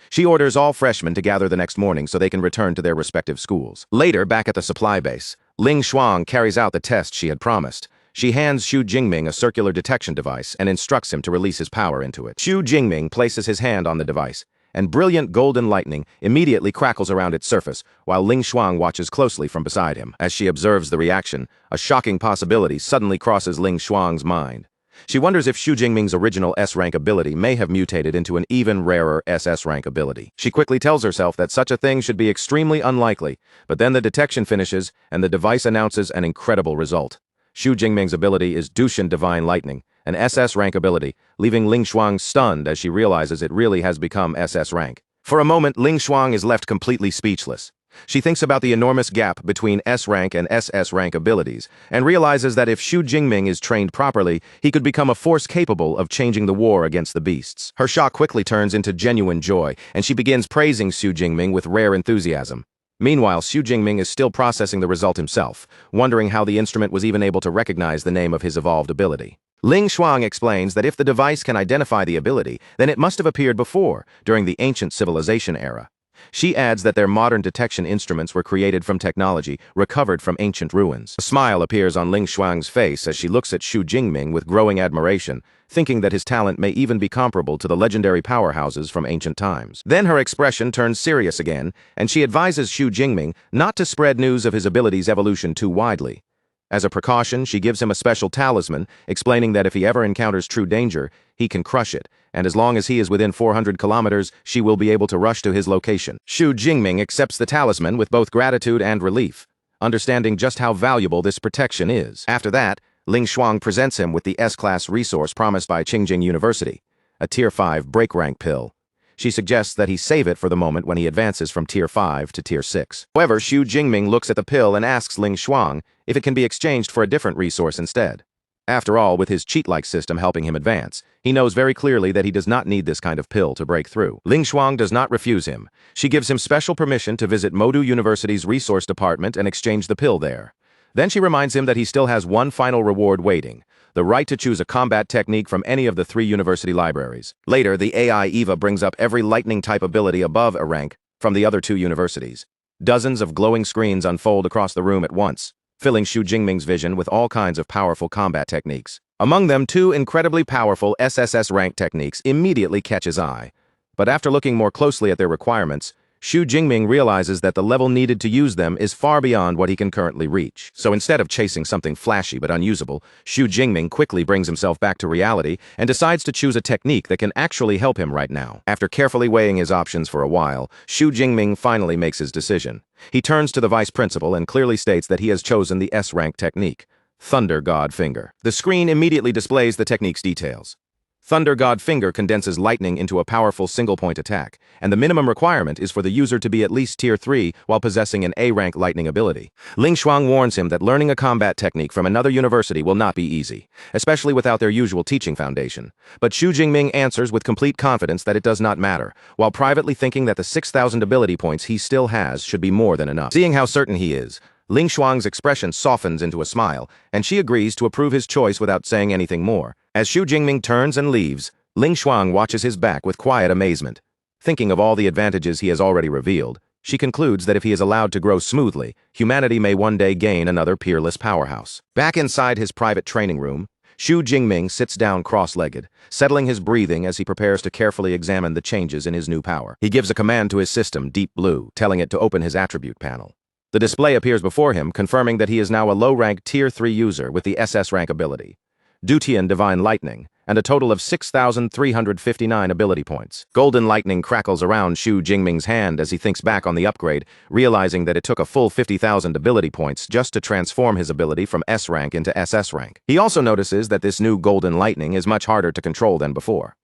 Speaker 1: She orders all freshmen to gather the next morning so they can return to their respective schools. Later, back at the supply base, Ling Shuang carries out the test she had promised. She hands Xu Jingming a circular detection device and instructs him to release his power into it. Xu Jingming places his hand on the device, and brilliant golden lightning immediately crackles around its surface, while Ling Shuang watches closely from beside him. As she observes the reaction, a shocking possibility suddenly crosses Ling Shuang's mind. She wonders if Xu Jingming's original S-rank ability may have mutated into an even rarer SS rank ability. She quickly tells herself that such a thing should be extremely unlikely, but then the detection finishes and the device announces an incredible result. Xu Jingming's ability is Dushan Divine Lightning, an SS rank ability, leaving Ling Shuang stunned as she realizes it really has become SS rank. For a moment, Ling Shuang is left completely speechless. She thinks about the enormous gap between S-rank and SS rank abilities, and realizes that if Xu Jingming is trained properly, he could become a force capable of changing the war against the beasts. Her shock quickly turns into genuine joy, and she begins praising Xu Jingming with rare enthusiasm. Meanwhile, Xu Jingming is still processing the result himself, wondering how the instrument was even able to recognize the name of his evolved ability. Ling Shuang explains that if the device can identify the ability, then it must have appeared before, during the ancient civilization era. She adds that their modern detection instruments were created from technology recovered from ancient ruins. A smile appears on Ling Shuang's face as she looks at Xu Jingming with growing admiration, thinking that his talent may even be comparable to the legendary powerhouses from ancient times. Then her expression turns serious again, and she advises Xu Jingming not to spread news of his ability's evolution too widely. As a precaution, she gives him a special talisman, explaining that if he ever encounters true danger, he can crush it, and as long as he is within 400 kilometers, she will be able to rush to his location. Xu Jingming accepts the talisman with both gratitude and relief, understanding just how valuable this protection is. After that, Ling Shuang presents him with the S-class resource promised by Qingjing University, a Tier 5 break rank pill. She suggests that he save it for the moment when he advances from Tier 5 to Tier 6. However, Xu Jingming looks at the pill and asks Ling Shuang if it can be exchanged for a different resource instead. After all, with his cheat-like system helping him advance, he knows very clearly that he does not need this kind of pill to break through. Ling Shuang does not refuse him. She gives him special permission to visit Modu University's resource department and exchange the pill there. Then she reminds him that he still has one final reward waiting: the right to choose a combat technique from any of the 3 university libraries. Later, the AI Eva brings up every lightning-type ability above a rank from the other 2 universities. Dozens of glowing screens unfold across the room at once, filling Xu Jingming's vision with all kinds of powerful combat techniques. Among them, 2 incredibly powerful SSS rank techniques immediately catch his eye. But after looking more closely at their requirements, Xu Jingming realizes that the level needed to use them is far beyond what he can currently reach. So instead of chasing something flashy but unusable, Xu Jingming quickly brings himself back to reality and decides to choose a technique that can actually help him right now. After carefully weighing his options for a while, Xu Jingming finally makes his decision. He turns to the vice principal and clearly states that he has chosen the S-rank technique, Thunder God Finger. The screen immediately displays the technique's details. Thunder God Finger condenses lightning into a powerful single-point attack, and the minimum requirement is for the user to be at least Tier 3 while possessing an A-rank lightning ability. Ling Shuang warns him that learning a combat technique from another university will not be easy, especially without their usual teaching foundation. But Xu Jingming answers with complete confidence that it does not matter, while privately thinking that the 6,000 ability points he still has should be more than enough. Seeing how certain he is, Ling Shuang's expression softens into a smile, and she agrees to approve his choice without saying anything more. As Xu Jingming turns and leaves, Ling Shuang watches his back with quiet amazement. Thinking of all the advantages he has already revealed, she concludes that if he is allowed to grow smoothly, humanity may one day gain another peerless powerhouse. Back inside his private training room, Xu Jingming sits down cross-legged, settling his breathing as he prepares to carefully examine the changes in his new power. He gives a command to his system, Deep Blue, telling it to open his attribute panel. The display appears before him, confirming that he is now a low-rank Tier 3 user with the SS rank ability, Dutian Divine Lightning, and a total of 6,359 ability points. Golden lightning crackles around Xu Jingming's hand as he thinks back on the upgrade, realizing that it took a full 50,000 ability points just to transform his ability from S rank into SS rank. He also notices that this new golden lightning is much harder to control than before,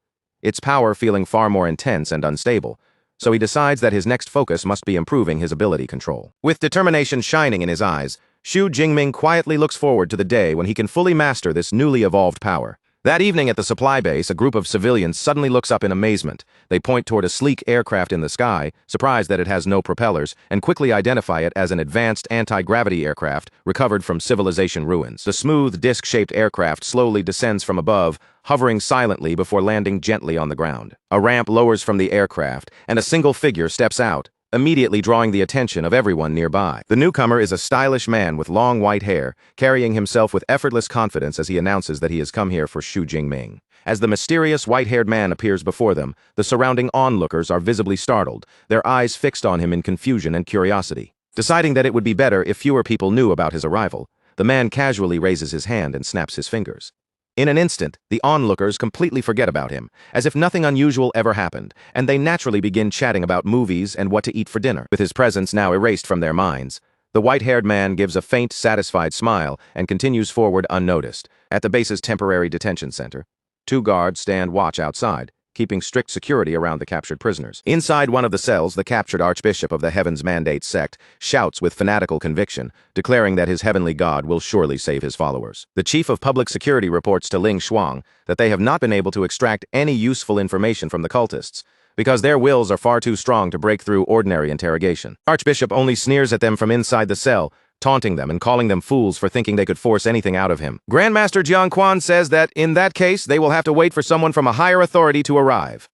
Speaker 1: its power feeling far more intense and unstable, so he decides that his next focus must be improving his ability control. With determination shining in his eyes, Xu Jingming quietly looks forward to the day when he can fully master this newly evolved power. That evening at the supply base, a group of civilians suddenly looks up in amazement. They point toward a sleek aircraft in the sky, surprised that it has no propellers, and quickly identify it as an advanced anti-gravity aircraft recovered from civilization ruins. The smooth, disc-shaped aircraft slowly descends from above, hovering silently before landing gently on the ground. A ramp lowers from the aircraft, and a single figure steps out, immediately drawing the attention of everyone nearby. The newcomer is a stylish man with long white hair, carrying himself with effortless confidence as he announces that he has come here for Xu Jingming. As the mysterious white-haired man appears before them, the surrounding onlookers are visibly startled, their eyes fixed on him in confusion and curiosity. Deciding that it would be better if fewer people knew about his arrival, the man casually raises his hand and snaps his fingers. In an instant, the onlookers completely forget about him, as if nothing unusual ever happened, and they naturally begin chatting about movies and what to eat for dinner. With his presence now erased from their minds, the white-haired man gives a faint, satisfied smile and continues forward unnoticed. At the base's temporary detention center, 2 guards stand watch outside, keeping strict security around the captured prisoners. Inside one of the cells, the captured Archbishop of the Heaven's Mandate sect shouts with fanatical conviction, declaring that his heavenly God will surely save his followers. The chief of public security reports to Ling Shuang that they have not been able to extract any useful information from the cultists, because their wills are far too strong to break through ordinary interrogation. Archbishop only sneers at them from inside the cell, taunting them and calling them fools for thinking they could force anything out of him. Grandmaster Jiang Quan says that, in that case, they will have to wait for someone from a higher authority to arrive.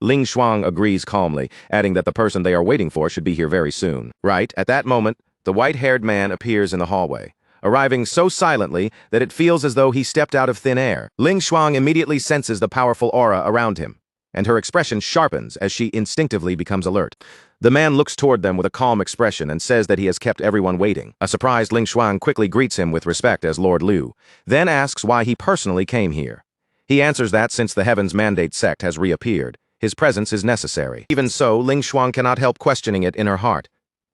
Speaker 1: Ling Shuang agrees calmly, adding that the person they are waiting for should be here very soon. Right at that moment, the white-haired man appears in the hallway, arriving so silently that it feels as though he stepped out of thin air. Ling Shuang immediately senses the powerful aura around him, and her expression sharpens as she instinctively becomes alert. The man looks toward them with a calm expression and says that he has kept everyone waiting. A surprised Ling Shuang quickly greets him with respect as Lord Liu, then asks why he personally came here. He answers that since the Heaven's Mandate sect has reappeared, his presence is necessary. Even so, Ling Shuang cannot help questioning it in her heart.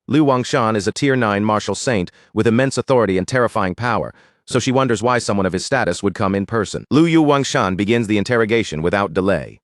Speaker 1: Liu Wangshan is a Tier 9 martial saint with immense authority and terrifying power, so she wonders why someone of his status would come in person. Liu Wangshan begins the interrogation without delay.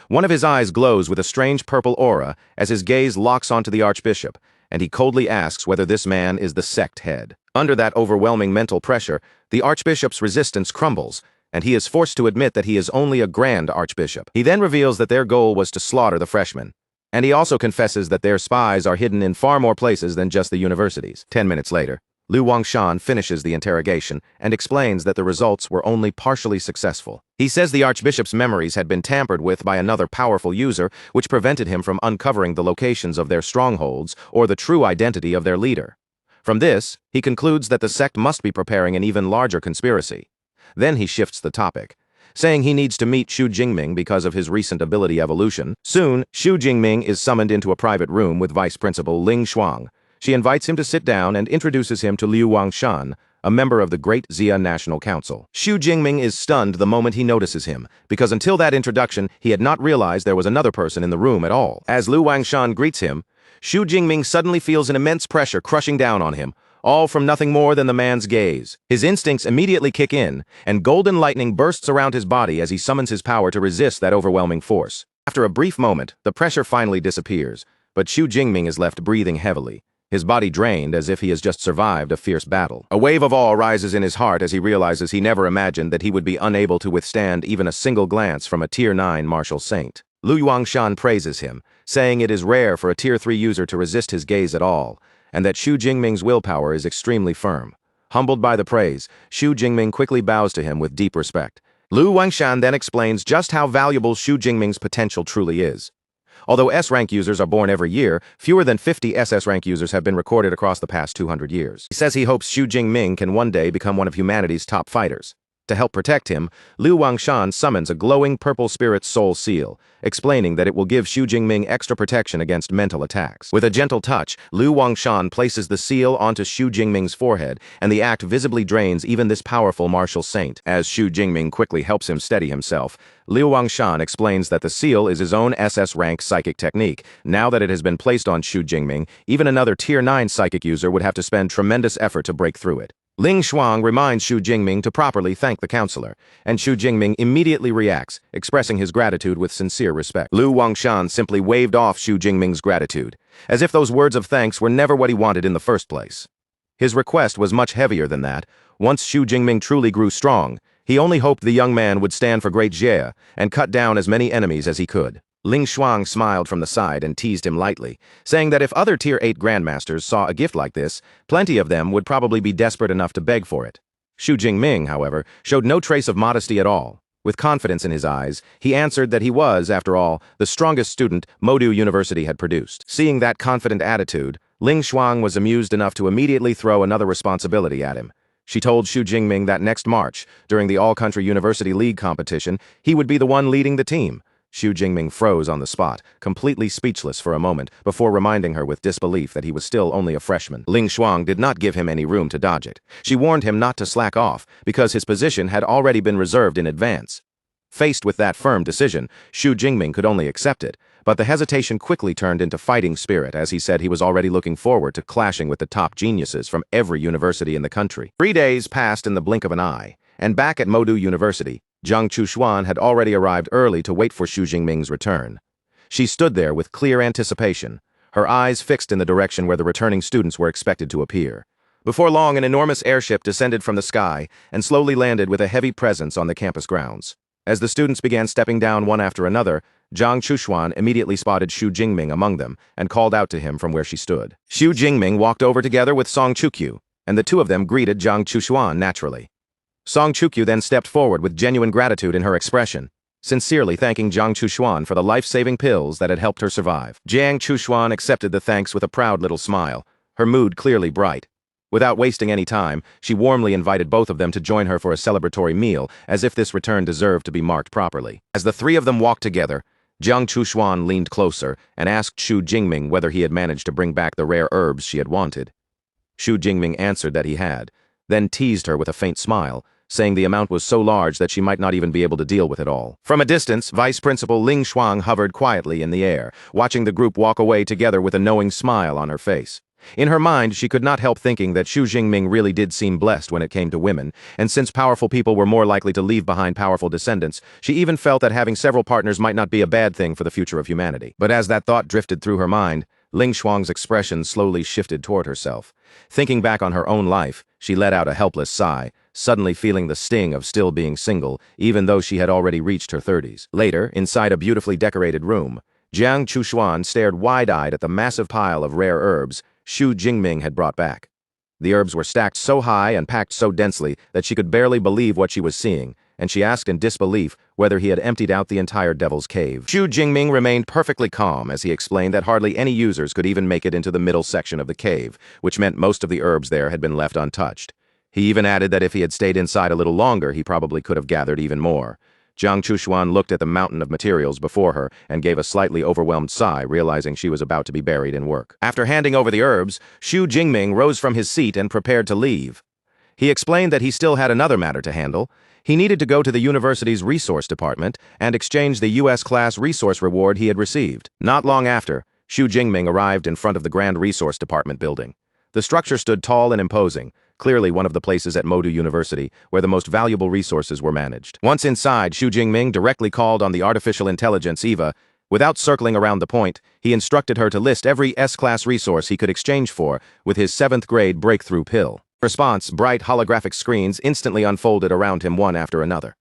Speaker 1: One of his eyes glows with a strange purple aura as his gaze locks onto the Archbishop, and he coldly asks whether this man is the sect head. Under that overwhelming mental pressure, the Archbishop's resistance crumbles, and he is forced to admit that he is only a Grand Archbishop. He then reveals that their goal was to slaughter the freshmen, and he also confesses that their spies are hidden in far more places than just the universities. 10 minutes later, Liu Wangshan finishes the interrogation and explains that the results were only partially successful. He says the Archbishop's memories had been tampered with by another powerful user, which prevented him from uncovering the locations of their strongholds or the true identity of their leader. From this, he concludes that the sect must be preparing an even larger conspiracy. Then he shifts the topic, saying he needs to meet Xu Jingming because of his recent ability evolution. Soon, Xu Jingming is summoned into a private room with Vice Principal Ling Shuang. She invites him to sit down and introduces him to Liu Wangshan, a member of the Great Xia National Council. Xu Jingming is stunned the moment he notices him, because until that introduction, he had not realized there was another person in the room at all. As Liu Wangshan greets him, Xu Jingming suddenly feels an immense pressure crushing down on him, all from nothing more than the man's gaze. His instincts immediately kick in, and golden lightning bursts around his body as he summons his power to resist that overwhelming force. After a brief moment, the pressure finally disappears, but Xu Jingming is left breathing heavily, his body drained as if he has just survived a fierce battle. A wave of awe rises in his heart as he realizes he never imagined that he would be unable to withstand even a single glance from a Tier 9 martial saint. Liu Wangshan praises him, saying it is rare for a Tier 3 user to resist his gaze at all, and that Xu Jingming's willpower is extremely firm. Humbled by the praise, Xu Jingming quickly bows to him with deep respect. Liu Wangshan then explains just how valuable Xu Jingming's potential truly is. Although S-rank users are born every year, fewer than 50 SS-rank users have been recorded across the past 200 years. He says he hopes Xu Jingming can one day become one of humanity's top fighters. To help protect him, Liu Wangshan summons a glowing purple spirit soul seal, explaining that it will give Xu Jingming extra protection against mental attacks. With a gentle touch, Liu Wangshan places the seal onto Xu Jingming's forehead, and the act visibly drains even this powerful martial saint. As Xu Jingming quickly helps him steady himself, Liu Wangshan explains that the seal is his own SS-rank psychic technique. Now that it has been placed on Xu Jingming, even another Tier 9 psychic user would have to spend tremendous effort to break through it. Ling Shuang reminds Xu Jingming to properly thank the counselor, and Xu Jingming immediately reacts, expressing his gratitude with sincere respect. Liu Wangshan simply waved off Xu Jingming's gratitude, as if those words of thanks were never what he wanted in the first place. His request was much heavier than that. Once Xu Jingming truly grew strong, he only hoped the young man would stand for great Jie and cut down as many enemies as he could. Ling Shuang smiled from the side and teased him lightly, saying that if other Tier 8 grandmasters saw a gift like this, plenty of them would probably be desperate enough to beg for it. Xu Jingming, however, showed no trace of modesty at all. With confidence in his eyes, he answered that he was, after all, the strongest student Modu University had produced. Seeing that confident attitude, Ling Shuang was amused enough to immediately throw another responsibility at him. She told Xu Jingming that next March, during the All-Country University League competition, he would be the one leading the team. Xu Jingming froze on the spot, completely speechless for a moment, before reminding her with disbelief that he was still only a freshman. Ling Shuang did not give him any room to dodge it. She warned him not to slack off, because his position had already been reserved in advance. Faced with that firm decision, Xu Jingming could only accept it, but the hesitation quickly turned into fighting spirit as he said he was already looking forward to clashing with the top geniuses from every university in the country. 3 days passed in the blink of an eye, and back at Modu University, Jiang Chushuan had already arrived early to wait for Xu Jingming's return. She stood there with clear anticipation, her eyes fixed in the direction where the returning students were expected to appear. Before long, an enormous airship descended from the sky and slowly landed with a heavy presence on the campus grounds. As the students began stepping down one after another, Jiang Chushuan immediately spotted Xu Jingming among them and called out to him from where she stood. Xu Jingming walked over together with Song Chukyu, and the two of them greeted Jiang Chushuan naturally. Song Chukyu then stepped forward with genuine gratitude in her expression, sincerely thanking Jiang Chushuan for the life-saving pills that had helped her survive. Jiang Chushuan accepted the thanks with a proud little smile, her mood clearly bright. Without wasting any time, she warmly invited both of them to join her for a celebratory meal, as if this return deserved to be marked properly. As the three of them walked together, Jiang Chushuan leaned closer and asked Xu Jingming whether he had managed to bring back the rare herbs she had wanted. Xu Jingming answered that he had, then teased her with a faint smile, saying the amount was so large that she might not even be able to deal with it all. From a distance, Vice Principal Ling Shuang hovered quietly in the air, watching the group walk away together with a knowing smile on her face. In her mind, she could not help thinking that Xu Jingming really did seem blessed when it came to women, and since powerful people were more likely to leave behind powerful descendants, she even felt that having several partners might not be a bad thing for the future of humanity. But as that thought drifted through her mind, Ling Shuang's expression slowly shifted toward herself. Thinking back on her own life, she let out a helpless sigh, suddenly feeling the sting of still being single, even though she had already reached her 30s. Later, inside a beautifully decorated room, Jiang Chushuan stared wide-eyed at the massive pile of rare herbs Xu Jingming had brought back. The herbs were stacked so high and packed so densely that she could barely believe what she was seeing, and she asked in disbelief whether he had emptied out the entire Devil's Cave. Xu Jingming remained perfectly calm as he explained that hardly any users could even make it into the middle section of the cave, which meant most of the herbs there had been left untouched. He even added that if he had stayed inside a little longer, he probably could have gathered even more. Jiang Chushuan looked at the mountain of materials before her and gave a slightly overwhelmed sigh, realizing she was about to be buried in work. After handing over the herbs, Xu Jingming rose from his seat and prepared to leave. He explained that he still had another matter to handle. He needed to go to the university's resource department and exchange the U.S.-class resource reward he had received. Not long after, Xu Jingming arrived in front of the Grand Resource Department building. The structure stood tall and imposing, clearly one of the places at Modu University where the most valuable resources were managed. Once inside, Xu Jingming directly called on the artificial intelligence Eva. Without circling around the point, he instructed her to list every S-class resource he could exchange for with his 7th-grade breakthrough pill. In response, bright holographic screens instantly unfolded around him one after another.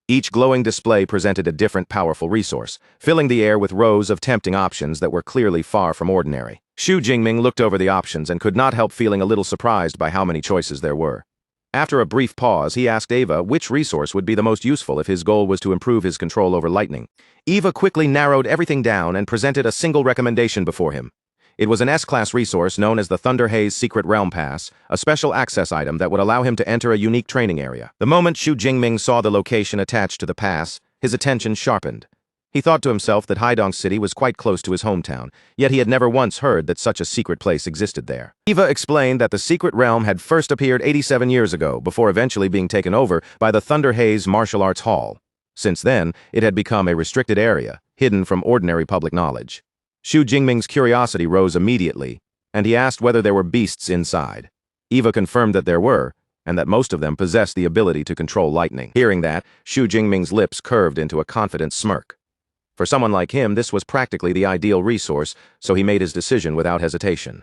Speaker 1: Each glowing display presented a different powerful resource, filling the air with rows of tempting options that were clearly far from ordinary. Xu Jingming looked over the options and could not help feeling a little surprised by how many choices there were. After a brief pause, he asked Eva which resource would be the most useful if his goal was to improve his control over lightning. Eva quickly narrowed everything down and presented a single recommendation before him. It was an S-class resource known as the Thunder Haze Secret Realm Pass, a special access item that would allow him to enter a unique training area. The moment Xu Jingming saw the location attached to the pass, his attention sharpened. He thought to himself that Haidong City was quite close to his hometown, yet he had never once heard that such a secret place existed there. Eva explained that the secret realm had first appeared 87 years ago, before eventually being taken over by the Thunder Haze Martial Arts Hall. Since then, it had become a restricted area, hidden from ordinary public knowledge. Xu Jingming's curiosity rose immediately, and he asked whether there were beasts inside. Eva confirmed that there were, and that most of them possessed the ability to control lightning. Hearing that, Xu Jingming's lips curved into a confident smirk. For someone like him, this was practically the ideal resource, so he made his decision without hesitation.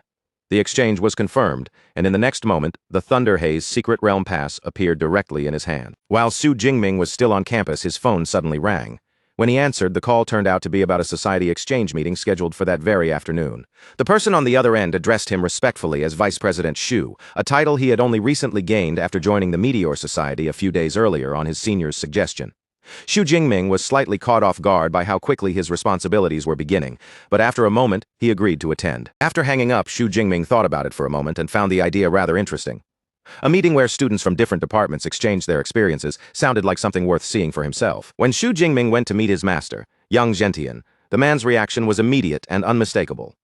Speaker 1: The exchange was confirmed, and in the next moment, the Thunder Haze Secret Realm Pass appeared directly in his hand. While Su Jingming was still on campus, his phone suddenly rang. When he answered, the call turned out to be about a society exchange meeting scheduled for that very afternoon. The person on the other end addressed him respectfully as Vice President Shu, a title he had only recently gained after joining the Meteor Society a few days earlier on his senior's suggestion. Xu Jingming was slightly caught off guard by how quickly his responsibilities were beginning, but after a moment, he agreed to attend. After hanging up, Xu Jingming thought about it for a moment and found the idea rather interesting. A meeting where students from different departments exchanged their experiences sounded like something worth seeing for himself. When Xu Jingming went to meet his master, Yang Zhentian, the man's reaction was immediate and unmistakable.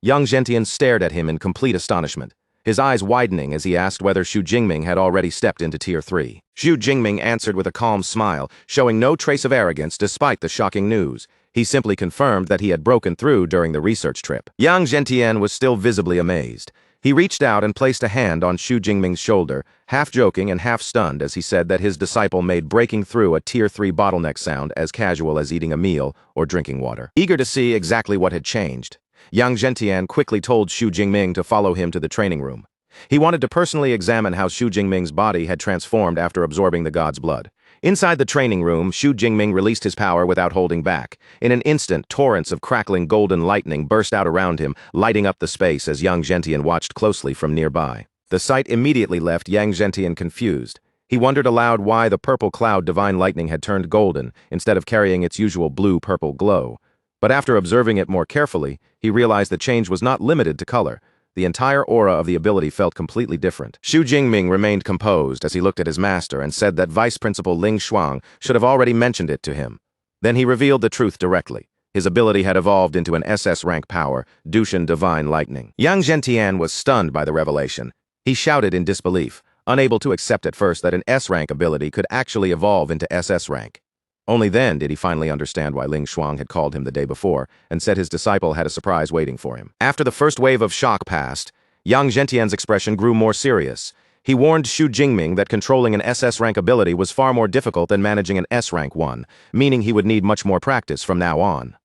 Speaker 1: Yang Zhentian stared at him in complete astonishment, his eyes widening as he asked whether Xu Jingming had already stepped into Tier 3. Xu Jingming answered with a calm smile, showing no trace of arrogance despite the shocking news. He simply confirmed that he had broken through during the research trip. Yang Zhentian was still visibly amazed. He reached out and placed a hand on Xu Jingming's shoulder, half joking and half stunned as he said that his disciple made breaking through a Tier 3 bottleneck sound as casual as eating a meal or drinking water. Eager to see exactly what had changed, Yang Zhentian quickly told Xu Jingming to follow him to the training room. He wanted to personally examine how Xu Jingming's body had transformed after absorbing the god's blood. Inside the training room, Xu Jingming released his power without holding back. In an instant, torrents of crackling golden lightning burst out around him, lighting up the space as Yang Zhentian watched closely from nearby. The sight immediately left Yang Zhentian confused. He wondered aloud why the purple cloud divine lightning had turned golden instead of carrying its usual blue-purple glow. But after observing it more carefully, he realized the change was not limited to color. The entire aura of the ability felt completely different. Xu Jingming remained composed as he looked at his master and said that Vice Principal Ling Shuang should have already mentioned it to him. Then he revealed the truth directly. His ability had evolved into an SS rank power, Dushan Divine Lightning. Yang Zhentian was stunned by the revelation. He shouted in disbelief, unable to accept at first that an S rank ability could actually evolve into SS rank. Only then did he finally understand why Ling Shuang had called him the day before and said his disciple had a surprise waiting for him. After the first wave of shock passed, Yang Zhentian's expression grew more serious. He warned Xu Jingming that controlling an SS rank ability was far more difficult than managing an S rank one, meaning he would need much more practice from now on.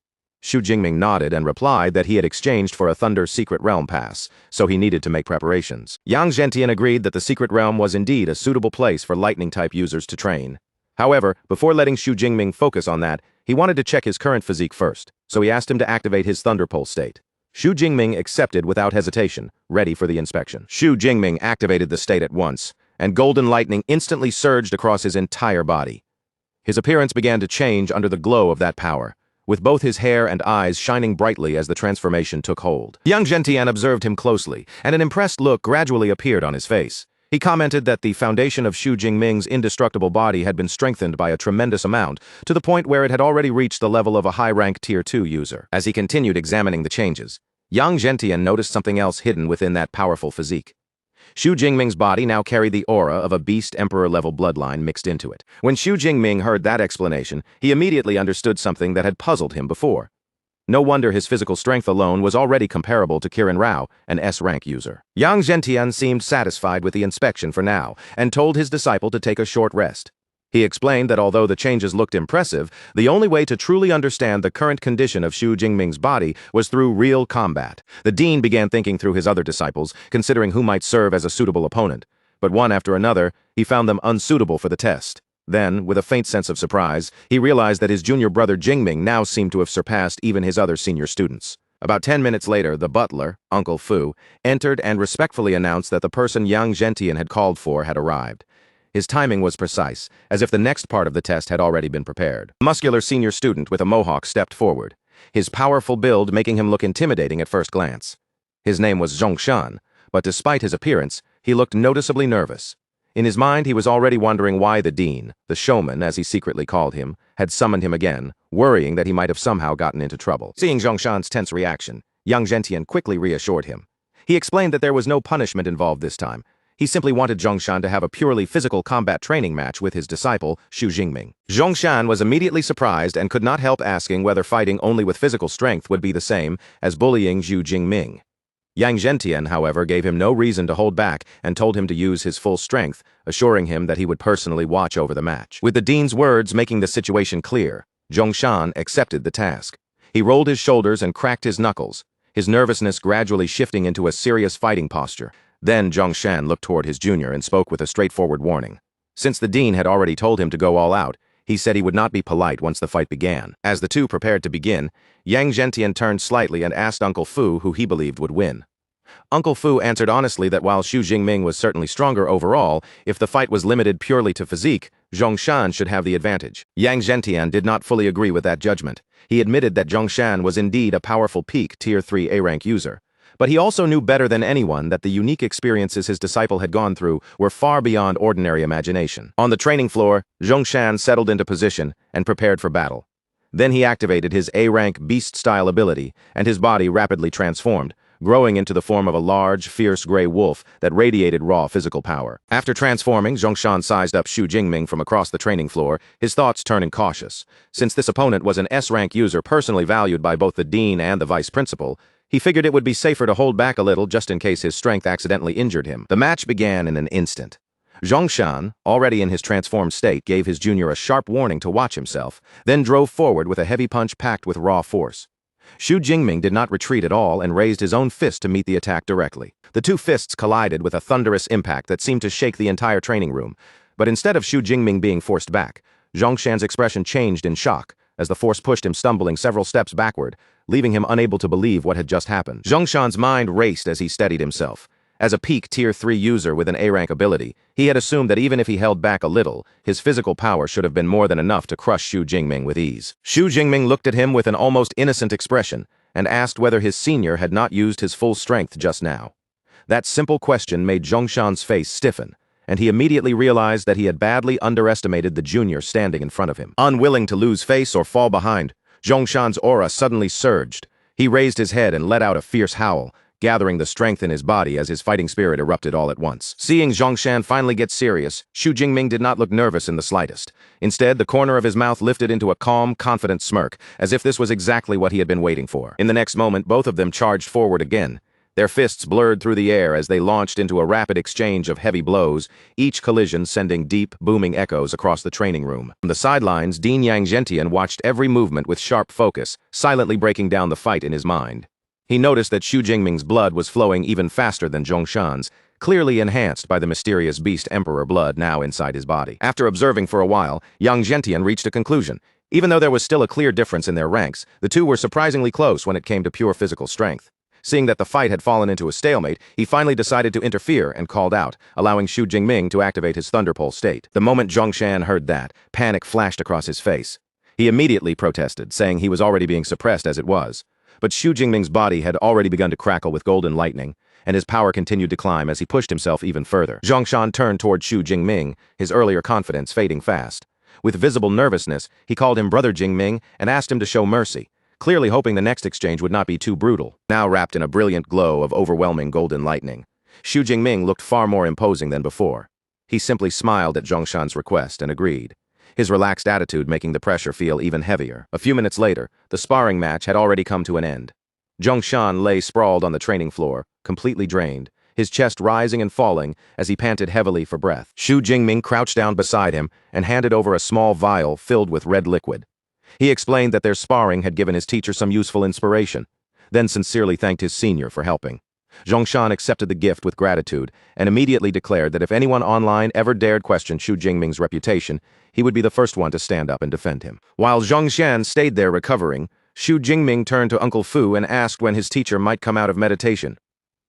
Speaker 1: Xu Jingming nodded and replied that he had exchanged for a Thunder Secret Realm Pass, so he needed to make preparations. Yang Zhentian agreed that the Secret Realm was indeed a suitable place for Lightning-type users to train. However, before letting Xu Jingming focus on that, he wanted to check his current physique first, so he asked him to activate his Thunder Pulse state. Xu Jingming accepted without hesitation, ready for the inspection. Xu Jingming activated the state at once, and golden lightning instantly surged across his entire body. His appearance began to change under the glow of that power, with both his hair and eyes shining brightly as the transformation took hold. Yang Zhentian observed him closely, and an impressed look gradually appeared on his face. He commented that the foundation of Xu Jingming's indestructible body had been strengthened by a tremendous amount, to the point where it had already reached the level of a high-rank Tier 2 user. As he continued examining the changes, Yang Zhentian noticed something else hidden within that powerful physique. Xu Jingming's body now carried the aura of a Beast Emperor-level bloodline mixed into it. When Xu Jingming heard that explanation, he immediately understood something that had puzzled him before. No wonder his physical strength alone was already comparable to Kirin Rao, an S-rank user. Yang Zhentian seemed satisfied with the inspection for now, and told his disciple to take a short rest. He explained that although the changes looked impressive, the only way to truly understand the current condition of Xu Jingming's body was through real combat. The dean began thinking through his other disciples, considering who might serve as a suitable opponent. But one after another, he found them unsuitable for the test. Then, with a faint sense of surprise, he realized that his junior brother Jingming now seemed to have surpassed even his other senior students. About 10 minutes later, the butler, Uncle Fu, entered and respectfully announced that the person Yang Zhentian had called for had arrived. His timing was precise, as if the next part of the test had already been prepared. A muscular senior student with a mohawk stepped forward, his powerful build making him look intimidating at first glance. His name was Zhongshan, but despite his appearance, he looked noticeably nervous. In his mind, he was already wondering why the dean, the showman as he secretly called him, had summoned him again, worrying that he might have somehow gotten into trouble. Seeing Zhongshan's tense reaction, Yang Zhentian quickly reassured him. He explained that there was no punishment involved this time. He simply wanted Zhongshan to have a purely physical combat training match with his disciple, Xu Jingming. Zhongshan was immediately surprised and could not help asking whether fighting only with physical strength would be the same as bullying Xu Jingming. Yang Zhentian, however, gave him no reason to hold back and told him to use his full strength, assuring him that he would personally watch over the match. With the dean's words making the situation clear, Zhongshan accepted the task. He rolled his shoulders and cracked his knuckles. his nervousness gradually shifting into a serious fighting posture. Then Zhongshan looked toward his junior and spoke with a straightforward warning. Since the dean had already told him to go all out, he said he would not be polite once the fight began. As the two prepared to begin, Yang Zhentian turned slightly and asked Uncle Fu who he believed would win. Uncle Fu answered honestly that while Xu Jingming was certainly stronger overall, if the fight was limited purely to physique, Zhongshan should have the advantage. Yang Zhentian did not fully agree with that judgment. He admitted that Zhongshan was indeed a powerful peak Tier 3 A-rank user. But he also knew better than anyone that the unique experiences his disciple had gone through were far beyond ordinary imagination. On the training floor, Zhongshan settled into position and prepared for battle. Then he activated his A-rank beast-style ability, and his body rapidly transformed, growing into the form of a large, fierce gray wolf that radiated raw physical power. After transforming, Zhongshan sized up Xu Jingming from across the training floor, his thoughts turning cautious. Since this opponent was an S-rank user personally valued by both the dean and the vice principal, he figured it would be safer to hold back a little just in case his strength accidentally injured him. The match began in an instant. Zhongshan, already in his transformed state, gave his junior a sharp warning to watch himself, then drove forward with a heavy punch packed with raw force. Xu Jingming did not retreat at all and raised his own fist to meet the attack directly. The two fists collided with a thunderous impact that seemed to shake the entire training room. But instead of Xu Jingming being forced back, Zhongshan's expression changed in shock as the force pushed him stumbling several steps backward, leaving him unable to believe what had just happened. Zhongshan's mind raced as he steadied himself. As a peak Tier 3 user with an A-rank ability, he had assumed that even if he held back a little, his physical power should have been more than enough to crush Xu Jingming with ease. Xu Jingming looked at him with an almost innocent expression and asked whether his senior had not used his full strength just now. That simple question made Zhongshan's face stiffen, and he immediately realized that he had badly underestimated the junior standing in front of him. Unwilling to lose face or fall behind, Zhongshan's aura suddenly surged. He raised his head and let out a fierce howl, gathering the strength in his body as his fighting spirit erupted all at once. Seeing Zhongshan finally get serious, Xu Jingming did not look nervous in the slightest. Instead, the corner of his mouth lifted into a calm, confident smirk, as if this was exactly what he had been waiting for. In the next moment, both of them charged forward again. Their fists blurred through the air as they launched into a rapid exchange of heavy blows, each collision sending deep, booming echoes across the training room. From the sidelines, Dean Yang Zhentian watched every movement with sharp focus, silently breaking down the fight in his mind. He noticed that Xu Jingming's blood was flowing even faster than Zhongshan's, clearly enhanced by the mysterious beast emperor blood now inside his body. After observing for a while, Yang Zhentian reached a conclusion. Even though there was still a clear difference in their ranks, the two were surprisingly close when it came to pure physical strength. Seeing that the fight had fallen into a stalemate, he finally decided to interfere and called out, allowing Xu Jingming to activate his Thunderpole state. The moment Zhongshan heard that, panic flashed across his face. He immediately protested, saying he was already being suppressed as it was. But Xu Jingming's body had already begun to crackle with golden lightning, and his power continued to climb as he pushed himself even further. Zhongshan turned toward Xu Jingming, his earlier confidence fading fast. With visible nervousness, he called him Brother Jingming and asked him to show mercy, clearly hoping the next exchange would not be too brutal. Now wrapped in a brilliant glow of overwhelming golden lightning, Xu Jingming looked far more imposing than before. He simply smiled at Zhongshan's request and agreed, his relaxed attitude making the pressure feel even heavier. A few minutes later, the sparring match had already come to an end. Zhongshan lay sprawled on the training floor, completely drained, his chest rising and falling as he panted heavily for breath. Xu Jingming crouched down beside him and handed over a small vial filled with red liquid. He explained that their sparring had given his teacher some useful inspiration, then sincerely thanked his senior for helping. Zhongshan accepted the gift with gratitude and immediately declared that if anyone online ever dared question Xu Jingming's reputation, he would be the first one to stand up and defend him. While Zhongshan stayed there recovering, Xu Jingming turned to Uncle Fu and asked when his teacher might come out of meditation.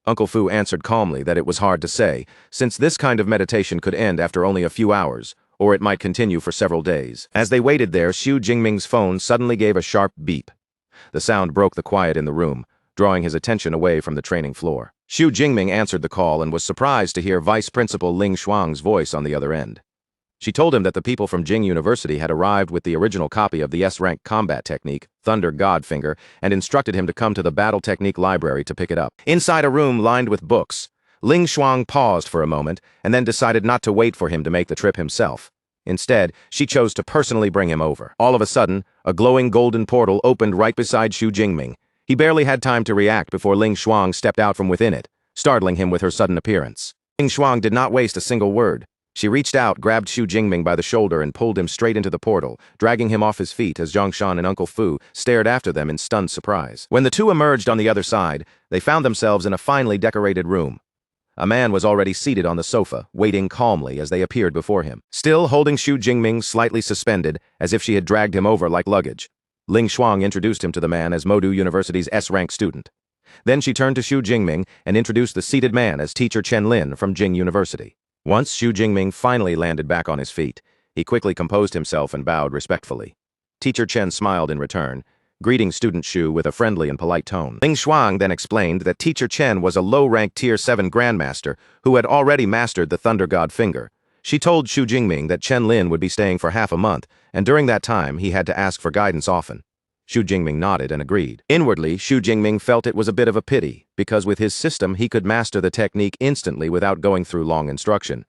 Speaker 1: Uncle Fu answered calmly that it was hard to say, since this kind of meditation could end after only a few hours, or it might continue for several days. As they waited there, Xu Jingming's phone suddenly gave a sharp beep. The sound broke the quiet in the room, drawing his attention away from the training floor. Xu Jingming answered the call and was surprised to hear Vice Principal Ling Shuang's voice on the other end. She told him that the people from Jing University had arrived with the original copy of the S-rank combat technique, Thunder Godfinger, and instructed him to come to the Battle Technique Library to pick it up. Inside a room lined with books, Ling Shuang paused for a moment and then decided not to wait for him to make the trip himself. Instead, she chose to personally bring him over. All of a sudden, a glowing golden portal opened right beside Xu Jingming. He barely had time to react before Ling Shuang stepped out from within it, startling him with her sudden appearance. Ling Shuang did not waste a single word. She reached out, grabbed Xu Jingming by the shoulder and pulled him straight into the portal, dragging him off his feet as Zhongshan and Uncle Fu stared after them in stunned surprise. When the two emerged on the other side, they found themselves in a finely decorated room. A man was already seated on the sofa, waiting calmly as they appeared before him, still holding Xu Jingming slightly suspended, as if she had dragged him over like luggage. Ling Shuang introduced him to the man as Modu University's S-rank student. Then she turned to Xu Jingming and introduced the seated man as teacher Chen Lin from Jing University. Once Xu Jingming finally landed back on his feet, he quickly composed himself and bowed respectfully. Teacher Chen smiled in return, greeting student Xu with a friendly and polite tone. Ling Shuang then explained that teacher Chen was a low-ranked Tier 7 Grandmaster who had already mastered the Thunder God Finger. She told Xu Jingming that Chen Lin would be staying for half a month, and during that time he had to ask for guidance often. Xu Jingming nodded and agreed. Inwardly, Xu Jingming felt it was a bit of a pity, because with his system he could master the technique instantly without going through long instruction.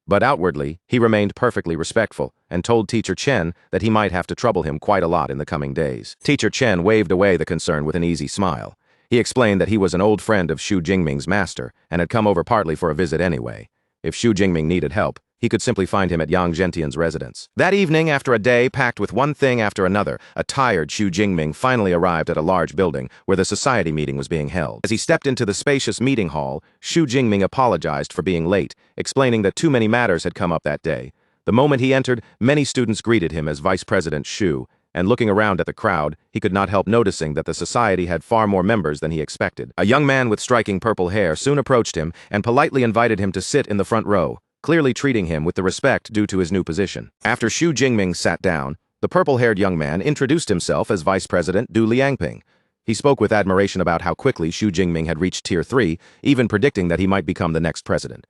Speaker 1: But outwardly, he remained perfectly respectful and told Teacher Chen that he might have to trouble him quite a lot in the coming days. Teacher Chen waved away the concern with an easy smile. He explained that he was an old friend of Xu Jingming's master and had come over partly for a visit anyway. If Xu Jingming needed help, he could simply find him at Yang Zhentian's residence. That evening, after a day packed with one thing after another, a tired Xu Jingming finally arrived at a large building where the society meeting was being held. As he stepped into the spacious meeting hall, Xu Jingming apologized for being late, explaining that too many matters had come up that day. The moment he entered, many students greeted him as Vice President Xu, and looking around at the crowd, he could not help noticing that the society had far more members than he expected. A young man with striking purple hair soon approached him and politely invited him to sit in the front row, clearly treating him with the respect due to his new position. After Xu Jingming sat down, the purple-haired young man introduced himself as Vice President Du Liangping. He spoke with admiration about how quickly Xu Jingming had reached Tier 3, even predicting that he might become the next president.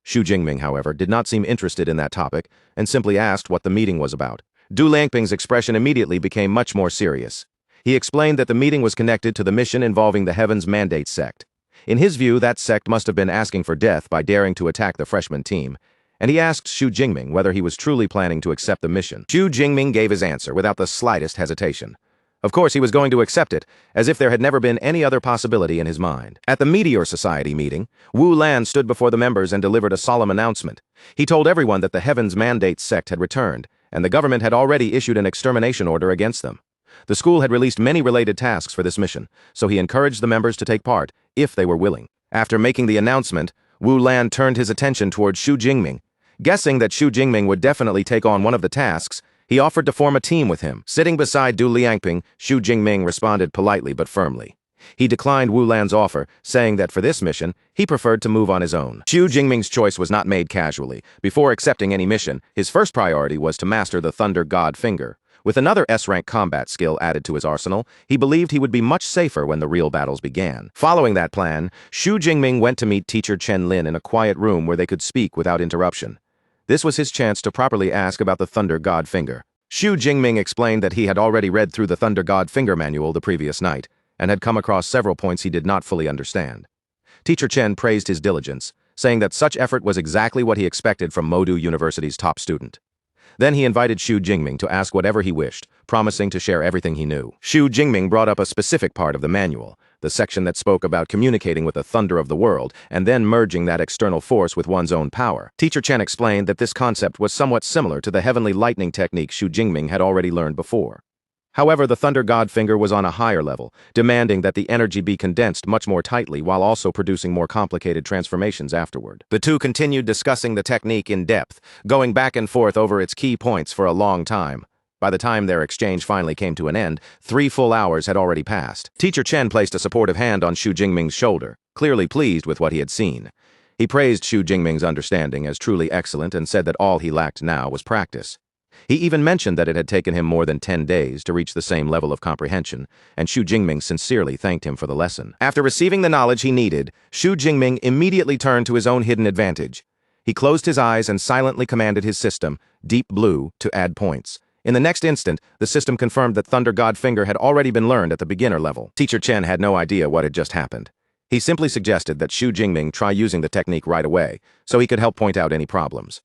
Speaker 1: Xu Jingming, however, did not seem interested in that topic and simply asked what the meeting was about. Du Liangping's expression immediately became much more serious. He explained that the meeting was connected to the mission involving the Heaven's Mandate sect. In his view, that sect must have been asking for death by daring to attack the freshman team, and he asked Xu Jingming whether he was truly planning to accept the mission. Xu Jingming gave his answer without the slightest hesitation. Of course, he was going to accept it, as if there had never been any other possibility in his mind. At the Meteor Society meeting, Wu Lan stood before the members and delivered a solemn announcement. He told everyone that the Heaven's Mandate sect had returned, and the government had already issued an extermination order against them. The school had released many related tasks for this mission, so he encouraged the members to take part, if they were willing. After making the announcement, Wu Lan turned his attention toward Xu Jingming. Guessing that Xu Jingming would definitely take on one of the tasks, he offered to form a team with him. Sitting beside Du Liangping, Xu Jingming responded politely but firmly. He declined Wu Lan's offer, saying that for this mission, he preferred to move on his own. Xu Jingming's choice was not made casually. Before accepting any mission, his first priority was to master the Thunder God Finger. With another S-rank combat skill added to his arsenal, he believed he would be much safer when the real battles began. Following that plan, Xu Jingming went to meet teacher Chen Lin in a quiet room where they could speak without interruption. This was his chance to properly ask about the Thunder God Finger. Xu Jingming explained that he had already read through the Thunder God Finger manual the previous night, and had come across several points he did not fully understand. Teacher Chen praised his diligence, saying that such effort was exactly what he expected from Modu University's top student. Then he invited Xu Jingming to ask whatever he wished, promising to share everything he knew. Xu Jingming brought up a specific part of the manual, the section that spoke about communicating with the thunder of the world and then merging that external force with one's own power. Teacher Chen explained that this concept was somewhat similar to the heavenly lightning technique Xu Jingming had already learned before. However, the Thunder God Finger was on a higher level, demanding that the energy be condensed much more tightly while also producing more complicated transformations afterward. The two continued discussing the technique in depth, going back and forth over its key points for a long time. By the time their exchange finally came to an end, 3 full hours had already passed. Teacher Chen placed a supportive hand on Xu Jingming's shoulder, clearly pleased with what he had seen. He praised Xu Jingming's understanding as truly excellent and said that all he lacked now was practice. He even mentioned that it had taken him more than 10 days to reach the same level of comprehension, and Xu Jingming sincerely thanked him for the lesson. After receiving the knowledge he needed, Xu Jingming immediately turned to his own hidden advantage. He closed his eyes and silently commanded his system, Deep Blue, to add points. In the next instant, the system confirmed that Thunder God Finger had already been learned at the beginner level. Teacher Chen had no idea what had just happened. He simply suggested that Xu Jingming try using the technique right away, so he could help point out any problems.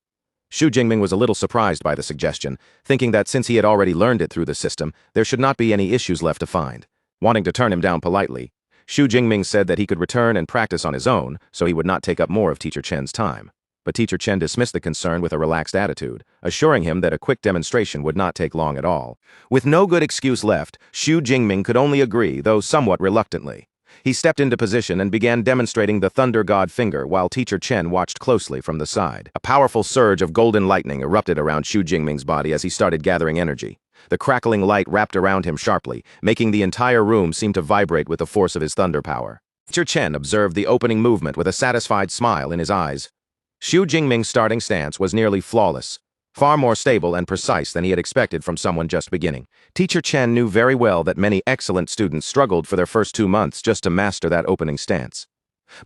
Speaker 1: Xu Jingming was a little surprised by the suggestion, thinking that since he had already learned it through the system, there should not be any issues left to find. Wanting to turn him down politely, Xu Jingming said that he could return and practice on his own, so he would not take up more of Teacher Chen's time. but Teacher Chen dismissed the concern with a relaxed attitude, assuring him that a quick demonstration would not take long at all. With no good excuse left, Xu Jingming could only agree, though somewhat reluctantly. He stepped into position and began demonstrating the Thunder God finger while Teacher Chen watched closely from the side. A powerful surge of golden lightning erupted around Xu Jingming's body as he started gathering energy. The crackling light wrapped around him sharply, making the entire room seem to vibrate with the force of his thunder power. Teacher Chen observed the opening movement with a satisfied smile in his eyes. Xu Jingming's starting stance was nearly flawless, far more stable and precise than he had expected from someone just beginning. Teacher Chen knew very well that many excellent students struggled for their first 2 months just to master that opening stance.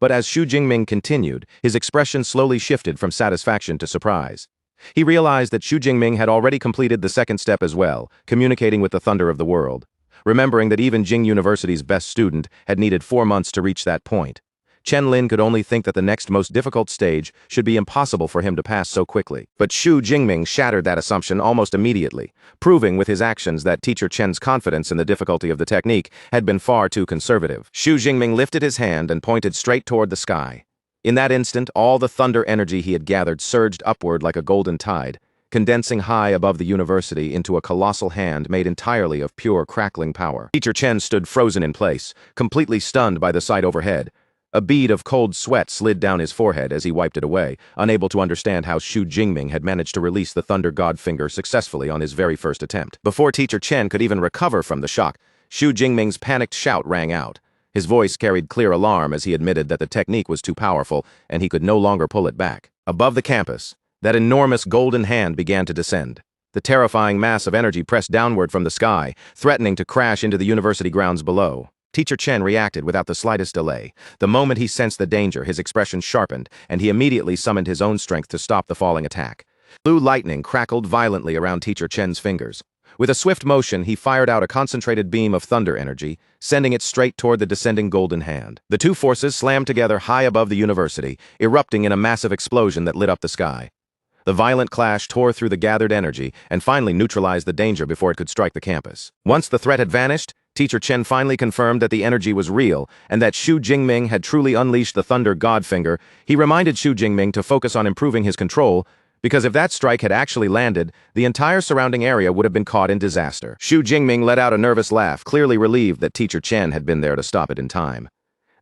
Speaker 1: But as Xu Jingming continued, his expression slowly shifted from satisfaction to surprise. He realized that Xu Jingming had already completed the second step as well, communicating with the thunder of the world. Remembering that even Jing University's best student had needed 4 months to reach that point, Chen Lin could only think that the next most difficult stage should be impossible for him to pass so quickly. But Xu Jingming shattered that assumption almost immediately, proving with his actions that Teacher Chen's confidence in the difficulty of the technique had been far too conservative. Xu Jingming lifted his hand and pointed straight toward the sky. In that instant, all the thunder energy he had gathered surged upward like a golden tide, condensing high above the university into a colossal hand made entirely of pure crackling power. Teacher Chen stood frozen in place, completely stunned by the sight overhead. A bead of cold sweat slid down his forehead as he wiped it away, unable to understand how Xu Jingming had managed to release the Thunder God finger successfully on his very first attempt. Before Teacher Chen could even recover from the shock, Xu Jingming's panicked shout rang out. His voice carried clear alarm as he admitted that the technique was too powerful and he could no longer pull it back. Above the campus, that enormous golden hand began to descend. The terrifying mass of energy pressed downward from the sky, threatening to crash into the university grounds below. Teacher Chen reacted without the slightest delay. The moment he sensed the danger, his expression sharpened, and he immediately summoned his own strength to stop the falling attack. Blue lightning crackled violently around Teacher Chen's fingers. With a swift motion, he fired out a concentrated beam of thunder energy, sending it straight toward the descending golden hand. The two forces slammed together high above the university, erupting in a massive explosion that lit up the sky. The violent clash tore through the gathered energy and finally neutralized the danger before it could strike the campus. Once the threat had vanished, Teacher Chen finally confirmed that the energy was real and that Xu Jingming had truly unleashed the Thunder God Finger. He reminded Xu Jingming to focus on improving his control, because if that strike had actually landed, the entire surrounding area would have been caught in disaster. Xu Jingming let out a nervous laugh, clearly relieved that Teacher Chen had been there to stop it in time.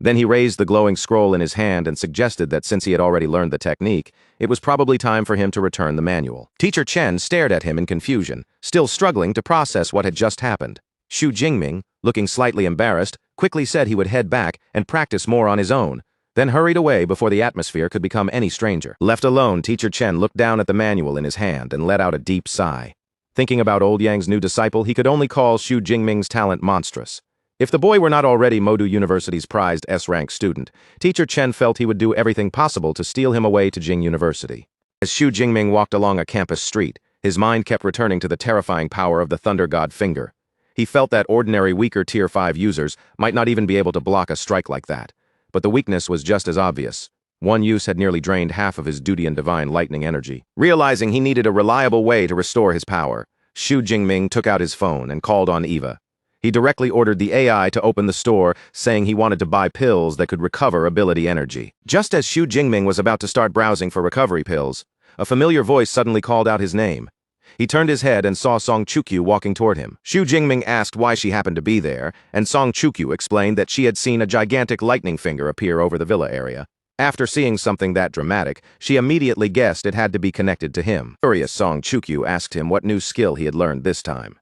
Speaker 1: Then he raised the glowing scroll in his hand and suggested that since he had already learned the technique, it was probably time for him to return the manual. Teacher Chen stared at him in confusion, still struggling to process what had just happened. Xu Jingming, looking slightly embarrassed, quickly said he would head back and practice more on his own, then hurried away before the atmosphere could become any stranger. Left alone, Teacher Chen looked down at the manual in his hand and let out a deep sigh. Thinking about old Yang's new disciple, he could only call Xu Jingming's talent monstrous. If the boy were not already Modu University's prized S-rank student, Teacher Chen felt he would do everything possible to steal him away to Jing University. As Xu Jingming walked along a campus street, his mind kept returning to the terrifying power of the Thunder God Finger. He felt that ordinary weaker Tier 5 users might not even be able to block a strike like that. But the weakness was just as obvious. One use had nearly drained half of his duty and divine lightning energy. Realizing he needed a reliable way to restore his power, Xu Jingming took out his phone and called on Eva. He directly ordered the AI to open the store, saying he wanted to buy pills that could recover ability energy. Just as Xu Jingming was about to start browsing for recovery pills, a familiar voice suddenly called out his name. He turned his head and saw Song Chukyu walking toward him. Xu Jingming asked why she happened to be there, and Song Chukyu explained that she had seen a gigantic lightning finger appear over the villa area. After seeing something that dramatic, she immediately guessed it had to be connected to him. Curious, Song Chukyu asked him what new skill he had learned this time.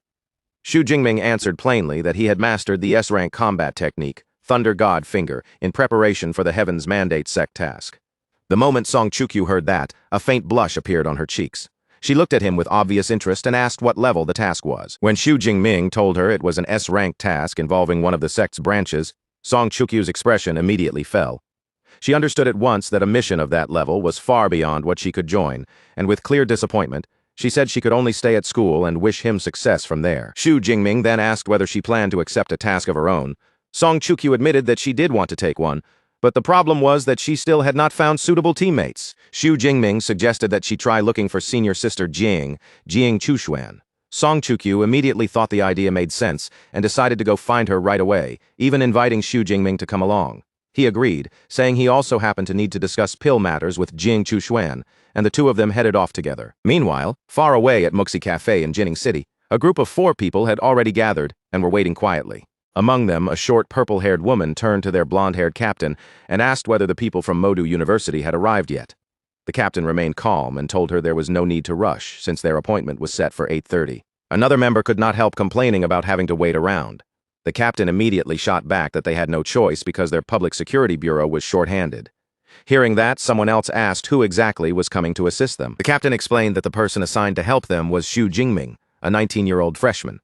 Speaker 1: Xu Jingming answered plainly that he had mastered the S-rank combat technique, Thunder God Finger, in preparation for the Heaven's Mandate sect task. The moment Song Chukyu heard that, a faint blush appeared on her cheeks. She looked at him with obvious interest and asked what level the task was. When Xu Jingming told her it was an S-rank task involving one of the sect's branches, Song Chukyu's expression immediately fell. She understood at once that a mission of that level was far beyond what she could join, and with clear disappointment, she said she could only stay at school and wish him success from there. Xu Jingming then asked whether she planned to accept a task of her own. Song Chukyu admitted that she did want to take one, but the problem was that she still had not found suitable teammates. Xu Jingming suggested that she try looking for senior sister Jing Chushuan. Song Chukyu immediately thought the idea made sense and decided to go find her right away, even inviting Xu Jingming to come along. He agreed, saying he also happened to need to discuss pill matters with Jing Chuxuan, and the two of them headed off together. Meanwhile, far away at Muxi Cafe in Jining City, a group of 4 people had already gathered and were waiting quietly. Among them, a short purple-haired woman turned to their blonde-haired captain and asked whether the people from Modu University had arrived yet. The captain remained calm and told her there was no need to rush, since their appointment was set for 8:30. Another member could not help complaining about having to wait around. The captain immediately shot back that they had no choice because their public security bureau was short-handed. Hearing that, someone else asked who exactly was coming to assist them. The captain explained that the person assigned to help them was Xu Jingming, a 19-year-old freshman.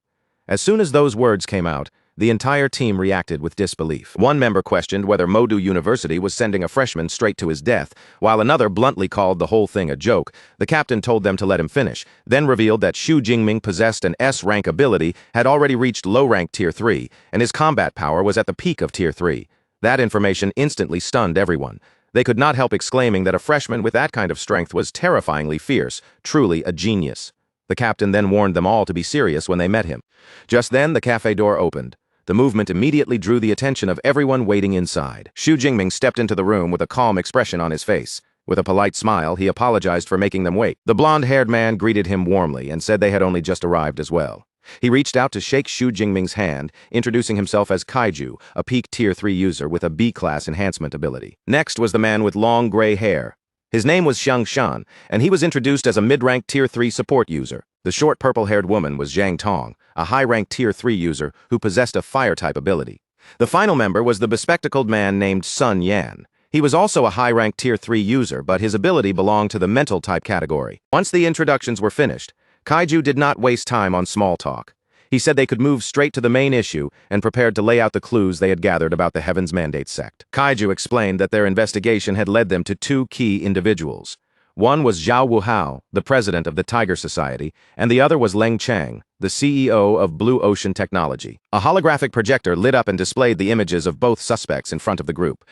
Speaker 1: As soon as those words came out, the entire team reacted with disbelief. One member questioned whether Modu University was sending a freshman straight to his death, while another bluntly called the whole thing a joke. The captain told them to let him finish, then revealed that Xu Jingming possessed an S-rank ability, had already reached low-rank Tier 3, and his combat power was at the peak of Tier 3. That information instantly stunned everyone. They could not help exclaiming that a freshman with that kind of strength was terrifyingly fierce, truly a genius. The captain then warned them all to be serious when they met him. Just then, the cafe door opened. The movement immediately drew the attention of everyone waiting inside. Xu Jingming stepped into the room with a calm expression on his face. With a polite smile, he apologized for making them wait. The blonde-haired man greeted him warmly and said they had only just arrived as well. He reached out to shake Xu Jingming's hand, introducing himself as Kaiju, a peak Tier 3 user with a B-class enhancement ability. Next was the man with long gray hair. His name was Xiang Shan, and he was introduced as a mid-rank Tier 3 support user. The short purple-haired woman was Zhang Tong, a high-rank Tier 3 user who possessed a fire-type ability. The final member was the bespectacled man named Sun Yan. He was also a high-rank Tier 3 user, but his ability belonged to the mental-type category. Once the introductions were finished, Kaiju did not waste time on small talk. He said they could move straight to the main issue and prepared to lay out the clues they had gathered about the Heaven's Mandate sect. Kaiju explained that their investigation had led them to 2 key individuals. One was Zhao Wuhao, the president of the Tiger Society, and the other was Leng Chang, the CEO of Blue Ocean Technology. A holographic projector lit up and displayed the images of both suspects in front of the group.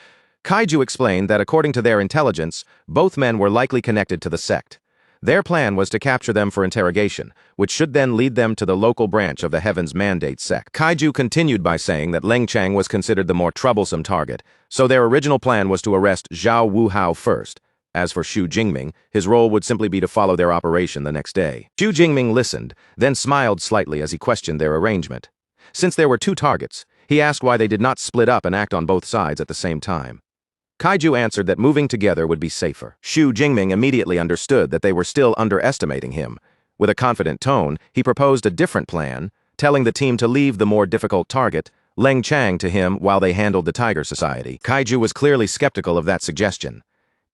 Speaker 1: Kaiju explained that according to their intelligence, both men were likely connected to the sect. Their plan was to capture them for interrogation, which should then lead them to the local branch of the Heaven's Mandate sect. Kaiju continued by saying that Leng Chang was considered the more troublesome target, so their original plan was to arrest Zhao Wuhao first. As for Xu Jingming, his role would simply be to follow their operation the next day. Xu Jingming listened, then smiled slightly as he questioned their arrangement. Since there were 2 targets, he asked why they did not split up and act on both sides at the same time. Kaiju answered that moving together would be safer. Xu Jingming immediately understood that they were still underestimating him. With a confident tone, he proposed a different plan, telling the team to leave the more difficult target, Leng Chang, to him while they handled the Tiger Society. Kaiju was clearly skeptical of that suggestion.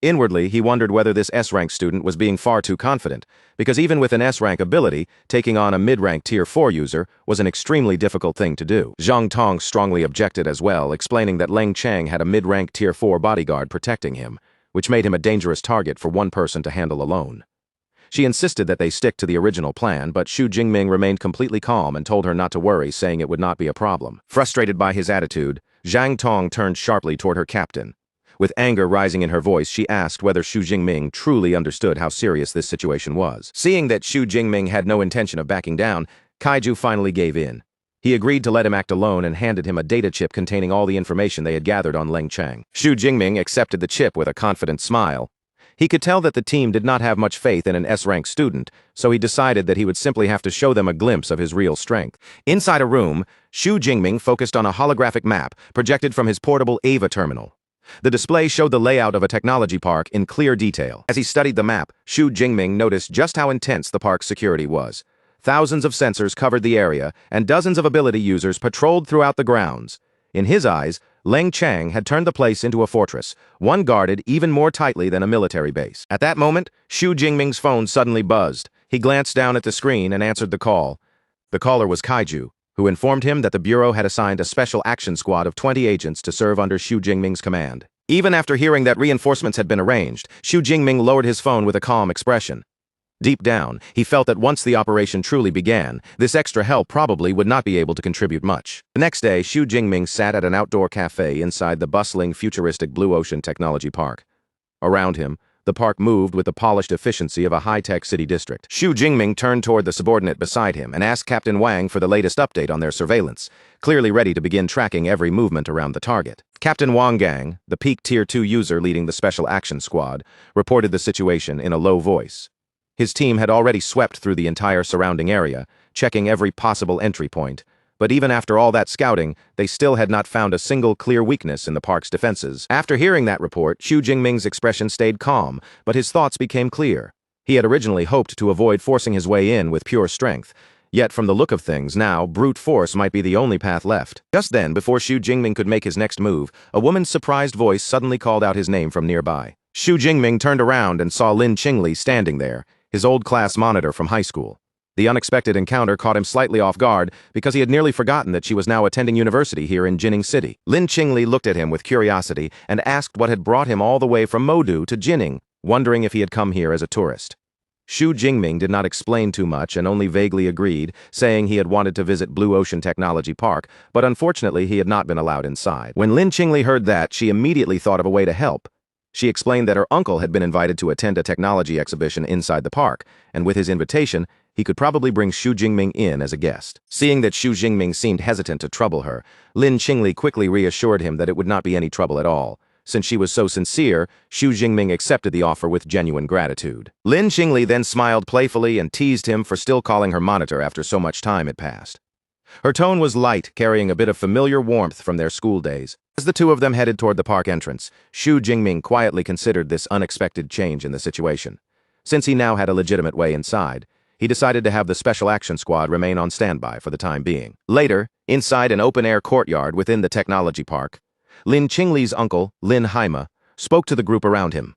Speaker 1: Inwardly, he wondered whether this S-rank student was being far too confident, because even with an S-rank ability, taking on a mid-rank Tier 4 user was an extremely difficult thing to do. Zhang Tong strongly objected as well, explaining that Leng Chang had a mid-rank Tier 4 bodyguard protecting him, which made him a dangerous target for one person to handle alone. She insisted that they stick to the original plan, but Xu Jingming remained completely calm and told her not to worry, saying it would not be a problem. Frustrated by his attitude, Zhang Tong turned sharply toward her captain. With anger rising in her voice, she asked whether Xu Jingming truly understood how serious this situation was. Seeing that Xu Jingming had no intention of backing down, Kaiju finally gave in. He agreed to let him act alone and handed him a data chip containing all the information they had gathered on Leng Chang. Xu Jingming accepted the chip with a confident smile. He could tell that the team did not have much faith in an S-rank student, so he decided that he would simply have to show them a glimpse of his real strength. Inside a room, Xu Jingming focused on a holographic map projected from his portable Ava terminal. The display showed the layout of a technology park in clear detail. As he studied the map, Xu Jingming noticed just how intense the park's security was. Thousands of sensors covered the area, and dozens of ability users patrolled throughout the grounds. In his eyes, Leng Chang had turned the place into a fortress, one guarded even more tightly than a military base. At that moment, Xu Jingming's phone suddenly buzzed. He glanced down at the screen and answered the call. The caller was Kaiju, who informed him that the Bureau had assigned a special action squad of 20 agents to serve under Xu Jingming's command. Even after hearing that reinforcements had been arranged, Xu Jingming lowered his phone with a calm expression. Deep down, he felt that once the operation truly began, this extra help probably would not be able to contribute much. The next day, Xu Jingming sat at an outdoor cafe inside the bustling, futuristic Blue Ocean Technology Park. Around him, The park moved with the polished efficiency of a high-tech city district. Xu Jingming turned toward the subordinate beside him and asked Captain Wang for the latest update on their surveillance, clearly ready to begin tracking every movement around the target. Captain Wang Gang, the peak Tier 2 user leading the Special Action Squad, reported the situation in a low voice. His team had already swept through the entire surrounding area, checking every possible entry point, but even after all that scouting, they still had not found a single clear weakness in the park's defenses. After hearing that report, Xu Jingming's expression stayed calm, but his thoughts became clear. He had originally hoped to avoid forcing his way in with pure strength, yet from the look of things now, brute force might be the only path left. Just then, before Xu Jingming could make his next move, a woman's surprised voice suddenly called out his name from nearby. Xu Jingming turned around and saw Lin Qingli standing there, his old class monitor from high school. The unexpected encounter caught him slightly off guard because he had nearly forgotten that she was now attending university here in Jining City. Lin Qingli looked at him with curiosity and asked what had brought him all the way from Modu to Jining, wondering if he had come here as a tourist. Xu Jingming did not explain too much and only vaguely agreed, saying he had wanted to visit Blue Ocean Technology Park, but unfortunately he had not been allowed inside. When Lin Qingli heard that, she immediately thought of a way to help. She explained that her uncle had been invited to attend a technology exhibition inside the park, and with his invitation, he could probably bring Xu Jingming in as a guest. Seeing that Xu Jingming seemed hesitant to trouble her, Lin Qingli quickly reassured him that it would not be any trouble at all. Since she was so sincere, Xu Jingming accepted the offer with genuine gratitude. Lin Qingli then smiled playfully and teased him for still calling her monitor after so much time had passed. Her tone was light, carrying a bit of familiar warmth from their school days. As the two of them headed toward the park entrance, Xu Jingming quietly considered this unexpected change in the situation. Since he now had a legitimate way inside, he decided to have the Special Action Squad remain on standby for the time being. Later, inside an open-air courtyard within the technology park, Lin Qingli's uncle, Lin Haima, spoke to the group around him.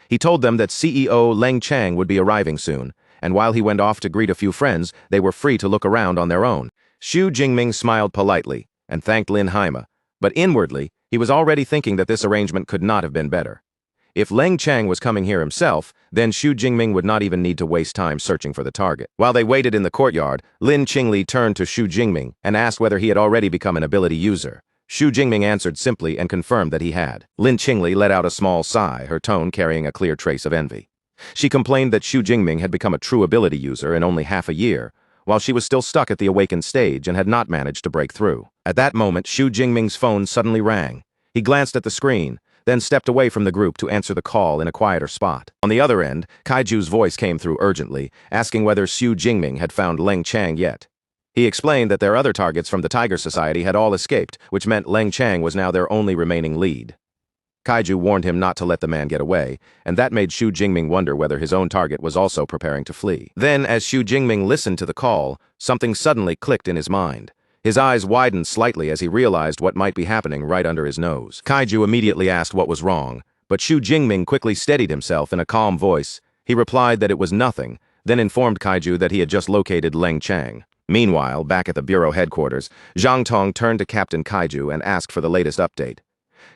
Speaker 1: He told them that CEO Leng Chang would be arriving soon, and while he went off to greet a few friends, they were free to look around on their own. Xu Jingming smiled politely and thanked Lin Haima, but inwardly, he was already thinking that this arrangement could not have been better. If Leng Chang was coming here himself, then Xu Jingming would not even need to waste time searching for the target. While they waited in the courtyard, Lin Qingli turned to Xu Jingming and asked whether he had already become an ability user. Xu Jingming answered simply and confirmed that he had. Lin Qingli let out a small sigh, her tone carrying a clear trace of envy. She complained that Xu Jingming had become a true ability user in only half a year, while she was still stuck at the awakened stage and had not managed to break through. At that moment, Xu Jingming's phone suddenly rang. He glanced at the screen, then stepped away from the group to answer the call in a quieter spot. On the other end, Kaiju's voice came through urgently, asking whether Xu Jingming had found Leng Chang yet. He explained that their other targets from the Tiger Society had all escaped, which meant Leng Chang was now their only remaining lead. Kaiju warned him not to let the man get away, and that made Xu Jingming wonder whether his own target was also preparing to flee. Then, as Xu Jingming listened to the call, something suddenly clicked in his mind. His eyes widened slightly as he realized what might be happening right under his nose. Kaiju immediately asked what was wrong, but Xu Jingming quickly steadied himself in a calm voice. He replied that it was nothing, then informed Kaiju that he had just located Leng Chang. Meanwhile, back at the Bureau headquarters, Zhang Tong turned to Captain Kaiju and asked for the latest update.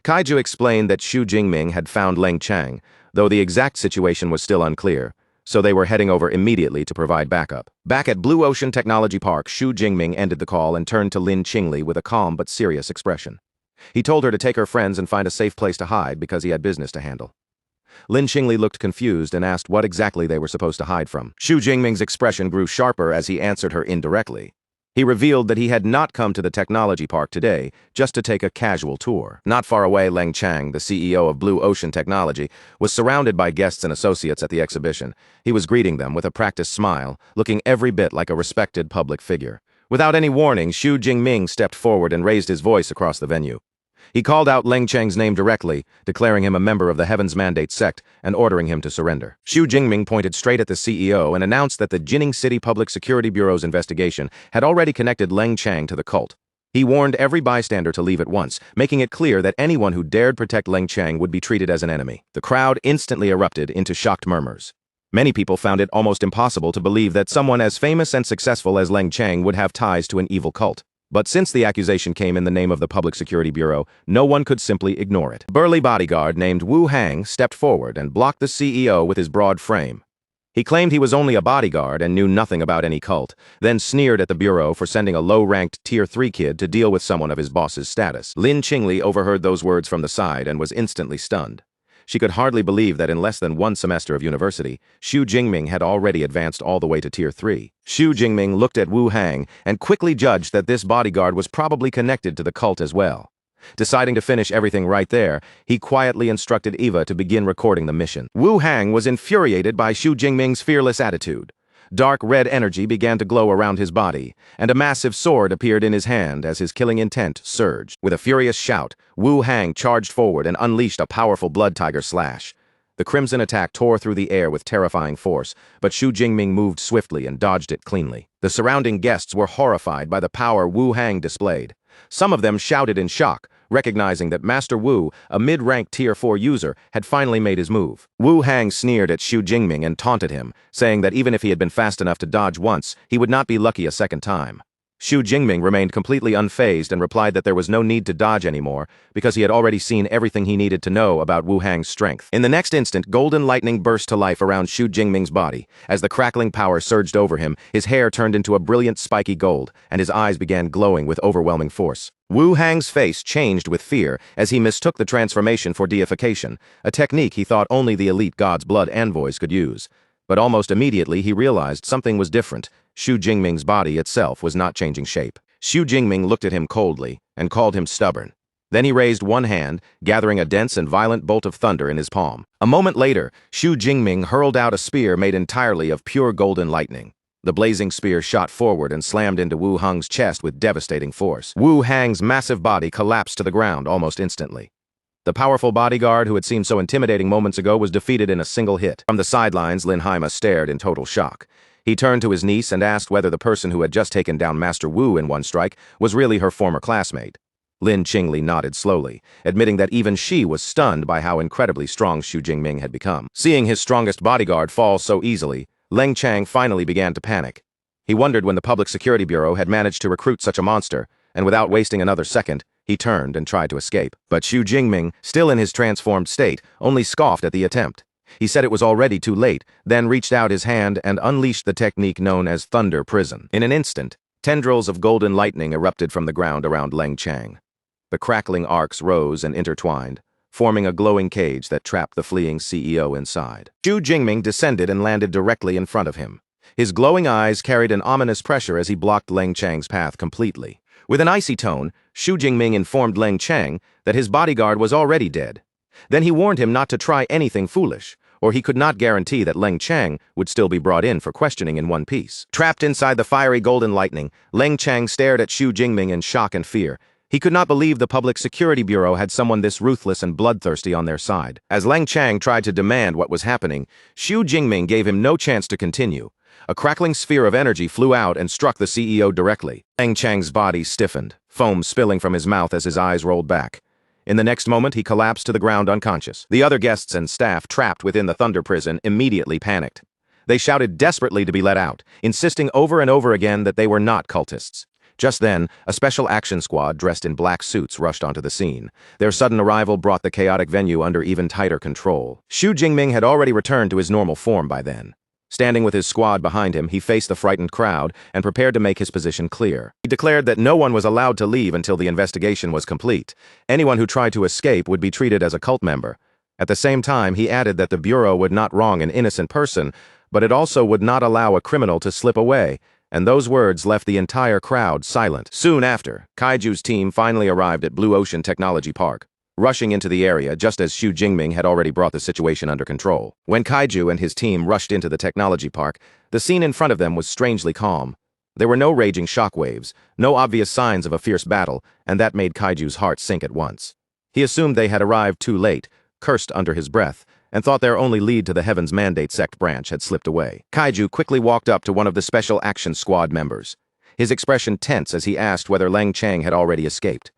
Speaker 1: Kaiju explained that Xu Jingming had found Leng Chang, though the exact situation was still unclear, so they were heading over immediately to provide backup. Back at Blue Ocean Technology Park, Xu Jingming ended the call and turned to Lin Qingli with a calm but serious expression. He told her to take her friends and find a safe place to hide because he had business to handle. Lin Qingli looked confused and asked what exactly they were supposed to hide from. Xu Jingming's expression grew sharper as he answered her indirectly. He revealed that he had not come to the technology park today just to take a casual tour. Not far away, Leng Chang, the CEO of Blue Ocean Technology, was surrounded by guests and associates at the exhibition. He was greeting them with a practiced smile, looking every bit like a respected public figure. Without any warning, Xu Jingming stepped forward and raised his voice across the venue. He called out Leng Chang's name directly, declaring him a member of the Heaven's Mandate sect and ordering him to surrender. Xu Jingming pointed straight at the CEO and announced that the Jining City Public Security Bureau's investigation had already connected Leng Chang to the cult. He warned every bystander to leave at once, making it clear that anyone who dared protect Leng Chang would be treated as an enemy. The crowd instantly erupted into shocked murmurs. Many people found it almost impossible to believe that someone as famous and successful as Leng Chang would have ties to an evil cult. But since the accusation came in the name of the Public Security Bureau, no one could simply ignore it. A burly bodyguard named Wu Hang stepped forward and blocked the CEO with his broad frame. He claimed he was only a bodyguard and knew nothing about any cult, then sneered at the Bureau for sending a low-ranked Tier 3 kid to deal with someone of his boss's status. Lin Qingli overheard those words from the side and was instantly stunned. She could hardly believe that in less than one semester of university, Xu Jingming had already advanced all the way to Tier 3. Xu Jingming looked at Wu Hang and quickly judged that this bodyguard was probably connected to the cult as well. Deciding to finish everything right there, he quietly instructed Eva to begin recording the mission. Wu Hang was infuriated by Xu Jingming's fearless attitude. Dark red energy began to glow around his body, and a massive sword appeared in his hand as his killing intent surged. With a furious shout, Wu Hang charged forward and unleashed a powerful blood tiger slash. The crimson attack tore through the air with terrifying force, but Xu Jingming moved swiftly and dodged it cleanly. The surrounding guests were horrified by the power Wu Hang displayed. Some of them shouted in shock, recognizing that Master Wu, a mid-ranked Tier 4 user, had finally made his move. Wu Hang sneered at Xu Jingming and taunted him, saying that even if he had been fast enough to dodge once, he would not be lucky a second time. Xu Jingming remained completely unfazed and replied that there was no need to dodge anymore because he had already seen everything he needed to know about Wu Hang's strength. In the next instant, golden lightning burst to life around Xu Jingming's body. As the crackling power surged over him, his hair turned into a brilliant spiky gold, and his eyes began glowing with overwhelming force. Wu Hang's face changed with fear as he mistook the transformation for deification, a technique he thought only the elite god's blood envoys could use. But almost immediately he realized something was different. Xu Jingming's body itself was not changing shape. Xu Jingming looked at him coldly and called him stubborn. Then he raised one hand, gathering a dense and violent bolt of thunder in his palm. A moment later, Xu Jingming hurled out a spear made entirely of pure golden lightning. The blazing spear shot forward and slammed into Wu Hang's chest with devastating force. Wu Hang's massive body collapsed to the ground almost instantly. The powerful bodyguard who had seemed so intimidating moments ago was defeated in a single hit. From the sidelines, Lin Haima stared in total shock. He turned to his niece and asked whether the person who had just taken down Master Wu in one strike was really her former classmate. Lin Qingli nodded slowly, admitting that even she was stunned by how incredibly strong Xu Jingming had become. Seeing his strongest bodyguard fall so easily, Leng Chang finally began to panic. He wondered when the Public Security Bureau had managed to recruit such a monster, and without wasting another second, he turned and tried to escape. But Xu Jingming, still in his transformed state, only scoffed at the attempt. He said it was already too late, then reached out his hand and unleashed the technique known as Thunder Prison. In an instant, tendrils of golden lightning erupted from the ground around Leng Chang. The crackling arcs rose and intertwined, forming a glowing cage that trapped the fleeing CEO inside. Xu Jingming descended and landed directly in front of him. His glowing eyes carried an ominous pressure as he blocked Leng Chang's path completely. With an icy tone, Xu Jingming informed Leng Chang that his bodyguard was already dead. Then he warned him not to try anything foolish, or he could not guarantee that Leng Chang would still be brought in for questioning in one piece. Trapped inside the fiery golden lightning, Leng Chang stared at Xu Jingming in shock and fear. He could not believe the Public Security Bureau had someone this ruthless and bloodthirsty on their side. As Leng Chang tried to demand what was happening, Xu Jingming gave him no chance to continue. A crackling sphere of energy flew out and struck the CEO directly. Leng Chang's body stiffened, foam spilling from his mouth as his eyes rolled back. In the next moment, he collapsed to the ground unconscious. The other guests and staff trapped within the Thunder Prison immediately panicked. They shouted desperately to be let out, insisting over and over again that they were not cultists. Just then, a special action squad dressed in black suits rushed onto the scene. Their sudden arrival brought the chaotic venue under even tighter control. Xu Jingming had already returned to his normal form by then. Standing with his squad behind him, he faced the frightened crowd and prepared to make his position clear. He declared that no one was allowed to leave until the investigation was complete. Anyone who tried to escape would be treated as a cult member. At the same time, he added that the Bureau would not wrong an innocent person, but it also would not allow a criminal to slip away, and those words left the entire crowd silent. Soon after, Kaiju's team finally arrived at Blue Ocean Technology Park, rushing into the area just as Xu Jingming had already brought the situation under control. When Kaiju and his team rushed into the technology park, the scene in front of them was strangely calm. There were no raging shockwaves, no obvious signs of a fierce battle, and that made Kaiju's heart sink at once. He assumed they had arrived too late, cursed under his breath, and thought their only lead to the Heaven's Mandate sect branch had slipped away. Kaiju quickly walked up to one of the Special Action Squad members, his expression tense as he asked whether Leng Chang had already escaped.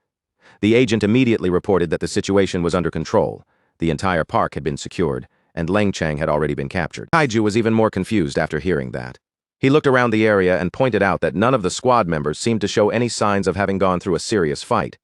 Speaker 1: The agent immediately reported that the situation was under control. The entire park had been secured, and Leng Chang had already been captured. Kaiju was even more confused after hearing that. He looked around the area and pointed out that none of the squad members seemed to show any signs of having gone through a serious fight.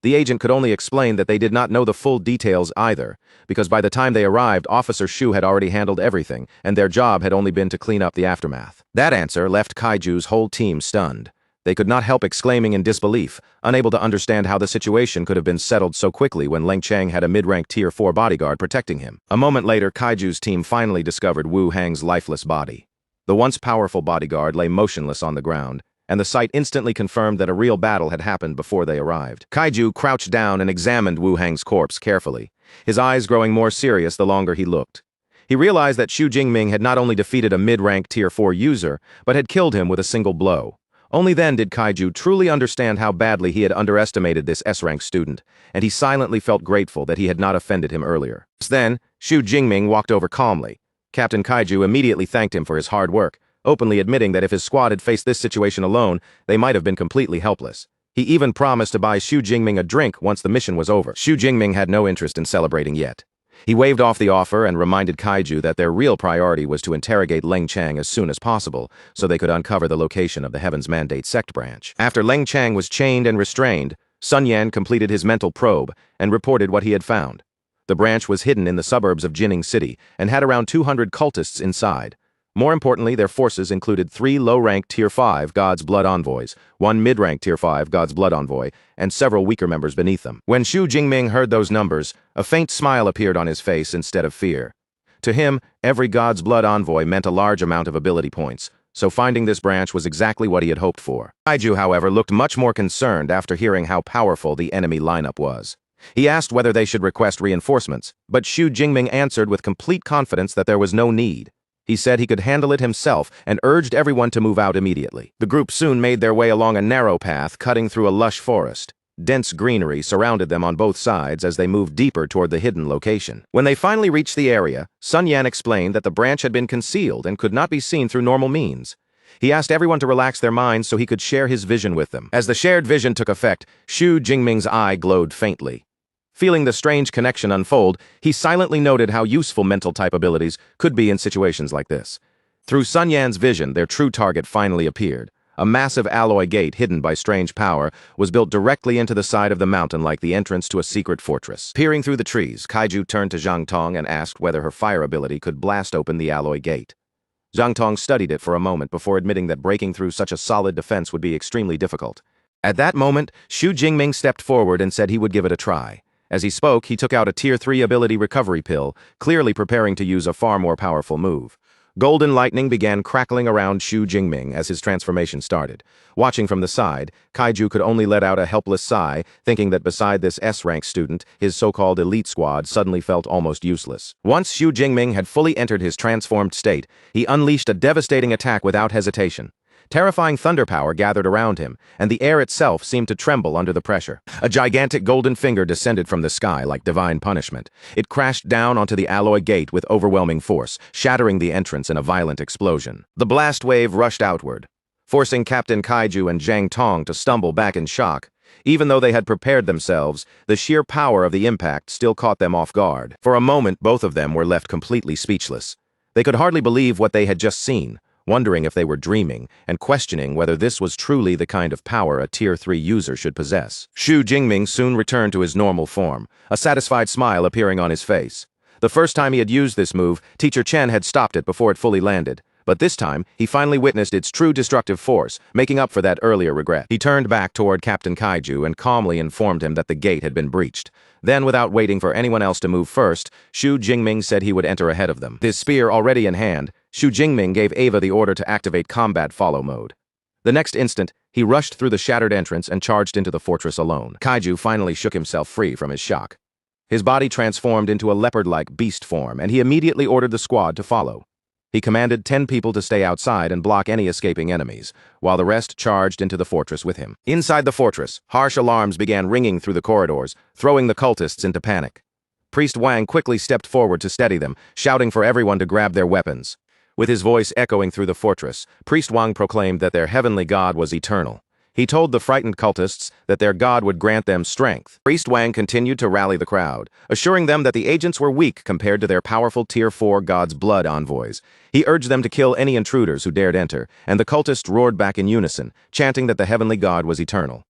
Speaker 1: The agent could only explain that they did not know the full details either, because by the time they arrived, Officer Shu had already handled everything, and their job had only been to clean up the aftermath. That answer left Kaiju's whole team stunned. They could not help exclaiming in disbelief, unable to understand how the situation could have been settled so quickly when Leng Chang had a mid-rank Tier 4 bodyguard protecting him. A moment later, Kaiju's team finally discovered Wu Hang's lifeless body. The once powerful bodyguard lay motionless on the ground, and the sight instantly confirmed that a real battle had happened before they arrived. Kaiju crouched down and examined Wu Hang's corpse carefully, his eyes growing more serious the longer he looked. He realized that Xu Jingming had not only defeated a mid-rank Tier 4 user, but had killed him with a single blow. Only then did Kaiju truly understand how badly he had underestimated this S-rank student, and he silently felt grateful that he had not offended him earlier. Then, Xu Jingming walked over calmly. Captain Kaiju immediately thanked him for his hard work, openly admitting that if his squad had faced this situation alone, they might have been completely helpless. He even promised to buy Xu Jingming a drink once the mission was over. Xu Jingming had no interest in celebrating yet. He waved off the offer and reminded Kaiju that their real priority was to interrogate Leng Chang as soon as possible, so they could uncover the location of the Heaven's Mandate sect branch. After Leng Chang was chained and restrained, Sun Yan completed his mental probe and reported what he had found. The branch was hidden in the suburbs of Jining City and had around 200 cultists inside. More importantly, their forces included 3 low-rank Tier 5 God's Blood envoys, 1 mid-rank Tier 5 God's Blood envoy, and several weaker members beneath them. When Xu Jingming heard those numbers, a faint smile appeared on his face instead of fear. To him, every God's Blood envoy meant a large amount of ability points, so finding this branch was exactly what he had hoped for. Kaiju, however, looked much more concerned after hearing how powerful the enemy lineup was. He asked whether they should request reinforcements, but Xu Jingming answered with complete confidence that there was no need. He said he could handle it himself and urged everyone to move out immediately. The group soon made their way along a narrow path cutting through a lush forest. Dense greenery surrounded them on both sides as they moved deeper toward the hidden location. When they finally reached the area, Sun Yan explained that the branch had been concealed and could not be seen through normal means. He asked everyone to relax their minds so he could share his vision with them. As the shared vision took effect, Xu Jingming's eye glowed faintly. Feeling the strange connection unfold, he silently noted how useful mental type abilities could be in situations like this. Through Sun Yan's vision, their true target finally appeared. A massive alloy gate hidden by strange power was built directly into the side of the mountain like the entrance to a secret fortress. Peering through the trees, Kaiju turned to Zhang Tong and asked whether her fire ability could blast open the alloy gate. Zhang Tong studied it for a moment before admitting that breaking through such a solid defense would be extremely difficult. At that moment, Xu Jingming stepped forward and said he would give it a try. As he spoke, he took out a Tier 3 ability recovery pill, clearly preparing to use a far more powerful move. Golden lightning began crackling around Xu Jingming as his transformation started. Watching from the side, Kaiju could only let out a helpless sigh, thinking that beside this S-rank student, his so-called elite squad suddenly felt almost useless. Once Xu Jingming had fully entered his transformed state, he unleashed a devastating attack without hesitation. Terrifying thunder power gathered around him, and the air itself seemed to tremble under the pressure. A gigantic golden finger descended from the sky like divine punishment. It crashed down onto the alloy gate with overwhelming force, shattering the entrance in a violent explosion. The blast wave rushed outward, forcing Captain Kaiju and Zhang Tong to stumble back in shock. Even though they had prepared themselves, the sheer power of the impact still caught them off guard. For a moment, both of them were left completely speechless. They could hardly believe what they had just seen, wondering if they were dreaming, and questioning whether this was truly the kind of power a Tier 3 user should possess. Xu Jingming soon returned to his normal form, a satisfied smile appearing on his face. The first time he had used this move, Teacher Chen had stopped it before it fully landed, but this time, he finally witnessed its true destructive force, making up for that earlier regret. He turned back toward Captain Kaiju and calmly informed him that the gate had been breached. Then, without waiting for anyone else to move first, Xu Jingming said he would enter ahead of them. His spear already in hand, Xu Jingming gave Ava the order to activate combat follow mode. The next instant, he rushed through the shattered entrance and charged into the fortress alone. Kaiju finally shook himself free from his shock. His body transformed into a leopard-like beast form, and he immediately ordered the squad to follow. He commanded 10 people to stay outside and block any escaping enemies, while the rest charged into the fortress with him. Inside the fortress, harsh alarms began ringing through the corridors, throwing the cultists into panic. Priest Wang quickly stepped forward to steady them, shouting for everyone to grab their weapons. With his voice echoing through the fortress, Priest Wang proclaimed that their heavenly god was eternal. He told the frightened cultists that their god would grant them strength. Priest Wang continued to rally the crowd, assuring them that the agents were weak compared to their powerful Tier 4 God's Blood envoys. He urged them to kill any intruders who dared enter, and the cultists roared back in unison, chanting that the heavenly god was eternal.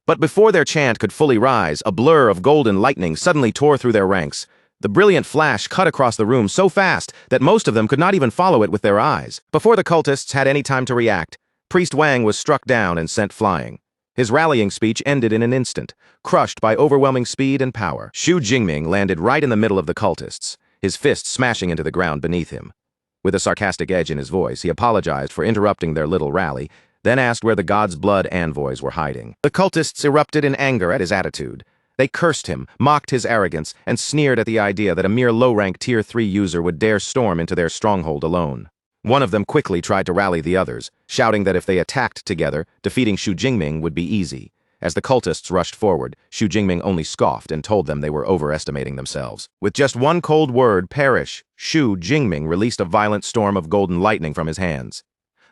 Speaker 1: But before their chant could fully rise, a blur of golden lightning suddenly tore through their ranks. The brilliant flash cut across the room so fast that most of them could not even follow it with their eyes. Before the cultists had any time to react, Priest Wang was struck down and sent flying. His rallying speech ended in an instant, crushed by overwhelming speed and power. Xu Jingming landed right in the middle of the cultists, his fist smashing into the ground beneath him. With a sarcastic edge in his voice, he apologized for interrupting their little rally, then asked where the God's Blood envoys were hiding. The cultists erupted in anger at his attitude. They cursed him, mocked his arrogance, and sneered at the idea that a mere low-rank Tier 3 user would dare storm into their stronghold alone. One of them quickly tried to rally the others, shouting that if they attacked together, defeating Xu Jingming would be easy. As the cultists rushed forward, Xu Jingming only scoffed and told them they were overestimating themselves. With just one cold word, perish, Xu Jingming released a violent storm of golden lightning from his hands.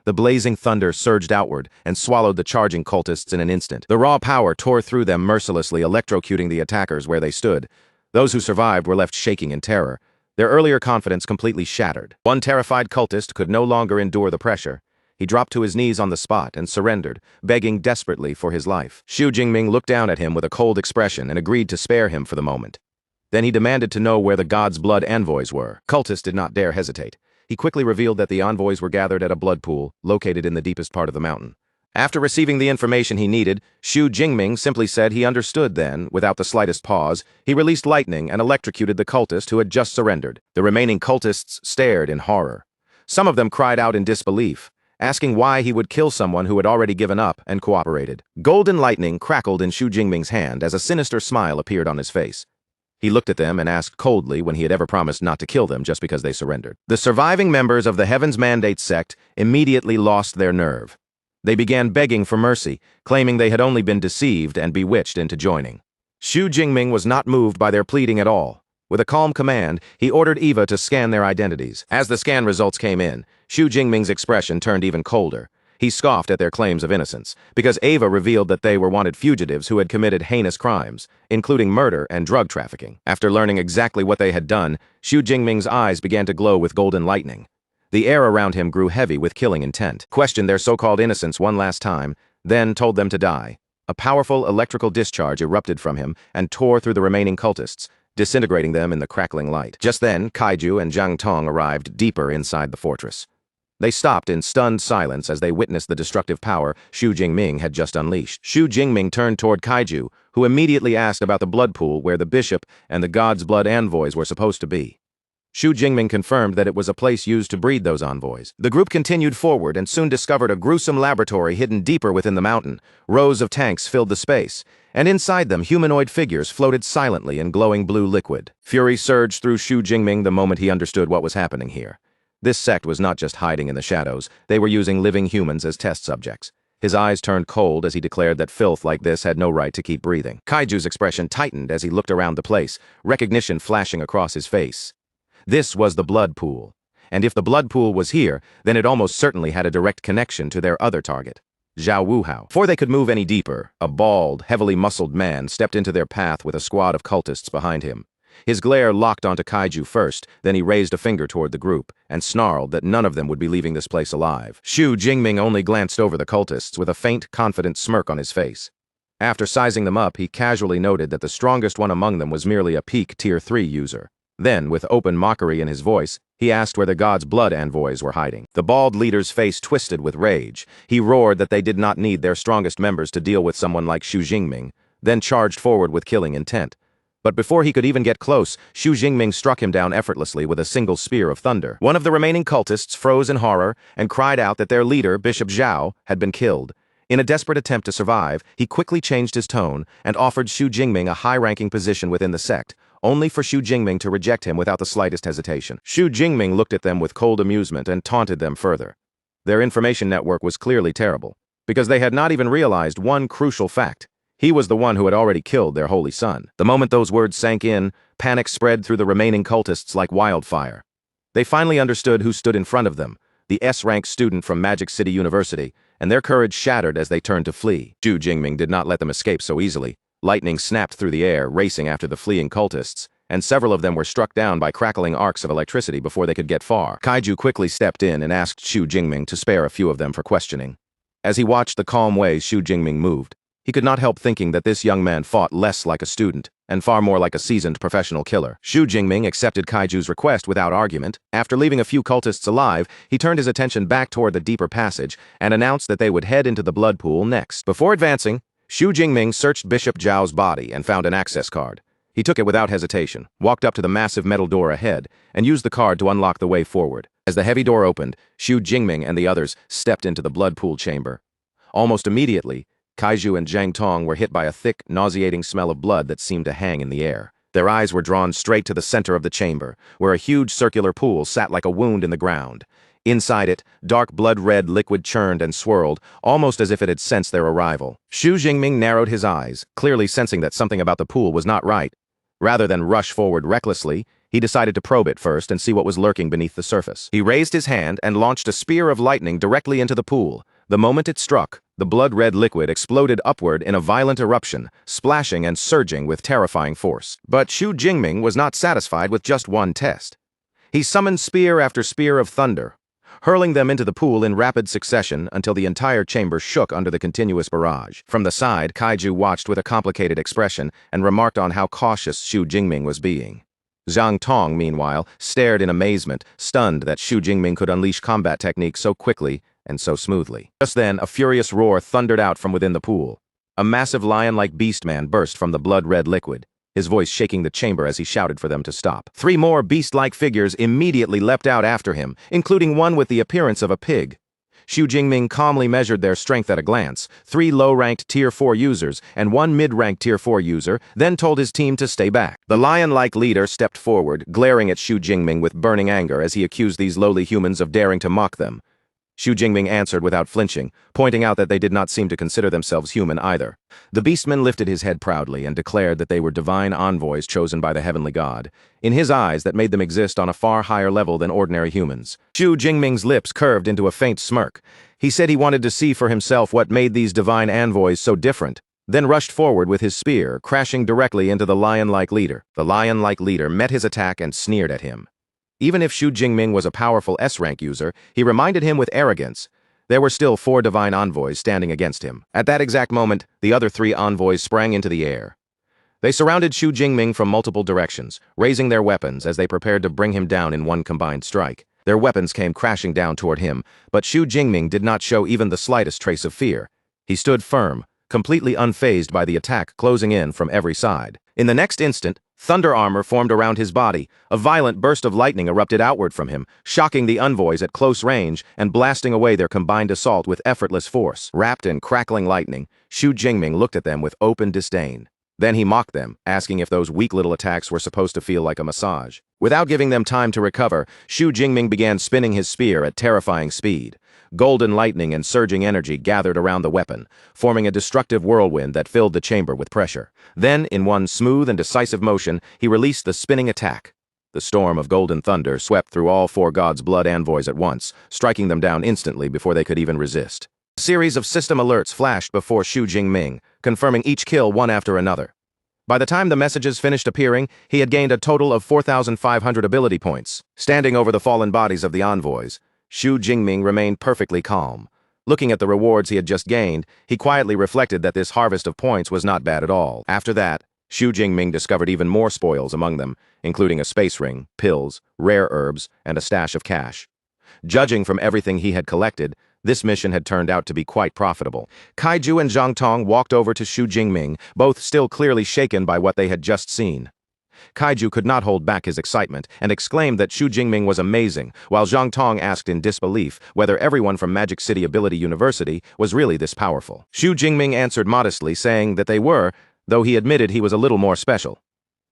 Speaker 1: The blazing thunder surged outward and swallowed the charging cultists in an instant. The raw power tore through them mercilessly, electrocuting the attackers where they stood. Those who survived were left shaking in terror, their earlier confidence completely shattered. One terrified cultist could no longer endure the pressure. He dropped to his knees on the spot and surrendered, begging desperately for his life. Xu Jingming looked down at him with a cold expression and agreed to spare him for the moment. Then he demanded to know where the God's Blood envoys were. Cultist did not dare hesitate. He quickly revealed that the envoys were gathered at a blood pool, located in the deepest part of the mountain. After receiving the information he needed, Xu Jingming simply said he understood. Then, without the slightest pause, he released lightning and electrocuted the cultist who had just surrendered. The remaining cultists stared in horror. Some of them cried out in disbelief, asking why he would kill someone who had already given up and cooperated. Golden lightning crackled in Xu Jingming's hand as a sinister smile appeared on his face. He looked at them and asked coldly when he had ever promised not to kill them just because they surrendered. The surviving members of the Heaven's Mandate sect immediately lost their nerve. They began begging for mercy, claiming they had only been deceived and bewitched into joining. Xu Jingming was not moved by their pleading at all. With a calm command, he ordered Eva to scan their identities. As the scan results came in, Xu Jingming's expression turned even colder. He scoffed at their claims of innocence, because Eva revealed that they were wanted fugitives who had committed heinous crimes, including murder and drug trafficking. After learning exactly what they had done, Xu Jingming's eyes began to glow with golden lightning. The air around him grew heavy with killing intent, questioned their so-called innocence one last time, then told them to die. A powerful electrical discharge erupted from him and tore through the remaining cultists, disintegrating them in the crackling light. Just then, Kaiju and Zhang Tong arrived deeper inside the fortress. They stopped in stunned silence as they witnessed the destructive power Xu Jingming had just unleashed. Xu Jingming turned toward Kaiju, who immediately asked about the blood pool where the bishop and the God's Blood envoys were supposed to be. Xu Jingming confirmed that it was a place used to breed those envoys. The group continued forward and soon discovered a gruesome laboratory hidden deeper within the mountain. Rows of tanks filled the space, and inside them humanoid figures floated silently in glowing blue liquid. Fury surged through Xu Jingming the moment he understood what was happening here. This sect was not just hiding in the shadows, they were using living humans as test subjects. His eyes turned cold as he declared that filth like this had no right to keep breathing. Kaiju's expression tightened as he looked around the place, recognition flashing across his face. This was the blood pool, and if the blood pool was here, then it almost certainly had a direct connection to their other target, Zhao Wuhao. Before they could move any deeper, a bald, heavily muscled man stepped into their path with a squad of cultists behind him. His glare locked onto Kaiju first, then he raised a finger toward the group, and snarled that none of them would be leaving this place alive. Xu Jingming only glanced over the cultists with a faint, confident smirk on his face. After sizing them up, he casually noted that the strongest one among them was merely a peak Tier 3 user. Then, with open mockery in his voice, he asked where the God's Blood envoys were hiding. The bald leader's face twisted with rage. He roared that they did not need their strongest members to deal with someone like Xu Jingming, then charged forward with killing intent. But before he could even get close, Xu Jingming struck him down effortlessly with a single spear of thunder. One of the remaining cultists froze in horror and cried out that their leader, Bishop Zhao, had been killed. In a desperate attempt to survive, he quickly changed his tone and offered Xu Jingming a high-ranking position within the sect, only for Xu Jingming to reject him without the slightest hesitation. Xu Jingming looked at them with cold amusement and taunted them further. Their information network was clearly terrible, because they had not even realized one crucial fact. He was the one who had already killed their holy son. The moment those words sank in, panic spread through the remaining cultists like wildfire. They finally understood who stood in front of them, the S-rank student from Magic City University, and their courage shattered as they turned to flee. Xu Jingming did not let them escape so easily. Lightning snapped through the air, racing after the fleeing cultists, and several of them were struck down by crackling arcs of electricity before they could get far. Kaiju quickly stepped in and asked Xu Jingming to spare a few of them for questioning. As he watched the calm way Xu Jingming moved, he could not help thinking that this young man fought less like a student and far more like a seasoned professional killer. Xu Jingming accepted Kaiju's request without argument. After leaving a few cultists alive, he turned his attention back toward the deeper passage and announced that they would head into the blood pool next. Before advancing, Xu Jingming searched Bishop Zhao's body and found an access card. He took it without hesitation, walked up to the massive metal door ahead, and used the card to unlock the way forward. As the heavy door opened, Xu Jingming and the others stepped into the blood pool chamber. Almost immediately, Kaiju and Zhang Tong were hit by a thick, nauseating smell of blood that seemed to hang in the air. Their eyes were drawn straight to the center of the chamber, where a huge circular pool sat like a wound in the ground. Inside it, dark blood-red liquid churned and swirled, almost as if it had sensed their arrival. Xu Jingming narrowed his eyes, clearly sensing that something about the pool was not right. Rather than rush forward recklessly, he decided to probe it first and see what was lurking beneath the surface. He raised his hand and launched a spear of lightning directly into the pool. The moment it struck, the blood-red liquid exploded upward in a violent eruption, splashing and surging with terrifying force. But Xu Jingming was not satisfied with just one test. He summoned spear after spear of thunder, hurling them into the pool in rapid succession until the entire chamber shook under the continuous barrage. From the side, Kaiju watched with a complicated expression and remarked on how cautious Xu Jingming was being. Zhang Tong, meanwhile, stared in amazement, stunned that Xu Jingming could unleash combat techniques so quickly and so smoothly. Just then, a furious roar thundered out from within the pool. A massive lion-like beast-man burst from the blood-red liquid, his voice shaking the chamber as he shouted for them to stop. 3 more beast-like figures immediately leapt out after him, including one with the appearance of a pig. Xu Jingming calmly measured their strength at a glance, 3 low-ranked Tier 4 users and 1 mid-ranked Tier 4 user, then told his team to stay back. The lion-like leader stepped forward, glaring at Xu Jingming with burning anger as he accused these lowly humans of daring to mock them. Xu Jingming answered without flinching, pointing out that they did not seem to consider themselves human either. The beastman lifted his head proudly and declared that they were divine envoys chosen by the heavenly god. In his eyes, that made them exist on a far higher level than ordinary humans. Xu Jingming's lips curved into a faint smirk. He said he wanted to see for himself what made these divine envoys so different, then rushed forward with his spear, crashing directly into the lion-like leader. The lion-like leader met his attack and sneered at him. Even if Xu Jingming was a powerful S-rank user, he reminded him with arrogance. There were still 4 divine envoys standing against him. At that exact moment, the other 3 envoys sprang into the air. They surrounded Xu Jingming from multiple directions, raising their weapons as they prepared to bring him down in one combined strike. Their weapons came crashing down toward him, but Xu Jingming did not show even the slightest trace of fear. He stood firm, completely unfazed by the attack closing in from every side. In the next instant, thunder armor formed around his body. A violent burst of lightning erupted outward from him, shocking the envoys at close range and blasting away their combined assault with effortless force. Wrapped in crackling lightning, Xu Jingming looked at them with open disdain. Then he mocked them, asking if those weak little attacks were supposed to feel like a massage. Without giving them time to recover, Xu Jingming began spinning his spear at terrifying speed. Golden lightning and surging energy gathered around the weapon, forming a destructive whirlwind that filled the chamber with pressure. Then, in one smooth and decisive motion, he released the spinning attack. The storm of golden thunder swept through all 4 gods' blood envoys at once, striking them down instantly before they could even resist. A series of system alerts flashed before Xu Jingming, confirming each kill one after another. By the time the messages finished appearing, he had gained a total of 4,500 ability points. Standing over the fallen bodies of the envoys, Xu Jingming remained perfectly calm. Looking at the rewards he had just gained, he quietly reflected that this harvest of points was not bad at all. After that, Xu Jingming discovered even more spoils among them, including a space ring, pills, rare herbs, and a stash of cash. Judging from everything he had collected, this mission had turned out to be quite profitable. Kaiju and Zhang Tong walked over to Xu Jingming, both still clearly shaken by what they had just seen. Kaiju could not hold back his excitement and exclaimed that Xu Jingming was amazing, while Zhang Tong asked in disbelief whether everyone from Magic City Ability University was really this powerful. Xu Jingming answered modestly, saying that they were, though he admitted he was a little more special.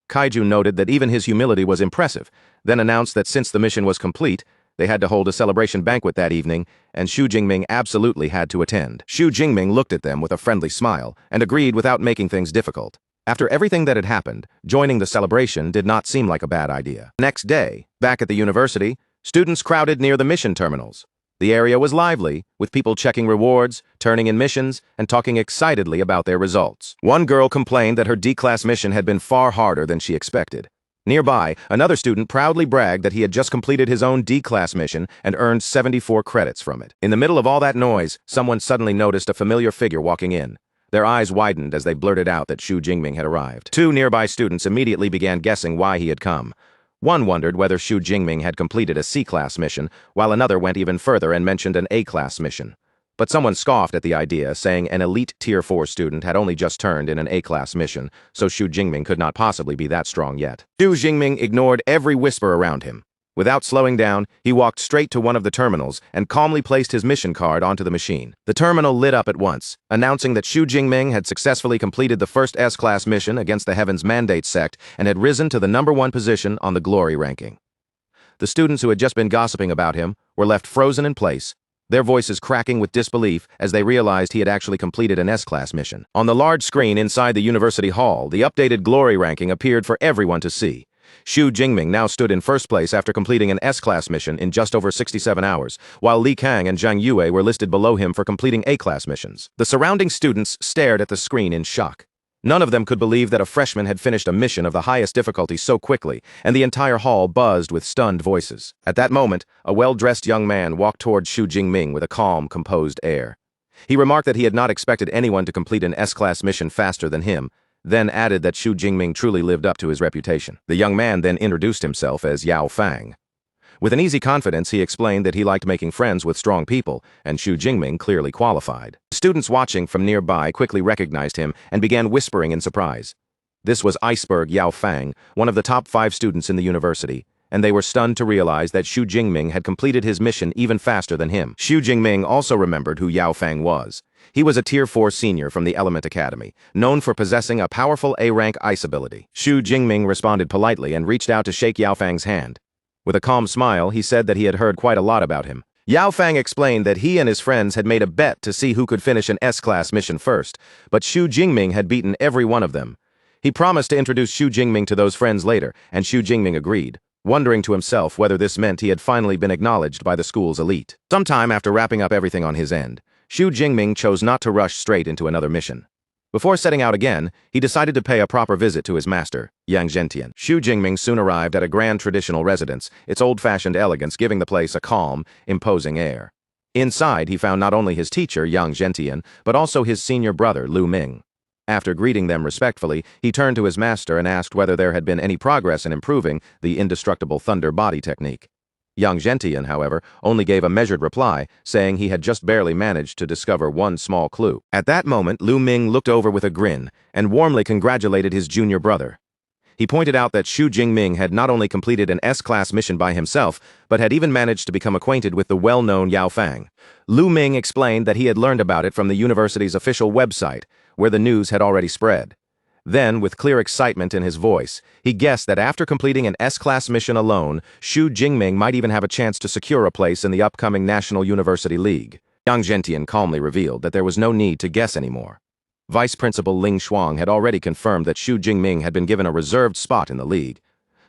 Speaker 1: Kaiju noted that even his humility was impressive, then announced that since the mission was complete, they had to hold a celebration banquet that evening, and Xu Jingming absolutely had to attend. Xu Jingming looked at them with a friendly smile and agreed without making things difficult. After everything that had happened, joining the celebration did not seem like a bad idea. Next day, back at the university, students crowded near the mission terminals. The area was lively, with people checking rewards, turning in missions, and talking excitedly about their results. One girl complained that her D-class mission had been far harder than she expected. Nearby, another student proudly bragged that he had just completed his own D-class mission and earned 74 credits from it. In the middle of all that noise, someone suddenly noticed a familiar figure walking in. Their eyes widened as they blurted out that Xu Jingming had arrived. Two nearby students immediately began guessing why he had come. One wondered whether Xu Jingming had completed a C-class mission, while another went even further and mentioned an A-class mission. But someone scoffed at the idea, saying an elite Tier 4 student had only just turned in an A-class mission, so Xu Jingming could not possibly be that strong yet. Xu Jingming ignored every whisper around him. Without slowing down, he walked straight to one of the terminals and calmly placed his mission card onto the machine. The terminal lit up at once, announcing that Xu Jingming had successfully completed the first S-class mission against the Heaven's Mandate sect and had risen to the #1 position on the glory ranking. The students who had just been gossiping about him were left frozen in place, their voices cracking with disbelief as they realized he had actually completed an S-class mission. On the large screen inside the university hall, the updated glory ranking appeared for everyone to see. Xu Jingming now stood in first place after completing an S-class mission in just over 67 hours, while Li Kang and Zhang Yue were listed below him for completing A-class missions. The surrounding students stared at the screen in shock. None of them could believe that a freshman had finished a mission of the highest difficulty so quickly, and the entire hall buzzed with stunned voices. At that moment, a well-dressed young man walked toward Xu Jingming with a calm, composed air. He remarked that he had not expected anyone to complete an S-class mission faster than him, then added that Xu Jingming truly lived up to his reputation. The young man then introduced himself as Yao Fang. With an easy confidence, he explained that he liked making friends with strong people, and Xu Jingming clearly qualified. Students watching from nearby quickly recognized him and began whispering in surprise. This was Iceberg Yao Fang, one of the top 5 students in the university, and they were stunned to realize that Xu Jingming had completed his mission even faster than him. Xu Jingming also remembered who Yao Fang was. He was a Tier 4 senior from the Element Academy, known for possessing a powerful A-rank ice ability. Xu Jingming responded politely and reached out to shake Yao Fang's hand. With a calm smile, he said that he had heard quite a lot about him. Yao Fang explained that he and his friends had made a bet to see who could finish an S-class mission first, but Xu Jingming had beaten every one of them. He promised to introduce Xu Jingming to those friends later, and Xu Jingming agreed, wondering to himself whether this meant he had finally been acknowledged by the school's elite. Sometime after wrapping up everything on his end, Xu Jingming chose not to rush straight into another mission. Before setting out again, he decided to pay a proper visit to his master, Yang Zhentian. Xu Jingming soon arrived at a grand traditional residence, its old-fashioned elegance giving the place a calm, imposing air. Inside, he found not only his teacher, Yang Zhentian, but also his senior brother, Lu Ming. After greeting them respectfully, he turned to his master and asked whether there had been any progress in improving the indestructible thunder body technique. Yang Zhentian, however, only gave a measured reply, saying he had just barely managed to discover one small clue. At that moment, Lu Ming looked over with a grin and warmly congratulated his junior brother. He pointed out that Xu Jingming had not only completed an S-class mission by himself, but had even managed to become acquainted with the well-known Yao Fang. Lu Ming explained that he had learned about it from the university's official website, where the news had already spread. Then, with clear excitement in his voice, he guessed that after completing an S-class mission alone, Xu Jingming might even have a chance to secure a place in the upcoming National University League. Yang Zhentian calmly revealed that there was no need to guess anymore. Vice Principal Ling Shuang had already confirmed that Xu Jingming had been given a reserved spot in the league.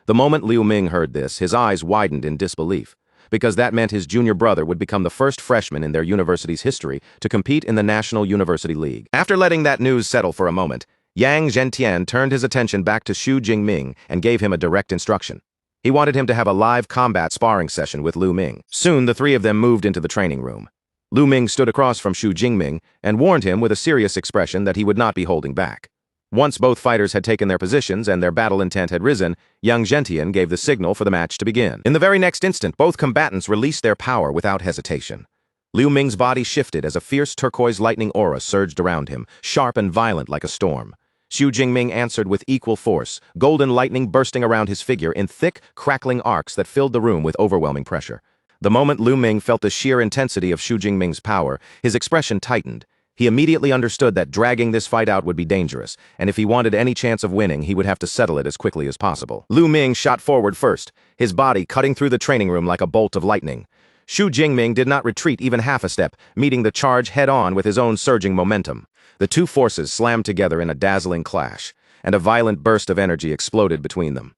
Speaker 1: The moment Liu Ming heard this, his eyes widened in disbelief, because that meant his junior brother would become the first freshman in their university's history to compete in the National University League. After letting that news settle for a moment, Yang Zhentian turned his attention back to Xu Jingming and gave him a direct instruction. He wanted him to have a live combat sparring session with Lu Ming. Soon, the three of them moved into the training room. Lu Ming stood across from Xu Jingming and warned him with a serious expression that he would not be holding back. Once both fighters had taken their positions and their battle intent had risen, Yang Zhentian gave the signal for the match to begin. In the very next instant, both combatants released their power without hesitation. Liu Ming's body shifted as a fierce turquoise lightning aura surged around him, sharp and violent like a storm. Xu Jingming answered with equal force, golden lightning bursting around his figure in thick, crackling arcs that filled the room with overwhelming pressure. The moment Lu Ming felt the sheer intensity of Xu Jingming's power, his expression tightened. He immediately understood that dragging this fight out would be dangerous, and if he wanted any chance of winning, he would have to settle it as quickly as possible. Lu Ming shot forward first, his body cutting through the training room like a bolt of lightning. Xu Jingming did not retreat even half a step, meeting the charge head-on with his own surging momentum. The two forces slammed together in a dazzling clash, and a violent burst of energy exploded between them.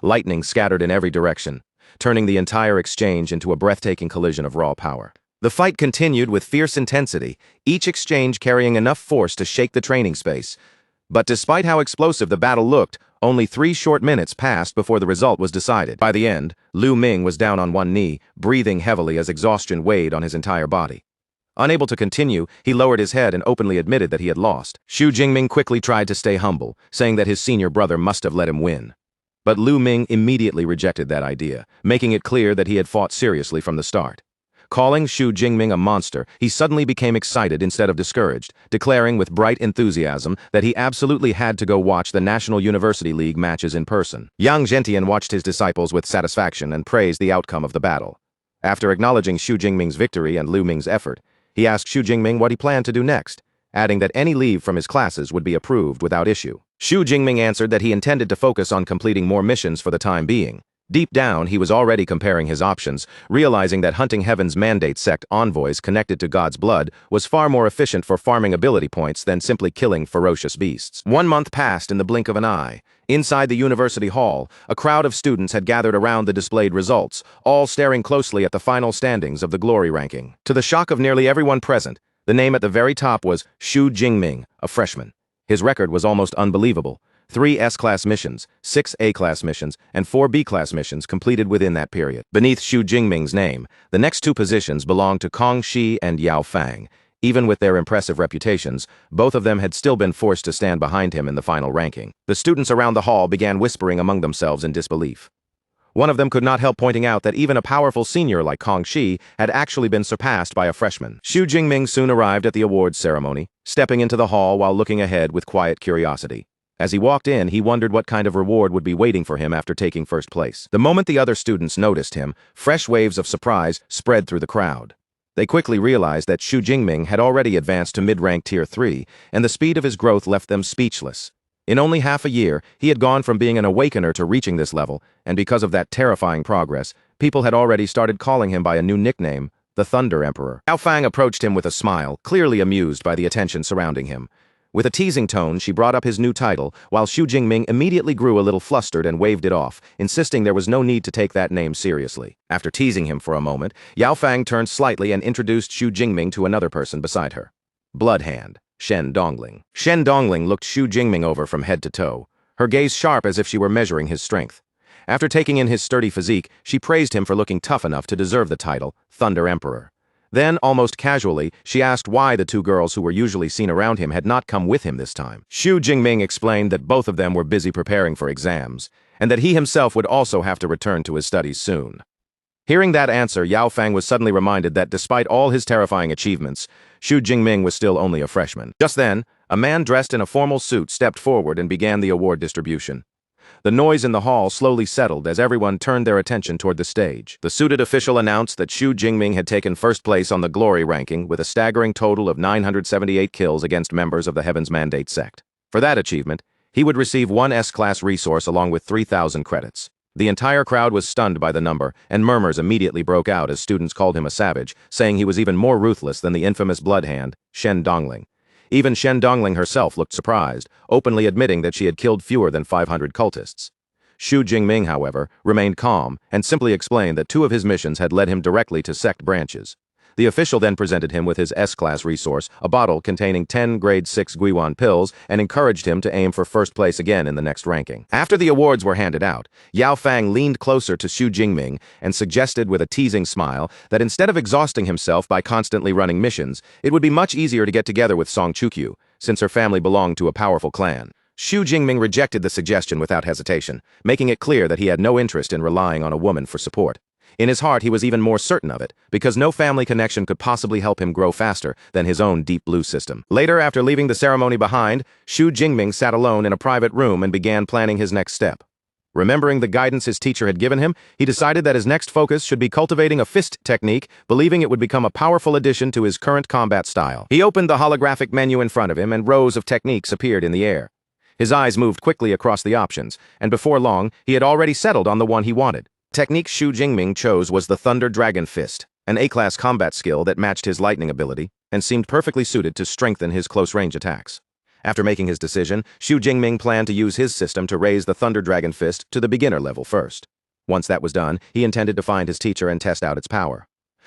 Speaker 1: Lightning scattered in every direction, turning the entire exchange into a breathtaking collision of raw power. The fight continued with fierce intensity, each exchange carrying enough force to shake the training space. But despite how explosive the battle looked, only 3 short minutes passed before the result was decided. By the end, Lu Ming was down on one knee, breathing heavily as exhaustion weighed on his entire body. Unable to continue, he lowered his head and openly admitted that he had lost. Xu Jingming quickly tried to stay humble, saying that his senior brother must have let him win. But Lu Ming immediately rejected that idea, making it clear that he had fought seriously from the start. Calling Xu Jingming a monster, he suddenly became excited instead of discouraged, declaring with bright enthusiasm that he absolutely had to go watch the National University League matches in person. Yang Zhentian watched his disciples with satisfaction and praised the outcome of the battle. After acknowledging Xu Jingming's victory and Lu Ming's effort, he asked Xu Jingming what he planned to do next, adding that any leave from his classes would be approved without issue. Xu Jingming answered that he intended to focus on completing more missions for the time being. Deep down, he was already comparing his options, realizing that hunting Heaven's Mandate sect envoys connected to God's blood was far more efficient for farming ability points than simply killing ferocious beasts. 1 month passed in the blink of an eye. Inside the university hall, a crowd of students had gathered around the displayed results, all staring closely at the final standings of the glory ranking. To the shock of nearly everyone present, the name at the very top was Xu Jingming, a freshman. His record was almost unbelievable. 3 S-class missions, 6 A-class missions, and 4 B-class missions completed within that period. Beneath Xu Jingming's name, the next 2 positions belonged to Kong Shi and Yao Fang. Even with their impressive reputations, both of them had still been forced to stand behind him in the final ranking. The students around the hall began whispering among themselves in disbelief. One of them could not help pointing out that even a powerful senior like Kong Shi had actually been surpassed by a freshman. Xu Jingming soon arrived at the awards ceremony, stepping into the hall while looking ahead with quiet curiosity. As he walked in, he wondered what kind of reward would be waiting for him after taking first place. The moment the other students noticed him, fresh waves of surprise spread through the crowd. They quickly realized that Xu Jingming had already advanced to mid-rank Tier 3, and the speed of his growth left them speechless. In only half a year, he had gone from being an awakener to reaching this level, and because of that terrifying progress, people had already started calling him by a new nickname, the Thunder Emperor. Yao Fang approached him with a smile, clearly amused by the attention surrounding him. With a teasing tone, she brought up his new title, while Xu Jingming immediately grew a little flustered and waved it off, insisting there was no need to take that name seriously. After teasing him for a moment, Yao Fang turned slightly and introduced Xu Jingming to another person beside her. Bloodhand, Shen Dongling. Shen Dongling looked Xu Jingming over from head to toe, her gaze sharp as if she were measuring his strength. After taking in his sturdy physique, she praised him for looking tough enough to deserve the title, Thunder Emperor. Then, almost casually, she asked why the 2 girls who were usually seen around him had not come with him this time. Xu Jingming explained that both of them were busy preparing for exams, and that he himself would also have to return to his studies soon. Hearing that answer, Yao Fang was suddenly reminded that despite all his terrifying achievements, Xu Jingming was still only a freshman. Just then, a man dressed in a formal suit stepped forward and began the award distribution. The noise in the hall slowly settled as everyone turned their attention toward the stage. The suited official announced that Xu Jingming had taken first place on the glory ranking with a staggering total of 978 kills against members of the Heaven's Mandate sect. For that achievement, he would receive 1 S-class resource along with 3,000 credits. The entire crowd was stunned by the number, and murmurs immediately broke out as students called him a savage, saying he was even more ruthless than the infamous bloodhand, Shen Dongling. Even Shen Dongling herself looked surprised, openly admitting that she had killed fewer than 500 cultists. Xu Jingming, however, remained calm and simply explained that 2 of his missions had led him directly to sect branches. The official then presented him with his S-class resource, a bottle containing 10 grade 6 Guiwan pills, and encouraged him to aim for first place again in the next ranking. After the awards were handed out, Yao Fang leaned closer to Xu Jingming and suggested with a teasing smile that instead of exhausting himself by constantly running missions, it would be much easier to get together with Song Chukyu, since her family belonged to a powerful clan. Xu Jingming rejected the suggestion without hesitation, making it clear that he had no interest in relying on a woman for support. In his heart, he was even more certain of it, because no family connection could possibly help him grow faster than his own deep blue system. Later, after leaving the ceremony behind, Xu Jingming sat alone in a private room and began planning his next step. Remembering the guidance his teacher had given him, he decided that his next focus should be cultivating a fist technique, believing it would become a powerful addition to his current combat style. He opened the holographic menu in front of him, and rows of techniques appeared in the air. His eyes moved quickly across the options, and before long, he had already settled on the one he wanted. Technique Xu Jingming chose was the Thunder Dragon Fist, an A-class combat skill that matched his lightning ability and seemed perfectly suited to strengthen his close-range attacks. After making his decision, Xu Jingming planned to use his system to raise the Thunder Dragon Fist to the beginner level first. Once that was done, he intended to find his teacher and test out its power.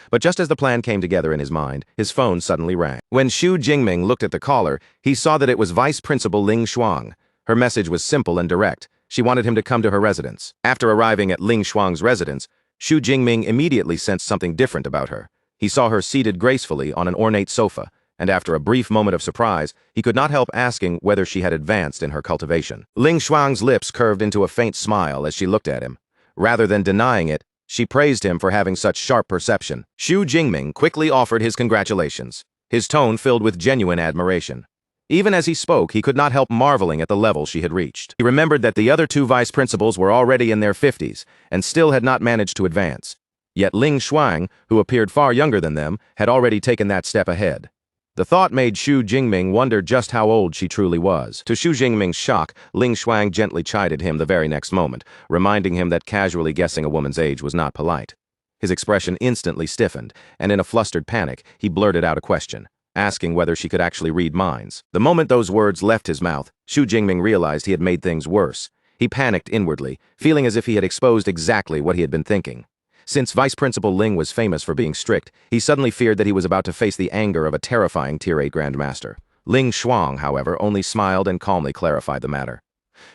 Speaker 1: But just as the plan came together in his mind, his phone suddenly rang. When Xu Jingming looked at the caller, he saw that it was Vice Principal Ling Shuang. Her message was simple and direct. She wanted him to come to her residence. After arriving at Ling Shuang's residence, Xu Jingming immediately sensed something different about her. He saw her seated gracefully on an ornate sofa, and after a brief moment of surprise, he could not help asking whether she had advanced in her cultivation. Ling Shuang's lips curved into a faint smile as she looked at him. Rather than denying it, she praised him for having such sharp perception. Xu Jingming quickly offered his congratulations, his tone filled with genuine admiration. Even as he spoke, he could not help marveling at the level she had reached. He remembered that the other two vice principals were already in their 50s and still had not managed to advance. Yet Ling Shuang, who appeared far younger than them, had already taken that step ahead. The thought made Xu Jingming wonder just how old she truly was. To Xu Jingming's shock, Ling Shuang gently chided him the very next moment, reminding him that casually guessing a woman's age was not polite. His expression instantly stiffened, and in a flustered panic, he blurted out a question, asking whether she could actually read minds. The moment those words left his mouth, Xu Jingming realized he had made things worse. He panicked inwardly, feeling as if he had exposed exactly what he had been thinking. Since Vice Principal Ling was famous for being strict, he suddenly feared that he was about to face the anger of a terrifying Tier 8 Grandmaster. Ling Shuang, however, only smiled and calmly clarified the matter.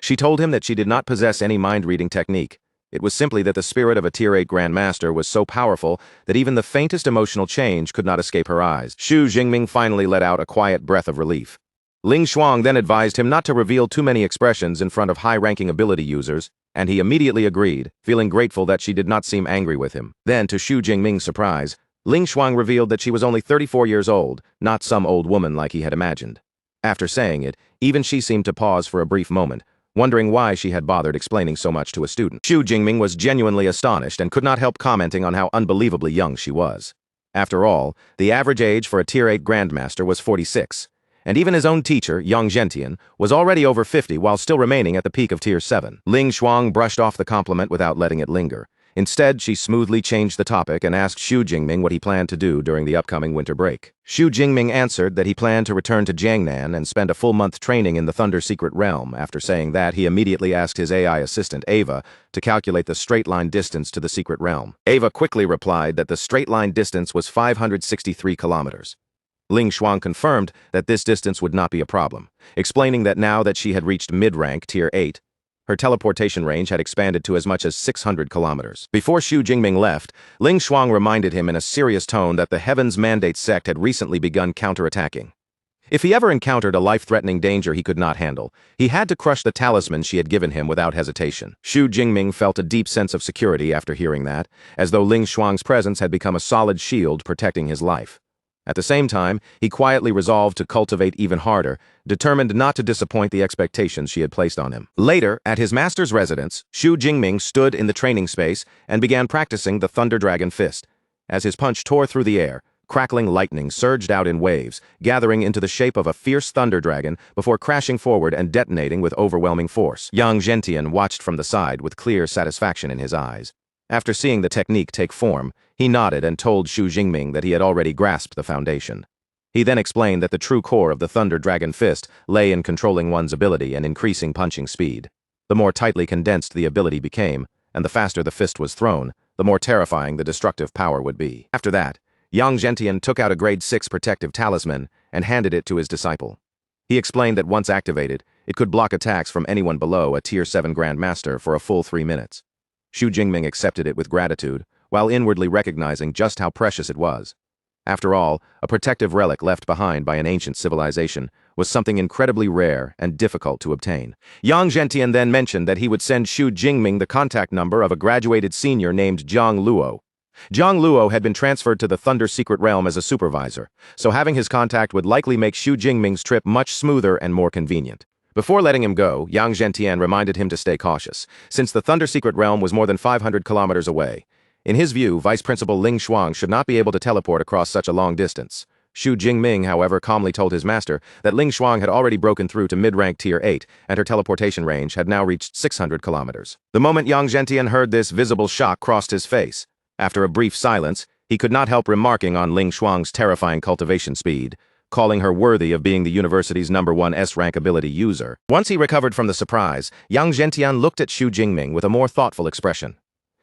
Speaker 1: She told him that she did not possess any mind-reading technique. It was simply that the spirit of a Tier 8 Grandmaster was so powerful that even the faintest emotional change could not escape her eyes. Xu Jingming finally let out a quiet breath of relief. Ling Shuang then advised him not to reveal too many expressions in front of high-ranking ability users, and he immediately agreed, feeling grateful that she did not seem angry with him. Then, to Xu Jingming's surprise, Ling Shuang revealed that she was only 34 years old, not some old woman like he had imagined. After saying it, even she seemed to pause for a brief moment, wondering why she had bothered explaining so much to a student. Xu Jingming was genuinely astonished and could not help commenting on how unbelievably young she was. After all, the average age for a Tier 8 Grandmaster was 46, and even his own teacher, Yang Zhentian, was already over 50 while still remaining at the peak of Tier 7. Ling Shuang brushed off the compliment without letting it linger. Instead, she smoothly changed the topic and asked Xu Jingming what he planned to do during the upcoming winter break. Xu Jingming answered that he planned to return to Jiangnan and spend a full month training in the Thunder Secret Realm. After saying that, he immediately asked his AI assistant, Ava, to calculate the straight-line distance to the Secret Realm. Ava quickly replied that the straight-line distance was 563 kilometers. Ling Shuang confirmed that this distance would not be a problem, explaining that now that she had reached mid-rank Tier 8, her teleportation range had expanded to as much as 600 kilometers. Before Xu Jingming left, Ling Shuang reminded him in a serious tone that the Heaven's Mandate sect had recently begun counterattacking. If he ever encountered a life-threatening danger he could not handle, he had to crush the talisman she had given him without hesitation. Xu Jingming felt a deep sense of security after hearing that, as though Ling Shuang's presence had become a solid shield protecting his life. At the same time, he quietly resolved to cultivate even harder, determined not to disappoint the expectations she had placed on him. Later, at his master's residence, Xu Jingming stood in the training space and began practicing the Thunder Dragon Fist. As his punch tore through the air, crackling lightning surged out in waves, gathering into the shape of a fierce thunder dragon before crashing forward and detonating with overwhelming force. Yang Zhentian watched from the side with clear satisfaction in his eyes. After seeing the technique take form, he nodded and told Xu Jingming that he had already grasped the foundation. He then explained that the true core of the Thunder Dragon Fist lay in controlling one's ability and increasing punching speed. The more tightly condensed the ability became, and the faster the fist was thrown, the more terrifying the destructive power would be. After that, Yang Zhentian took out a Grade 6 protective talisman and handed it to his disciple. He explained that once activated, it could block attacks from anyone below a Tier 7 Grandmaster for a full 3 minutes. Xu Jingming accepted it with gratitude, while inwardly recognizing just how precious it was. After all, a protective relic left behind by an ancient civilization was something incredibly rare and difficult to obtain. Yang Zhentian then mentioned that he would send Xu Jingming the contact number of a graduated senior named Zhang Luo. Zhang Luo had been transferred to the Thunder Secret Realm as a supervisor, so having his contact would likely make Xu Jingming's trip much smoother and more convenient. Before letting him go, Yang Zhentian reminded him to stay cautious, since the Thunder Secret Realm was more than 500 kilometers away. In his view, Vice Principal Ling Shuang should not be able to teleport across such a long distance. Xu Jingming, however, calmly told his master that Ling Shuang had already broken through to mid-rank Tier 8, and her teleportation range had now reached 600 kilometers. The moment Yang Zhentian heard this, visible shock crossed his face. After a brief silence, he could not help remarking on Ling Shuang's terrifying cultivation speed, calling her worthy of being the university's #1 S-rank ability user. Once he recovered from the surprise, Yang Zhentian looked at Xu Jingming with a more thoughtful expression.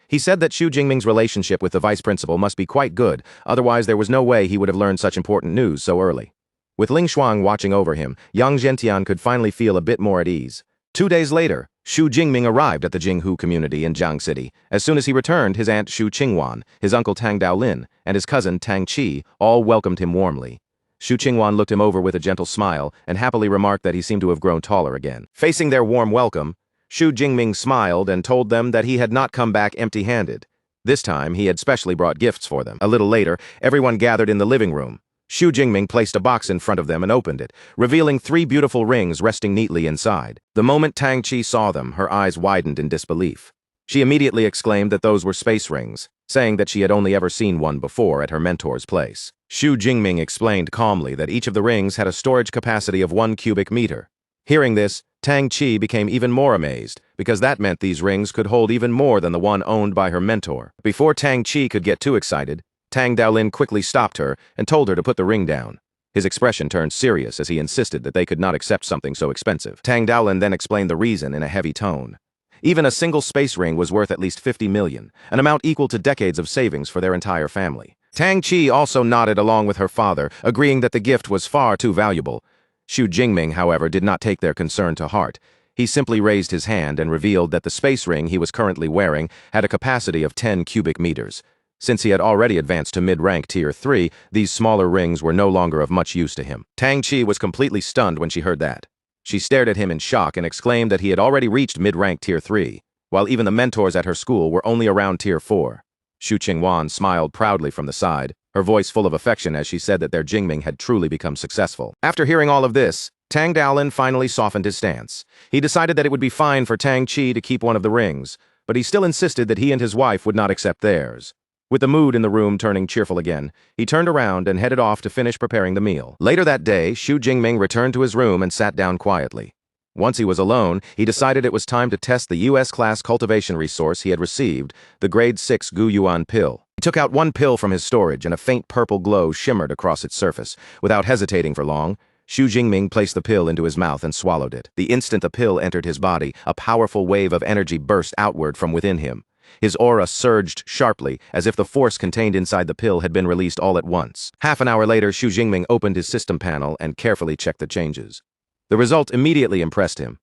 Speaker 1: He said that Xu Jingming's relationship with the vice principal must be quite good, otherwise there was no way he would have learned such important news so early. With Ling Shuang watching over him, Yang Zhentian could finally feel a bit more at ease. 2 days later, Xu Jingming arrived at the Jinghu community in Jiang City. As soon as he returned, his aunt Xu Qingwan, his uncle Tang Daolin, and his cousin Tang Qi all welcomed him warmly. Xu Qingwan looked him over with a gentle smile and happily remarked that he seemed to have grown taller again. Facing their warm welcome, Xu Jingming smiled and told them that he had not come back empty-handed. This time, he had specially brought gifts for them. A little later, everyone gathered in the living room. Xu Jingming placed a box in front of them and opened it, revealing 3 beautiful rings resting neatly inside. The moment Tang Qi saw them, her eyes widened in disbelief. She immediately exclaimed that those were space rings, saying that she had only ever seen one before at her mentor's place. Xu Jingming explained calmly that each of the rings had a storage capacity of 1 cubic meter. Hearing this, Tang Qi became even more amazed, because that meant these rings could hold even more than the one owned by her mentor. Before Tang Qi could get too excited, Tang Daolin quickly stopped her and told her to put the ring down. His expression turned serious as he insisted that they could not accept something so expensive. Tang Daolin then explained the reason in a heavy tone. Even a single space ring was worth at least 50 million, an amount equal to decades of savings for their entire family. Tang Qi also nodded along with her father, agreeing that the gift was far too valuable. Xu Jingming, however, did not take their concern to heart. He simply raised his hand and revealed that the space ring he was currently wearing had a capacity of 10 cubic meters. Since he had already advanced to mid-rank Tier 3, these smaller rings were no longer of much use to him. Tang Qi was completely stunned when she heard that. She stared at him in shock and exclaimed that he had already reached mid-rank Tier 3, while even the mentors at her school were only around Tier 4. Xu Qingwan smiled proudly from the side, her voice full of affection as she said that their Jingming had truly become successful. After hearing all of this, Tang Daolin finally softened his stance. He decided that it would be fine for Tang Qi to keep one of the rings, but he still insisted that he and his wife would not accept theirs. With the mood in the room turning cheerful again, he turned around and headed off to finish preparing the meal. Later that day, Xu Jingming returned to his room and sat down quietly. Once he was alone, he decided it was time to test the US-class cultivation resource he had received, the Grade 6 Gu Yuan pill. He took out one pill from his storage and a faint purple glow shimmered across its surface. Without hesitating for long, Xu Jingming placed the pill into his mouth and swallowed it. The instant the pill entered his body, a powerful wave of energy burst outward from within him. His aura surged sharply, as if the force contained inside the pill had been released all at once. Half an hour later, Xu Jingming opened his system panel and carefully checked the changes. The result immediately impressed him.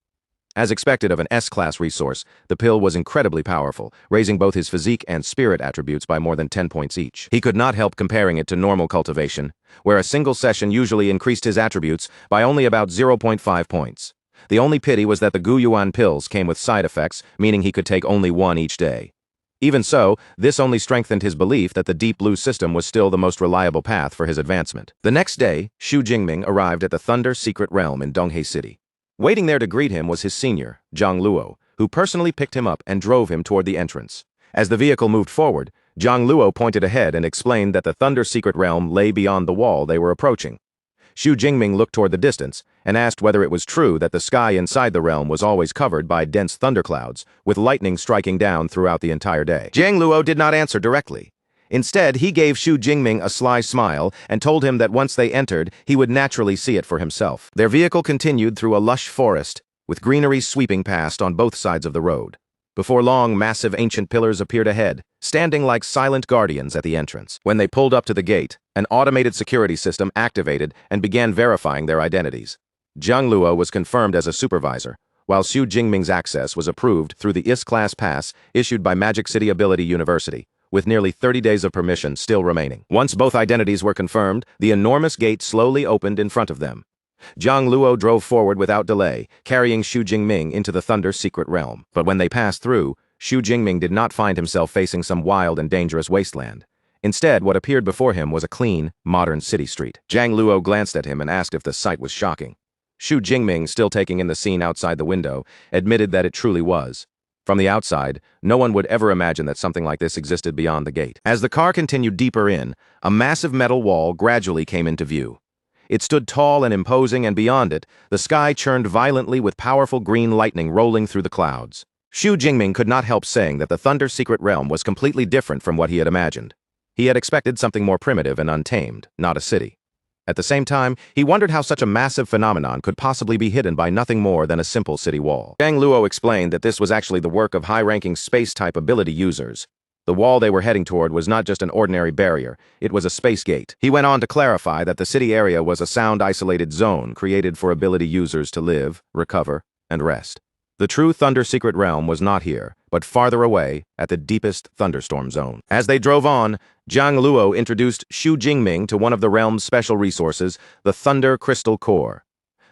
Speaker 1: As expected of an S-class resource, the pill was incredibly powerful, raising both his physique and spirit attributes by more than 10 points each. He could not help comparing it to normal cultivation, where a single session usually increased his attributes by only about 0.5 points. The only pity was that the Gu Yuan pills came with side effects, meaning he could take only one each day. Even so, this only strengthened his belief that the Deep Blue system was still the most reliable path for his advancement. The next day, Xu Jingming arrived at the Thunder Secret Realm in Donghae City. Waiting there to greet him was his senior, Zhang Luo, who personally picked him up and drove him toward the entrance. As the vehicle moved forward, Zhang Luo pointed ahead and explained that the Thunder Secret Realm lay beyond the wall they were approaching. Xu Jingming looked toward the distance and asked whether it was true that the sky inside the realm was always covered by dense thunderclouds, with lightning striking down throughout the entire day. Zhang Luo did not answer directly. Instead, he gave Xu Jingming a sly smile and told him that once they entered, he would naturally see it for himself. Their vehicle continued through a lush forest, with greenery sweeping past on both sides of the road. Before long, massive ancient pillars appeared ahead, standing like silent guardians at the entrance. When they pulled up to the gate, an automated security system activated and began verifying their identities. Zhang Luo was confirmed as a supervisor, while Xu Jingming's access was approved through the IS-class pass issued by Magic City Ability University, with nearly 30 days of permission still remaining. Once both identities were confirmed, the enormous gate slowly opened in front of them. Zhang Luo drove forward without delay, carrying Xu Jingming into the Thunder Secret Realm. But when they passed through, Xu Jingming did not find himself facing some wild and dangerous wasteland. Instead, what appeared before him was a clean, modern city street. Zhang Luo glanced at him and asked if the sight was shocking. Xu Jingming, still taking in the scene outside the window, admitted that it truly was. From the outside, no one would ever imagine that something like this existed beyond the gate. As the car continued deeper in, a massive metal wall gradually came into view. It stood tall and imposing, and beyond it, the sky churned violently with powerful green lightning rolling through the clouds. Xu Jingming could not help saying that the Thunder Secret Realm was completely different from what he had imagined. He had expected something more primitive and untamed, not a city. At the same time, he wondered how such a massive phenomenon could possibly be hidden by nothing more than a simple city wall. Zhang Luo explained that this was actually the work of high-ranking space-type ability users. The wall they were heading toward was not just an ordinary barrier, it was a space gate. He went on to clarify that the city area was a sound-isolated zone created for ability users to live, recover, and rest. The true Thunder Secret Realm was not here, but farther away, at the deepest thunderstorm zone. As they drove on, Jiang Luo introduced Xu Jingming to one of the realm's special resources, the Thunder Crystal Core.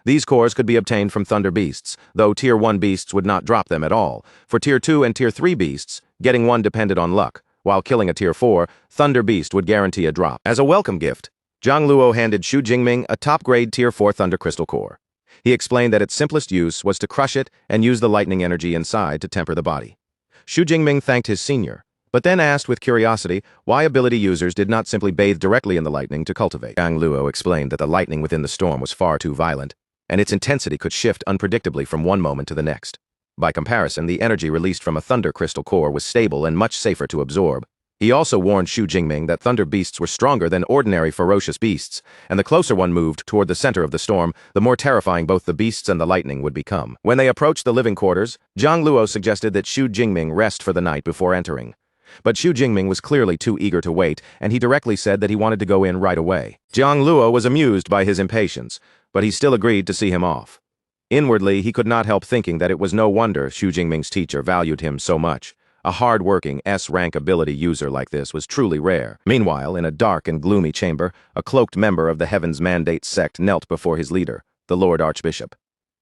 Speaker 1: These cores could be obtained from Thunder Beasts, though Tier 1 beasts would not drop them at all. For Tier 2 and Tier 3 beasts, getting one depended on luck, while killing a Tier 4, Thunder Beast would guarantee a drop. As a welcome gift, Jiang Luo handed Xu Jingming a top-grade Tier 4 Thunder Crystal Core. He explained that its simplest use was to crush it and use the lightning energy inside to temper the body. Xu Jingming thanked his senior, but then asked with curiosity why ability users did not simply bathe directly in the lightning to cultivate. Jiang Luo explained that the lightning within the storm was far too violent, and its intensity could shift unpredictably from one moment to the next. By comparison, the energy released from a Thunder Crystal Core was stable and much safer to absorb. He also warned Xu Jingming that Thunder Beasts were stronger than ordinary ferocious beasts, and the closer one moved toward the center of the storm, the more terrifying both the beasts and the lightning would become. When they approached the living quarters, Jiang Luo suggested that Xu Jingming rest for the night before entering. But Xu Jingming was clearly too eager to wait, and he directly said that he wanted to go in right away. Jiang Luo was amused by his impatience, but he still agreed to see him off. Inwardly, he could not help thinking that it was no wonder Xu Jingming's teacher valued him so much. A hard-working S-rank ability user like this was truly rare. Meanwhile, in a dark and gloomy chamber, a cloaked member of the Heaven's Mandate sect knelt before his leader, the Lord Archbishop.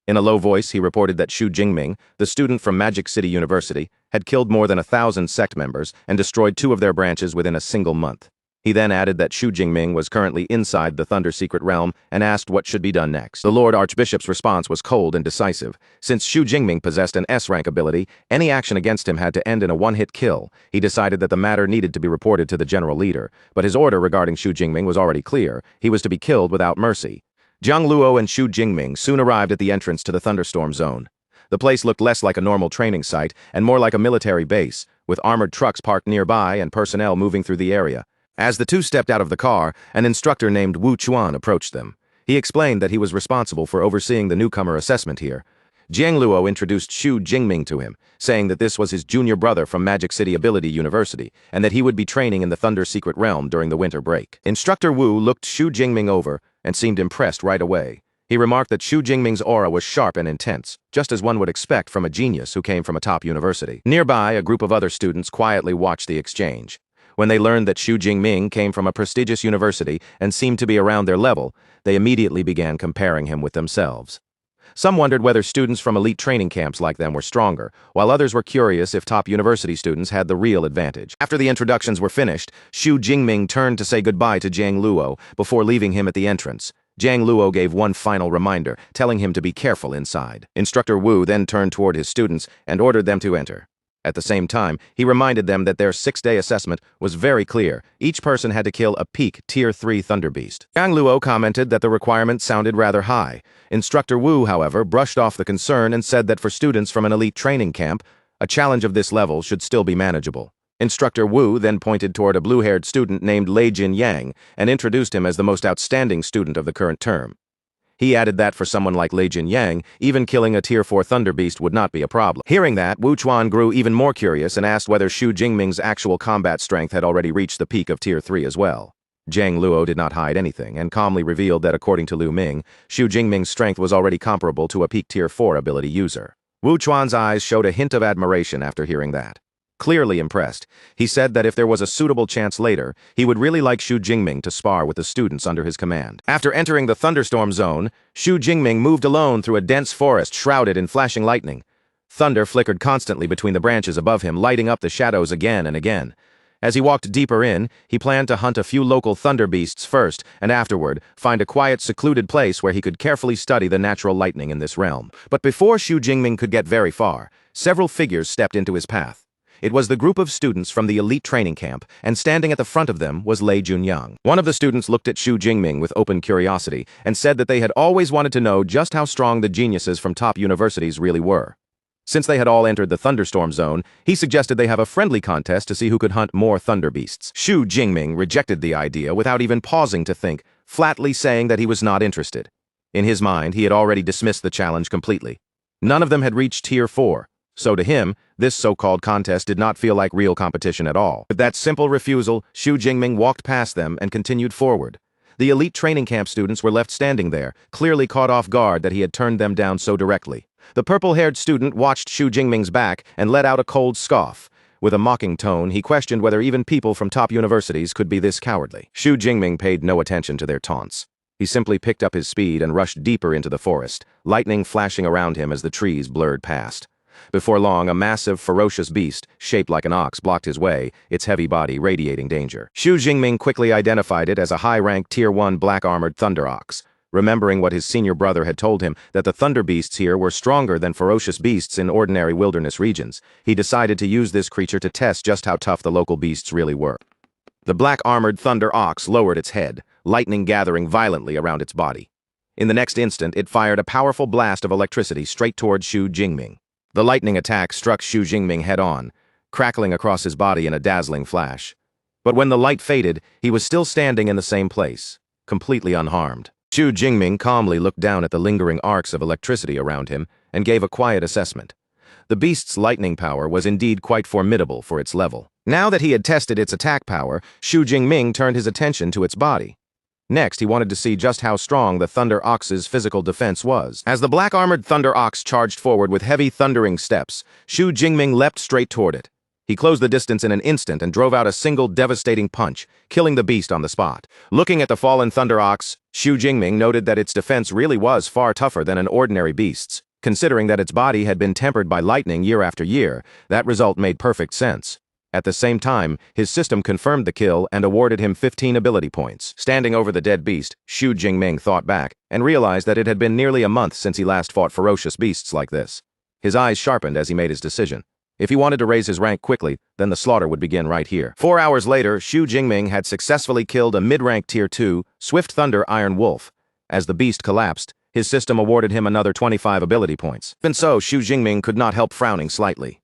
Speaker 1: In a low voice, he reported that Xu Jingming, the student from Magic City University, had killed more than 1,000 sect members and destroyed 2 of their branches within a single month. He then added that Xu Jingming was currently inside the Thunder Secret Realm and asked what should be done next. The Lord Archbishop's response was cold and decisive. Since Xu Jingming possessed an S-rank ability, any action against him had to end in a one-hit kill. He decided that the matter needed to be reported to the general leader, but his order regarding Xu Jingming was already clear. He was to be killed without mercy. Jiang Luo and Xu Jingming soon arrived at the entrance to the thunderstorm zone. The place looked less like a normal training site and more like a military base, with armored trucks parked nearby and personnel moving through the area. As the two stepped out of the car, an instructor named Wu Chuan approached them. He explained that he was responsible for overseeing the newcomer assessment here. Jiang Luo introduced Xu Jingming to him, saying that this was his junior brother from Magic City Ability University, and that he would be training in the Thunder Secret Realm during the winter break. Instructor Wu looked Xu Jingming over and seemed impressed right away. He remarked that Xu Jingming's aura was sharp and intense, just as one would expect from a genius who came from a top university. Nearby, a group of other students quietly watched the exchange. When they learned that Xu Jingming came from a prestigious university and seemed to be around their level, they immediately began comparing him with themselves. Some wondered whether students from elite training camps like them were stronger, while others were curious if top university students had the real advantage. After the introductions were finished, Xu Jingming turned to say goodbye to Jiang Luo before leaving him at the entrance. Jiang Luo gave one final reminder, telling him to be careful inside. Instructor Wu then turned toward his students and ordered them to enter. At the same time, he reminded them that their 6-day assessment was very clear. Each person had to kill a peak Tier 3 Thunder Beast. Jiang Luo commented that the requirement sounded rather high. Instructor Wu, however, brushed off the concern and said that for students from an elite training camp, a challenge of this level should still be manageable. Instructor Wu then pointed toward a blue-haired student named Lei Jin Yang and introduced him as the most outstanding student of the current term. He added that for someone like Lei Jin Yang, even killing a Tier 4 Thunder Beast would not be a problem. Hearing that, Wu Chuan grew even more curious and asked whether Xu Jingming's actual combat strength had already reached the peak of Tier 3 as well. Jiang Luo did not hide anything and calmly revealed that according to Lu Ming, Xu Jingming's strength was already comparable to a peak Tier 4 ability user. Wu Chuan's eyes showed a hint of admiration after hearing that. Clearly impressed, he said that if there was a suitable chance later, he would really like Xu Jingming to spar with the students under his command. After entering the thunderstorm zone, Xu Jingming moved alone through a dense forest shrouded in flashing lightning. Thunder flickered constantly between the branches above him, lighting up the shadows again and again. As he walked deeper in, he planned to hunt a few local thunder beasts first, and afterward, find a quiet, secluded place where he could carefully study the natural lightning in this realm. But before Xu Jingming could get very far, several figures stepped into his path. It was the group of students from the elite training camp, and standing at the front of them was Lei Junyang. One of the students looked at Xu Jingming with open curiosity and said that they had always wanted to know just how strong the geniuses from top universities really were. Since they had all entered the thunderstorm zone, he suggested they have a friendly contest to see who could hunt more thunder beasts. Xu Jingming rejected the idea without even pausing to think, flatly saying that he was not interested. In his mind, he had already dismissed the challenge completely. None of them had reached Tier 4. So to him, this so-called contest did not feel like real competition at all. With that simple refusal, Xu Jingming walked past them and continued forward. The elite training camp students were left standing there, clearly caught off guard that he had turned them down so directly. The purple-haired student watched Xu Jingming's back and let out a cold scoff. With a mocking tone, he questioned whether even people from top universities could be this cowardly. Xu Jingming paid no attention to their taunts. He simply picked up his speed and rushed deeper into the forest, lightning flashing around him as the trees blurred past. Before long, a massive, ferocious beast, shaped like an ox, blocked his way, its heavy body radiating danger. Xu Jingming quickly identified it as a high-ranked Tier 1 black-armored thunder ox. Remembering what his senior brother had told him, that the thunder beasts here were stronger than ferocious beasts in ordinary wilderness regions, he decided to use this creature to test just how tough the local beasts really were. The black-armored thunder ox lowered its head, lightning gathering violently around its body. In the next instant, it fired a powerful blast of electricity straight toward Xu Jingming. The lightning attack struck Xu Jingming head-on, crackling across his body in a dazzling flash. But when the light faded, he was still standing in the same place, completely unharmed. Xu Jingming calmly looked down at the lingering arcs of electricity around him and gave a quiet assessment. The beast's lightning power was indeed quite formidable for its level. Now that he had tested its attack power, Xu Jingming turned his attention to its body. Next, he wanted to see just how strong the Thunder Ox's physical defense was. As the black-armored Thunder Ox charged forward with heavy thundering steps, Xu Jingming leapt straight toward it. He closed the distance in an instant and drove out a single devastating punch, killing the beast on the spot. Looking at the fallen Thunder Ox, Xu Jingming noted that its defense really was far tougher than an ordinary beast's. Considering that its body had been tempered by lightning year after year, that result made perfect sense. At the same time, his system confirmed the kill and awarded him 15 ability points. Standing over the dead beast, Xu Jingming thought back and realized that it had been nearly a month since he last fought ferocious beasts like this. His eyes sharpened as he made his decision. If he wanted to raise his rank quickly, then the slaughter would begin right here. 4 hours later, Xu Jingming had successfully killed a mid-rank Tier 2, Swift Thunder Iron Wolf. As the beast collapsed, his system awarded him another 25 ability points. Even so, Xu Jingming could not help frowning slightly.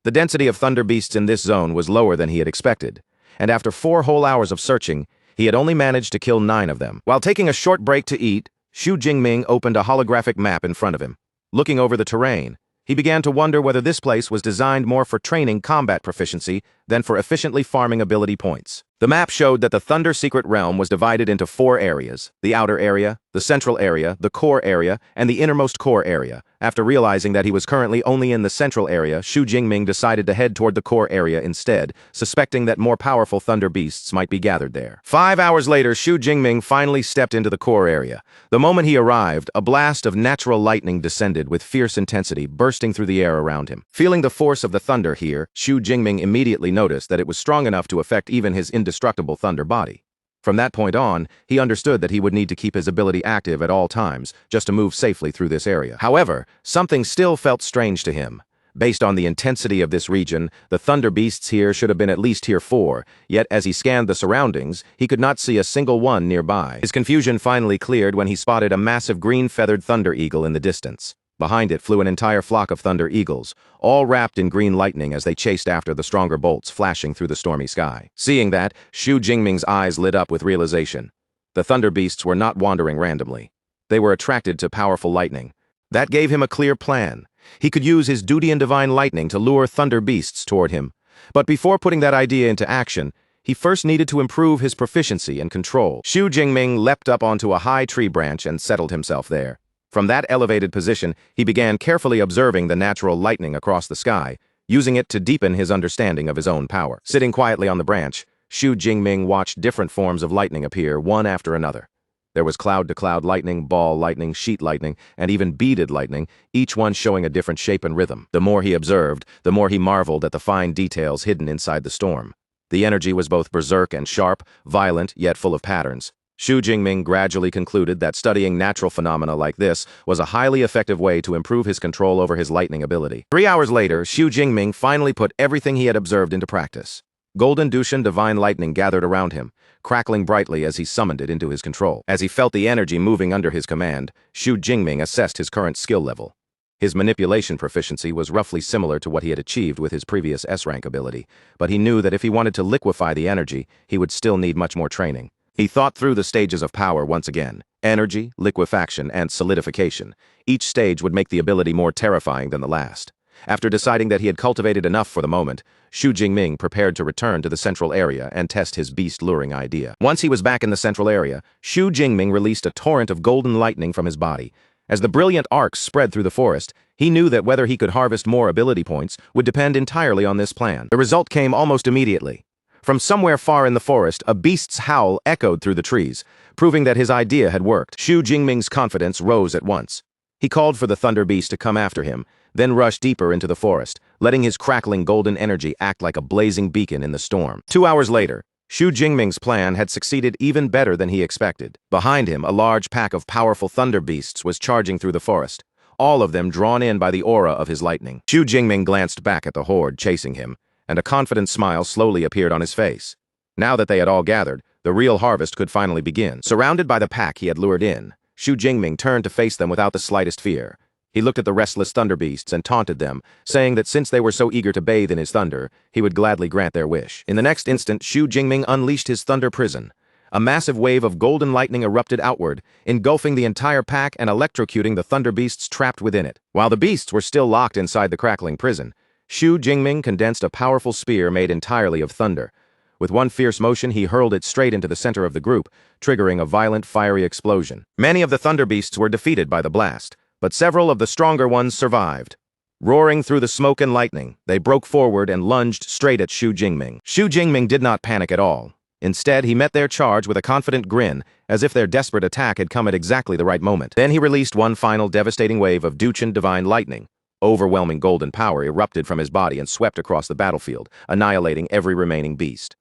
Speaker 1: The density of thunder beasts in this zone was lower than he had expected, and after 4 whole hours of searching, he had only managed to kill 9 of them. While taking a short break to eat, Xu Jingming opened a holographic map in front of him. Looking over the terrain, he began to wonder whether this place was designed more for training combat proficiency than for efficiently farming ability points. The map showed that the Thunder Secret Realm was divided into 4 areas: the outer area, the central area, the core area, and the innermost core area. After realizing that he was currently only in the central area, Xu Jingming decided to head toward the core area instead, suspecting that more powerful thunder beasts might be gathered there. 5 hours later, Xu Jingming finally stepped into the core area. The moment he arrived, a blast of natural lightning descended with fierce intensity, bursting through the air around him. Feeling the force of the thunder here, Xu Jingming immediately noticed that it was strong enough to affect even his indestructible thunder body. From that point on, he understood that he would need to keep his ability active at all times just to move safely through this area. However, something still felt strange to him. Based on the intensity of this region, the thunder beasts here should have been at least Tier 4, yet as he scanned the surroundings, he could not see a single one nearby. His confusion finally cleared when he spotted a massive green-feathered thunder eagle in the distance. Behind it flew an entire flock of thunder eagles, all wrapped in green lightning as they chased after the stronger bolts flashing through the stormy sky. Seeing that, Xu Jingming's eyes lit up with realization. The thunder beasts were not wandering randomly. They were attracted to powerful lightning. That gave him a clear plan. He could use his duty and divine lightning to lure thunder beasts toward him. But before putting that idea into action, he first needed to improve his proficiency and control. Xu Jingming leapt up onto a high tree branch and settled himself there. From that elevated position, he began carefully observing the natural lightning across the sky, using it to deepen his understanding of his own power. Sitting quietly on the branch, Xu Jingming watched different forms of lightning appear one after another. There was cloud-to-cloud lightning, ball lightning, sheet lightning, and even beaded lightning, each one showing a different shape and rhythm. The more he observed, the more he marveled at the fine details hidden inside the storm. The energy was both berserk and sharp, violent, yet full of patterns. Xu Jingming gradually concluded that studying natural phenomena like this was a highly effective way to improve his control over his lightning ability. 3 hours later, Xu Jingming finally put everything he had observed into practice. Golden Dushan divine lightning gathered around him, crackling brightly as he summoned it into his control. As he felt the energy moving under his command, Xu Jingming assessed his current skill level. His manipulation proficiency was roughly similar to what he had achieved with his previous S-rank ability, but he knew that if he wanted to liquefy the energy, he would still need much more training. He thought through the stages of power once again: energy, liquefaction, and solidification. Each stage would make the ability more terrifying than the last. After deciding that he had cultivated enough for the moment, Xu Jingming prepared to return to the central area and test his beast-luring idea. Once he was back in the central area, Xu Jingming released a torrent of golden lightning from his body. As the brilliant arcs spread through the forest, he knew that whether he could harvest more ability points would depend entirely on this plan. The result came almost immediately. From somewhere far in the forest, a beast's howl echoed through the trees, proving that his idea had worked. Xu Jingming's confidence rose at once. He called for the Thunder Beast to come after him, then rushed deeper into the forest, letting his crackling golden energy act like a blazing beacon in the storm. 2 hours later, Xu Jingming's plan had succeeded even better than he expected. Behind him, a large pack of powerful thunder beasts was charging through the forest, all of them drawn in by the aura of his lightning. Xu Jingming glanced back at the horde chasing him, and a confident smile slowly appeared on his face. Now that they had all gathered, the real harvest could finally begin. Surrounded by the pack he had lured in, Xu Jingming turned to face them without the slightest fear. He looked at the restless thunder beasts and taunted them, saying that since they were so eager to bathe in his thunder, he would gladly grant their wish. In the next instant, Xu Jingming unleashed his thunder prison. A massive wave of golden lightning erupted outward, engulfing the entire pack and electrocuting the thunder beasts trapped within it. While the beasts were still locked inside the crackling prison, Xu Jingming condensed a powerful spear made entirely of thunder. With one fierce motion, he hurled it straight into the center of the group, triggering a violent, fiery explosion. Many of the thunder beasts were defeated by the blast, but several of the stronger ones survived. Roaring through the smoke and lightning, they broke forward and lunged straight at Xu Jingming. Xu Jingming did not panic at all. Instead, he met their charge with a confident grin, as if their desperate attack had come at exactly the right moment. Then he released one final devastating wave of Duchen divine lightning. Overwhelming golden power erupted from his body and swept across the battlefield, annihilating every remaining beast.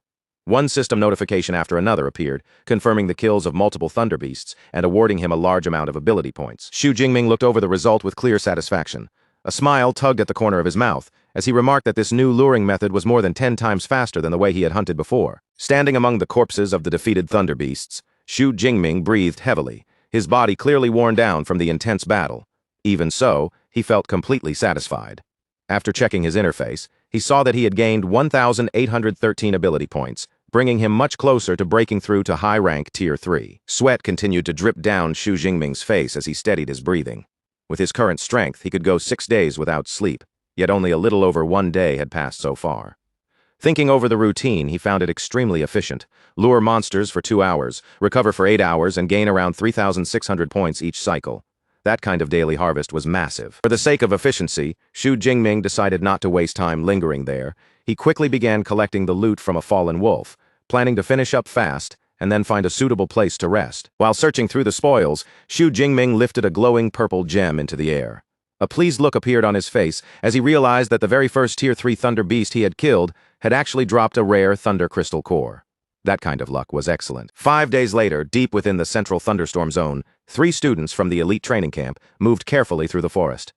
Speaker 1: One system notification after another appeared, confirming the kills of multiple thunder beasts and awarding him a large amount of ability points. Xu Jingming looked over the result with clear satisfaction. A smile tugged at the corner of his mouth, as he remarked that this new luring method was more than 10 times faster than the way he had hunted before. Standing among the corpses of the defeated thunder beasts, Xu Jingming breathed heavily, his body clearly worn down from the intense battle. Even so, he felt completely satisfied. After checking his interface, he saw that he had gained 1,813 ability points, bringing him much closer to breaking through to high-rank Tier 3. Sweat continued to drip down Xu Jingming's face as he steadied his breathing. With his current strength, he could go 6 days without sleep, yet only a little over 1 day had passed so far. Thinking over the routine, he found it extremely efficient. Lure monsters for 2 hours, recover for 8 hours, and gain around 3,600 points each cycle. That kind of daily harvest was massive. For the sake of efficiency, Xu Jingming decided not to waste time lingering there. He quickly began collecting the loot from a fallen wolf, planning to finish up fast and then find a suitable place to rest. While searching through the spoils, Xu Jingming lifted a glowing purple gem into the air. A pleased look appeared on his face as he realized that the very first Tier 3 thunder beast he had killed had actually dropped a rare thunder crystal core. That kind of luck was excellent. 5 days later, deep within the central thunderstorm zone, 3 students from the elite training camp moved carefully through the forest.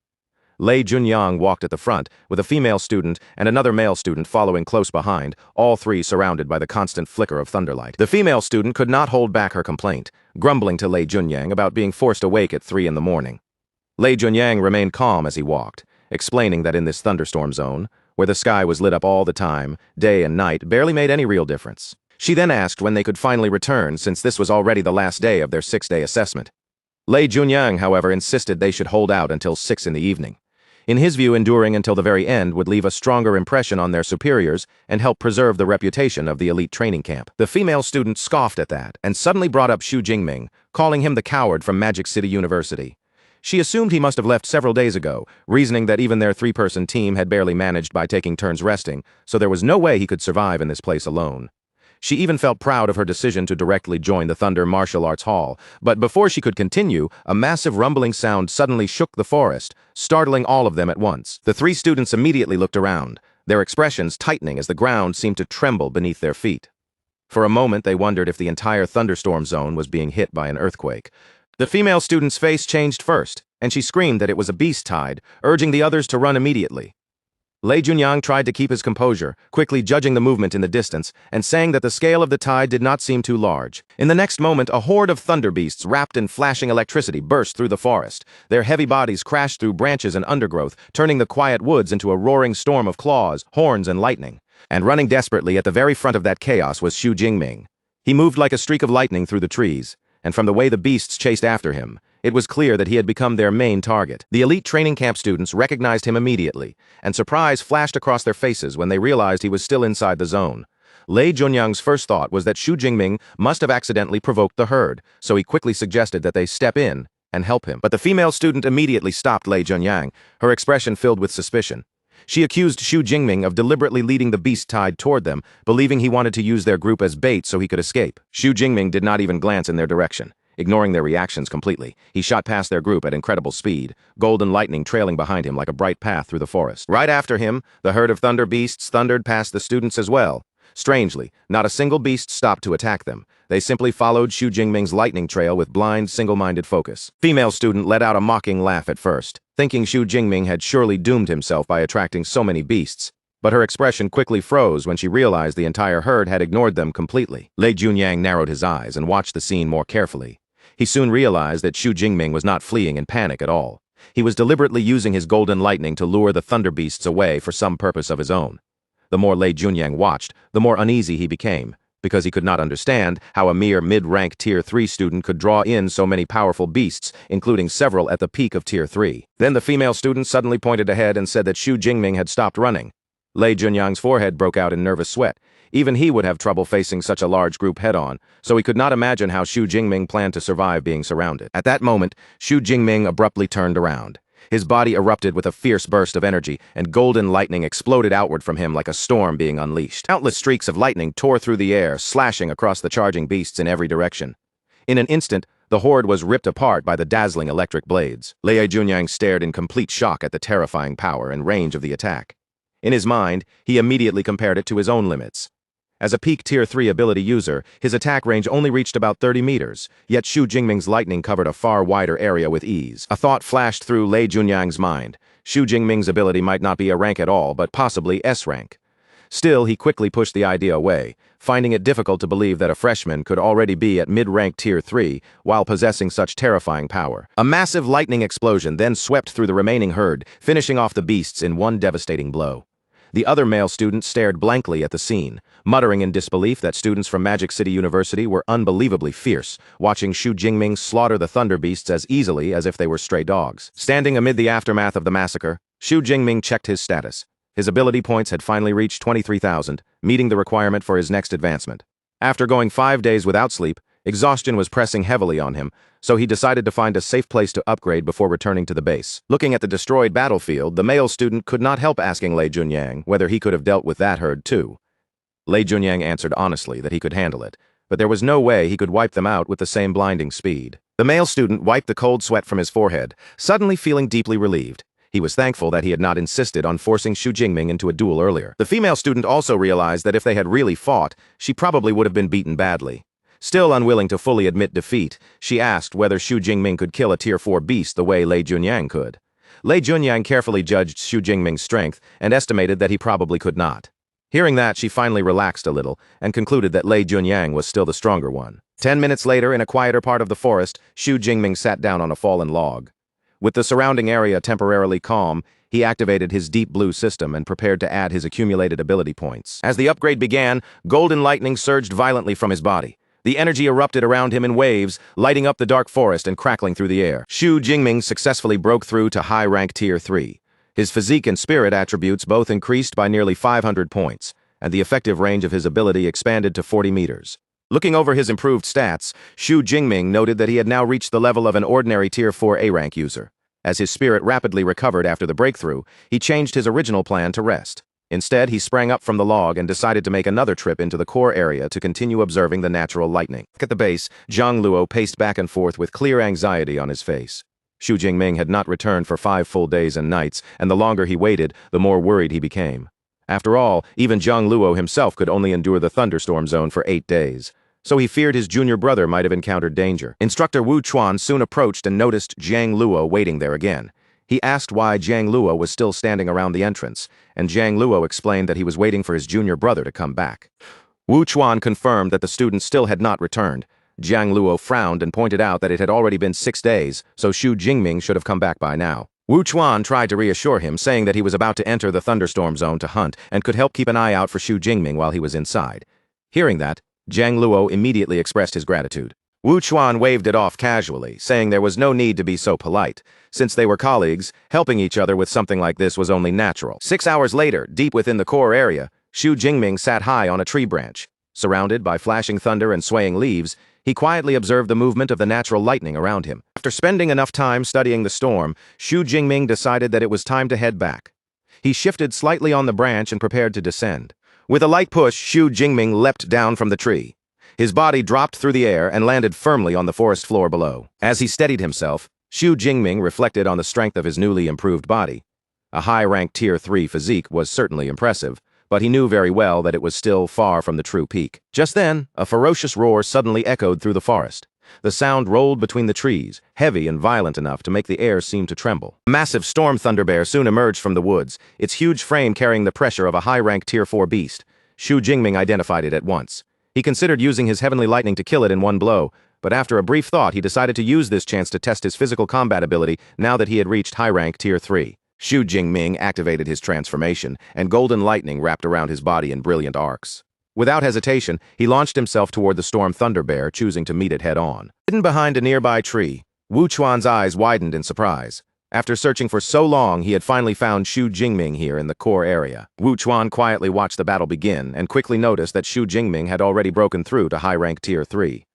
Speaker 1: Lei Junyang walked at the front, with a female student and another male student following close behind, all 3 surrounded by the constant flicker of thunderlight. The female student could not hold back her complaint, grumbling to Lei Junyang about being forced awake at 3 in the morning. Lei Junyang remained calm as he walked, explaining that in this thunderstorm zone, where the sky was lit up all the time, day and night barely made any real difference. She then asked when they could finally return, since this was already the last day of their 6-day assessment. Lei Junyang, however, insisted they should hold out until 6 in the evening. In his view, enduring until the very end would leave a stronger impression on their superiors and help preserve the reputation of the elite training camp. The female student scoffed at that and suddenly brought up Xu Jingming, calling him the coward from Magic City University. She assumed he must have left several days ago, reasoning that even their 3-person team had barely managed by taking turns resting, so there was no way he could survive in this place alone. She even felt proud of her decision to directly join the Thunder Martial Arts Hall, but before she could continue, a massive rumbling sound suddenly shook the forest, startling all of them at once. The 3 students immediately looked around, their expressions tightening as the ground seemed to tremble beneath their feet. For a moment, they wondered if the entire thunderstorm zone was being hit by an earthquake. The female student's face changed first, and she screamed that it was a beast tide, urging the others to run immediately. Lei Junyang tried to keep his composure, quickly judging the movement in the distance, and saying that the scale of the tide did not seem too large. In the next moment, a horde of thunder beasts wrapped in flashing electricity burst through the forest. Their heavy bodies crashed through branches and undergrowth, turning the quiet woods into a roaring storm of claws, horns, and lightning. And running desperately at the very front of that chaos was Xu Jingming. He moved like a streak of lightning through the trees, and from the way the beasts chased after him, it was clear that he had become their main target. The elite training camp students recognized him immediately, and surprise flashed across their faces when they realized he was still inside the zone. Lei Junyang's first thought was that Xu Jingming must have accidentally provoked the herd, so he quickly suggested that they step in and help him. But the female student immediately stopped Lei Junyang, her expression filled with suspicion. She accused Xu Jingming of deliberately leading the beast tide toward them, believing he wanted to use their group as bait so he could escape. Xu Jingming did not even glance in their direction. Ignoring their reactions completely, he shot past their group at incredible speed, golden lightning trailing behind him like a bright path through the forest. Right after him, the herd of thunder beasts thundered past the students as well. Strangely, not a single beast stopped to attack them. They simply followed Xu Jingming's lightning trail with blind, single-minded focus. Female student let out a mocking laugh at first, thinking Xu Jingming had surely doomed himself by attracting so many beasts. But her expression quickly froze when she realized the entire herd had ignored them completely. Lei Junyang narrowed his eyes and watched the scene more carefully. He soon realized that Xu Jingming was not fleeing in panic at all. He was deliberately using his golden lightning to lure the thunder beasts away for some purpose of his own. The more Lei Junyang watched, the more uneasy he became, because he could not understand how a mere mid-rank Tier 3 student could draw in so many powerful beasts, including several at the peak of Tier 3. Then the female student suddenly pointed ahead and said that Xu Jingming had stopped running. Lei Junyang's forehead broke out in nervous sweat. Even he would have trouble facing such a large group head-on, so he could not imagine how Xu Jingming planned to survive being surrounded. At that moment, Xu Jingming abruptly turned around. His body erupted with a fierce burst of energy, and golden lightning exploded outward from him like a storm being unleashed. Countless streaks of lightning tore through the air, slashing across the charging beasts in every direction. In an instant, the horde was ripped apart by the dazzling electric blades. Lei Junyang stared in complete shock at the terrifying power and range of the attack. In his mind, he immediately compared it to his own limits. As a peak Tier 3 ability user, his attack range only reached about 30 meters, yet Xu Jingming's lightning covered a far wider area with ease. A thought flashed through Lei Junyang's mind. Xu Jingming's ability might not be a rank at all, but possibly S rank. Still, he quickly pushed the idea away, finding it difficult to believe that a freshman could already be at mid-rank Tier 3 while possessing such terrifying power. A massive lightning explosion then swept through the remaining herd, finishing off the beasts in one devastating blow. The other male students stared blankly at the scene, muttering in disbelief that students from Magic City University were unbelievably fierce, watching Xu Jingming slaughter the thunder beasts as easily as if they were stray dogs. Standing amid the aftermath of the massacre, Xu Jingming checked his status. His ability points had finally reached 23,000, meeting the requirement for his next advancement. After going 5 days without sleep, exhaustion was pressing heavily on him, so he decided to find a safe place to upgrade before returning to the base. Looking at the destroyed battlefield, the male student could not help asking Lei Junyang whether he could have dealt with that herd too. Lei Junyang answered honestly that he could handle it, but there was no way he could wipe them out with the same blinding speed. The male student wiped the cold sweat from his forehead, suddenly feeling deeply relieved. He was thankful that he had not insisted on forcing Xu Jingming into a duel earlier. The female student also realized that if they had really fought, she probably would have been beaten badly. Still unwilling to fully admit defeat, she asked whether Xu Jingming could kill a Tier 4 beast the way Lei Junyang could. Lei Junyang carefully judged Xu Jingming's strength and estimated that he probably could not. Hearing that, she finally relaxed a little and concluded that Lei Junyang was still the stronger one. 10 minutes later, in a quieter part of the forest, Xu Jingming sat down on a fallen log. With the surrounding area temporarily calm, he activated his deep blue system and prepared to add his accumulated ability points. As the upgrade began, golden lightning surged violently from his body. The energy erupted around him in waves, lighting up the dark forest and crackling through the air. Xu Jingming successfully broke through to high-rank Tier 3. His physique and spirit attributes both increased by nearly 500 points, and the effective range of his ability expanded to 40 meters. Looking over his improved stats, Xu Jingming noted that he had now reached the level of an ordinary Tier 4 A-rank user. As his spirit rapidly recovered after the breakthrough, he changed his original plan to rest. Instead, he sprang up from the log and decided to make another trip into the core area to continue observing the natural lightning. At the base, Zhang Luo paced back and forth with clear anxiety on his face. Xu Jingming had not returned for 5 full days and nights, and the longer he waited, the more worried he became. After all, even Zhang Luo himself could only endure the thunderstorm zone for 8 days. So he feared his junior brother might have encountered danger. Instructor Wu Chuan soon approached and noticed Zhang Luo waiting there again. He asked why Zhang Luo was still standing around the entrance, and Zhang Luo explained that he was waiting for his junior brother to come back. Wu Chuan confirmed that the student still had not returned. Zhang Luo frowned and pointed out that it had already been 6 days, so Xu Jingming should have come back by now. Wu Chuan tried to reassure him, saying that he was about to enter the thunderstorm zone to hunt and could help keep an eye out for Xu Jingming while he was inside. Hearing that, Zhang Luo immediately expressed his gratitude. Wu Chuan waved it off casually, saying there was no need to be so polite. Since they were colleagues, helping each other with something like this was only natural. 6 hours later, deep within the core area, Xu Jingming sat high on a tree branch. Surrounded by flashing thunder and swaying leaves, he quietly observed the movement of the natural lightning around him. After spending enough time studying the storm, Xu Jingming decided that it was time to head back. He shifted slightly on the branch and prepared to descend. With a light push, Xu Jingming leapt down from the tree. His body dropped through the air and landed firmly on the forest floor below. As he steadied himself, Xu Jingming reflected on the strength of his newly improved body. A high-ranked Tier 3 physique was certainly impressive, but he knew very well that it was still far from the true peak. Just then, a ferocious roar suddenly echoed through the forest. The sound rolled between the trees, heavy and violent enough to make the air seem to tremble. A massive storm thunder bear soon emerged from the woods, its huge frame carrying the pressure of a high-ranked Tier 4 beast. Xu Jingming identified it at once. He considered using his heavenly lightning to kill it in one blow, but after a brief thought, he decided to use this chance to test his physical combat ability now that he had reached high-rank Tier 3. Xu Jingming activated his transformation, and golden lightning wrapped around his body in brilliant arcs. Without hesitation, he launched himself toward the storm thunder bear, choosing to meet it head-on. Hidden behind a nearby tree, Wu Chuan's eyes widened in surprise. After searching for so long, he had finally found Xu Jingming here in the core area. Wu Chuan quietly watched the battle begin and quickly noticed that Xu Jingming had already broken through to high-rank Tier 3.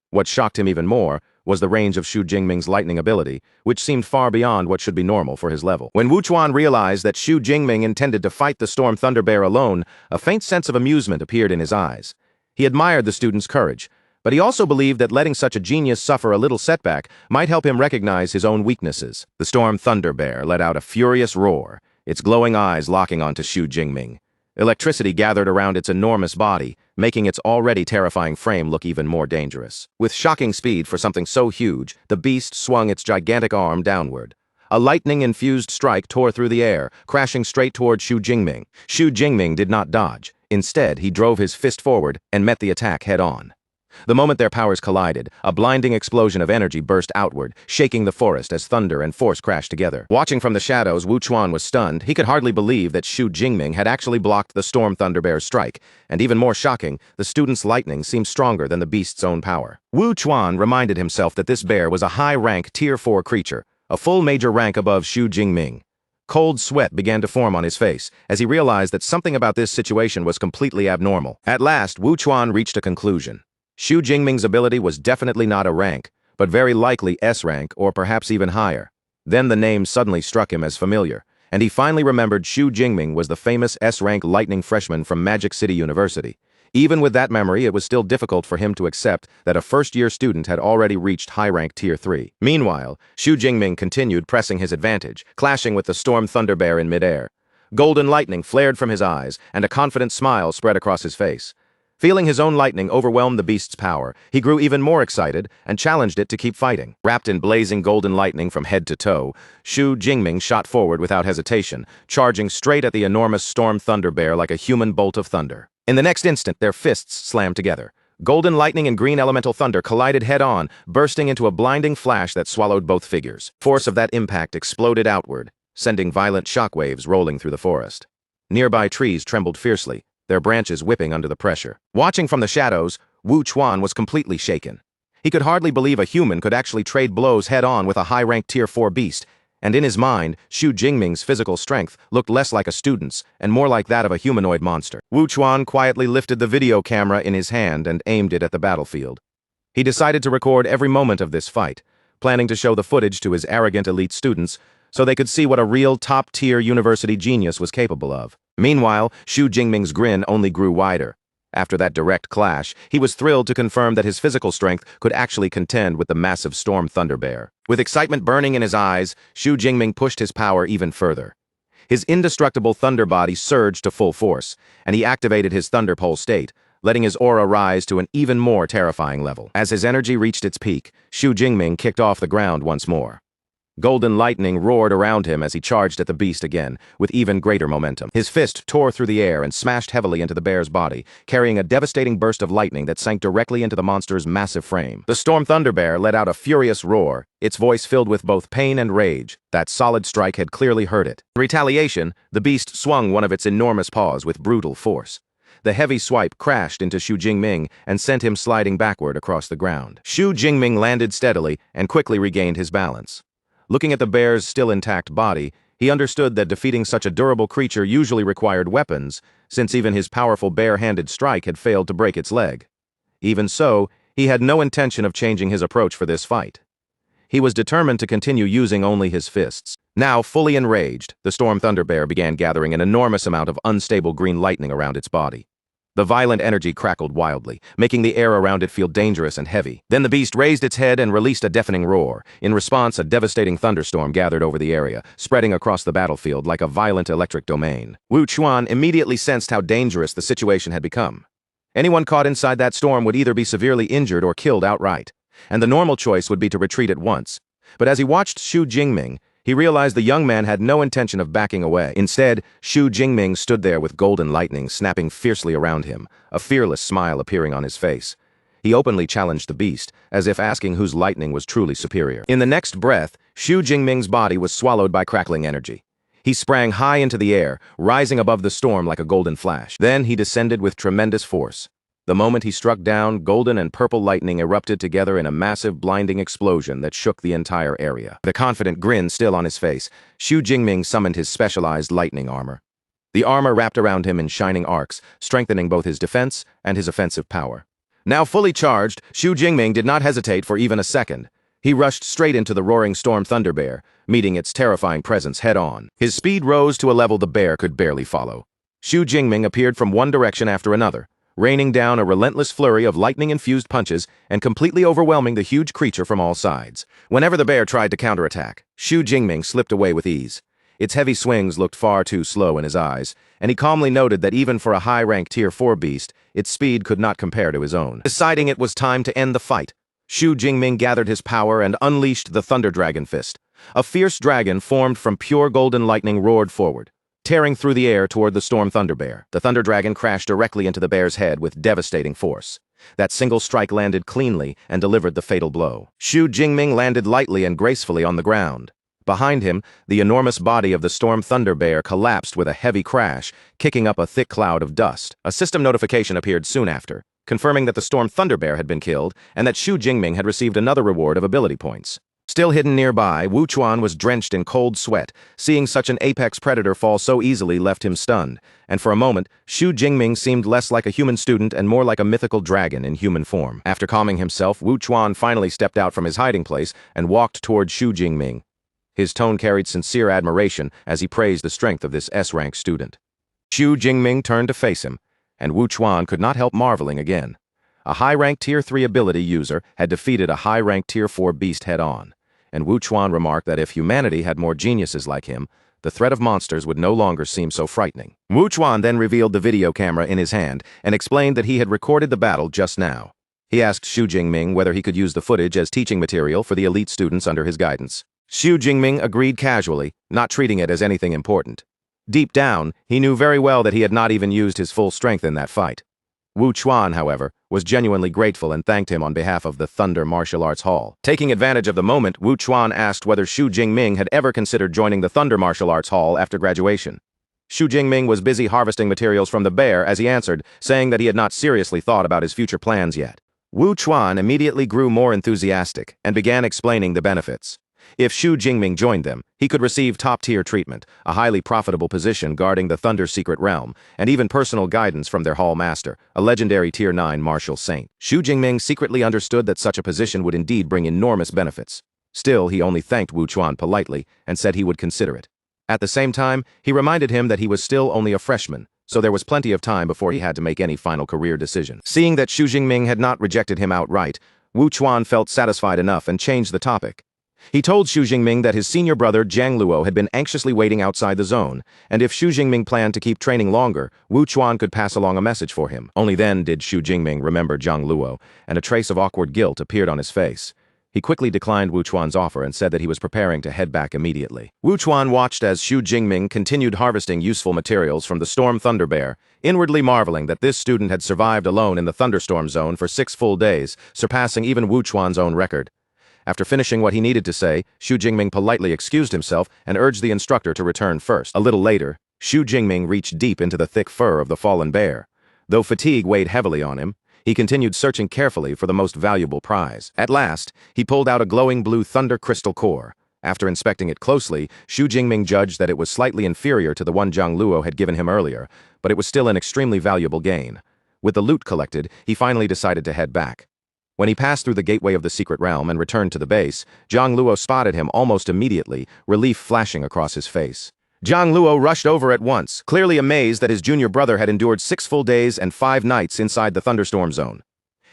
Speaker 1: What shocked him even more was the range of Xu Jingming's lightning ability, which seemed far beyond what should be normal for his level. When Wu Chuan realized that Xu Jingming intended to fight the Storm Thunder Bear alone, a faint sense of amusement appeared in his eyes. He admired the student's courage, but he also believed that letting such a genius suffer a little setback might help him recognize his own weaknesses. The Storm Thunder Bear let out a furious roar, its glowing eyes locking onto Xu Jingming. Electricity gathered around its enormous body, making its already terrifying frame look even more dangerous. With shocking speed for something so huge, the beast swung its gigantic arm downward. A lightning-infused strike tore through the air, crashing straight toward Xu Jingming. Xu Jingming did not dodge. Instead, he drove his fist forward and met the attack head-on. The moment their powers collided, a blinding explosion of energy burst outward, shaking the forest as thunder and force crashed together. Watching from the shadows, Wu Chuan was stunned. He could hardly believe that Xu Jingming had actually blocked the Storm Thunder Bear's strike, and even more shocking, the student's lightning seemed stronger than the beast's own power. Wu Chuan reminded himself that this bear was a high-rank Tier 4 creature, a full major rank above Xu Jingming. Cold sweat began to form on his face as he realized that something about this situation was completely abnormal. At last, Wu Chuan reached a conclusion. Xu Jingming's ability was definitely not a rank, but very likely S rank or perhaps even higher. Then the name suddenly struck him as familiar, and he finally remembered Xu Jingming was the famous S-rank lightning freshman from Magic City University. Even with that memory, it was still difficult for him to accept that a first-year student had already reached high-rank Tier 3. Meanwhile, Xu Jingming continued pressing his advantage, clashing with the Storm Thunder Bear in midair. Golden lightning flared from his eyes, and a confident smile spread across his face. Feeling his own lightning overwhelm the beast's power, he grew even more excited and challenged it to keep fighting. Wrapped in blazing golden lightning from head to toe, Xu Jingming shot forward without hesitation, charging straight at the enormous Storm Thunder Bear like a human bolt of thunder. In the next instant, their fists slammed together. Golden lightning and green elemental thunder collided head-on, bursting into a blinding flash that swallowed both figures. Force of that impact exploded outward, sending violent shockwaves rolling through the forest. Nearby trees trembled fiercely, their branches whipping under the pressure. Watching from the shadows, Wu Chuan was completely shaken. He could hardly believe a human could actually trade blows head-on with a high-ranked Tier 4 beast, and in his mind, Xu Jingming's physical strength looked less like a student's and more like that of a humanoid monster. Wu Chuan quietly lifted the video camera in his hand and aimed it at the battlefield. He decided to record every moment of this fight, planning to show the footage to his arrogant elite students so they could see what a real top-tier university genius was capable of. Meanwhile, Xu Jingming's grin only grew wider. After that direct clash, he was thrilled to confirm that his physical strength could actually contend with the massive Storm Thunder Bear. With excitement burning in his eyes, Xu Jingming pushed his power even further. His indestructible thunder body surged to full force, and he activated his thunder pole state, letting his aura rise to an even more terrifying level. As his energy reached its peak, Xu Jingming kicked off the ground once more. Golden lightning roared around him as he charged at the beast again, with even greater momentum. His fist tore through the air and smashed heavily into the bear's body, carrying a devastating burst of lightning that sank directly into the monster's massive frame. The Storm Thunder Bear let out a furious roar, its voice filled with both pain and rage. That solid strike had clearly hurt it. In retaliation, the beast swung one of its enormous paws with brutal force. The heavy swipe crashed into Xu Jingming and sent him sliding backward across the ground. Xu Jingming landed steadily and quickly regained his balance. Looking at the bear's still intact body, He understood that defeating such a durable creature usually required weapons, since even his powerful bare-handed strike had failed to break its leg. Even so, he had no intention of changing his approach for this fight. He was determined to continue using only his fists. Now, fully enraged, the Storm Thunder Bear began gathering an enormous amount of unstable green lightning around its body. The violent energy crackled wildly, making the air around it feel dangerous and heavy. Then the beast raised its head and released a deafening roar. In response, a devastating thunderstorm gathered over the area, spreading across the battlefield like a violent electric domain. Wu Chuan immediately sensed how dangerous the situation had become. Anyone caught inside that storm would either be severely injured or killed outright, and the normal choice would be to retreat at once. But as he watched Xu Jingming, he realized the young man had no intention of backing away. Instead, Xu Jingming stood there with golden lightning snapping fiercely around him, a fearless smile appearing on his face. He openly challenged the beast, as if asking whose lightning was truly superior. In the next breath, Xu Jingming's body was swallowed by crackling energy. He sprang high into the air, rising above the storm like a golden flash. Then he descended with tremendous force. The moment he struck down, golden and purple lightning erupted together in a massive, blinding explosion that shook the entire area. With a confident grin still on his face, Xu Jingming summoned his specialized lightning armor. The armor wrapped around him in shining arcs, strengthening both his defense and his offensive power. Now fully charged, Xu Jingming did not hesitate for even a second. He rushed straight into the roaring Storm Thunder Bear, meeting its terrifying presence head-on. His speed rose to a level the bear could barely follow. Xu Jingming appeared from one direction after another, raining down a relentless flurry of lightning-infused punches and completely overwhelming the huge creature from all sides. Whenever the bear tried to counterattack, Xu Jingming slipped away with ease. Its heavy swings looked far too slow in his eyes, and he calmly noted that even for a high-ranked Tier 4 beast, its speed could not compare to his own. Deciding it was time to end the fight, Xu Jingming gathered his power and unleashed the Thunder Dragon Fist. A fierce dragon formed from pure golden lightning roared forward, tearing through the air toward the Storm Thunder Bear. The Thunder Dragon crashed directly into the bear's head with devastating force. That single strike landed cleanly and delivered the fatal blow. Xu Jingming landed lightly and gracefully on the ground. Behind him, the enormous body of the Storm Thunder Bear collapsed with a heavy crash, kicking up a thick cloud of dust. A system notification appeared soon after, confirming that the Storm Thunder Bear had been killed and that Xu Jingming had received another reward of ability points. Still hidden nearby, Wu Chuan was drenched in cold sweat. Seeing such an apex predator fall so easily left him stunned, and for a moment, Xu Jingming seemed less like a human student and more like a mythical dragon in human form. After calming himself, Wu Chuan finally stepped out from his hiding place and walked toward Xu Jingming. His tone carried sincere admiration as he praised the strength of this S-rank student. Xu Jingming turned to face him, and Wu Chuan could not help marveling again. A high-ranked Tier 3 ability user had defeated a high-ranked Tier 4 beast head-on. And Wu Chuan remarked that if humanity had more geniuses like him, the threat of monsters would no longer seem so frightening. Wu Chuan then revealed the video camera in his hand and explained that he had recorded the battle just now. He asked Xu Jingming whether he could use the footage as teaching material for the elite students under his guidance. Xu Jingming agreed casually, not treating it as anything important. Deep down, he knew very well that he had not even used his full strength in that fight. Wu Chuan, however, was genuinely grateful and thanked him on behalf of the Thunder Martial Arts Hall. Taking advantage of the moment, Wu Chuan asked whether Xu Jingming had ever considered joining the Thunder Martial Arts Hall after graduation. Xu Jingming was busy harvesting materials from the bear as he answered, saying that he had not seriously thought about his future plans yet. Wu Chuan immediately grew more enthusiastic and began explaining the benefits. If Xu Jingming joined them, he could receive top-tier treatment, a highly profitable position guarding the Thunder Secret Realm, and even personal guidance from their Hall Master, a legendary Tier 9 martial saint. Xu Jingming secretly understood that such a position would indeed bring enormous benefits. Still, he only thanked Wu Chuan politely and said he would consider it. At the same time, he reminded him that he was still only a freshman, so there was plenty of time before he had to make any final career decision. Seeing that Xu Jingming had not rejected him outright, Wu Chuan felt satisfied enough and changed the topic. He told Xu Jingming that his senior brother Jiang Luo had been anxiously waiting outside the zone, and if Xu Jingming planned to keep training longer, Wu Chuan could pass along a message for him. Only then did Xu Jingming remember Jiang Luo, and a trace of awkward guilt appeared on his face. He quickly declined Wu Chuan's offer and said that he was preparing to head back immediately. Wu Chuan watched as Xu Jingming continued harvesting useful materials from the Storm Thunder Bear, inwardly marveling that this student had survived alone in the thunderstorm zone for 6 full days, surpassing even Wu Chuan's own record. After finishing what he needed to say, Xu Jingming politely excused himself and urged the instructor to return first. A little later, Xu Jingming reached deep into the thick fur of the fallen bear. Though fatigue weighed heavily on him, he continued searching carefully for the most valuable prize. At last, he pulled out a glowing blue thunder crystal core, After inspecting it closely, Xu Jingming judged that it was slightly inferior to the one Zhang Luo had given him earlier, but it was still an extremely valuable gain. With the loot collected, he finally decided to head back. When he passed through the gateway of the secret realm and returned to the base, Zhang Luo spotted him almost immediately, relief flashing across his face. Zhang Luo rushed over at once, clearly amazed that his junior brother had endured 6 full days and 5 nights inside the thunderstorm zone.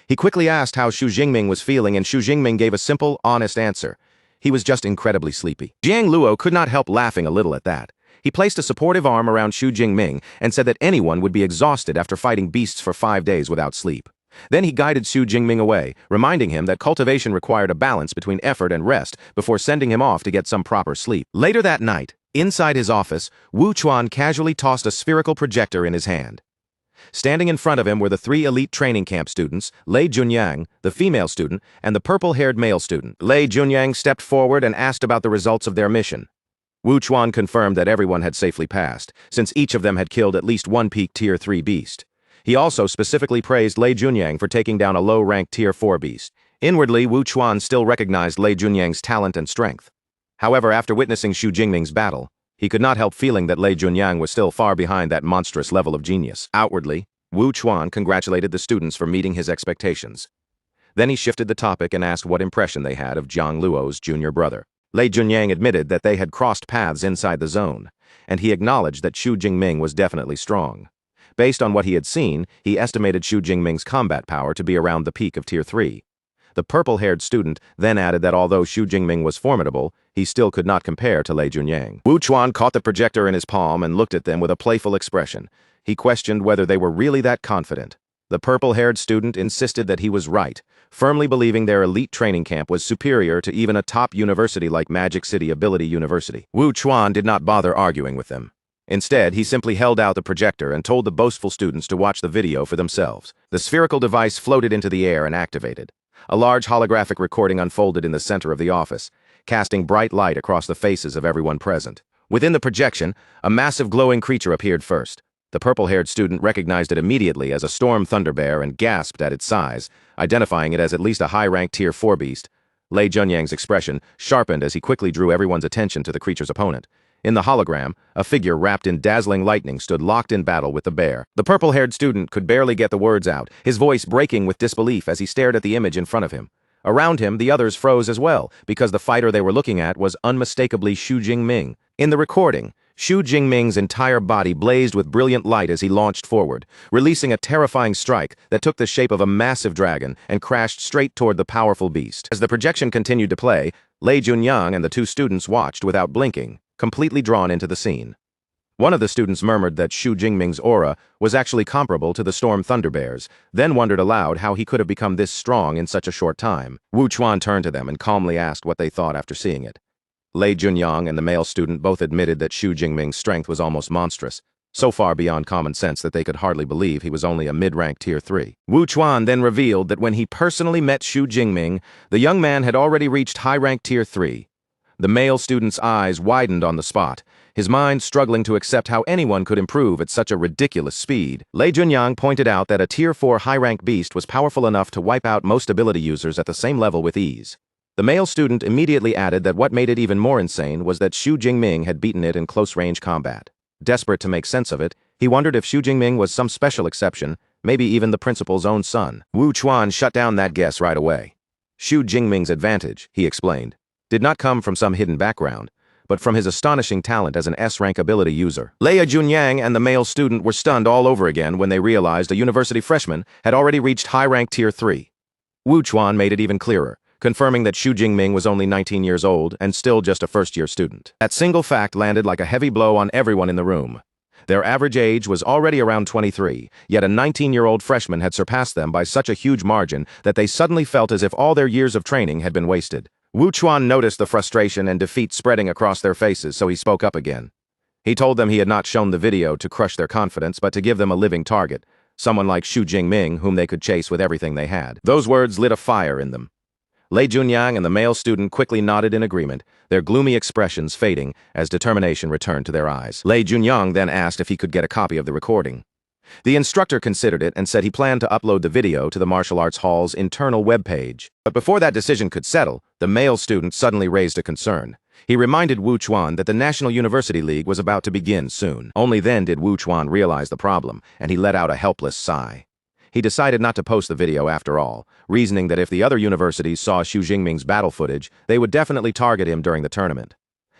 Speaker 1: He quickly asked how Xu Jingming was feeling, and Xu Jingming gave a simple, honest answer. He was just incredibly sleepy. Zhang Luo could not help laughing a little at that. He placed a supportive arm around Xu Jingming and said that anyone would be exhausted after fighting beasts for 5 days without sleep. Then he guided Xu Jingming away, reminding him that cultivation required a balance between effort and rest before sending him off to get some proper sleep. Later that night, inside his office, Wu Chuan casually tossed a spherical projector in his hand. Standing in front of him were the 3 elite training camp students, Lei Junyang, the female student, and the purple-haired male student. Lei Junyang stepped forward and asked about the results of their mission. Wu Chuan confirmed that everyone had safely passed, since each of them had killed at least one peak Tier 3 beast. He also specifically praised Lei Junyang for taking down a low-ranked Tier 4 beast. Inwardly, Wu Chuan still recognized Lei Junyang's talent and strength. However, after witnessing Xu Jingming's battle, he could not help feeling that Lei Junyang was still far behind that monstrous level of genius. Outwardly, Wu Chuan congratulated the students for meeting his expectations. Then he shifted the topic and asked what impression they had of Zhang Luo's junior brother. Lei Junyang admitted that they had crossed paths inside the zone, and he acknowledged that Xu Jingming was definitely strong. Based on what he had seen, he estimated Xu Jingming's combat power to be around the peak of Tier 3. The purple-haired student then added that although Xu Jingming was formidable, he still could not compare to Lei Junyang. Wu Chuan caught the projector in his palm and looked at them with a playful expression. He questioned whether they were really that confident. The purple-haired student insisted that he was right, firmly believing their elite training camp was superior to even a top university like Magic City Ability University. Wu Chuan did not bother arguing with them. Instead, he simply held out the projector and told the boastful students to watch the video for themselves. The spherical device floated into the air and activated. A large holographic recording unfolded in the center of the office, casting bright light across the faces of everyone present. Within the projection, a massive glowing creature appeared first. The purple-haired student recognized it immediately as a storm thunderbear and gasped at its size, identifying it as at least a high-ranked Tier 4 beast. Lei Junyang's expression sharpened as he quickly drew everyone's attention to the creature's opponent. In the hologram, a figure wrapped in dazzling lightning stood locked in battle with the bear. The purple-haired student could barely get the words out, his voice breaking with disbelief as he stared at the image in front of him. Around him, the others froze as well, because the fighter they were looking at was unmistakably Xu Jingming. In the recording, Xu Jingming's entire body blazed with brilliant light as he launched forward, releasing a terrifying strike that took the shape of a massive dragon and crashed straight toward the powerful beast. As the projection continued to play, Lei Junyang and the 2 students watched without blinking, completely drawn into the scene. One of the students murmured that Xu Jingming's aura was actually comparable to the Storm Thunderbears, then wondered aloud how he could have become this strong in such a short time. Wu Chuan turned to them and calmly asked what they thought after seeing it. Lei Junyang and the male student both admitted that Xu Jingming's strength was almost monstrous, so far beyond common sense that they could hardly believe he was only a mid-ranked Tier 3. Wu Chuan then revealed that when he personally met Xu Jingming, the young man had already reached high-ranked Tier 3. The male student's eyes widened on the spot, his mind struggling to accept how anyone could improve at such a ridiculous speed. Lei Junyang pointed out that a Tier 4 high-rank beast was powerful enough to wipe out most ability users at the same level with ease. The male student immediately added that what made it even more insane was that Xu Jingming had beaten it in close-range combat. Desperate to make sense of it, he wondered if Xu Jingming was some special exception, maybe even the principal's own son. Wu Chuan shut down that guess right away. Xu Jingming's advantage, he explained, did not come from some hidden background, but from his astonishing talent as an S-rank ability user. Lei Junyang and the male student were stunned all over again when they realized a university freshman had already reached high-rank Tier 3. Wu Chuan made it even clearer, confirming that Xu Jingming was only 19 years old and still just a first-year student. That single fact landed like a heavy blow on everyone in the room. Their average age was already around 23, yet a 19-year-old freshman had surpassed them by such a huge margin that they suddenly felt as if all their years of training had been wasted. Wu Chuan noticed the frustration and defeat spreading across their faces, so he spoke up again. He told them he had not shown the video to crush their confidence, but to give them a living target, someone like Xu Jingming whom they could chase with everything they had. Those words lit a fire in them. Lei Junyang and the male student quickly nodded in agreement, their gloomy expressions fading as determination returned to their eyes. Lei Junyang then asked if he could get a copy of the recording. The instructor considered it and said he planned to upload the video to the martial arts hall's internal webpage. But before that decision could settle, the male student suddenly raised a concern. He reminded Wu Chuan that the National University League was about to begin soon. Only then did Wu Chuan realize the problem, and he let out a helpless sigh. He decided not to post the video after all, reasoning that if the other universities saw Xu Jingming's battle footage, they would definitely target him during the tournament.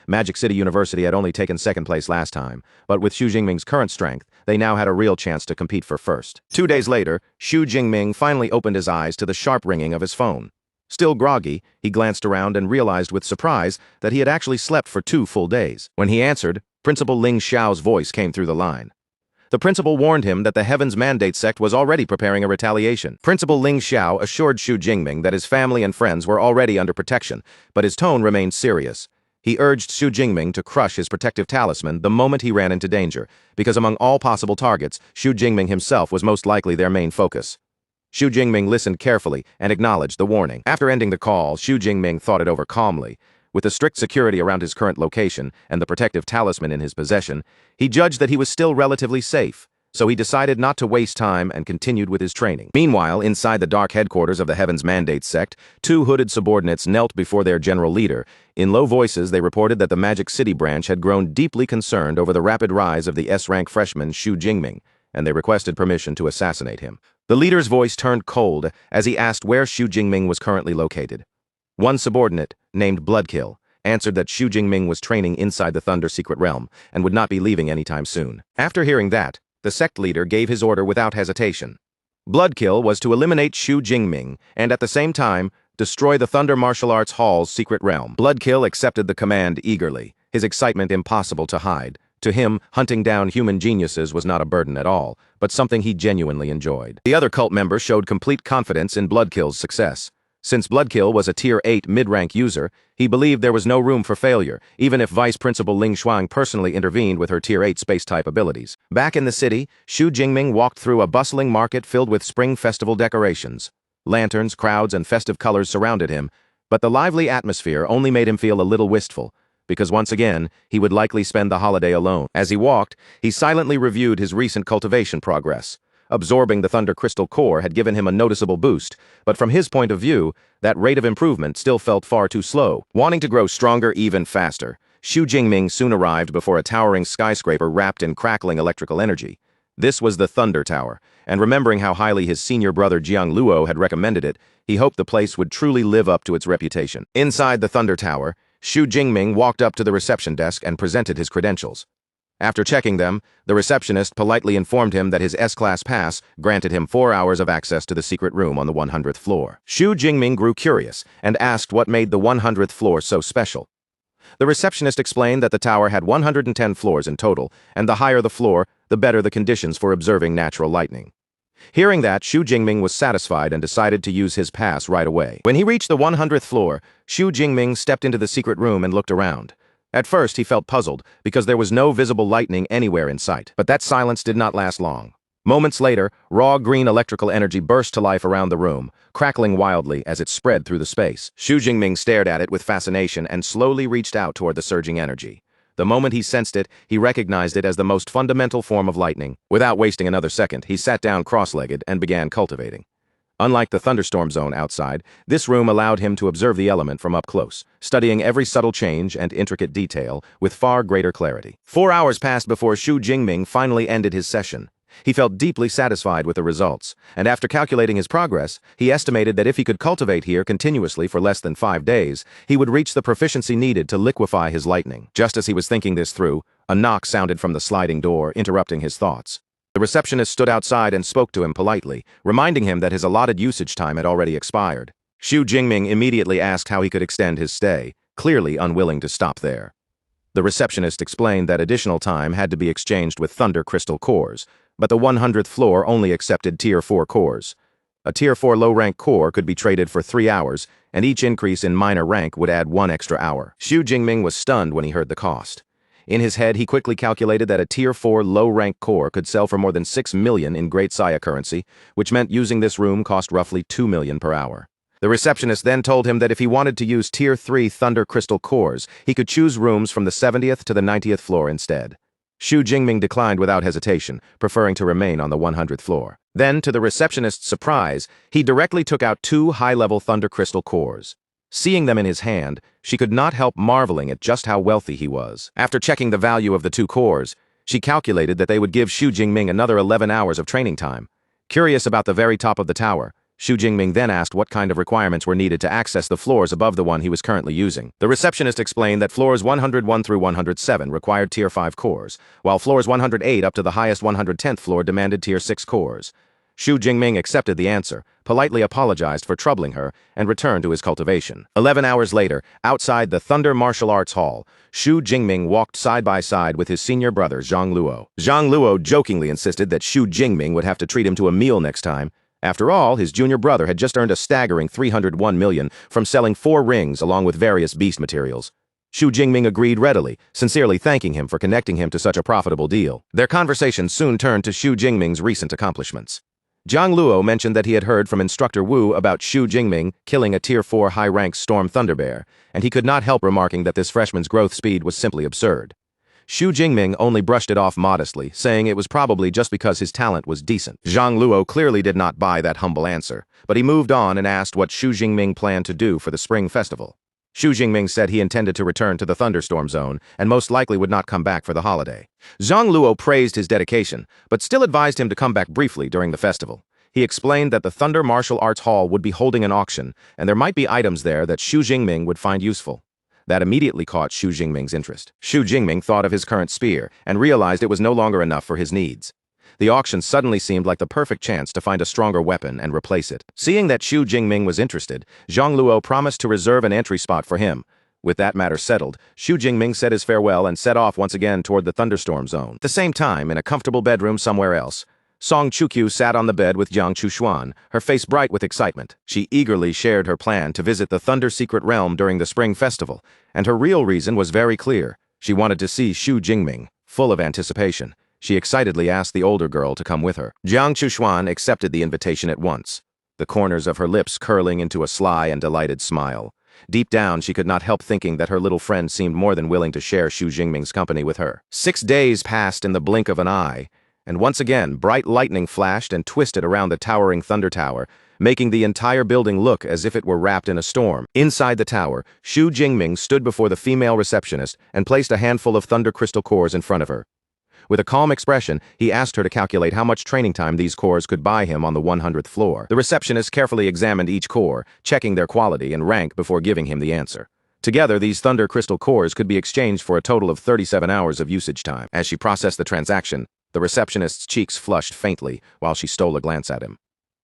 Speaker 1: Magic City University had only taken second place last time, but with Xu Jingming's current strength, they now had a real chance to compete for first. 2 days later, Xu Jingming finally opened his eyes to the sharp ringing of his phone. Still groggy, he glanced around and realized with surprise that he had actually slept for 2 full days. When he answered, Principal Ling Xiao's voice came through the line. The principal warned him that the Heaven's Mandate sect was already preparing a retaliation. Principal Ling Xiao assured Xu Jingming that his family and friends were already under protection, but his tone remained serious. He urged Xu Jingming to crush his protective talisman the moment he ran into danger, because among all possible targets, Xu Jingming himself was most likely their main focus. Xu Jingming listened carefully and acknowledged the warning. After ending the call, Xu Jingming thought it over calmly. With the strict security around his current location and the protective talisman in his possession, he judged that he was still relatively safe, so he decided not to waste time and continued with his training. Meanwhile, inside the dark headquarters of the Heaven's Mandate sect, 2 hooded subordinates knelt before their general leader. In low voices, they reported that the Magic City branch had grown deeply concerned over the rapid rise of the S-rank freshman Xu Jingming, and they requested permission to assassinate him. The leader's voice turned cold as he asked where Xu Jingming was currently located. One subordinate, named Bloodkill, answered that Xu Jingming was training inside the Thunder Secret Realm and would not be leaving anytime soon. After hearing that, the sect leader gave his order without hesitation. Bloodkill was to eliminate Xu Jingming and at the same time destroy the Thunder Martial Arts Hall's secret realm. Bloodkill accepted the command eagerly, his excitement impossible to hide. To him, hunting down human geniuses was not a burden at all, but something he genuinely enjoyed. The other cult members showed complete confidence in Bloodkill's success. Since Bloodkill was a Tier 8 mid-rank user, he believed there was no room for failure, even if Vice Principal Ling Shuang personally intervened with her Tier 8 space-type abilities. Back in the city, Xu Jingming walked through a bustling market filled with spring festival decorations. Lanterns, crowds, and festive colors surrounded him, but the lively atmosphere only made him feel a little wistful, because once again, he would likely spend the holiday alone. As he walked, he silently reviewed his recent cultivation progress. Absorbing the Thunder Crystal core had given him a noticeable boost, but from his point of view, that rate of improvement still felt far too slow. Wanting to grow stronger even faster, Xu Jingming soon arrived before a towering skyscraper wrapped in crackling electrical energy. This was the Thunder Tower, and remembering how highly his senior brother Jiang Luo had recommended it, he hoped the place would truly live up to its reputation. Inside the Thunder Tower, Xu Jingming walked up to the reception desk and presented his credentials. After checking them, the receptionist politely informed him that his S-Class pass granted him 4 hours of access to the secret room on the 100th floor. Xu Jingming grew curious and asked what made the 100th floor so special. The receptionist explained that the tower had 110 floors in total, and the higher the floor, the better the conditions for observing natural lightning. Hearing that, Xu Jingming was satisfied and decided to use his pass right away. When he reached the 100th floor, Xu Jingming stepped into the secret room and looked around. At first, he felt puzzled because there was no visible lightning anywhere in sight. But that silence did not last long. Moments later, raw green electrical energy burst to life around the room, crackling wildly as it spread through the space. Xu Jingming stared at it with fascination and slowly reached out toward the surging energy. The moment he sensed it, he recognized it as the most fundamental form of lightning. Without wasting another second, he sat down cross-legged and began cultivating. Unlike the thunderstorm zone outside, this room allowed him to observe the element from up close, studying every subtle change and intricate detail with far greater clarity. 4 hours passed before Xu Jingming finally ended his session. He felt deeply satisfied with the results, and after calculating his progress, he estimated that if he could cultivate here continuously for less than 5 days, he would reach the proficiency needed to liquefy his lightning. Just as he was thinking this through, a knock sounded from the sliding door, interrupting his thoughts. The receptionist stood outside and spoke to him politely, reminding him that his allotted usage time had already expired. Xu Jingming immediately asked how he could extend his stay, clearly unwilling to stop there. The receptionist explained that additional time had to be exchanged with Thunder Crystal cores, but the 100th floor only accepted Tier 4 cores. A Tier 4 low-rank core could be traded for 3 hours, and each increase in minor rank would add 1 extra hour. Xu Jingming was stunned when he heard the cost. In his head, he quickly calculated that a Tier 4 low-rank core could sell for more than 6 million in Great Saya currency, which meant using this room cost roughly 2 million per hour. The receptionist then told him that if he wanted to use Tier 3 Thunder Crystal cores, he could choose rooms from the 70th to the 90th floor instead. Xu Jingming declined without hesitation, preferring to remain on the 100th floor. Then, to the receptionist's surprise, he directly took out 2 high-level Thunder Crystal cores. Seeing them in his hand, she could not help marveling at just how wealthy he was. After checking the value of the 2 cores, she calculated that they would give Xu Jingming another 11 hours of training time. Curious about the very top of the tower, Xu Jingming then asked what kind of requirements were needed to access the floors above the one he was currently using. The receptionist explained that floors 101 through 107 required Tier 5 cores, while floors 108 up to the highest 110th floor demanded Tier 6 cores. Xu Jingming accepted the answer, politely apologized for troubling her, and returned to his cultivation. 11 hours later, outside the Thunder Martial Arts Hall, Xu Jingming walked side by side with his senior brother, Zhang Luo. Zhang Luo jokingly insisted that Xu Jingming would have to treat him to a meal next time. After all, his junior brother had just earned a staggering 301 million from selling 4 rings along with various beast materials. Xu Jingming agreed readily, sincerely thanking him for connecting him to such a profitable deal. Their conversation soon turned to Xu Jingming's recent accomplishments. Zhang Luo mentioned that he had heard from Instructor Wu about Xu Jingming killing a Tier 4 high-rank Storm Thunderbear, and he could not help remarking that this freshman's growth speed was simply absurd. Xu Jingming only brushed it off modestly, saying it was probably just because his talent was decent. Zhang Luo clearly did not buy that humble answer, but he moved on and asked what Xu Jingming planned to do for the Spring Festival. Xu Jingming said he intended to return to the Thunderstorm Zone and most likely would not come back for the holiday. Zhang Luo praised his dedication, but still advised him to come back briefly during the festival. He explained that the Thunder Martial Arts Hall would be holding an auction, and there might be items there that Xu Jingming would find useful. That immediately caught Xu Jingming's interest. Xu Jingming thought of his current spear and realized it was no longer enough for his needs. The auction suddenly seemed like the perfect chance to find a stronger weapon and replace it. Seeing that Xu Jingming was interested, Zhang Luo promised to reserve an entry spot for him. With that matter settled, Xu Jingming said his farewell and set off once again toward the Thunderstorm Zone. At the same time, in a comfortable bedroom somewhere else, Song Chukyu sat on the bed with Jiang Chushuan, her face bright with excitement. She eagerly shared her plan to visit the Thunder Secret Realm during the Spring Festival, and her real reason was very clear. She wanted to see Xu Jingming. Full of anticipation, she excitedly asked the older girl to come with her. Jiang Chushuan accepted the invitation at once, the corners of her lips curling into a sly and delighted smile. Deep down, she could not help thinking that her little friend seemed more than willing to share Xu Jingming's company with her. 6 days passed in the blink of an eye, and once again, bright lightning flashed and twisted around the towering Thunder Tower, making the entire building look as if it were wrapped in a storm. Inside the tower, Xu Jingming stood before the female receptionist and placed a handful of thunder crystal cores in front of her. With a calm expression, he asked her to calculate how much training time these cores could buy him on the 100th floor. The receptionist carefully examined each core, checking their quality and rank before giving him the answer. Together, these thunder crystal cores could be exchanged for a total of 37 hours of usage time. As she processed the transaction, the receptionist's cheeks flushed faintly while she stole a glance at him.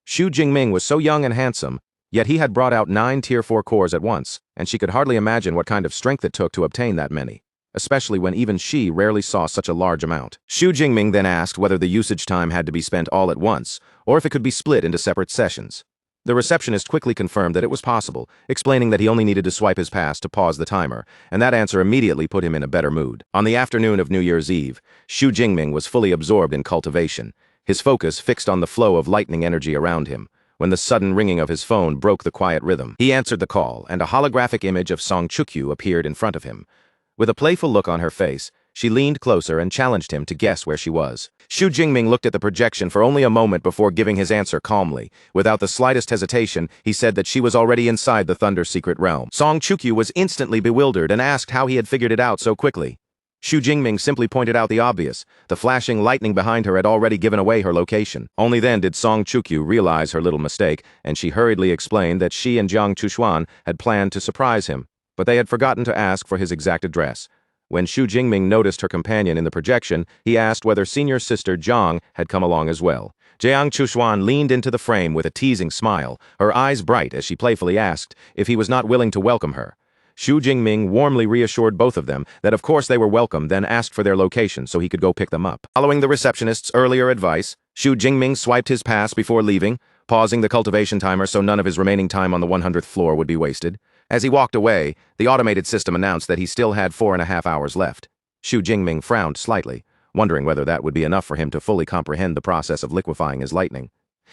Speaker 1: Xu Jingming was so young and handsome, yet he had brought out 9 Tier 4 cores at once, and she could hardly imagine what kind of strength it took to obtain that many, especially when even she rarely saw such a large amount. Xu Jingming then asked whether the usage time had to be spent all at once, or if it could be split into separate sessions. The receptionist quickly confirmed that it was possible, explaining that he only needed to swipe his pass to pause the timer, and that answer immediately put him in a better mood. On the afternoon of New Year's Eve, Xu Jingming was fully absorbed in cultivation, his focus fixed on the flow of lightning energy around him, when the sudden ringing of his phone broke the quiet rhythm. He answered the call, and a holographic image of Song Chukyu appeared in front of him. With a playful look on her face, she leaned closer and challenged him to guess where she was. Xu Jingming looked at the projection for only a moment before giving his answer calmly. Without the slightest hesitation, he said that she was already inside the Thunder Secret Realm. Song Chukyu was instantly bewildered and asked how he had figured it out so quickly. Xu Jingming simply pointed out the obvious. The flashing lightning behind her had already given away her location. Only then did Song Chukyu realize her little mistake, and she hurriedly explained that she and Jiang Chushuan had planned to surprise him, but they had forgotten to ask for his exact address. When Xu Jingming noticed her companion in the projection, he asked whether senior sister Jiang had come along as well. Jiang Chushuan leaned into the frame with a teasing smile, her eyes bright as she playfully asked if he was not willing to welcome her. Xu Jingming warmly reassured both of them that of course they were welcome, then asked for their location so he could go pick them up. Following the receptionist's earlier advice, Xu Jingming swiped his pass before leaving, pausing the cultivation timer so none of his remaining time on the 100th floor would be wasted. As he walked away, the automated system announced that he still had 4.5 hours left. Xu Jingming frowned slightly, wondering whether that would be enough for him to fully comprehend the process of liquefying his lightning.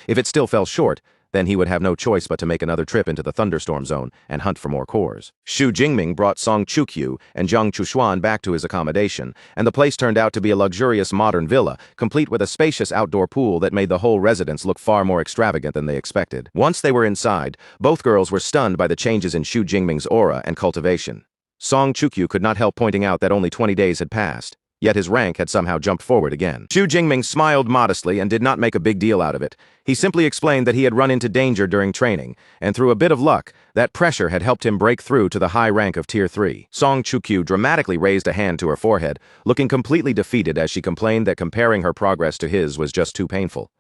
Speaker 1: If it still fell short, then he would have no choice but to make another trip into the thunderstorm zone and hunt for more cores. Xu Jingming brought Song Chukyu and Jiang Chushuan back to his accommodation, and the place turned out to be a luxurious modern villa, complete with a spacious outdoor pool that made the whole residence look far more extravagant than they expected. Once they were inside, both girls were stunned by the changes in Xu Jingming's aura and cultivation. Song Chukyu could not help pointing out that only 20 days had passed, yet his rank had somehow jumped forward again. Xu Jingming smiled modestly and did not make a big deal out of it. He simply explained that he had run into danger during training, and through a bit of luck, that pressure had helped him break through to the high rank of Tier 3. Song Chukyu dramatically raised a hand to her forehead, looking completely defeated as she complained that comparing her progress to his was just too painful.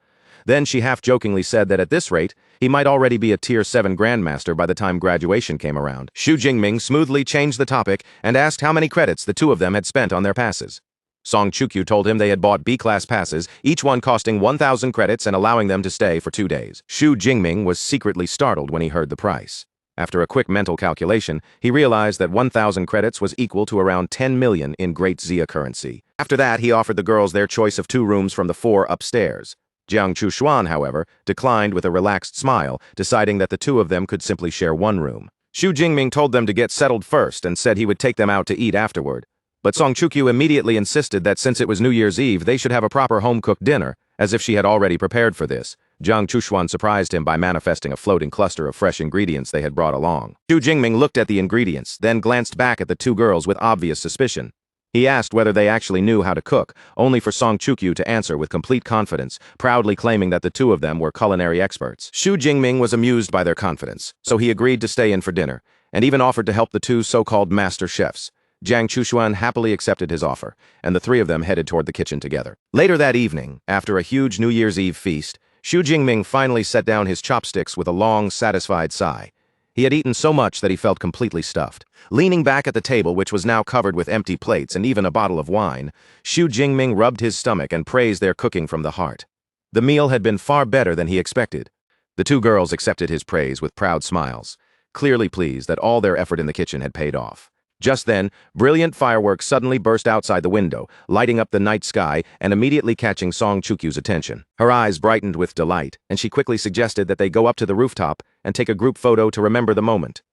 Speaker 1: Then she half-jokingly said that at this rate, he might already be a Tier 7 Grandmaster by the time graduation came around. Xu Jingming smoothly changed the topic and asked how many credits the two of them had spent on their passes. Song Chukyu told him they had bought B-class passes, each one costing 1,000 credits and allowing them to stay for 2 days. Xu Jingming was secretly startled when he heard the price. After a quick mental calculation, he realized that 1,000 credits was equal to around 10 million in Great Xia currency. After that, he offered the girls their choice of 2 rooms from the 4 upstairs. Jiang Chushuan, however, declined with a relaxed smile, deciding that the two of them could simply share 1 room. Xu Jingming told them to get settled first and said he would take them out to eat afterward. But Song Chukyu immediately insisted that since it was New Year's Eve, they should have a proper home-cooked dinner, as if she had already prepared for this. Jiang Chushuan surprised him by manifesting a floating cluster of fresh ingredients they had brought along. Xu Jingming looked at the ingredients, then glanced back at the 2 girls with obvious suspicion. He asked whether they actually knew how to cook, only for Song Chukyu to answer with complete confidence, proudly claiming that the 2 of them were culinary experts. Xu Jingming was amused by their confidence, so he agreed to stay in for dinner, and even offered to help the 2 so-called master chefs. Jiang Chushuan happily accepted his offer, and the 3 of them headed toward the kitchen together. Later that evening, after a huge New Year's Eve feast, Xu Jingming finally set down his chopsticks with a long, satisfied sigh. He had eaten so much that he felt completely stuffed. Leaning back at the table, which was now covered with empty plates and even a bottle of wine, Xu Jingming rubbed his stomach and praised their cooking from the heart. The meal had been far better than he expected. The 2 girls accepted his praise with proud smiles, clearly pleased that all their effort in the kitchen had paid off. Just then, brilliant fireworks suddenly burst outside the window, lighting up the night sky and immediately catching Song Chukyu's attention. Her eyes brightened with delight, and she quickly suggested that they go up to the rooftop and take a group photo to remember the moment.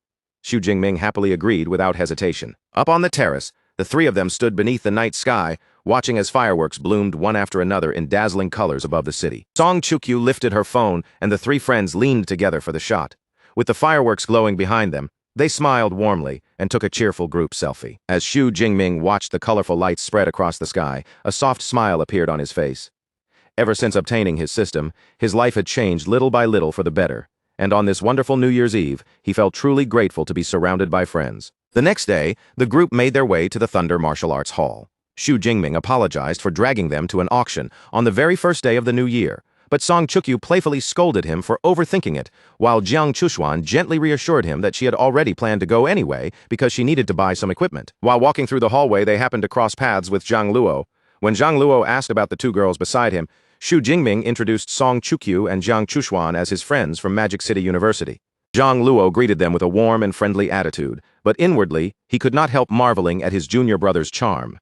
Speaker 1: Xu Jingming happily agreed without hesitation. Up on the terrace, the 3 of them stood beneath the night sky, watching as fireworks bloomed one after another in dazzling colors above the city. Song Chukyu lifted her phone, and the 3 friends leaned together for the shot. With the fireworks glowing behind them, they smiled warmly and took a cheerful group selfie. As Xu Jingming watched the colorful lights spread across the sky, a soft smile appeared on his face. Ever since obtaining his system, his life had changed little by little for the better, and on this wonderful New Year's Eve, he felt truly grateful to be surrounded by friends. The next day, the group made their way to the Thunder Martial Arts Hall. Xu Jingming apologized for dragging them to an auction on the very first day of the new year, but Song Chukyu playfully scolded him for overthinking it, while Jiang Chushuan gently reassured him that she had already planned to go anyway because she needed to buy some equipment. While walking through the hallway, they happened to cross paths with Zhang Luo. When Zhang Luo asked about the 2 girls beside him, Xu Jingming introduced Song Chukyu and Jiang Chushuan as his friends from Magic City University. Zhang Luo greeted them with a warm and friendly attitude, but inwardly, he could not help marveling at his junior brother's charm.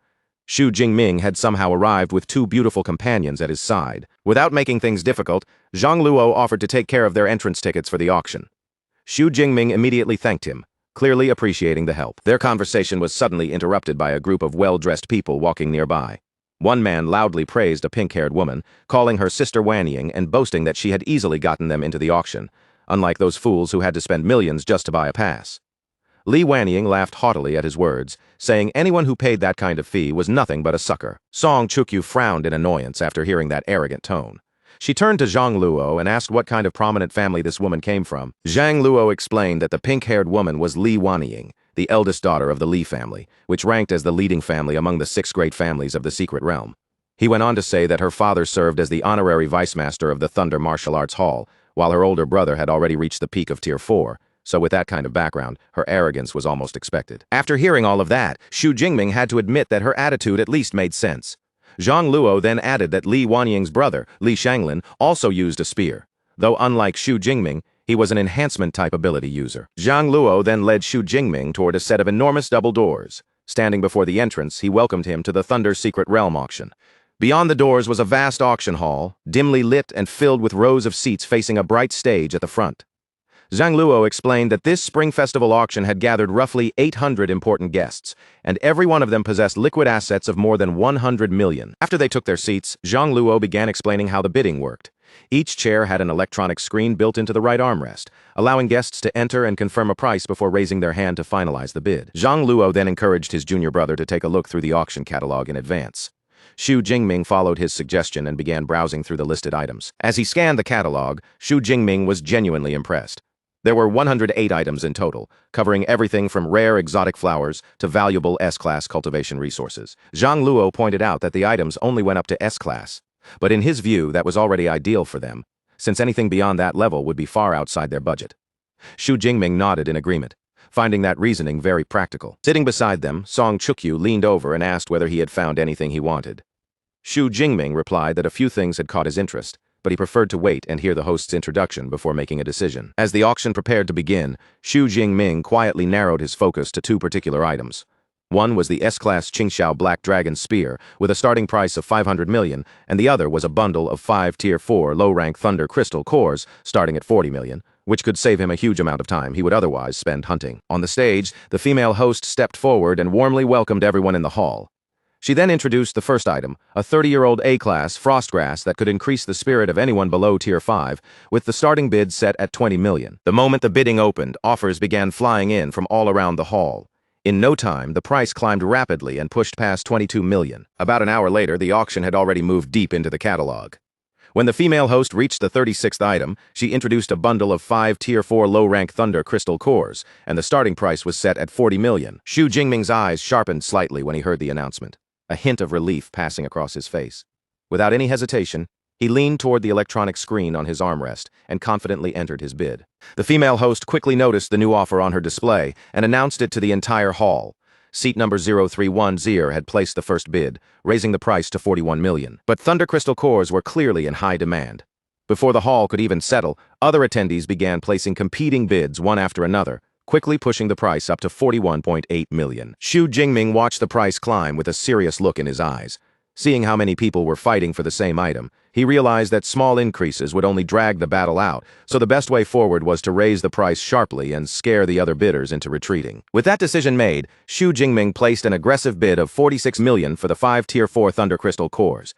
Speaker 1: Xu Jingming had somehow arrived with 2 beautiful companions at his side. Without making things difficult, Zhang Luo offered to take care of their entrance tickets for the auction. Xu Jingming immediately thanked him, clearly appreciating the help. Their conversation was suddenly interrupted by a group of well-dressed people walking nearby. One man loudly praised a pink-haired woman, calling her Sister Wanying and boasting that she had easily gotten them into the auction, unlike those fools who had to spend millions just to buy a pass. Li Wanying laughed haughtily at his words, saying anyone who paid that kind of fee was nothing but a sucker. Song Chukyu frowned in annoyance after hearing that arrogant tone. She turned to Zhang Luo and asked what kind of prominent family this woman came from. Zhang Luo explained that the pink-haired woman was Li Wanying, the eldest daughter of the Li family, which ranked as the leading family among the 6 great families of the Secret Realm. He went on to say that her father served as the honorary vice-master of the Thunder Martial Arts Hall, while her older brother had already reached the peak of Tier 4. So with that kind of background, her arrogance was almost expected. After hearing all of that, Xu Jingming had to admit that her attitude at least made sense. Zhang Luo then added that Li Wanying's brother, Li Shanglin, also used a spear, though unlike Xu Jingming, he was an enhancement-type ability user. Zhang Luo then led Xu Jingming toward a set of enormous double doors. Standing before the entrance, he welcomed him to the Thunder Secret Realm auction. Beyond the doors was a vast auction hall, dimly lit and filled with rows of seats facing a bright stage at the front. Zhang Luo explained that this Spring Festival auction had gathered roughly 800 important guests, and every one of them possessed liquid assets of more than 100 million. After they took their seats, Zhang Luo began explaining how the bidding worked. Each chair had an electronic screen built into the right armrest, allowing guests to enter and confirm a price before raising their hand to finalize the bid. Zhang Luo then encouraged his junior brother to take a look through the auction catalog in advance. Xu Jingming followed his suggestion and began browsing through the listed items. As he scanned the catalog, Xu Jingming was genuinely impressed. There were 108 items in total, covering everything from rare exotic flowers to valuable S-class cultivation resources. Zhang Luo pointed out that the items only went up to S-class, but in his view that was already ideal for them, since anything beyond that level would be far outside their budget. Xu Jingming nodded in agreement, finding that reasoning very practical. Sitting beside them, Song Chukyu leaned over and asked whether he had found anything he wanted. Xu Jingming replied that a few things had caught his interest, but he preferred to wait and hear the host's introduction before making a decision. As the auction prepared to begin, Xu Jingming quietly narrowed his focus to two particular items. One was the S-Class Qingxiao Black Dragon Spear, with a starting price of 500 million, and the other was a bundle of 5 Tier 4 low-rank Thunder Crystal cores, starting at 40 million, which could save him a huge amount of time he would otherwise spend hunting. On the stage, the female host stepped forward and warmly welcomed everyone in the hall. She then introduced the first item, a 30-year-old A-class frostgrass that could increase the spirit of anyone below Tier 5, with the starting bid set at 20 million. The moment the bidding opened, offers began flying in from all around the hall. In no time, the price climbed rapidly and pushed past 22 million. About an hour later, the auction had already moved deep into the catalog. When the female host reached the 36th item, she introduced a bundle of 5 Tier 4 low-rank Thunder Crystal cores, and the starting price was set at 40 million. Xu Jingming's eyes sharpened slightly when he heard the announcement, a hint of relief passing across his face. Without any hesitation, he leaned toward the electronic screen on his armrest and confidently entered his bid. The female host quickly noticed the new offer on her display and announced it to the entire hall. Seat number 0310 had placed the first bid, raising the price to 41 million. But Thunder Crystal cores were clearly in high demand. Before the hall could even settle, other attendees began placing competing bids one after another, quickly pushing the price up to 41.8 million. Xu Jingming watched the price climb with a serious look in his eyes. Seeing how many people were fighting for the same item, he realized that small increases would only drag the battle out, so the best way forward was to raise the price sharply and scare the other bidders into retreating. With that decision made, Xu Jingming placed an aggressive bid of 46 million for the 5 Tier 4 Thunder Crystal cores.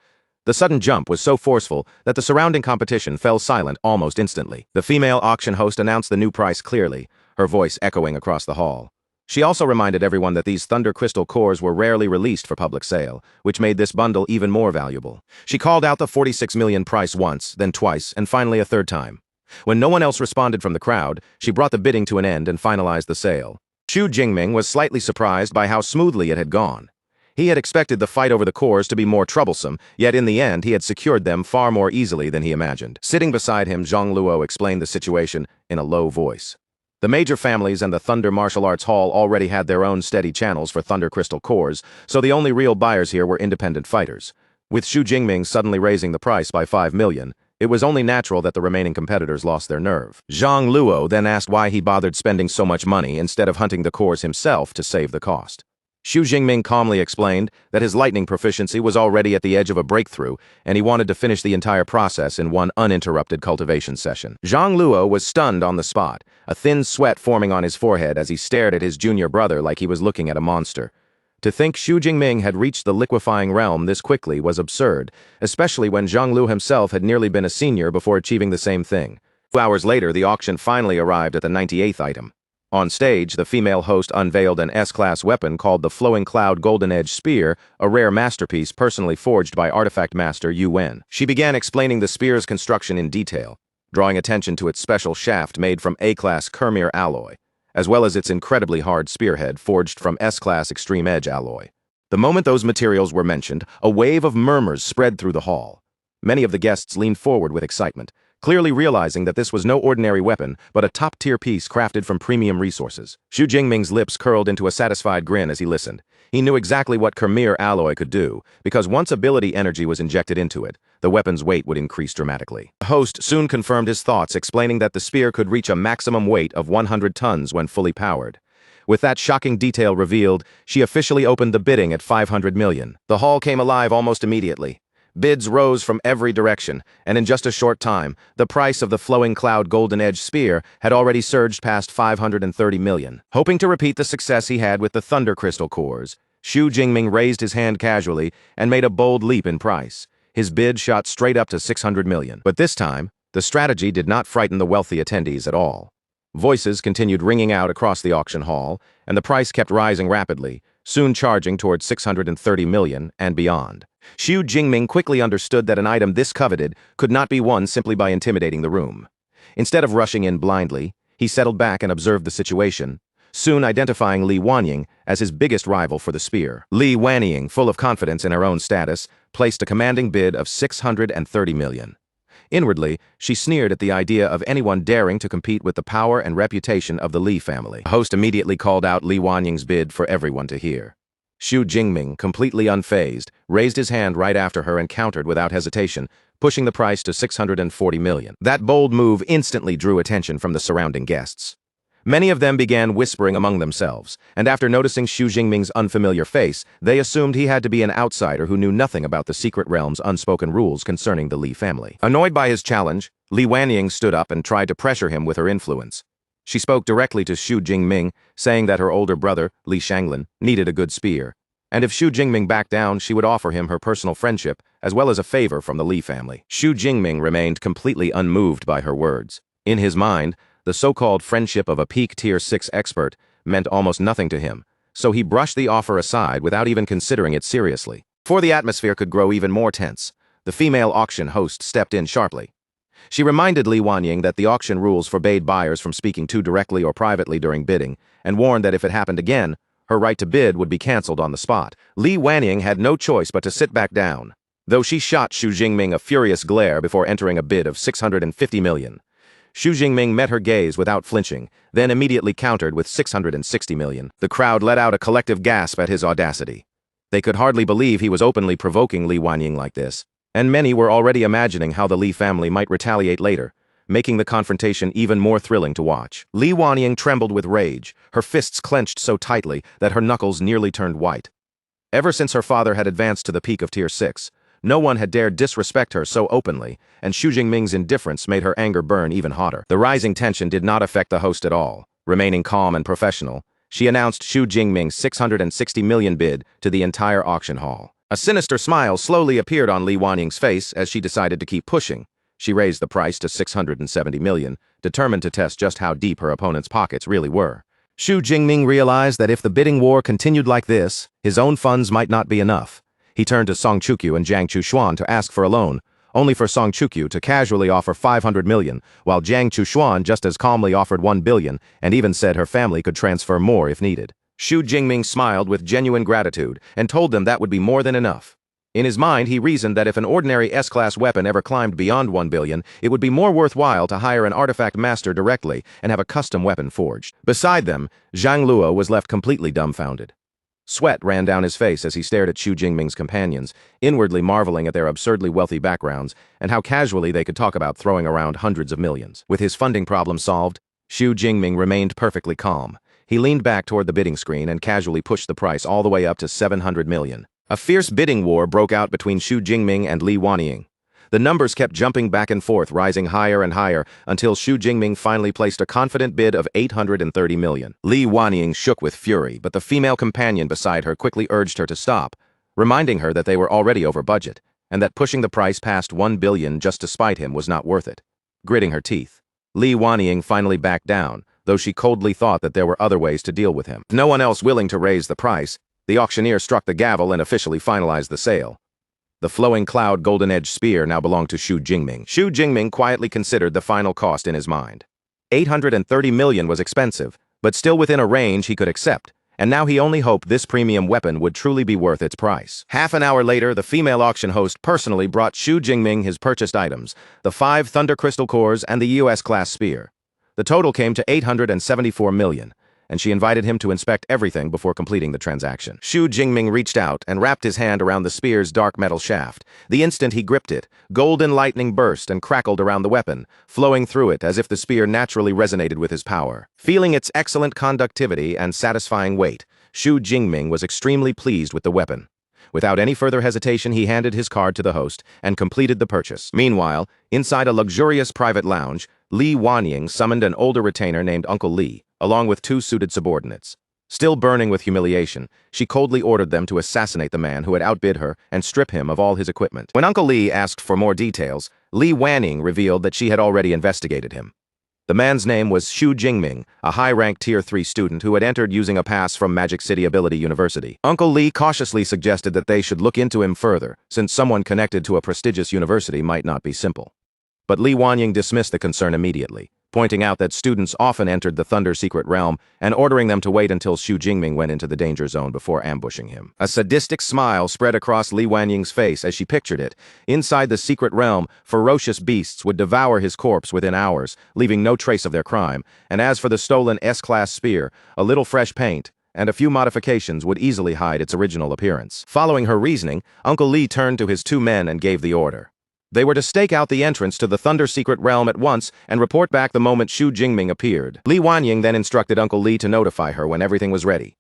Speaker 1: The sudden jump was so forceful that the surrounding competition fell silent almost instantly. The female auction host announced the new price clearly, her voice echoing across the hall. She also reminded everyone that these Thunder Crystal cores were rarely released for public sale, which made this bundle even more valuable. She called out the 46 million price once, then twice, and finally a third time. When no one else responded from the crowd, she brought the bidding to an end and finalized the sale. Xu Jingming was slightly surprised by how smoothly it had gone. He had expected the fight over the cores to be more troublesome, yet in the end he had secured them far more easily than he imagined. Sitting beside him, Zhang Luo explained the situation in a low voice. The major families and the Thunder Martial Arts Hall already had their own steady channels for Thunder Crystal cores, so the only real buyers here were independent fighters. With Xu Jingming suddenly raising the price by 5 million, it was only natural that the remaining competitors lost their nerve. Zhang Luo then asked why he bothered spending so much money instead of hunting the cores himself to save the cost. Xu Jingming calmly explained that his lightning proficiency was already at the edge of a breakthrough, and he wanted to finish the entire process in one uninterrupted cultivation session. Zhang Luo was stunned on the spot, a thin sweat forming on his forehead as he stared at his junior brother like he was looking at a monster. To think Xu Jingming had reached the liquefying realm this quickly was absurd, especially when Zhang Lu himself had nearly been a senior before achieving the same thing. 2 hours later, the auction finally arrived at the 98th item. On stage, the female host unveiled an S-class weapon called the Flowing Cloud Golden Edge Spear, a rare masterpiece personally forged by artifact master Yuan. She began explaining the spear's construction in detail, drawing attention to its special shaft made from A-class Kermir alloy, as well as its incredibly hard spearhead forged from S-class Extreme Edge alloy. The moment those materials were mentioned, a wave of murmurs spread through the hall. Many of the guests leaned forward with excitement, clearly realizing that this was no ordinary weapon, but a top-tier piece crafted from premium resources. Xu Jingming's lips curled into a satisfied grin as he listened. He knew exactly what Kermir alloy could do, because once ability energy was injected into it, the weapon's weight would increase dramatically. The host soon confirmed his thoughts, explaining that the spear could reach a maximum weight of 100 tons when fully powered. With that shocking detail revealed, she officially opened the bidding at 500 million. The hall came alive almost immediately. Bids rose from every direction, and in just a short time, the price of the flowing cloud golden edge spear had already surged past 530 million. Hoping to repeat the success he had with the thunder crystal cores, Xu Jingming raised his hand casually and made a bold leap in price. His bid shot straight up to 600 million. But this time, the strategy did not frighten the wealthy attendees at all. Voices continued ringing out across the auction hall, and the price kept rising rapidly, soon charging towards 630 million and beyond. Xu Jingming quickly understood that an item this coveted could not be won simply by intimidating the room. Instead of rushing in blindly, he settled back and observed the situation, soon identifying Li Wanying as his biggest rival for the spear. Li Wanying, full of confidence in her own status, placed a commanding bid of 630 million. Inwardly, she sneered at the idea of anyone daring to compete with the power and reputation of the Li family. The host immediately called out Li Wanying's bid for everyone to hear. Xu Jingming, completely unfazed, raised his hand right after her and countered without hesitation, pushing the price to 640 million. That bold move instantly drew attention from the surrounding guests. Many of them began whispering among themselves, and after noticing Xu Jingming's unfamiliar face, they assumed he had to be an outsider who knew nothing about the secret realm's unspoken rules concerning the Li family. Annoyed by his challenge, Li Wanying stood up and tried to pressure him with her influence. She spoke directly to Xu Jingming, saying that her older brother, Li Shanglin, needed a good spear, and if Xu Jingming backed down, she would offer him her personal friendship as well as a favor from the Li family. Xu Jingming remained completely unmoved by her words. In his mind, the so-called friendship of a peak Tier 6 expert meant almost nothing to him, so he brushed the offer aside without even considering it seriously. Before the atmosphere could grow even more tense, the female auction host stepped in sharply. She reminded Li Wanying that the auction rules forbade buyers from speaking too directly or privately during bidding, and warned that if it happened again, her right to bid would be cancelled on the spot. Li Wanying had no choice but to sit back down, though she shot Xu Jingming a furious glare before entering a bid of 650 million. Xu Jingming met her gaze without flinching, then immediately countered with 660 million. The crowd let out a collective gasp at his audacity. They could hardly believe he was openly provoking Li Wanying like this, and many were already imagining how the Li family might retaliate later, making the confrontation even more thrilling to watch. Li Wanying trembled with rage, her fists clenched so tightly that her knuckles nearly turned white. Ever since her father had advanced to the peak of Tier 6, no one had dared disrespect her so openly, and Xu Jingming's indifference made her anger burn even hotter. The rising tension did not affect the host at all. Remaining calm and professional, she announced Xu Jingming's 660 million bid to the entire auction hall. A sinister smile slowly appeared on Li Wanying's face as she decided to keep pushing. She raised the price to 670 million, determined to test just how deep her opponent's pockets really were. Xu Jingming realized that if the bidding war continued like this, his own funds might not be enough. He turned to Song Chukyu and Jiang Chushuan to ask for a loan, only for Song Chukyu to casually offer 500 million, while Jiang Chushuan just as calmly offered 1 billion and even said her family could transfer more if needed. Xu Jingming smiled with genuine gratitude and told them that would be more than enough. In his mind, he reasoned that if an ordinary S-class weapon ever climbed beyond 1 billion, it would be more worthwhile to hire an artifact master directly and have a custom weapon forged. Beside them, Zhang Luo was left completely dumbfounded. Sweat ran down his face as he stared at Xu Jingming's companions, inwardly marveling at their absurdly wealthy backgrounds and how casually they could talk about throwing around hundreds of millions. With his funding problem solved, Xu Jingming remained perfectly calm. He leaned back toward the bidding screen and casually pushed the price all the way up to 700 million. A fierce bidding war broke out between Xu Jingming and Li Wanying. The numbers kept jumping back and forth, rising higher and higher, until Xu Jingming finally placed a confident bid of 830 million. Li Wanying shook with fury, but the female companion beside her quickly urged her to stop, reminding her that they were already over budget, and that pushing the price past 1 billion just to spite him was not worth it. Gritting her teeth, Li Wanying finally backed down, though she coldly thought that there were other ways to deal with him. With no one else willing to raise the price, the auctioneer struck the gavel and officially finalized the sale. The flowing cloud golden edge spear now belonged to Xu Jingming. Xu Jingming quietly considered the final cost in his mind. 830 million was expensive, but still within a range he could accept, and now he only hoped this premium weapon would truly be worth its price. Half an hour later, the female auction host personally brought Xu Jingming his purchased items, the 5 Thunder Crystal cores and the US-class spear. The total came to 874 million. And she invited him to inspect everything before completing the transaction. Xu Jingming reached out and wrapped his hand around the spear's dark metal shaft. The instant he gripped it, golden lightning burst and crackled around the weapon, flowing through it as if the spear naturally resonated with his power. Feeling its excellent conductivity and satisfying weight, Xu Jingming was extremely pleased with the weapon. Without any further hesitation, he handed his card to the host and completed the purchase. Meanwhile, inside a luxurious private lounge, Li Wanying summoned an older retainer named Uncle Li, along with two suited subordinates. Still burning with humiliation, she coldly ordered them to assassinate the man who had outbid her and strip him of all his equipment. When Uncle Li asked for more details, Li Wanying revealed that she had already investigated him. The man's name was Xu Jingming, a high-ranked Tier 3 student who had entered using a pass from Magic City Ability University. Uncle Li cautiously suggested that they should look into him further, since someone connected to a prestigious university might not be simple. But Li Wanying dismissed the concern immediately, pointing out that students often entered the Thunder Secret Realm and ordering them to wait until Xu Jingming went into the danger zone before ambushing him. A sadistic smile spread across Li Wanying's face as she pictured it. Inside the secret realm, ferocious beasts would devour his corpse within hours, leaving no trace of their crime, and as for the stolen S-Class spear, a little fresh paint and a few modifications would easily hide its original appearance. Following her reasoning, Uncle Li turned to his two men and gave the order. They were to stake out the entrance to the Thunder Secret Realm at once and report back the moment Xu Jingming appeared. Li Wanying then instructed Uncle Li to notify her when everything was ready.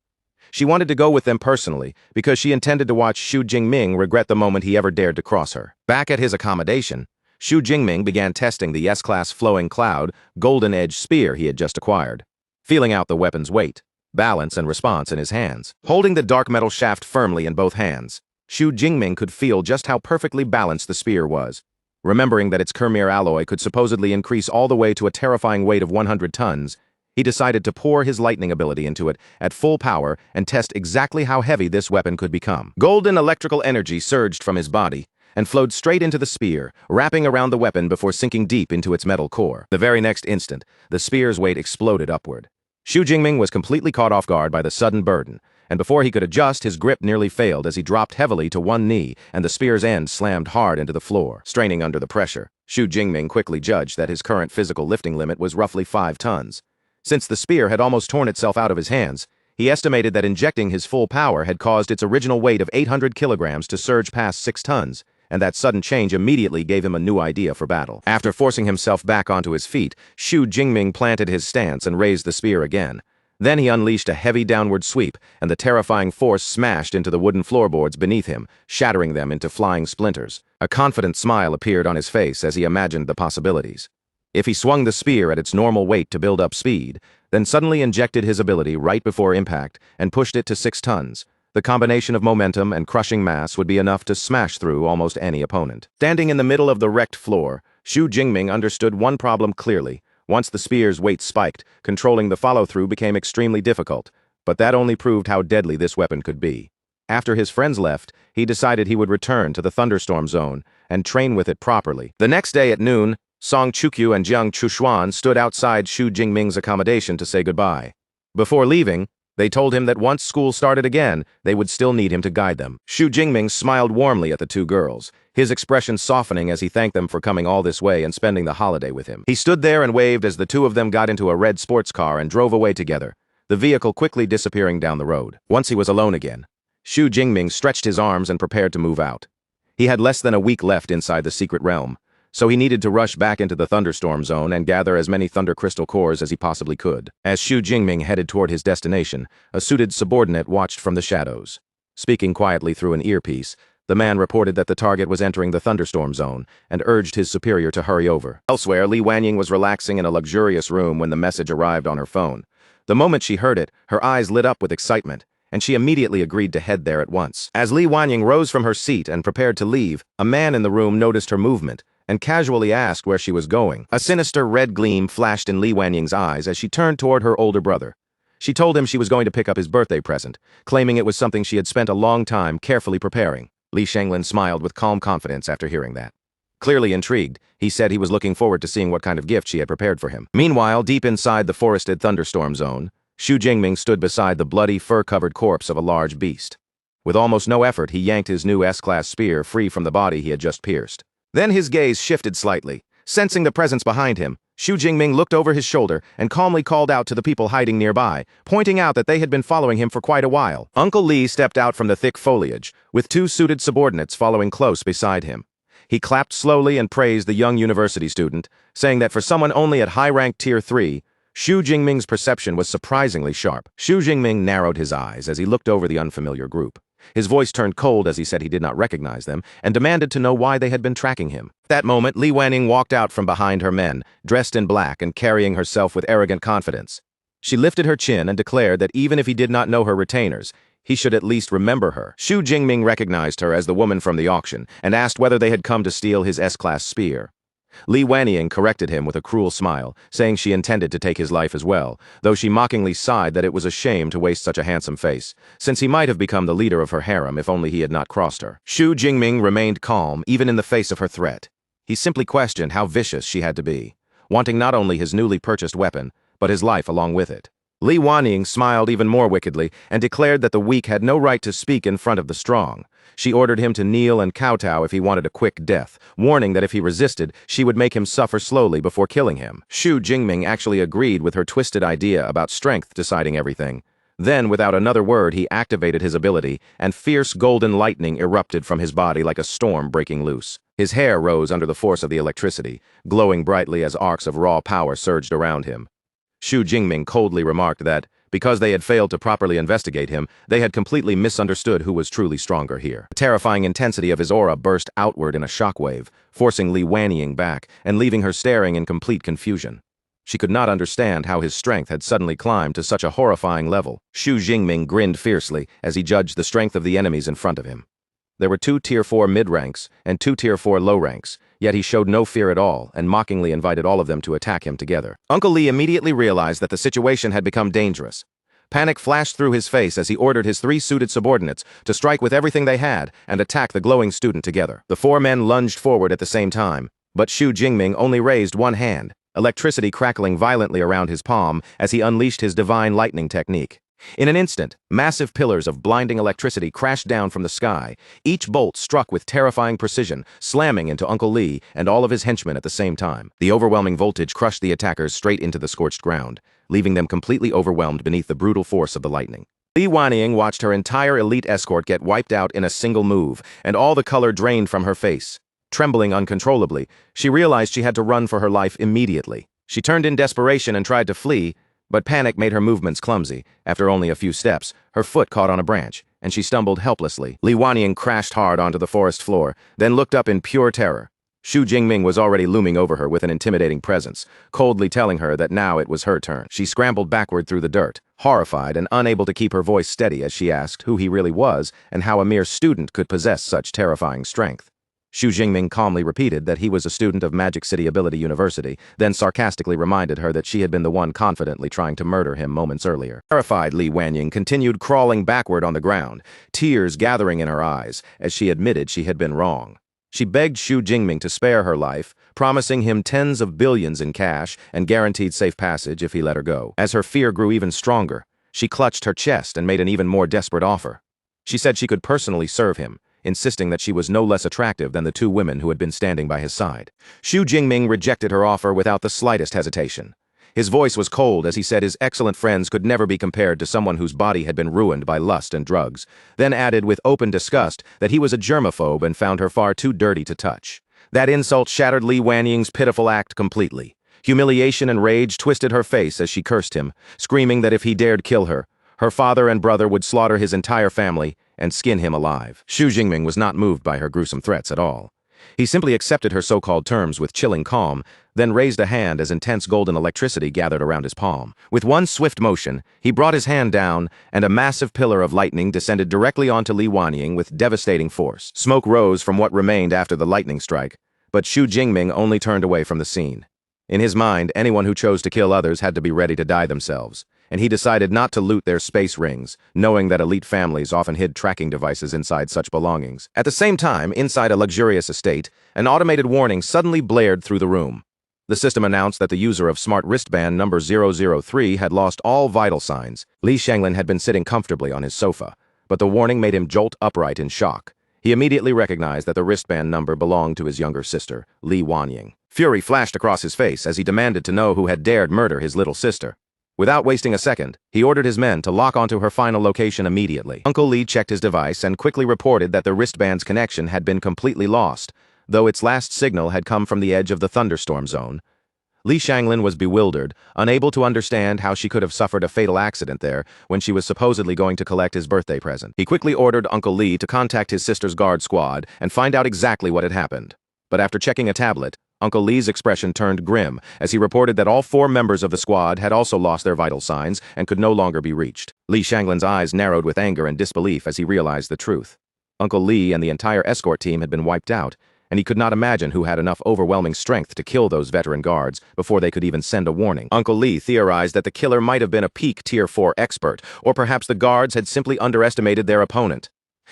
Speaker 1: She wanted to go with them personally because she intended to watch Xu Jingming regret the moment he ever dared to cross her. Back at his accommodation, Xu Jingming began testing the S-Class Flowing Cloud Golden Edge spear he had just acquired, feeling out the weapon's weight, balance, and response in his hands. Holding the dark metal shaft firmly in both hands, Xu Jingming could feel just how perfectly balanced the spear was. Remembering that its Kermir alloy could supposedly increase all the way to a terrifying weight of 100 tons, he decided to pour his lightning ability into it at full power and test exactly how heavy this weapon could become. Golden electrical energy surged from his body and flowed straight into the spear, wrapping around the weapon before sinking deep into its metal core. The very next instant, the spear's weight exploded upward. Xu Jingming was completely caught off guard by the sudden burden, and before he could adjust, his grip nearly failed as he dropped heavily to one knee and the spear's end slammed hard into the floor. Straining under the pressure, Xu Jingming quickly judged that his current physical lifting limit was roughly 5 tons. Since the spear had almost torn itself out of his hands, he estimated that injecting his full power had caused its original weight of 800 kilograms to surge past 6 tons, and that sudden change immediately gave him a new idea for battle. After forcing himself back onto his feet, Xu Jingming planted his stance and raised the spear again. Then he unleashed a heavy downward sweep, and the terrifying force smashed into the wooden floorboards beneath him, shattering them into flying splinters. A confident smile appeared on his face as he imagined the possibilities. If he swung the spear at its normal weight to build up speed, then suddenly injected his ability right before impact and pushed it to 6 tons, the combination of momentum and crushing mass would be enough to smash through almost any opponent. Standing in the middle of the wrecked floor, Xu Jingming understood one problem clearly. Once the spear's weight spiked, controlling the follow-through became extremely difficult, but that only proved how deadly this weapon could be. After his friends left, he decided he would return to the thunderstorm zone and train with it properly. The next day at noon, Song Chukyu and Jiang Chushuan stood outside Xu Jingming's accommodation to say goodbye. Before leaving, they told him that once school started again, they would still need him to guide them. Xu Jingming smiled warmly at the two girls, his expression softening as he thanked them for coming all this way and spending the holiday with him. He stood there and waved as the two of them got into a red sports car and drove away together, the vehicle quickly disappearing down the road. Once he was alone again, Xu Jingming stretched his arms and prepared to move out. He had less than a week left inside the secret realm, so he needed to rush back into the thunderstorm zone and gather as many thunder crystal cores as he possibly could. As Xu Jingming headed toward his destination, a suited subordinate watched from the shadows. Speaking quietly through an earpiece, the man reported that the target was entering the thunderstorm zone and urged his superior to hurry over. Elsewhere, Li Wanying was relaxing in a luxurious room when the message arrived on her phone. The moment she heard it, her eyes lit up with excitement, and she immediately agreed to head there at once. As Li Wanying rose from her seat and prepared to leave, a man in the room noticed her movement and casually asked where she was going. A sinister red gleam flashed in Li Wanying's eyes as she turned toward her older brother. She told him she was going to pick up his birthday present, claiming it was something she had spent a long time carefully preparing. Li Shanglin smiled with calm confidence after hearing that. Clearly intrigued, he said he was looking forward to seeing what kind of gift she had prepared for him. Meanwhile, deep inside the forested thunderstorm zone, Xu Jingming stood beside the bloody, fur-covered corpse of a large beast. With almost no effort, he yanked his new S-Class spear free from the body he had just pierced. Then his gaze shifted slightly. Sensing the presence behind him, Xu Jingming looked over his shoulder and calmly called out to the people hiding nearby, pointing out that they had been following him for quite a while. Uncle Li stepped out from the thick foliage, with two suited subordinates following close beside him. He clapped slowly and praised the young university student, saying that for someone only at high-rank Tier 3, Xu Jingming's perception was surprisingly sharp. Xu Jingming narrowed his eyes as he looked over the unfamiliar group. His voice turned cold as he said he did not recognize them and demanded to know why they had been tracking him. At that moment, Li Wanning walked out from behind her men, dressed in black and carrying herself with arrogant confidence. She lifted her chin and declared that even if he did not know her retainers, he should at least remember her. Xu Jingming recognized her as the woman from the auction and asked whether they had come to steal his S-class spear. Li Wanning corrected him with a cruel smile, saying she intended to take his life as well, though she mockingly sighed that it was a shame to waste such a handsome face, since he might have become the leader of her harem if only he had not crossed her. Xu Jingming remained calm even in the face of her threat. He simply questioned how vicious she had to be, wanting not only his newly purchased weapon, but his life along with it. Li Wanning smiled even more wickedly and declared that the weak had no right to speak in front of the strong. She ordered him to kneel and kowtow if he wanted a quick death, warning that if he resisted, she would make him suffer slowly before killing him. Xu Jingming actually agreed with her twisted idea about strength deciding everything. Then, without another word, he activated his ability, and fierce golden lightning erupted from his body like a storm breaking loose. His hair rose under the force of the electricity, glowing brightly as arcs of raw power surged around him. Xu Jingming coldly remarked that, because they had failed to properly investigate him, they had completely misunderstood who was truly stronger here. The terrifying intensity of his aura burst outward in a shockwave, forcing Li Wanning back and leaving her staring in complete confusion. She could not understand how his strength had suddenly climbed to such a horrifying level. Xu Jingming grinned fiercely as he judged the strength of the enemies in front of him. There were 2 Tier 4 mid-ranks and 2 Tier 4 low ranks, yet he showed no fear at all and mockingly invited all of them to attack him together. Uncle Li immediately realized that the situation had become dangerous. Panic flashed through his face as he ordered his 3 suited subordinates to strike with everything they had and attack the glowing student together. The 4 men lunged forward at the same time, but Xu Jingming only raised one hand, electricity crackling violently around his palm as he unleashed his divine lightning technique. In an instant, massive pillars of blinding electricity crashed down from the sky. Each bolt struck with terrifying precision, slamming into Uncle Li and all of his henchmen at the same time. The overwhelming voltage crushed the attackers straight into the scorched ground, leaving them completely overwhelmed beneath the brutal force of the lightning. Li Wanning watched her entire elite escort get wiped out in a single move, and all the color drained from her face. Trembling uncontrollably, she realized she had to run for her life immediately. She turned in desperation and tried to flee, but panic made her movements clumsy. After only a few steps, her foot caught on a branch, and she stumbled helplessly. Li Wanning crashed hard onto the forest floor, then looked up in pure terror. Xu Jingming was already looming over her with an intimidating presence, coldly telling her that now it was her turn. She scrambled backward through the dirt, horrified and unable to keep her voice steady as she asked who he really was and how a mere student could possess such terrifying strength. Xu Jingming calmly repeated that he was a student of Magic City Ability University, then sarcastically reminded her that she had been the one confidently trying to murder him moments earlier. Terrified, Li Wanning continued crawling backward on the ground, tears gathering in her eyes as she admitted she had been wrong. She begged Xu Jingming to spare her life, promising him tens of billions in cash and guaranteed safe passage if he let her go. As her fear grew even stronger, she clutched her chest and made an even more desperate offer. She said she could personally serve him, insisting that she was no less attractive than the 2 women who had been standing by his side. Xu Jingming rejected her offer without the slightest hesitation. His voice was cold as he said his excellent friends could never be compared to someone whose body had been ruined by lust and drugs, then added with open disgust that he was a germaphobe and found her far too dirty to touch. That insult shattered Li Wanning's pitiful act completely. Humiliation and rage twisted her face as she cursed him, screaming that if he dared kill her, her father and brother would slaughter his entire family and skin him alive. Xu Jingming was not moved by her gruesome threats at all. He simply accepted her so-called terms with chilling calm, then raised a hand as intense golden electricity gathered around his palm. With one swift motion, he brought his hand down, and a massive pillar of lightning descended directly onto Li Wanning with devastating force. Smoke rose from what remained after the lightning strike, but Xu Jingming only turned away from the scene. In his mind, anyone who chose to kill others had to be ready to die themselves, and he decided not to loot their space rings, knowing that elite families often hid tracking devices inside such belongings. At the same time, inside a luxurious estate, an automated warning suddenly blared through the room. The system announced that the user of smart wristband number 003 had lost all vital signs. Li Shenglin had been sitting comfortably on his sofa, but the warning made him jolt upright in shock. He immediately recognized that the wristband number belonged to his younger sister, Li Wanning. Fury flashed across his face as he demanded to know who had dared murder his little sister. Without wasting a second, he ordered his men to lock onto her final location immediately. Uncle Li checked his device and quickly reported that the wristband's connection had been completely lost, though its last signal had come from the edge of the thunderstorm zone. Li Shanglin was bewildered, unable to understand how she could have suffered a fatal accident there when she was supposedly going to collect his birthday present. He quickly ordered Uncle Li to contact his sister's guard squad and find out exactly what had happened. But after checking a tablet, Uncle Li's expression turned grim as he reported that all 4 members of the squad had also lost their vital signs and could no longer be reached. Li Shanglin's eyes narrowed with anger and disbelief as he realized the truth. Uncle Li and the entire escort team had been wiped out, and he could not imagine who had enough overwhelming strength to kill those veteran guards before they could even send a warning. Uncle Li theorized that the killer might have been a peak Tier 4 expert, or perhaps the guards had simply underestimated their opponent.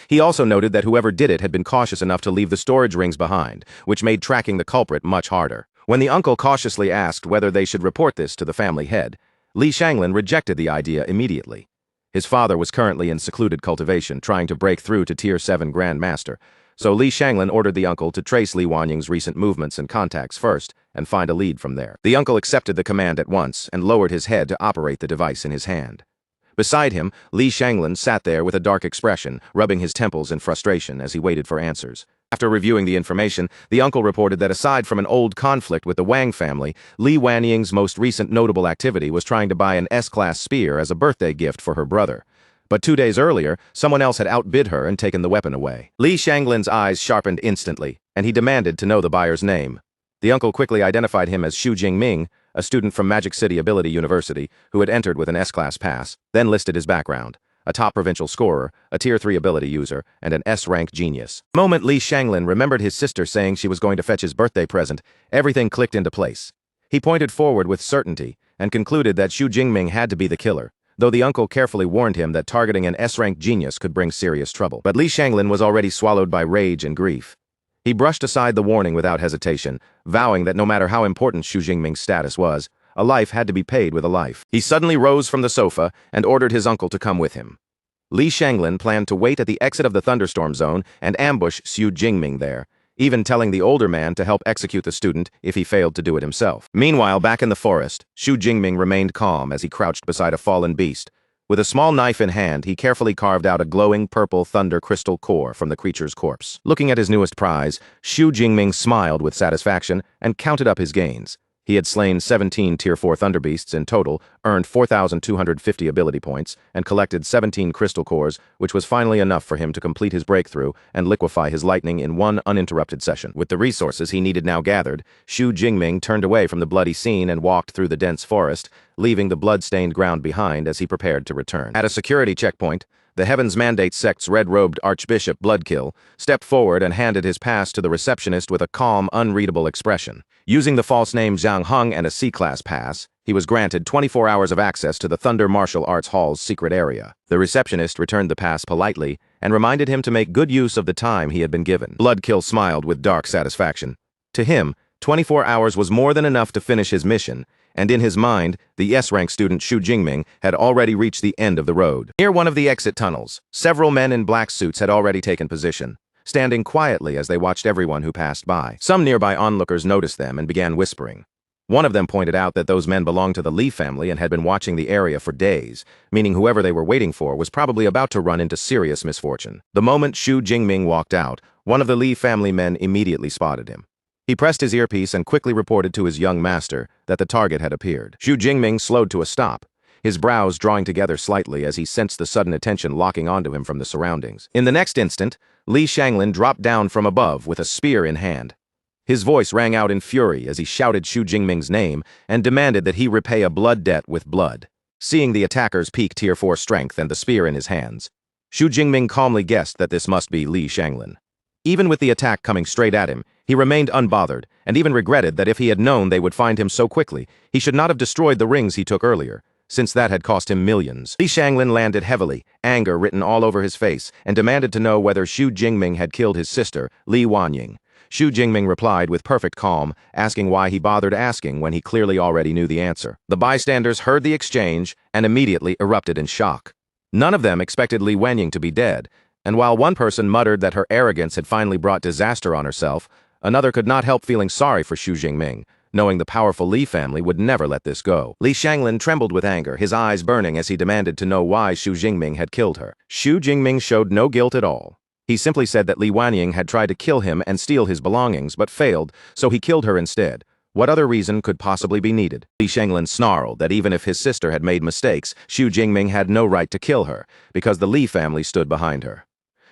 Speaker 1: He also noted that whoever did it had been cautious enough to leave the storage rings behind, which made tracking the culprit much harder. When the uncle cautiously asked whether they should report this to the family head, Li Shanglin rejected the idea immediately. His father was currently in secluded cultivation, trying to break through to Tier 7 Grand Master, so Li Shanglin ordered the uncle to trace Li Wanying's recent movements and contacts first and find a lead from there. The uncle accepted the command at once and lowered his head to operate the device in his hand. Beside him, Li Shanglin sat there with a dark expression, rubbing his temples in frustration as he waited for answers. After reviewing the information, the uncle reported that aside from an old conflict with the Wang family, Li Wanying's most recent notable activity was trying to buy an S-class spear as a birthday gift for her brother. But 2 days earlier, someone else had outbid her and taken the weapon away. Li Shanglin's eyes sharpened instantly, and he demanded to know the buyer's name. The uncle quickly identified him as Xu Jingming, a student from Magic City Ability University who had entered with an S-class pass, then listed his background: a top provincial scorer, a Tier 3 ability user, and an S-rank genius. The moment Li Shanglin remembered his sister saying she was going to fetch his birthday present, everything clicked into place. He pointed forward with certainty and concluded that Xu Jingming had to be the killer, though the uncle carefully warned him that targeting an S-rank genius could bring serious trouble. But Li Shanglin was already swallowed by rage and grief. He brushed aside the warning without hesitation, vowing that no matter how important Xu Jingming's status was, a life had to be paid with a life. He suddenly rose from the sofa and ordered his uncle to come with him. Li Shanglin planned to wait at the exit of the thunderstorm zone and ambush Xu Jingming there, even telling the older man to help execute the student if he failed to do it himself. Meanwhile, back in the forest, Xu Jingming remained calm as he crouched beside a fallen beast. With a small knife in hand, he carefully carved out a glowing purple thunder crystal core from the creature's corpse. Looking at his newest prize, Xu Jingming smiled with satisfaction and counted up his gains. He had slain 17 Tier 4 Thunder Beasts in total, earned 4,250 ability points, and collected 17 crystal cores, which was finally enough for him to complete his breakthrough and liquefy his lightning in one uninterrupted session. With the resources he needed now gathered, Xu Jingming turned away from the bloody scene and walked through the dense forest, leaving the blood-stained ground behind as he prepared to return. At a security checkpoint, the Heaven's Mandate sect's red-robed Archbishop Bloodkill stepped forward and handed his pass to the receptionist with a calm, unreadable expression. Using the false name Zhang Heng and a C-class pass, he was granted 24 hours of access to the Thunder Martial Arts Hall's secret area. The receptionist returned the pass politely and reminded him to make good use of the time he had been given. Bloodkill smiled with dark satisfaction. To him, 24 hours was more than enough to finish his mission, and in his mind, the S-rank student Xu Jingming had already reached the end of the road. Near one of the exit tunnels, several men in black suits had already taken position, standing quietly as they watched everyone who passed by. Some nearby onlookers noticed them and began whispering. One of them pointed out that those men belonged to the Li family and had been watching the area for days, meaning whoever they were waiting for was probably about to run into serious misfortune. The moment Xu Jingming walked out, one of the Li family men immediately spotted him. He pressed his earpiece and quickly reported to his young master that the target had appeared. Xu Jingming slowed to a stop, his brows drawing together slightly as he sensed the sudden attention locking onto him from the surroundings. In the next instant, Li Shanglin dropped down from above with a spear in hand. His voice rang out in fury as he shouted Xu Jingming's name and demanded that he repay a blood debt with blood. Seeing the attacker's peak Tier 4 strength and the spear in his hands, Xu Jingming calmly guessed that this must be Li Shanglin. Even with the attack coming straight at him, he remained unbothered and even regretted that if he had known they would find him so quickly, he should not have destroyed the rings he took earlier, since that had cost him millions. Li Shanglin landed heavily, anger written all over his face, and demanded to know whether Xu Jingming had killed his sister, Li Wanying. Xu Jingming replied with perfect calm, asking why he bothered asking when he clearly already knew the answer. The bystanders heard the exchange and immediately erupted in shock. None of them expected Li Wanying to be dead, and while one person muttered that her arrogance had finally brought disaster on herself, another could not help feeling sorry for Xu Jingming, knowing the powerful Li family would never let this go. Li Shanglin trembled with anger, his eyes burning as he demanded to know why Xu Jingming had killed her. Xu Jingming showed no guilt at all. He simply said that Li Wanying had tried to kill him and steal his belongings, but failed, so he killed her instead, What other reason could possibly be needed? Li Shenglin snarled that even if his sister had made mistakes, Xu Jingming had no right to kill her, because the Li family stood behind her.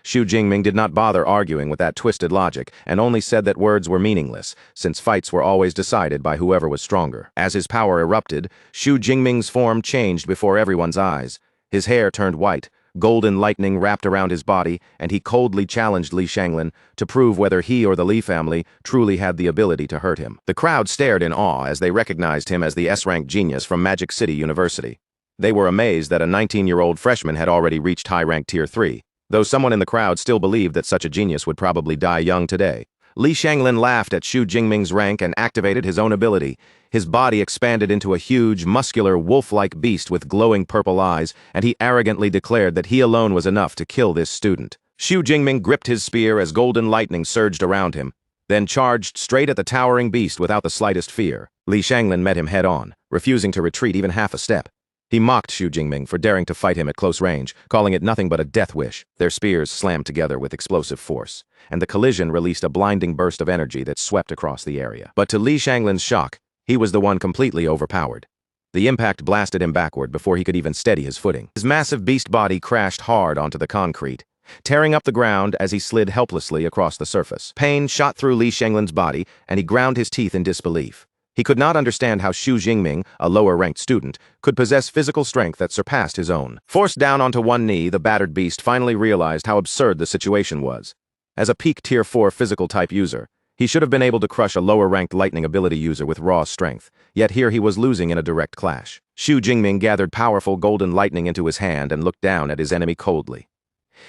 Speaker 1: Xu Jingming did not bother arguing with that twisted logic and only said that words were meaningless, since fights were always decided by whoever was stronger. As his power erupted, Xu Jingming's form changed before everyone's eyes. His hair turned white, golden lightning wrapped around his body, and he coldly challenged Li Shenglin to prove whether he or the Li family truly had the ability to hurt him. The crowd stared in awe as they recognized him as the S-rank genius from Magic City University. They were amazed that a 19-year-old freshman had already reached high-rank Tier 3. Though someone in the crowd still believed that such a genius would probably die young today. Li Shenglin laughed at Xu Jingming's rank and activated his own ability. His body expanded into a huge, muscular, wolf-like beast with glowing purple eyes, and he arrogantly declared that he alone was enough to kill this student. Xu Jingming gripped his spear as golden lightning surged around him, then charged straight at the towering beast without the slightest fear. Li Shenglin met him head-on, refusing to retreat even half a step. He mocked Xu Jingming for daring to fight him at close range, calling it nothing but a death wish. Their spears slammed together with explosive force, and the collision released a blinding burst of energy that swept across the area. But to Li Shanglin's shock, he was the one completely overpowered. The impact blasted him backward before he could even steady his footing. His massive beast body crashed hard onto the concrete, tearing up the ground as he slid helplessly across the surface. Pain shot through Li Shanglin's body, and he ground his teeth in disbelief. He could not understand how Xu Jingming, a lower-ranked student, could possess physical strength that surpassed his own. Forced down onto one knee, the battered beast finally realized how absurd the situation was. As a peak Tier 4 physical-type user, he should have been able to crush a lower-ranked lightning ability user with raw strength, yet here he was losing in a direct clash. Xu Jingming gathered powerful golden lightning into his hand and looked down at his enemy coldly.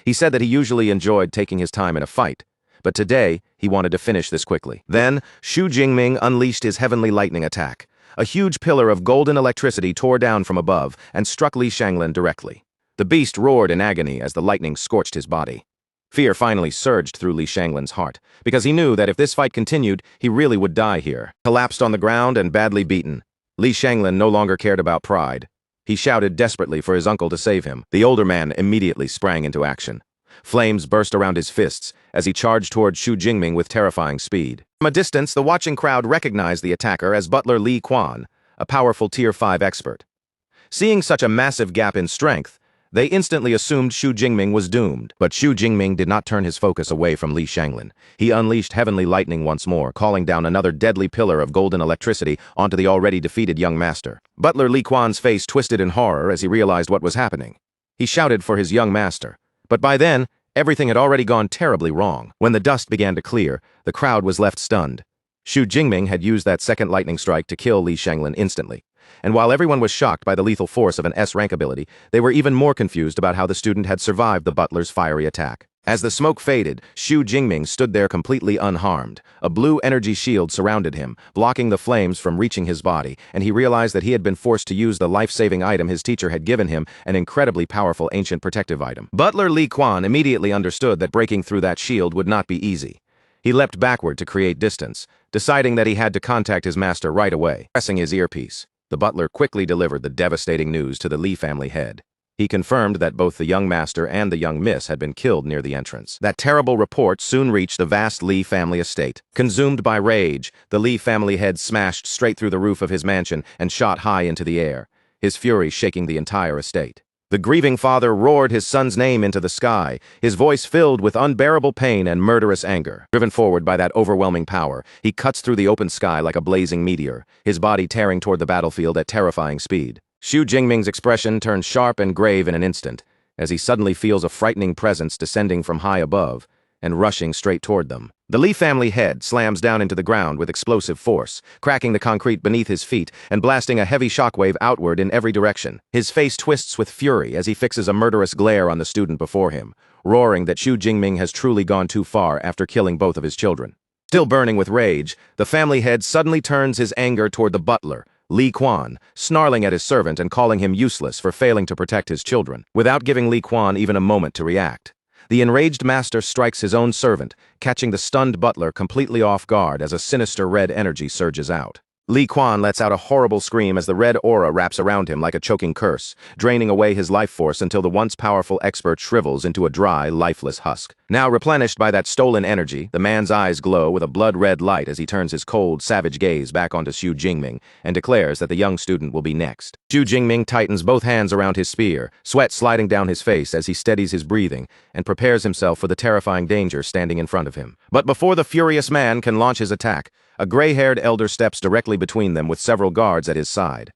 Speaker 1: He said that he usually enjoyed taking his time in a fight, but today, he wanted to finish this quickly. Then, Xu Jingming unleashed his heavenly lightning attack. A huge pillar of golden electricity tore down from above and struck Li Shenglin directly. The beast roared in agony as the lightning scorched his body. Fear finally surged through Li Shanglin's heart, because he knew that if this fight continued, he really would die here. Collapsed on the ground and badly beaten, Li Shenglin no longer cared about pride. He shouted desperately for his uncle to save him. The older man immediately sprang into action. Flames burst around his fists as he charged toward Xu Jingming with terrifying speed. From a distance, the watching crowd recognized the attacker as Butler Li Quan, a powerful Tier 5 expert. Seeing such a massive gap in strength, they instantly assumed Xu Jingming was doomed. But Xu Jingming did not turn his focus away from Li Shenglin. He unleashed heavenly lightning once more, calling down another deadly pillar of golden electricity onto the already defeated young master. Butler Li Quan's face twisted in horror as he realized what was happening. He shouted for his young master. But by then, everything had already gone terribly wrong. When the dust began to clear, the crowd was left stunned. Xu Jingming had used that second lightning strike to kill Li Shenglin instantly. And while everyone was shocked by the lethal force of an S-rank ability, they were even more confused about how the student had survived the butler's fiery attack. As the smoke faded, Xu Jingming stood there completely unharmed. A blue energy shield surrounded him, blocking the flames from reaching his body, and he realized that he had been forced to use the life-saving item his teacher had given him, an incredibly powerful ancient protective item. Butler Li Quan immediately understood that breaking through that shield would not be easy. He leapt backward to create distance, deciding that he had to contact his master right away. Pressing his earpiece, the butler quickly delivered the devastating news to the Li family head. He confirmed that both the young master and the young miss had been killed near the entrance. That terrible report soon reached the vast Li family estate. Consumed by rage, the Li family head smashed straight through the roof of his mansion and shot high into the air, his fury shaking the entire estate. The grieving father roared his son's name into the sky, his voice filled with unbearable pain and murderous anger. Driven forward by that overwhelming power, he cuts through the open sky like a blazing meteor, his body tearing toward the battlefield at terrifying speed. Xu Jingming's expression turns sharp and grave in an instant, as he suddenly feels a frightening presence descending from high above and rushing straight toward them. The Li family head slams down into the ground with explosive force, cracking the concrete beneath his feet and blasting a heavy shockwave outward in every direction. His face twists with fury as he fixes a murderous glare on the student before him, roaring that Xu Jingming has truly gone too far after killing both of his children. Still burning with rage, the family head suddenly turns his anger toward the butler, Li Quan, snarling at his servant and calling him useless for failing to protect his children. Without giving Li Quan even a moment to react, the enraged master strikes his own servant, catching the stunned butler completely off guard as a sinister red energy surges out. Li Quan lets out a horrible scream as the red aura wraps around him like a choking curse, draining away his life force until the once powerful expert shrivels into a dry, lifeless husk. Now replenished by that stolen energy, the man's eyes glow with a blood-red light as he turns his cold, savage gaze back onto Xu Jingming and declares that the young student will be next. Xu Jingming tightens both hands around his spear, sweat sliding down his face as he steadies his breathing and prepares himself for the terrifying danger standing in front of him. But before the furious man can launch his attack, a gray-haired elder steps directly between them with several guards at his side.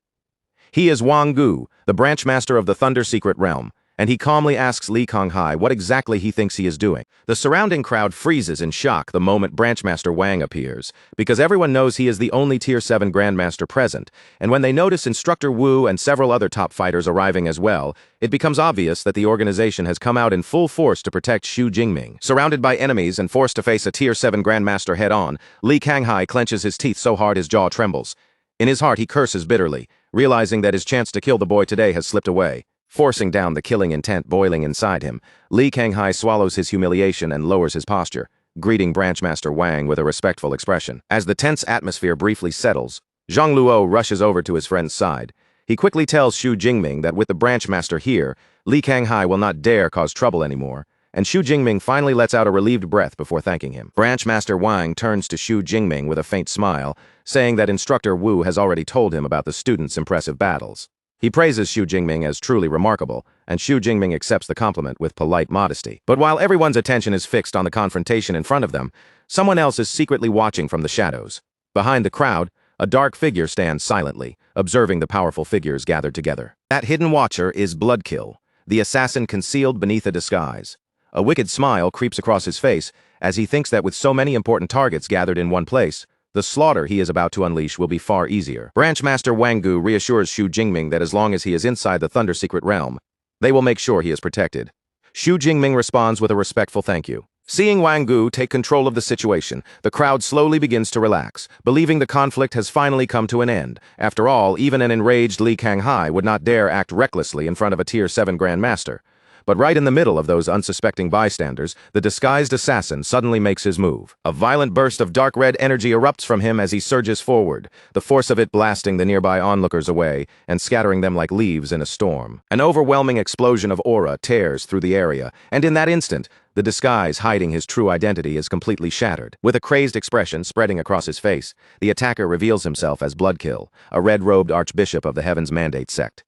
Speaker 1: He is Wang Gu, the branch master of the Thunder Secret Realm, and he calmly asks Li Konghai what exactly he thinks he is doing. The surrounding crowd freezes in shock the moment Branchmaster Wang appears, because everyone knows he is the only Tier 7 Grandmaster present, and when they notice Instructor Wu and several other top fighters arriving as well, it becomes obvious that the organization has come out in full force to protect Xu Jingming. Surrounded by enemies and forced to face a Tier 7 Grandmaster head-on, Li Konghai clenches his teeth so hard his jaw trembles. In his heart he curses bitterly, realizing that his chance to kill the boy today has slipped away. Forcing down the killing intent boiling inside him, Li Konghai swallows his humiliation and lowers his posture, greeting Branchmaster Wang with a respectful expression. As the tense atmosphere briefly settles, Zhang Luo rushes over to his friend's side. He quickly tells Xu Jingming that with the Branchmaster here, Li Konghai will not dare cause trouble anymore, and Xu Jingming finally lets out a relieved breath before thanking him. Branchmaster Wang turns to Xu Jingming with a faint smile, saying that Instructor Wu has already told him about the students' impressive battles. He praises Xu Jingming as truly remarkable, and Xu Jingming accepts the compliment with polite modesty. But while everyone's attention is fixed on the confrontation in front of them, someone else is secretly watching from the shadows. Behind the crowd, a dark figure stands silently, observing the powerful figures gathered together. That hidden watcher is Bloodkill, the assassin concealed beneath a disguise. A wicked smile creeps across his face as he thinks that with so many important targets gathered in one place, the slaughter he is about to unleash will be far easier. Branchmaster Wang Gu reassures Xu Jingming that as long as he is inside the Thunder Secret Realm, they will make sure he is protected. Xu Jingming responds with a respectful thank you. Seeing Wang Gu take control of the situation, the crowd slowly begins to relax, believing the conflict has finally come to an end. After all, even an enraged Li Konghai would not dare act recklessly in front of a Tier 7 Grandmaster. But right in the middle of those unsuspecting bystanders, the disguised assassin suddenly makes his move. A violent burst of dark red energy erupts from him as he surges forward, the force of it blasting the nearby onlookers away and scattering them like leaves in a storm. An overwhelming explosion of aura tears through the area, and in that instant, the disguise hiding his true identity is completely shattered. With a crazed expression spreading across his face, the attacker reveals himself as Bloodkill, a red-robed archbishop of the Heaven's Mandate sect.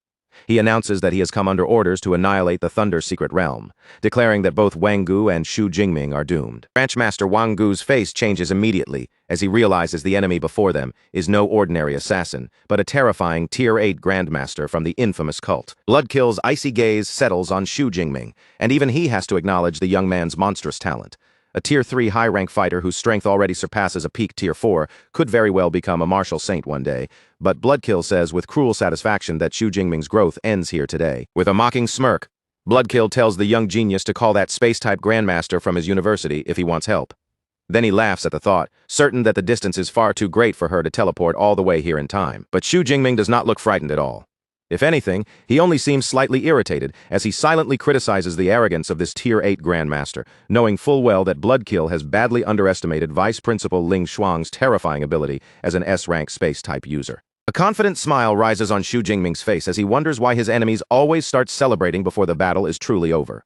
Speaker 1: He announces that he has come under orders to annihilate the Thunder Secret Realm, declaring that both Wang Gu and Xu Jingming are doomed. Branchmaster Wang Gu's face changes immediately as he realizes the enemy before them is no ordinary assassin, but a terrifying Tier 8 Grandmaster from the infamous cult. Bloodkill's icy gaze settles on Xu Jingming, and even he has to acknowledge the young man's monstrous talent. A Tier 3 high-rank fighter whose strength already surpasses a peak Tier 4 could very well become a martial saint one day, but Bloodkill says with cruel satisfaction that Xu Jingming's growth ends here today. With a mocking smirk, Bloodkill tells the young genius to call that space-type Grandmaster from his university if he wants help. Then he laughs at the thought, certain that the distance is far too great for her to teleport all the way here in time. But Xu Jingming does not look frightened at all. If anything, he only seems slightly irritated as he silently criticizes the arrogance of this Tier 8 Grandmaster, knowing full well that Bloodkill has badly underestimated Vice Principal Ling Shuang's terrifying ability as an S-rank space-type user. A confident smile rises on Xu Jingming's face as he wonders why his enemies always start celebrating before the battle is truly over.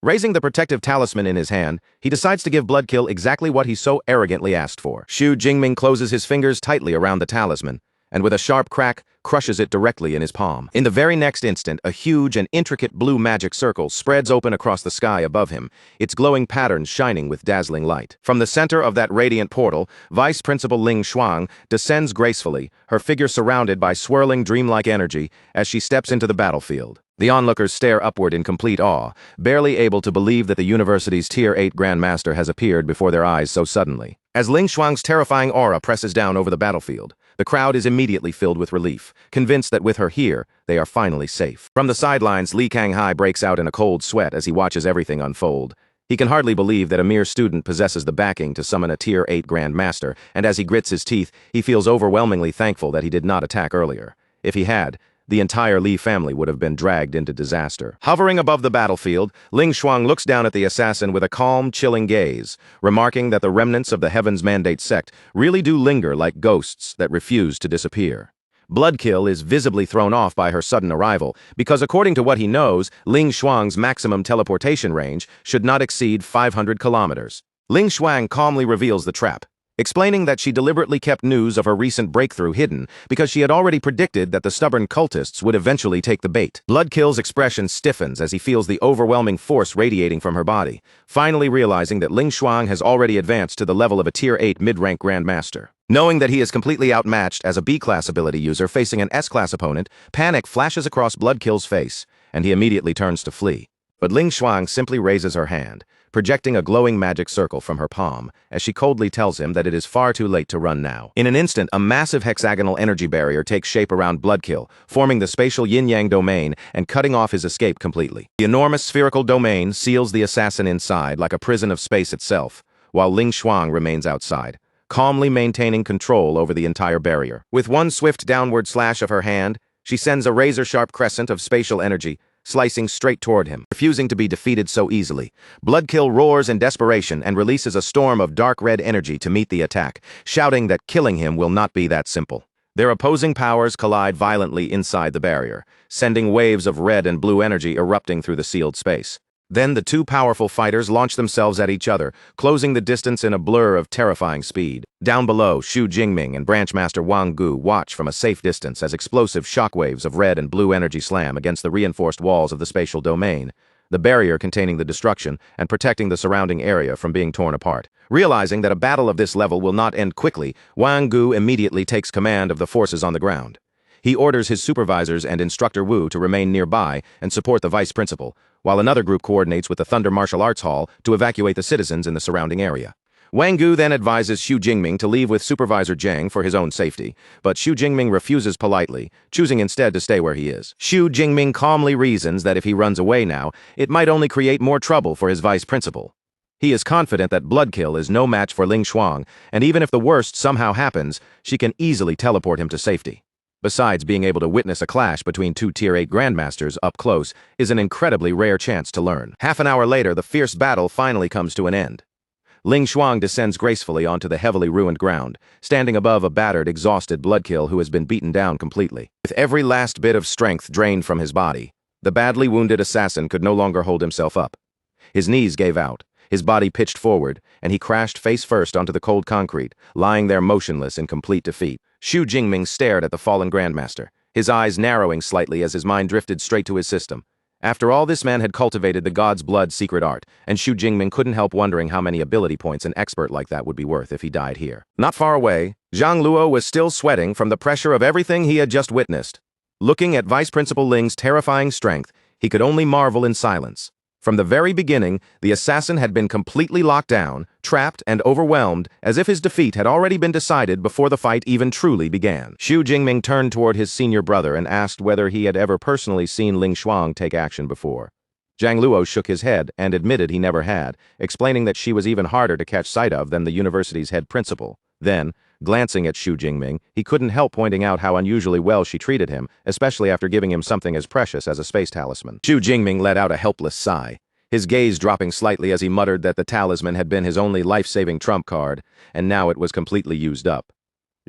Speaker 1: Raising the protective talisman in his hand, he decides to give Bloodkill exactly what he so arrogantly asked for. Xu Jingming closes his fingers tightly around the talisman, and with a sharp crack, crushes it directly in his palm. In the very next instant, a huge and intricate blue magic circle spreads open across the sky above him, its glowing patterns shining with dazzling light. From the center of that radiant portal, Vice Principal Ling Shuang descends gracefully, her figure surrounded by swirling dreamlike energy as she steps into the battlefield. The onlookers stare upward in complete awe, barely able to believe that the university's Tier 8 Grandmaster has appeared before their eyes so suddenly. As Ling Shuang's terrifying aura presses down over the battlefield, the crowd is immediately filled with relief, convinced that with her here, they are finally safe. From the sidelines, Li Konghai breaks out in a cold sweat as he watches everything unfold. He can hardly believe that a mere student possesses the backing to summon a Tier 8 Grandmaster, and as he grits his teeth, he feels overwhelmingly thankful that he did not attack earlier. If he had, the entire Li family would have been dragged into disaster. Hovering above the battlefield, Ling Shuang looks down at the assassin with a calm, chilling gaze, remarking that the remnants of the Heaven's Mandate sect really do linger like ghosts that refuse to disappear. Bloodkill is visibly thrown off by her sudden arrival, because according to what he knows, Ling Shuang's maximum teleportation range should not exceed 500 kilometers. Ling Shuang calmly reveals the trap, explaining that she deliberately kept news of her recent breakthrough hidden because she had already predicted that the stubborn cultists would eventually take the bait. Bloodkill's expression stiffens as he feels the overwhelming force radiating from her body, finally realizing that Ling Shuang has already advanced to the level of a Tier 8 mid-rank Grandmaster. Knowing that he is completely outmatched as a B-class ability user facing an S-class opponent, panic flashes across Bloodkill's face, and he immediately turns to flee. But Ling Shuang simply raises her hand, projecting a glowing magic circle from her palm, as she coldly tells him that it is far too late to run now. In an instant, a massive hexagonal energy barrier takes shape around Bloodkill, forming the spatial yin-yang domain and cutting off his escape completely. The enormous spherical domain seals the assassin inside like a prison of space itself, while Ling Shuang remains outside, calmly maintaining control over the entire barrier. With one swift downward slash of her hand, she sends a razor-sharp crescent of spatial energy, slicing straight toward him. Refusing to be defeated so easily, Bloodkill roars in desperation and releases a storm of dark red energy to meet the attack, shouting that killing him will not be that simple. Their opposing powers collide violently inside the barrier, sending waves of red and blue energy erupting through the sealed space. Then the two powerful fighters launch themselves at each other, closing the distance in a blur of terrifying speed. Down below, Xu Jingming and Branchmaster Wang Gu watch from a safe distance as explosive shockwaves of red and blue energy slam against the reinforced walls of the spatial domain, the barrier containing the destruction and protecting the surrounding area from being torn apart. Realizing that a battle of this level will not end quickly, Wang Gu immediately takes command of the forces on the ground. He orders his supervisors and instructor Wu to remain nearby and support the vice principal, while another group coordinates with the Thunder Martial Arts Hall to evacuate the citizens in the surrounding area. Wang Gu then advises Xu Jingming to leave with Supervisor Zhang for his own safety, but Xu Jingming refuses politely, choosing instead to stay where he is. Xu Jingming calmly reasons that if he runs away now, it might only create more trouble for his vice principal. He is confident that Bloodkill is no match for Ling Shuang, and even if the worst somehow happens, she can easily teleport him to safety. Besides, being able to witness a clash between two Tier 8 Grandmasters up close is an incredibly rare chance to learn. Half an hour later, the fierce battle finally comes to an end. Ling Shuang descends gracefully onto the heavily ruined ground, standing above a battered, exhausted Bloodkill who has been beaten down completely. With every last bit of strength drained from his body, the badly wounded assassin could no longer hold himself up. His knees gave out, his body pitched forward, and he crashed face first onto the cold concrete, lying there motionless in complete defeat. Xu Jingming stared at the fallen Grandmaster, his eyes narrowing slightly as his mind drifted straight to his system. After all, this man had cultivated the God's Blood secret art, and Xu Jingming couldn't help wondering how many ability points an expert like that would be worth if he died here. Not far away, Zhang Luo was still sweating from the pressure of everything he had just witnessed. Looking at Vice Principal Ling's terrifying strength, he could only marvel in silence. From the very beginning, the assassin had been completely locked down, trapped, and overwhelmed, as if his defeat had already been decided before the fight even truly began. Xu Jingming turned toward his senior brother and asked whether he had ever personally seen Ling Shuang take action before. Zhang Luo shook his head and admitted he never had, explaining that she was even harder to catch sight of than the university's head principal. Then, glancing at Xu Jingming, he couldn't help pointing out how unusually well she treated him, especially after giving him something as precious as a space talisman. Xu Jingming let out a helpless sigh, his gaze dropping slightly as he muttered that the talisman had been his only life-saving trump card, and now it was completely used up.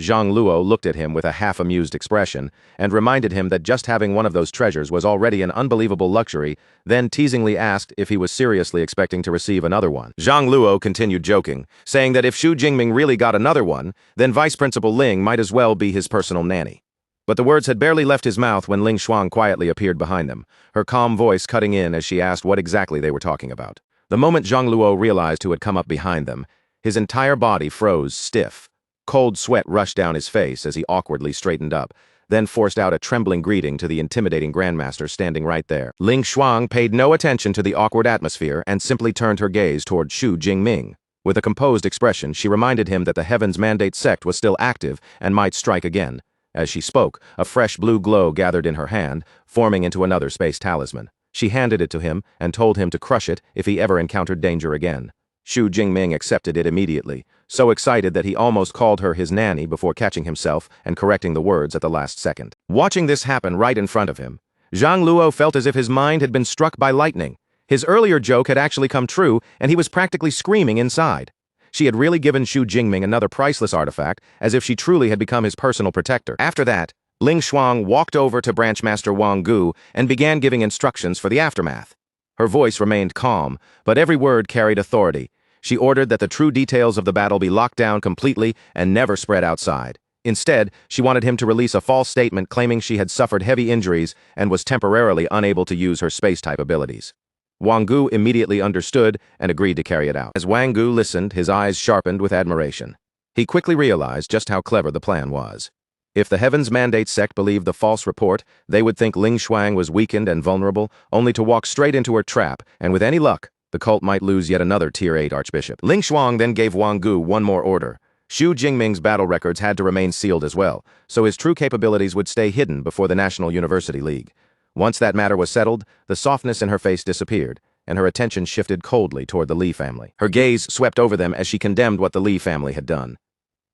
Speaker 1: Zhang Luo looked at him with a half-amused expression and reminded him that just having one of those treasures was already an unbelievable luxury, then teasingly asked if he was seriously expecting to receive another one. Zhang Luo continued joking, saying that if Xu Jingming really got another one, then Vice Principal Ling might as well be his personal nanny. But the words had barely left his mouth when Ling Shuang quietly appeared behind them, her calm voice cutting in as she asked what exactly they were talking about. The moment Zhang Luo realized who had come up behind them, his entire body froze stiff. Cold sweat rushed down his face as he awkwardly straightened up, then forced out a trembling greeting to the intimidating Grandmaster standing right there. Ling Shuang paid no attention to the awkward atmosphere and simply turned her gaze toward Xu Jingming. With a composed expression, she reminded him that the Heaven's Mandate sect was still active and might strike again. As she spoke, a fresh blue glow gathered in her hand, forming into another space talisman. She handed it to him and told him to crush it if he ever encountered danger again. Xu Jingming accepted it immediately, so excited that he almost called her his nanny before catching himself and correcting the words at the last second. Watching this happen right in front of him, Zhang Luo felt as if his mind had been struck by lightning. His earlier joke had actually come true, and he was practically screaming inside. She had really given Xu Jingming another priceless artifact, as if she truly had become his personal protector. After that, Ling Shuang walked over to Branchmaster Wang Gu and began giving instructions for the aftermath. Her voice remained calm, but every word carried authority. She ordered that the true details of the battle be locked down completely and never spread outside. Instead, she wanted him to release a false statement claiming she had suffered heavy injuries and was temporarily unable to use her space-type abilities. Wang Gu immediately understood and agreed to carry it out. As Wang Gu listened, his eyes sharpened with admiration. He quickly realized just how clever the plan was. If the Heaven's Mandate sect believed the false report, they would think Ling Shuang was weakened and vulnerable, only to walk straight into her trap, and with any luck, the cult might lose yet another Tier 8 archbishop. Ling Shuang then gave Wang Gu one more order. Xu Jingming's battle records had to remain sealed as well, so his true capabilities would stay hidden before the National University League. Once that matter was settled, the softness in her face disappeared, and her attention shifted coldly toward the Li family. Her gaze swept over them as she condemned what the Li family had done.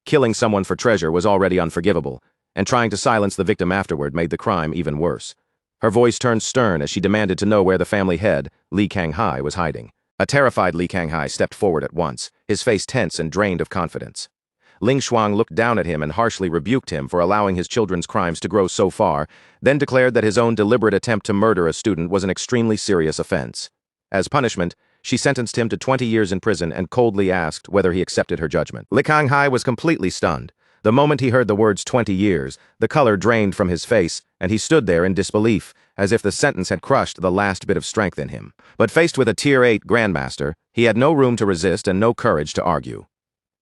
Speaker 1: Killing someone for treasure was already unforgivable, and trying to silence the victim afterward made the crime even worse. Her voice turned stern as she demanded to know where the family head, Li Kanghai, was hiding. A terrified Li Kanghai stepped forward at once, his face tense and drained of confidence. Ling Shuang looked down at him and harshly rebuked him for allowing his children's crimes to grow so far, then declared that his own deliberate attempt to murder a student was an extremely serious offense. As punishment, she sentenced him to 20 years in prison and coldly asked whether he accepted her judgment. Li Kanghai was completely stunned. The moment he heard the words 20 years, the color drained from his face, and he stood there in disbelief, as if the sentence had crushed the last bit of strength in him. But faced with a Tier 8 Grandmaster, he had no room to resist and no courage to argue.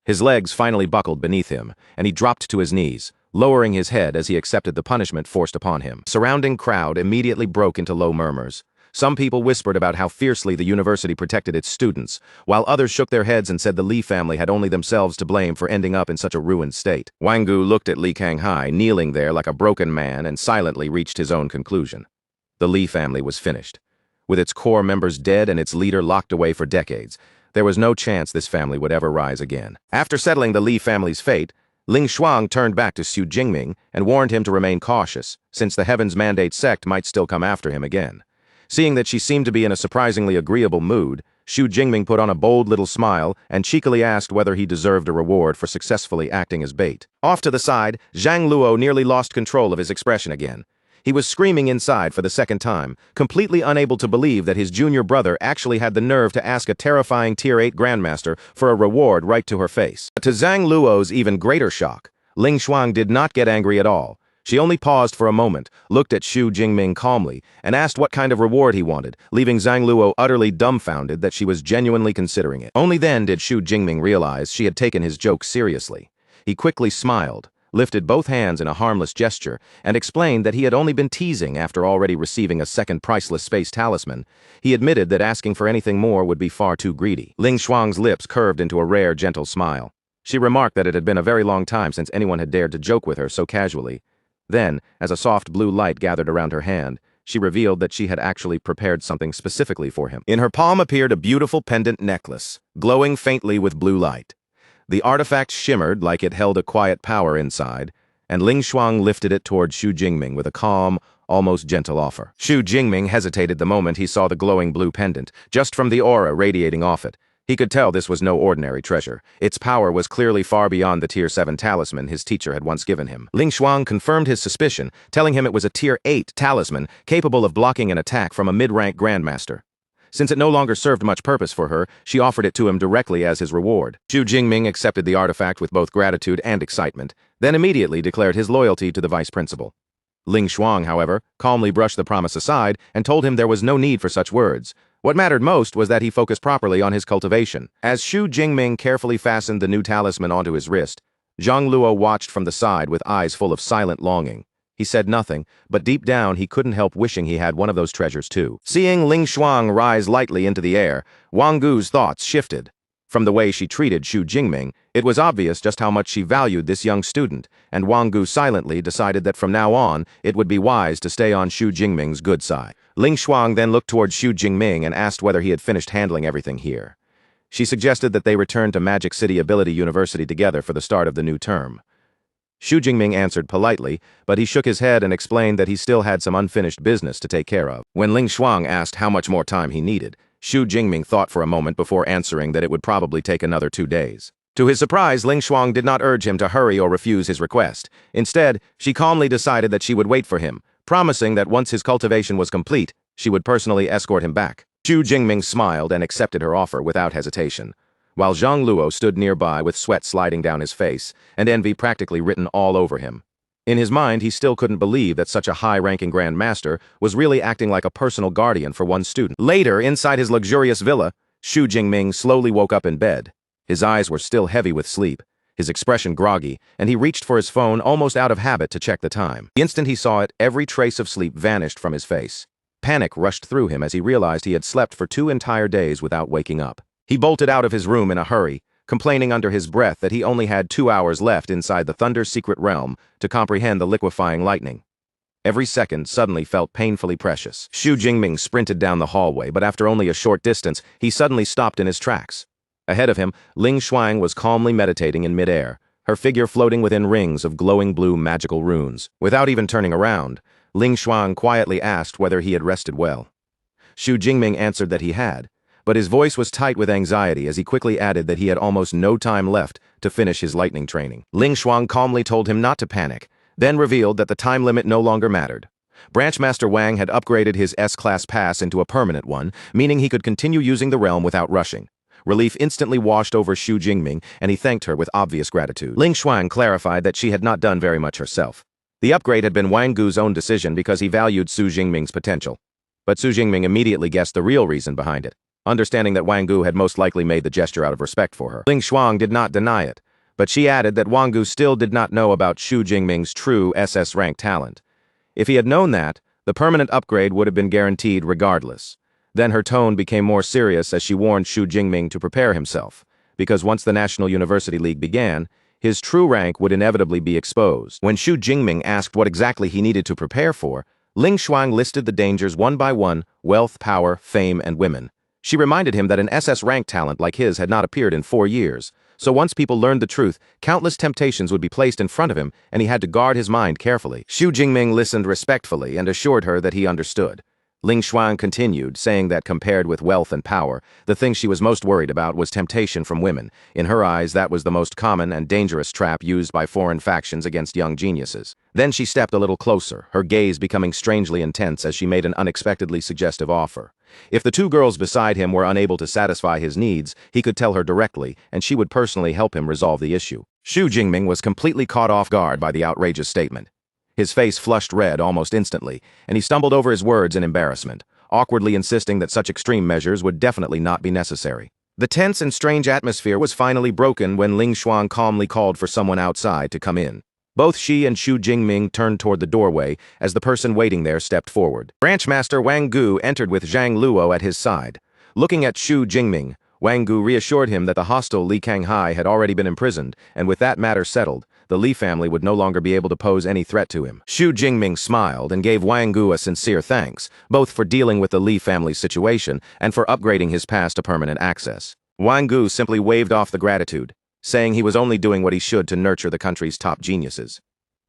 Speaker 1: His legs finally buckled beneath him, and he dropped to his knees, lowering his head as he accepted the punishment forced upon him. The surrounding crowd immediately broke into low murmurs. Some people whispered about how fiercely the university protected its students, while others shook their heads and said the Li family had only themselves to blame for ending up in such a ruined state. Wang Gu looked at Li Kanghai, kneeling there like a broken man, and silently reached his own conclusion. The Li family was finished. With its core members dead and its leader locked away for decades, there was no chance this family would ever rise again. After settling the Li family's fate, Ling Shuang turned back to Xu Jingming and warned him to remain cautious, since the Heaven's Mandate sect might still come after him again. Seeing that she seemed to be in a surprisingly agreeable mood, Xu Jingming put on a bold little smile and cheekily asked whether he deserved a reward for successfully acting as bait. Off to the side, Zhang Luo nearly lost control of his expression again. He was screaming inside for the second time, completely unable to believe that his junior brother actually had the nerve to ask a terrifying Tier 8 Grandmaster for a reward right to her face. But to Zhang Luo's even greater shock, Ling Shuang did not get angry at all. She only paused for a moment, looked at Xu Jingming calmly, and asked what kind of reward he wanted, leaving Zhang Luo utterly dumbfounded that she was genuinely considering it. Only then did Xu Jingming realize she had taken his joke seriously. He quickly smiled, lifted both hands in a harmless gesture, and explained that he had only been teasing after already receiving a second priceless space talisman. He admitted that asking for anything more would be far too greedy. Ling Shuang's lips curved into a rare, gentle smile. She remarked that it had been a very long time since anyone had dared to joke with her so casually. Then, as a soft blue light gathered around her hand, she revealed that she had actually prepared something specifically for him. In her palm appeared a beautiful pendant necklace, glowing faintly with blue light. The artifact shimmered like it held a quiet power inside, and Ling Shuang lifted it toward Xu Jingming with a calm, almost gentle offer. Xu Jingming hesitated the moment he saw the glowing blue pendant, just from the aura radiating off it. He could tell this was no ordinary treasure. Its power was clearly far beyond the Tier 7 talisman his teacher had once given him. Ling Shuang confirmed his suspicion, telling him it was a Tier 8 talisman capable of blocking an attack from a mid-rank Grandmaster. Since it no longer served much purpose for her, she offered it to him directly as his reward. Xu Jingming accepted the artifact with both gratitude and excitement, then immediately declared his loyalty to the vice principal. Ling Shuang, however, calmly brushed the promise aside and told him there was no need for such words. What mattered most was that he focus properly on his cultivation. As Xu Jingming carefully fastened the new talisman onto his wrist, Zhang Luo watched from the side with eyes full of silent longing. He said nothing, but deep down he couldn't help wishing he had one of those treasures too. Seeing Ling Shuang rise lightly into the air, Wang Gu's thoughts shifted. From the way she treated Xu Jingming, it was obvious just how much she valued this young student, and Wang Gu silently decided that from now on, it would be wise to stay on Xu Jingming's good side. Ling Shuang then looked toward Xu Jingming and asked whether he had finished handling everything here. She suggested that they return to Magic City Ability University together for the start of the new term. Xu Jingming answered politely, but he shook his head and explained that he still had some unfinished business to take care of. When Ling Shuang asked how much more time he needed, Xu Jingming thought for a moment before answering that it would probably take another 2 days. To his surprise, Ling Shuang did not urge him to hurry or refuse his request. Instead, she calmly decided that she would wait for him, promising that once his cultivation was complete, she would personally escort him back. Xu Jingming smiled and accepted her offer without hesitation, while Zhang Luo stood nearby with sweat sliding down his face and envy practically written all over him. In his mind, he still couldn't believe that such a high-ranking Grand Master was really acting like a personal guardian for one student. Later, inside his luxurious villa, Xu Jingming slowly woke up in bed. His eyes were still heavy with sleep, his expression groggy, and he reached for his phone almost out of habit to check the time. The instant he saw it, every trace of sleep vanished from his face. Panic rushed through him as he realized he had slept for 2 entire days without waking up. He bolted out of his room in a hurry, complaining under his breath that he only had 2 hours left inside the Thunder's secret realm to comprehend the liquefying lightning. Every second suddenly felt painfully precious. Xu Jingming sprinted down the hallway, but after only a short distance, he suddenly stopped in his tracks. Ahead of him, Ling Shuang was calmly meditating in midair, her figure floating within rings of glowing blue magical runes. Without even turning around, Ling Shuang quietly asked whether he had rested well. Xu Jingming answered that he had, but his voice was tight with anxiety as he quickly added that he had almost no time left to finish his lightning training. Ling Shuang calmly told him not to panic, then revealed that the time limit no longer mattered. Branch Master Wang had upgraded his S-Class pass into a permanent one, meaning he could continue using the realm without rushing. Relief instantly washed over Xu Jingming, and he thanked her with obvious gratitude. Ling Shuang clarified that she had not done very much herself. The upgrade had been Wang Gu's own decision because he valued Xu Jingming's potential. But Xu Jingming immediately guessed the real reason behind it, understanding that Wang Gu had most likely made the gesture out of respect for her. Ling Shuang did not deny it, but she added that Wang Gu still did not know about Xu Jingming's true SS rank talent. If he had known that, the permanent upgrade would have been guaranteed regardless. Then her tone became more serious as she warned Xu Jingming to prepare himself, because once the National University League began, his true rank would inevitably be exposed. When Xu Jingming asked what exactly he needed to prepare for, Ling Shuang listed the dangers one by one: wealth, power, fame, and women. She reminded him that an SS rank talent like his had not appeared in 4 years, so once people learned the truth, countless temptations would be placed in front of him, and he had to guard his mind carefully. Xu Jingming listened respectfully and assured her that he understood. Ling Shuang continued, saying that compared with wealth and power, the thing she was most worried about was temptation from women. In her eyes, that was the most common and dangerous trap used by foreign factions against young geniuses. Then she stepped a little closer, her gaze becoming strangely intense as she made an unexpectedly suggestive offer. If the 2 girls beside him were unable to satisfy his needs, he could tell her directly, and she would personally help him resolve the issue. Xu Jingming was completely caught off guard by the outrageous statement. His face flushed red almost instantly, and he stumbled over his words in embarrassment, awkwardly insisting that such extreme measures would definitely not be necessary. The tense and strange atmosphere was finally broken when Ling Shuang calmly called for someone outside to come in. Both she and Xu Jingming turned toward the doorway as the person waiting there stepped forward. Branch Master Wang Gu entered with Zhang Luo at his side. Looking at Xu Jingming, Wang Gu reassured him that the hostile Li Kanghai had already been imprisoned, and with that matter settled, the Li family would no longer be able to pose any threat to him. Xu Jingming smiled and gave Wang Gu a sincere thanks, both for dealing with the Li family's situation and for upgrading his pass to permanent access. Wang Gu simply waved off the gratitude, saying he was only doing what he should to nurture the country's top geniuses.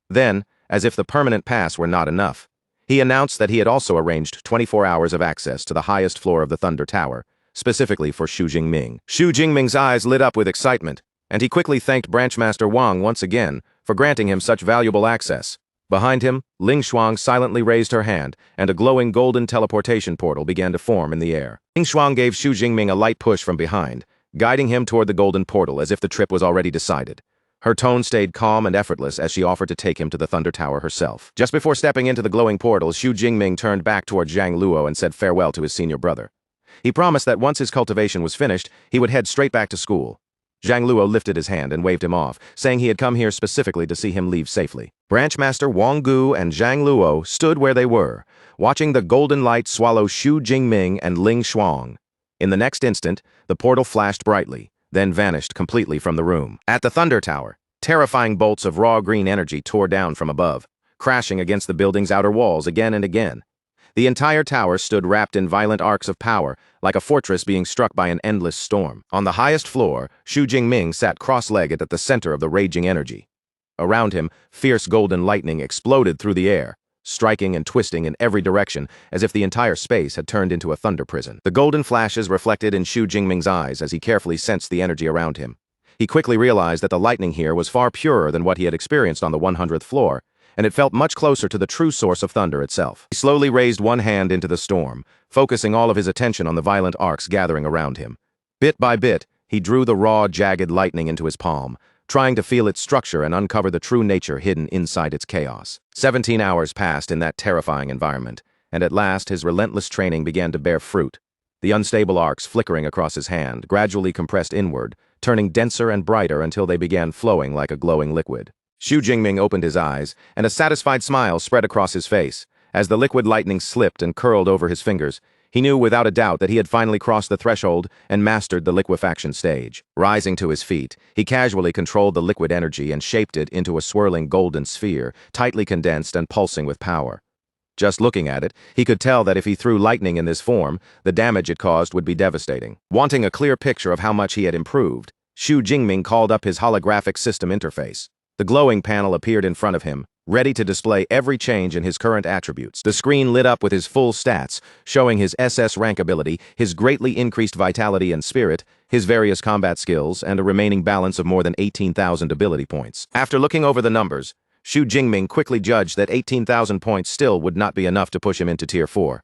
Speaker 1: Then, as if the permanent pass were not enough, he announced that he had also arranged 24 hours of access to the highest floor of the Thunder Tower, specifically for Xu Jingming. Xu Jingming's eyes lit up with excitement, and he quickly thanked Branch Master Wang once again for granting him such valuable access. Behind him, Ling Shuang silently raised her hand, and a glowing golden teleportation portal began to form in the air. Ling Shuang gave Xu Jingming a light push from behind, guiding him toward the golden portal as if the trip was already decided. Her tone stayed calm and effortless as she offered to take him to the Thunder Tower herself. Just before stepping into the glowing portal, Xu Jingming turned back toward Zhang Luo and said farewell to his senior brother. He promised that once his cultivation was finished, he would head straight back to school. Zhang Luo lifted his hand and waved him off, saying he had come here specifically to see him leave safely. Branch Master Wang Gu and Zhang Luo stood where they were, watching the golden light swallow Xu Jingming and Ling Shuang. In the next instant, the portal flashed brightly, then vanished completely from the room. At the Thunder Tower, terrifying bolts of raw green energy tore down from above, crashing against the building's outer walls again and again. The entire tower stood wrapped in violent arcs of power, like a fortress being struck by an endless storm. On the highest floor, Xu Jingming sat cross-legged at the center of the raging energy. Around him, fierce golden lightning exploded through the air, striking and twisting in every direction as if the entire space had turned into a thunder prison. The golden flashes reflected in Xu Jingming's eyes as he carefully sensed the energy around him. He quickly realized that the lightning here was far purer than what he had experienced on the 100th floor, and it felt much closer to the true source of thunder itself. He slowly raised one hand into the storm, focusing all of his attention on the violent arcs gathering around him. Bit by bit, he drew the raw, jagged lightning into his palm, trying to feel its structure and uncover the true nature hidden inside its chaos. 17 hours passed in that terrifying environment, and at last his relentless training began to bear fruit. The unstable arcs flickering across his hand gradually compressed inward, turning denser and brighter until they began flowing like a glowing liquid. Xu Jingming opened his eyes, and a satisfied smile spread across his face. As the liquid lightning slipped and curled over his fingers, he knew without a doubt that he had finally crossed the threshold and mastered the liquefaction stage. Rising to his feet, he casually controlled the liquid energy and shaped it into a swirling golden sphere, tightly condensed and pulsing with power. Just looking at it, he could tell that if he threw lightning in this form, the damage it caused would be devastating. Wanting a clear picture of how much he had improved, Xu Jingming called up his holographic system interface. The glowing panel appeared in front of him, ready to display every change in his current attributes. The screen lit up with his full stats, showing his SS rank ability, his greatly increased vitality and spirit, his various combat skills, and a remaining balance of more than 18,000 ability points. After looking over the numbers, Xu Jingming quickly judged that 18,000 points still would not be enough to push him into Tier 4.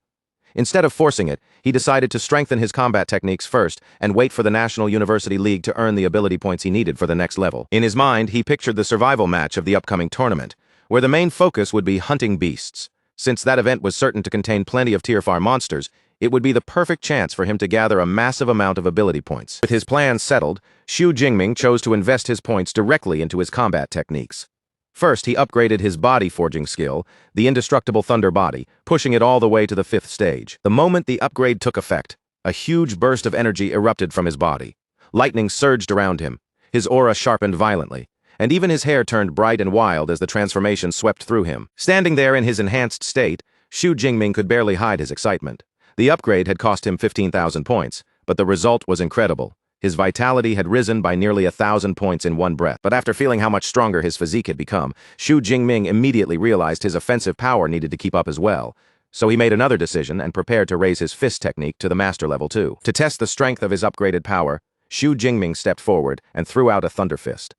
Speaker 1: Instead of forcing it, he decided to strengthen his combat techniques first and wait for the National University League to earn the ability points he needed for the next level. In his mind, he pictured the survival match of the upcoming tournament, where the main focus would be hunting beasts. Since that event was certain to contain plenty of Tier 4 monsters, it would be the perfect chance for him to gather a massive amount of ability points. With his plans settled, Xu Jingming chose to invest his points directly into his combat techniques. First, he upgraded his body forging skill, the indestructible thunder body, pushing it all the way to the 5th stage. The moment the upgrade took effect, a huge burst of energy erupted from his body. Lightning surged around him, his aura sharpened violently, and even his hair turned bright and wild as the transformation swept through him. Standing there in his enhanced state, Xu Jingming could barely hide his excitement. The upgrade had cost him 15,000 points, but the result was incredible. His vitality had risen by nearly 1,000 points in one breath. But after feeling how much stronger his physique had become, Xu Jingming immediately realized his offensive power needed to keep up as well. So he made another decision and prepared to raise his fist technique to the master level too. To test the strength of his upgraded power, Xu Jingming stepped forward and threw out a thunder fist.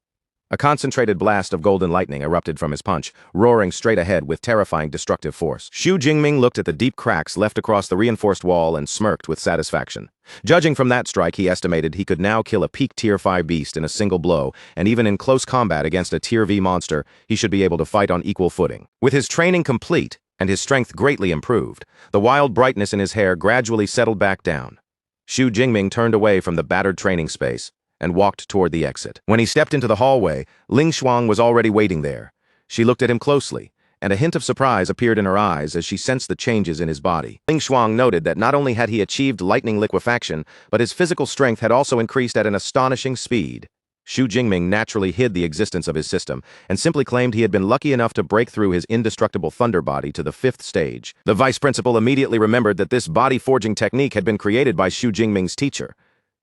Speaker 1: A concentrated blast of golden lightning erupted from his punch, roaring straight ahead with terrifying destructive force. Xu Jingming looked at the deep cracks left across the reinforced wall and smirked with satisfaction. Judging from that strike, he estimated he could now kill a peak Tier 5 beast in a single blow, and even in close combat against a Tier V monster, he should be able to fight on equal footing. With his training complete and his strength greatly improved, the wild brightness in his hair gradually settled back down. Xu Jingming turned away from the battered training space and walked toward the exit. When he stepped into the hallway, Ling Xuang was already waiting there. She looked at him closely, and a hint of surprise appeared in her eyes as she sensed the changes in his body. Ling Xuang noted that not only had he achieved lightning liquefaction, but his physical strength had also increased at an astonishing speed. Xu Jingming naturally hid the existence of his system and simply claimed he had been lucky enough to break through his indestructible thunder body to the 5th stage. The vice principal immediately remembered that this body forging technique had been created by Xu Jingming's teacher.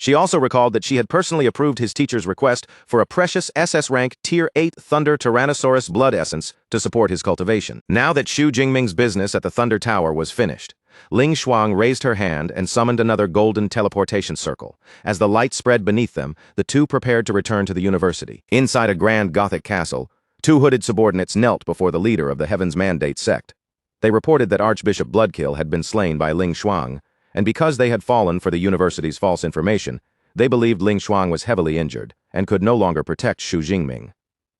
Speaker 1: She also recalled that she had personally approved his teacher's request for a precious SS rank Tier 8 Thunder Tyrannosaurus blood essence to support his cultivation. Now that Xu Jingming's business at the Thunder Tower was finished, Ling Xuang raised her hand and summoned another golden teleportation circle. As the light spread beneath them, the two prepared to return to the university. Inside a grand Gothic castle, two hooded subordinates knelt before the leader of the Heaven's Mandate sect. They reported that Archbishop Bloodkill had been slain by Ling Xuang, and because they had fallen for the university's false information, they believed Ling Xuang was heavily injured and could no longer protect Xu Jingming.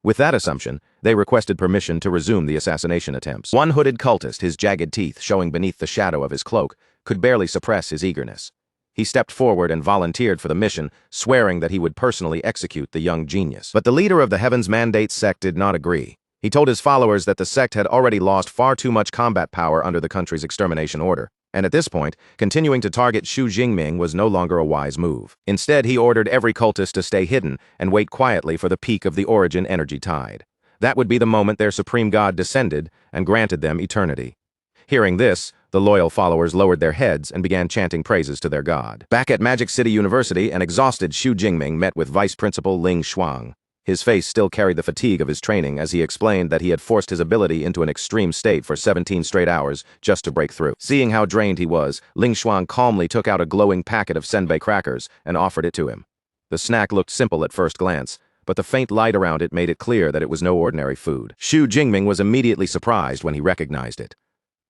Speaker 1: With that assumption, they requested permission to resume the assassination attempts. One hooded cultist, his jagged teeth showing beneath the shadow of his cloak, could barely suppress his eagerness. He stepped forward and volunteered for the mission, swearing that he would personally execute the young genius. But the leader of the Heaven's Mandate sect did not agree. He told his followers that the sect had already lost far too much combat power under the country's extermination order, and at this point, continuing to target Xu Jingming was no longer a wise move. Instead, he ordered every cultist to stay hidden and wait quietly for the peak of the origin energy tide. That would be the moment their supreme god descended and granted them eternity. Hearing this, The loyal followers lowered their heads and began chanting praises to their god. Back at Magic City University, an exhausted Xu Jingming met with Vice Principal Ling Shuang. His face still carried the fatigue of his training as he explained that he had forced his ability into an extreme state for 17 straight hours just to break through. Seeing how drained he was, Ling Shuang calmly took out a glowing packet of senbei crackers and offered it to him. The snack looked simple at first glance, but the faint light around it made it clear that it was no ordinary food. Xu Jingming was immediately surprised when he recognized it.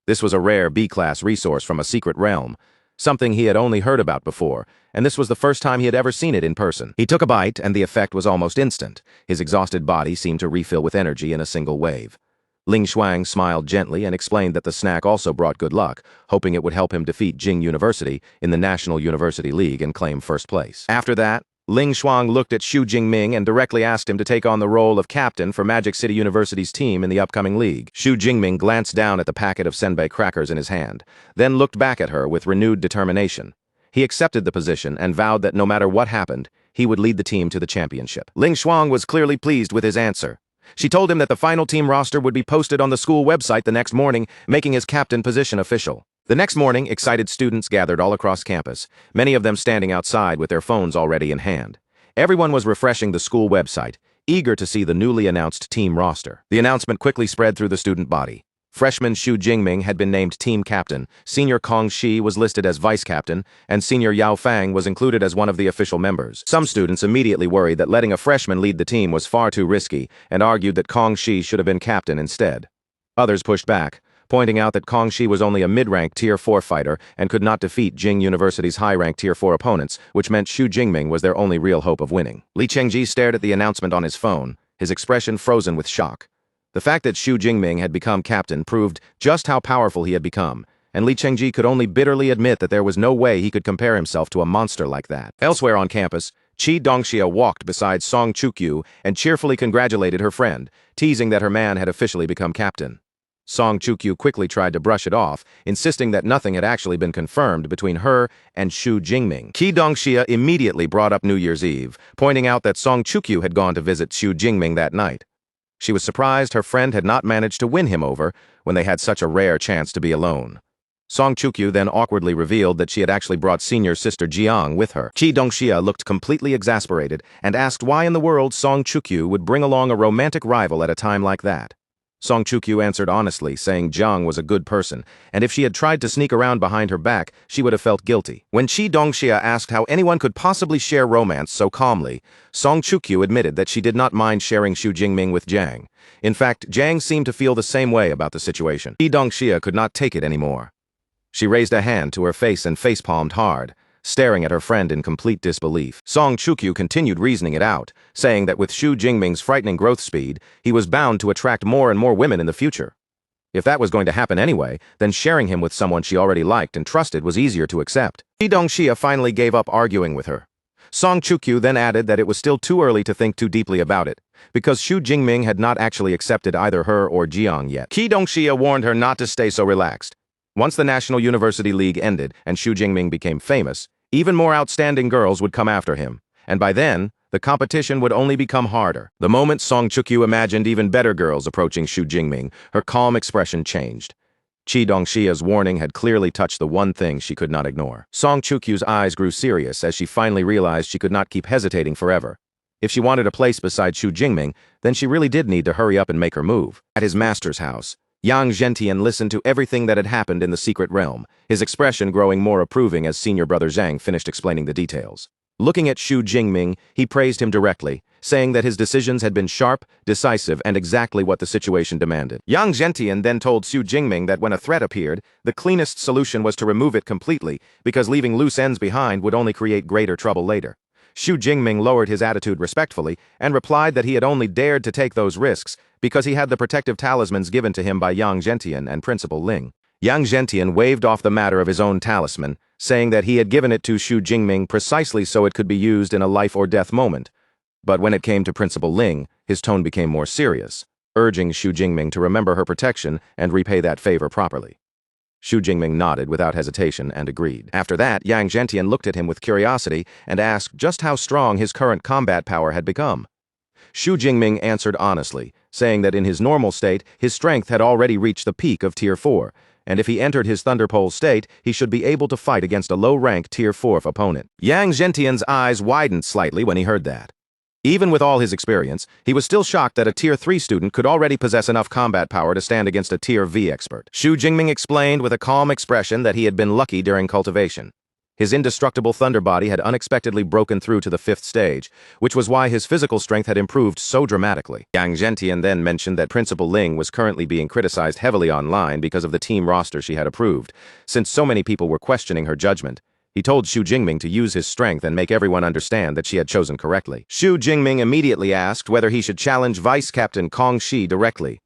Speaker 1: This was a rare B-class resource from a secret realm, something he had only heard about before, and this was the first time he had ever seen it in person. He took a bite, and the effect was almost instant. His exhausted body seemed to refill with energy in a single wave. Ling Shuang smiled gently and explained that the snack also brought good luck, hoping it would help him defeat Jing University in the National University League and claim first place. After that, Ling Shuang looked at Xu Jingming and directly asked him to take on the role of captain for Magic City University's team in the upcoming league. Xu Jingming glanced down at the packet of senbei crackers in his hand, then looked back at her with renewed determination. He accepted the position and vowed that no matter what happened, he would lead the team to the championship. Ling Shuang was clearly pleased with his answer. She told him that the final team roster would be posted on the school website the next morning, making his captain position official. The next morning, excited students gathered all across campus, many of them standing outside with their phones already in hand. Everyone was refreshing the school website, eager to see the newly announced team roster. The announcement quickly spread through the student body. Freshman Xu Jingming had been named team captain, senior Kong Shi was listed as vice captain, and senior Yao Fang was included as one of the official members. Some students immediately worried that letting a freshman lead the team was far too risky and argued that Kong Shi should have been captain instead. Others pushed back, pointing out that Kong Shi was only a mid-rank Tier 4 fighter and could not defeat Jing University's high-ranked Tier 4 opponents, which meant Xu Jingming was their only real hope of winning. Li Chengji stared at the announcement on his phone, his expression frozen with shock. The fact that Xu Jingming had become captain proved just how powerful he had become, and Li Chengji could only bitterly admit that there was no way he could compare himself to a monster like that. Elsewhere on campus, Qi Dongxia walked beside Song Chukyu and cheerfully congratulated her friend, teasing that her man had officially become captain. Song Chukyu quickly tried to brush it off, insisting that nothing had actually been confirmed between her and Xu Jingming. Qi Dongxia immediately brought up New Year's Eve, pointing out that Song Chukyu had gone to visit Xu Jingming that night. She was surprised her friend had not managed to win him over when they had such a rare chance to be alone. Song Chukyu then awkwardly revealed that she had actually brought senior sister Jiang with her. Qi Dongxia looked completely exasperated and asked why in the world Song Chukyu would bring along a romantic rival at a time like that. Song Chukyu answered honestly, saying Jiang was a good person, and if she had tried to sneak around behind her back, she would have felt guilty. When Qi Dongxia asked how anyone could possibly share romance so calmly, Song Chukyu admitted that she did not mind sharing Xu Jingming with Jiang. In fact, Jiang seemed to feel the same way about the situation. Qi Dongxia could not take it anymore. She raised a hand to her face and facepalmed hard, staring at her friend in complete disbelief. Song Chukyu continued reasoning it out, saying that with Xu Jingming's frightening growth speed, he was bound to attract more and more women in the future. If that was going to happen anyway, then sharing him with someone she already liked and trusted was easier to accept. Qi Dongxia finally gave up arguing with her. Song Chukyu then added that it was still too early to think too deeply about it, because Xu Jingming had not actually accepted either her or Jiang yet. Qi Dongxia warned her not to stay so relaxed. Once the National University League ended and Xu Jingming became famous, even more outstanding girls would come after him, and by then, the competition would only become harder. The moment Song Chukyu imagined even better girls approaching Xu Jingming, her calm expression changed. Qi Dongxia's warning had clearly touched the one thing she could not ignore. Song Chukyu's eyes grew serious as she finally realized she could not keep hesitating forever. If she wanted a place beside Xu Jingming, then she really did need to hurry up and make her move. At his master's house, Yang Zhentian listened to everything that had happened in the secret realm, his expression growing more approving as senior brother Zhang finished explaining the details. Looking at Xu Jingming, he praised him directly, saying that his decisions had been sharp, decisive, and exactly what the situation demanded. Yang Zhentian then told Xu Jingming that when a threat appeared, the cleanest solution was to remove it completely, because leaving loose ends behind would only create greater trouble later. Xu Jingming lowered his attitude respectfully and replied that he had only dared to take those risks because he had the protective talismans given to him by Yang Zhentian and Principal Ling. Yang Zhentian waved off the matter of his own talisman, saying that he had given it to Xu Jingming precisely so it could be used in a life-or-death moment. But when it came to Principal Ling, his tone became more serious, urging Xu Jingming to remember her protection and repay that favor properly. Xu Jingming nodded without hesitation and agreed. After that, Yang Zhentian looked at him with curiosity and asked just how strong his current combat power had become. Xu Jingming answered honestly, saying that in his normal state, his strength had already reached the peak of Tier 4, and if he entered his Thunderpole state, he should be able to fight against a low-rank Tier 4 opponent. Yang Zhentian's eyes widened slightly when he heard that. Even with all his experience, he was still shocked that a Tier 3 student could already possess enough combat power to stand against a Tier V expert. Xu Jingming explained with a calm expression that he had been lucky during cultivation. His indestructible thunder body had unexpectedly broken through to the 5th stage, which was why his physical strength had improved so dramatically. Yang Zhentian then mentioned that Principal Ling was currently being criticized heavily online because of the team roster she had approved, since so many people were questioning her judgment. He told Xu Jingming to use his strength and make everyone understand that she had chosen correctly. Xu Jingming immediately asked whether he should challenge Vice Captain Kong Shi directly.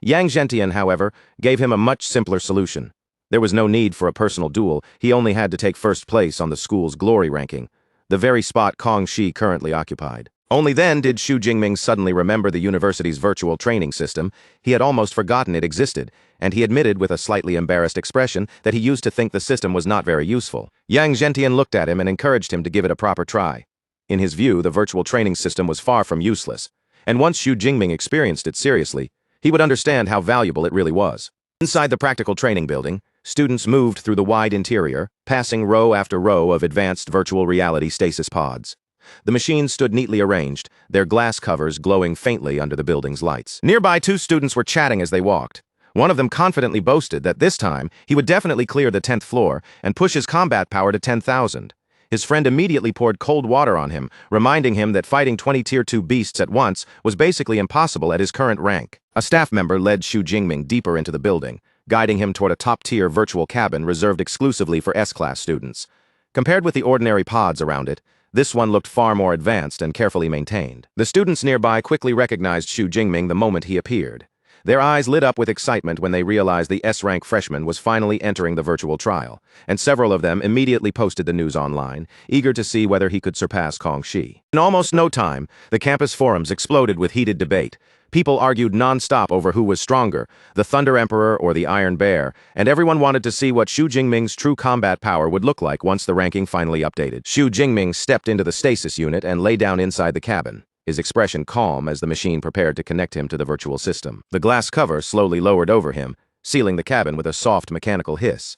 Speaker 1: Yang Zhentian, however, gave him a much simpler solution. There was no need for a personal duel, he only had to take first place on the school's glory ranking, the very spot Kong Shi currently occupied. Only then did Xu Jingming suddenly remember the university's virtual training system. He had almost forgotten it existed, and he admitted with a slightly embarrassed expression that he used to think the system was not very useful. Yang Zhentian looked at him and encouraged him to give it a proper try. In his view, the virtual training system was far from useless, and once Xu Jingming experienced it seriously, he would understand how valuable it really was. Inside the practical training building, students moved through the wide interior, passing row after row of advanced virtual reality stasis pods. The machines stood neatly arranged, their glass covers glowing faintly under the building's lights. Nearby, 2 students were chatting as they walked. One of them confidently boasted that this time, he would definitely clear the 10th floor and push his combat power to 10,000. His friend immediately poured cold water on him, reminding him that fighting 20 Tier 2 beasts at once was basically impossible at his current rank. A staff member led Xu Jingming deeper into the building, guiding him toward a top-tier virtual cabin reserved exclusively for S-class students. Compared with the ordinary pods around it, this one looked far more advanced and carefully maintained. The students nearby quickly recognized Xu Jingming the moment he appeared. Their eyes lit up with excitement when they realized the S-rank freshman was finally entering the virtual trial, and several of them immediately posted the news online, eager to see whether he could surpass Kong Shi. In almost no time, the campus forums exploded with heated debate. People argued non-stop over who was stronger, the Thunder Emperor or the Iron Bear, and everyone wanted to see what Xu Jingming's true combat power would look like once the ranking finally updated. Xu Jingming stepped into the stasis unit and lay down inside the cabin, his expression calm as the machine prepared to connect him to the virtual system. The glass cover slowly lowered over him, sealing the cabin with a soft mechanical hiss.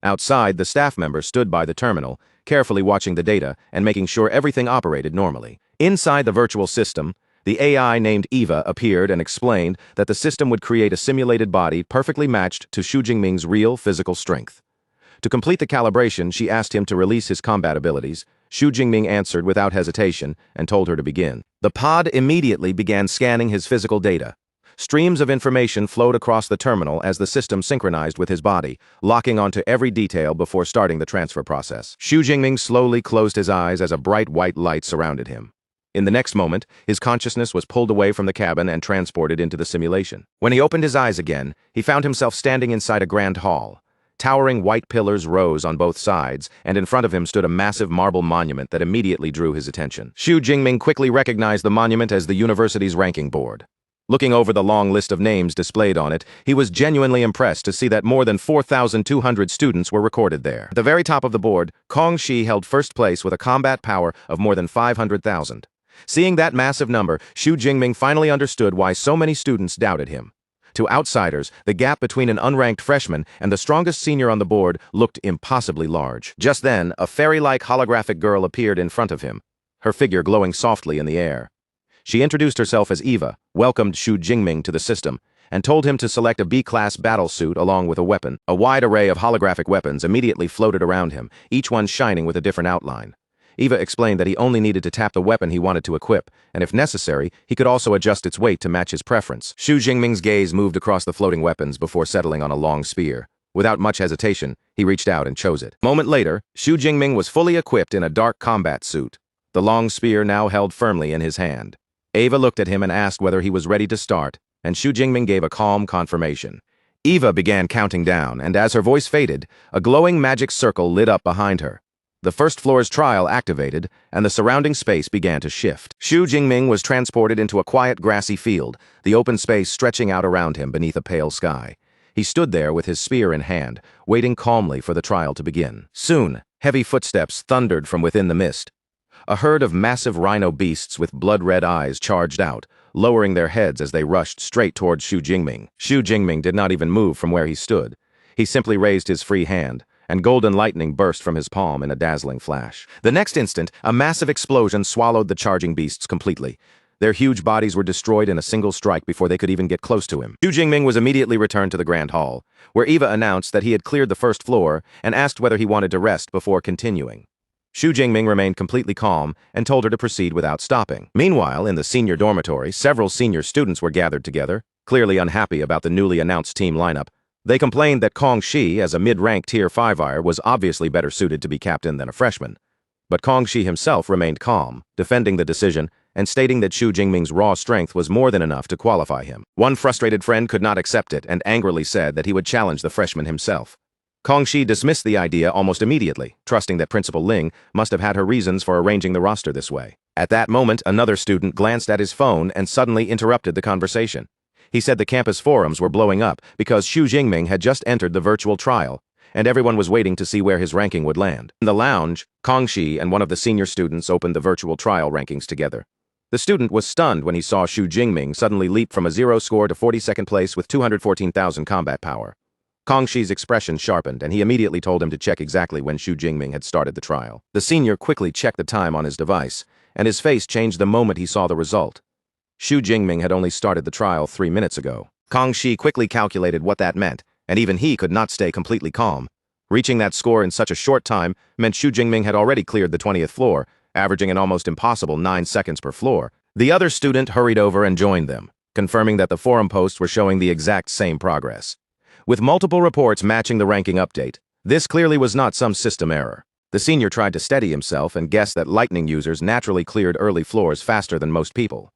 Speaker 1: Outside, the staff member stood by the terminal, carefully watching the data and making sure everything operated normally. Inside the virtual system, the AI named Eva appeared and explained that the system would create a simulated body perfectly matched to Xu Jingming's real physical strength. To complete the calibration, she asked him to release his combat abilities. Xu Jingming answered without hesitation and told her to begin. The pod immediately began scanning his physical data. Streams of information flowed across the terminal as the system synchronized with his body, locking onto every detail before starting the transfer process. Xu Jingming slowly closed his eyes as a bright white light surrounded him. In the next moment, his consciousness was pulled away from the cabin and transported into the simulation. When he opened his eyes again, he found himself standing inside a grand hall. Towering white pillars rose on both sides, and in front of him stood a massive marble monument that immediately drew his attention. Xu Jingming quickly recognized the monument as the university's ranking board. Looking over the long list of names displayed on it, he was genuinely impressed to see that more than 4,200 students were recorded there. At the very top of the board, Kong Shi held first place with a combat power of more than 500,000. Seeing that massive number, Xu Jingming finally understood why so many students doubted him. To outsiders, the gap between an unranked freshman and the strongest senior on the board looked impossibly large. Just then, a fairy-like holographic girl appeared in front of him, her figure glowing softly in the air. She introduced herself as Eva, welcomed Xu Jingming to the system, and told him to select a B-class battle suit along with a weapon. A wide array of holographic weapons immediately floated around him, each one shining with a different outline. Eva explained that he only needed to tap the weapon he wanted to equip, and if necessary, he could also adjust its weight to match his preference. Xu Jingming's gaze moved across the floating weapons before settling on a long spear. Without much hesitation, he reached out and chose it. A moment later, Xu Jingming was fully equipped in a dark combat suit, the long spear now held firmly in his hand. Eva looked at him and asked whether he was ready to start, and Xu Jingming gave a calm confirmation. Eva began counting down, and as her voice faded, a glowing magic circle lit up behind her. The first floor's trial activated, and the surrounding space began to shift. Xu Jingming was transported into a quiet grassy field, the open space stretching out around him beneath a pale sky. He stood there with his spear in hand, waiting calmly for the trial to begin. Soon, heavy footsteps thundered from within the mist. A herd of massive rhino beasts with blood-red eyes charged out, lowering their heads as they rushed straight towards Xu Jingming. Xu Jingming did not even move from where he stood. He simply raised his free hand, and golden lightning burst from his palm in a dazzling flash. The next instant, a massive explosion swallowed the charging beasts completely. Their huge bodies were destroyed in a single strike before they could even get close to him. Xu Jingming was immediately returned to the Grand Hall, where Eva announced that he had cleared the first floor and asked whether he wanted to rest before continuing. Xu Jingming remained completely calm and told her to proceed without stopping. Meanwhile, in the senior dormitory, several senior students were gathered together, clearly unhappy about the newly announced team lineup. They complained that Kong Shi, as a mid-rank Tier 5-er, was obviously better suited to be captain than a freshman. But Kong Shi himself remained calm, defending the decision and stating that Xu Jingming's raw strength was more than enough to qualify him. One frustrated friend could not accept it and angrily said that he would challenge the freshman himself. Kong Shi dismissed the idea almost immediately, trusting that Principal Ling must have had her reasons for arranging the roster this way. At that moment, another student glanced at his phone and suddenly interrupted the conversation. He said the campus forums were blowing up because Xu Jingming had just entered the virtual trial, and everyone was waiting to see where his ranking would land. In the lounge, Kong Shi and one of the senior students opened the virtual trial rankings together. The student was stunned when he saw Xu Jingming suddenly leap from a 0 score to 42nd place with 214,000 combat power. Kong Shi's expression sharpened, and he immediately told him to check exactly when Xu Jingming had started the trial. The senior quickly checked the time on his device, and his face changed the moment he saw the result. Xu Jingming had only started the trial 3 minutes ago. Kong Shi quickly calculated what that meant, and even he could not stay completely calm. Reaching that score in such a short time meant Xu Jingming had already cleared the 20th floor, averaging an almost impossible 9 seconds per floor. The other student hurried over and joined them, confirming that the forum posts were showing the exact same progress. With multiple reports matching the ranking update, this clearly was not some system error. The senior tried to steady himself and guessed that lightning users naturally cleared early floors faster than most people.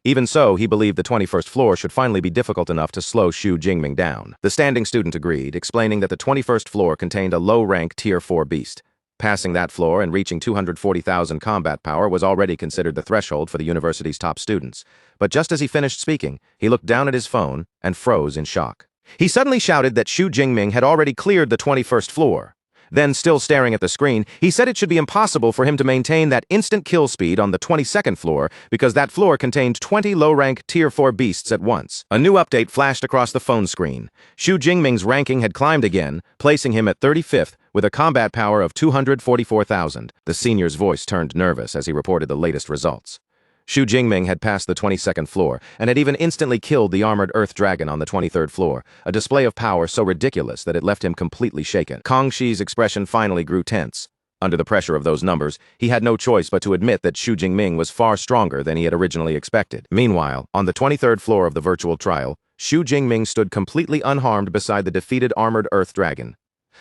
Speaker 1: Even so, he believed the 21st floor should finally be difficult enough to slow Xu Jingming down. The standing student agreed, explaining that the 21st floor contained a low-rank Tier 4 beast. Passing that floor and reaching 240,000 combat power was already considered the threshold for the university's top students. But just as he finished speaking, he looked down at his phone and froze in shock. He suddenly shouted that Xu Jingming had already cleared the 21st floor. Then, still staring at the screen, he said it should be impossible for him to maintain that instant kill speed on the 22nd floor because that floor contained 20 low-rank Tier 4 beasts at once. A new update flashed across the phone screen. Xu Jingming's ranking had climbed again, placing him at 35th with a combat power of 244,000. The senior's voice turned nervous as he reported the latest results. Xu Jingming had passed the 22nd floor and had even instantly killed the armored earth dragon on the 23rd floor, a display of power so ridiculous that it left him completely shaken. Kong Shi's expression finally grew tense. Under the pressure of those numbers, he had no choice but to admit that Xu Jingming was far stronger than he had originally expected. Meanwhile, on the 23rd floor of the virtual trial, Xu Jingming stood completely unharmed beside the defeated armored earth dragon.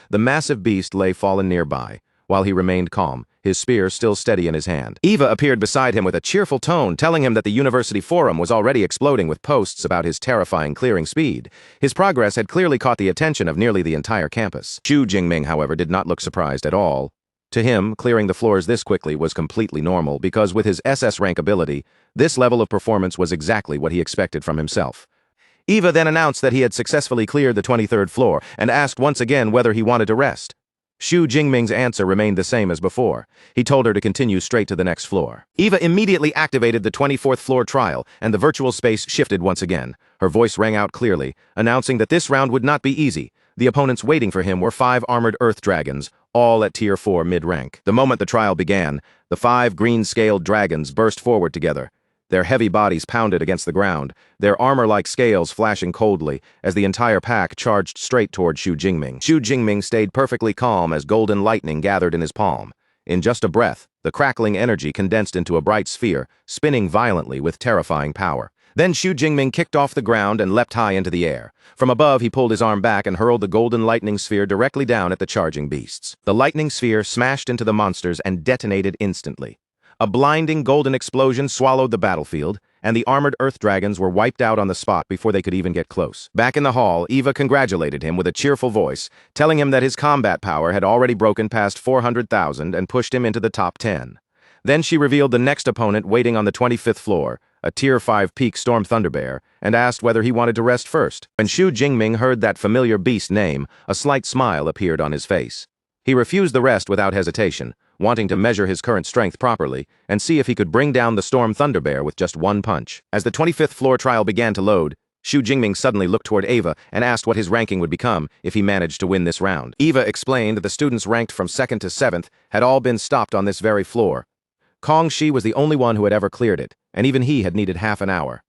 Speaker 1: The massive beast lay fallen nearby, while he remained calm, his spear still steady in his hand. Eva appeared beside him with a cheerful tone, telling him that the university forum was already exploding with posts about his terrifying clearing speed. His progress had clearly caught the attention of nearly the entire campus. Xu Jingming, however, did not look surprised at all. To him, clearing the floors this quickly was completely normal because with his SS rank ability, this level of performance was exactly what he expected from himself. Eva then announced that he had successfully cleared the 23rd floor and asked once again whether he wanted to rest. Xu Jingming's answer remained the same as before. He told her to continue straight to the next floor. Eva immediately activated the 24th floor trial, and the virtual space shifted once again. Her voice rang out clearly, announcing that this round would not be easy. The opponents waiting for him were 5 armored earth dragons, all at Tier 4 mid-rank. The moment the trial began, the 5 green-scaled dragons burst forward together. Their heavy bodies pounded against the ground, their armor-like scales flashing coldly as the entire pack charged straight toward Xu Jingming. Xu Jingming stayed perfectly calm as golden lightning gathered in his palm. In just a breath, the crackling energy condensed into a bright sphere, spinning violently with terrifying power. Then Xu Jingming kicked off the ground and leapt high into the air. From above, he pulled his arm back and hurled the golden lightning sphere directly down at the charging beasts. The lightning sphere smashed into the monsters and detonated instantly. A blinding golden explosion swallowed the battlefield, and the armored earth dragons were wiped out on the spot before they could even get close. Back in the hall, Eva congratulated him with a cheerful voice, telling him that his combat power had already broken past 400,000 and pushed him into the top 10. Then she revealed the next opponent waiting on the 25th floor, a Tier 5 peak Storm Thunderbear, and asked whether he wanted to rest first. When Xu Jingming heard that familiar beast name, a slight smile appeared on his face. He refused the rest without hesitation, wanting to measure his current strength properly and see if he could bring down the Storm Thunderbear with just one punch. As the 25th floor trial began to load, Xu Jingming suddenly looked toward Ava and asked what his ranking would become if he managed to win this round. Ava explained that the students ranked from 2nd to 7th had all been stopped on this very floor. Kong Shi was the only one who had ever cleared it, and even he had needed half an hour.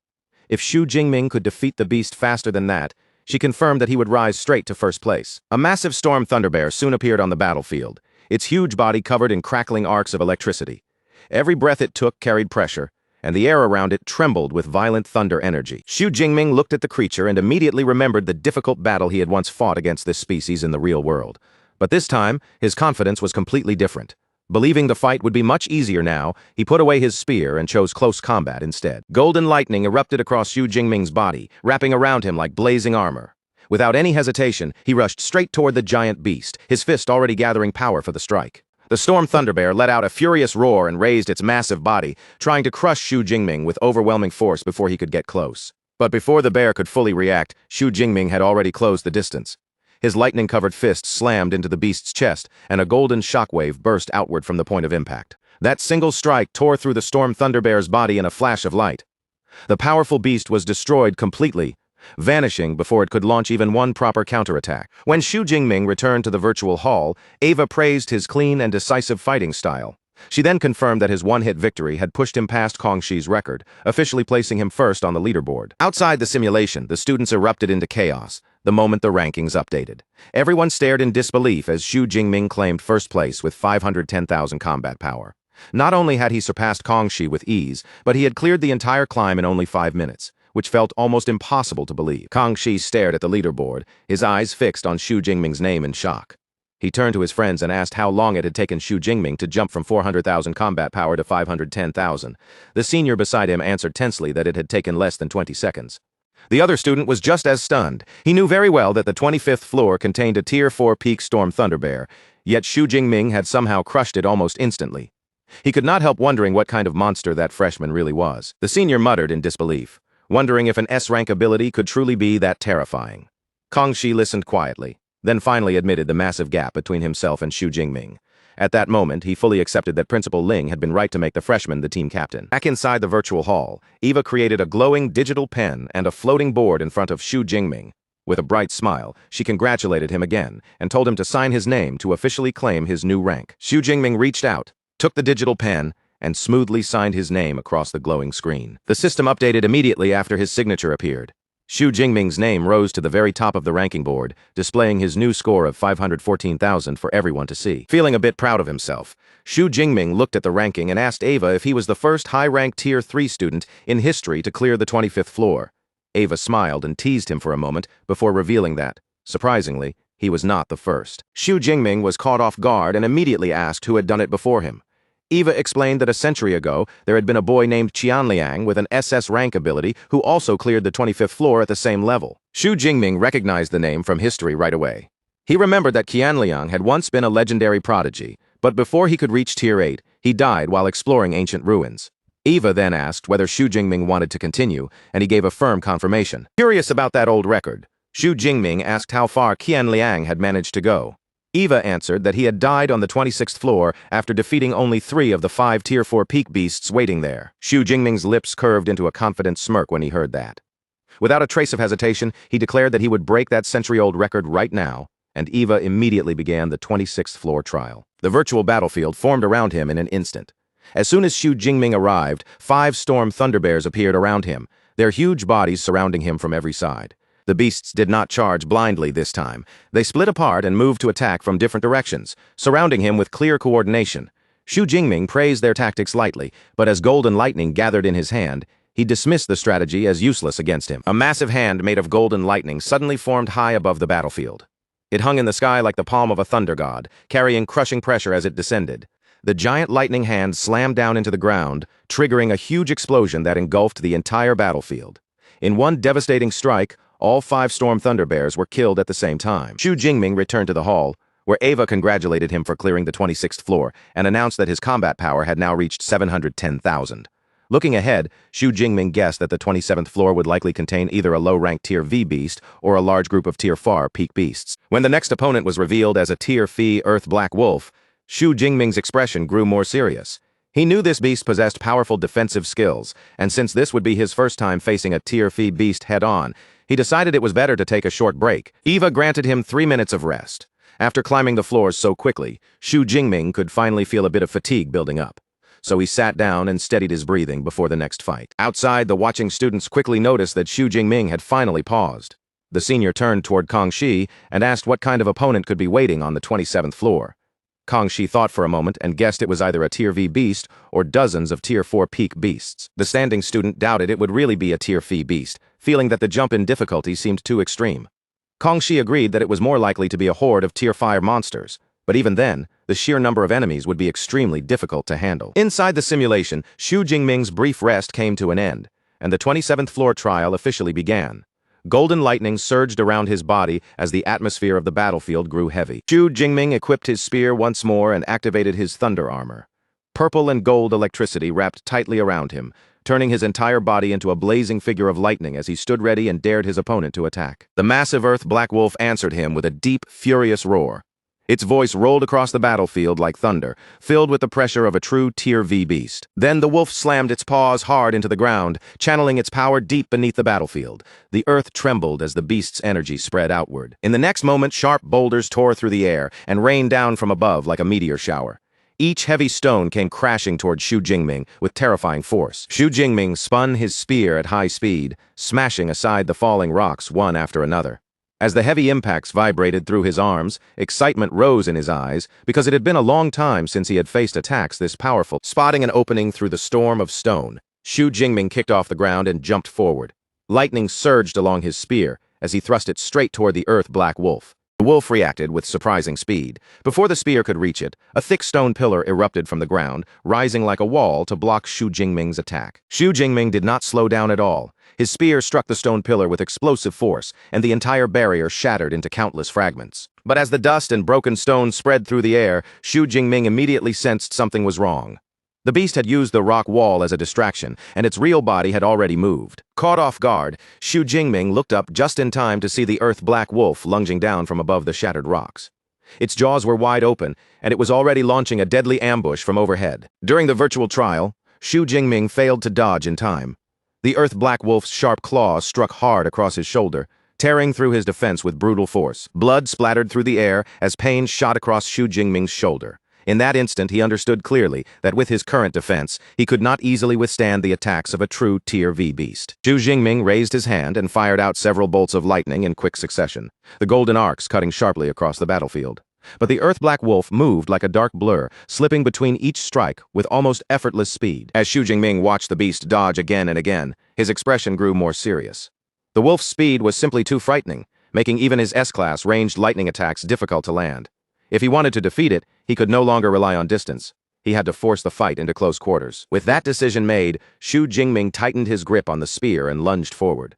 Speaker 1: If Xu Jingming could defeat the beast faster than that, she confirmed that he would rise straight to first place. A massive storm thunderbear soon appeared on the battlefield, its huge body covered in crackling arcs of electricity. Every breath it took carried pressure, and the air around it trembled with violent thunder energy. Xu Jingming looked at the creature and immediately remembered the difficult battle he had once fought against this species in the real world. But this time, his confidence was completely different. Believing the fight would be much easier now, he put away his spear and chose close combat instead. Golden lightning erupted across Xu Jingming's body, wrapping around him like blazing armor. Without any hesitation, he rushed straight toward the giant beast, his fist already gathering power for the strike. The storm thunderbear let out a furious roar and raised its massive body, trying to crush Xu Jingming with overwhelming force before he could get close. But before the bear could fully react, Xu Jingming had already closed the distance. His lightning-covered fist slammed into the beast's chest, and a golden shockwave burst outward from the point of impact. That single strike tore through the storm thunderbear's body in a flash of light. The powerful beast was destroyed completely, vanishing before it could launch even one proper counterattack. When Xu Jingming returned to the virtual hall, Ava praised his clean and decisive fighting style. She then confirmed that his one-hit victory had pushed him past Kong Shi's record, officially placing him first on the leaderboard. Outside the simulation, the students erupted into chaos the moment the rankings updated. Everyone stared in disbelief as Xu Jingming claimed first place with 510,000 combat power. Not only had he surpassed Kong Shi with ease, but he had cleared the entire climb in only 5 minutes, which felt almost impossible to believe. Kong Shi stared at the leaderboard, his eyes fixed on Xu Jingming's name in shock. He turned to his friends and asked how long it had taken Xu Jingming to jump from 400,000 combat power to 510,000. The senior beside him answered tensely that it had taken less than 20 seconds. The other student was just as stunned. He knew very well that the 25th floor contained a Tier 4 peak storm thunderbear, yet Xu Jingming had somehow crushed it almost instantly. He could not help wondering what kind of monster that freshman really was. The senior muttered in disbelief, wondering if an S-rank ability could truly be that terrifying. Kong Shi listened quietly, then finally admitted the massive gap between himself and Xu Jingming. At that moment, he fully accepted that Principal Ling had been right to make the freshman the team captain. Back inside the virtual hall, Eva created a glowing digital pen and a floating board in front of Xu Jingming. With a bright smile, she congratulated him again and told him to sign his name to officially claim his new rank. Xu Jingming reached out, took the digital pen, and smoothly signed his name across the glowing screen. The system updated immediately after his signature appeared. Xu Jingming's name rose to the very top of the ranking board, displaying his new score of 514,000 for everyone to see. Feeling a bit proud of himself, Xu Jingming looked at the ranking and asked Ava if he was the first high-ranked Tier 3 student in history to clear the 25th floor. Ava smiled and teased him for a moment before revealing that, surprisingly, he was not the first. Xu Jingming was caught off guard and immediately asked who had done it before him. Eva explained that a century ago, there had been a boy named Qianliang with an SS rank ability who also cleared the 25th floor at the same level. Xu Jingming recognized the name from history right away. He remembered that Qianliang had once been a legendary prodigy, but before he could reach Tier 8, he died while exploring ancient ruins. Eva then asked whether Xu Jingming wanted to continue, and he gave a firm confirmation. Curious about that old record, Xu Jingming asked how far Qianliang had managed to go. Eva answered that he had died on the 26th floor after defeating only 3 of the 5 Tier 4 peak beasts waiting there. Xu Jingming's lips curved into a confident smirk when he heard that. Without a trace of hesitation, he declared that he would break that century-old record right now, and Eva immediately began the 26th floor trial. The virtual battlefield formed around him in an instant. As soon as Xu Jingming arrived, 5 storm thunderbears appeared around him, their huge bodies surrounding him from every side. The beasts did not charge blindly this time. They split apart and moved to attack from different directions, surrounding him with clear coordination. Xu Jingming praised their tactics lightly, but as golden lightning gathered in his hand, he dismissed the strategy as useless against him. A massive hand made of golden lightning suddenly formed high above the battlefield. It hung in the sky like the palm of a thunder god, carrying crushing pressure as it descended. The giant lightning hand slammed down into the ground, triggering a huge explosion that engulfed the entire battlefield. In one devastating strike, all 5 storm thunderbears were killed at the same time. Xu Jingming returned to the hall, where Ava congratulated him for clearing the 26th floor and announced that his combat power had now reached 710,000. Looking ahead, Xu Jingming guessed that the 27th floor would likely contain either a low-ranked Tier V beast or a large group of Tier 4 peak beasts. When the next opponent was revealed as a Tier Phi Earth Black Wolf, Xu Jingming's expression grew more serious. He knew this beast possessed powerful defensive skills, and since this would be his first time facing a Tier 3 beast head-on, he decided it was better to take a short break. Eva granted him 3 minutes of rest. After climbing the floors so quickly, Xu Jingming could finally feel a bit of fatigue building up. So he sat down and steadied his breathing before the next fight. Outside, the watching students quickly noticed that Xu Jingming had finally paused. The senior turned toward Kang Shi and asked what kind of opponent could be waiting on the 27th floor. Kang Shi thought for a moment and guessed it was either a Tier V beast or dozens of Tier 4 peak beasts. The standing student doubted it would really be a Tier 3 beast, feeling that the jump in difficulty seemed too extreme. Kang Shi agreed that it was more likely to be a horde of Tier 5 monsters, but even then, the sheer number of enemies would be extremely difficult to handle. Inside the simulation, Xu Jingming's brief rest came to an end, and the 27th floor trial officially began. Golden lightning surged around his body as the atmosphere of the battlefield grew heavy. Xu Jingming equipped his spear once more and activated his thunder armor. Purple and gold electricity wrapped tightly around him, turning his entire body into a blazing figure of lightning as he stood ready and dared his opponent to attack. The massive Earth Black Wolf answered him with a deep, furious roar. Its voice rolled across the battlefield like thunder, filled with the pressure of a true Tier V beast. Then the wolf slammed its paws hard into the ground, channeling its power deep beneath the battlefield. The earth trembled as the beast's energy spread outward. In the next moment, sharp boulders tore through the air and rained down from above like a meteor shower. Each heavy stone came crashing toward Xu Jingming with terrifying force. Xu Jingming spun his spear at high speed, smashing aside the falling rocks one after another. As the heavy impacts vibrated through his arms, excitement rose in his eyes because it had been a long time since he had faced attacks this powerful. Spotting an opening through the storm of stone, Xu Jingming kicked off the ground and jumped forward. Lightning surged along his spear as he thrust it straight toward the Earth Black Wolf. The wolf reacted with surprising speed. Before the spear could reach it, a thick stone pillar erupted from the ground, rising like a wall to block Xu Jingming's attack. Xu Jingming did not slow down at all. His spear struck the stone pillar with explosive force, and the entire barrier shattered into countless fragments. But as the dust and broken stones spread through the air, Xu Jingming immediately sensed something was wrong. The beast had used the rock wall as a distraction, and its real body had already moved. Caught off guard, Xu Jingming looked up just in time to see the Earth Black Wolf lunging down from above the shattered rocks. Its jaws were wide open, and it was already launching a deadly ambush from overhead. During the virtual trial, Xu Jingming failed to dodge in time. The Earth Black Wolf's sharp claws struck hard across his shoulder, tearing through his defense with brutal force. Blood splattered through the air as pain shot across Xu Jingming's shoulder. In that instant, he understood clearly that with his current defense, he could not easily withstand the attacks of a true Tier V beast. Xu Jingming raised his hand and fired out several bolts of lightning in quick succession, the golden arcs cutting sharply across the battlefield. But the Earth Black Wolf moved like a dark blur, slipping between each strike with almost effortless speed. As Xu Jingming watched the beast dodge again and again, his expression grew more serious. The wolf's speed was simply too frightening, making even his S-class ranged lightning attacks difficult to land. If he wanted to defeat it, he could no longer rely on distance. He had to force the fight into close quarters. With that decision made, Xu Jingming tightened his grip on the spear and lunged forward.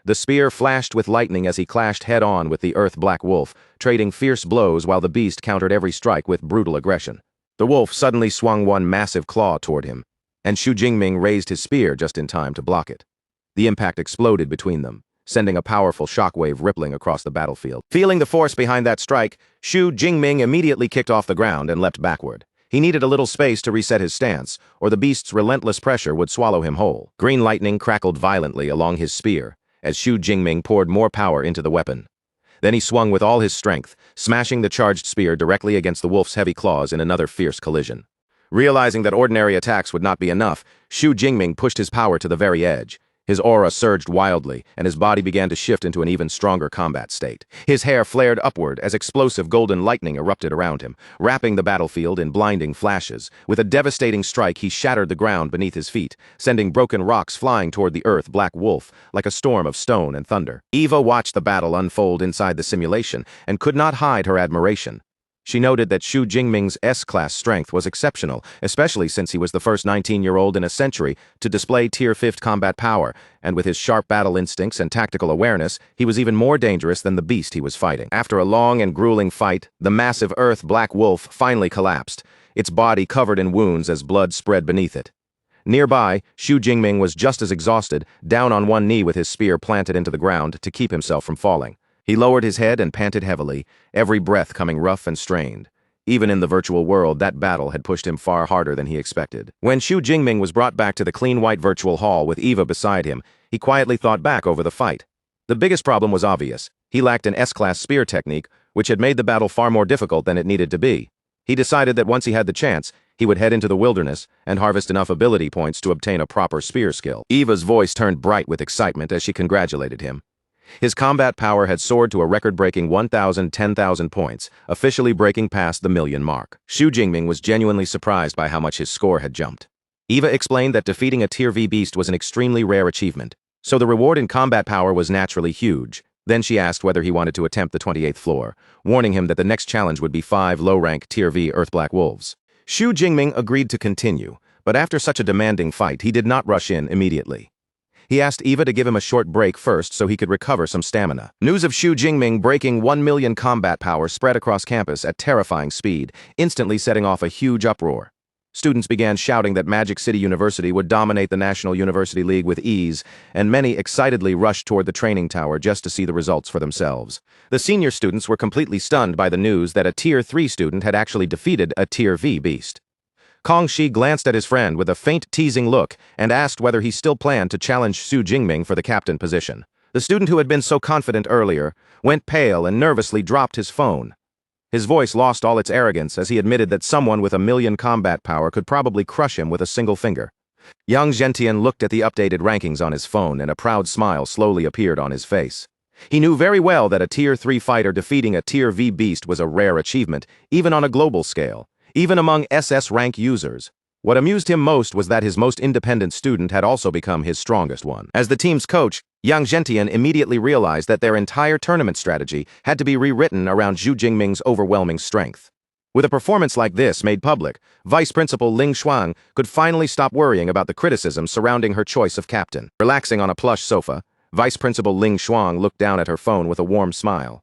Speaker 1: The spear flashed with lightning as he clashed head-on with the Earth Black Wolf, trading fierce blows while the beast countered every strike with brutal aggression. The wolf suddenly swung one massive claw toward him, and Xu Jingming raised his spear just in time to block it. The impact exploded between them, sending a powerful shockwave rippling across the battlefield. Feeling the force behind that strike, Xu Jingming immediately kicked off the ground and leapt backward. He needed a little space to reset his stance, or the beast's relentless pressure would swallow him whole. Green lightning crackled violently along his spear, as Xu Jingming poured more power into the weapon. Then he swung with all his strength, smashing the charged spear directly against the wolf's heavy claws in another fierce collision. Realizing that ordinary attacks would not be enough, Xu Jingming pushed his power to the very edge. His aura surged wildly, and his body began to shift into an even stronger combat state. His hair flared upward as explosive golden lightning erupted around him, wrapping the battlefield in blinding flashes. With a devastating strike, he shattered the ground beneath his feet, sending broken rocks flying toward the Earth Black Wolf like a storm of stone and thunder. Eva watched the battle unfold inside the simulation and could not hide her admiration. She noted that Xu Jingming's S-class strength was exceptional, especially since he was the first 19-year-old in a century to display Tier 5 combat power, and with his sharp battle instincts and tactical awareness, he was even more dangerous than the beast he was fighting. After a long and grueling fight, the massive Earth Black Wolf finally collapsed, its body covered in wounds as blood spread beneath it. Nearby, Xu Jingming was just as exhausted, down on one knee with his spear planted into the ground to keep himself from falling. He lowered his head and panted heavily, every breath coming rough and strained. Even in the virtual world, that battle had pushed him far harder than he expected. When Xu Jingming was brought back to the clean white virtual hall with Eva beside him, he quietly thought back over the fight. The biggest problem was obvious. He lacked an S-class spear technique, which had made the battle far more difficult than it needed to be. He decided that once he had the chance, he would head into the wilderness and harvest enough ability points to obtain a proper spear skill. Eva's voice turned bright with excitement as she congratulated him. His combat power had soared to a record-breaking 10,000 points, officially breaking past the million mark. Xu Jingming was genuinely surprised by how much his score had jumped. Eva explained that defeating a Tier V beast was an extremely rare achievement, so the reward in combat power was naturally huge. Then she asked whether he wanted to attempt the 28th floor, warning him that the next challenge would be 5 low-rank Tier V Earth Black Wolves. Xu Jingming agreed to continue, but after such a demanding fight, he did not rush in immediately. He asked Eva to give him a short break first so he could recover some stamina. News of Xu Jingming breaking 1 million combat power spread across campus at terrifying speed, instantly setting off a huge uproar. Students began shouting that Magic City University would dominate the National University League with ease, and many excitedly rushed toward the training tower just to see the results for themselves. The senior students were completely stunned by the news that a Tier 3 student had actually defeated a Tier V beast. Kong Shi glanced at his friend with a faint teasing look and asked whether he still planned to challenge Xu Jingming for the captain position. The student who had been so confident earlier went pale and nervously dropped his phone. His voice lost all its arrogance as he admitted that someone with 1 million combat power could probably crush him with a single finger. Yang Zhentian looked at the updated rankings on his phone and a proud smile slowly appeared on his face. He knew very well that a Tier 3 fighter defeating a Tier V beast was a rare achievement, even on a global scale. Even among SS rank users. What amused him most was that his most independent student had also become his strongest one. As the team's coach, Yang Zhentian immediately realized that their entire tournament strategy had to be rewritten around Xu Jingming's overwhelming strength. With a performance like this made public, Vice Principal Ling Xuang could finally stop worrying about the criticism surrounding her choice of captain. Relaxing on a plush sofa, Vice Principal Ling Xuang looked down at her phone with a warm smile.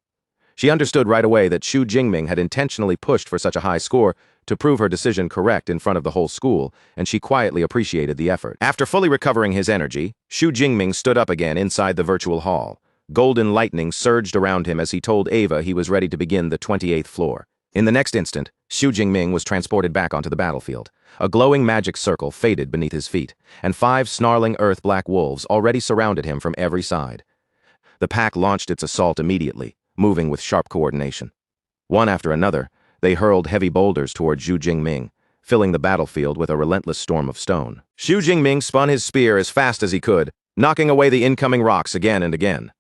Speaker 1: She understood right away that Xu Jingming had intentionally pushed for such a high score to prove her decision correct in front of the whole school, and she quietly appreciated the effort. After fully recovering his energy, Xu Jingming stood up again inside the virtual hall. Golden lightning surged around him as he told Eva he was ready to begin the 28th floor. In the next instant, Xu Jingming was transported back onto the battlefield. A glowing magic circle faded beneath his feet, and 5 snarling earth black wolves already surrounded him from every side. The pack launched its assault immediately, moving with sharp coordination. One after another, they hurled heavy boulders toward Xu Jingming, filling the battlefield with a relentless storm of stone. Xu Jingming spun his spear as fast as he could, knocking away the incoming rocks again and again.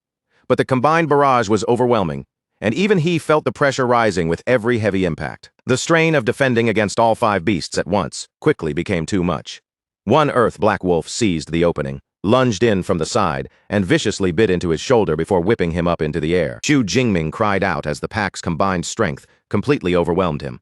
Speaker 1: But the combined barrage was overwhelming, and even he felt the pressure rising with every heavy impact. The strain of defending against all 5 beasts at once quickly became too much. One earth black wolf seized the opening, lunged in from the side, and viciously bit into his shoulder before whipping him up into the air. Xu Jingming cried out as the pack's combined strength completely overwhelmed him.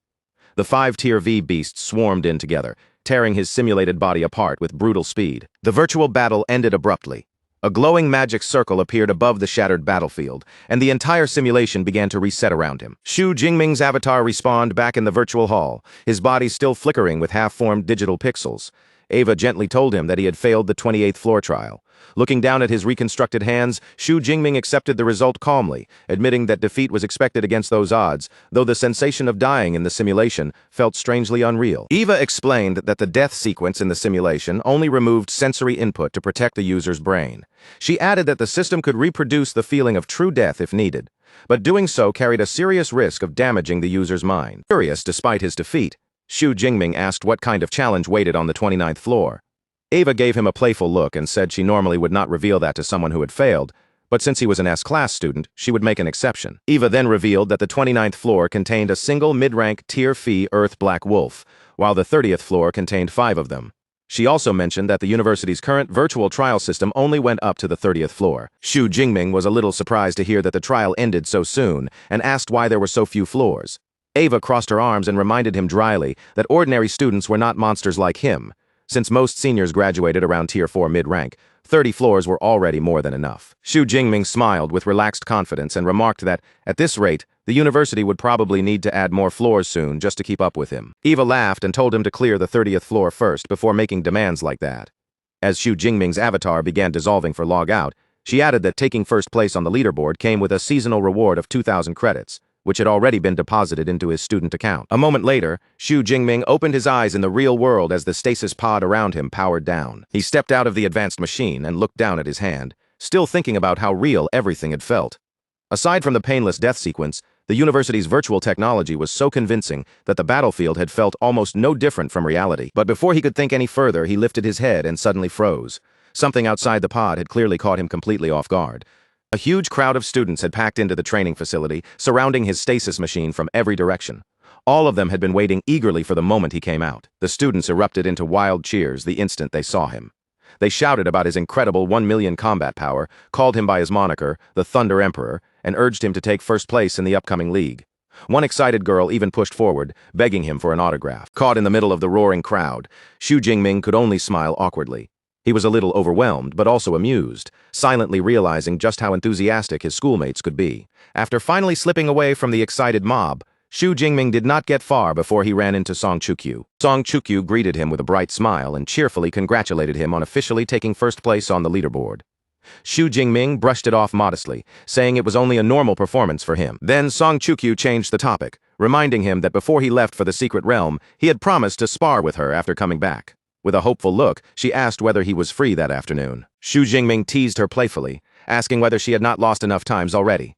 Speaker 1: The 5 Tier V beasts swarmed in together, tearing his simulated body apart with brutal speed. The virtual battle ended abruptly. A glowing magic circle appeared above the shattered battlefield, and the entire simulation began to reset around him. Xu Jingming's avatar respawned back in the virtual hall, his body still flickering with half-formed digital pixels. Eva gently told him that he had failed the 28th floor trial. Looking down at his reconstructed hands, Xu Jingming accepted the result calmly, admitting that defeat was expected against those odds, though the sensation of dying in the simulation felt strangely unreal. Eva explained that the death sequence in the simulation only removed sensory input to protect the user's brain. She added that the system could reproduce the feeling of true death if needed, but doing so carried a serious risk of damaging the user's mind. Furious despite his defeat, Xu Jingming asked what kind of challenge waited on the 29th floor. Eva gave him a playful look and said she normally would not reveal that to someone who had failed, but since he was an S-class student, she would make an exception. Eva then revealed that the 29th floor contained a single mid-rank Tier Phi Earth Black Wolf, while the 30th floor contained 5 of them. She also mentioned that the university's current virtual trial system only went up to the 30th floor. Xu Jingming was a little surprised to hear that the trial ended so soon and asked why there were so few floors. Eva crossed her arms and reminded him dryly that ordinary students were not monsters like him. Since most seniors graduated around Tier 4 mid-rank, 30 floors were already more than enough. Xu Jingming smiled with relaxed confidence and remarked that, at this rate, the university would probably need to add more floors soon just to keep up with him. Eva laughed and told him to clear the 30th floor first before making demands like that. As Xu Jingming's avatar began dissolving for log out, she added that taking first place on the leaderboard came with a seasonal reward of 2,000 credits. which had already been deposited into his student account. A moment later, Xu Jingming opened his eyes in the real world as the stasis pod around him powered down. He stepped out of the advanced machine and looked down at his hand, still thinking about how real everything had felt. Aside from the painless death sequence, the university's virtual technology was so convincing that the battlefield had felt almost no different from reality. But before he could think any further, he lifted his head and suddenly froze. Something outside the pod had clearly caught him completely off guard. A huge crowd of students had packed into the training facility, surrounding his stasis machine from every direction. All of them had been waiting eagerly for the moment he came out. The students erupted into wild cheers the instant they saw him. They shouted about his incredible 1 million combat power, called him by his moniker, the Thunder Emperor, and urged him to take first place in the upcoming league. One excited girl even pushed forward, begging him for an autograph. Caught in the middle of the roaring crowd, Xu Jingming could only smile awkwardly. He was a little overwhelmed, but also amused, silently realizing just how enthusiastic his schoolmates could be. After finally slipping away from the excited mob, Xu Jingming did not get far before he ran into Song Chukyu. Song Chukyu greeted him with a bright smile and cheerfully congratulated him on officially taking first place on the leaderboard. Xu Jingming brushed it off modestly, saying it was only a normal performance for him. Then Song Chukyu changed the topic, reminding him that before he left for the secret realm, he had promised to spar with her after coming back. With a hopeful look, she asked whether he was free that afternoon. Xu Jingming teased her playfully, asking whether she had not lost enough times already.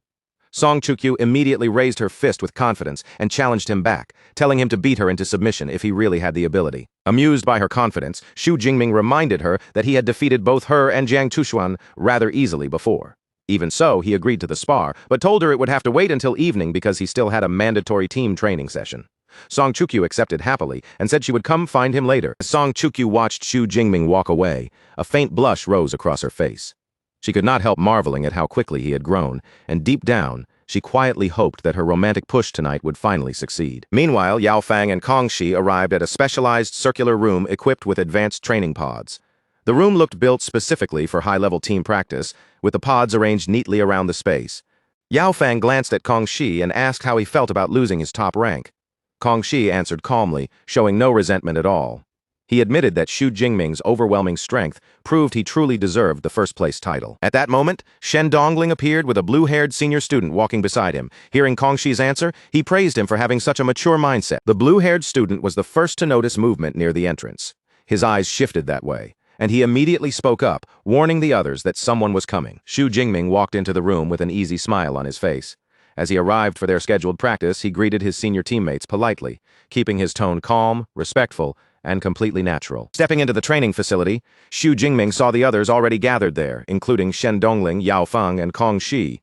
Speaker 1: Song Chukyu immediately raised her fist with confidence and challenged him back, telling him to beat her into submission if he really had the ability. Amused by her confidence, Xu Jingming reminded her that he had defeated both her and Jiang Tushuan rather easily before. Even so, he agreed to the spar, but told her it would have to wait until evening because he still had a mandatory team training session. Song Chukyu accepted happily and said she would come find him later. As Song Chukyu watched Xu Jingming walk away, a faint blush rose across her face. She could not help marveling at how quickly he had grown, and deep down, she quietly hoped that her romantic push tonight would finally succeed. Meanwhile, Yao Fang and Kong Shi arrived at a specialized circular room equipped with advanced training pods. The room looked built specifically for high-level team practice, with the pods arranged neatly around the space. Yao Fang glanced at Kong Shi and asked how he felt about losing his top rank. Kong Shi answered calmly, showing no resentment at all. He admitted that Xu Jingming's overwhelming strength proved he truly deserved the first-place title. At that moment, Shen Dongling appeared with a blue-haired senior student walking beside him. Hearing Kong Shi's answer, he praised him for having such a mature mindset. The blue-haired student was the first to notice movement near the entrance. His eyes shifted that way, and he immediately spoke up, warning the others that someone was coming. Xu Jingming walked into the room with an easy smile on his face. As he arrived for their scheduled practice, he greeted his senior teammates politely, keeping his tone calm, respectful, and completely natural. Stepping into the training facility, Xu Jingming saw the others already gathered there, including Shen Dongling, Yao Fang, and Kong Shi.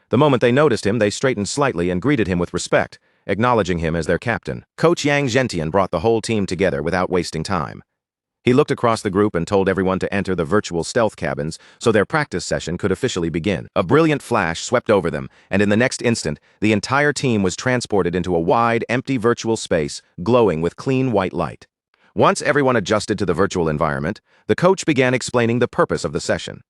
Speaker 1: The moment they noticed him, they straightened slightly and greeted him with respect, acknowledging him as their captain. Coach Yang Zhentian brought the whole team together without wasting time. He looked across the group and told everyone to enter the virtual stealth cabins so their practice session could officially begin. A brilliant flash swept over them, and in the next instant, the entire team was transported into a wide, empty virtual space, glowing with clean white light. Once everyone adjusted to the virtual environment, the coach began explaining the purpose of the session.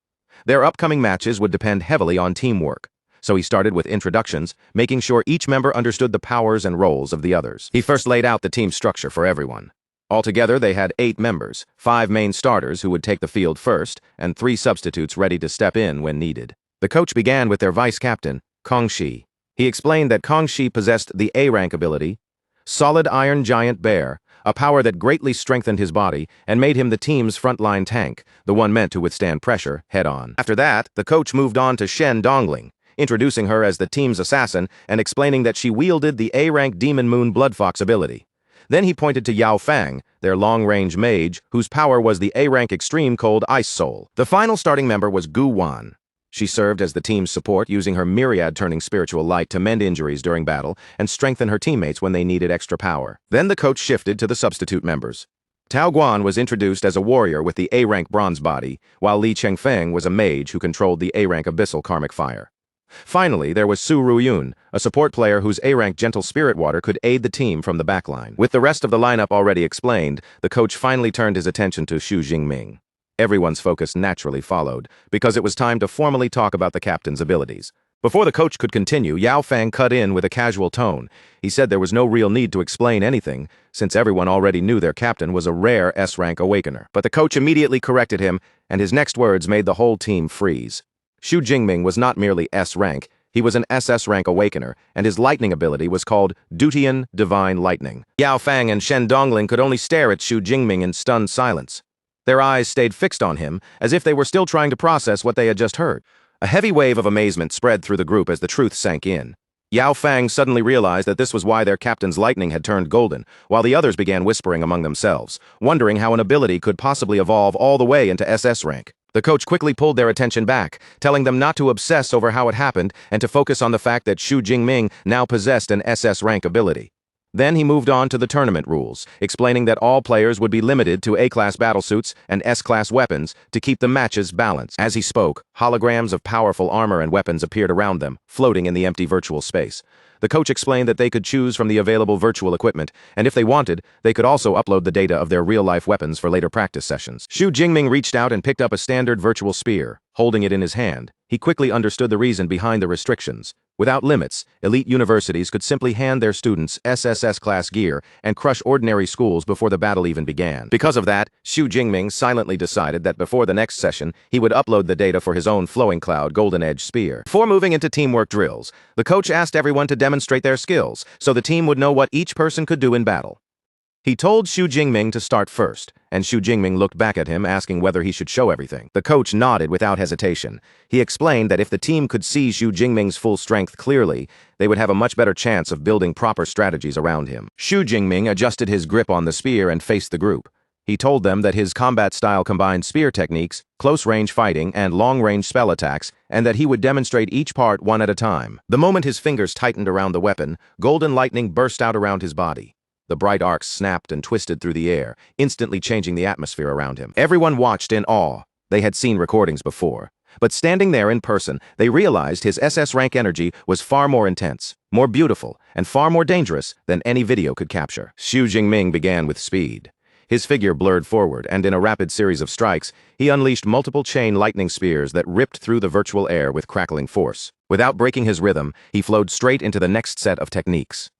Speaker 1: Their upcoming matches would depend heavily on teamwork, so he started with introductions, making sure each member understood the powers and roles of the others. He first laid out the team structure for everyone. Altogether, they had 8 members, 5 main starters who would take the field first, and 3 substitutes ready to step in when needed. The coach began with their vice-captain, Kong Shi. He explained that Kong Shi possessed the A-rank ability, Solid Iron Giant Bear, a power that greatly strengthened his body and made him the team's frontline tank, the one meant to withstand pressure head-on. After that, the coach moved on to Shen Dongling, introducing her as the team's assassin and explaining that she wielded the A-rank Demon Moon Bloodfox ability. Then he pointed to Yao Fang, their long-range mage, whose power was the A-rank Extreme Cold Ice Soul. The final starting member was Gu Wan. She served as the team's support, using her myriad-turning spiritual light to mend injuries during battle and strengthen her teammates when they needed extra power. Then the coach shifted to the substitute members. Tao Guan was introduced as a warrior with the A-rank Bronze Body, while Li Chengfeng was a mage who controlled the A-rank Abyssal Karmic Fire. Finally, there was Su Ruyun, a support player whose A-rank Gentle Spirit Water could aid the team from the backline. With the rest of the lineup already explained, the coach finally turned his attention to Xu Jingming. Everyone's focus naturally followed, because it was time to formally talk about the captain's abilities. Before the coach could continue, Yao Fang cut in with a casual tone. He said there was no real need to explain anything, since everyone already knew their captain was a rare S-rank awakener. But the coach immediately corrected him, and his next words made the whole team freeze. Xu Jingming was not merely S-rank, He was an SS rank awakener, and his lightning ability was called Dutian Divine Lightning. Yao Fang and Shen Dongling could only stare at Xu Jingming in stunned silence. Their eyes stayed fixed on him, as if they were still trying to process what they had just heard. A heavy wave of amazement spread through the group as the truth sank in. Yao Fang suddenly realized that this was why their captain's lightning had turned golden, while the others began whispering among themselves, wondering how an ability could possibly evolve all the way into SS rank. The coach quickly pulled their attention back, telling them not to obsess over how it happened and to focus on the fact that Xu Jingming now possessed an SS rank ability. Then he moved on to the tournament rules, explaining that all players would be limited to A-class battlesuits and S-class weapons to keep the matches balanced. As he spoke, holograms of powerful armor and weapons appeared around them, floating in the empty virtual space. The coach explained that they could choose from the available virtual equipment, and if they wanted, they could also upload the data of their real-life weapons for later practice sessions. Xu Jingming reached out and picked up a standard virtual spear, holding it in his hand. He quickly understood the reason behind the restrictions. Without limits, elite universities could simply hand their students SSS-class gear and crush ordinary schools before the battle even began. Because of that, Xu Jingming silently decided that before the next session, he would upload the data for his own Flowing Cloud Golden Edge spear. Before moving into teamwork drills, the coach asked everyone to demonstrate their skills, so the team would know what each person could do in battle. He told Xu Jingming to start first, and Xu Jingming looked back at him, asking whether he should show everything. The coach nodded without hesitation. He explained that if the team could see Xu Jingming's full strength clearly, they would have a much better chance of building proper strategies around him. Xu Jingming adjusted his grip on the spear and faced the group. He told them that his combat style combined spear techniques, close-range fighting, and long-range spell attacks, and that he would demonstrate each part one at a time. The moment his fingers tightened around the weapon, golden lightning burst out around his body. The bright arcs snapped and twisted through the air, instantly changing the atmosphere around him. Everyone watched in awe. They had seen recordings before. But standing there in person, they realized his SS rank energy was far more intense, more beautiful, and far more dangerous than any video could capture. Xu Jingming began with speed. His figure blurred forward, and in a rapid series of strikes, he unleashed multiple chain lightning spears that ripped through the virtual air with crackling force. Without breaking his rhythm, he flowed straight into the next set of techniques.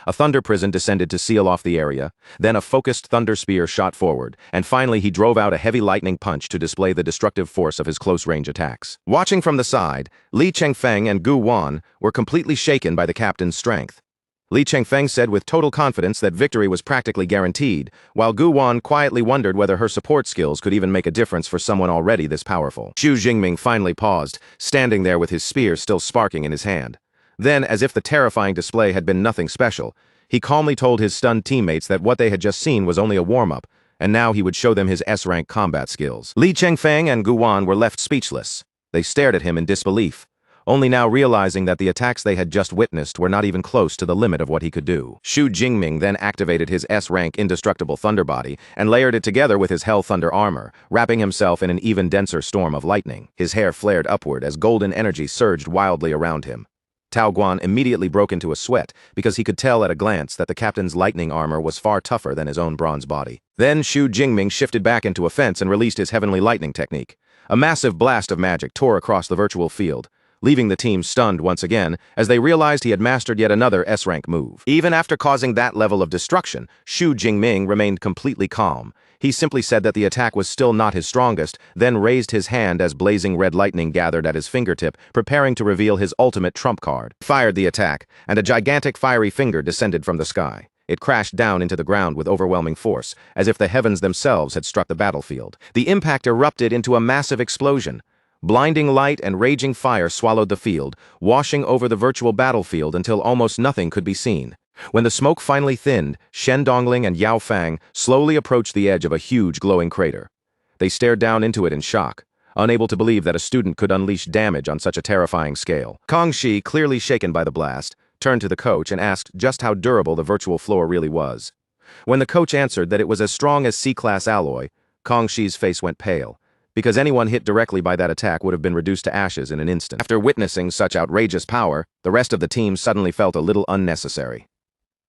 Speaker 1: A thunder prison descended to seal off the area, then a focused thunder spear shot forward, and finally he drove out a heavy lightning punch to display the destructive force of his close-range attacks. Watching from the side, Li Chengfeng and Gu Wan were completely shaken by the captain's strength. Li Chengfeng said with total confidence that victory was practically guaranteed, while Gu Wan quietly wondered whether her support skills could even make a difference for someone already this powerful. Xu Jingming finally paused, standing there with his spear still sparking in his hand. Then, as if the terrifying display had been nothing special, he calmly told his stunned teammates that what they had just seen was only a warm-up, and now he would show them his S-rank combat skills. Li Chengfeng and Gu Wan were left speechless. They stared at him in disbelief, only now realizing that the attacks they had just witnessed were not even close to the limit of what he could do. Xu Jingming then activated his S-rank indestructible thunder body and layered it together with his Hell Thunder armor, wrapping himself in an even denser storm of lightning. His hair flared upward as golden energy surged wildly around him. Tao Guan immediately broke into a sweat because he could tell at a glance that the captain's lightning armor was far tougher than his own bronze body. Then Xu Jingming shifted back into a fence and released his heavenly lightning technique. A massive blast of magic tore across the virtual field, leaving the team stunned once again as they realized he had mastered yet another S-rank move. Even after causing that level of destruction, Xu Jingming remained completely calm. He simply said that the attack was still not his strongest, then raised his hand as blazing red lightning gathered at his fingertip, preparing to reveal his ultimate trump card. He fired the attack, and a gigantic fiery finger descended from the sky. It crashed down into the ground with overwhelming force, as if the heavens themselves had struck the battlefield. The impact erupted into a massive explosion. Blinding light and raging fire swallowed the field, washing over the virtual battlefield until almost nothing could be seen. When the smoke finally thinned, Shen Dongling and Yao Fang slowly approached the edge of a huge glowing crater. They stared down into it in shock, unable to believe that a student could unleash damage on such a terrifying scale. Kong Shi, clearly shaken by the blast, turned to the coach and asked just how durable the virtual floor really was. When the coach answered that it was as strong as C-class alloy, Kong Shi's face went pale, because anyone hit directly by that attack would have been reduced to ashes in an instant. After witnessing such outrageous power, the rest of the team suddenly felt a little unnecessary.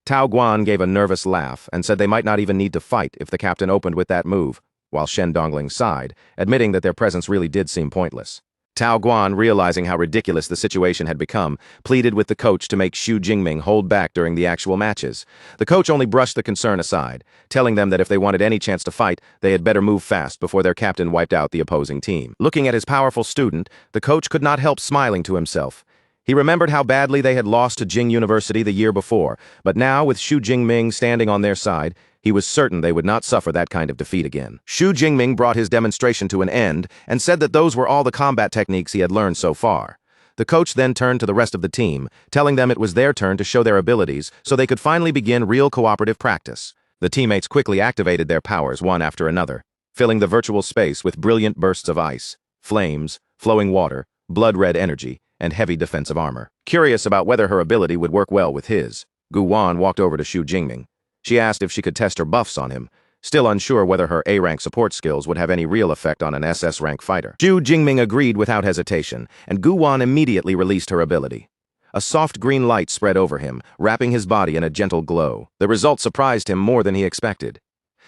Speaker 1: Tao Guan gave a nervous laugh and said they might not even need to fight if the captain opened with that move, while Shen Dongling sighed, admitting that their presence really did seem pointless. Tao Guan, realizing how ridiculous the situation had become, pleaded with the coach to make Xu Jingming hold back during the actual matches. The coach only brushed the concern aside, telling them that if they wanted any chance to fight, they had better move fast before their captain wiped out the opposing team. Looking at his powerful student, the coach could not help smiling to himself. He remembered how badly they had lost to Jing University the year before, but now, with Xu Jingming standing on their side, he was certain they would not suffer that kind of defeat again. Xu Jingming brought his demonstration to an end and said that those were all the combat techniques he had learned so far. The coach then turned to the rest of the team, telling them it was their turn to show their abilities so they could finally begin real cooperative practice. The teammates quickly activated their powers one after another, filling the virtual space with brilliant bursts of ice, flames, flowing water, blood-red energy, and heavy defensive armor. Curious about whether her ability would work well with his, Gu Wan walked over to Xu Jingming. She asked if she could test her buffs on him, still unsure whether her A-rank support skills would have any real effect on an SS-rank fighter. Xu Jingming agreed without hesitation, and Gu Wan immediately released her ability. A soft green light spread over him, wrapping his body in a gentle glow. The result surprised him more than he expected.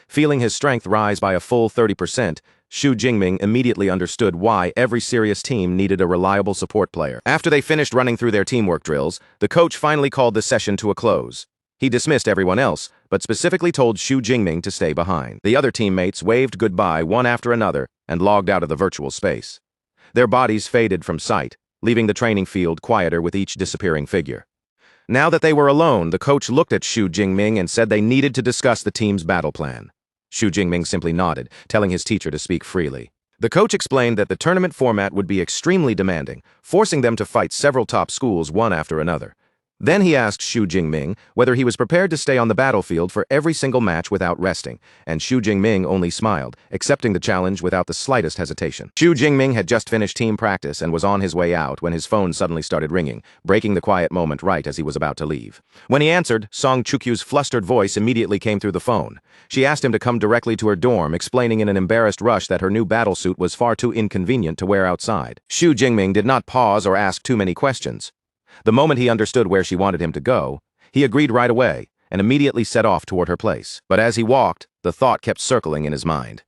Speaker 1: Feeling his strength rise by a full 30%, Xu Jingming immediately understood why every serious team needed a reliable support player. After they finished running through their teamwork drills, the coach finally called the session to a close. He dismissed everyone else, but specifically told Xu Jingming to stay behind. The other teammates waved goodbye one after another and logged out of the virtual space. Their bodies faded from sight, leaving the training field quieter with each disappearing figure. Now that they were alone, the coach looked at Xu Jingming and said they needed to discuss the team's battle plan. Xu Jingming simply nodded, telling his teacher to speak freely. The coach explained that the tournament format would be extremely demanding, forcing them to fight several top schools one after another. Then he asked Xu Jingming whether he was prepared to stay on the battlefield for every single match without resting, and Xu Jingming only smiled, accepting the challenge without the slightest hesitation. Xu Jingming had just finished team practice and was on his way out when his phone suddenly started ringing, breaking the quiet moment right as he was about to leave. When he answered, Song Chukyu's flustered voice immediately came through the phone. She asked him to come directly to her dorm, explaining in an embarrassed rush that her new battlesuit was far too inconvenient to wear outside. Xu Jingming did not pause or ask too many questions. The moment he understood where she wanted him to go, he agreed right away and immediately set off toward her place. But as he walked, the thought kept circling in his mind.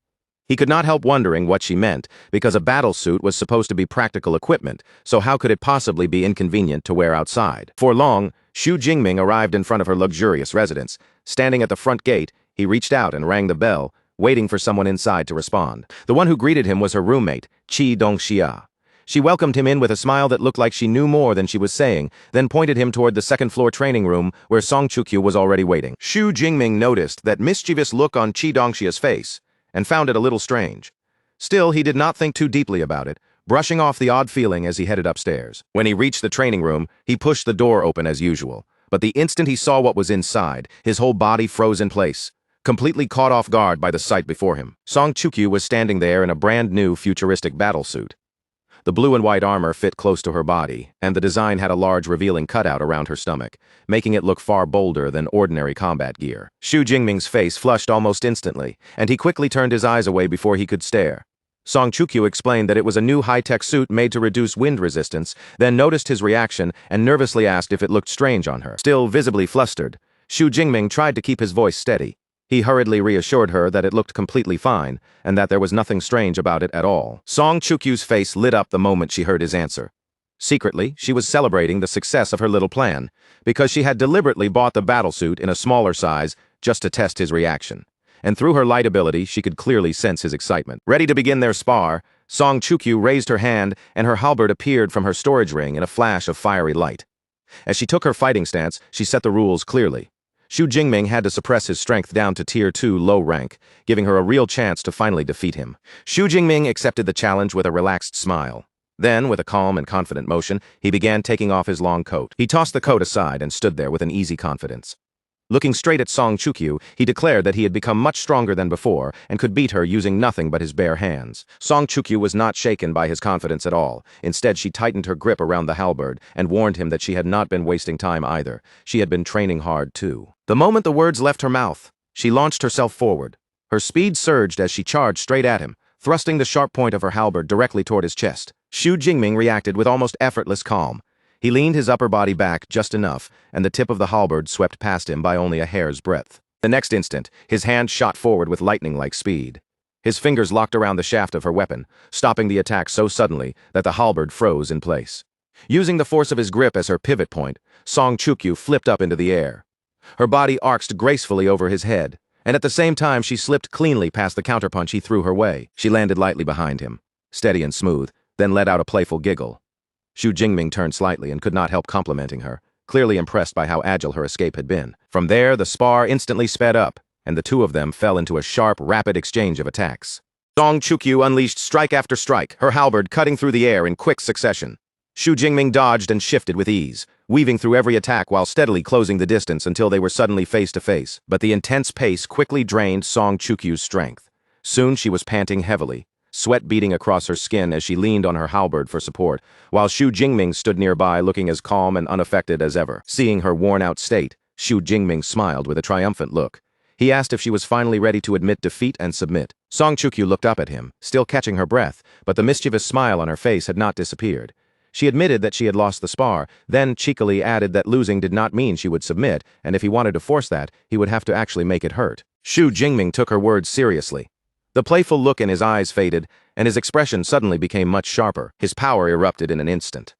Speaker 1: He could not help wondering what she meant, because a battlesuit was supposed to be practical equipment, so how could it possibly be inconvenient to wear outside? For long, Xu Jingming arrived in front of her luxurious residence. Standing at the front gate, he reached out and rang the bell, waiting for someone inside to respond. The one who greeted him was her roommate, Qi Dongxia. She welcomed him in with a smile that looked like she knew more than she was saying, then pointed him toward the second-floor training room where Song Chukyu was already waiting. Xu Jingming noticed that mischievous look on Qi Dongxia's face and found it a little strange. Still, he did not think too deeply about it, brushing off the odd feeling as he headed upstairs. When he reached the training room, he pushed the door open as usual, but the instant he saw what was inside, his whole body froze in place, completely caught off guard by the sight before him. Song Chukyu was standing there in a brand-new futuristic battlesuit. The blue and white armor fit close to her body, and the design had a large revealing cutout around her stomach, making it look far bolder than ordinary combat gear. Xu Jingming's face flushed almost instantly, and he quickly turned his eyes away before he could stare. Song Chukyu explained that it was a new high-tech suit made to reduce wind resistance, then noticed his reaction and nervously asked if it looked strange on her. Still visibly flustered, Xu Jingming tried to keep his voice steady. He hurriedly reassured her that it looked completely fine, and that there was nothing strange about it at all. Song Chukyu's face lit up the moment she heard his answer. Secretly, she was celebrating the success of her little plan, because she had deliberately bought the battlesuit in a smaller size just to test his reaction. And through her light ability, she could clearly sense his excitement. Ready to begin their spar, Song Chukyu raised her hand, and her halberd appeared from her storage ring in a flash of fiery light. As she took her fighting stance, she set the rules clearly. Xu Jingming had to suppress his strength down to Tier 2 low rank, giving her a real chance to finally defeat him. Xu Jingming accepted the challenge with a relaxed smile. Then, with a calm and confident motion, he began taking off his long coat. He tossed the coat aside and stood there with an easy confidence. Looking straight at Song Chukyu, he declared that he had become much stronger than before and could beat her using nothing but his bare hands. Song Chukyu was not shaken by his confidence at all. Instead, she tightened her grip around the halberd and warned him that she had not been wasting time either. She had been training hard too. The moment the words left her mouth, she launched herself forward. Her speed surged as she charged straight at him, thrusting the sharp point of her halberd directly toward his chest. Xu Jingming reacted with almost effortless calm. He leaned his upper body back just enough, and the tip of the halberd swept past him by only a hair's breadth. The next instant, his hand shot forward with lightning-like speed. His fingers locked around the shaft of her weapon, stopping the attack so suddenly that the halberd froze in place. Using the force of his grip as her pivot point, Song Chukyu flipped up into the air. Her body arched gracefully over his head, and at the same time she slipped cleanly past the counterpunch he threw her way. She landed lightly behind him, steady and smooth, then let out a playful giggle. Xu Jingming turned slightly and could not help complimenting her, clearly impressed by how agile her escape had been. From there, the spar instantly sped up, and the two of them fell into a sharp, rapid exchange of attacks. Song Chukyu unleashed strike after strike, her halberd cutting through the air in quick succession. Xu Jingming dodged and shifted with ease, weaving through every attack while steadily closing the distance until they were suddenly face to face. But the intense pace quickly drained Song Chukyu's strength. Soon she was panting heavily, sweat beading across her skin as she leaned on her halberd for support, while Xu Jingming stood nearby looking as calm and unaffected as ever. Seeing her worn-out state, Xu Jingming smiled with a triumphant look. He asked if she was finally ready to admit defeat and submit. Song Chukyu looked up at him, still catching her breath, but the mischievous smile on her face had not disappeared. She admitted that she had lost the spar, then cheekily added that losing did not mean she would submit, and if he wanted to force that, he would have to actually make it hurt. Xu Jingming took her words seriously. The playful look in his eyes faded, and his expression suddenly became much sharper. His power erupted in an instant.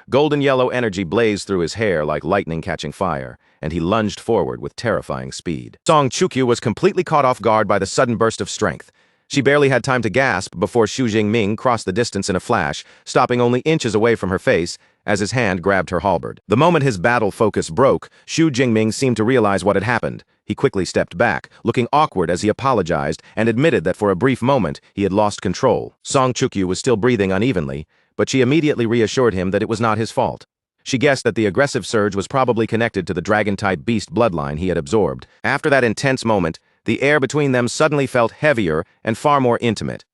Speaker 1: Golden yellow energy blazed through his hair like lightning catching fire, and he lunged forward with terrifying speed. Song Chukyu was completely caught off guard by the sudden burst of strength. She barely had time to gasp before Xu Jingming crossed the distance in a flash, stopping only inches away from her face as his hand grabbed her halberd. The moment his battle focus broke, Xu Jingming seemed to realize what had happened. He quickly stepped back, looking awkward as he apologized and admitted that for a brief moment he had lost control. Song Chukyu was still breathing unevenly, but she immediately reassured him that it was not his fault. She guessed that the aggressive surge was probably connected to the dragon-type beast bloodline he had absorbed. After that intense moment, the air between them suddenly felt heavier and far more intimate.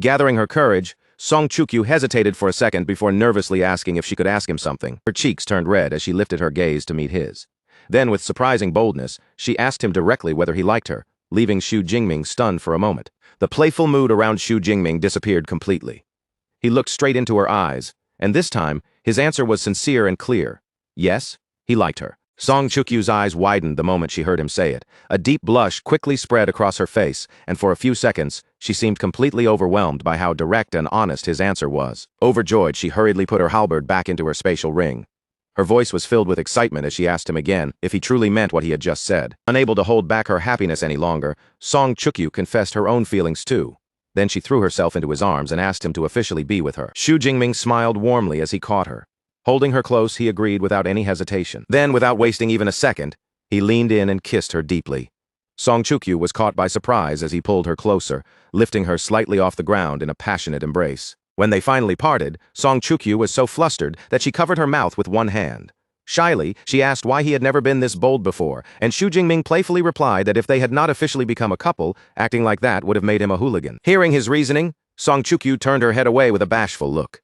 Speaker 1: Gathering her courage, Song Chukyu hesitated for a second before nervously asking if she could ask him something. Her cheeks turned red as she lifted her gaze to meet his. Then, with surprising boldness, she asked him directly whether he liked her, leaving Xu Jingming stunned for a moment. The playful mood around Xu Jingming disappeared completely. He looked straight into her eyes, and this time, his answer was sincere and clear. Yes, he liked her. Song Chukyu's eyes widened the moment she heard him say it. A deep blush quickly spread across her face, and for a few seconds, she seemed completely overwhelmed by how direct and honest his answer was. Overjoyed, she hurriedly put her halberd back into her spatial ring. Her voice was filled with excitement as she asked him again if he truly meant what he had just said. Unable to hold back her happiness any longer, Song Chukyu confessed her own feelings too. Then she threw herself into his arms and asked him to officially be with her. Xu Jingming smiled warmly as he caught her. Holding her close, he agreed without any hesitation. Then, without wasting even a second, he leaned in and kissed her deeply. Song Chukyu was caught by surprise as he pulled her closer, lifting her slightly off the ground in a passionate embrace. When they finally parted, Song Chukyu was so flustered that she covered her mouth with one hand. Shyly, she asked why he had never been this bold before, and Xu Jingming playfully replied that if they had not officially become a couple, acting like that would have made him a hooligan. Hearing his reasoning, Song Chukyu turned her head away with a bashful look.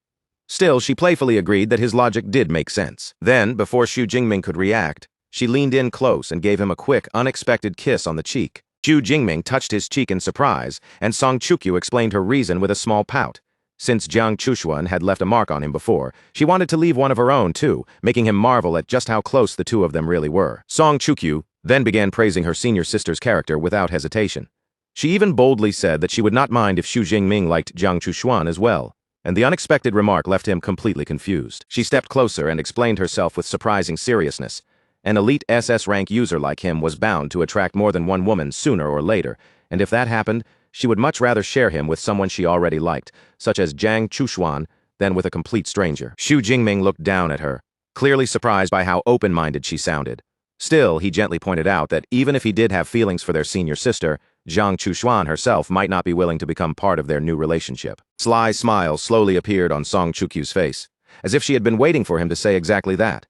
Speaker 1: Still, she playfully agreed that his logic did make sense. Then, before Xu Jingming could react, she leaned in close and gave him a quick, unexpected kiss on the cheek. Xu Jingming touched his cheek in surprise, and Song Chukyu explained her reason with a small pout. Since Jiang Chushuan had left a mark on him before, she wanted to leave one of her own too, making him marvel at just how close the two of them really were. Song Chukyu then began praising her senior sister's character without hesitation. She even boldly said that she would not mind if Xu Jingming liked Jiang Chushuan as well, and the unexpected remark left him completely confused. She stepped closer and explained herself with surprising seriousness. An elite SS rank user like him was bound to attract more than one woman sooner or later, and if that happened, she would much rather share him with someone she already liked, such as Jiang Chushuan, than with a complete stranger. Xu Jingming looked down at her, clearly surprised by how open-minded she sounded. Still, he gently pointed out that even if he did have feelings for their senior sister, Jiang Chushuan herself might not be willing to become part of their new relationship. Sly smile slowly appeared on Song Chukyu's face, as if she had been waiting for him to say exactly that.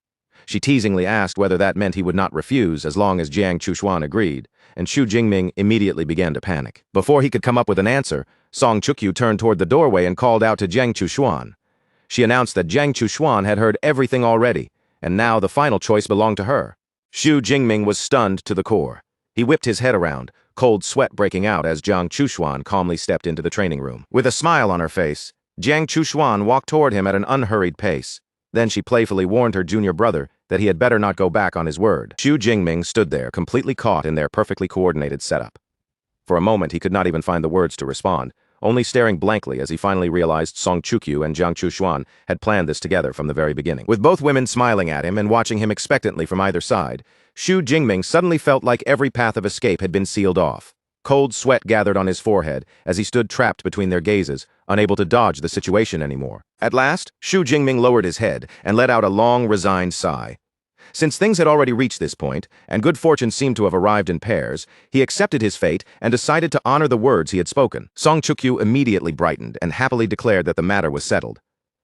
Speaker 1: She teasingly asked whether that meant he would not refuse as long as Jiang Chushuan agreed, and Xu Jingming immediately began to panic. Before he could come up with an answer, Song Chukyu turned toward the doorway and called out to Jiang Chushuan. She announced that Jiang Chushuan had heard everything already, and now the final choice belonged to her. Xu Jingming was stunned to the core. He whipped his head around, cold sweat breaking out as Jiang Chushuan calmly stepped into the training room. With a smile on her face, Jiang Chushuan walked toward him at an unhurried pace. Then she playfully warned her junior brother that he had better not go back on his word. Xu Jingming stood there, completely caught in their perfectly coordinated setup. For a moment, he could not even find the words to respond, only staring blankly as he finally realized Song Chukyu and Jiang Chushuan had planned this together from the very beginning. With both women smiling at him and watching him expectantly from either side, Xu Jingming suddenly felt like every path of escape had been sealed off. Cold sweat gathered on his forehead as he stood trapped between their gazes, unable to dodge the situation anymore. At last, Xu Jingming lowered his head and let out a long, resigned sigh. Since things had already reached this point, and good fortune seemed to have arrived in pairs, he accepted his fate and decided to honor the words he had spoken. Song Chukyu immediately brightened and happily declared that the matter was settled.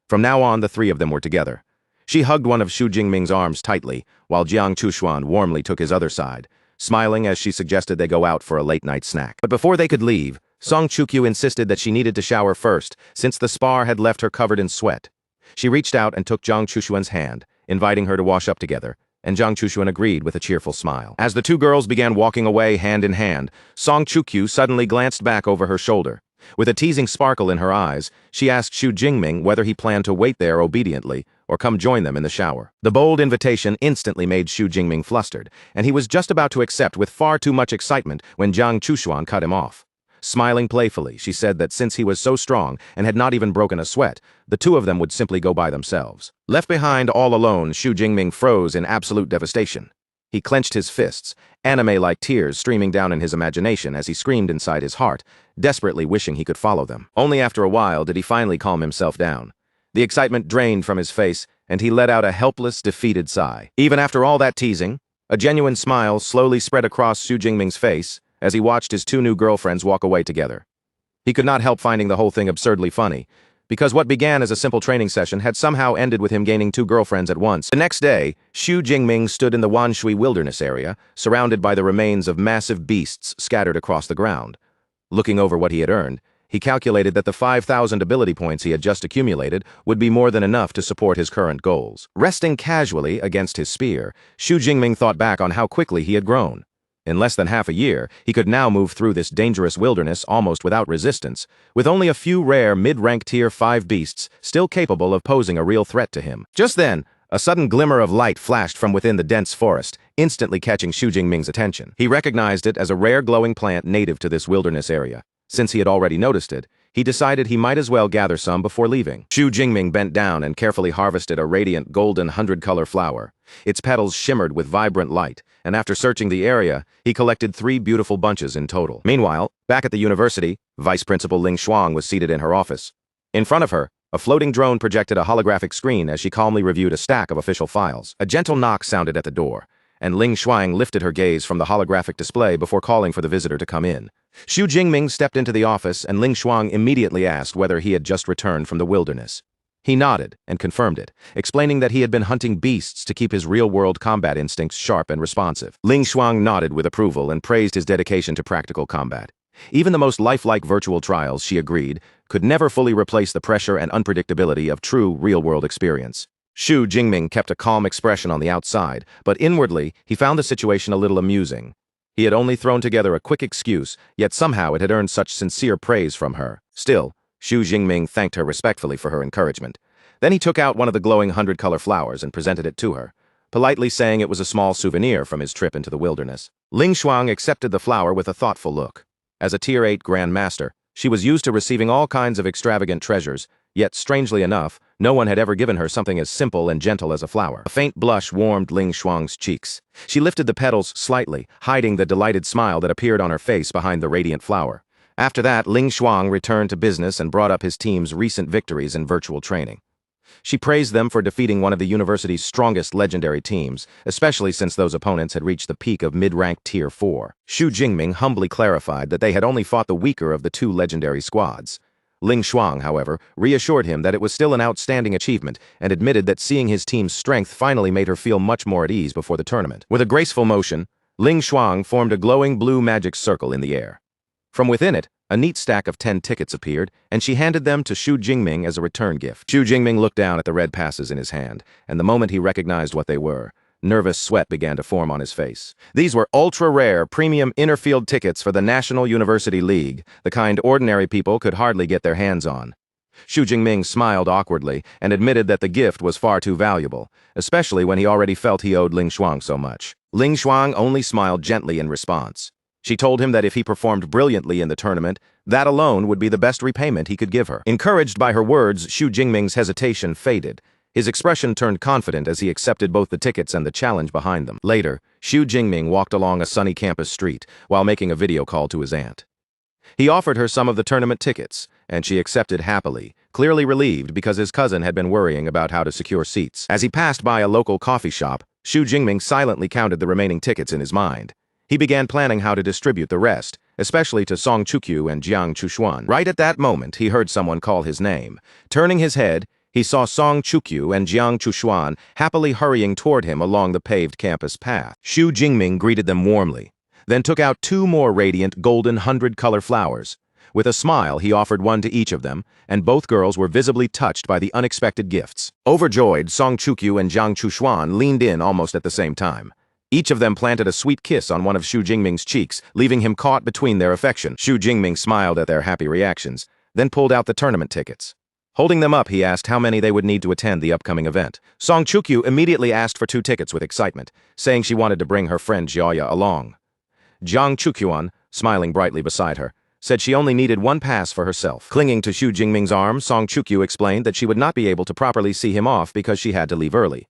Speaker 1: From now on, the three of them were together. She hugged one of Xu Jingming's arms tightly, while Jiang Chuxuan warmly took his other side, smiling as she suggested they go out for a late-night snack. But before they could leave, Song Chukyu insisted that she needed to shower first, since the spa had left her covered in sweat. She reached out and took Jiang Chuxuan's hand, inviting her to wash up together, and Jiang Chuxuan agreed with a cheerful smile. As the two girls began walking away hand in hand, Song Chukyu suddenly glanced back over her shoulder. With a teasing sparkle in her eyes, she asked Xu Jingming whether he planned to wait there obediently or come join them in the shower. The bold invitation instantly made Xu Jingming flustered, and he was just about to accept with far too much excitement when Jiang Chuxuan cut him off. Smiling playfully, she said that since he was so strong and had not even broken a sweat, the two of them would simply go by themselves. Left behind all alone, Xu Jingming froze in absolute devastation. He clenched his fists, anime-like tears streaming down in his imagination as he screamed inside his heart, desperately wishing he could follow them. Only after a while did he finally calm himself down. The excitement drained from his face, and he let out a helpless, defeated sigh. Even after all that teasing, a genuine smile slowly spread across Xu Jingming's face as he watched his two new girlfriends walk away together. He could not help finding the whole thing absurdly funny, because what began as a simple training session had somehow ended with him gaining two girlfriends at once. The next day, Xu Jingming stood in the Wanshui wilderness area, surrounded by the remains of massive beasts scattered across the ground. Looking over what he had earned, he calculated that the 5,000 ability points he had just accumulated would be more than enough to support his current goals. Resting casually against his spear, Xu Jingming thought back on how quickly he had grown. In less than half a year, he could now move through this dangerous wilderness almost without resistance, with only a few rare mid-rank tier 5 beasts still capable of posing a real threat to him. Just then, a sudden glimmer of light flashed from within the dense forest, instantly catching Xu Jingming's attention. He recognized it as a rare glowing plant native to this wilderness area. Since he had already noticed it, he decided he might as well gather some before leaving. Xu Jingming bent down and carefully harvested a radiant golden 100-color flower. Its petals shimmered with vibrant light, and after searching the area, he collected 3 beautiful bunches in total. Meanwhile, back at the university, Vice Principal Ling Shuang was seated in her office. In front of her, a floating drone projected a holographic screen as she calmly reviewed a stack of official files. A gentle knock sounded at the door, and Ling Shuang lifted her gaze from the holographic display before calling for the visitor to come in. Xu Jingming stepped into the office, and Ling Shuang immediately asked whether he had just returned from the wilderness. He nodded and confirmed it, explaining that he had been hunting beasts to keep his real-world combat instincts sharp and responsive. Ling Shuang nodded with approval and praised his dedication to practical combat. Even the most lifelike virtual trials, she agreed, could never fully replace the pressure and unpredictability of true real-world experience. Xu Jingming kept a calm expression on the outside, but inwardly, he found the situation a little amusing. He had only thrown together a quick excuse, yet somehow it had earned such sincere praise from her. Still, Xu Jingming thanked her respectfully for her encouragement. Then he took out one of the glowing 100-color flowers and presented it to her, politely saying it was a small souvenir from his trip into the wilderness. Ling Shuang accepted the flower with a thoughtful look. As a Tier 8 Grand Master, she was used to receiving all kinds of extravagant treasures, yet, strangely enough, no one had ever given her something as simple and gentle as a flower. A faint blush warmed Ling Shuang's cheeks. She lifted the petals slightly, hiding the delighted smile that appeared on her face behind the radiant flower. After that, Ling Shuang returned to business and brought up his team's recent victories in virtual training. She praised them for defeating one of the university's strongest legendary teams, especially since those opponents had reached the peak of mid-rank Tier 4. Xu Jingming humbly clarified that they had only fought the weaker of the 2 legendary squads. Ling Shuang, however, reassured him that it was still an outstanding achievement and admitted that seeing his team's strength finally made her feel much more at ease before the tournament. With a graceful motion, Ling Shuang formed a glowing blue magic circle in the air. From within it, a neat stack of 10 tickets appeared, and she handed them to Xu Jingming as a return gift. Xu Jingming looked down at the red passes in his hand, and the moment he recognized what they were, nervous sweat began to form on his face. These were ultra-rare premium interfield tickets for the National University League, the kind ordinary people could hardly get their hands on. Xu Jingming smiled awkwardly and admitted that the gift was far too valuable, especially when he already felt he owed Ling Shuang so much. Ling Shuang only smiled gently in response. She told him that if he performed brilliantly in the tournament, that alone would be the best repayment he could give her. Encouraged by her words, Xu Jingming's hesitation faded, His expression turned confident as he accepted both the tickets and the challenge behind them. Later, Xu Jingming walked along a sunny campus street while making a video call to his aunt. He offered her some of the tournament tickets, and she accepted happily, clearly relieved because his cousin had been worrying about how to secure seats. As he passed by a local coffee shop, Xu Jingming silently counted the remaining tickets in his mind. He began planning how to distribute the rest, especially to Song Chukyu and Jiang Chushuan. Right at that moment, he heard someone call his name. Turning his head, he saw Song Chukyu and Jiang Chushuan happily hurrying toward him along the paved campus path. Xu Jingming greeted them warmly, then took out 2 more radiant golden 100-color flowers. With a smile, he offered one to each of them, and both girls were visibly touched by the unexpected gifts. Overjoyed, Song Chukyu and Jiang Chushuan leaned in almost at the same time. Each of them planted a sweet kiss on one of Xu Jingming's cheeks, leaving him caught between their affection. Xu Jingming smiled at their happy reactions, then pulled out the tournament tickets. Holding them up, he asked how many they would need to attend the upcoming event. Song Chukyu immediately asked for 2 tickets with excitement, saying she wanted to bring her friend Jiaoya along. Jiang Chukyuan, smiling brightly beside her, said she only needed 1 pass for herself. Clinging to Xu Jingming's arm, Song Chukyu explained that she would not be able to properly see him off because she had to leave early.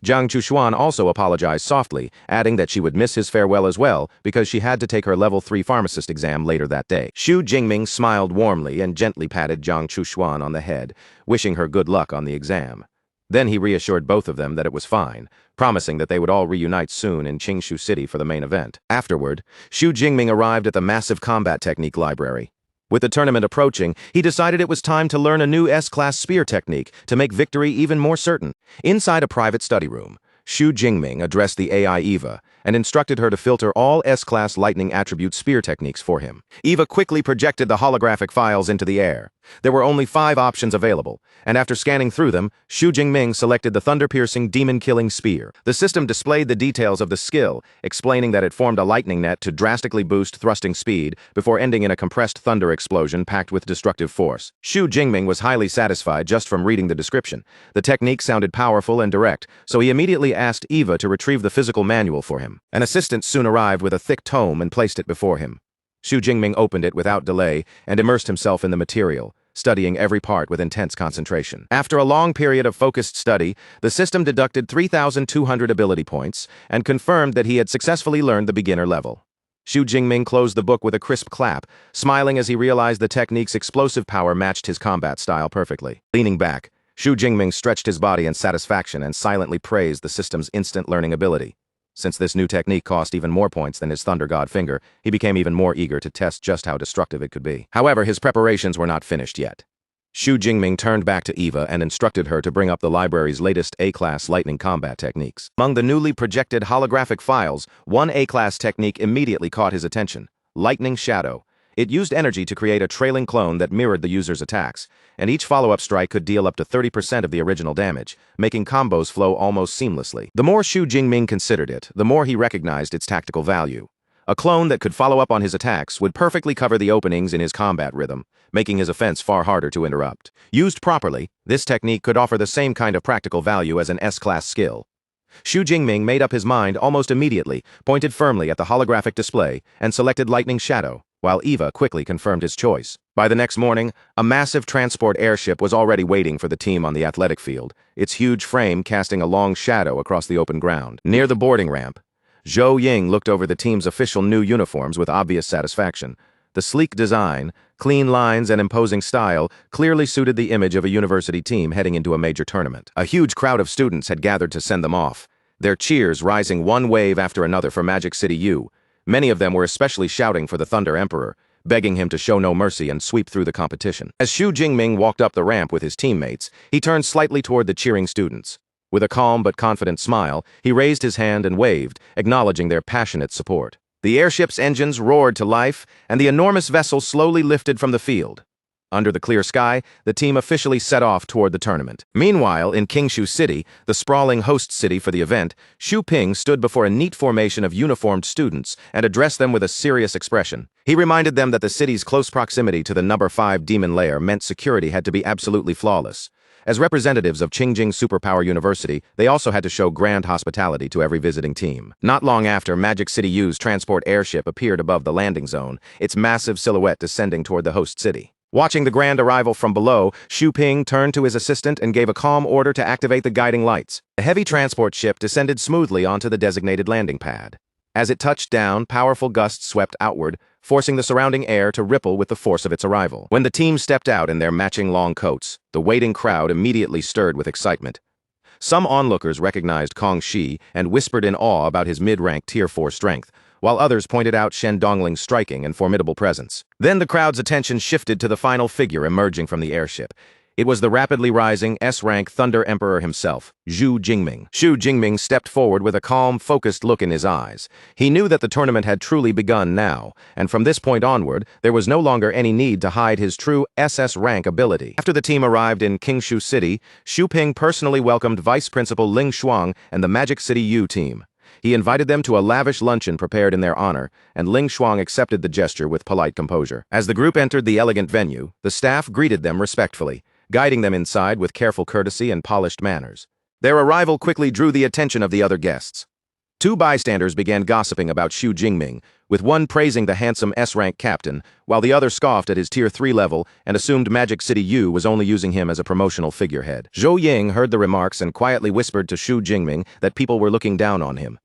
Speaker 1: Jiang Chushuan also apologized softly, adding that she would miss his farewell as well because she had to take her level 3 pharmacist exam later that day. Xu Jingming smiled warmly and gently patted Jiang Chushuan on the head, wishing her good luck on the exam. Then he reassured both of them that it was fine, promising that they would all reunite soon in Qingshu City for the main event. Afterward, Xu Jingming arrived at the massive combat technique library. With the tournament approaching, he decided it was time to learn a new S-class spear technique to make victory even more certain. Inside a private study room, Xu Jingming addressed the AI Eva and instructed her to filter all S-class lightning attribute spear techniques for him. Eva quickly projected the holographic files into the air. There were only 5 options available, and after scanning through them, Xu Jingming selected the thunder-piercing demon-killing spear. The system displayed the details of the skill, explaining that it formed a lightning net to drastically boost thrusting speed before ending in a compressed thunder explosion packed with destructive force. Xu Jingming was highly satisfied just from reading the description. The technique sounded powerful and direct, so he immediately asked Eva to retrieve the physical manual for him. An assistant soon arrived with a thick tome and placed it before him. Xu Jingming opened it without delay and immersed himself in the material, studying every part with intense concentration. After a long period of focused study, the system deducted 3,200 ability points and confirmed that he had successfully learned the beginner level. Xu Jingming closed the book with a crisp clap, smiling as he realized the technique's explosive power matched his combat style perfectly. Leaning back, Xu Jingming stretched his body in satisfaction and silently praised the system's instant learning ability. Since this new technique cost even more points than his Thunder God finger, he became even more eager to test just how destructive it could be. However, his preparations were not finished yet. Xu Jingming turned back to Eva and instructed her to bring up the library's latest A-class lightning combat techniques. Among the newly projected holographic files, one A-class technique immediately caught his attention: Lightning Shadow. It used energy to create a trailing clone that mirrored the user's attacks, and each follow-up strike could deal up to 30% of the original damage, making combos flow almost seamlessly. The more Xu Jingming considered it, the more he recognized its tactical value. A clone that could follow up on his attacks would perfectly cover the openings in his combat rhythm, making his offense far harder to interrupt. Used properly, this technique could offer the same kind of practical value as an S-class skill. Xu Jingming made up his mind almost immediately, pointed firmly at the holographic display, and selected Lightning Shadow, while Eva quickly confirmed his choice. By the next morning, a massive transport airship was already waiting for the team on the athletic field, its huge frame casting a long shadow across the open ground. Near the boarding ramp, Zhou Ying looked over the team's official new uniforms with obvious satisfaction. The sleek design, clean lines, and imposing style clearly suited the image of a university team heading into a major tournament. A huge crowd of students had gathered to send them off, their cheers rising one wave after another for Magic City U. Many of them were especially shouting for the Thunder Emperor, begging him to show no mercy and sweep through the competition. As Xu Jingming walked up the ramp with his teammates, he turned slightly toward the cheering students. With a calm but confident smile, he raised his hand and waved, acknowledging their passionate support. The airship's engines roared to life, and the enormous vessel slowly lifted from the field. Under the clear sky, the team officially set off toward the tournament. Meanwhile, in Qingshu City, the sprawling host city for the event, Xu Ping stood before a neat formation of uniformed students and addressed them with a serious expression. He reminded them that the city's close proximity to the number 5 demon lair meant security had to be absolutely flawless. As representatives of Qingjing Superpower University, they also had to show grand hospitality to every visiting team. Not long after, Magic City U's transport airship appeared above the landing zone, its massive silhouette descending toward the host city. Watching the grand arrival from below, Xu Ping turned to his assistant and gave a calm order to activate the guiding lights. The heavy transport ship descended smoothly onto the designated landing pad. As it touched down, powerful gusts swept outward, forcing the surrounding air to ripple with the force of its arrival. When the team stepped out in their matching long coats, the waiting crowd immediately stirred with excitement. Some onlookers recognized Kong Shi and whispered in awe about his mid-rank Tier 4 strength, while others pointed out Shen Dongling's striking and formidable presence. Then the crowd's attention shifted to the final figure emerging from the airship. It was the rapidly rising S-rank Thunder Emperor himself, Xu Jingming. Xu Jingming stepped forward with a calm, focused look in his eyes. He knew that the tournament had truly begun now, and from this point onward, there was no longer any need to hide his true SS rank ability. After the team arrived in Qingshu City, Xu Ping personally welcomed Vice Principal Ling Shuang and the Magic City U team. He invited them to a lavish luncheon prepared in their honor, and Ling Shuang accepted the gesture with polite composure. As the group entered the elegant venue, the staff greeted them respectfully, guiding them inside with careful courtesy and polished manners. Their arrival quickly drew the attention of the other guests. Two bystanders began gossiping about Xu Jingming, with one praising the handsome S-rank captain, while the other scoffed at his Tier 3 level and assumed Magic City U was only using him as a promotional figurehead. Zhou Ying heard the remarks and quietly whispered to Xu Jingming that people were looking down on him.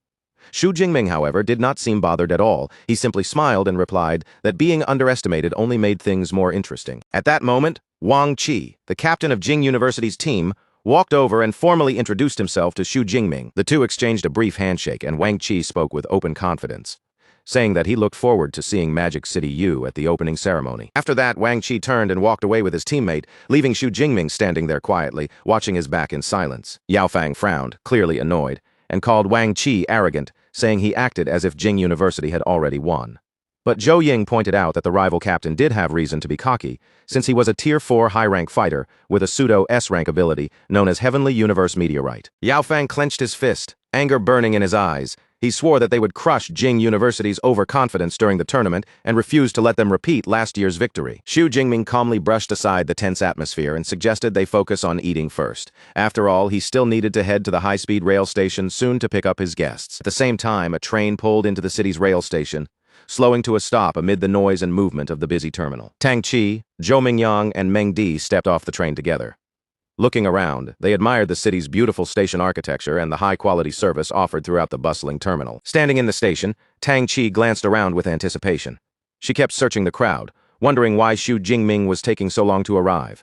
Speaker 1: Xu Jingming, however, did not seem bothered at all. He simply smiled and replied that being underestimated only made things more interesting. At that moment, Wang Qi, the captain of Jing University's team, walked over and formally introduced himself to Xu Jingming. The two exchanged a brief handshake, and Wang Qi spoke with open confidence, saying that he looked forward to seeing Magic City U at the opening ceremony. After that, Wang Qi turned and walked away with his teammate, leaving Xu Jingming standing there quietly, watching his back in silence. Yao Fang frowned, clearly annoyed, and called Wang Qi arrogant, saying he acted as if Jing University had already won. But Zhou Ying pointed out that the rival captain did have reason to be cocky, since he was a Tier 4 high-rank fighter with a pseudo-S-rank ability known as Heavenly Universe Meteorite. Yao Fang clenched his fist, anger burning in his eyes. He swore that they would crush Jing University's overconfidence during the tournament and refused to let them repeat last year's victory. Xu Jingming calmly brushed aside the tense atmosphere and suggested they focus on eating first. After all, he still needed to head to the high-speed rail station soon to pick up his guests. At the same time, a train pulled into the city's rail station, slowing to a stop amid the noise and movement of the busy terminal. Tang Qi, Zhou Mingyang, and Meng Di stepped off the train together. Looking around, they admired the city's beautiful station architecture and the high-quality service offered throughout the bustling terminal. Standing in the station, Tang Qi glanced around with anticipation. She kept searching the crowd, wondering why Xu Jingming was taking so long to arrive.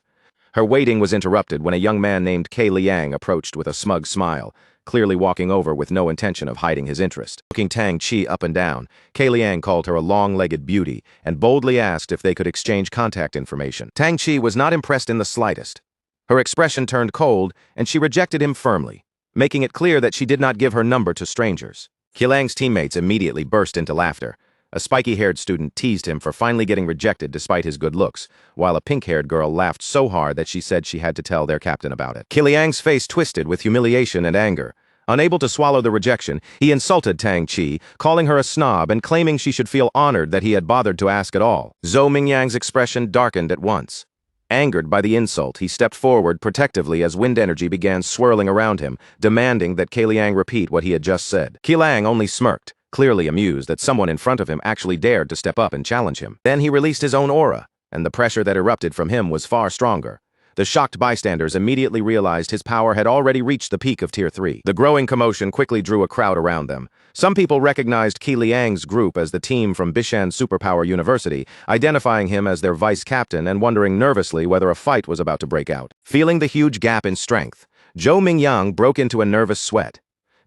Speaker 1: Her waiting was interrupted when a young man named Ke Liang approached with a smug smile, clearly walking over with no intention of hiding his interest. Looking Tang Qi up and down, Ke Liang called her a long-legged beauty and boldly asked if they could exchange contact information. Tang Qi was not impressed in the slightest. Her expression turned cold, and she rejected him firmly, making it clear that she did not give her number to strangers. Ke Liang's teammates immediately burst into laughter. A spiky-haired student teased him for finally getting rejected despite his good looks, while a pink-haired girl laughed so hard that she said she had to tell their captain about it. Ke Liang's face twisted with humiliation and anger. Unable to swallow the rejection, he insulted Tang Qi, calling her a snob and claiming she should feel honored that he had bothered to ask at all. Zhou Mingyang's expression darkened at once. Angered by the insult, he stepped forward protectively as wind energy began swirling around him, demanding that Ke Liang repeat what he had just said. Ke Liang only smirked, clearly amused that someone in front of him actually dared to step up and challenge him. Then he released his own aura, and the pressure that erupted from him was far stronger. The shocked bystanders immediately realized his power had already reached the peak of Tier 3. The growing commotion quickly drew a crowd around them. Some people recognized Ke Liang's group as the team from Bishan Superpower University, identifying him as their vice captain and wondering nervously whether a fight was about to break out. Feeling the huge gap in strength, Zhou Mingyang broke into a nervous sweat.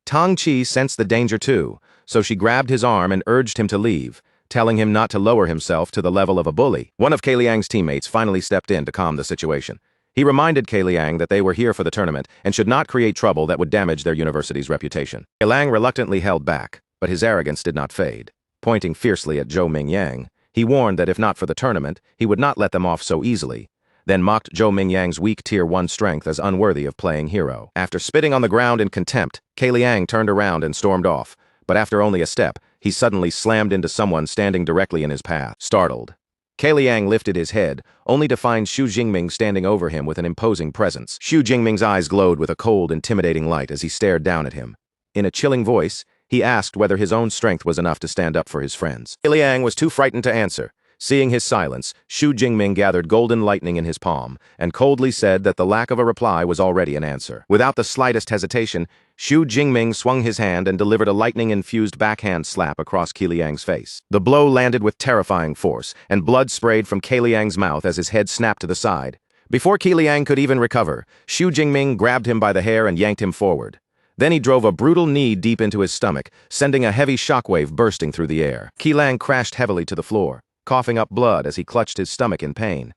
Speaker 1: Tang Qi sensed the danger too, so she grabbed his arm and urged him to leave, telling him not to lower himself to the level of a bully. One of Ke Liang's teammates finally stepped in to calm the situation. He reminded Ke Liang that they were here for the tournament and should not create trouble that would damage their university's reputation. Ke Liang reluctantly held back, but his arrogance did not fade. Pointing fiercely at Zhou Mingyang, he warned that if not for the tournament, he would not let them off so easily, then mocked Zhou Mingyang's weak Tier 1 strength as unworthy of playing hero. After spitting on the ground in contempt, Ke Liang turned around and stormed off, but after only a step, he suddenly slammed into someone standing directly in his path. Startled, Ke Liang lifted his head, only to find Xu Jingming standing over him with an imposing presence. Xu Jingming's eyes glowed with a cold, intimidating light as he stared down at him. In a chilling voice, he asked whether his own strength was enough to stand up for his friends. Ke Liang was too frightened to answer, Seeing his silence, Xu Jingming gathered golden lightning in his palm and coldly said that the lack of a reply was already an answer. Without the slightest hesitation, Xu Jingming swung his hand and delivered a lightning-infused backhand slap across Qiliang's face. The blow landed with terrifying force, and blood sprayed from Qiliang's mouth as his head snapped to the side. Before Qiliang could even recover, Xu Jingming grabbed him by the hair and yanked him forward. Then he drove a brutal knee deep into his stomach, sending a heavy shockwave bursting through the air. Qiliang crashed heavily to the floor, coughing up blood as he clutched his stomach in pain.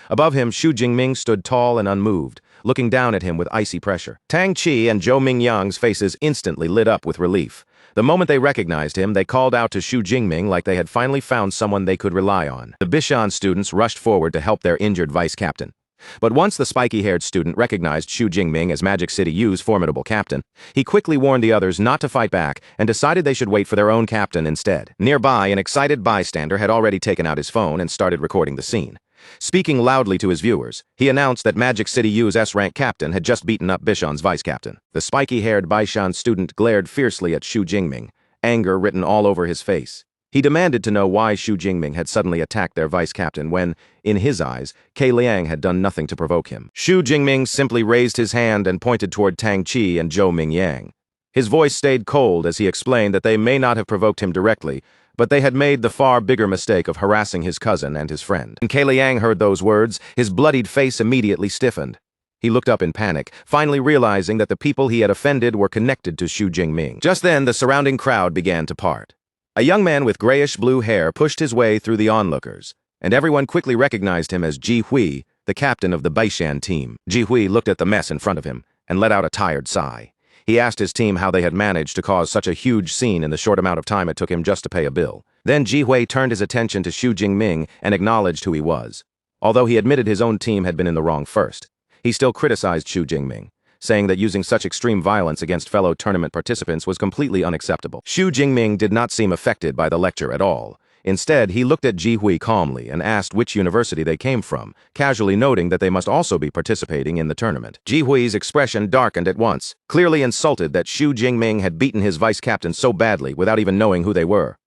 Speaker 1: Above him, Xu Jingming stood tall and unmoved, looking down at him with icy pressure. Tang Qi and Zhou Mingyang's faces instantly lit up with relief. The moment they recognized him, they called out to Xu Jingming like they had finally found someone they could rely on. The Bishan students rushed forward to help their injured vice captain. But once the spiky-haired student recognized Xu Jingming as Magic City U's formidable captain, he quickly warned the others not to fight back and decided they should wait for their own captain instead. Nearby, an excited bystander had already taken out his phone and started recording the scene. Speaking loudly to his viewers, he announced that Magic City U's S-rank captain had just beaten up Bishan's vice-captain. The spiky-haired Bishan student glared fiercely at Xu Jingming, anger written all over his face. He demanded to know why Xu Jingming had suddenly attacked their vice-captain when, in his eyes, Qiliang had done nothing to provoke him. Xu Jingming simply raised his hand and pointed toward Tang Qi and Zhou Mingyang. His voice stayed cold as he explained that they may not have provoked him directly, but they had made the far bigger mistake of harassing his cousin and his friend. When Qiliang heard those words, his bloodied face immediately stiffened. He looked up in panic, finally realizing that the people he had offended were connected to Xu Jingming. Just then, the surrounding crowd began to part. A young man with grayish-blue hair pushed his way through the onlookers, and everyone quickly recognized him as Ji Hui, the captain of the Baishan team. Ji Hui looked at the mess in front of him and let out a tired sigh. He asked his team how they had managed to cause such a huge scene in the short amount of time it took him just to pay a bill. Then Ji Hui turned his attention to Xu Jingming and acknowledged who he was. Although he admitted his own team had been in the wrong first, he still criticized Xu Jingming, saying that using such extreme violence against fellow tournament participants was completely unacceptable. Xu Jingming did not seem affected by the lecture at all. Instead, he looked at Ji Hui calmly and asked which university they came from, casually noting that they must also be participating in the tournament. Ji Hui's expression darkened at once, clearly insulted that Xu Jingming had beaten his vice-captain so badly without even knowing who they were.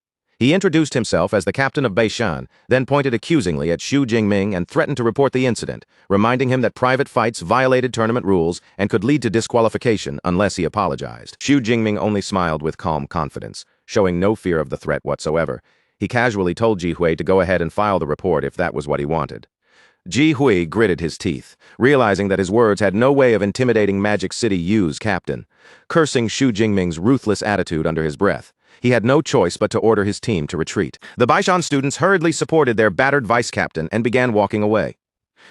Speaker 1: He introduced himself as the captain of Baishan, then pointed accusingly at Xu Jingming and threatened to report the incident, reminding him that private fights violated tournament rules and could lead to disqualification unless he apologized. Xu Jingming only smiled with calm confidence, showing no fear of the threat whatsoever. He casually told Ji Hui to go ahead and file the report if that was what he wanted. Ji Hui gritted his teeth, realizing that his words had no way of intimidating Magic City U's captain. Cursing Xu Jingming's ruthless attitude under his breath, he had no choice but to order his team to retreat. The Baishan students hurriedly supported their battered vice-captain and began walking away.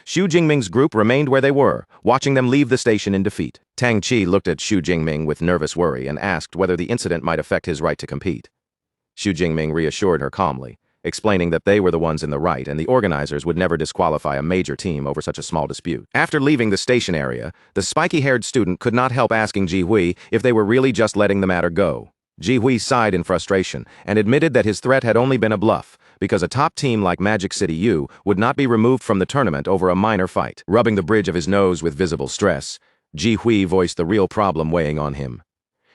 Speaker 1: Xu Jingming's group remained where they were, watching them leave the station in defeat. Tang Qi looked at Xu Jingming with nervous worry and asked whether the incident might affect his right to compete. Xu Jingming reassured her calmly, explaining that they were the ones in the right and the organizers would never disqualify a major team over such a small dispute. After leaving the station area, the spiky-haired student could not help asking Ji Hui if they were really just letting the matter go. Ji Hui sighed in frustration and admitted that his threat had only been a bluff, because a top team like Magic City U would not be removed from the tournament over a minor fight. Rubbing the bridge of his nose with visible stress, Ji Hui voiced the real problem weighing on him.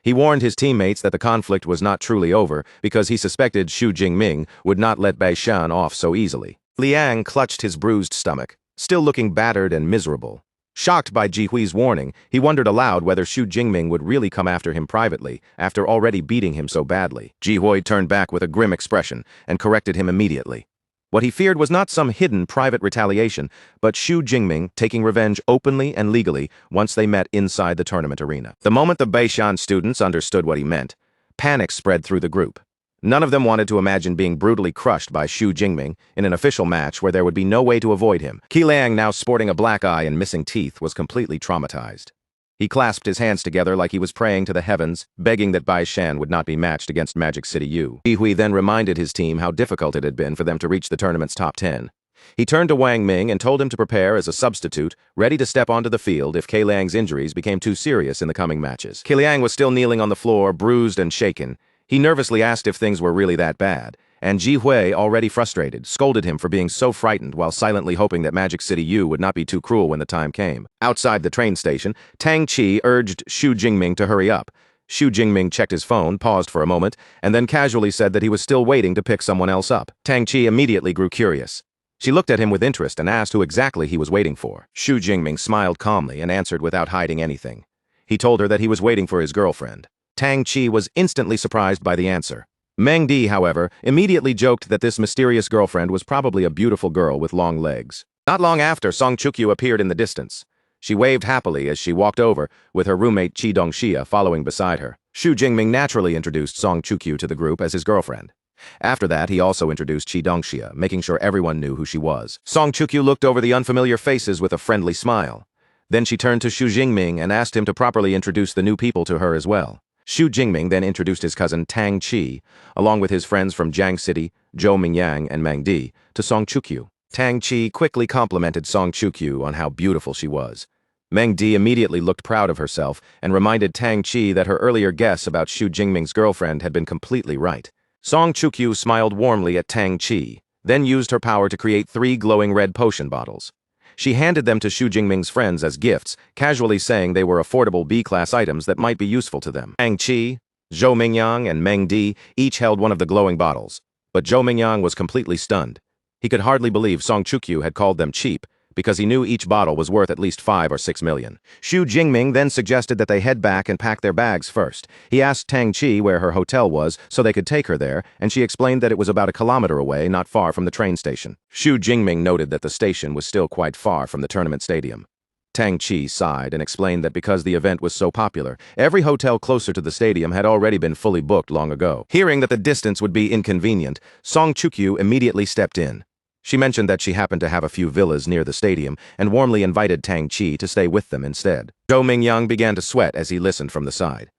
Speaker 1: He warned his teammates that the conflict was not truly over because he suspected Xu Jingming would not let Baishan off so easily. Liang clutched his bruised stomach, still looking battered and miserable. Shocked by Ji Hui's warning, he wondered aloud whether Xu Jingming would really come after him privately after already beating him so badly. Ji Hui turned back with a grim expression and corrected him immediately. What he feared was not some hidden private retaliation, but Xu Jingming taking revenge openly and legally once they met inside the tournament arena. The moment the Baishan students understood what he meant, panic spread through the group. None of them wanted to imagine being brutally crushed by Xu Jingming in an official match where there would be no way to avoid him. Qiliang, now sporting a black eye and missing teeth, was completely traumatized. He clasped his hands together like he was praying to the heavens, begging that Baishan would not be matched against Magic City U. Ji Hui then reminded his team how difficult it had been for them to reach the tournament's top 10. He turned to Wang Ming and told him to prepare as a substitute, ready to step onto the field if Qiliang's injuries became too serious in the coming matches. Qiliang was still kneeling on the floor, bruised and shaken. He nervously asked if things were really that bad, and Ji Hui, already frustrated, scolded him for being so frightened while silently hoping that Magic City U would not be too cruel when the time came. Outside the train station, Tang Qi urged Xu Jingming to hurry up. Xu Jingming checked his phone, paused for a moment, and then casually said that he was still waiting to pick someone else up. Tang Chi immediately grew curious. She looked at him with interest and asked who exactly he was waiting for. Xu Jingming smiled calmly and answered without hiding anything. He told her that he was waiting for his girlfriend. Tang Chi was instantly surprised by the answer. Meng Di, however, immediately joked that this mysterious girlfriend was probably a beautiful girl with long legs. Not long after, Song Chukyu appeared in the distance. She waved happily as she walked over, with her roommate Chi Dongxia following beside her. Xu Jingming naturally introduced Song Chukyu to the group as his girlfriend. After that, he also introduced Chi Dongxia, making sure everyone knew who she was. Song Chukyu looked over the unfamiliar faces with a friendly smile. Then she turned to Xu Jingming and asked him to properly introduce the new people to her as well. Xu Jingming then introduced his cousin Tang Chi, along with his friends from Jiang City, Zhou Mingyang and Meng Di, to Song Chukyu. Tang Chi quickly complimented Song Chukyu on how beautiful she was. Meng Di immediately looked proud of herself and reminded Tang Chi that her earlier guess about Xu Jingming's girlfriend had been completely right. Song Chukyu smiled warmly at Tang Chi, then used her power to create 3 glowing red potion bottles. She handed them to Xu Jingming's friends as gifts, casually saying they were affordable B-class items that might be useful to them. Tang Chi, Zhou Mingyang, and Meng Di each held one of the glowing bottles, but Zhou Mingyang was completely stunned. He could hardly believe Song Chukyu had called them cheap, because he knew each bottle was worth at least 5 or 6 million. Xu Jingming then suggested that they head back and pack their bags first. He asked Tang Chi where her hotel was so they could take her there, and she explained that it was about 1 kilometer away, not far from the train station. Xu Jingming noted that the station was still quite far from the tournament stadium. Tang Chi sighed and explained that because the event was so popular, every hotel closer to the stadium had already been fully booked long ago. Hearing that the distance would be inconvenient, Song Chukyu immediately stepped in. She mentioned that she happened to have a few villas near the stadium and warmly invited Tang Chi to stay with them instead. Zhou Mingyang began to sweat as he listened from the side.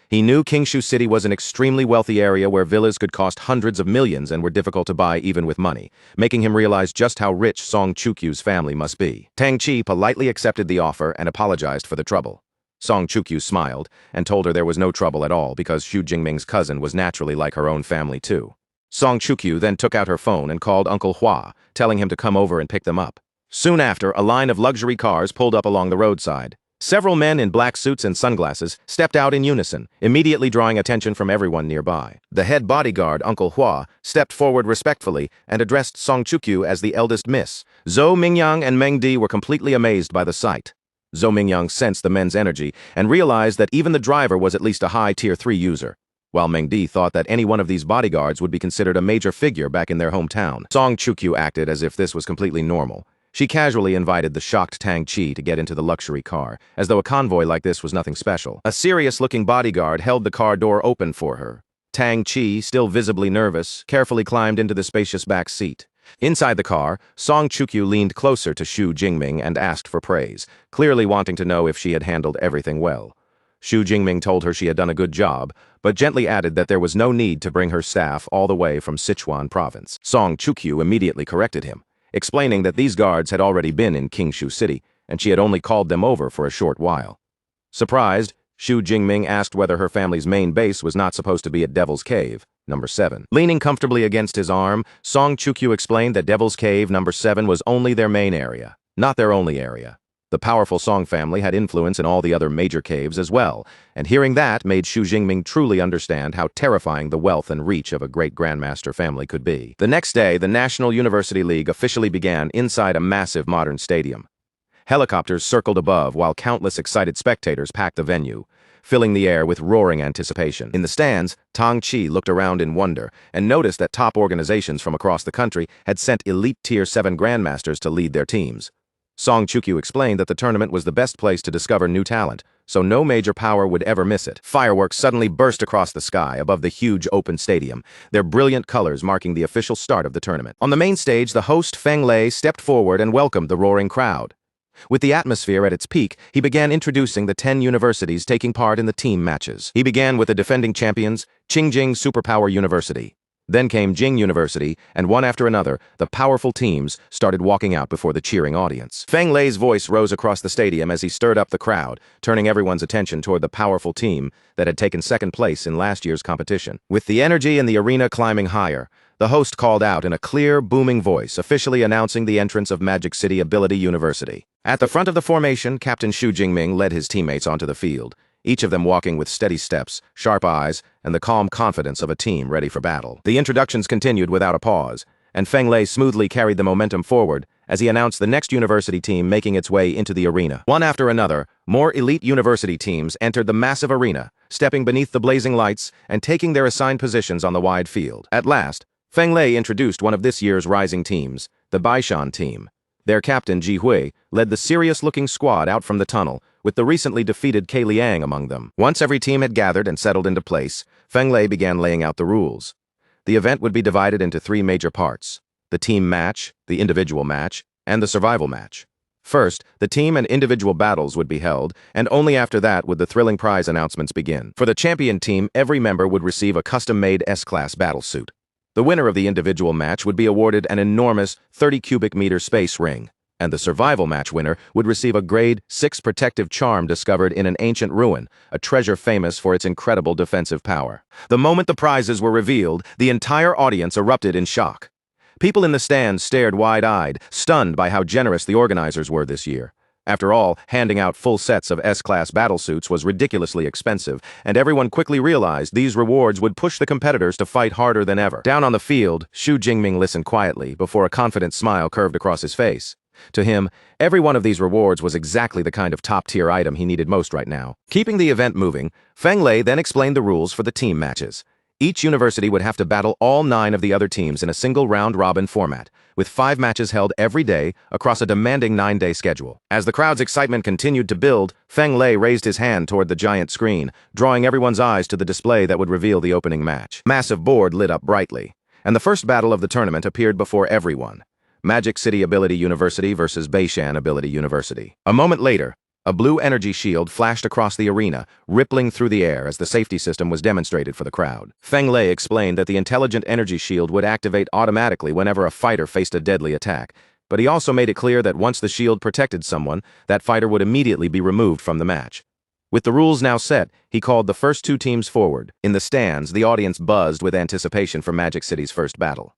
Speaker 1: He knew Qingshu City was an extremely wealthy area where villas could cost hundreds of millions and were difficult to buy even with money, making him realize just how rich Song Chukyu's family must be. Tang Chi politely accepted the offer and apologized for the trouble. Song Chukyu smiled and told her there was no trouble at all because Xu Jingming's cousin was naturally like her own family too. Song Chukyu then took out her phone and called Uncle Hua, telling him to come over and pick them up. Soon after, a line of luxury cars pulled up along the roadside. Several men in black suits and sunglasses stepped out in unison, immediately drawing attention from everyone nearby. The head bodyguard, Uncle Hua, stepped forward respectfully and addressed Song Chukyu as the eldest miss. Zhou Mingyang and Meng Di were completely amazed by the sight. Zhou Mingyang sensed the men's energy and realized that even the driver was at least a high Tier 3 user, while Meng Di thought that any one of these bodyguards would be considered a major figure back in their hometown. Song Chukyu acted as if this was completely normal. She casually invited the shocked Tang Chi to get into the luxury car, as though a convoy like this was nothing special. A serious-looking bodyguard held the car door open for her. Tang Chi, still visibly nervous, carefully climbed into the spacious back seat. Inside the car, Song Chukyu leaned closer to Xu Jingming and asked for praise, clearly wanting to know if she had handled everything well. Xu Jingming told her she had done a good job, but gently added that there was no need to bring her staff all the way from Sichuan province. Song Chukyu immediately corrected him, explaining that these guards had already been in Qingshu City, and she had only called them over for a short while. Surprised, Xu Jingming asked whether her family's main base was not supposed to be at Devil's Cave, number 7. Leaning comfortably against his arm, Song Chukyu explained that Devil's Cave, number 7 was only their main area, not their only area. The powerful Song family had influence in all the other major caves as well, and hearing that made Xu Jingming truly understand how terrifying the wealth and reach of a great grandmaster family could be. The next day, the National University League officially began inside a massive modern stadium. Helicopters circled above while countless excited spectators packed the venue, filling the air with roaring anticipation. In the stands, Tang Chi looked around in wonder and noticed that top organizations from across the country had sent elite Tier 7 grandmasters to lead their teams. Song Chukyu explained that the tournament was the best place to discover new talent, so no major power would ever miss it. Fireworks suddenly burst across the sky above the huge open stadium, their brilliant colors marking the official start of the tournament. On the main stage, the host Feng Lei stepped forward and welcomed the roaring crowd. With the atmosphere at its peak, he began introducing the 10 universities taking part in the team matches. He began with the defending champions, Qingjing Superpower University. Then came Jing University, and one after another, the powerful teams started walking out before the cheering audience. Feng Lei's voice rose across the stadium as he stirred up the crowd, turning everyone's attention toward the powerful team that had taken second place in last year's competition. With the energy in the arena climbing higher, the host called out in a clear, booming voice, officially announcing the entrance of Magic City Ability University. At the front of the formation, Captain Xu Jingming led his teammates onto the field. each of them walking with steady steps, sharp eyes, and the calm confidence of a team ready for battle. The introductions continued without a pause, and Feng Lei smoothly carried the momentum forward as he announced the next university team making its way into the arena. One after another, more elite university teams entered the massive arena, stepping beneath the blazing lights and taking their assigned positions on the wide field. At last, Feng Lei introduced one of this year's rising teams, the Baishan team. Their captain, Ji Hui, led the serious-looking squad out from the tunnel, with the recently defeated Ke Liang among them. Once every team had gathered and settled into place, Feng Lei began laying out the rules. The event would be divided into 3 major parts: the team match, the individual match, and the survival match. First, the team and individual battles would be held, and only after that would the thrilling prize announcements begin. For the champion team, every member would receive a custom-made S-Class battlesuit. The winner of the individual match would be awarded an enormous 30 cubic meter space ring, and the survival match winner would receive a grade 6 protective charm discovered in an ancient ruin, a treasure famous for its incredible defensive power. The moment the prizes were revealed, the entire audience erupted in shock. People in the stands stared wide-eyed, stunned by how generous the organizers were this year. After all, handing out full sets of S-Class battlesuits was ridiculously expensive, and everyone quickly realized these rewards would push the competitors to fight harder than ever. Down on the field, Xu Jingming listened quietly before a confident smile curved across his face. To him, every one of these rewards was exactly the kind of top-tier item he needed most right now. Keeping the event moving, Feng Lei then explained the rules for the team matches. Each university would have to battle all 9 of the other teams in a single round-robin format, with 5 matches held every day across a demanding 9-day schedule. As the crowd's excitement continued to build, Feng Lei raised his hand toward the giant screen, drawing everyone's eyes to the display that would reveal the opening match. Massive board lit up brightly, and the first battle of the tournament appeared before everyone. Magic City Ability University versus Baishan Ability University. A moment later, a blue energy shield flashed across the arena, rippling through the air as the safety system was demonstrated for the crowd. Feng Lei explained that the intelligent energy shield would activate automatically whenever a fighter faced a deadly attack, but he also made it clear that once the shield protected someone, that fighter would immediately be removed from the match. With the rules now set, he called the first 2 teams forward. In the stands, the audience buzzed with anticipation for Magic City's first battle.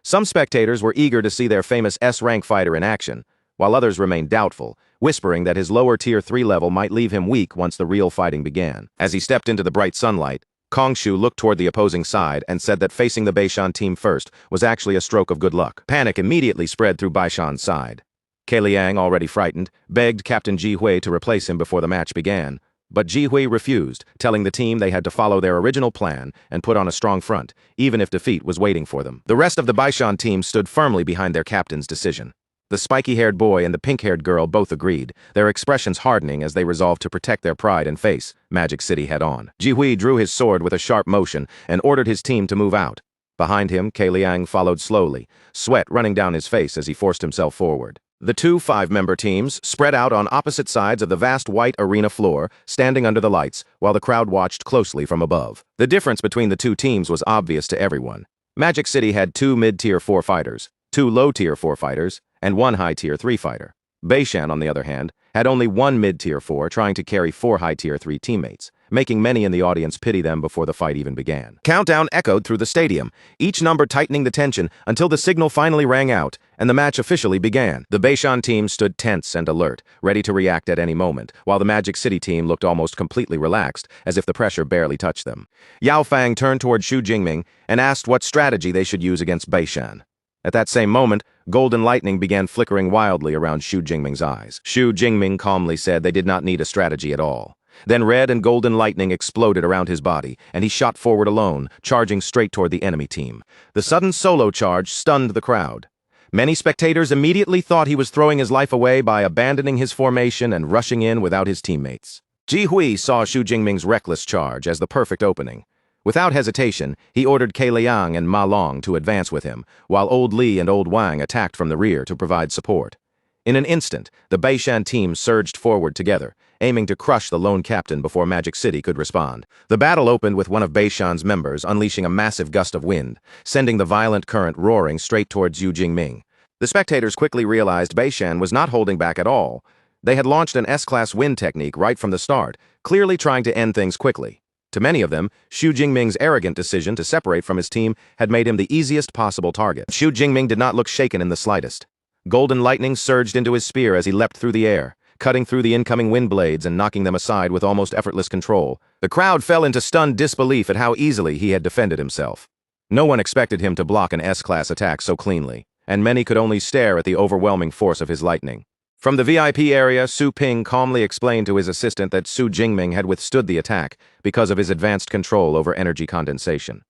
Speaker 1: Some spectators were eager to see their famous S-rank fighter in action, while others remained doubtful, whispering that his lower Tier 3 level might leave him weak once the real fighting began. As he stepped into the bright sunlight, Kongshu looked toward the opposing side and said that facing the Baishan team first was actually a stroke of good luck. Panic immediately spread through Baishan's side. Ke Liang, already frightened, begged Captain Ji Hui to replace him before the match began, but Ji Hui refused, telling the team they had to follow their original plan and put on a strong front, even if defeat was waiting for them. The rest of the Baishan team stood firmly behind their captain's decision. The spiky-haired boy and the pink-haired girl both agreed, their expressions hardening as they resolved to protect their pride and face Magic City head-on. Ji Hui drew his sword with a sharp motion and ordered his team to move out. Behind him, Ke Liang followed slowly, sweat running down his face as he forced himself forward. The 2 5-member teams spread out on opposite sides of the vast white arena floor, standing under the lights, while the crowd watched closely from above. The difference between the 2 teams was obvious to everyone. Magic City had 2 mid-tier 4 fighters, 2 low-tier 4 fighters, and 1 high-tier 3 fighter. Baishan, on the other hand, had only 1 mid-tier 4 trying to carry 4 high-tier 3 teammates, making many in the audience pity them before the fight even began. Countdown echoed through the stadium, each number tightening the tension until the signal finally rang out, and the match officially began. The Baishan team stood tense and alert, ready to react at any moment, while the Magic City team looked almost completely relaxed, as if the pressure barely touched them. Yao Fang turned toward Xu Jingming and asked what strategy they should use against Baishan. At that same moment, golden lightning began flickering wildly around Xu Jingming's eyes. Xu Jingming calmly said they did not need a strategy at all. Then red and golden lightning exploded around his body, and he shot forward alone, charging straight toward the enemy team. The sudden solo charge stunned the crowd. Many spectators immediately thought he was throwing his life away by abandoning his formation and rushing in without his teammates. Ji Hui saw Xu Jingming's reckless charge as the perfect opening. Without hesitation, he ordered Ke Liang and Ma Long to advance with him, while Old Li and Old Wang attacked from the rear to provide support. In an instant, the Baishan team surged forward together, aiming to crush the lone captain before Magic City could respond. The battle opened with one of Baishan's members unleashing a massive gust of wind, sending the violent current roaring straight towards Xu Jingming. The spectators quickly realized Baishan was not holding back at all. They had launched an S-Class wind technique right from the start, clearly trying to end things quickly. To many of them, Xu Jingming's arrogant decision to separate from his team had made him the easiest possible target. Xu Jingming did not look shaken in the slightest. Golden lightning surged into his spear as he leapt through the air, cutting through the incoming wind blades and knocking them aside with almost effortless control. The crowd fell into stunned disbelief at how easily he had defended himself. No one expected him to block an S-class attack so cleanly, and many could only stare at the overwhelming force of his lightning. From the VIP area, Su Ping calmly explained to his assistant that Su Jingming had withstood the attack because of his advanced control over energy condensation.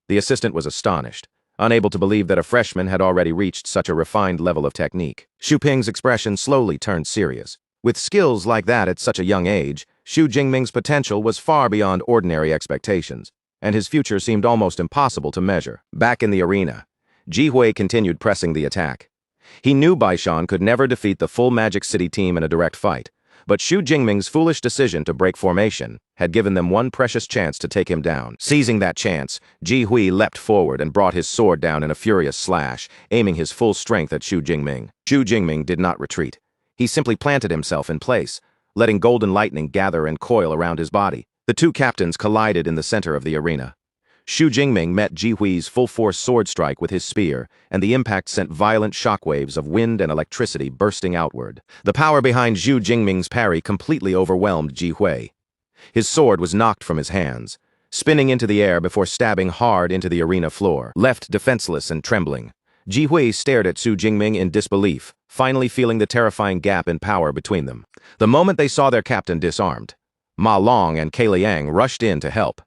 Speaker 1: The assistant was astonished, unable to believe that a freshman had already reached such a refined level of technique. Su Ping's expression slowly turned serious. With skills like that at such a young age, Su Jingming's potential was far beyond ordinary expectations, and his future seemed almost impossible to measure. Back in the arena, Ji Hui continued pressing the attack. He knew Baishan could never defeat the full Magic City team in a direct fight, but Su Jingming's foolish decision to break formation had given them one precious chance to take him down. Seizing that chance, Ji Hui leapt forward and brought his sword down in a furious slash, aiming his full strength at Su Jingming. Su Jingming did not retreat. He simply planted himself in place, letting golden lightning gather and coil around his body. The two captains collided in the center of the arena. Su Jingming met Ji Hui's full-force sword strike with his spear, and the impact sent violent shockwaves of wind and electricity bursting outward. The power behind Su Jingming's parry completely overwhelmed Ji Hui. His sword was knocked from his hands, spinning into the air before stabbing hard into the arena floor. Left defenseless and trembling, Ji Hui stared at Su Jingming in disbelief, finally feeling the terrifying gap in power between them. The moment they saw their captain disarmed, Ma Long and Ke Liang rushed in to help.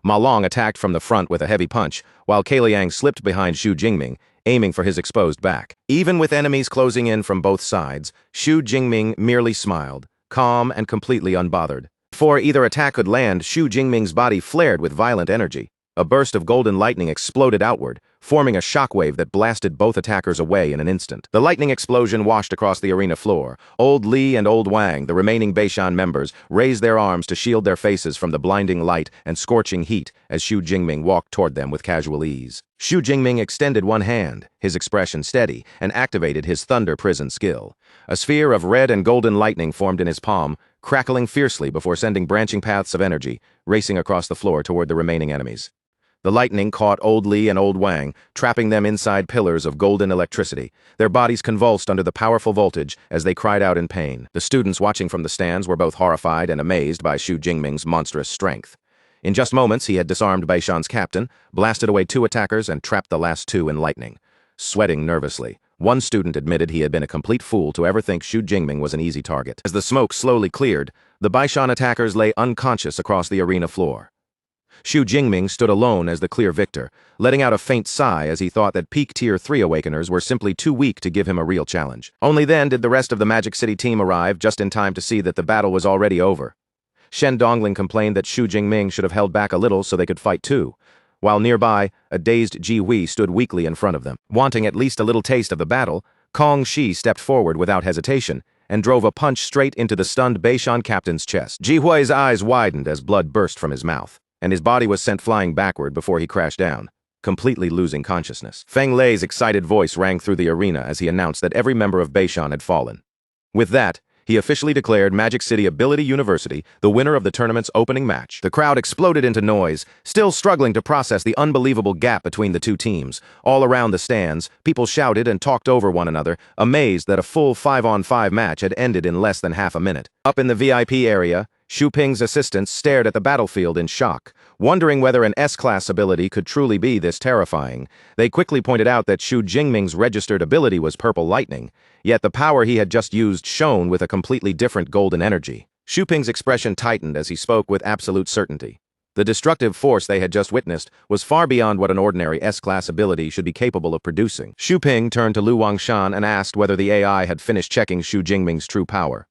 Speaker 1: Ma Long attacked from the front with a heavy punch, while Ke Liang slipped behind Su Jingming, aiming for his exposed back. Even with enemies closing in from both sides, Su Jingming merely smiled, calm and completely unbothered. Before either attack could land, Su Jingming's body flared with violent energy. A burst of golden lightning exploded outward, forming a shockwave that blasted both attackers away in an instant. The lightning explosion washed across the arena floor. Old Li and Old Wang, the remaining Baishan members, raised their arms to shield their faces from the blinding light and scorching heat as Su Jingming walked toward them with casual ease. Su Jingming extended one hand, his expression steady, and activated his thunder prison skill. A sphere of red and golden lightning formed in his palm, crackling fiercely before sending branching paths of energy, racing across the floor toward the remaining enemies. The lightning caught Old Li and Old Wang, trapping them inside pillars of golden electricity. Their bodies convulsed under the powerful voltage as they cried out in pain. The students watching from the stands were both horrified and amazed by Su Jingming's monstrous strength. In just moments, he had disarmed Baishan's captain, blasted away 2 attackers, and trapped the last 2 in lightning. Sweating nervously, one student admitted he had been a complete fool to ever think Su Jingming was an easy target. As the smoke slowly cleared, the Baishan attackers lay unconscious across the arena floor. Su Jingming stood alone as the clear victor, letting out a faint sigh as he thought that peak Tier 3 Awakeners were simply too weak to give him a real challenge. Only then did the rest of the Magic City team arrive, just in time to see that the battle was already over. Shen Dongling complained that Su Jingming should have held back a little so they could fight too, while nearby, a dazed Ji Hui stood weakly in front of them. Wanting at least a little taste of the battle, Kong Shi stepped forward without hesitation and drove a punch straight into the stunned Baishan captain's chest. Ji Hui's eyes widened as blood burst from his mouth, and his body was sent flying backward before he crashed down, completely losing consciousness. Feng Lei's excited voice rang through the arena as he announced that every member of Baishan had fallen. With that, he officially declared Magic City Ability University the winner of the tournament's opening match. The crowd exploded into noise, still struggling to process the unbelievable gap between the two teams. All around the stands, people shouted and talked over one another, amazed that a full 5-on-5 match had ended in less than half a minute. Up in the VIP area, Su Ping's assistants stared at the battlefield in shock, wondering whether an S-class ability could truly be this terrifying. They quickly pointed out that Su Jingming's registered ability was Purple Lightning, yet the power he had just used shone with a completely different golden energy. Su Ping's expression tightened as he spoke with absolute certainty. The destructive force they had just witnessed was far beyond what an ordinary S-class ability should be capable of producing. Su Ping turned to Lu Wangshan and asked whether the AI had finished checking Su Jingming's true power.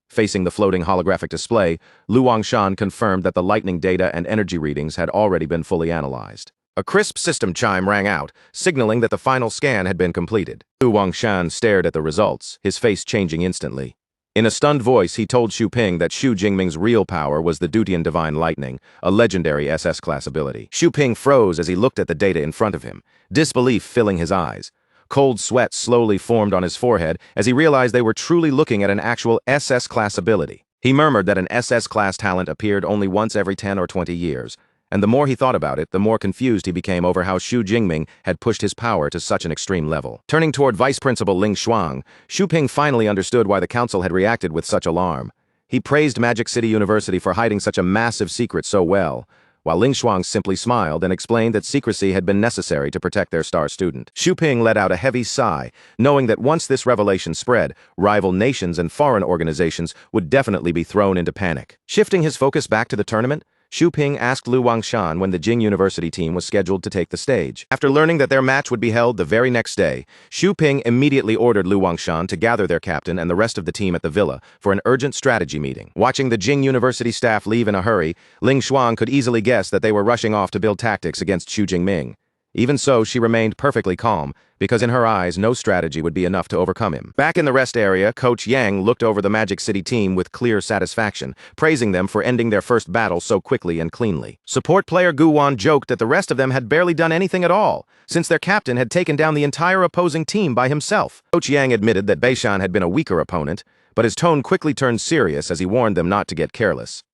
Speaker 1: Facing the floating holographic display, Lu Wangshan confirmed that the lightning data and energy readings had already been fully analyzed. A crisp system chime rang out, signaling that the final scan had been completed. Lu Wangshan stared at the results, his face changing instantly. In a stunned voice, he told Su Ping that Su Jingming's real power was the Dutian Divine Lightning, a legendary SS-class ability. Su Ping froze as he looked at the data in front of him, disbelief filling his eyes. Cold sweat slowly formed on his forehead as he realized they were truly looking at an actual SS-class ability. He murmured that an SS-class talent appeared only once every 10 or 20 years, And the more he thought about it, the more confused he became over how Xu Jingming had pushed his power to such an extreme level. Turning toward Vice Principal Ling Shuang, Xu Ping finally understood why the council had reacted with such alarm. He praised Magic City University for hiding such a massive secret so well, while Ling Shuang simply smiled and explained that secrecy had been necessary to protect their star student. Xu Ping let out a heavy sigh, knowing that once this revelation spread, rival nations and foreign organizations would definitely be thrown into panic. Shifting his focus back to the tournament, Xu Ping asked Lu Wangshan when the Jing University team was scheduled to take the stage. After learning that their match would be held the very next day, Xu Ping immediately ordered Lu Wangshan to gather their captain and the rest of the team at the villa for an urgent strategy meeting. Watching the Jing University staff leave in a hurry, Ling Shuang could easily guess that they were rushing off to build tactics against Xu Jingming. Even so, she remained perfectly calm, because in her eyes, no strategy would be enough to overcome him. Back in the rest area, Coach Yang looked over the Magic City team with clear satisfaction, praising them for ending their first battle so quickly and cleanly. Support player Gu Wan joked that the rest of them had barely done anything at all, since their captain had taken down the entire opposing team by himself. Coach Yang admitted that Beishan had been a weaker opponent, but his tone quickly turned serious as he warned them not to get careless.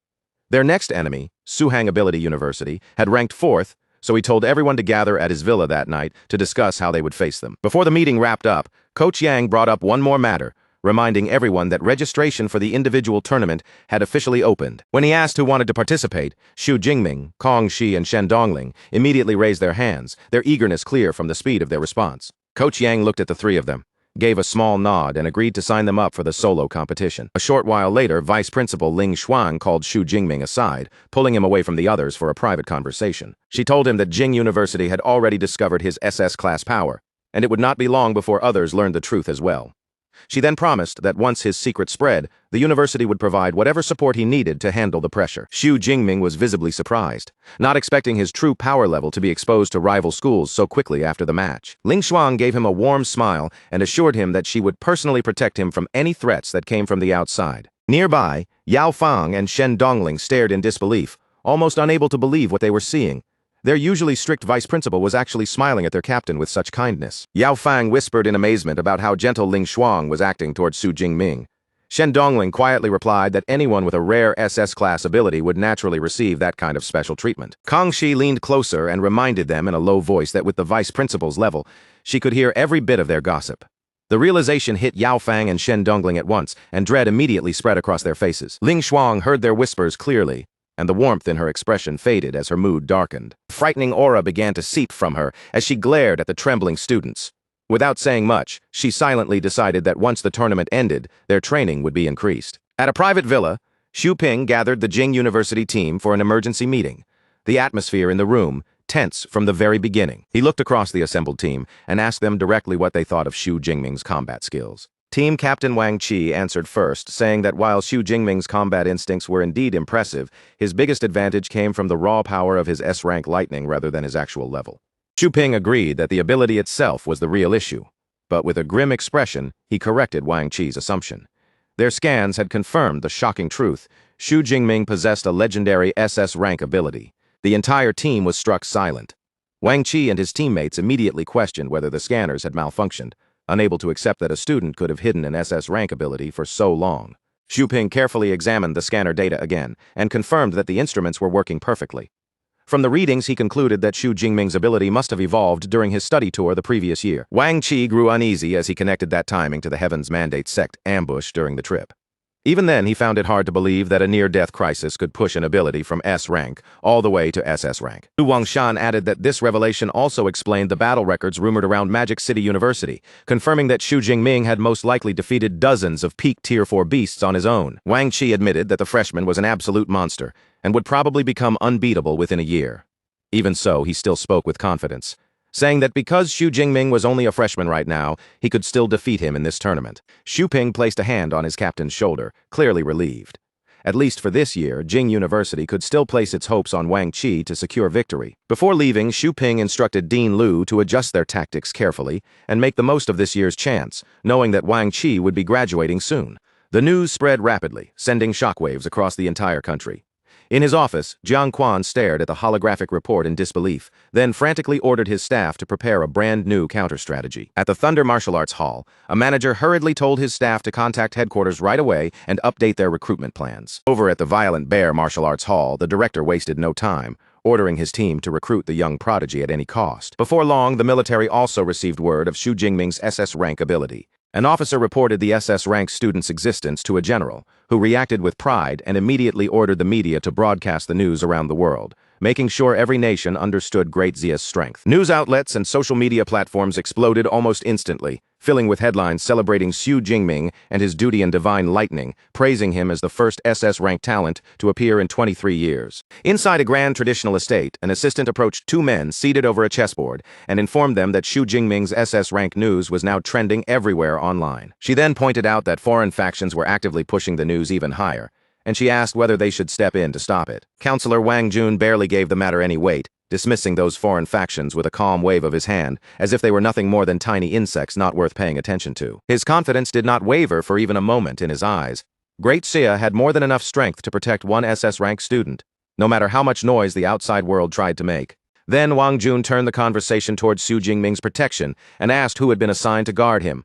Speaker 1: Their next enemy, Suhang Ability University, had ranked 4th, so he told everyone to gather at his villa that night to discuss how they would face them. Before the meeting wrapped up, Coach Yang brought up one more matter, reminding everyone that registration for the individual tournament had officially opened. When he asked who wanted to participate, Xu Jingming, Kong Shi, and Shen Dongling immediately raised their hands, their eagerness clear from the speed of their response. Coach Yang looked at the three of them, gave a small nod, and agreed to sign them up for the solo competition. A short while later, Vice Principal Ling Shuang called Xu Jingming aside, pulling him away from the others for a private conversation. She told him that Jing University had already discovered his SS-class power, and it would not be long before others learned the truth as well. She then promised that once his secret spread, the university would provide whatever support he needed to handle the pressure. Xu Jingming was visibly surprised, not expecting his true power level to be exposed to rival schools so quickly after the match. Ling Shuang gave him a warm smile and assured him that she would personally protect him from any threats that came from the outside. Nearby, Yao Fang and Shen Dongling stared in disbelief, almost unable to believe what they were seeing. Their usually strict vice principal was actually smiling at their captain with such kindness. Yao Fang whispered in amazement about how gentle Ling Shuang was acting towards Xu Jingming. Shen Dongling quietly replied that anyone with a rare SS-class ability would naturally receive that kind of special treatment. Kong Shi leaned closer and reminded them in a low voice that with the vice principal's level, she could hear every bit of their gossip. The realization hit Yao Fang and Shen Dongling at once, and dread immediately spread across their faces. Ling Shuang heard their whispers clearly, and the warmth in her expression faded as her mood darkened. A frightening aura began to seep from her as she glared at the trembling students. Without saying much, she silently decided that once the tournament ended, their training would be increased. At a private villa, Xu Ping gathered the Jing University team for an emergency meeting, the atmosphere in the room tense from the very beginning. He looked across the assembled team and asked them directly what they thought of Xu Jingming's combat skills. Team Captain Wang Qi answered first, saying that while Xu Jingming's combat instincts were indeed impressive, his biggest advantage came from the raw power of his S-rank lightning rather than his actual level. Xu Ping agreed that the ability itself was the real issue, but with a grim expression, he corrected Wang Qi's assumption. Their scans had confirmed the shocking truth. Xu Jingming possessed a legendary SS-rank ability. The entire team was struck silent. Wang Qi and his teammates immediately questioned whether the scanners had malfunctioned, unable to accept that a student could have hidden an SS rank ability for so long. Xu Ping carefully examined the scanner data again and confirmed that the instruments were working perfectly. From the readings, he concluded that Xu Jingming's ability must have evolved during his study tour the previous year. Wang Qi grew uneasy as he connected that timing to the Heaven's Mandate sect ambush during the trip. Even then, he found it hard to believe that a near-death crisis could push an ability from S rank all the way to SS rank. Lu Wangshan added that this revelation also explained the battle records rumored around Magic City University, confirming that Xu Jingming had most likely defeated dozens of peak Tier 4 beasts on his own. Wang Qi admitted that the freshman was an absolute monster and would probably become unbeatable within a year. Even so, he still spoke with confidence, saying that because Xu Jingming was only a freshman right now, he could still defeat him in this tournament. Xu Ping placed a hand on his captain's shoulder, clearly relieved. At least for this year, Jing University could still place its hopes on Wang Qi to secure victory. Before leaving, Xu Ping instructed Dean Lu to adjust their tactics carefully and make the most of this year's chance, knowing that Wang Qi would be graduating soon. The news spread rapidly, sending shockwaves across the entire country. In his office, Jiang Quan stared at the holographic report in disbelief, then frantically ordered his staff to prepare a brand-new counter-strategy. At the Thunder Martial Arts Hall, a manager hurriedly told his staff to contact headquarters right away and update their recruitment plans. Over at the Violent Bear Martial Arts Hall, the director wasted no time, ordering his team to recruit the young prodigy at any cost. Before long, the military also received word of Xu Jingming's SS rank ability. An officer reported the SS rank student's existence to a general, who reacted with pride and immediately ordered the media to broadcast the news around the world, making sure every nation understood Great Zia's strength. News outlets and social media platforms exploded almost instantly, filling with headlines celebrating Xu Jingming and his duty in divine lightning, praising him as the first SS-ranked talent to appear in 23 years. Inside a grand traditional estate, an assistant approached two men seated over a chessboard and informed them that Xu Jingming's SS-rank news was now trending everywhere online. She then pointed out that foreign factions were actively pushing the news even higher, and she asked whether they should step in to stop it. Counselor Wang Jun barely gave the matter any weight, dismissing those foreign factions with a calm wave of his hand, as if they were nothing more than tiny insects not worth paying attention to. His confidence did not waver for even a moment in his eyes. Great Zia had more than enough strength to protect one SS-rank student, no matter how much noise the outside world tried to make. Then Wang Jun turned the conversation towards Xu Jingming's protection and asked who had been assigned to guard him.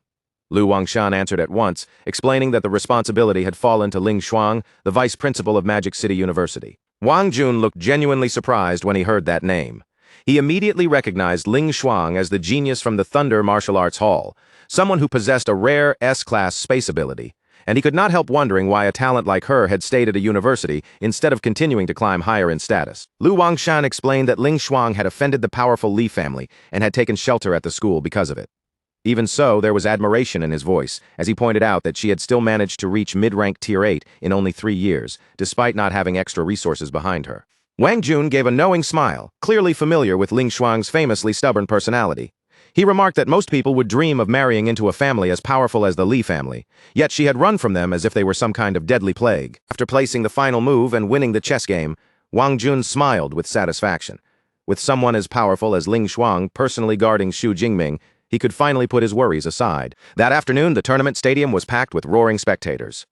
Speaker 1: Lu Wangshan answered at once, explaining that the responsibility had fallen to Ling Shuang, the vice principal of Magic City University. Wang Jun looked genuinely surprised when he heard that name. He immediately recognized Ling Shuang as the genius from the Thunder Martial Arts Hall, someone who possessed a rare S-class space ability, and he could not help wondering why a talent like her had stayed at a university instead of continuing to climb higher in status. Lu Wangshan explained that Ling Shuang had offended the powerful Li family and had taken shelter at the school because of it. Even so, there was admiration in his voice, as he pointed out that she had still managed to reach mid-rank Tier 8 in only 3 years, despite not having extra resources behind her. Wang Jun gave a knowing smile, clearly familiar with Ling Shuang's famously stubborn personality. He remarked that most people would dream of marrying into a family as powerful as the Li family, yet she had run from them as if they were some kind of deadly plague. After placing the final move and winning the chess game, Wang Jun smiled with satisfaction. With someone as powerful as Ling Shuang personally guarding Xu Jingming, he could finally put his worries aside. That afternoon, the tournament stadium was packed with roaring spectators.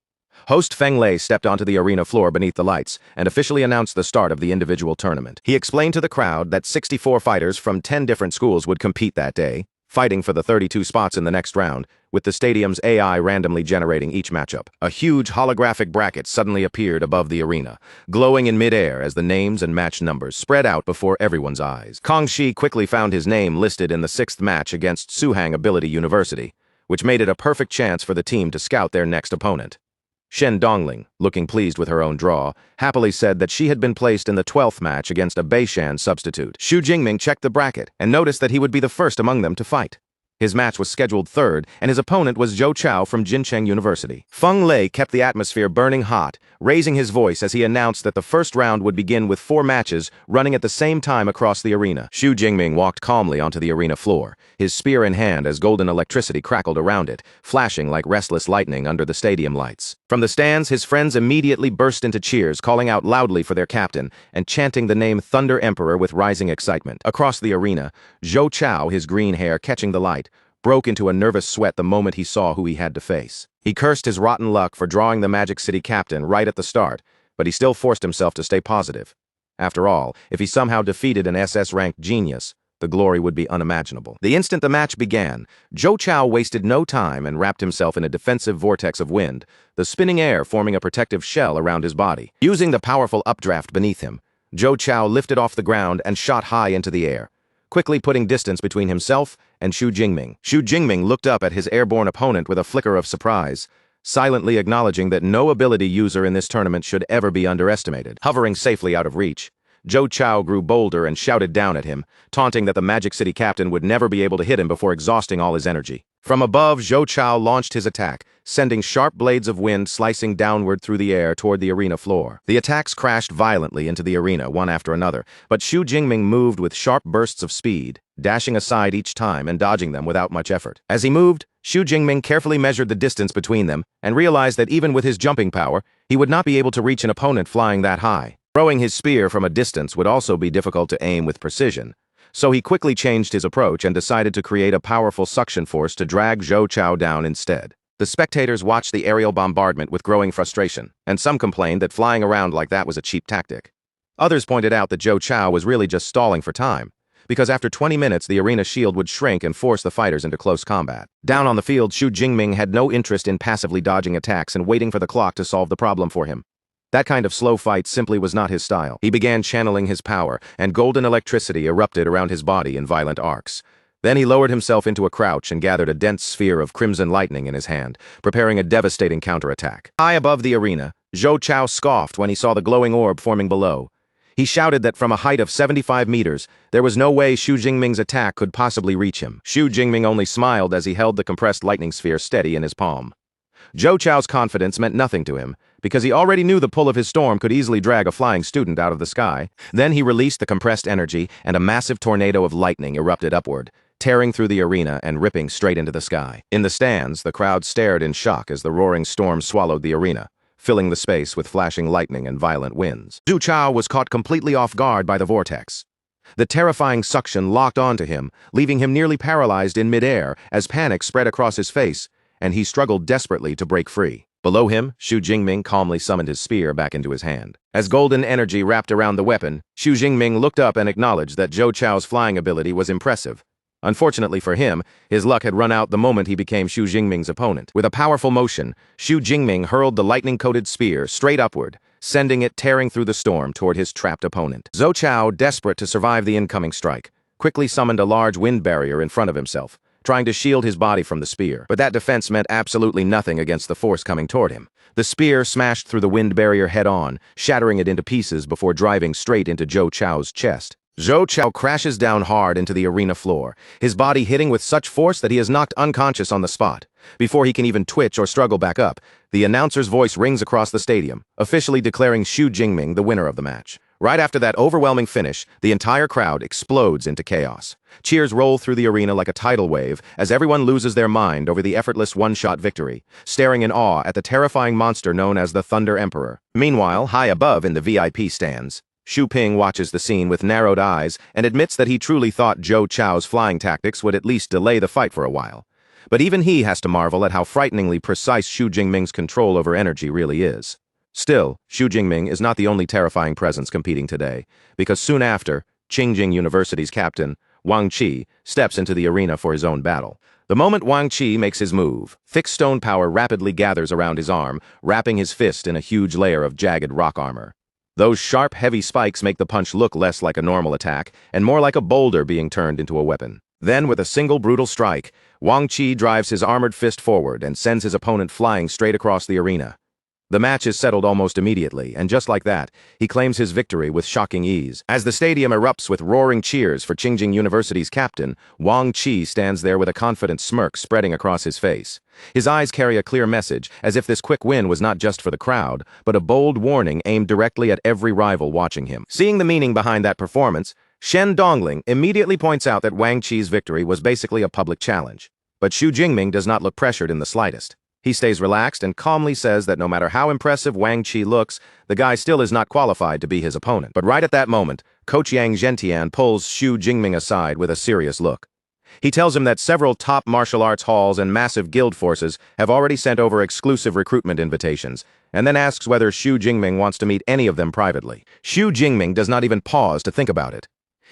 Speaker 1: Host Feng Lei stepped onto the arena floor beneath the lights and officially announced the start of the individual tournament. He explained to the crowd that 64 fighters from 10 different schools would compete that day, fighting for the 32 spots in the next round, with the stadium's AI randomly generating each matchup. A huge holographic bracket suddenly appeared above the arena, glowing in midair as the names and match numbers spread out before everyone's eyes. Kong Shi quickly found his name listed in the 6th match against Suhang Ability University, which made it a perfect chance for the team to scout their next opponent. Shen Dongling, looking pleased with her own draw, happily said that she had been placed in the 12th match against a Beishan substitute. Xu Jingming checked the bracket and noticed that he would be the first among them to fight. His match was scheduled 3rd, and his opponent was Zhou Chao from Jincheng University. Feng Lei kept the atmosphere burning hot, raising his voice as he announced that the first round would begin with 4 matches running at the same time across the arena. Xu Jingming walked calmly onto the arena floor, his spear in hand as golden electricity crackled around it, flashing like restless lightning under the stadium lights. From the stands, his friends immediately burst into cheers, calling out loudly for their captain and chanting the name Thunder Emperor with rising excitement. Across the arena, Zhou Chao, his green hair catching the light, broke into a nervous sweat the moment he saw who he had to face. He cursed his rotten luck for drawing the Magic City captain right at the start, but he still forced himself to stay positive. After all, if he somehow defeated an SS-ranked genius, the glory would be unimaginable. The instant the match began, Zhou Chao wasted no time and wrapped himself in a defensive vortex of wind, the spinning air forming a protective shell around his body. Using the powerful updraft beneath him, Zhou Chao lifted off the ground and shot high into the air, quickly putting distance between himself and Xu Jingming. Xu Jingming looked up at his airborne opponent with a flicker of surprise, silently acknowledging that no ability user in this tournament should ever be underestimated. Hovering safely out of reach, Zhou Chao grew bolder and shouted down at him, taunting that the Magic City captain would never be able to hit him before exhausting all his energy. From above, Zhou Chao launched his attack, sending sharp blades of wind slicing downward through the air toward the arena floor. The attacks crashed violently into the arena, one after another, but Xu Jingming moved with sharp bursts of speed, dashing aside each time and dodging them without much effort. As he moved, Xu Jingming carefully measured the distance between them and realized that even with his jumping power, he would not be able to reach an opponent flying that high. Throwing his spear from a distance would also be difficult to aim with precision, so he quickly changed his approach and decided to create a powerful suction force to drag Zhou Chao down instead. The spectators watched the aerial bombardment with growing frustration, and some complained that flying around like that was a cheap tactic. Others pointed out that Zhou Chao was really just stalling for time, because after 20 minutes the arena shield would shrink and force the fighters into close combat. Down on the field, Xu Jingming had no interest in passively dodging attacks and waiting for the clock to solve the problem for him. That kind of slow fight simply was not his style. He began channeling his power, and golden electricity erupted around his body in violent arcs. Then he lowered himself into a crouch and gathered a dense sphere of crimson lightning in his hand, preparing a devastating counterattack. High above the arena, Zhou Chao scoffed when he saw the glowing orb forming below. He shouted that from a height of 75 meters, there was no way Xu Jingming's attack could possibly reach him. Xu Jingming only smiled as he held the compressed lightning sphere steady in his palm. Zhou Chao's confidence meant nothing to him, because he already knew the pull of his storm could easily drag a flying student out of the sky. Then he released the compressed energy, and a massive tornado of lightning erupted upward, tearing through the arena and ripping straight into the sky. In the stands, the crowd stared in shock as the roaring storm swallowed the arena, filling the space with flashing lightning and violent winds. Zhou Chao was caught completely off guard by the vortex. The terrifying suction locked onto him, leaving him nearly paralyzed in midair as panic spread across his face, and he struggled desperately to break free. Below him, Xu Jingming calmly summoned his spear back into his hand. As golden energy wrapped around the weapon, Xu Jingming looked up and acknowledged that Zhou Chao's flying ability was impressive. Unfortunately for him, his luck had run out the moment he became Xu Jingming's opponent. With a powerful motion, Xu Jingming hurled the lightning-coated spear straight upward, sending it tearing through the storm toward his trapped opponent. Zhou Chao, desperate to survive the incoming strike, quickly summoned a large wind barrier in front of himself, trying to shield his body from the spear. But that defense meant absolutely nothing against the force coming toward him. The spear smashed through the wind barrier head-on, shattering it into pieces before driving straight into Zhou Chao's chest. Zhou Chao crashes down hard into the arena floor, his body hitting with such force that he is knocked unconscious on the spot. Before he can even twitch or struggle back up, the announcer's voice rings across the stadium, officially declaring Xu Jingming the winner of the match. Right after that overwhelming finish, the entire crowd explodes into chaos. Cheers roll through the arena like a tidal wave as everyone loses their mind over the effortless one-shot victory, staring in awe at the terrifying monster known as the Thunder Emperor. Meanwhile, high above in the VIP stands, Xu Ping watches the scene with narrowed eyes and admits that he truly thought Zhou Chao's flying tactics would at least delay the fight for a while. But even he has to marvel at how frighteningly precise Xu Jingming's control over energy really is. Still, Xu Jingming is not the only terrifying presence competing today, because soon after, Qingjing University's captain, Wang Qi, steps into the arena for his own battle. The moment Wang Qi makes his move, thick stone power rapidly gathers around his arm, wrapping his fist in a huge layer of jagged rock armor. Those sharp, heavy spikes make the punch look less like a normal attack and more like a boulder being turned into a weapon. Then, with a single brutal strike, Wang Qi drives his armored fist forward and sends his opponent flying straight across the arena. The match is settled almost immediately, and just like that, he claims his victory with shocking ease. As the stadium erupts with roaring cheers for Qingjing University's captain, Wang Qi stands there with a confident smirk spreading across his face. His eyes carry a clear message, as if this quick win was not just for the crowd, but a bold warning aimed directly at every rival watching him. Seeing the meaning behind that performance, Shen Dongling immediately points out that Wang Qi's victory was basically a public challenge. But Xu Jingming does not look pressured in the slightest. He stays relaxed and calmly says that no matter how impressive Wang Qi looks, the guy still is not qualified to be his opponent. But right at that moment, Coach Yang Zhentian pulls Xu Jingming aside with a serious look. He tells him that several top martial arts halls and massive guild forces have already sent over exclusive recruitment invitations, and then asks whether Xu Jingming wants to meet any of them privately. Xu Jingming does not even pause to think about it.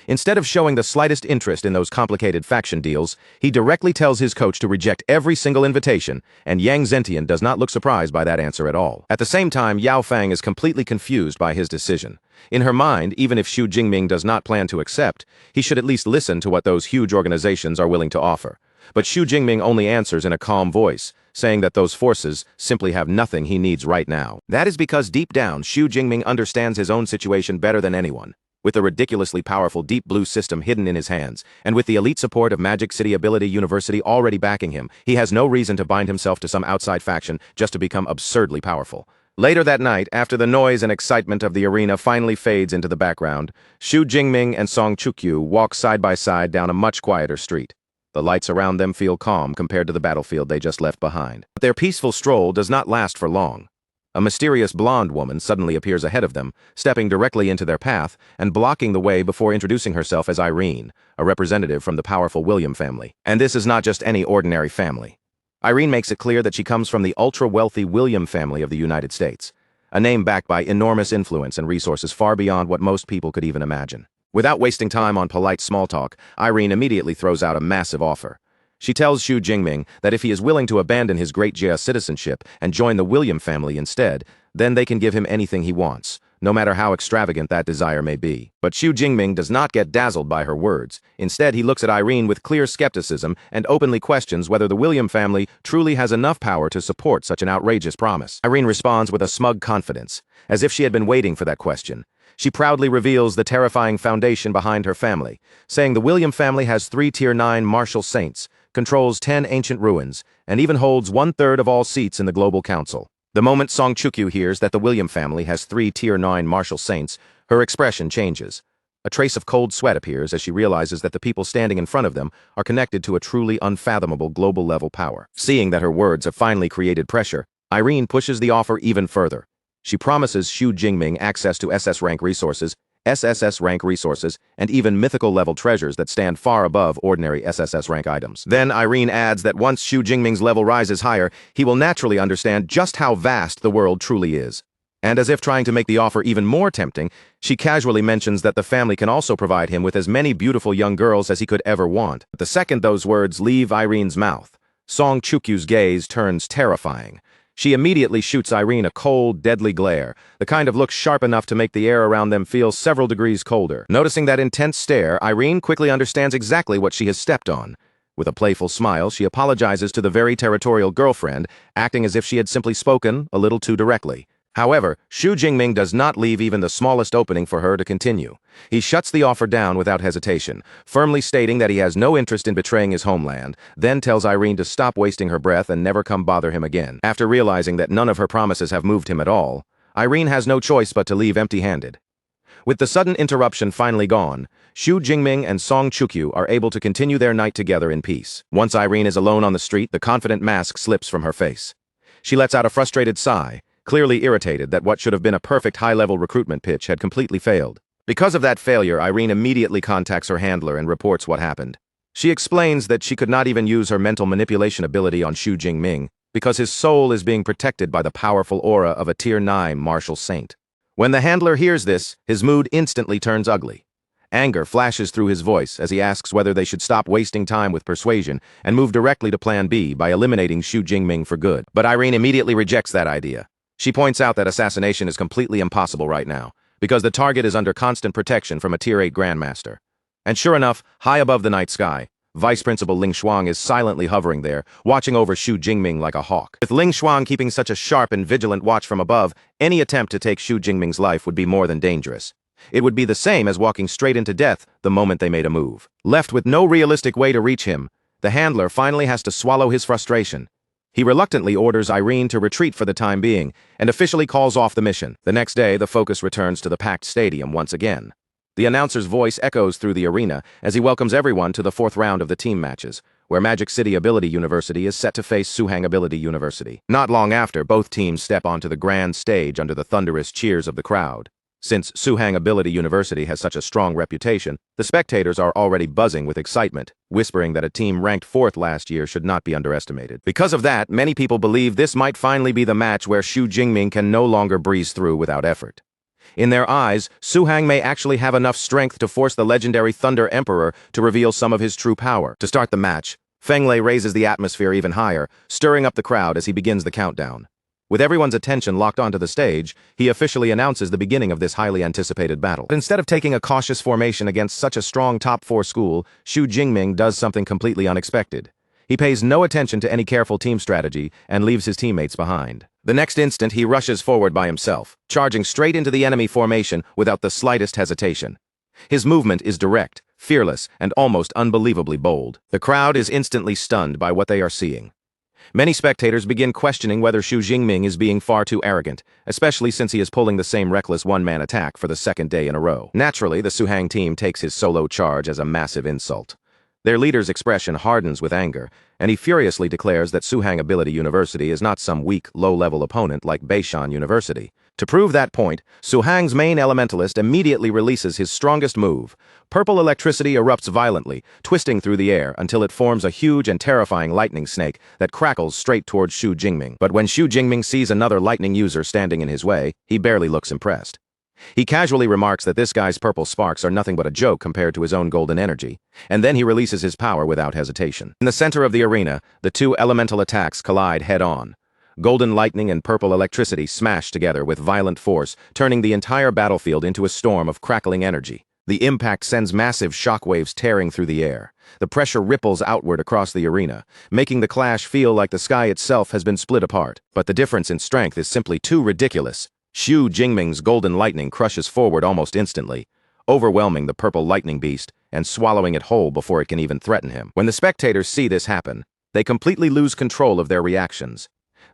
Speaker 1: Instead of showing the slightest interest in those complicated faction deals, he directly tells his coach to reject every single invitation, and Yang Zhentian does not look surprised by that answer at all. At the same time, Yao Fang is completely confused by his decision. In her mind, even if Xu Jingming does not plan to accept, he should at least listen to what those huge organizations are willing to offer. But Xu Jingming only answers in a calm voice, saying that those forces simply have nothing he needs right now. That is because deep down, Xu Jingming understands his own situation better than anyone. With the ridiculously powerful Deep Blue system hidden in his hands, and with the elite support of Magic City Ability University already backing him, he has no reason to bind himself to some outside faction just to become absurdly powerful. Later that night, after the noise and excitement of the arena finally fades into the background, Xu Jingming and Song Chukyu walk side by side down a much quieter street. The lights around them feel calm compared to the battlefield they just left behind. But their peaceful stroll does not last for long. A mysterious blonde woman suddenly appears ahead of them, stepping directly into their path and blocking the way before introducing herself as Irene, a representative from the powerful William family. And this is not just any ordinary family. Irene makes it clear that she comes from the ultra-wealthy William family of the United States, a name backed by enormous influence and resources far beyond what most people could even imagine. Without wasting time on polite small talk, Irene immediately throws out a massive offer. She tells Xu Jingming that if he is willing to abandon his Great Jia citizenship and join the William family instead, then they can give him anything he wants, no matter how extravagant that desire may be. But Xu Jingming does not get dazzled by her words. Instead, he looks at Irene with clear skepticism and openly questions whether the William family truly has enough power to support such an outrageous promise. Irene responds with a smug confidence, as if she had been waiting for that question. She proudly reveals the terrifying foundation behind her family, saying the William family has 3 Tier 9 martial saints, controls 10 ancient ruins, and even holds 1/3 of all seats in the Global Council. The moment Song Chukyu hears that the William family has 3 Tier 9 martial saints, her expression changes. A trace of cold sweat appears as she realizes that the people standing in front of them are connected to a truly unfathomable global-level power. Seeing that her words have finally created pressure, Irene pushes the offer even further. She promises Xu Jingming access to SS rank resources, SSS rank resources, and even mythical-level treasures that stand far above ordinary SSS rank items. Then Irene adds that once Xu Jingming's level rises higher, he will naturally understand just how vast the world truly is. And as if trying to make the offer even more tempting, she casually mentions that the family can also provide him with as many beautiful young girls as he could ever want. But the second those words leave Irene's mouth, Song Chukyu's gaze turns terrifying. She immediately shoots Irene a cold, deadly glare, the kind of look sharp enough to make the air around them feel several degrees colder. Noticing that intense stare, Irene quickly understands exactly what she has stepped on. With a playful smile, she apologizes to the very territorial girlfriend, acting as if she had simply spoken a little too directly. However, Xu Jingming does not leave even the smallest opening for her to continue. He shuts the offer down without hesitation, firmly stating that he has no interest in betraying his homeland, then tells Irene to stop wasting her breath and never come bother him again. After realizing that none of her promises have moved him at all, Irene has no choice but to leave empty-handed. With the sudden interruption finally gone, Xu Jingming and Song Chukyu are able to continue their night together in peace. Once Irene is alone on the street, the confident mask slips from her face. She lets out a frustrated sigh, clearly irritated that what should have been a perfect high-level recruitment pitch had completely failed. Because of that failure, Irene immediately contacts her handler and reports what happened. She explains that she could not even use her mental manipulation ability on Xu Jingming because his soul is being protected by the powerful aura of a Tier 9 martial saint. When the handler hears this, his mood instantly turns ugly. Anger flashes through his voice as he asks whether they should stop wasting time with persuasion and move directly to Plan B by eliminating Xu Jingming for good. But Irene immediately rejects that idea. She points out that assassination is completely impossible right now, because the target is under constant protection from a Tier 8 Grandmaster. And sure enough, high above the night sky, Vice Principal Ling Shuang is silently hovering there, watching over Xu Jingming like a hawk. With Ling Shuang keeping such a sharp and vigilant watch from above, any attempt to take Xu Jingming's life would be more than dangerous. It would be the same as walking straight into death the moment they made a move. Left with no realistic way to reach him, the handler finally has to swallow his frustration. He reluctantly orders Irene to retreat for the time being, and officially calls off the mission. The next day, the focus returns to the packed stadium once again. The announcer's voice echoes through the arena as he welcomes everyone to the 4th round of the team matches, where Magic City Ability University is set to face Suhang Ability University. Not long after, both teams step onto the grand stage under the thunderous cheers of the crowd. Since Suhang Ability University has such a strong reputation, the spectators are already buzzing with excitement, whispering that a team ranked 4th last year should not be underestimated. Because of that, many people believe this might finally be the match where Xu Jingming can no longer breeze through without effort. In their eyes, Suhang may actually have enough strength to force the legendary Thunder Emperor to reveal some of his true power. To start the match, Feng Lei raises the atmosphere even higher, stirring up the crowd as he begins the countdown. With everyone's attention locked onto the stage, he officially announces the beginning of this highly anticipated battle. But instead of taking a cautious formation against such a strong top 4 school, Xu Jingming does something completely unexpected. He pays no attention to any careful team strategy and leaves his teammates behind. The next instant, he rushes forward by himself, charging straight into the enemy formation without the slightest hesitation. His movement is direct, fearless, and almost unbelievably bold. The crowd is instantly stunned by what they are seeing. Many spectators begin questioning whether Xu Jingming is being far too arrogant, especially since he is pulling the same reckless one-man attack for the 2nd day in a row. Naturally, the Suhang team takes his solo charge as a massive insult. Their leader's expression hardens with anger, and he furiously declares that Suhang Ability University is not some weak, low-level opponent like Beishan University. To prove that point, Suhang's main elementalist immediately releases his strongest move. Purple electricity erupts violently, twisting through the air until it forms a huge and terrifying lightning snake that crackles straight towards Xu Jingming. But when Xu Jingming sees another lightning user standing in his way, he barely looks impressed. He casually remarks that this guy's purple sparks are nothing but a joke compared to his own golden energy, and then he releases his power without hesitation. In the center of the arena, the 2 elemental attacks collide head-on. Golden lightning and purple electricity smash together with violent force, turning the entire battlefield into a storm of crackling energy. The impact sends massive shockwaves tearing through the air. The pressure ripples outward across the arena, making the clash feel like the sky itself has been split apart. But the difference in strength is simply too ridiculous. Xu Jingming's golden lightning crushes forward almost instantly, overwhelming the purple lightning beast and swallowing it whole before it can even threaten him. When the spectators see this happen, they completely lose control of their reactions.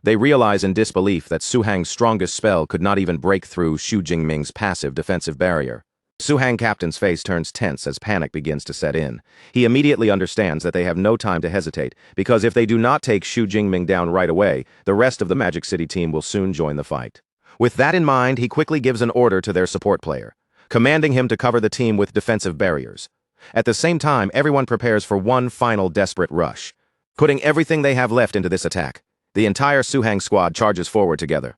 Speaker 1: They realize in disbelief that Su Hang's strongest spell could not even break through Xu Jingming's passive defensive barrier. Su Hang Captain's face turns tense as panic begins to set in. He immediately understands that they have no time to hesitate, because if they do not take Xu Jingming down right away, the rest of the Magic City team will soon join the fight. With that in mind, he quickly gives an order to their support player, commanding him to cover the team with defensive barriers. At the same time, everyone prepares for one final desperate rush. Putting everything they have left into this attack, the entire Su Hang squad charges forward together.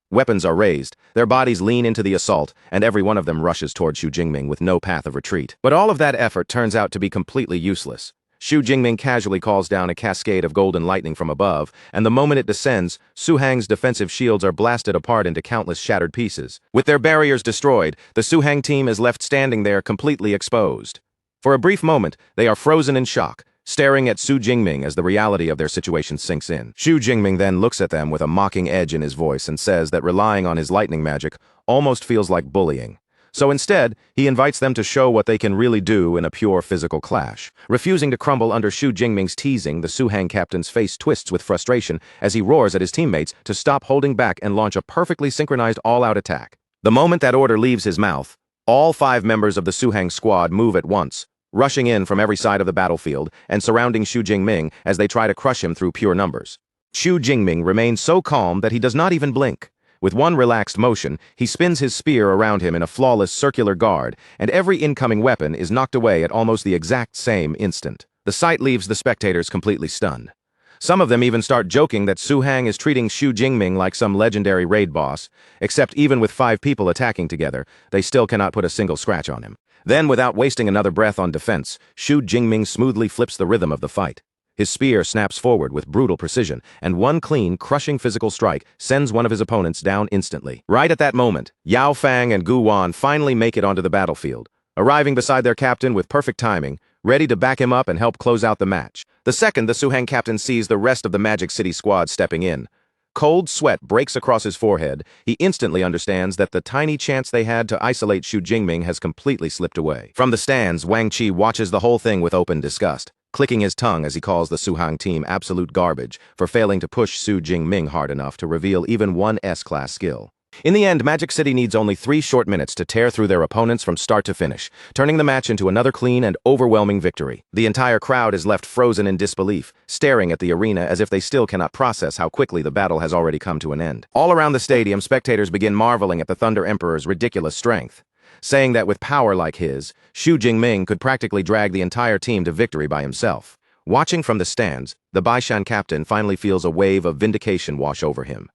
Speaker 1: Weapons are raised, their bodies lean into the assault, and every one of them rushes toward Xu Jingming with no path of retreat. But all of that effort turns out to be completely useless. Xu Jingming casually calls down a cascade of golden lightning from above, and the moment it descends, Su Hang's defensive shields are blasted apart into countless shattered pieces. With their barriers destroyed, the Su Hang team is left standing there completely exposed. For a brief moment, they are frozen in shock, staring at Xu Jingming as the reality of their situation sinks in. Xu Jingming then looks at them with a mocking edge in his voice and says that relying on his lightning magic almost feels like bullying. So instead, he invites them to show what they can really do in a pure physical clash. Refusing to crumble under Xu Jingming's teasing, the Su Hang captain's face twists with frustration as he roars at his teammates to stop holding back and launch a perfectly synchronized all-out attack. The moment that order leaves his mouth, all 5 members of the Su Hang squad move at once, rushing in from every side of the battlefield and surrounding Xu Jingming as they try to crush him through pure numbers. Xu Jingming remains so calm that he does not even blink. With one relaxed motion, he spins his spear around him in a flawless circular guard, and every incoming weapon is knocked away at almost the exact same instant. The sight leaves the spectators completely stunned. Some of them even start joking that Su Hang is treating Xu Jingming like some legendary raid boss, except even with 5 people attacking together, they still cannot put a single scratch on him. Then, without wasting another breath on defense, Xu Jingming smoothly flips the rhythm of the fight. His spear snaps forward with brutal precision, and one clean, crushing physical strike sends one of his opponents down instantly. Right at that moment, Yao Fang and Gu Wan finally make it onto the battlefield, arriving beside their captain with perfect timing, ready to back him up and help close out the match. The second the Su Hang captain sees the rest of the Magic City squad stepping in, cold sweat breaks across his forehead. He instantly understands that the tiny chance they had to isolate Xu Jingming has completely slipped away. From the stands, Wang Qi watches the whole thing with open disgust, clicking his tongue as he calls the Su Hang team absolute garbage for failing to push Xu Jingming hard enough to reveal even one S-class skill. In the end, Magic City needs only 3 short minutes to tear through their opponents from start to finish, turning the match into another clean and overwhelming victory. The entire crowd is left frozen in disbelief, staring at the arena as if they still cannot process how quickly the battle has already come to an end. All around the stadium, spectators begin marveling at the Thunder Emperor's ridiculous strength, saying that with power like his, Xu Jingming could practically drag the entire team to victory by himself. Watching from the stands, the Baishan captain finally feels a wave of vindication wash over him.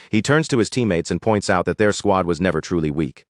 Speaker 1: He turns to his teammates and points out that their squad was never truly weak.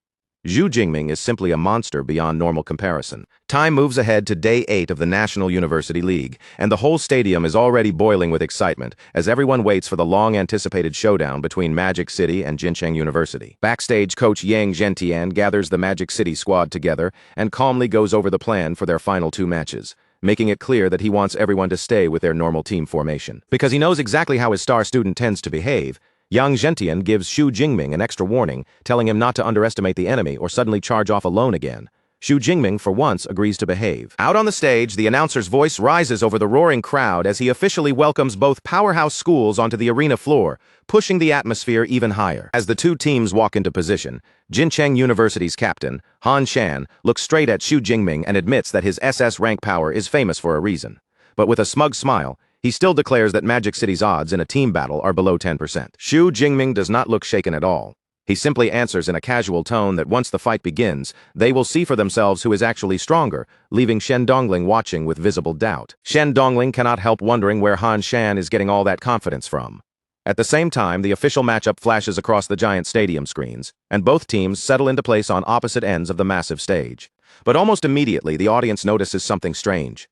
Speaker 1: Xu Jingming is simply a monster beyond normal comparison. Time moves ahead to Day 8 of the National University League, and the whole stadium is already boiling with excitement as everyone waits for the long-anticipated showdown between Magic City and Jincheng University. Backstage, Coach Yang Zhentian gathers the Magic City squad together and calmly goes over the plan for their final 2 matches, making it clear that he wants everyone to stay with their normal team formation. Because he knows exactly how his star student tends to behave, Yang Zhentian gives Xu Jingming an extra warning, telling him not to underestimate the enemy or suddenly charge off alone again. Xu Jingming, for once, agrees to behave. Out on the stage, the announcer's voice rises over the roaring crowd as he officially welcomes both powerhouse schools onto the arena floor, pushing the atmosphere even higher. As the 2 teams walk into position, Jincheng University's captain, Han Shan, looks straight at Xu Jingming and admits that his SS rank power is famous for a reason. But with a smug smile, he still declares that Magic City's odds in a team battle are below 10%. Xu Jingming does not look shaken at all. He simply answers in a casual tone that once the fight begins, they will see for themselves who is actually stronger, leaving Shen Dongling watching with visible doubt. Shen Dongling cannot help wondering where Han Shan is getting all that confidence from. At the same time, the official matchup flashes across the giant stadium screens, and both teams settle into place on opposite ends of the massive stage. But almost immediately, the audience notices something strange.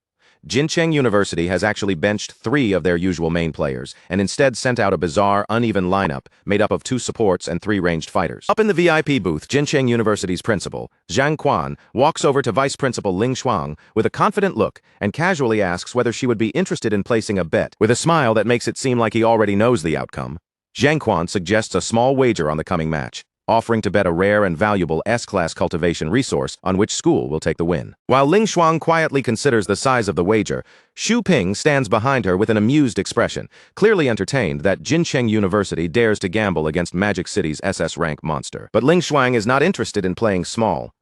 Speaker 1: Jincheng University has actually benched 3 of their usual main players, and instead sent out a bizarre, uneven lineup made up of 2 supports and 3 ranged fighters. Up in the VIP booth, Jincheng University's principal, Zhang Quan, walks over to Vice Principal Ling Shuang with a confident look and casually asks whether she would be interested in placing a bet. With a smile that makes it seem like he already knows the outcome, Zhang Quan suggests a small wager on the coming match, offering to bet a rare and valuable S-class cultivation resource on which school will take the win. While Ling Shuang quietly considers the size of the wager, Xu Ping stands behind her with an amused expression, clearly entertained that Jincheng University dares to gamble against Magic City's SS rank monster. But Ling Shuang is not interested in playing small.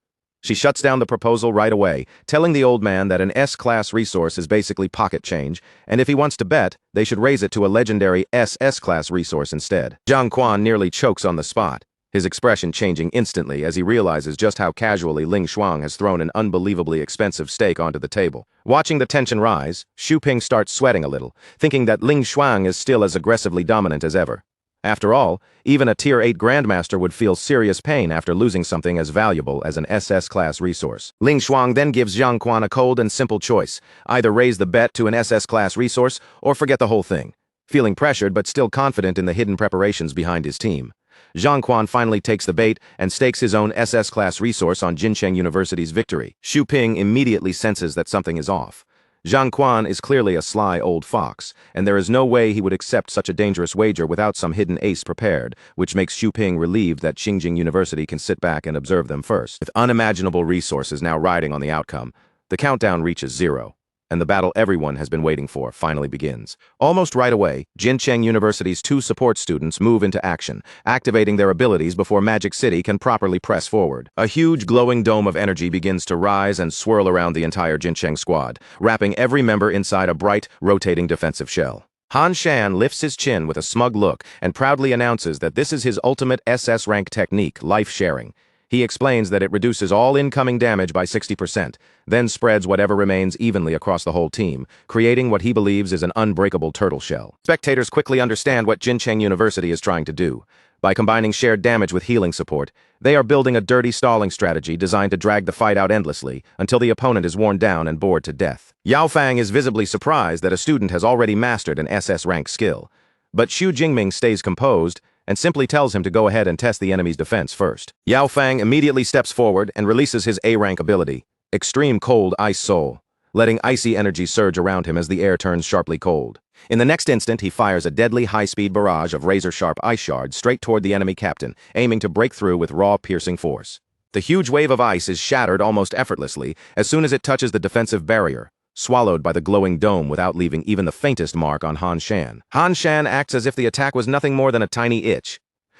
Speaker 1: She shuts down the proposal right away, telling the old man that an S-class resource is basically pocket change, and if he wants to bet, they should raise it to a legendary SS-class resource instead. Zhang Quan nearly chokes on the spot, his expression changing instantly as he realizes just how casually Ling Shuang has thrown an unbelievably expensive stake onto the table. Watching the tension rise, Xu Ping starts sweating a little, thinking that Ling Shuang is still as aggressively dominant as ever. After all, even a Tier 8 Grandmaster would feel serious pain after losing something as valuable as an SS-class resource. Ling Shuang then gives Zhang Quan a cold and simple choice: either raise the bet to an SS-class resource or forget the whole thing. Feeling pressured but still confident in the hidden preparations behind his team, Zhang Quan finally takes the bait and stakes his own SS-class resource on Jincheng University's victory. Xu Ping immediately senses that something is off. Zhang Quan is clearly a sly old fox, and there is no way he would accept such a dangerous wager without some hidden ace prepared, which makes Xu Ping relieved that Xingjing University can sit back and observe them first. With unimaginable resources now riding on the outcome, the countdown reaches 0. And the battle everyone has been waiting for finally begins. Almost right away, Jincheng University's 2 support students move into action, activating their abilities before Magic City can properly press forward. A huge glowing dome of energy begins to rise and swirl around the entire Jincheng squad, wrapping every member inside a bright, rotating defensive shell. Han Shan lifts his chin with a smug look and proudly announces that this is his ultimate SS rank technique, life sharing. He explains that it reduces all incoming damage by 60%, then spreads whatever remains evenly across the whole team, creating what he believes is an unbreakable turtle shell. Spectators quickly understand what Jincheng University is trying to do. By combining shared damage with healing support, they are building a dirty stalling strategy designed to drag the fight out endlessly until the opponent is worn down and bored to death. Yao Fang is visibly surprised that a student has already mastered an SS rank skill, but Xu Jingming stays composed and simply tells him to go ahead and test the enemy's defense first. Yao Fang immediately steps forward and releases his A-rank ability, Extreme Cold Ice Soul, letting icy energy surge around him as the air turns sharply cold. In the next instant, he fires a deadly high-speed barrage of razor-sharp ice shards straight toward the enemy captain, aiming to break through with raw, piercing force. The huge wave of ice is shattered almost effortlessly as soon as it touches the defensive barrier, swallowed by the glowing dome without leaving even the faintest mark on Han Shan. Han Shan acts as if the attack was nothing more than a tiny itch.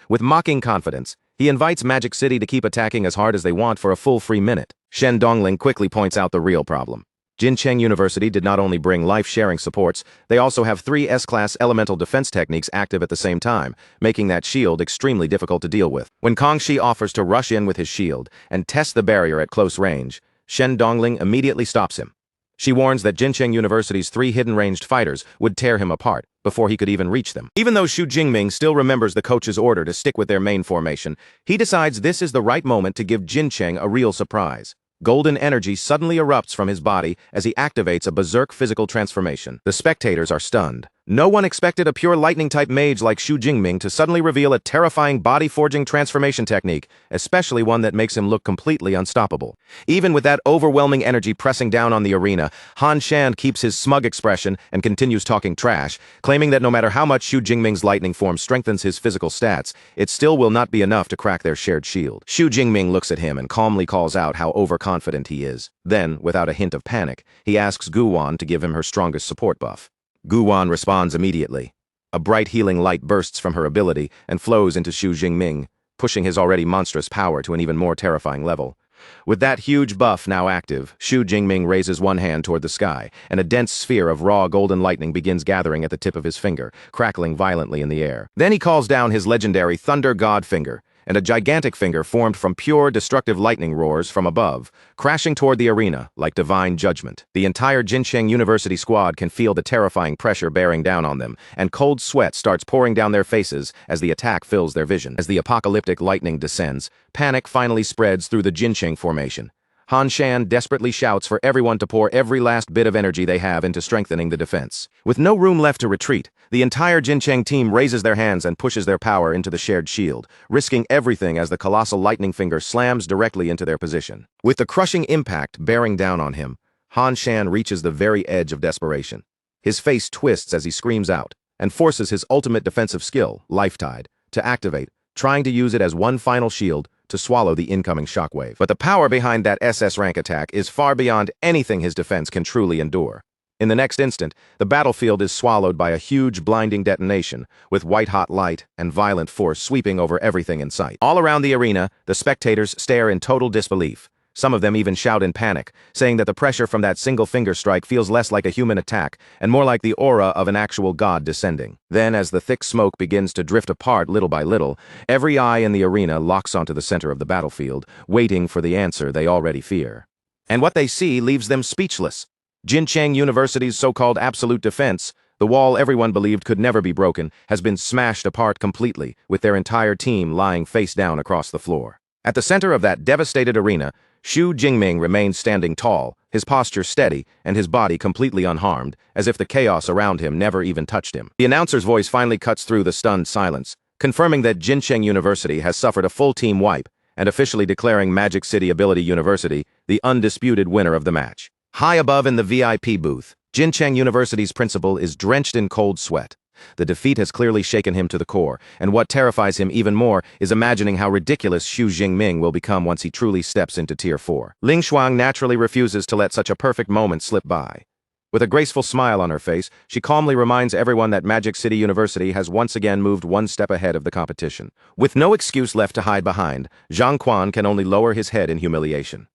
Speaker 1: With mocking confidence, he invites Magic City to keep attacking as hard as they want for a full free minute. Shen Dongling quickly points out the real problem. Jincheng University did not only bring life-sharing supports, they also have 3 S-class elemental defense techniques active at the same time, making that shield extremely difficult to deal with. When Kongxi offers to rush in with his shield and test the barrier at close range, Shen Dongling immediately stops him. She warns that Jincheng University's 3 hidden ranged fighters would tear him apart before he could even reach them. Even though Xu Jingming still remembers the coach's order to stick with their main formation, he decides this is the right moment to give Jincheng a real surprise. Golden energy suddenly erupts from his body as he activates a berserk physical transformation. The spectators are stunned. No one expected a pure lightning-type mage like Xu Jingming to suddenly reveal a terrifying body-forging transformation technique, especially one that makes him look completely unstoppable. Even with that overwhelming energy pressing down on the arena, Han Shan keeps his smug expression and continues talking trash, claiming that no matter how much Xu Jingming's lightning form strengthens his physical stats, it still will not be enough to crack their shared shield. Xu Jingming looks at him and calmly calls out how overconfident he is. Then, without a hint of panic, he asks Guwan to give him her strongest support buff. Guwan responds immediately. A bright healing light bursts from her ability and flows into Xu Jingming, pushing his already monstrous power to an even more terrifying level. With that huge buff now active, Xu Jingming raises one hand toward the sky, and a dense sphere of raw golden lightning begins gathering at the tip of his finger, crackling violently in the air. Then he calls down his legendary Thunder God Finger, and a gigantic finger formed from pure destructive lightning roars from above, crashing toward the arena like divine judgment. The entire Jincheng University squad can feel the terrifying pressure bearing down on them, and cold sweat starts pouring down their faces as the attack fills their vision. As the apocalyptic lightning descends, panic finally spreads through the Jincheng formation. Han Shan desperately shouts for everyone to pour every last bit of energy they have into strengthening the defense. With no room left to retreat, the entire Jincheng team raises their hands and pushes their power into the shared shield, risking everything as the colossal lightning finger slams directly into their position. With the crushing impact bearing down on him, Han Shan reaches the very edge of desperation. His face twists as he screams out, and forces his ultimate defensive skill, Life Tide, to activate, trying to use it as one final shield to swallow the incoming shockwave. But the power behind that SS rank attack is far beyond anything his defense can truly endure. In the next instant, the battlefield is swallowed by a huge blinding detonation, with white-hot light and violent force sweeping over everything in sight. All around the arena, the spectators stare in total disbelief. Some of them even shout in panic, saying that the pressure from that single finger strike feels less like a human attack and more like the aura of an actual god descending. Then, as the thick smoke begins to drift apart little by little, every eye in the arena locks onto the center of the battlefield, waiting for the answer they already fear. And what they see leaves them speechless. Jincheng University's so-called absolute defense, the wall everyone believed could never be broken, has been smashed apart completely, with their entire team lying face down across the floor. At the center of that devastated arena, Xu Jingming remained standing tall, his posture steady, and his body completely unharmed, as if the chaos around him never even touched him. The announcer's voice finally cuts through the stunned silence, confirming that Jincheng University has suffered a full team wipe, and officially declaring Magic City Ability University the undisputed winner of the match. High above in the VIP booth, Jincheng University's principal is drenched in cold sweat. The defeat has clearly shaken him to the core, and what terrifies him even more is imagining how ridiculous Xu Jingming will become once he truly steps into Tier 4. Ling Shuang naturally refuses to let such a perfect moment slip by. With a graceful smile on her face, she calmly reminds everyone that Magic City University has once again moved one step ahead of the competition. With no excuse left to hide behind, Zhang Quan can only lower his head in humiliation.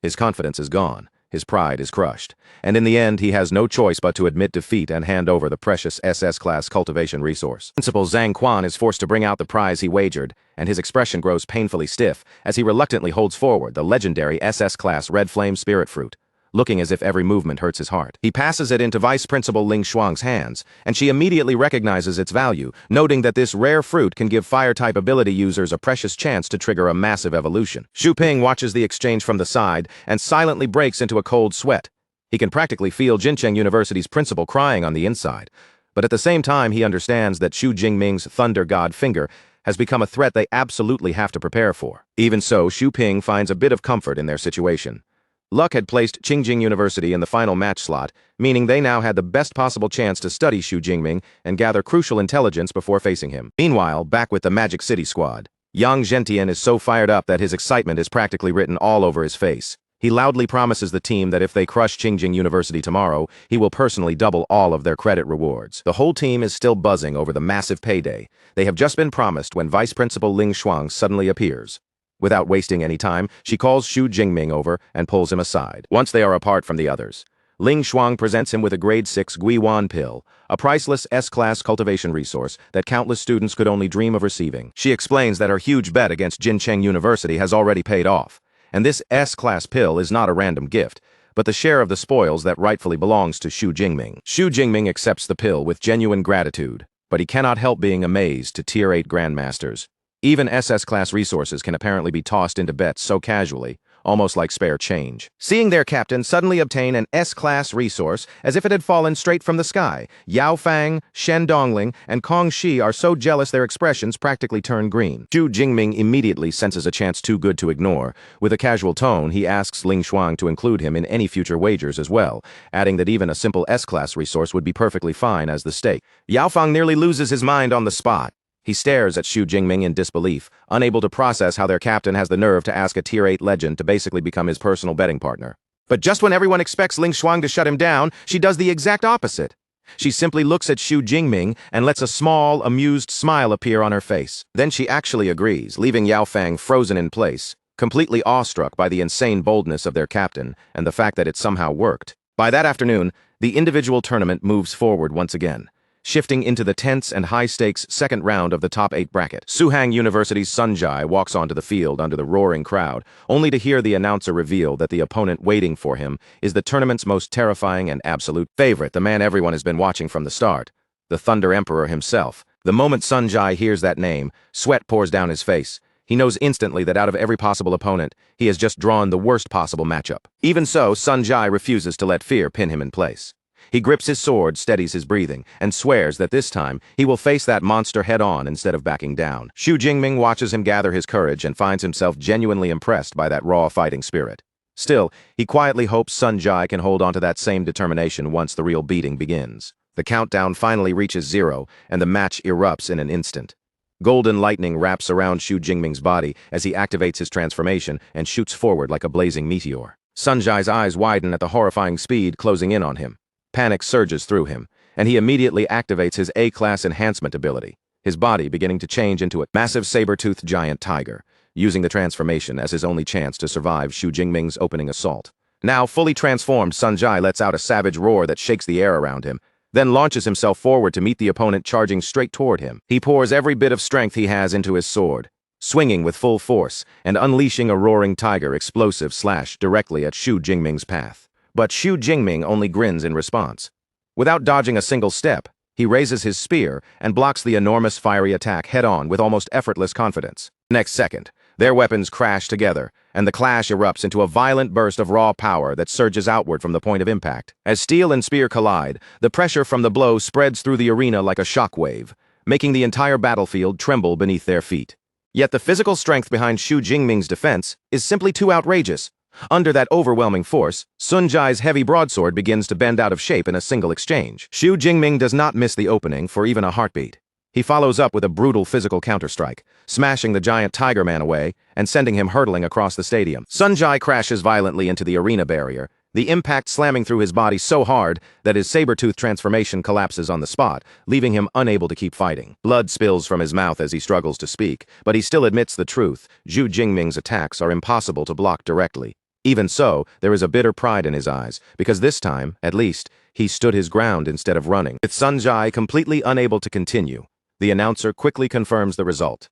Speaker 1: His confidence is gone. His pride is crushed, and in the end he has no choice but to admit defeat and hand over the precious SS-class cultivation resource. Principal Zhang Quan is forced to bring out the prize he wagered, and his expression grows painfully stiff as he reluctantly holds forward the legendary SS-class Red Flame Spirit Fruit, looking as if every movement hurts his heart. He passes it into Vice Principal Ling Shuang's hands, and she immediately recognizes its value, noting that this rare fruit can give fire-type ability users a precious chance to trigger a massive evolution. Xu Ping watches the exchange from the side and silently breaks into a cold sweat. He can practically feel Jincheng University's principal crying on the inside, but at the same time he understands that Xu Jingming's Thunder God finger has become a threat they absolutely have to prepare for. Even so, Xu Ping finds a bit of comfort in their situation. Luck had placed Qingjing University in the final match slot, meaning they now had the best possible chance to study Xu Jingming and gather crucial intelligence before facing him. Meanwhile, back with the Magic City squad, Yang Zhentian is so fired up that his excitement is practically written all over his face. He loudly promises the team that if they crush Qingjing University tomorrow, he will personally double all of their credit rewards. The whole team is still buzzing over the massive payday they have just been promised when Vice Principal Ling Shuang suddenly appears. Without wasting any time, she calls Xu Jingming over and pulls him aside. Once they are apart from the others, Ling Shuang presents him with a grade 6 Guiyuan pill, a priceless S-class cultivation resource that countless students could only dream of receiving. She explains that her huge bet against Jincheng University has already paid off, and this S-class pill is not a random gift, but the share of the spoils that rightfully belongs to Xu Jingming. Xu Jingming accepts the pill with genuine gratitude, but he cannot help being amazed to Tier 8 Grandmasters. Even SS-class resources can apparently be tossed into bets so casually, almost like spare change. Seeing their captain suddenly obtain an S-class resource as if it had fallen straight from the sky, Yao Fang, Shen Dongling, and Kong Shi are so jealous their expressions practically turn green. Xu Jingming immediately senses a chance too good to ignore. With a casual tone, he asks Ling Shuang to include him in any future wagers as well, adding that even a simple S-class resource would be perfectly fine as the stake. Yao Fang nearly loses his mind on the spot. He stares at Xu Jingming in disbelief, unable to process how their captain has the nerve to ask a Tier 8 legend to basically become his personal betting partner. But just when everyone expects Ling Shuang to shut him down, she does the exact opposite. She simply looks at Xu Jingming and lets a small, amused smile appear on her face. Then she actually agrees, leaving Yao Fang frozen in place, completely awestruck by the insane boldness of their captain and the fact that it somehow worked. By that afternoon, the individual tournament moves forward once again, shifting into the tense and high-stakes second round of the top 8 bracket. Suhang University's Sun Jai walks onto the field under the roaring crowd, only to hear the announcer reveal that the opponent waiting for him is the tournament's most terrifying and absolute favorite, the man everyone has been watching from the start, the Thunder Emperor himself. The moment Sun Jai hears that name, sweat pours down his face. He knows instantly that out of every possible opponent, he has just drawn the worst possible matchup. Even so, Sun Jai refuses to let fear pin him in place. He grips his sword, steadies his breathing, and swears that this time he will face that monster head-on instead of backing down. Xu Jingming watches him gather his courage and finds himself genuinely impressed by that raw fighting spirit. Still, he quietly hopes Sun Jai can hold on to that same determination once the real beating begins. The countdown finally reaches 0, and the match erupts in an instant. Golden lightning wraps around Xu Jingming's body as he activates his transformation and shoots forward like a blazing meteor. Sun Jai's eyes widen at the horrifying speed closing in on him. Panic surges through him, and he immediately activates his A-class enhancement ability, his body beginning to change into a massive saber-toothed giant tiger, using the transformation as his only chance to survive Xu Jingming's opening assault. Now fully transformed, Sun Jai lets out a savage roar that shakes the air around him, then launches himself forward to meet the opponent charging straight toward him. He pours every bit of strength he has into his sword, swinging with full force and unleashing a roaring tiger explosive slash directly at Xu Jingming's path. But Xu Jingming only grins in response. Without dodging a single step, he raises his spear and blocks the enormous fiery attack head-on with almost effortless confidence. Next second, their weapons crash together, and the clash erupts into a violent burst of raw power that surges outward from the point of impact. As steel and spear collide, the pressure from the blow spreads through the arena like a shockwave, making the entire battlefield tremble beneath their feet. Yet the physical strength behind Xu Jingming's defense is simply too outrageous. Under that overwhelming force, Sun Jai's heavy broadsword begins to bend out of shape in a single exchange. Xu Jingming does not miss the opening for even a heartbeat. He follows up with a brutal physical counterstrike, smashing the giant Tiger Man away and sending him hurtling across the stadium. Sun Jai crashes violently into the arena barrier, the impact slamming through his body so hard that his saber-tooth transformation collapses on the spot, leaving him unable to keep fighting. Blood spills from his mouth as he struggles to speak, but he still admits the truth. Xu Jingming's attacks are impossible to block directly. Even so, there is a bitter pride in his eyes, because this time, at least, he stood his ground instead of running. With Sun Jai completely unable to continue, the announcer quickly confirms the result.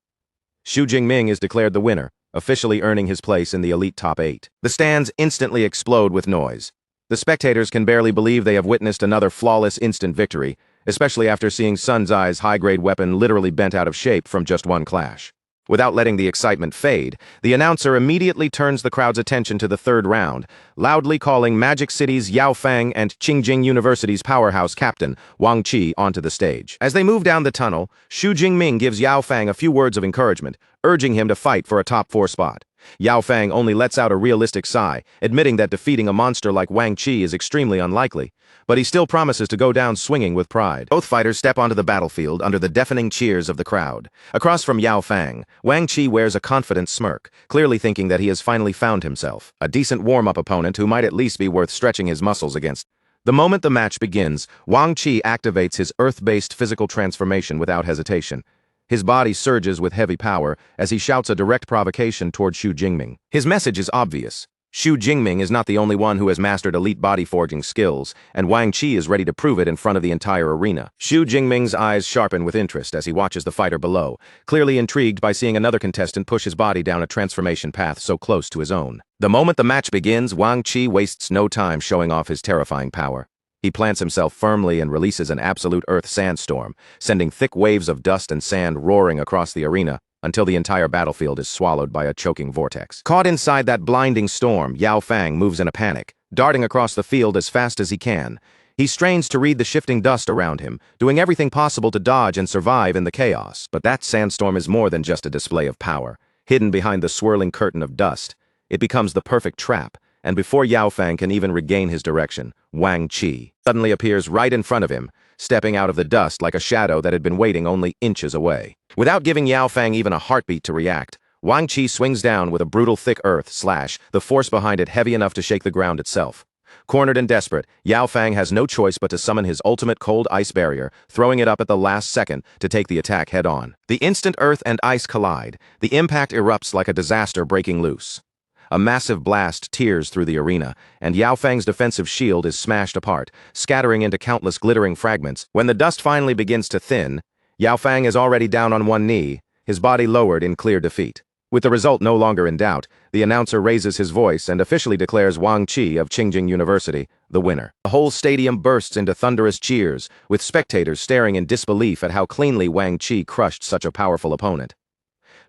Speaker 1: Xu Jingming is declared the winner, officially earning his place in the elite top 8. The stands instantly explode with noise. The spectators can barely believe they have witnessed another flawless instant victory, especially after seeing Sun Jai's high-grade weapon literally bent out of shape from just one clash. Without letting the excitement fade, the announcer immediately turns the crowd's attention to the third round, loudly calling Magic City's Yaofang and Qingjing University's powerhouse captain, Wang Qi, onto the stage. As they move down the tunnel, Xu Jingming gives Yaofang a few words of encouragement, urging him to fight for a top 4 spot. Yaofang only lets out a realistic sigh, admitting that defeating a monster like Wang Qi is extremely unlikely, but he still promises to go down swinging with pride. Both fighters step onto the battlefield under the deafening cheers of the crowd. Across from Yaofang, Wang Qi wears a confident smirk, clearly thinking that he has finally found himself a decent warm-up opponent who might at least be worth stretching his muscles against. The moment the match begins, Wang Qi activates his earth-based physical transformation without hesitation. His body surges with heavy power as he shouts a direct provocation toward Xu Jingming. His message is obvious. Xu Jingming is not the only one who has mastered elite body forging skills, and Wang Qi is ready to prove it in front of the entire arena. Xu Jingming's eyes sharpen with interest as he watches the fighter below, clearly intrigued by seeing another contestant push his body down a transformation path so close to his own. The moment the match begins, Wang Qi wastes no time showing off his terrifying power. He plants himself firmly and releases an absolute earth sandstorm, sending thick waves of dust and sand roaring across the arena until the entire battlefield is swallowed by a choking vortex. Caught inside that blinding storm, Yaofang moves in a panic, darting across the field as fast as he can. He strains to read the shifting dust around him, doing everything possible to dodge and survive in the chaos. But that sandstorm is more than just a display of power. Hidden behind the swirling curtain of dust, it becomes the perfect trap. And before Yaofang can even regain his direction, Wang Qi suddenly appears right in front of him, stepping out of the dust like a shadow that had been waiting only inches away. Without giving Yaofang even a heartbeat to react, Wang Qi swings down with a brutal thick earth slash, the force behind it heavy enough to shake the ground itself. Cornered and desperate, Yaofang has no choice but to summon his ultimate cold ice barrier, throwing it up at the last second to take the attack head-on. The instant earth and ice collide, the impact erupts like a disaster breaking loose. A massive blast tears through the arena, and Yaofang's defensive shield is smashed apart, scattering into countless glittering fragments. When the dust finally begins to thin, Yaofang is already down on one knee, his body lowered in clear defeat. With the result no longer in doubt, the announcer raises his voice and officially declares Wang Qi of Qingjing University the winner. The whole stadium bursts into thunderous cheers, with spectators staring in disbelief at how cleanly Wang Qi crushed such a powerful opponent.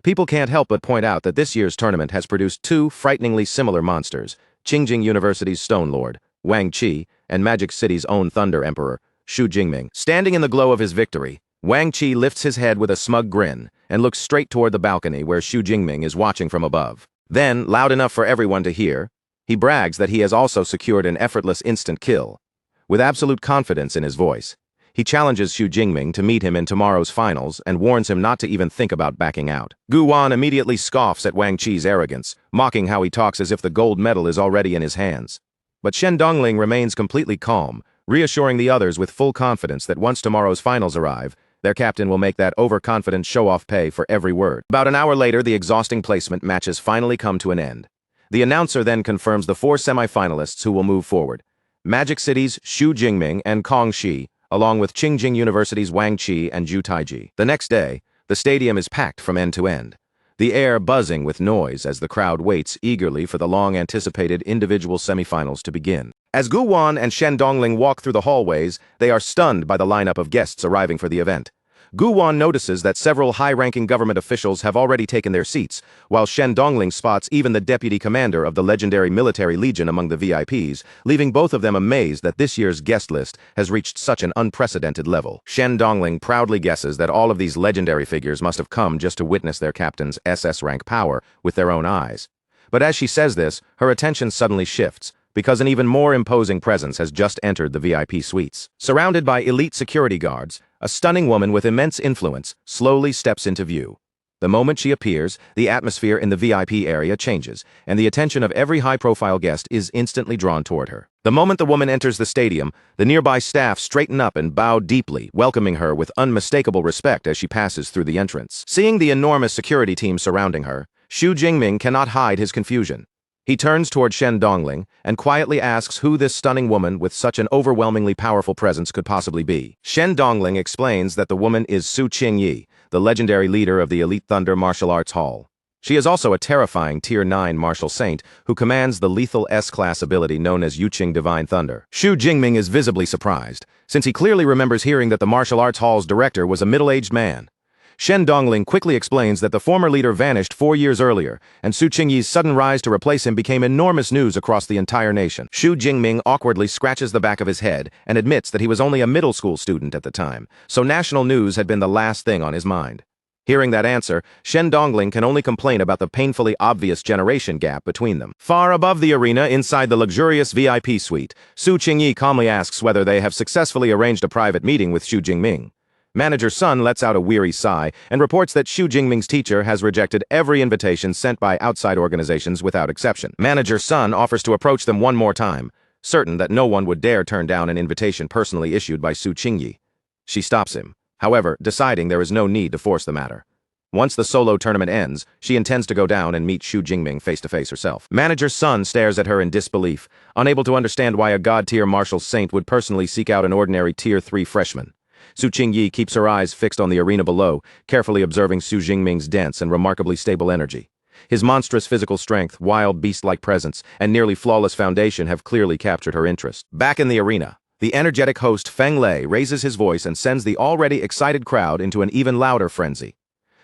Speaker 1: People can't help but point out that this year's tournament has produced two frighteningly similar monsters, Qingjing University's Stone Lord, Wang Qi, and Magic City's own Thunder Emperor, Xu Jingming. Standing in the glow of his victory, Wang Qi lifts his head with a smug grin and looks straight toward the balcony where Xu Jingming is watching from above. Then, loud enough for everyone to hear, he brags that he has also secured an effortless instant kill. With absolute confidence in his voice, he challenges Xu Jingming to meet him in tomorrow's finals and warns him not to even think about backing out. Gu Wan immediately scoffs at Wang Qi's arrogance, mocking how he talks as if the gold medal is already in his hands. But Shen Dongling remains completely calm, reassuring the others with full confidence that once tomorrow's finals arrive, their captain will make that overconfident show-off pay for every word. About an hour later, the exhausting placement matches finally come to an end. The announcer then confirms the 4 semi-finalists who will move forward: Magic City's Xu Jingming and Kong Shi, along with Qingjing University's Wang Qi and Zhu Taiji. The next day, the stadium is packed from end to end, the air buzzing with noise as the crowd waits eagerly for the long-anticipated individual semifinals to begin. As Gu Wan and Shen Dongling walk through the hallways, they are stunned by the lineup of guests arriving for the event. Gu Wan notices that several high-ranking government officials have already taken their seats, while Shen Dongling spots even the deputy commander of the legendary military legion among the VIPs, leaving both of them amazed that this year's guest list has reached such an unprecedented level. Shen Dongling proudly guesses that all of these legendary figures must have come just to witness their captain's SS-rank power with their own eyes. But as she says this, her attention suddenly shifts, because an even more imposing presence has just entered the VIP suites. Surrounded by elite security guards, a stunning woman with immense influence slowly steps into view. The moment she appears, the atmosphere in the VIP area changes, and the attention of every high-profile guest is instantly drawn toward her. The moment the woman enters the stadium, the nearby staff straighten up and bow deeply, welcoming her with unmistakable respect as she passes through the entrance. Seeing the enormous security team surrounding her, Xu Jingming cannot hide his confusion. He turns toward Shen Dongling and quietly asks who this stunning woman with such an overwhelmingly powerful presence could possibly be. Shen Dongling explains that the woman is Su Qingyi, the legendary leader of the Elite Thunder Martial Arts Hall. She is also a terrifying Tier 9 martial saint who commands the lethal S-class ability known as Yuqing Divine Thunder. Xu Jingming is visibly surprised, since he clearly remembers hearing that the martial arts hall's director was a middle-aged man. Shen Dongling quickly explains that the former leader vanished 4 years earlier, and Su Qingyi's sudden rise to replace him became enormous news across the entire nation. Xu Jingming awkwardly scratches the back of his head and admits that he was only a middle school student at the time, so national news had been the last thing on his mind. Hearing that answer, Shen Dongling can only complain about the painfully obvious generation gap between them. Far above the arena, inside the luxurious VIP suite, Su Qingyi calmly asks whether they have successfully arranged a private meeting with Xu Jingming. Manager Sun lets out a weary sigh and reports that Xu Jingming's teacher has rejected every invitation sent by outside organizations without exception. Manager Sun offers to approach them one more time, certain that no one would dare turn down an invitation personally issued by Su Qingyi. She stops him, however, deciding there is no need to force the matter. Once the solo tournament ends, she intends to go down and meet Xu Jingming face-to-face herself. Manager Sun stares at her in disbelief, unable to understand why a god-tier martial saint would personally seek out an ordinary Tier 3 freshman. Su Qingyi keeps her eyes fixed on the arena below, carefully observing Xu Jingming's dense and remarkably stable energy. His monstrous physical strength, wild beast-like presence, and nearly flawless foundation have clearly captured her interest. Back in the arena, the energetic host Feng Lei raises his voice and sends the already excited crowd into an even louder frenzy.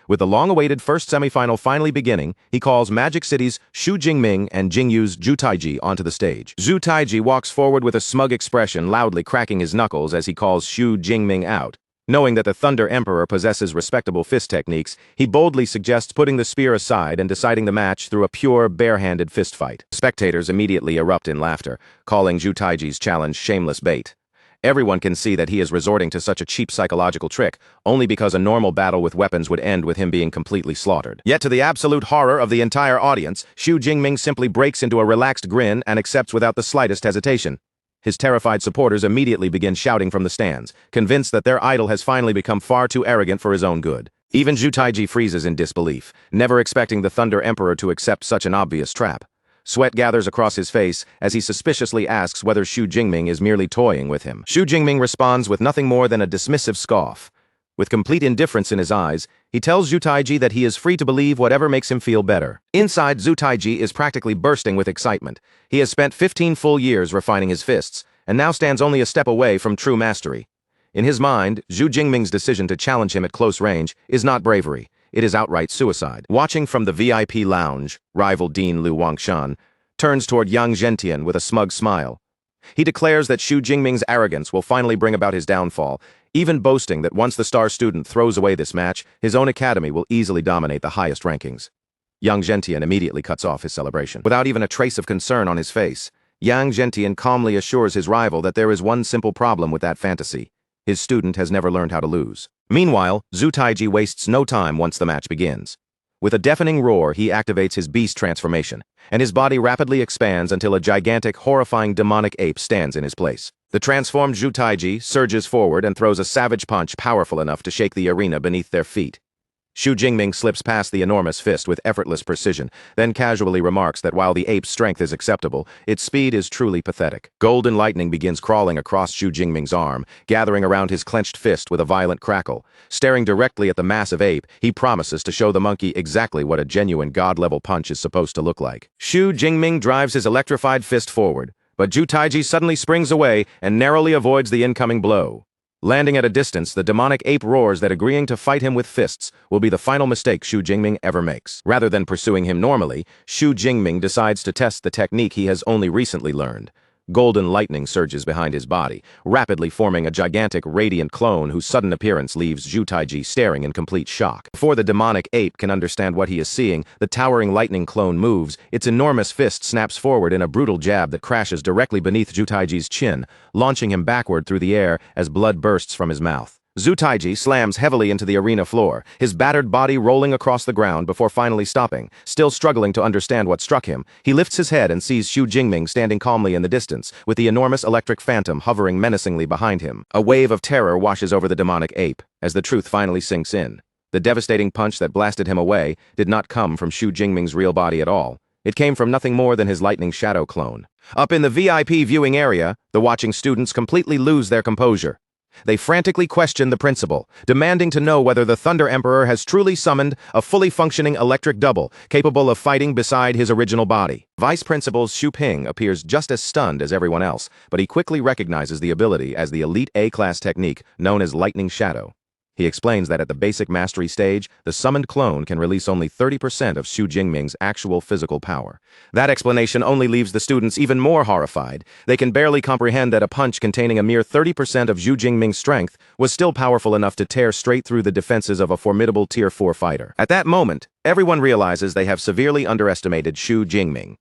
Speaker 1: With the long-awaited first semifinal finally beginning, he calls Magic City's Xu Jingming and Jingyu's Zhu Taiji onto the stage. Zhu Taiji walks forward with a smug expression, loudly cracking his knuckles as he calls Xu Jingming out. Knowing that the Thunder Emperor possesses respectable fist techniques, he boldly suggests putting the spear aside and deciding the match through a pure, bare-handed fistfight. Spectators immediately erupt in laughter, calling Zhu Taiji's challenge shameless bait. Everyone can see that he is resorting to such a cheap psychological trick, only because a normal battle with weapons would end with him being completely slaughtered. Yet to the absolute horror of the entire audience, Xu Jingming simply breaks into a relaxed grin and accepts without the slightest hesitation. His terrified supporters immediately begin shouting from the stands, convinced that their idol has finally become far too arrogant for his own good. Even Zhu Taiji freezes in disbelief, never expecting the Thunder Emperor to accept such an obvious trap. Sweat gathers across his face as he suspiciously asks whether Xu Jingming is merely toying with him. Xu Jingming responds with nothing more than a dismissive scoff. With complete indifference in his eyes, he tells Zhu Taiji that he is free to believe whatever makes him feel better. Inside, Zhu Taiji is practically bursting with excitement. He has spent 15 full years refining his fists, and now stands only a step away from true mastery. In his mind, Xu Jingming's decision to challenge him at close range is not bravery. it is outright suicide. Watching from the VIP lounge, rival Dean Lu Wangshan turns toward Yang Zhentian with a smug smile. He declares that Xu Jingming's arrogance will finally bring about his downfall, even boasting that once the star student throws away this match, his own academy will easily dominate the highest rankings. Yang Zhentian immediately cuts off his celebration. Without even a trace of concern on his face, Yang Zhentian calmly assures his rival that there is one simple problem with that fantasy. His student has never learned how to lose. Meanwhile, Zhu Taiji wastes no time once the match begins. With a deafening roar, he activates his beast transformation, and his body rapidly expands until a gigantic, horrifying demonic ape stands in his place. The transformed Zhu Taiji surges forward and throws a savage punch powerful enough to shake the arena beneath their feet. Xu Jingming slips past the enormous fist with effortless precision, then casually remarks that while the ape's strength is acceptable, its speed is truly pathetic. Golden lightning begins crawling across Xu Jingming's arm, gathering around his clenched fist with a violent crackle. Staring directly at the massive ape, he promises to show the monkey exactly what a genuine god-level punch is supposed to look like. Xu Jingming drives his electrified fist forward, but Zhu Taiji suddenly springs away and narrowly avoids the incoming blow. Landing at a distance, the demonic ape roars that agreeing to fight him with fists will be the final mistake Xu Jingming ever makes. Rather than pursuing him normally, Xu Jingming decides to test the technique he has only recently learned. Golden lightning surges behind his body, rapidly forming a gigantic radiant clone whose sudden appearance leaves Zhu Taiji staring in complete shock. Before the demonic ape can understand what he is seeing, the towering lightning clone moves, its enormous fist snaps forward in a brutal jab that crashes directly beneath Zhu Taiji's chin, launching him backward through the air as blood bursts from his mouth. Zhu Taiji slams heavily into the arena floor, his battered body rolling across the ground before finally stopping. Still struggling to understand what struck him, he lifts his head and sees Xu Jingming standing calmly in the distance, with the enormous electric phantom hovering menacingly behind him. A wave of terror washes over the demonic ape, as the truth finally sinks in. The devastating punch that blasted him away did not come from Xu Jingming's real body at all. It came from nothing more than his lightning shadow clone. Up in the VIP viewing area, the watching students completely lose their composure. They frantically question the principal, demanding to know whether the Thunder Emperor has truly summoned a fully functioning electric double, capable of fighting beside his original body. Vice Principal Xu Ping appears just as stunned as everyone else, but he quickly recognizes the ability as the elite A-class technique known as Lightning Shadow. He explains that at the basic mastery stage, the summoned clone can release only 30% of Xu Jingming's actual physical power. That explanation only leaves the students even more horrified. They can barely comprehend that a punch containing a mere 30% of Xu Jingming's strength was still powerful enough to tear straight through the defenses of a formidable Tier 4 fighter. At that moment, everyone realizes they have severely underestimated Xu Jingming.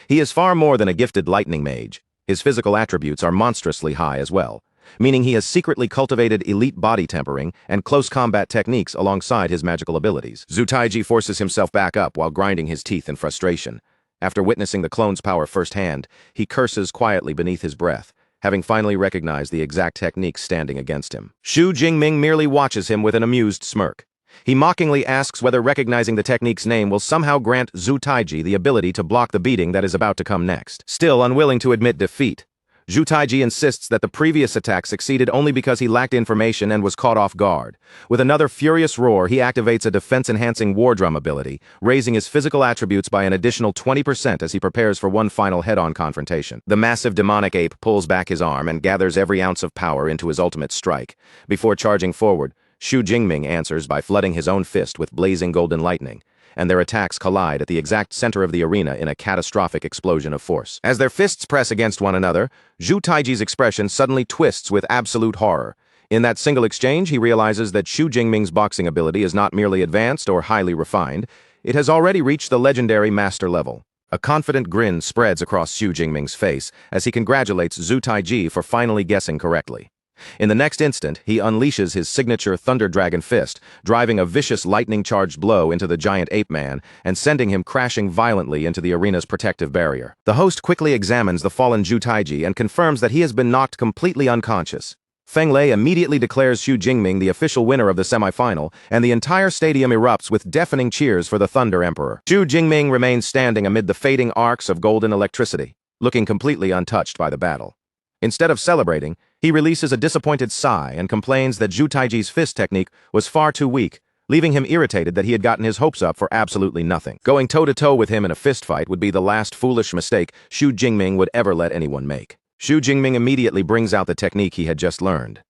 Speaker 1: He is far more than a gifted lightning mage. His physical attributes are monstrously high as well, meaning he has secretly cultivated elite body tempering and close combat techniques alongside his magical abilities. Zhu Taiji forces himself back up while grinding his teeth in frustration. After witnessing the clone's power firsthand, he curses quietly beneath his breath, having finally recognized the exact technique standing against him. Xu Jingming merely watches him with an amused smirk. He mockingly asks whether recognizing the technique's name will somehow grant Zhu Taiji the ability to block the beating that is about to come next. Still unwilling to admit defeat, Zhu Taiji insists that the previous attack succeeded only because he lacked information and was caught off guard. With another furious roar, he activates a defense-enhancing war drum ability, raising his physical attributes by an additional 20% as he prepares for one final head-on confrontation. The massive demonic ape pulls back his arm and gathers every ounce of power into his ultimate strike. Before charging forward, Xu Jingming answers by flooding his own fist with blazing golden lightning, and their attacks collide at the exact center of the arena in a catastrophic explosion of force. As their fists press against one another, Zhu Taiji's expression suddenly twists with absolute horror. In that single exchange, he realizes that Xu Jingming's boxing ability is not merely advanced or highly refined, it has already reached the legendary master level. A confident grin spreads across Xu Jingming's face as he congratulates Zhu Taiji for finally guessing correctly. In the next instant, he unleashes his signature Thunder Dragon Fist, driving a vicious lightning-charged blow into the giant ape-man and sending him crashing violently into the arena's protective barrier. The host quickly examines the fallen Zhu Taiji and confirms that he has been knocked completely unconscious. Feng Lei immediately declares Xu Jingming the official winner of the semifinal, and the entire stadium erupts with deafening cheers for the Thunder Emperor. Xu Jingming remains standing amid the fading arcs of golden electricity, looking completely untouched by the battle. Instead of celebrating, he releases a disappointed sigh and complains that Zhu Taiji's fist technique was far too weak, leaving him irritated that he had gotten his hopes up for absolutely nothing. Going toe-to-toe with him in a fistfight would be the last foolish mistake Xu Jingming would ever let anyone make. Xu Jingming immediately brings out the technique he had just learned.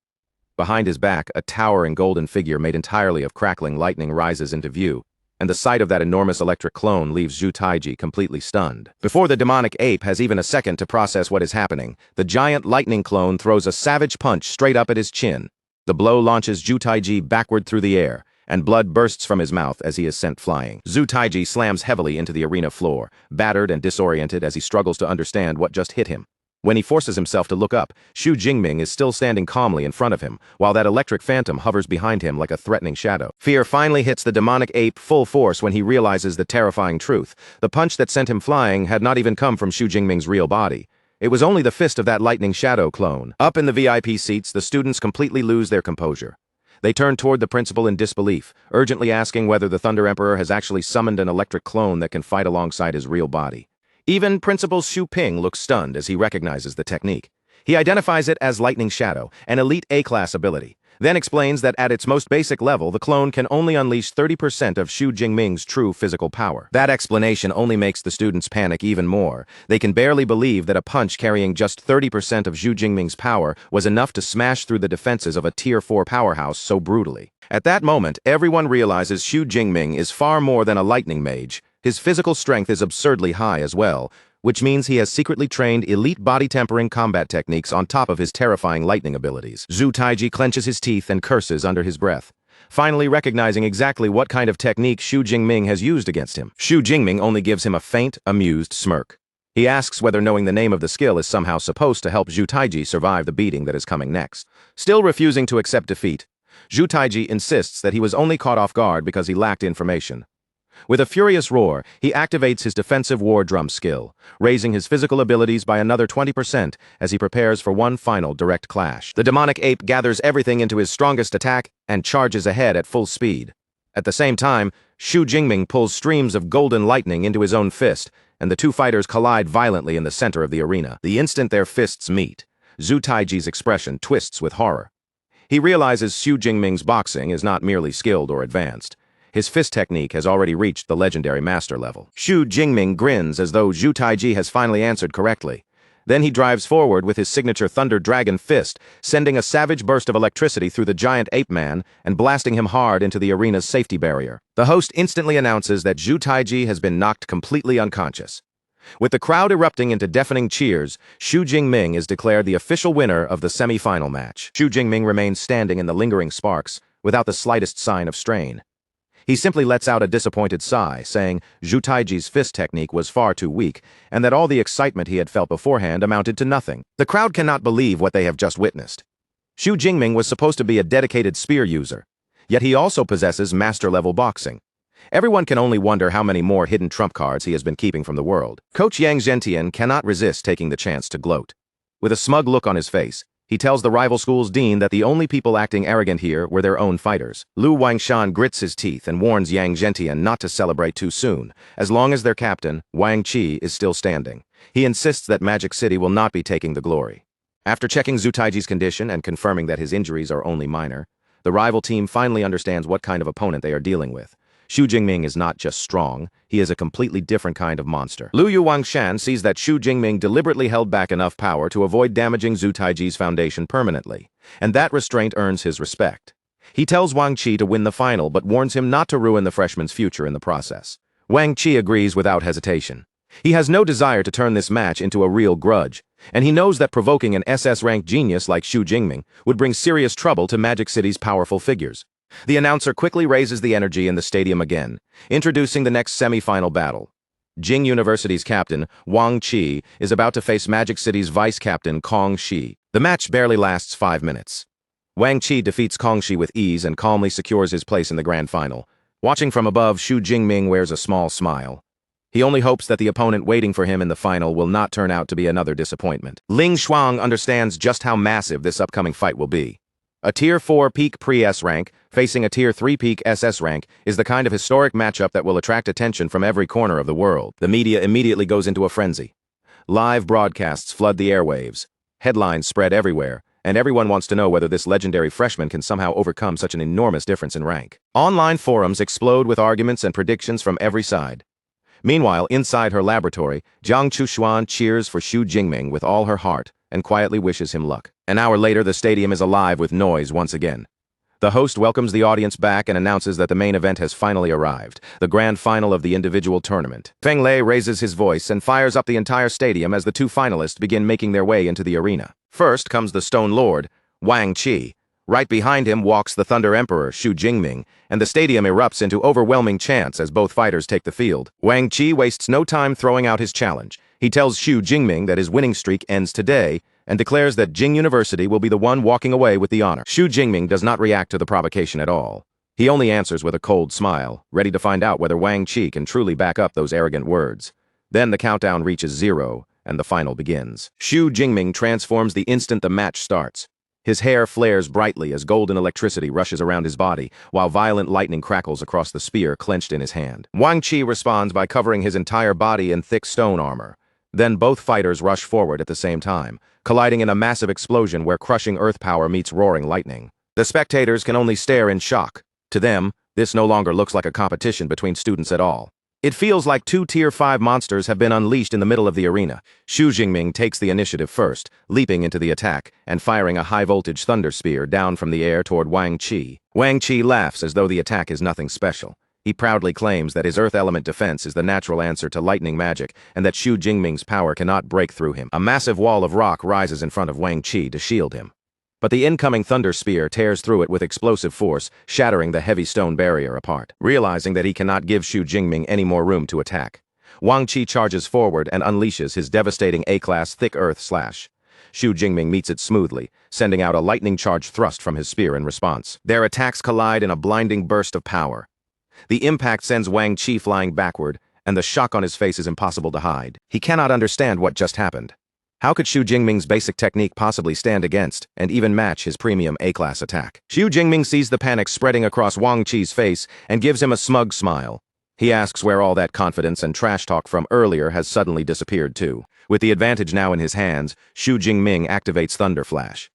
Speaker 1: Behind his back, a towering golden figure made entirely of crackling lightning rises into view, and the sight of that enormous electric clone leaves Zhu Taiji completely stunned. Before the demonic ape has even a second to process what is happening, the giant lightning clone throws a savage punch straight up at his chin. The blow launches Zhu Taiji backward through the air, and blood bursts from his mouth as he is sent flying. Zhu Taiji slams heavily into the arena floor, battered and disoriented as he struggles to understand what just hit him. When he forces himself to look up, Xu Jingming is still standing calmly in front of him, while that electric phantom hovers behind him like a threatening shadow. Fear finally hits the demonic ape full force when he realizes the terrifying truth. The punch that sent him flying had not even come from Xu Jingming's real body. It was only the fist of that lightning shadow clone. Up in the VIP seats, the students completely lose their composure. They turn toward the principal in disbelief, urgently asking whether the Thunder Emperor has actually summoned an electric clone that can fight alongside his real body. Even Principal Xu Ping looks stunned as he recognizes the technique. He identifies it as Lightning Shadow, an elite A-class ability, then explains that at its most basic level, the clone can only unleash 30% of Xu Jingming's true physical power. That explanation only makes the students panic even more. They can barely believe that a punch carrying just 30% of Xu Jingming's power was enough to smash through the defenses of a Tier 4 powerhouse so brutally. At that moment, everyone realizes Xu Jingming is far more than a lightning mage. His physical strength is absurdly high as well, which means he has secretly trained elite body-tempering combat techniques on top of his terrifying lightning abilities. Zhu Taiji clenches his teeth and curses under his breath, finally recognizing exactly what kind of technique Xu Jingming has used against him. Xu Jingming only gives him a faint, amused smirk. He asks whether knowing the name of the skill is somehow supposed to help Zhu Taiji survive the beating that is coming next. Still refusing to accept defeat, Zhu Taiji insists that he was only caught off guard because he lacked information. With a furious roar, he activates his defensive war drum skill, raising his physical abilities by another 20% as he prepares for one final direct clash. The demonic ape gathers everything into his strongest attack and charges ahead at full speed. At the same time, Xu Jingming pulls streams of golden lightning into his own fist, and the two fighters collide violently in the center of the arena. The instant their fists meet, Zhu Taiji's expression twists with horror. He realizes Xu Jingming's boxing is not merely skilled or advanced. His fist technique has already reached the legendary master level. Xu Jingming grins as though Zhu Taiji has finally answered correctly. Then he drives forward with his signature Thunder Dragon fist, sending a savage burst of electricity through the giant ape man and blasting him hard into the arena's safety barrier. The host instantly announces that Zhu Taiji has been knocked completely unconscious. With the crowd erupting into deafening cheers, Xu Jingming is declared the official winner of the semi-final match. Xu Jingming remains standing in the lingering sparks, without the slightest sign of strain. He simply lets out a disappointed sigh, saying Zhu Taiji's fist technique was far too weak, and that all the excitement he had felt beforehand amounted to nothing. The crowd cannot believe what they have just witnessed. Xu Jingming was supposed to be a dedicated spear user, yet he also possesses master-level boxing. Everyone can only wonder how many more hidden trump cards he has been keeping from the world. Coach Yang Zhentian cannot resist taking the chance to gloat. With a smug look on his face, he tells the rival school's dean that the only people acting arrogant here were their own fighters. Lu Wangshan grits his teeth and warns Yang Zhentian not to celebrate too soon, as long as their captain, Wang Qi, is still standing. He insists that Magic City will not be taking the glory. After checking Zhu Taiji's condition and confirming that his injuries are only minor, the rival team finally understands what kind of opponent they are dealing with. Xu Jingming is not just strong, he is a completely different kind of monster. Lu Wangshan sees that Xu Jingming deliberately held back enough power to avoid damaging Zhu Taiji's foundation permanently, and that restraint earns his respect. He tells Wang Qi to win the final but warns him not to ruin the freshman's future in the process. Wang Qi agrees without hesitation. He has no desire to turn this match into a real grudge, and he knows that provoking an SS-ranked genius like Xu Jingming would bring serious trouble to Magic City's powerful figures. The announcer quickly raises the energy in the stadium again, introducing the next semi-final battle. Jing University's captain, Wang Qi, is about to face Magic City's vice-captain, Kong Shi. The match barely lasts 5 minutes. Wang Qi defeats Kong Shi with ease and calmly secures his place in the grand final. Watching from above, Xu Jingming wears a small smile. He only hopes that the opponent waiting for him in the final will not turn out to be another disappointment. Ling Shuang understands just how massive this upcoming fight will be. A Tier 4 peak pre-S rank facing a Tier 3 peak SS rank is the kind of historic matchup that will attract attention from every corner of the world. The media immediately goes into a frenzy. Live broadcasts flood the airwaves. Headlines spread everywhere, and everyone wants to know whether this legendary freshman can somehow overcome such an enormous difference in rank. Online forums explode with arguments and predictions from every side. Meanwhile, inside her laboratory, Jiang Chushuan cheers for Xu Jingming with all her heart and quietly wishes him luck. An hour later, the stadium is alive with noise once again. The host welcomes the audience back and announces that the main event has finally arrived, the grand final of the individual tournament. Feng Lei raises his voice and fires up the entire stadium as the two finalists begin making their way into the arena. First comes the Stone Lord, Wang Qi. Right behind him walks the Thunder Emperor, Xu Jingming, and the stadium erupts into overwhelming chants as both fighters take the field. Wang Qi wastes no time throwing out his challenge. He tells Xu Jingming that his winning streak ends today, and declares that Jing University will be the one walking away with the honor. Xu Jingming does not react to the provocation at all. He only answers with a cold smile, ready to find out whether Wang Qi can truly back up those arrogant words. Then the countdown reaches 0, and the final begins. Xu Jingming transforms the instant the match starts. His hair flares brightly as golden electricity rushes around his body, while violent lightning crackles across the spear clenched in his hand. Wang Qi responds by covering his entire body in thick stone armor. Then both fighters rush forward at the same time, colliding in a massive explosion where crushing earth power meets roaring lightning. The spectators can only stare in shock. To them, this no longer looks like a competition between students at all. It feels like two Tier 5 monsters have been unleashed in the middle of the arena. Xu Jingming takes the initiative first, leaping into the attack and firing a high-voltage thunder spear down from the air toward Wang Qi. Wang Qi laughs as though the attack is nothing special. He proudly claims that his earth element defense is the natural answer to lightning magic and that Xu Jingming's power cannot break through him. A massive wall of rock rises in front of Wang Qi to shield him. But the incoming thunder spear tears through it with explosive force, shattering the heavy stone barrier apart. Realizing that he cannot give Xu Jingming any more room to attack, Wang Qi charges forward and unleashes his devastating A-class thick earth slash. Xu Jingming meets it smoothly, sending out a lightning-charged thrust from his spear in response. Their attacks collide in a blinding burst of power. The impact sends Wang Qi flying backward, and the shock on his face is impossible to hide. He cannot understand what just happened. How could Xu Jingming's basic technique possibly stand against and even match his premium A-class attack? Xu Jingming sees the panic spreading across Wang Qi's face and gives him a smug smile. He asks where all that confidence and trash talk from earlier has suddenly disappeared too. With the advantage now in his hands, Xu Jingming activates Thunder Flash.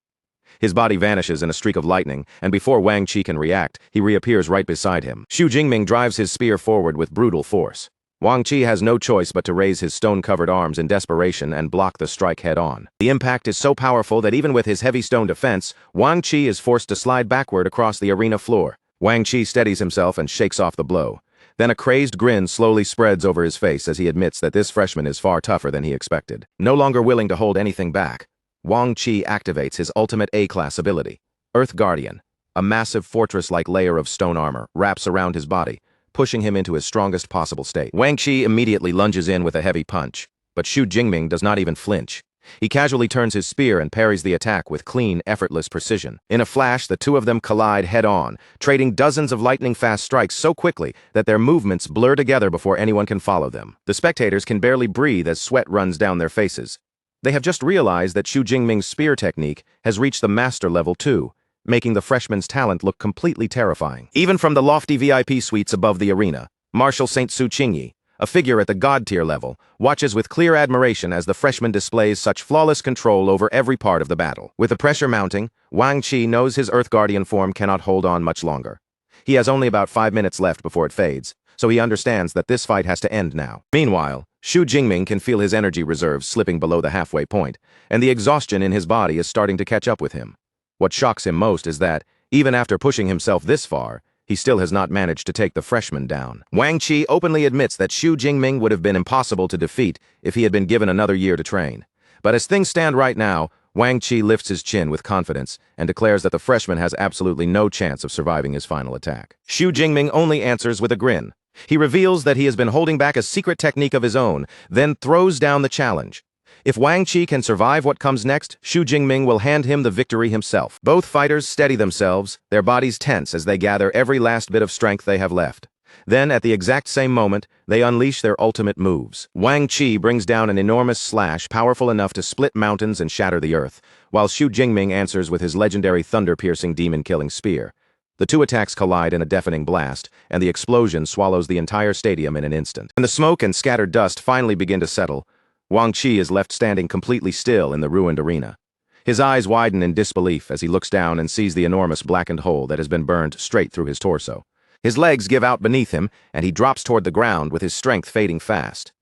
Speaker 1: His body vanishes in a streak of lightning, and before Wang Qi can react, he reappears right beside him. Xu Jingming drives his spear forward with brutal force. Wang Qi has no choice but to raise his stone-covered arms in desperation and block the strike head-on. The impact is so powerful that even with his heavy stone defense, Wang Qi is forced to slide backward across the arena floor. Wang Qi steadies himself and shakes off the blow. Then a crazed grin slowly spreads over his face as he admits that this freshman is far tougher than he expected. No longer willing to hold anything back, Wang Qi activates his ultimate A-class ability, Earth Guardian. A massive fortress-like layer of stone armor wraps around his body, pushing him into his strongest possible state. Wang Qi immediately lunges in with a heavy punch, but Xu Jingming does not even flinch. He casually turns his spear and parries the attack with clean, effortless precision. In a flash, the two of them collide head-on, trading dozens of lightning-fast strikes so quickly that their movements blur together before anyone can follow them. The spectators can barely breathe as sweat runs down their faces. They have just realized that Xu Jingming's spear technique has reached the master level too, making the freshman's talent look completely terrifying. Even from the lofty VIP suites above the arena, Marshal Saint Su Qingyi, a figure at the god-tier level, watches with clear admiration as the freshman displays such flawless control over every part of the battle. With the pressure mounting, Wang Qi knows his Earth Guardian form cannot hold on much longer. He has only about 5 minutes left before it fades, so he understands that this fight has to end now. Meanwhile, Xu Jingming can feel his energy reserves slipping below the halfway point, and the exhaustion in his body is starting to catch up with him. What shocks him most is that, even after pushing himself this far, he still has not managed to take the freshman down. Wang Qi openly admits that Xu Jingming would have been impossible to defeat if he had been given another year to train. But as things stand right now, Wang Qi lifts his chin with confidence and declares that the freshman has absolutely no chance of surviving his final attack. Xu Jingming only answers with a grin. He reveals that he has been holding back a secret technique of his own, then throws down the challenge. If Wang Qi can survive what comes next, Xu Jingming will hand him the victory himself. Both fighters steady themselves, their bodies tense as they gather every last bit of strength they have left. Then, at the exact same moment, they unleash their ultimate moves. Wang Qi brings down an enormous slash powerful enough to split mountains and shatter the earth, while Xu Jingming answers with his legendary thunder-piercing demon-killing spear. The two attacks collide in a deafening blast, and the explosion swallows the entire stadium in an instant. When the smoke and scattered dust finally begin to settle, Wang Qi is left standing completely still in the ruined arena. His eyes widen in disbelief as he looks down and sees the enormous blackened hole that has been burned straight through his torso. His legs give out beneath him, and he drops toward the ground with his strength fading fast.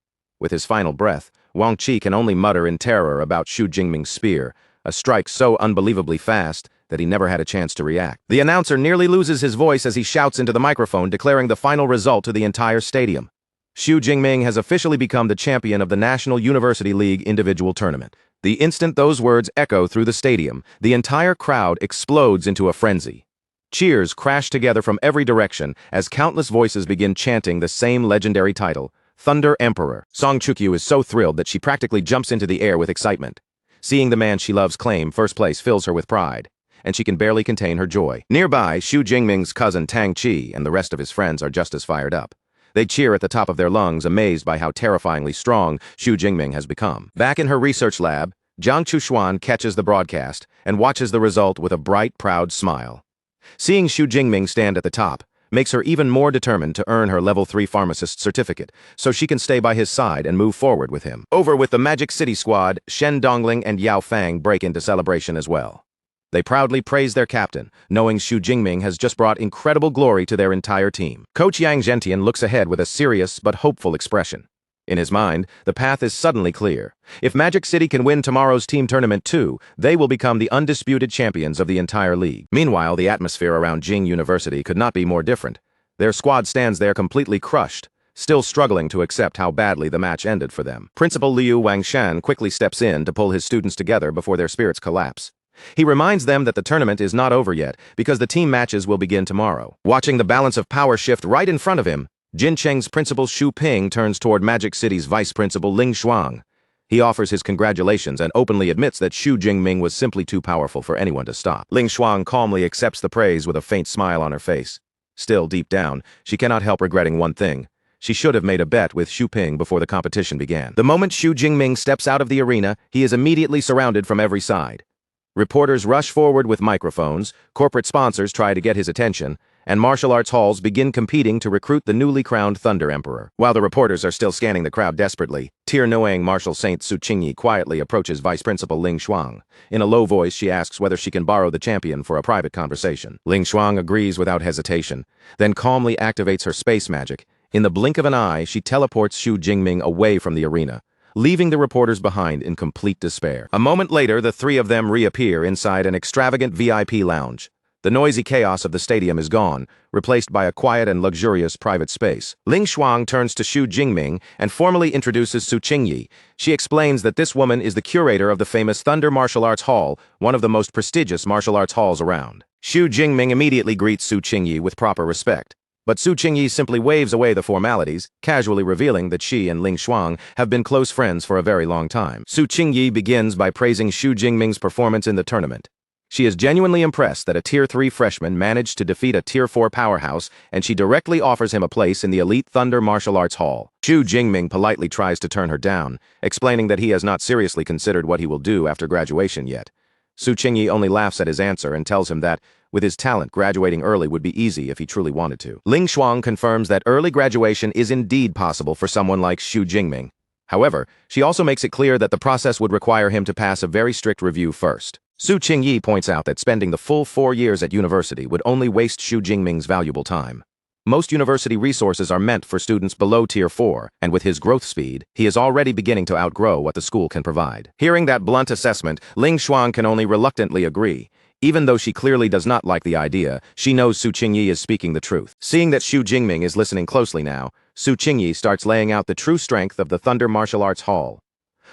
Speaker 1: With his final breath, Wang Chi can only mutter in terror about Xu Jingming's spear, a strike so unbelievably fast that he never had a chance to react. The announcer nearly loses his voice as he shouts into the microphone, declaring the final result to the entire stadium. Xu Jingming has officially become the champion of the National University League individual tournament. The instant those words echo through the stadium, the entire crowd explodes into a frenzy. Cheers crash together from every direction as countless voices begin chanting the same legendary title, Thunder Emperor. Song Chukyu is so thrilled that she practically jumps into the air with excitement. Seeing the man she loves claim first place fills her with pride, and she can barely contain her joy. Nearby, Xu Jingming's cousin Tang Chi and the rest of his friends are just as fired up. They cheer at the top of their lungs, amazed by how terrifyingly strong Xu Jingming has become. Back in her research lab, Jiang Chushuan catches the broadcast and watches the result with a bright, proud smile. Seeing Xu Jingming stand at the top makes her even more determined to earn her level 3 pharmacist certificate, so she can stay by his side and move forward with him. Over with the Magic City squad, Shen Dongling and Yao Fang break into celebration as well. They proudly praise their captain, knowing Xu Jingming has just brought incredible glory to their entire team. Coach Yang Zhentian looks ahead with a serious but hopeful expression. In his mind, the path is suddenly clear. If Magic City can win tomorrow's team tournament too, they will become the undisputed champions of the entire league. Meanwhile, the atmosphere around Jing University could not be more different. Their squad stands there completely crushed, still struggling to accept how badly the match ended for them. Principal Liu Wangshan quickly steps in to pull his students together before their spirits collapse. He reminds them that the tournament is not over yet, because the team matches will begin tomorrow. Watching the balance of power shift right in front of him, Jin Cheng's principal Xu Ping turns toward Magic City's vice principal Ling Shuang. He offers his congratulations and openly admits that Xu Jingming was simply too powerful for anyone to stop. Ling Shuang calmly accepts the praise with a faint smile on her face. Still, deep down, she cannot help regretting one thing. She should have made a bet with Xu Ping before the competition began. The moment Xu Jingming steps out of the arena, he is immediately surrounded from every side. Reporters rush forward with microphones, corporate sponsors try to get his attention, and martial arts halls begin competing to recruit the newly crowned Thunder Emperor. While the reporters are still scanning the crowd desperately, Tir-Noang Martial Saint Su Qingyi quietly approaches Vice Principal Ling Shuang. In a low voice, she asks whether she can borrow the champion for a private conversation. Ling Shuang agrees without hesitation, then calmly activates her space magic. In the blink of an eye, she teleports Xu Jingming away from the arena, leaving the reporters behind in complete despair. A moment later, the three of them reappear inside an extravagant VIP lounge. The noisy chaos of the stadium is gone, replaced by a quiet and luxurious private space. Ling Shuang turns to Xu Jingming and formally introduces Su Qingyi. She explains that this woman is the curator of the famous Thunder Martial Arts Hall, one of the most prestigious martial arts halls around. Xu Jingming immediately greets Su Qingyi with proper respect. But Su Qingyi simply waves away the formalities, casually revealing that she and Ling Shuang have been close friends for a very long time. Su Qingyi begins by praising Xu Jingming's performance in the tournament. She is genuinely impressed that a Tier 3 freshman managed to defeat a Tier 4 powerhouse, and she directly offers him a place in the elite Thunder Martial Arts Hall. Xu Jingming politely tries to turn her down, explaining that he has not seriously considered what he will do after graduation yet. Su Qingyi only laughs at his answer and tells him that, with his talent, graduating early would be easy if he truly wanted to. Ling Shuang confirms that early graduation is indeed possible for someone like Xu Jingming. However, she also makes it clear that the process would require him to pass a very strict review first. Su Qingyi points out that spending the full 4 years at university would only waste Xu Jingming's valuable time. Most university resources are meant for students below Tier 4, and with his growth speed, he is already beginning to outgrow what the school can provide. Hearing that blunt assessment, Ling Shuang can only reluctantly agree. Even though she clearly does not like the idea, she knows Su Qingyi is speaking the truth. Seeing that Xu Jingming is listening closely now, Su Qingyi starts laying out the true strength of the Thunder Martial Arts Hall.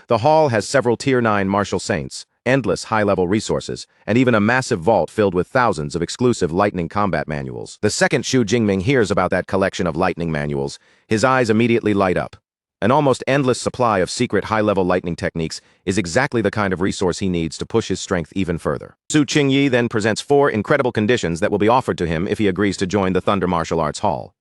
Speaker 1: The hall has several Tier 9 martial saints, endless high-level resources, and even a massive vault filled with thousands of exclusive lightning combat manuals. The second Xu Jingming hears about that collection of lightning manuals, his eyes immediately light up. An almost endless supply of secret high-level lightning techniques is exactly the kind of resource he needs to push his strength even further. Su Qingyi then presents 4 incredible conditions that will be offered to him if he agrees to join the Thunder Martial Arts Hall.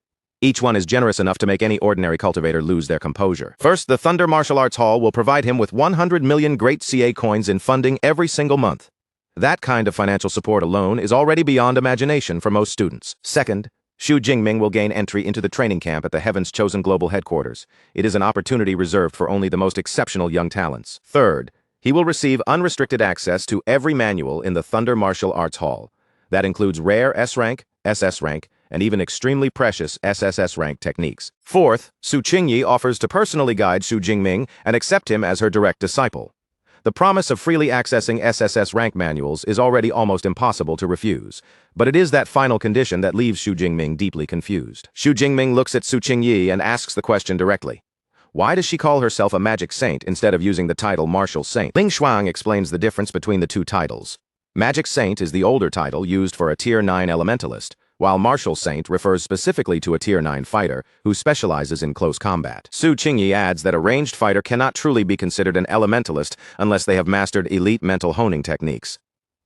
Speaker 1: Each one is generous enough to make any ordinary cultivator lose their composure. First, the Thunder Martial Arts Hall will provide him with 100 million great CA coins in funding every single month. That kind of financial support alone is already beyond imagination for most students. Second, Xu Jingming will gain entry into the training camp at the Heaven's Chosen Global Headquarters. It is an opportunity reserved for only the most exceptional young talents. Third, he will receive unrestricted access to every manual in the Thunder Martial Arts Hall. That includes rare S rank, SS rank, and even extremely precious SSS rank techniques. Fourth, Su Qingyi offers to personally guide Xu Jingming and accept him as her direct disciple. The promise of freely accessing SSS rank manuals is already almost impossible to refuse, but it is that final condition that leaves Xu Jingming deeply confused. Xu Jingming looks at Su Qingyi and asks the question directly. Why does she call herself a magic saint instead of using the title martial saint? Ling Shuang explains the difference between the two titles. Magic saint is the older title used for a tier 9 elementalist, while martial saint refers specifically to a tier 9 fighter who specializes in close combat. Su Qingyi adds that a ranged fighter cannot truly be considered an elementalist unless they have mastered elite mental honing techniques.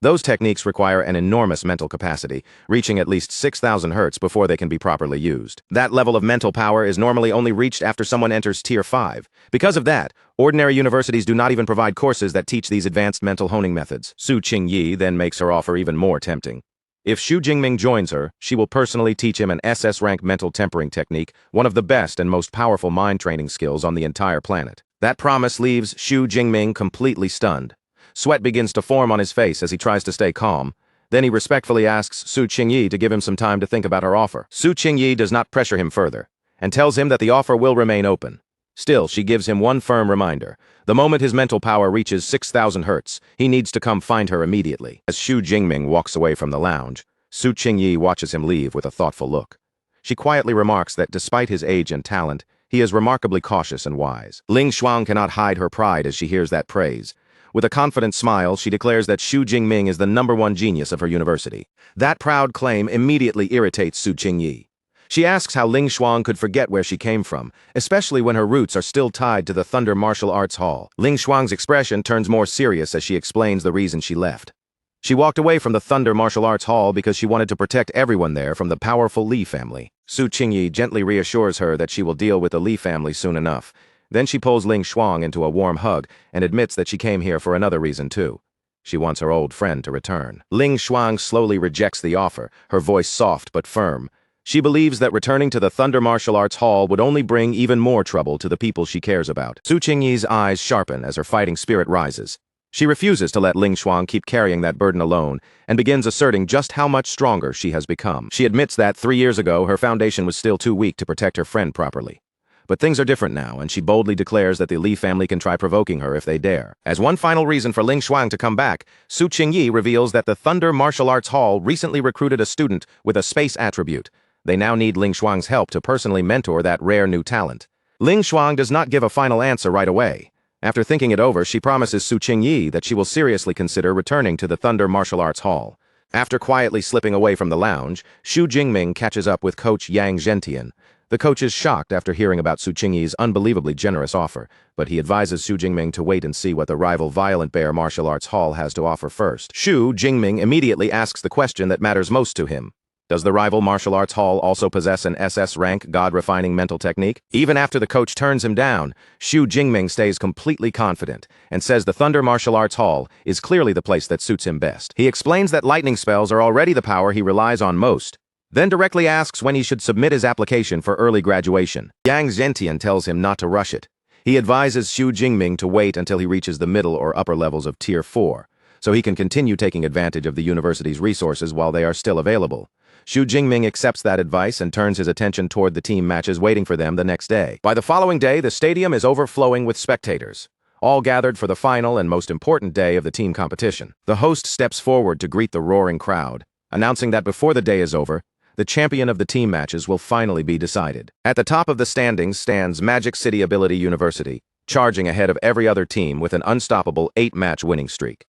Speaker 1: Those techniques require an enormous mental capacity, reaching at least 6,000 Hz before they can be properly used. That level of mental power is normally only reached after someone enters Tier 5. Because of that, ordinary universities do not even provide courses that teach these advanced mental honing methods. Su Qingyi then makes her offer even more tempting. If Xu Jingming joins her, she will personally teach him an SS rank mental tempering technique, one of the best and most powerful mind training skills on the entire planet. That promise leaves Xu Jingming completely stunned. Sweat begins to form on his face as he tries to stay calm. Then he respectfully asks Su Qingyi to give him some time to think about her offer. Su Qingyi does not pressure him further, and tells him that the offer will remain open. Still, she gives him one firm reminder. The moment his mental power reaches 6,000 Hz, he needs to come find her immediately. As Xu Jingming walks away from the lounge, Su Qingyi watches him leave with a thoughtful look. She quietly remarks that despite his age and talent, he is remarkably cautious and wise. Ling Shuang cannot hide her pride as she hears that praise. With a confident smile, she declares that Xu Jingming is the #1 genius of her university. That proud claim immediately irritates Su Qingyi. She asks how Ling Shuang could forget where she came from, especially when her roots are still tied to the Thunder Martial Arts Hall. Ling Shuang's expression turns more serious as she explains the reason she left. She walked away from the Thunder Martial Arts Hall because she wanted to protect everyone there from the powerful Li family. Su Qingyi gently reassures her that she will deal with the Li family soon enough. Then she pulls Ling Shuang into a warm hug and admits that she came here for another reason too. She wants her old friend to return. Ling Shuang slowly rejects the offer, her voice soft but firm. She believes that returning to the Thunder Martial Arts Hall would only bring even more trouble to the people she cares about. Su Qingyi's eyes sharpen as her fighting spirit rises. She refuses to let Ling Shuang keep carrying that burden alone and begins asserting just how much stronger she has become. She admits that 3 years ago her foundation was still too weak to protect her friend properly. But things are different now, and she boldly declares that the Li family can try provoking her if they dare. As one final reason for Ling Shuang to come back, Su Qingyi reveals that the Thunder Martial Arts Hall recently recruited a student with a space attribute. They now need Ling Shuang's help to personally mentor that rare new talent. Ling Shuang does not give a final answer right away. After thinking it over, she promises Su Qingyi that she will seriously consider returning to the Thunder Martial Arts Hall. After quietly slipping away from the lounge, Xu Jingming catches up with coach Yang Zhentian. The coach is shocked after hearing about Su Qingyi's unbelievably generous offer, but he advises Xu Jingming to wait and see what the rival Violent Bear Martial Arts Hall has to offer first. Xu Jingming immediately asks the question that matters most to him. Does the rival martial arts hall also possess an SS rank God-refining mental technique? Even after the coach turns him down, Xu Jingming stays completely confident and says the Thunder Martial Arts Hall is clearly the place that suits him best. He explains that lightning spells are already the power he relies on most, then directly asks when he should submit his application for early graduation. Yang Zhentian tells him not to rush it. He advises Xu Jingming to wait until he reaches the middle or upper levels of Tier 4, so he can continue taking advantage of the university's resources while they are still available. Xu Jingming accepts that advice and turns his attention toward the team matches waiting for them the next day. By the following day, the stadium is overflowing with spectators, all gathered for the final and most important day of the team competition. The host steps forward to greet the roaring crowd, announcing that before the day is over, the champion of the team matches will finally be decided. At the top of the standings stands Magic City Ability University, charging ahead of every other team with an unstoppable 8-match winning streak.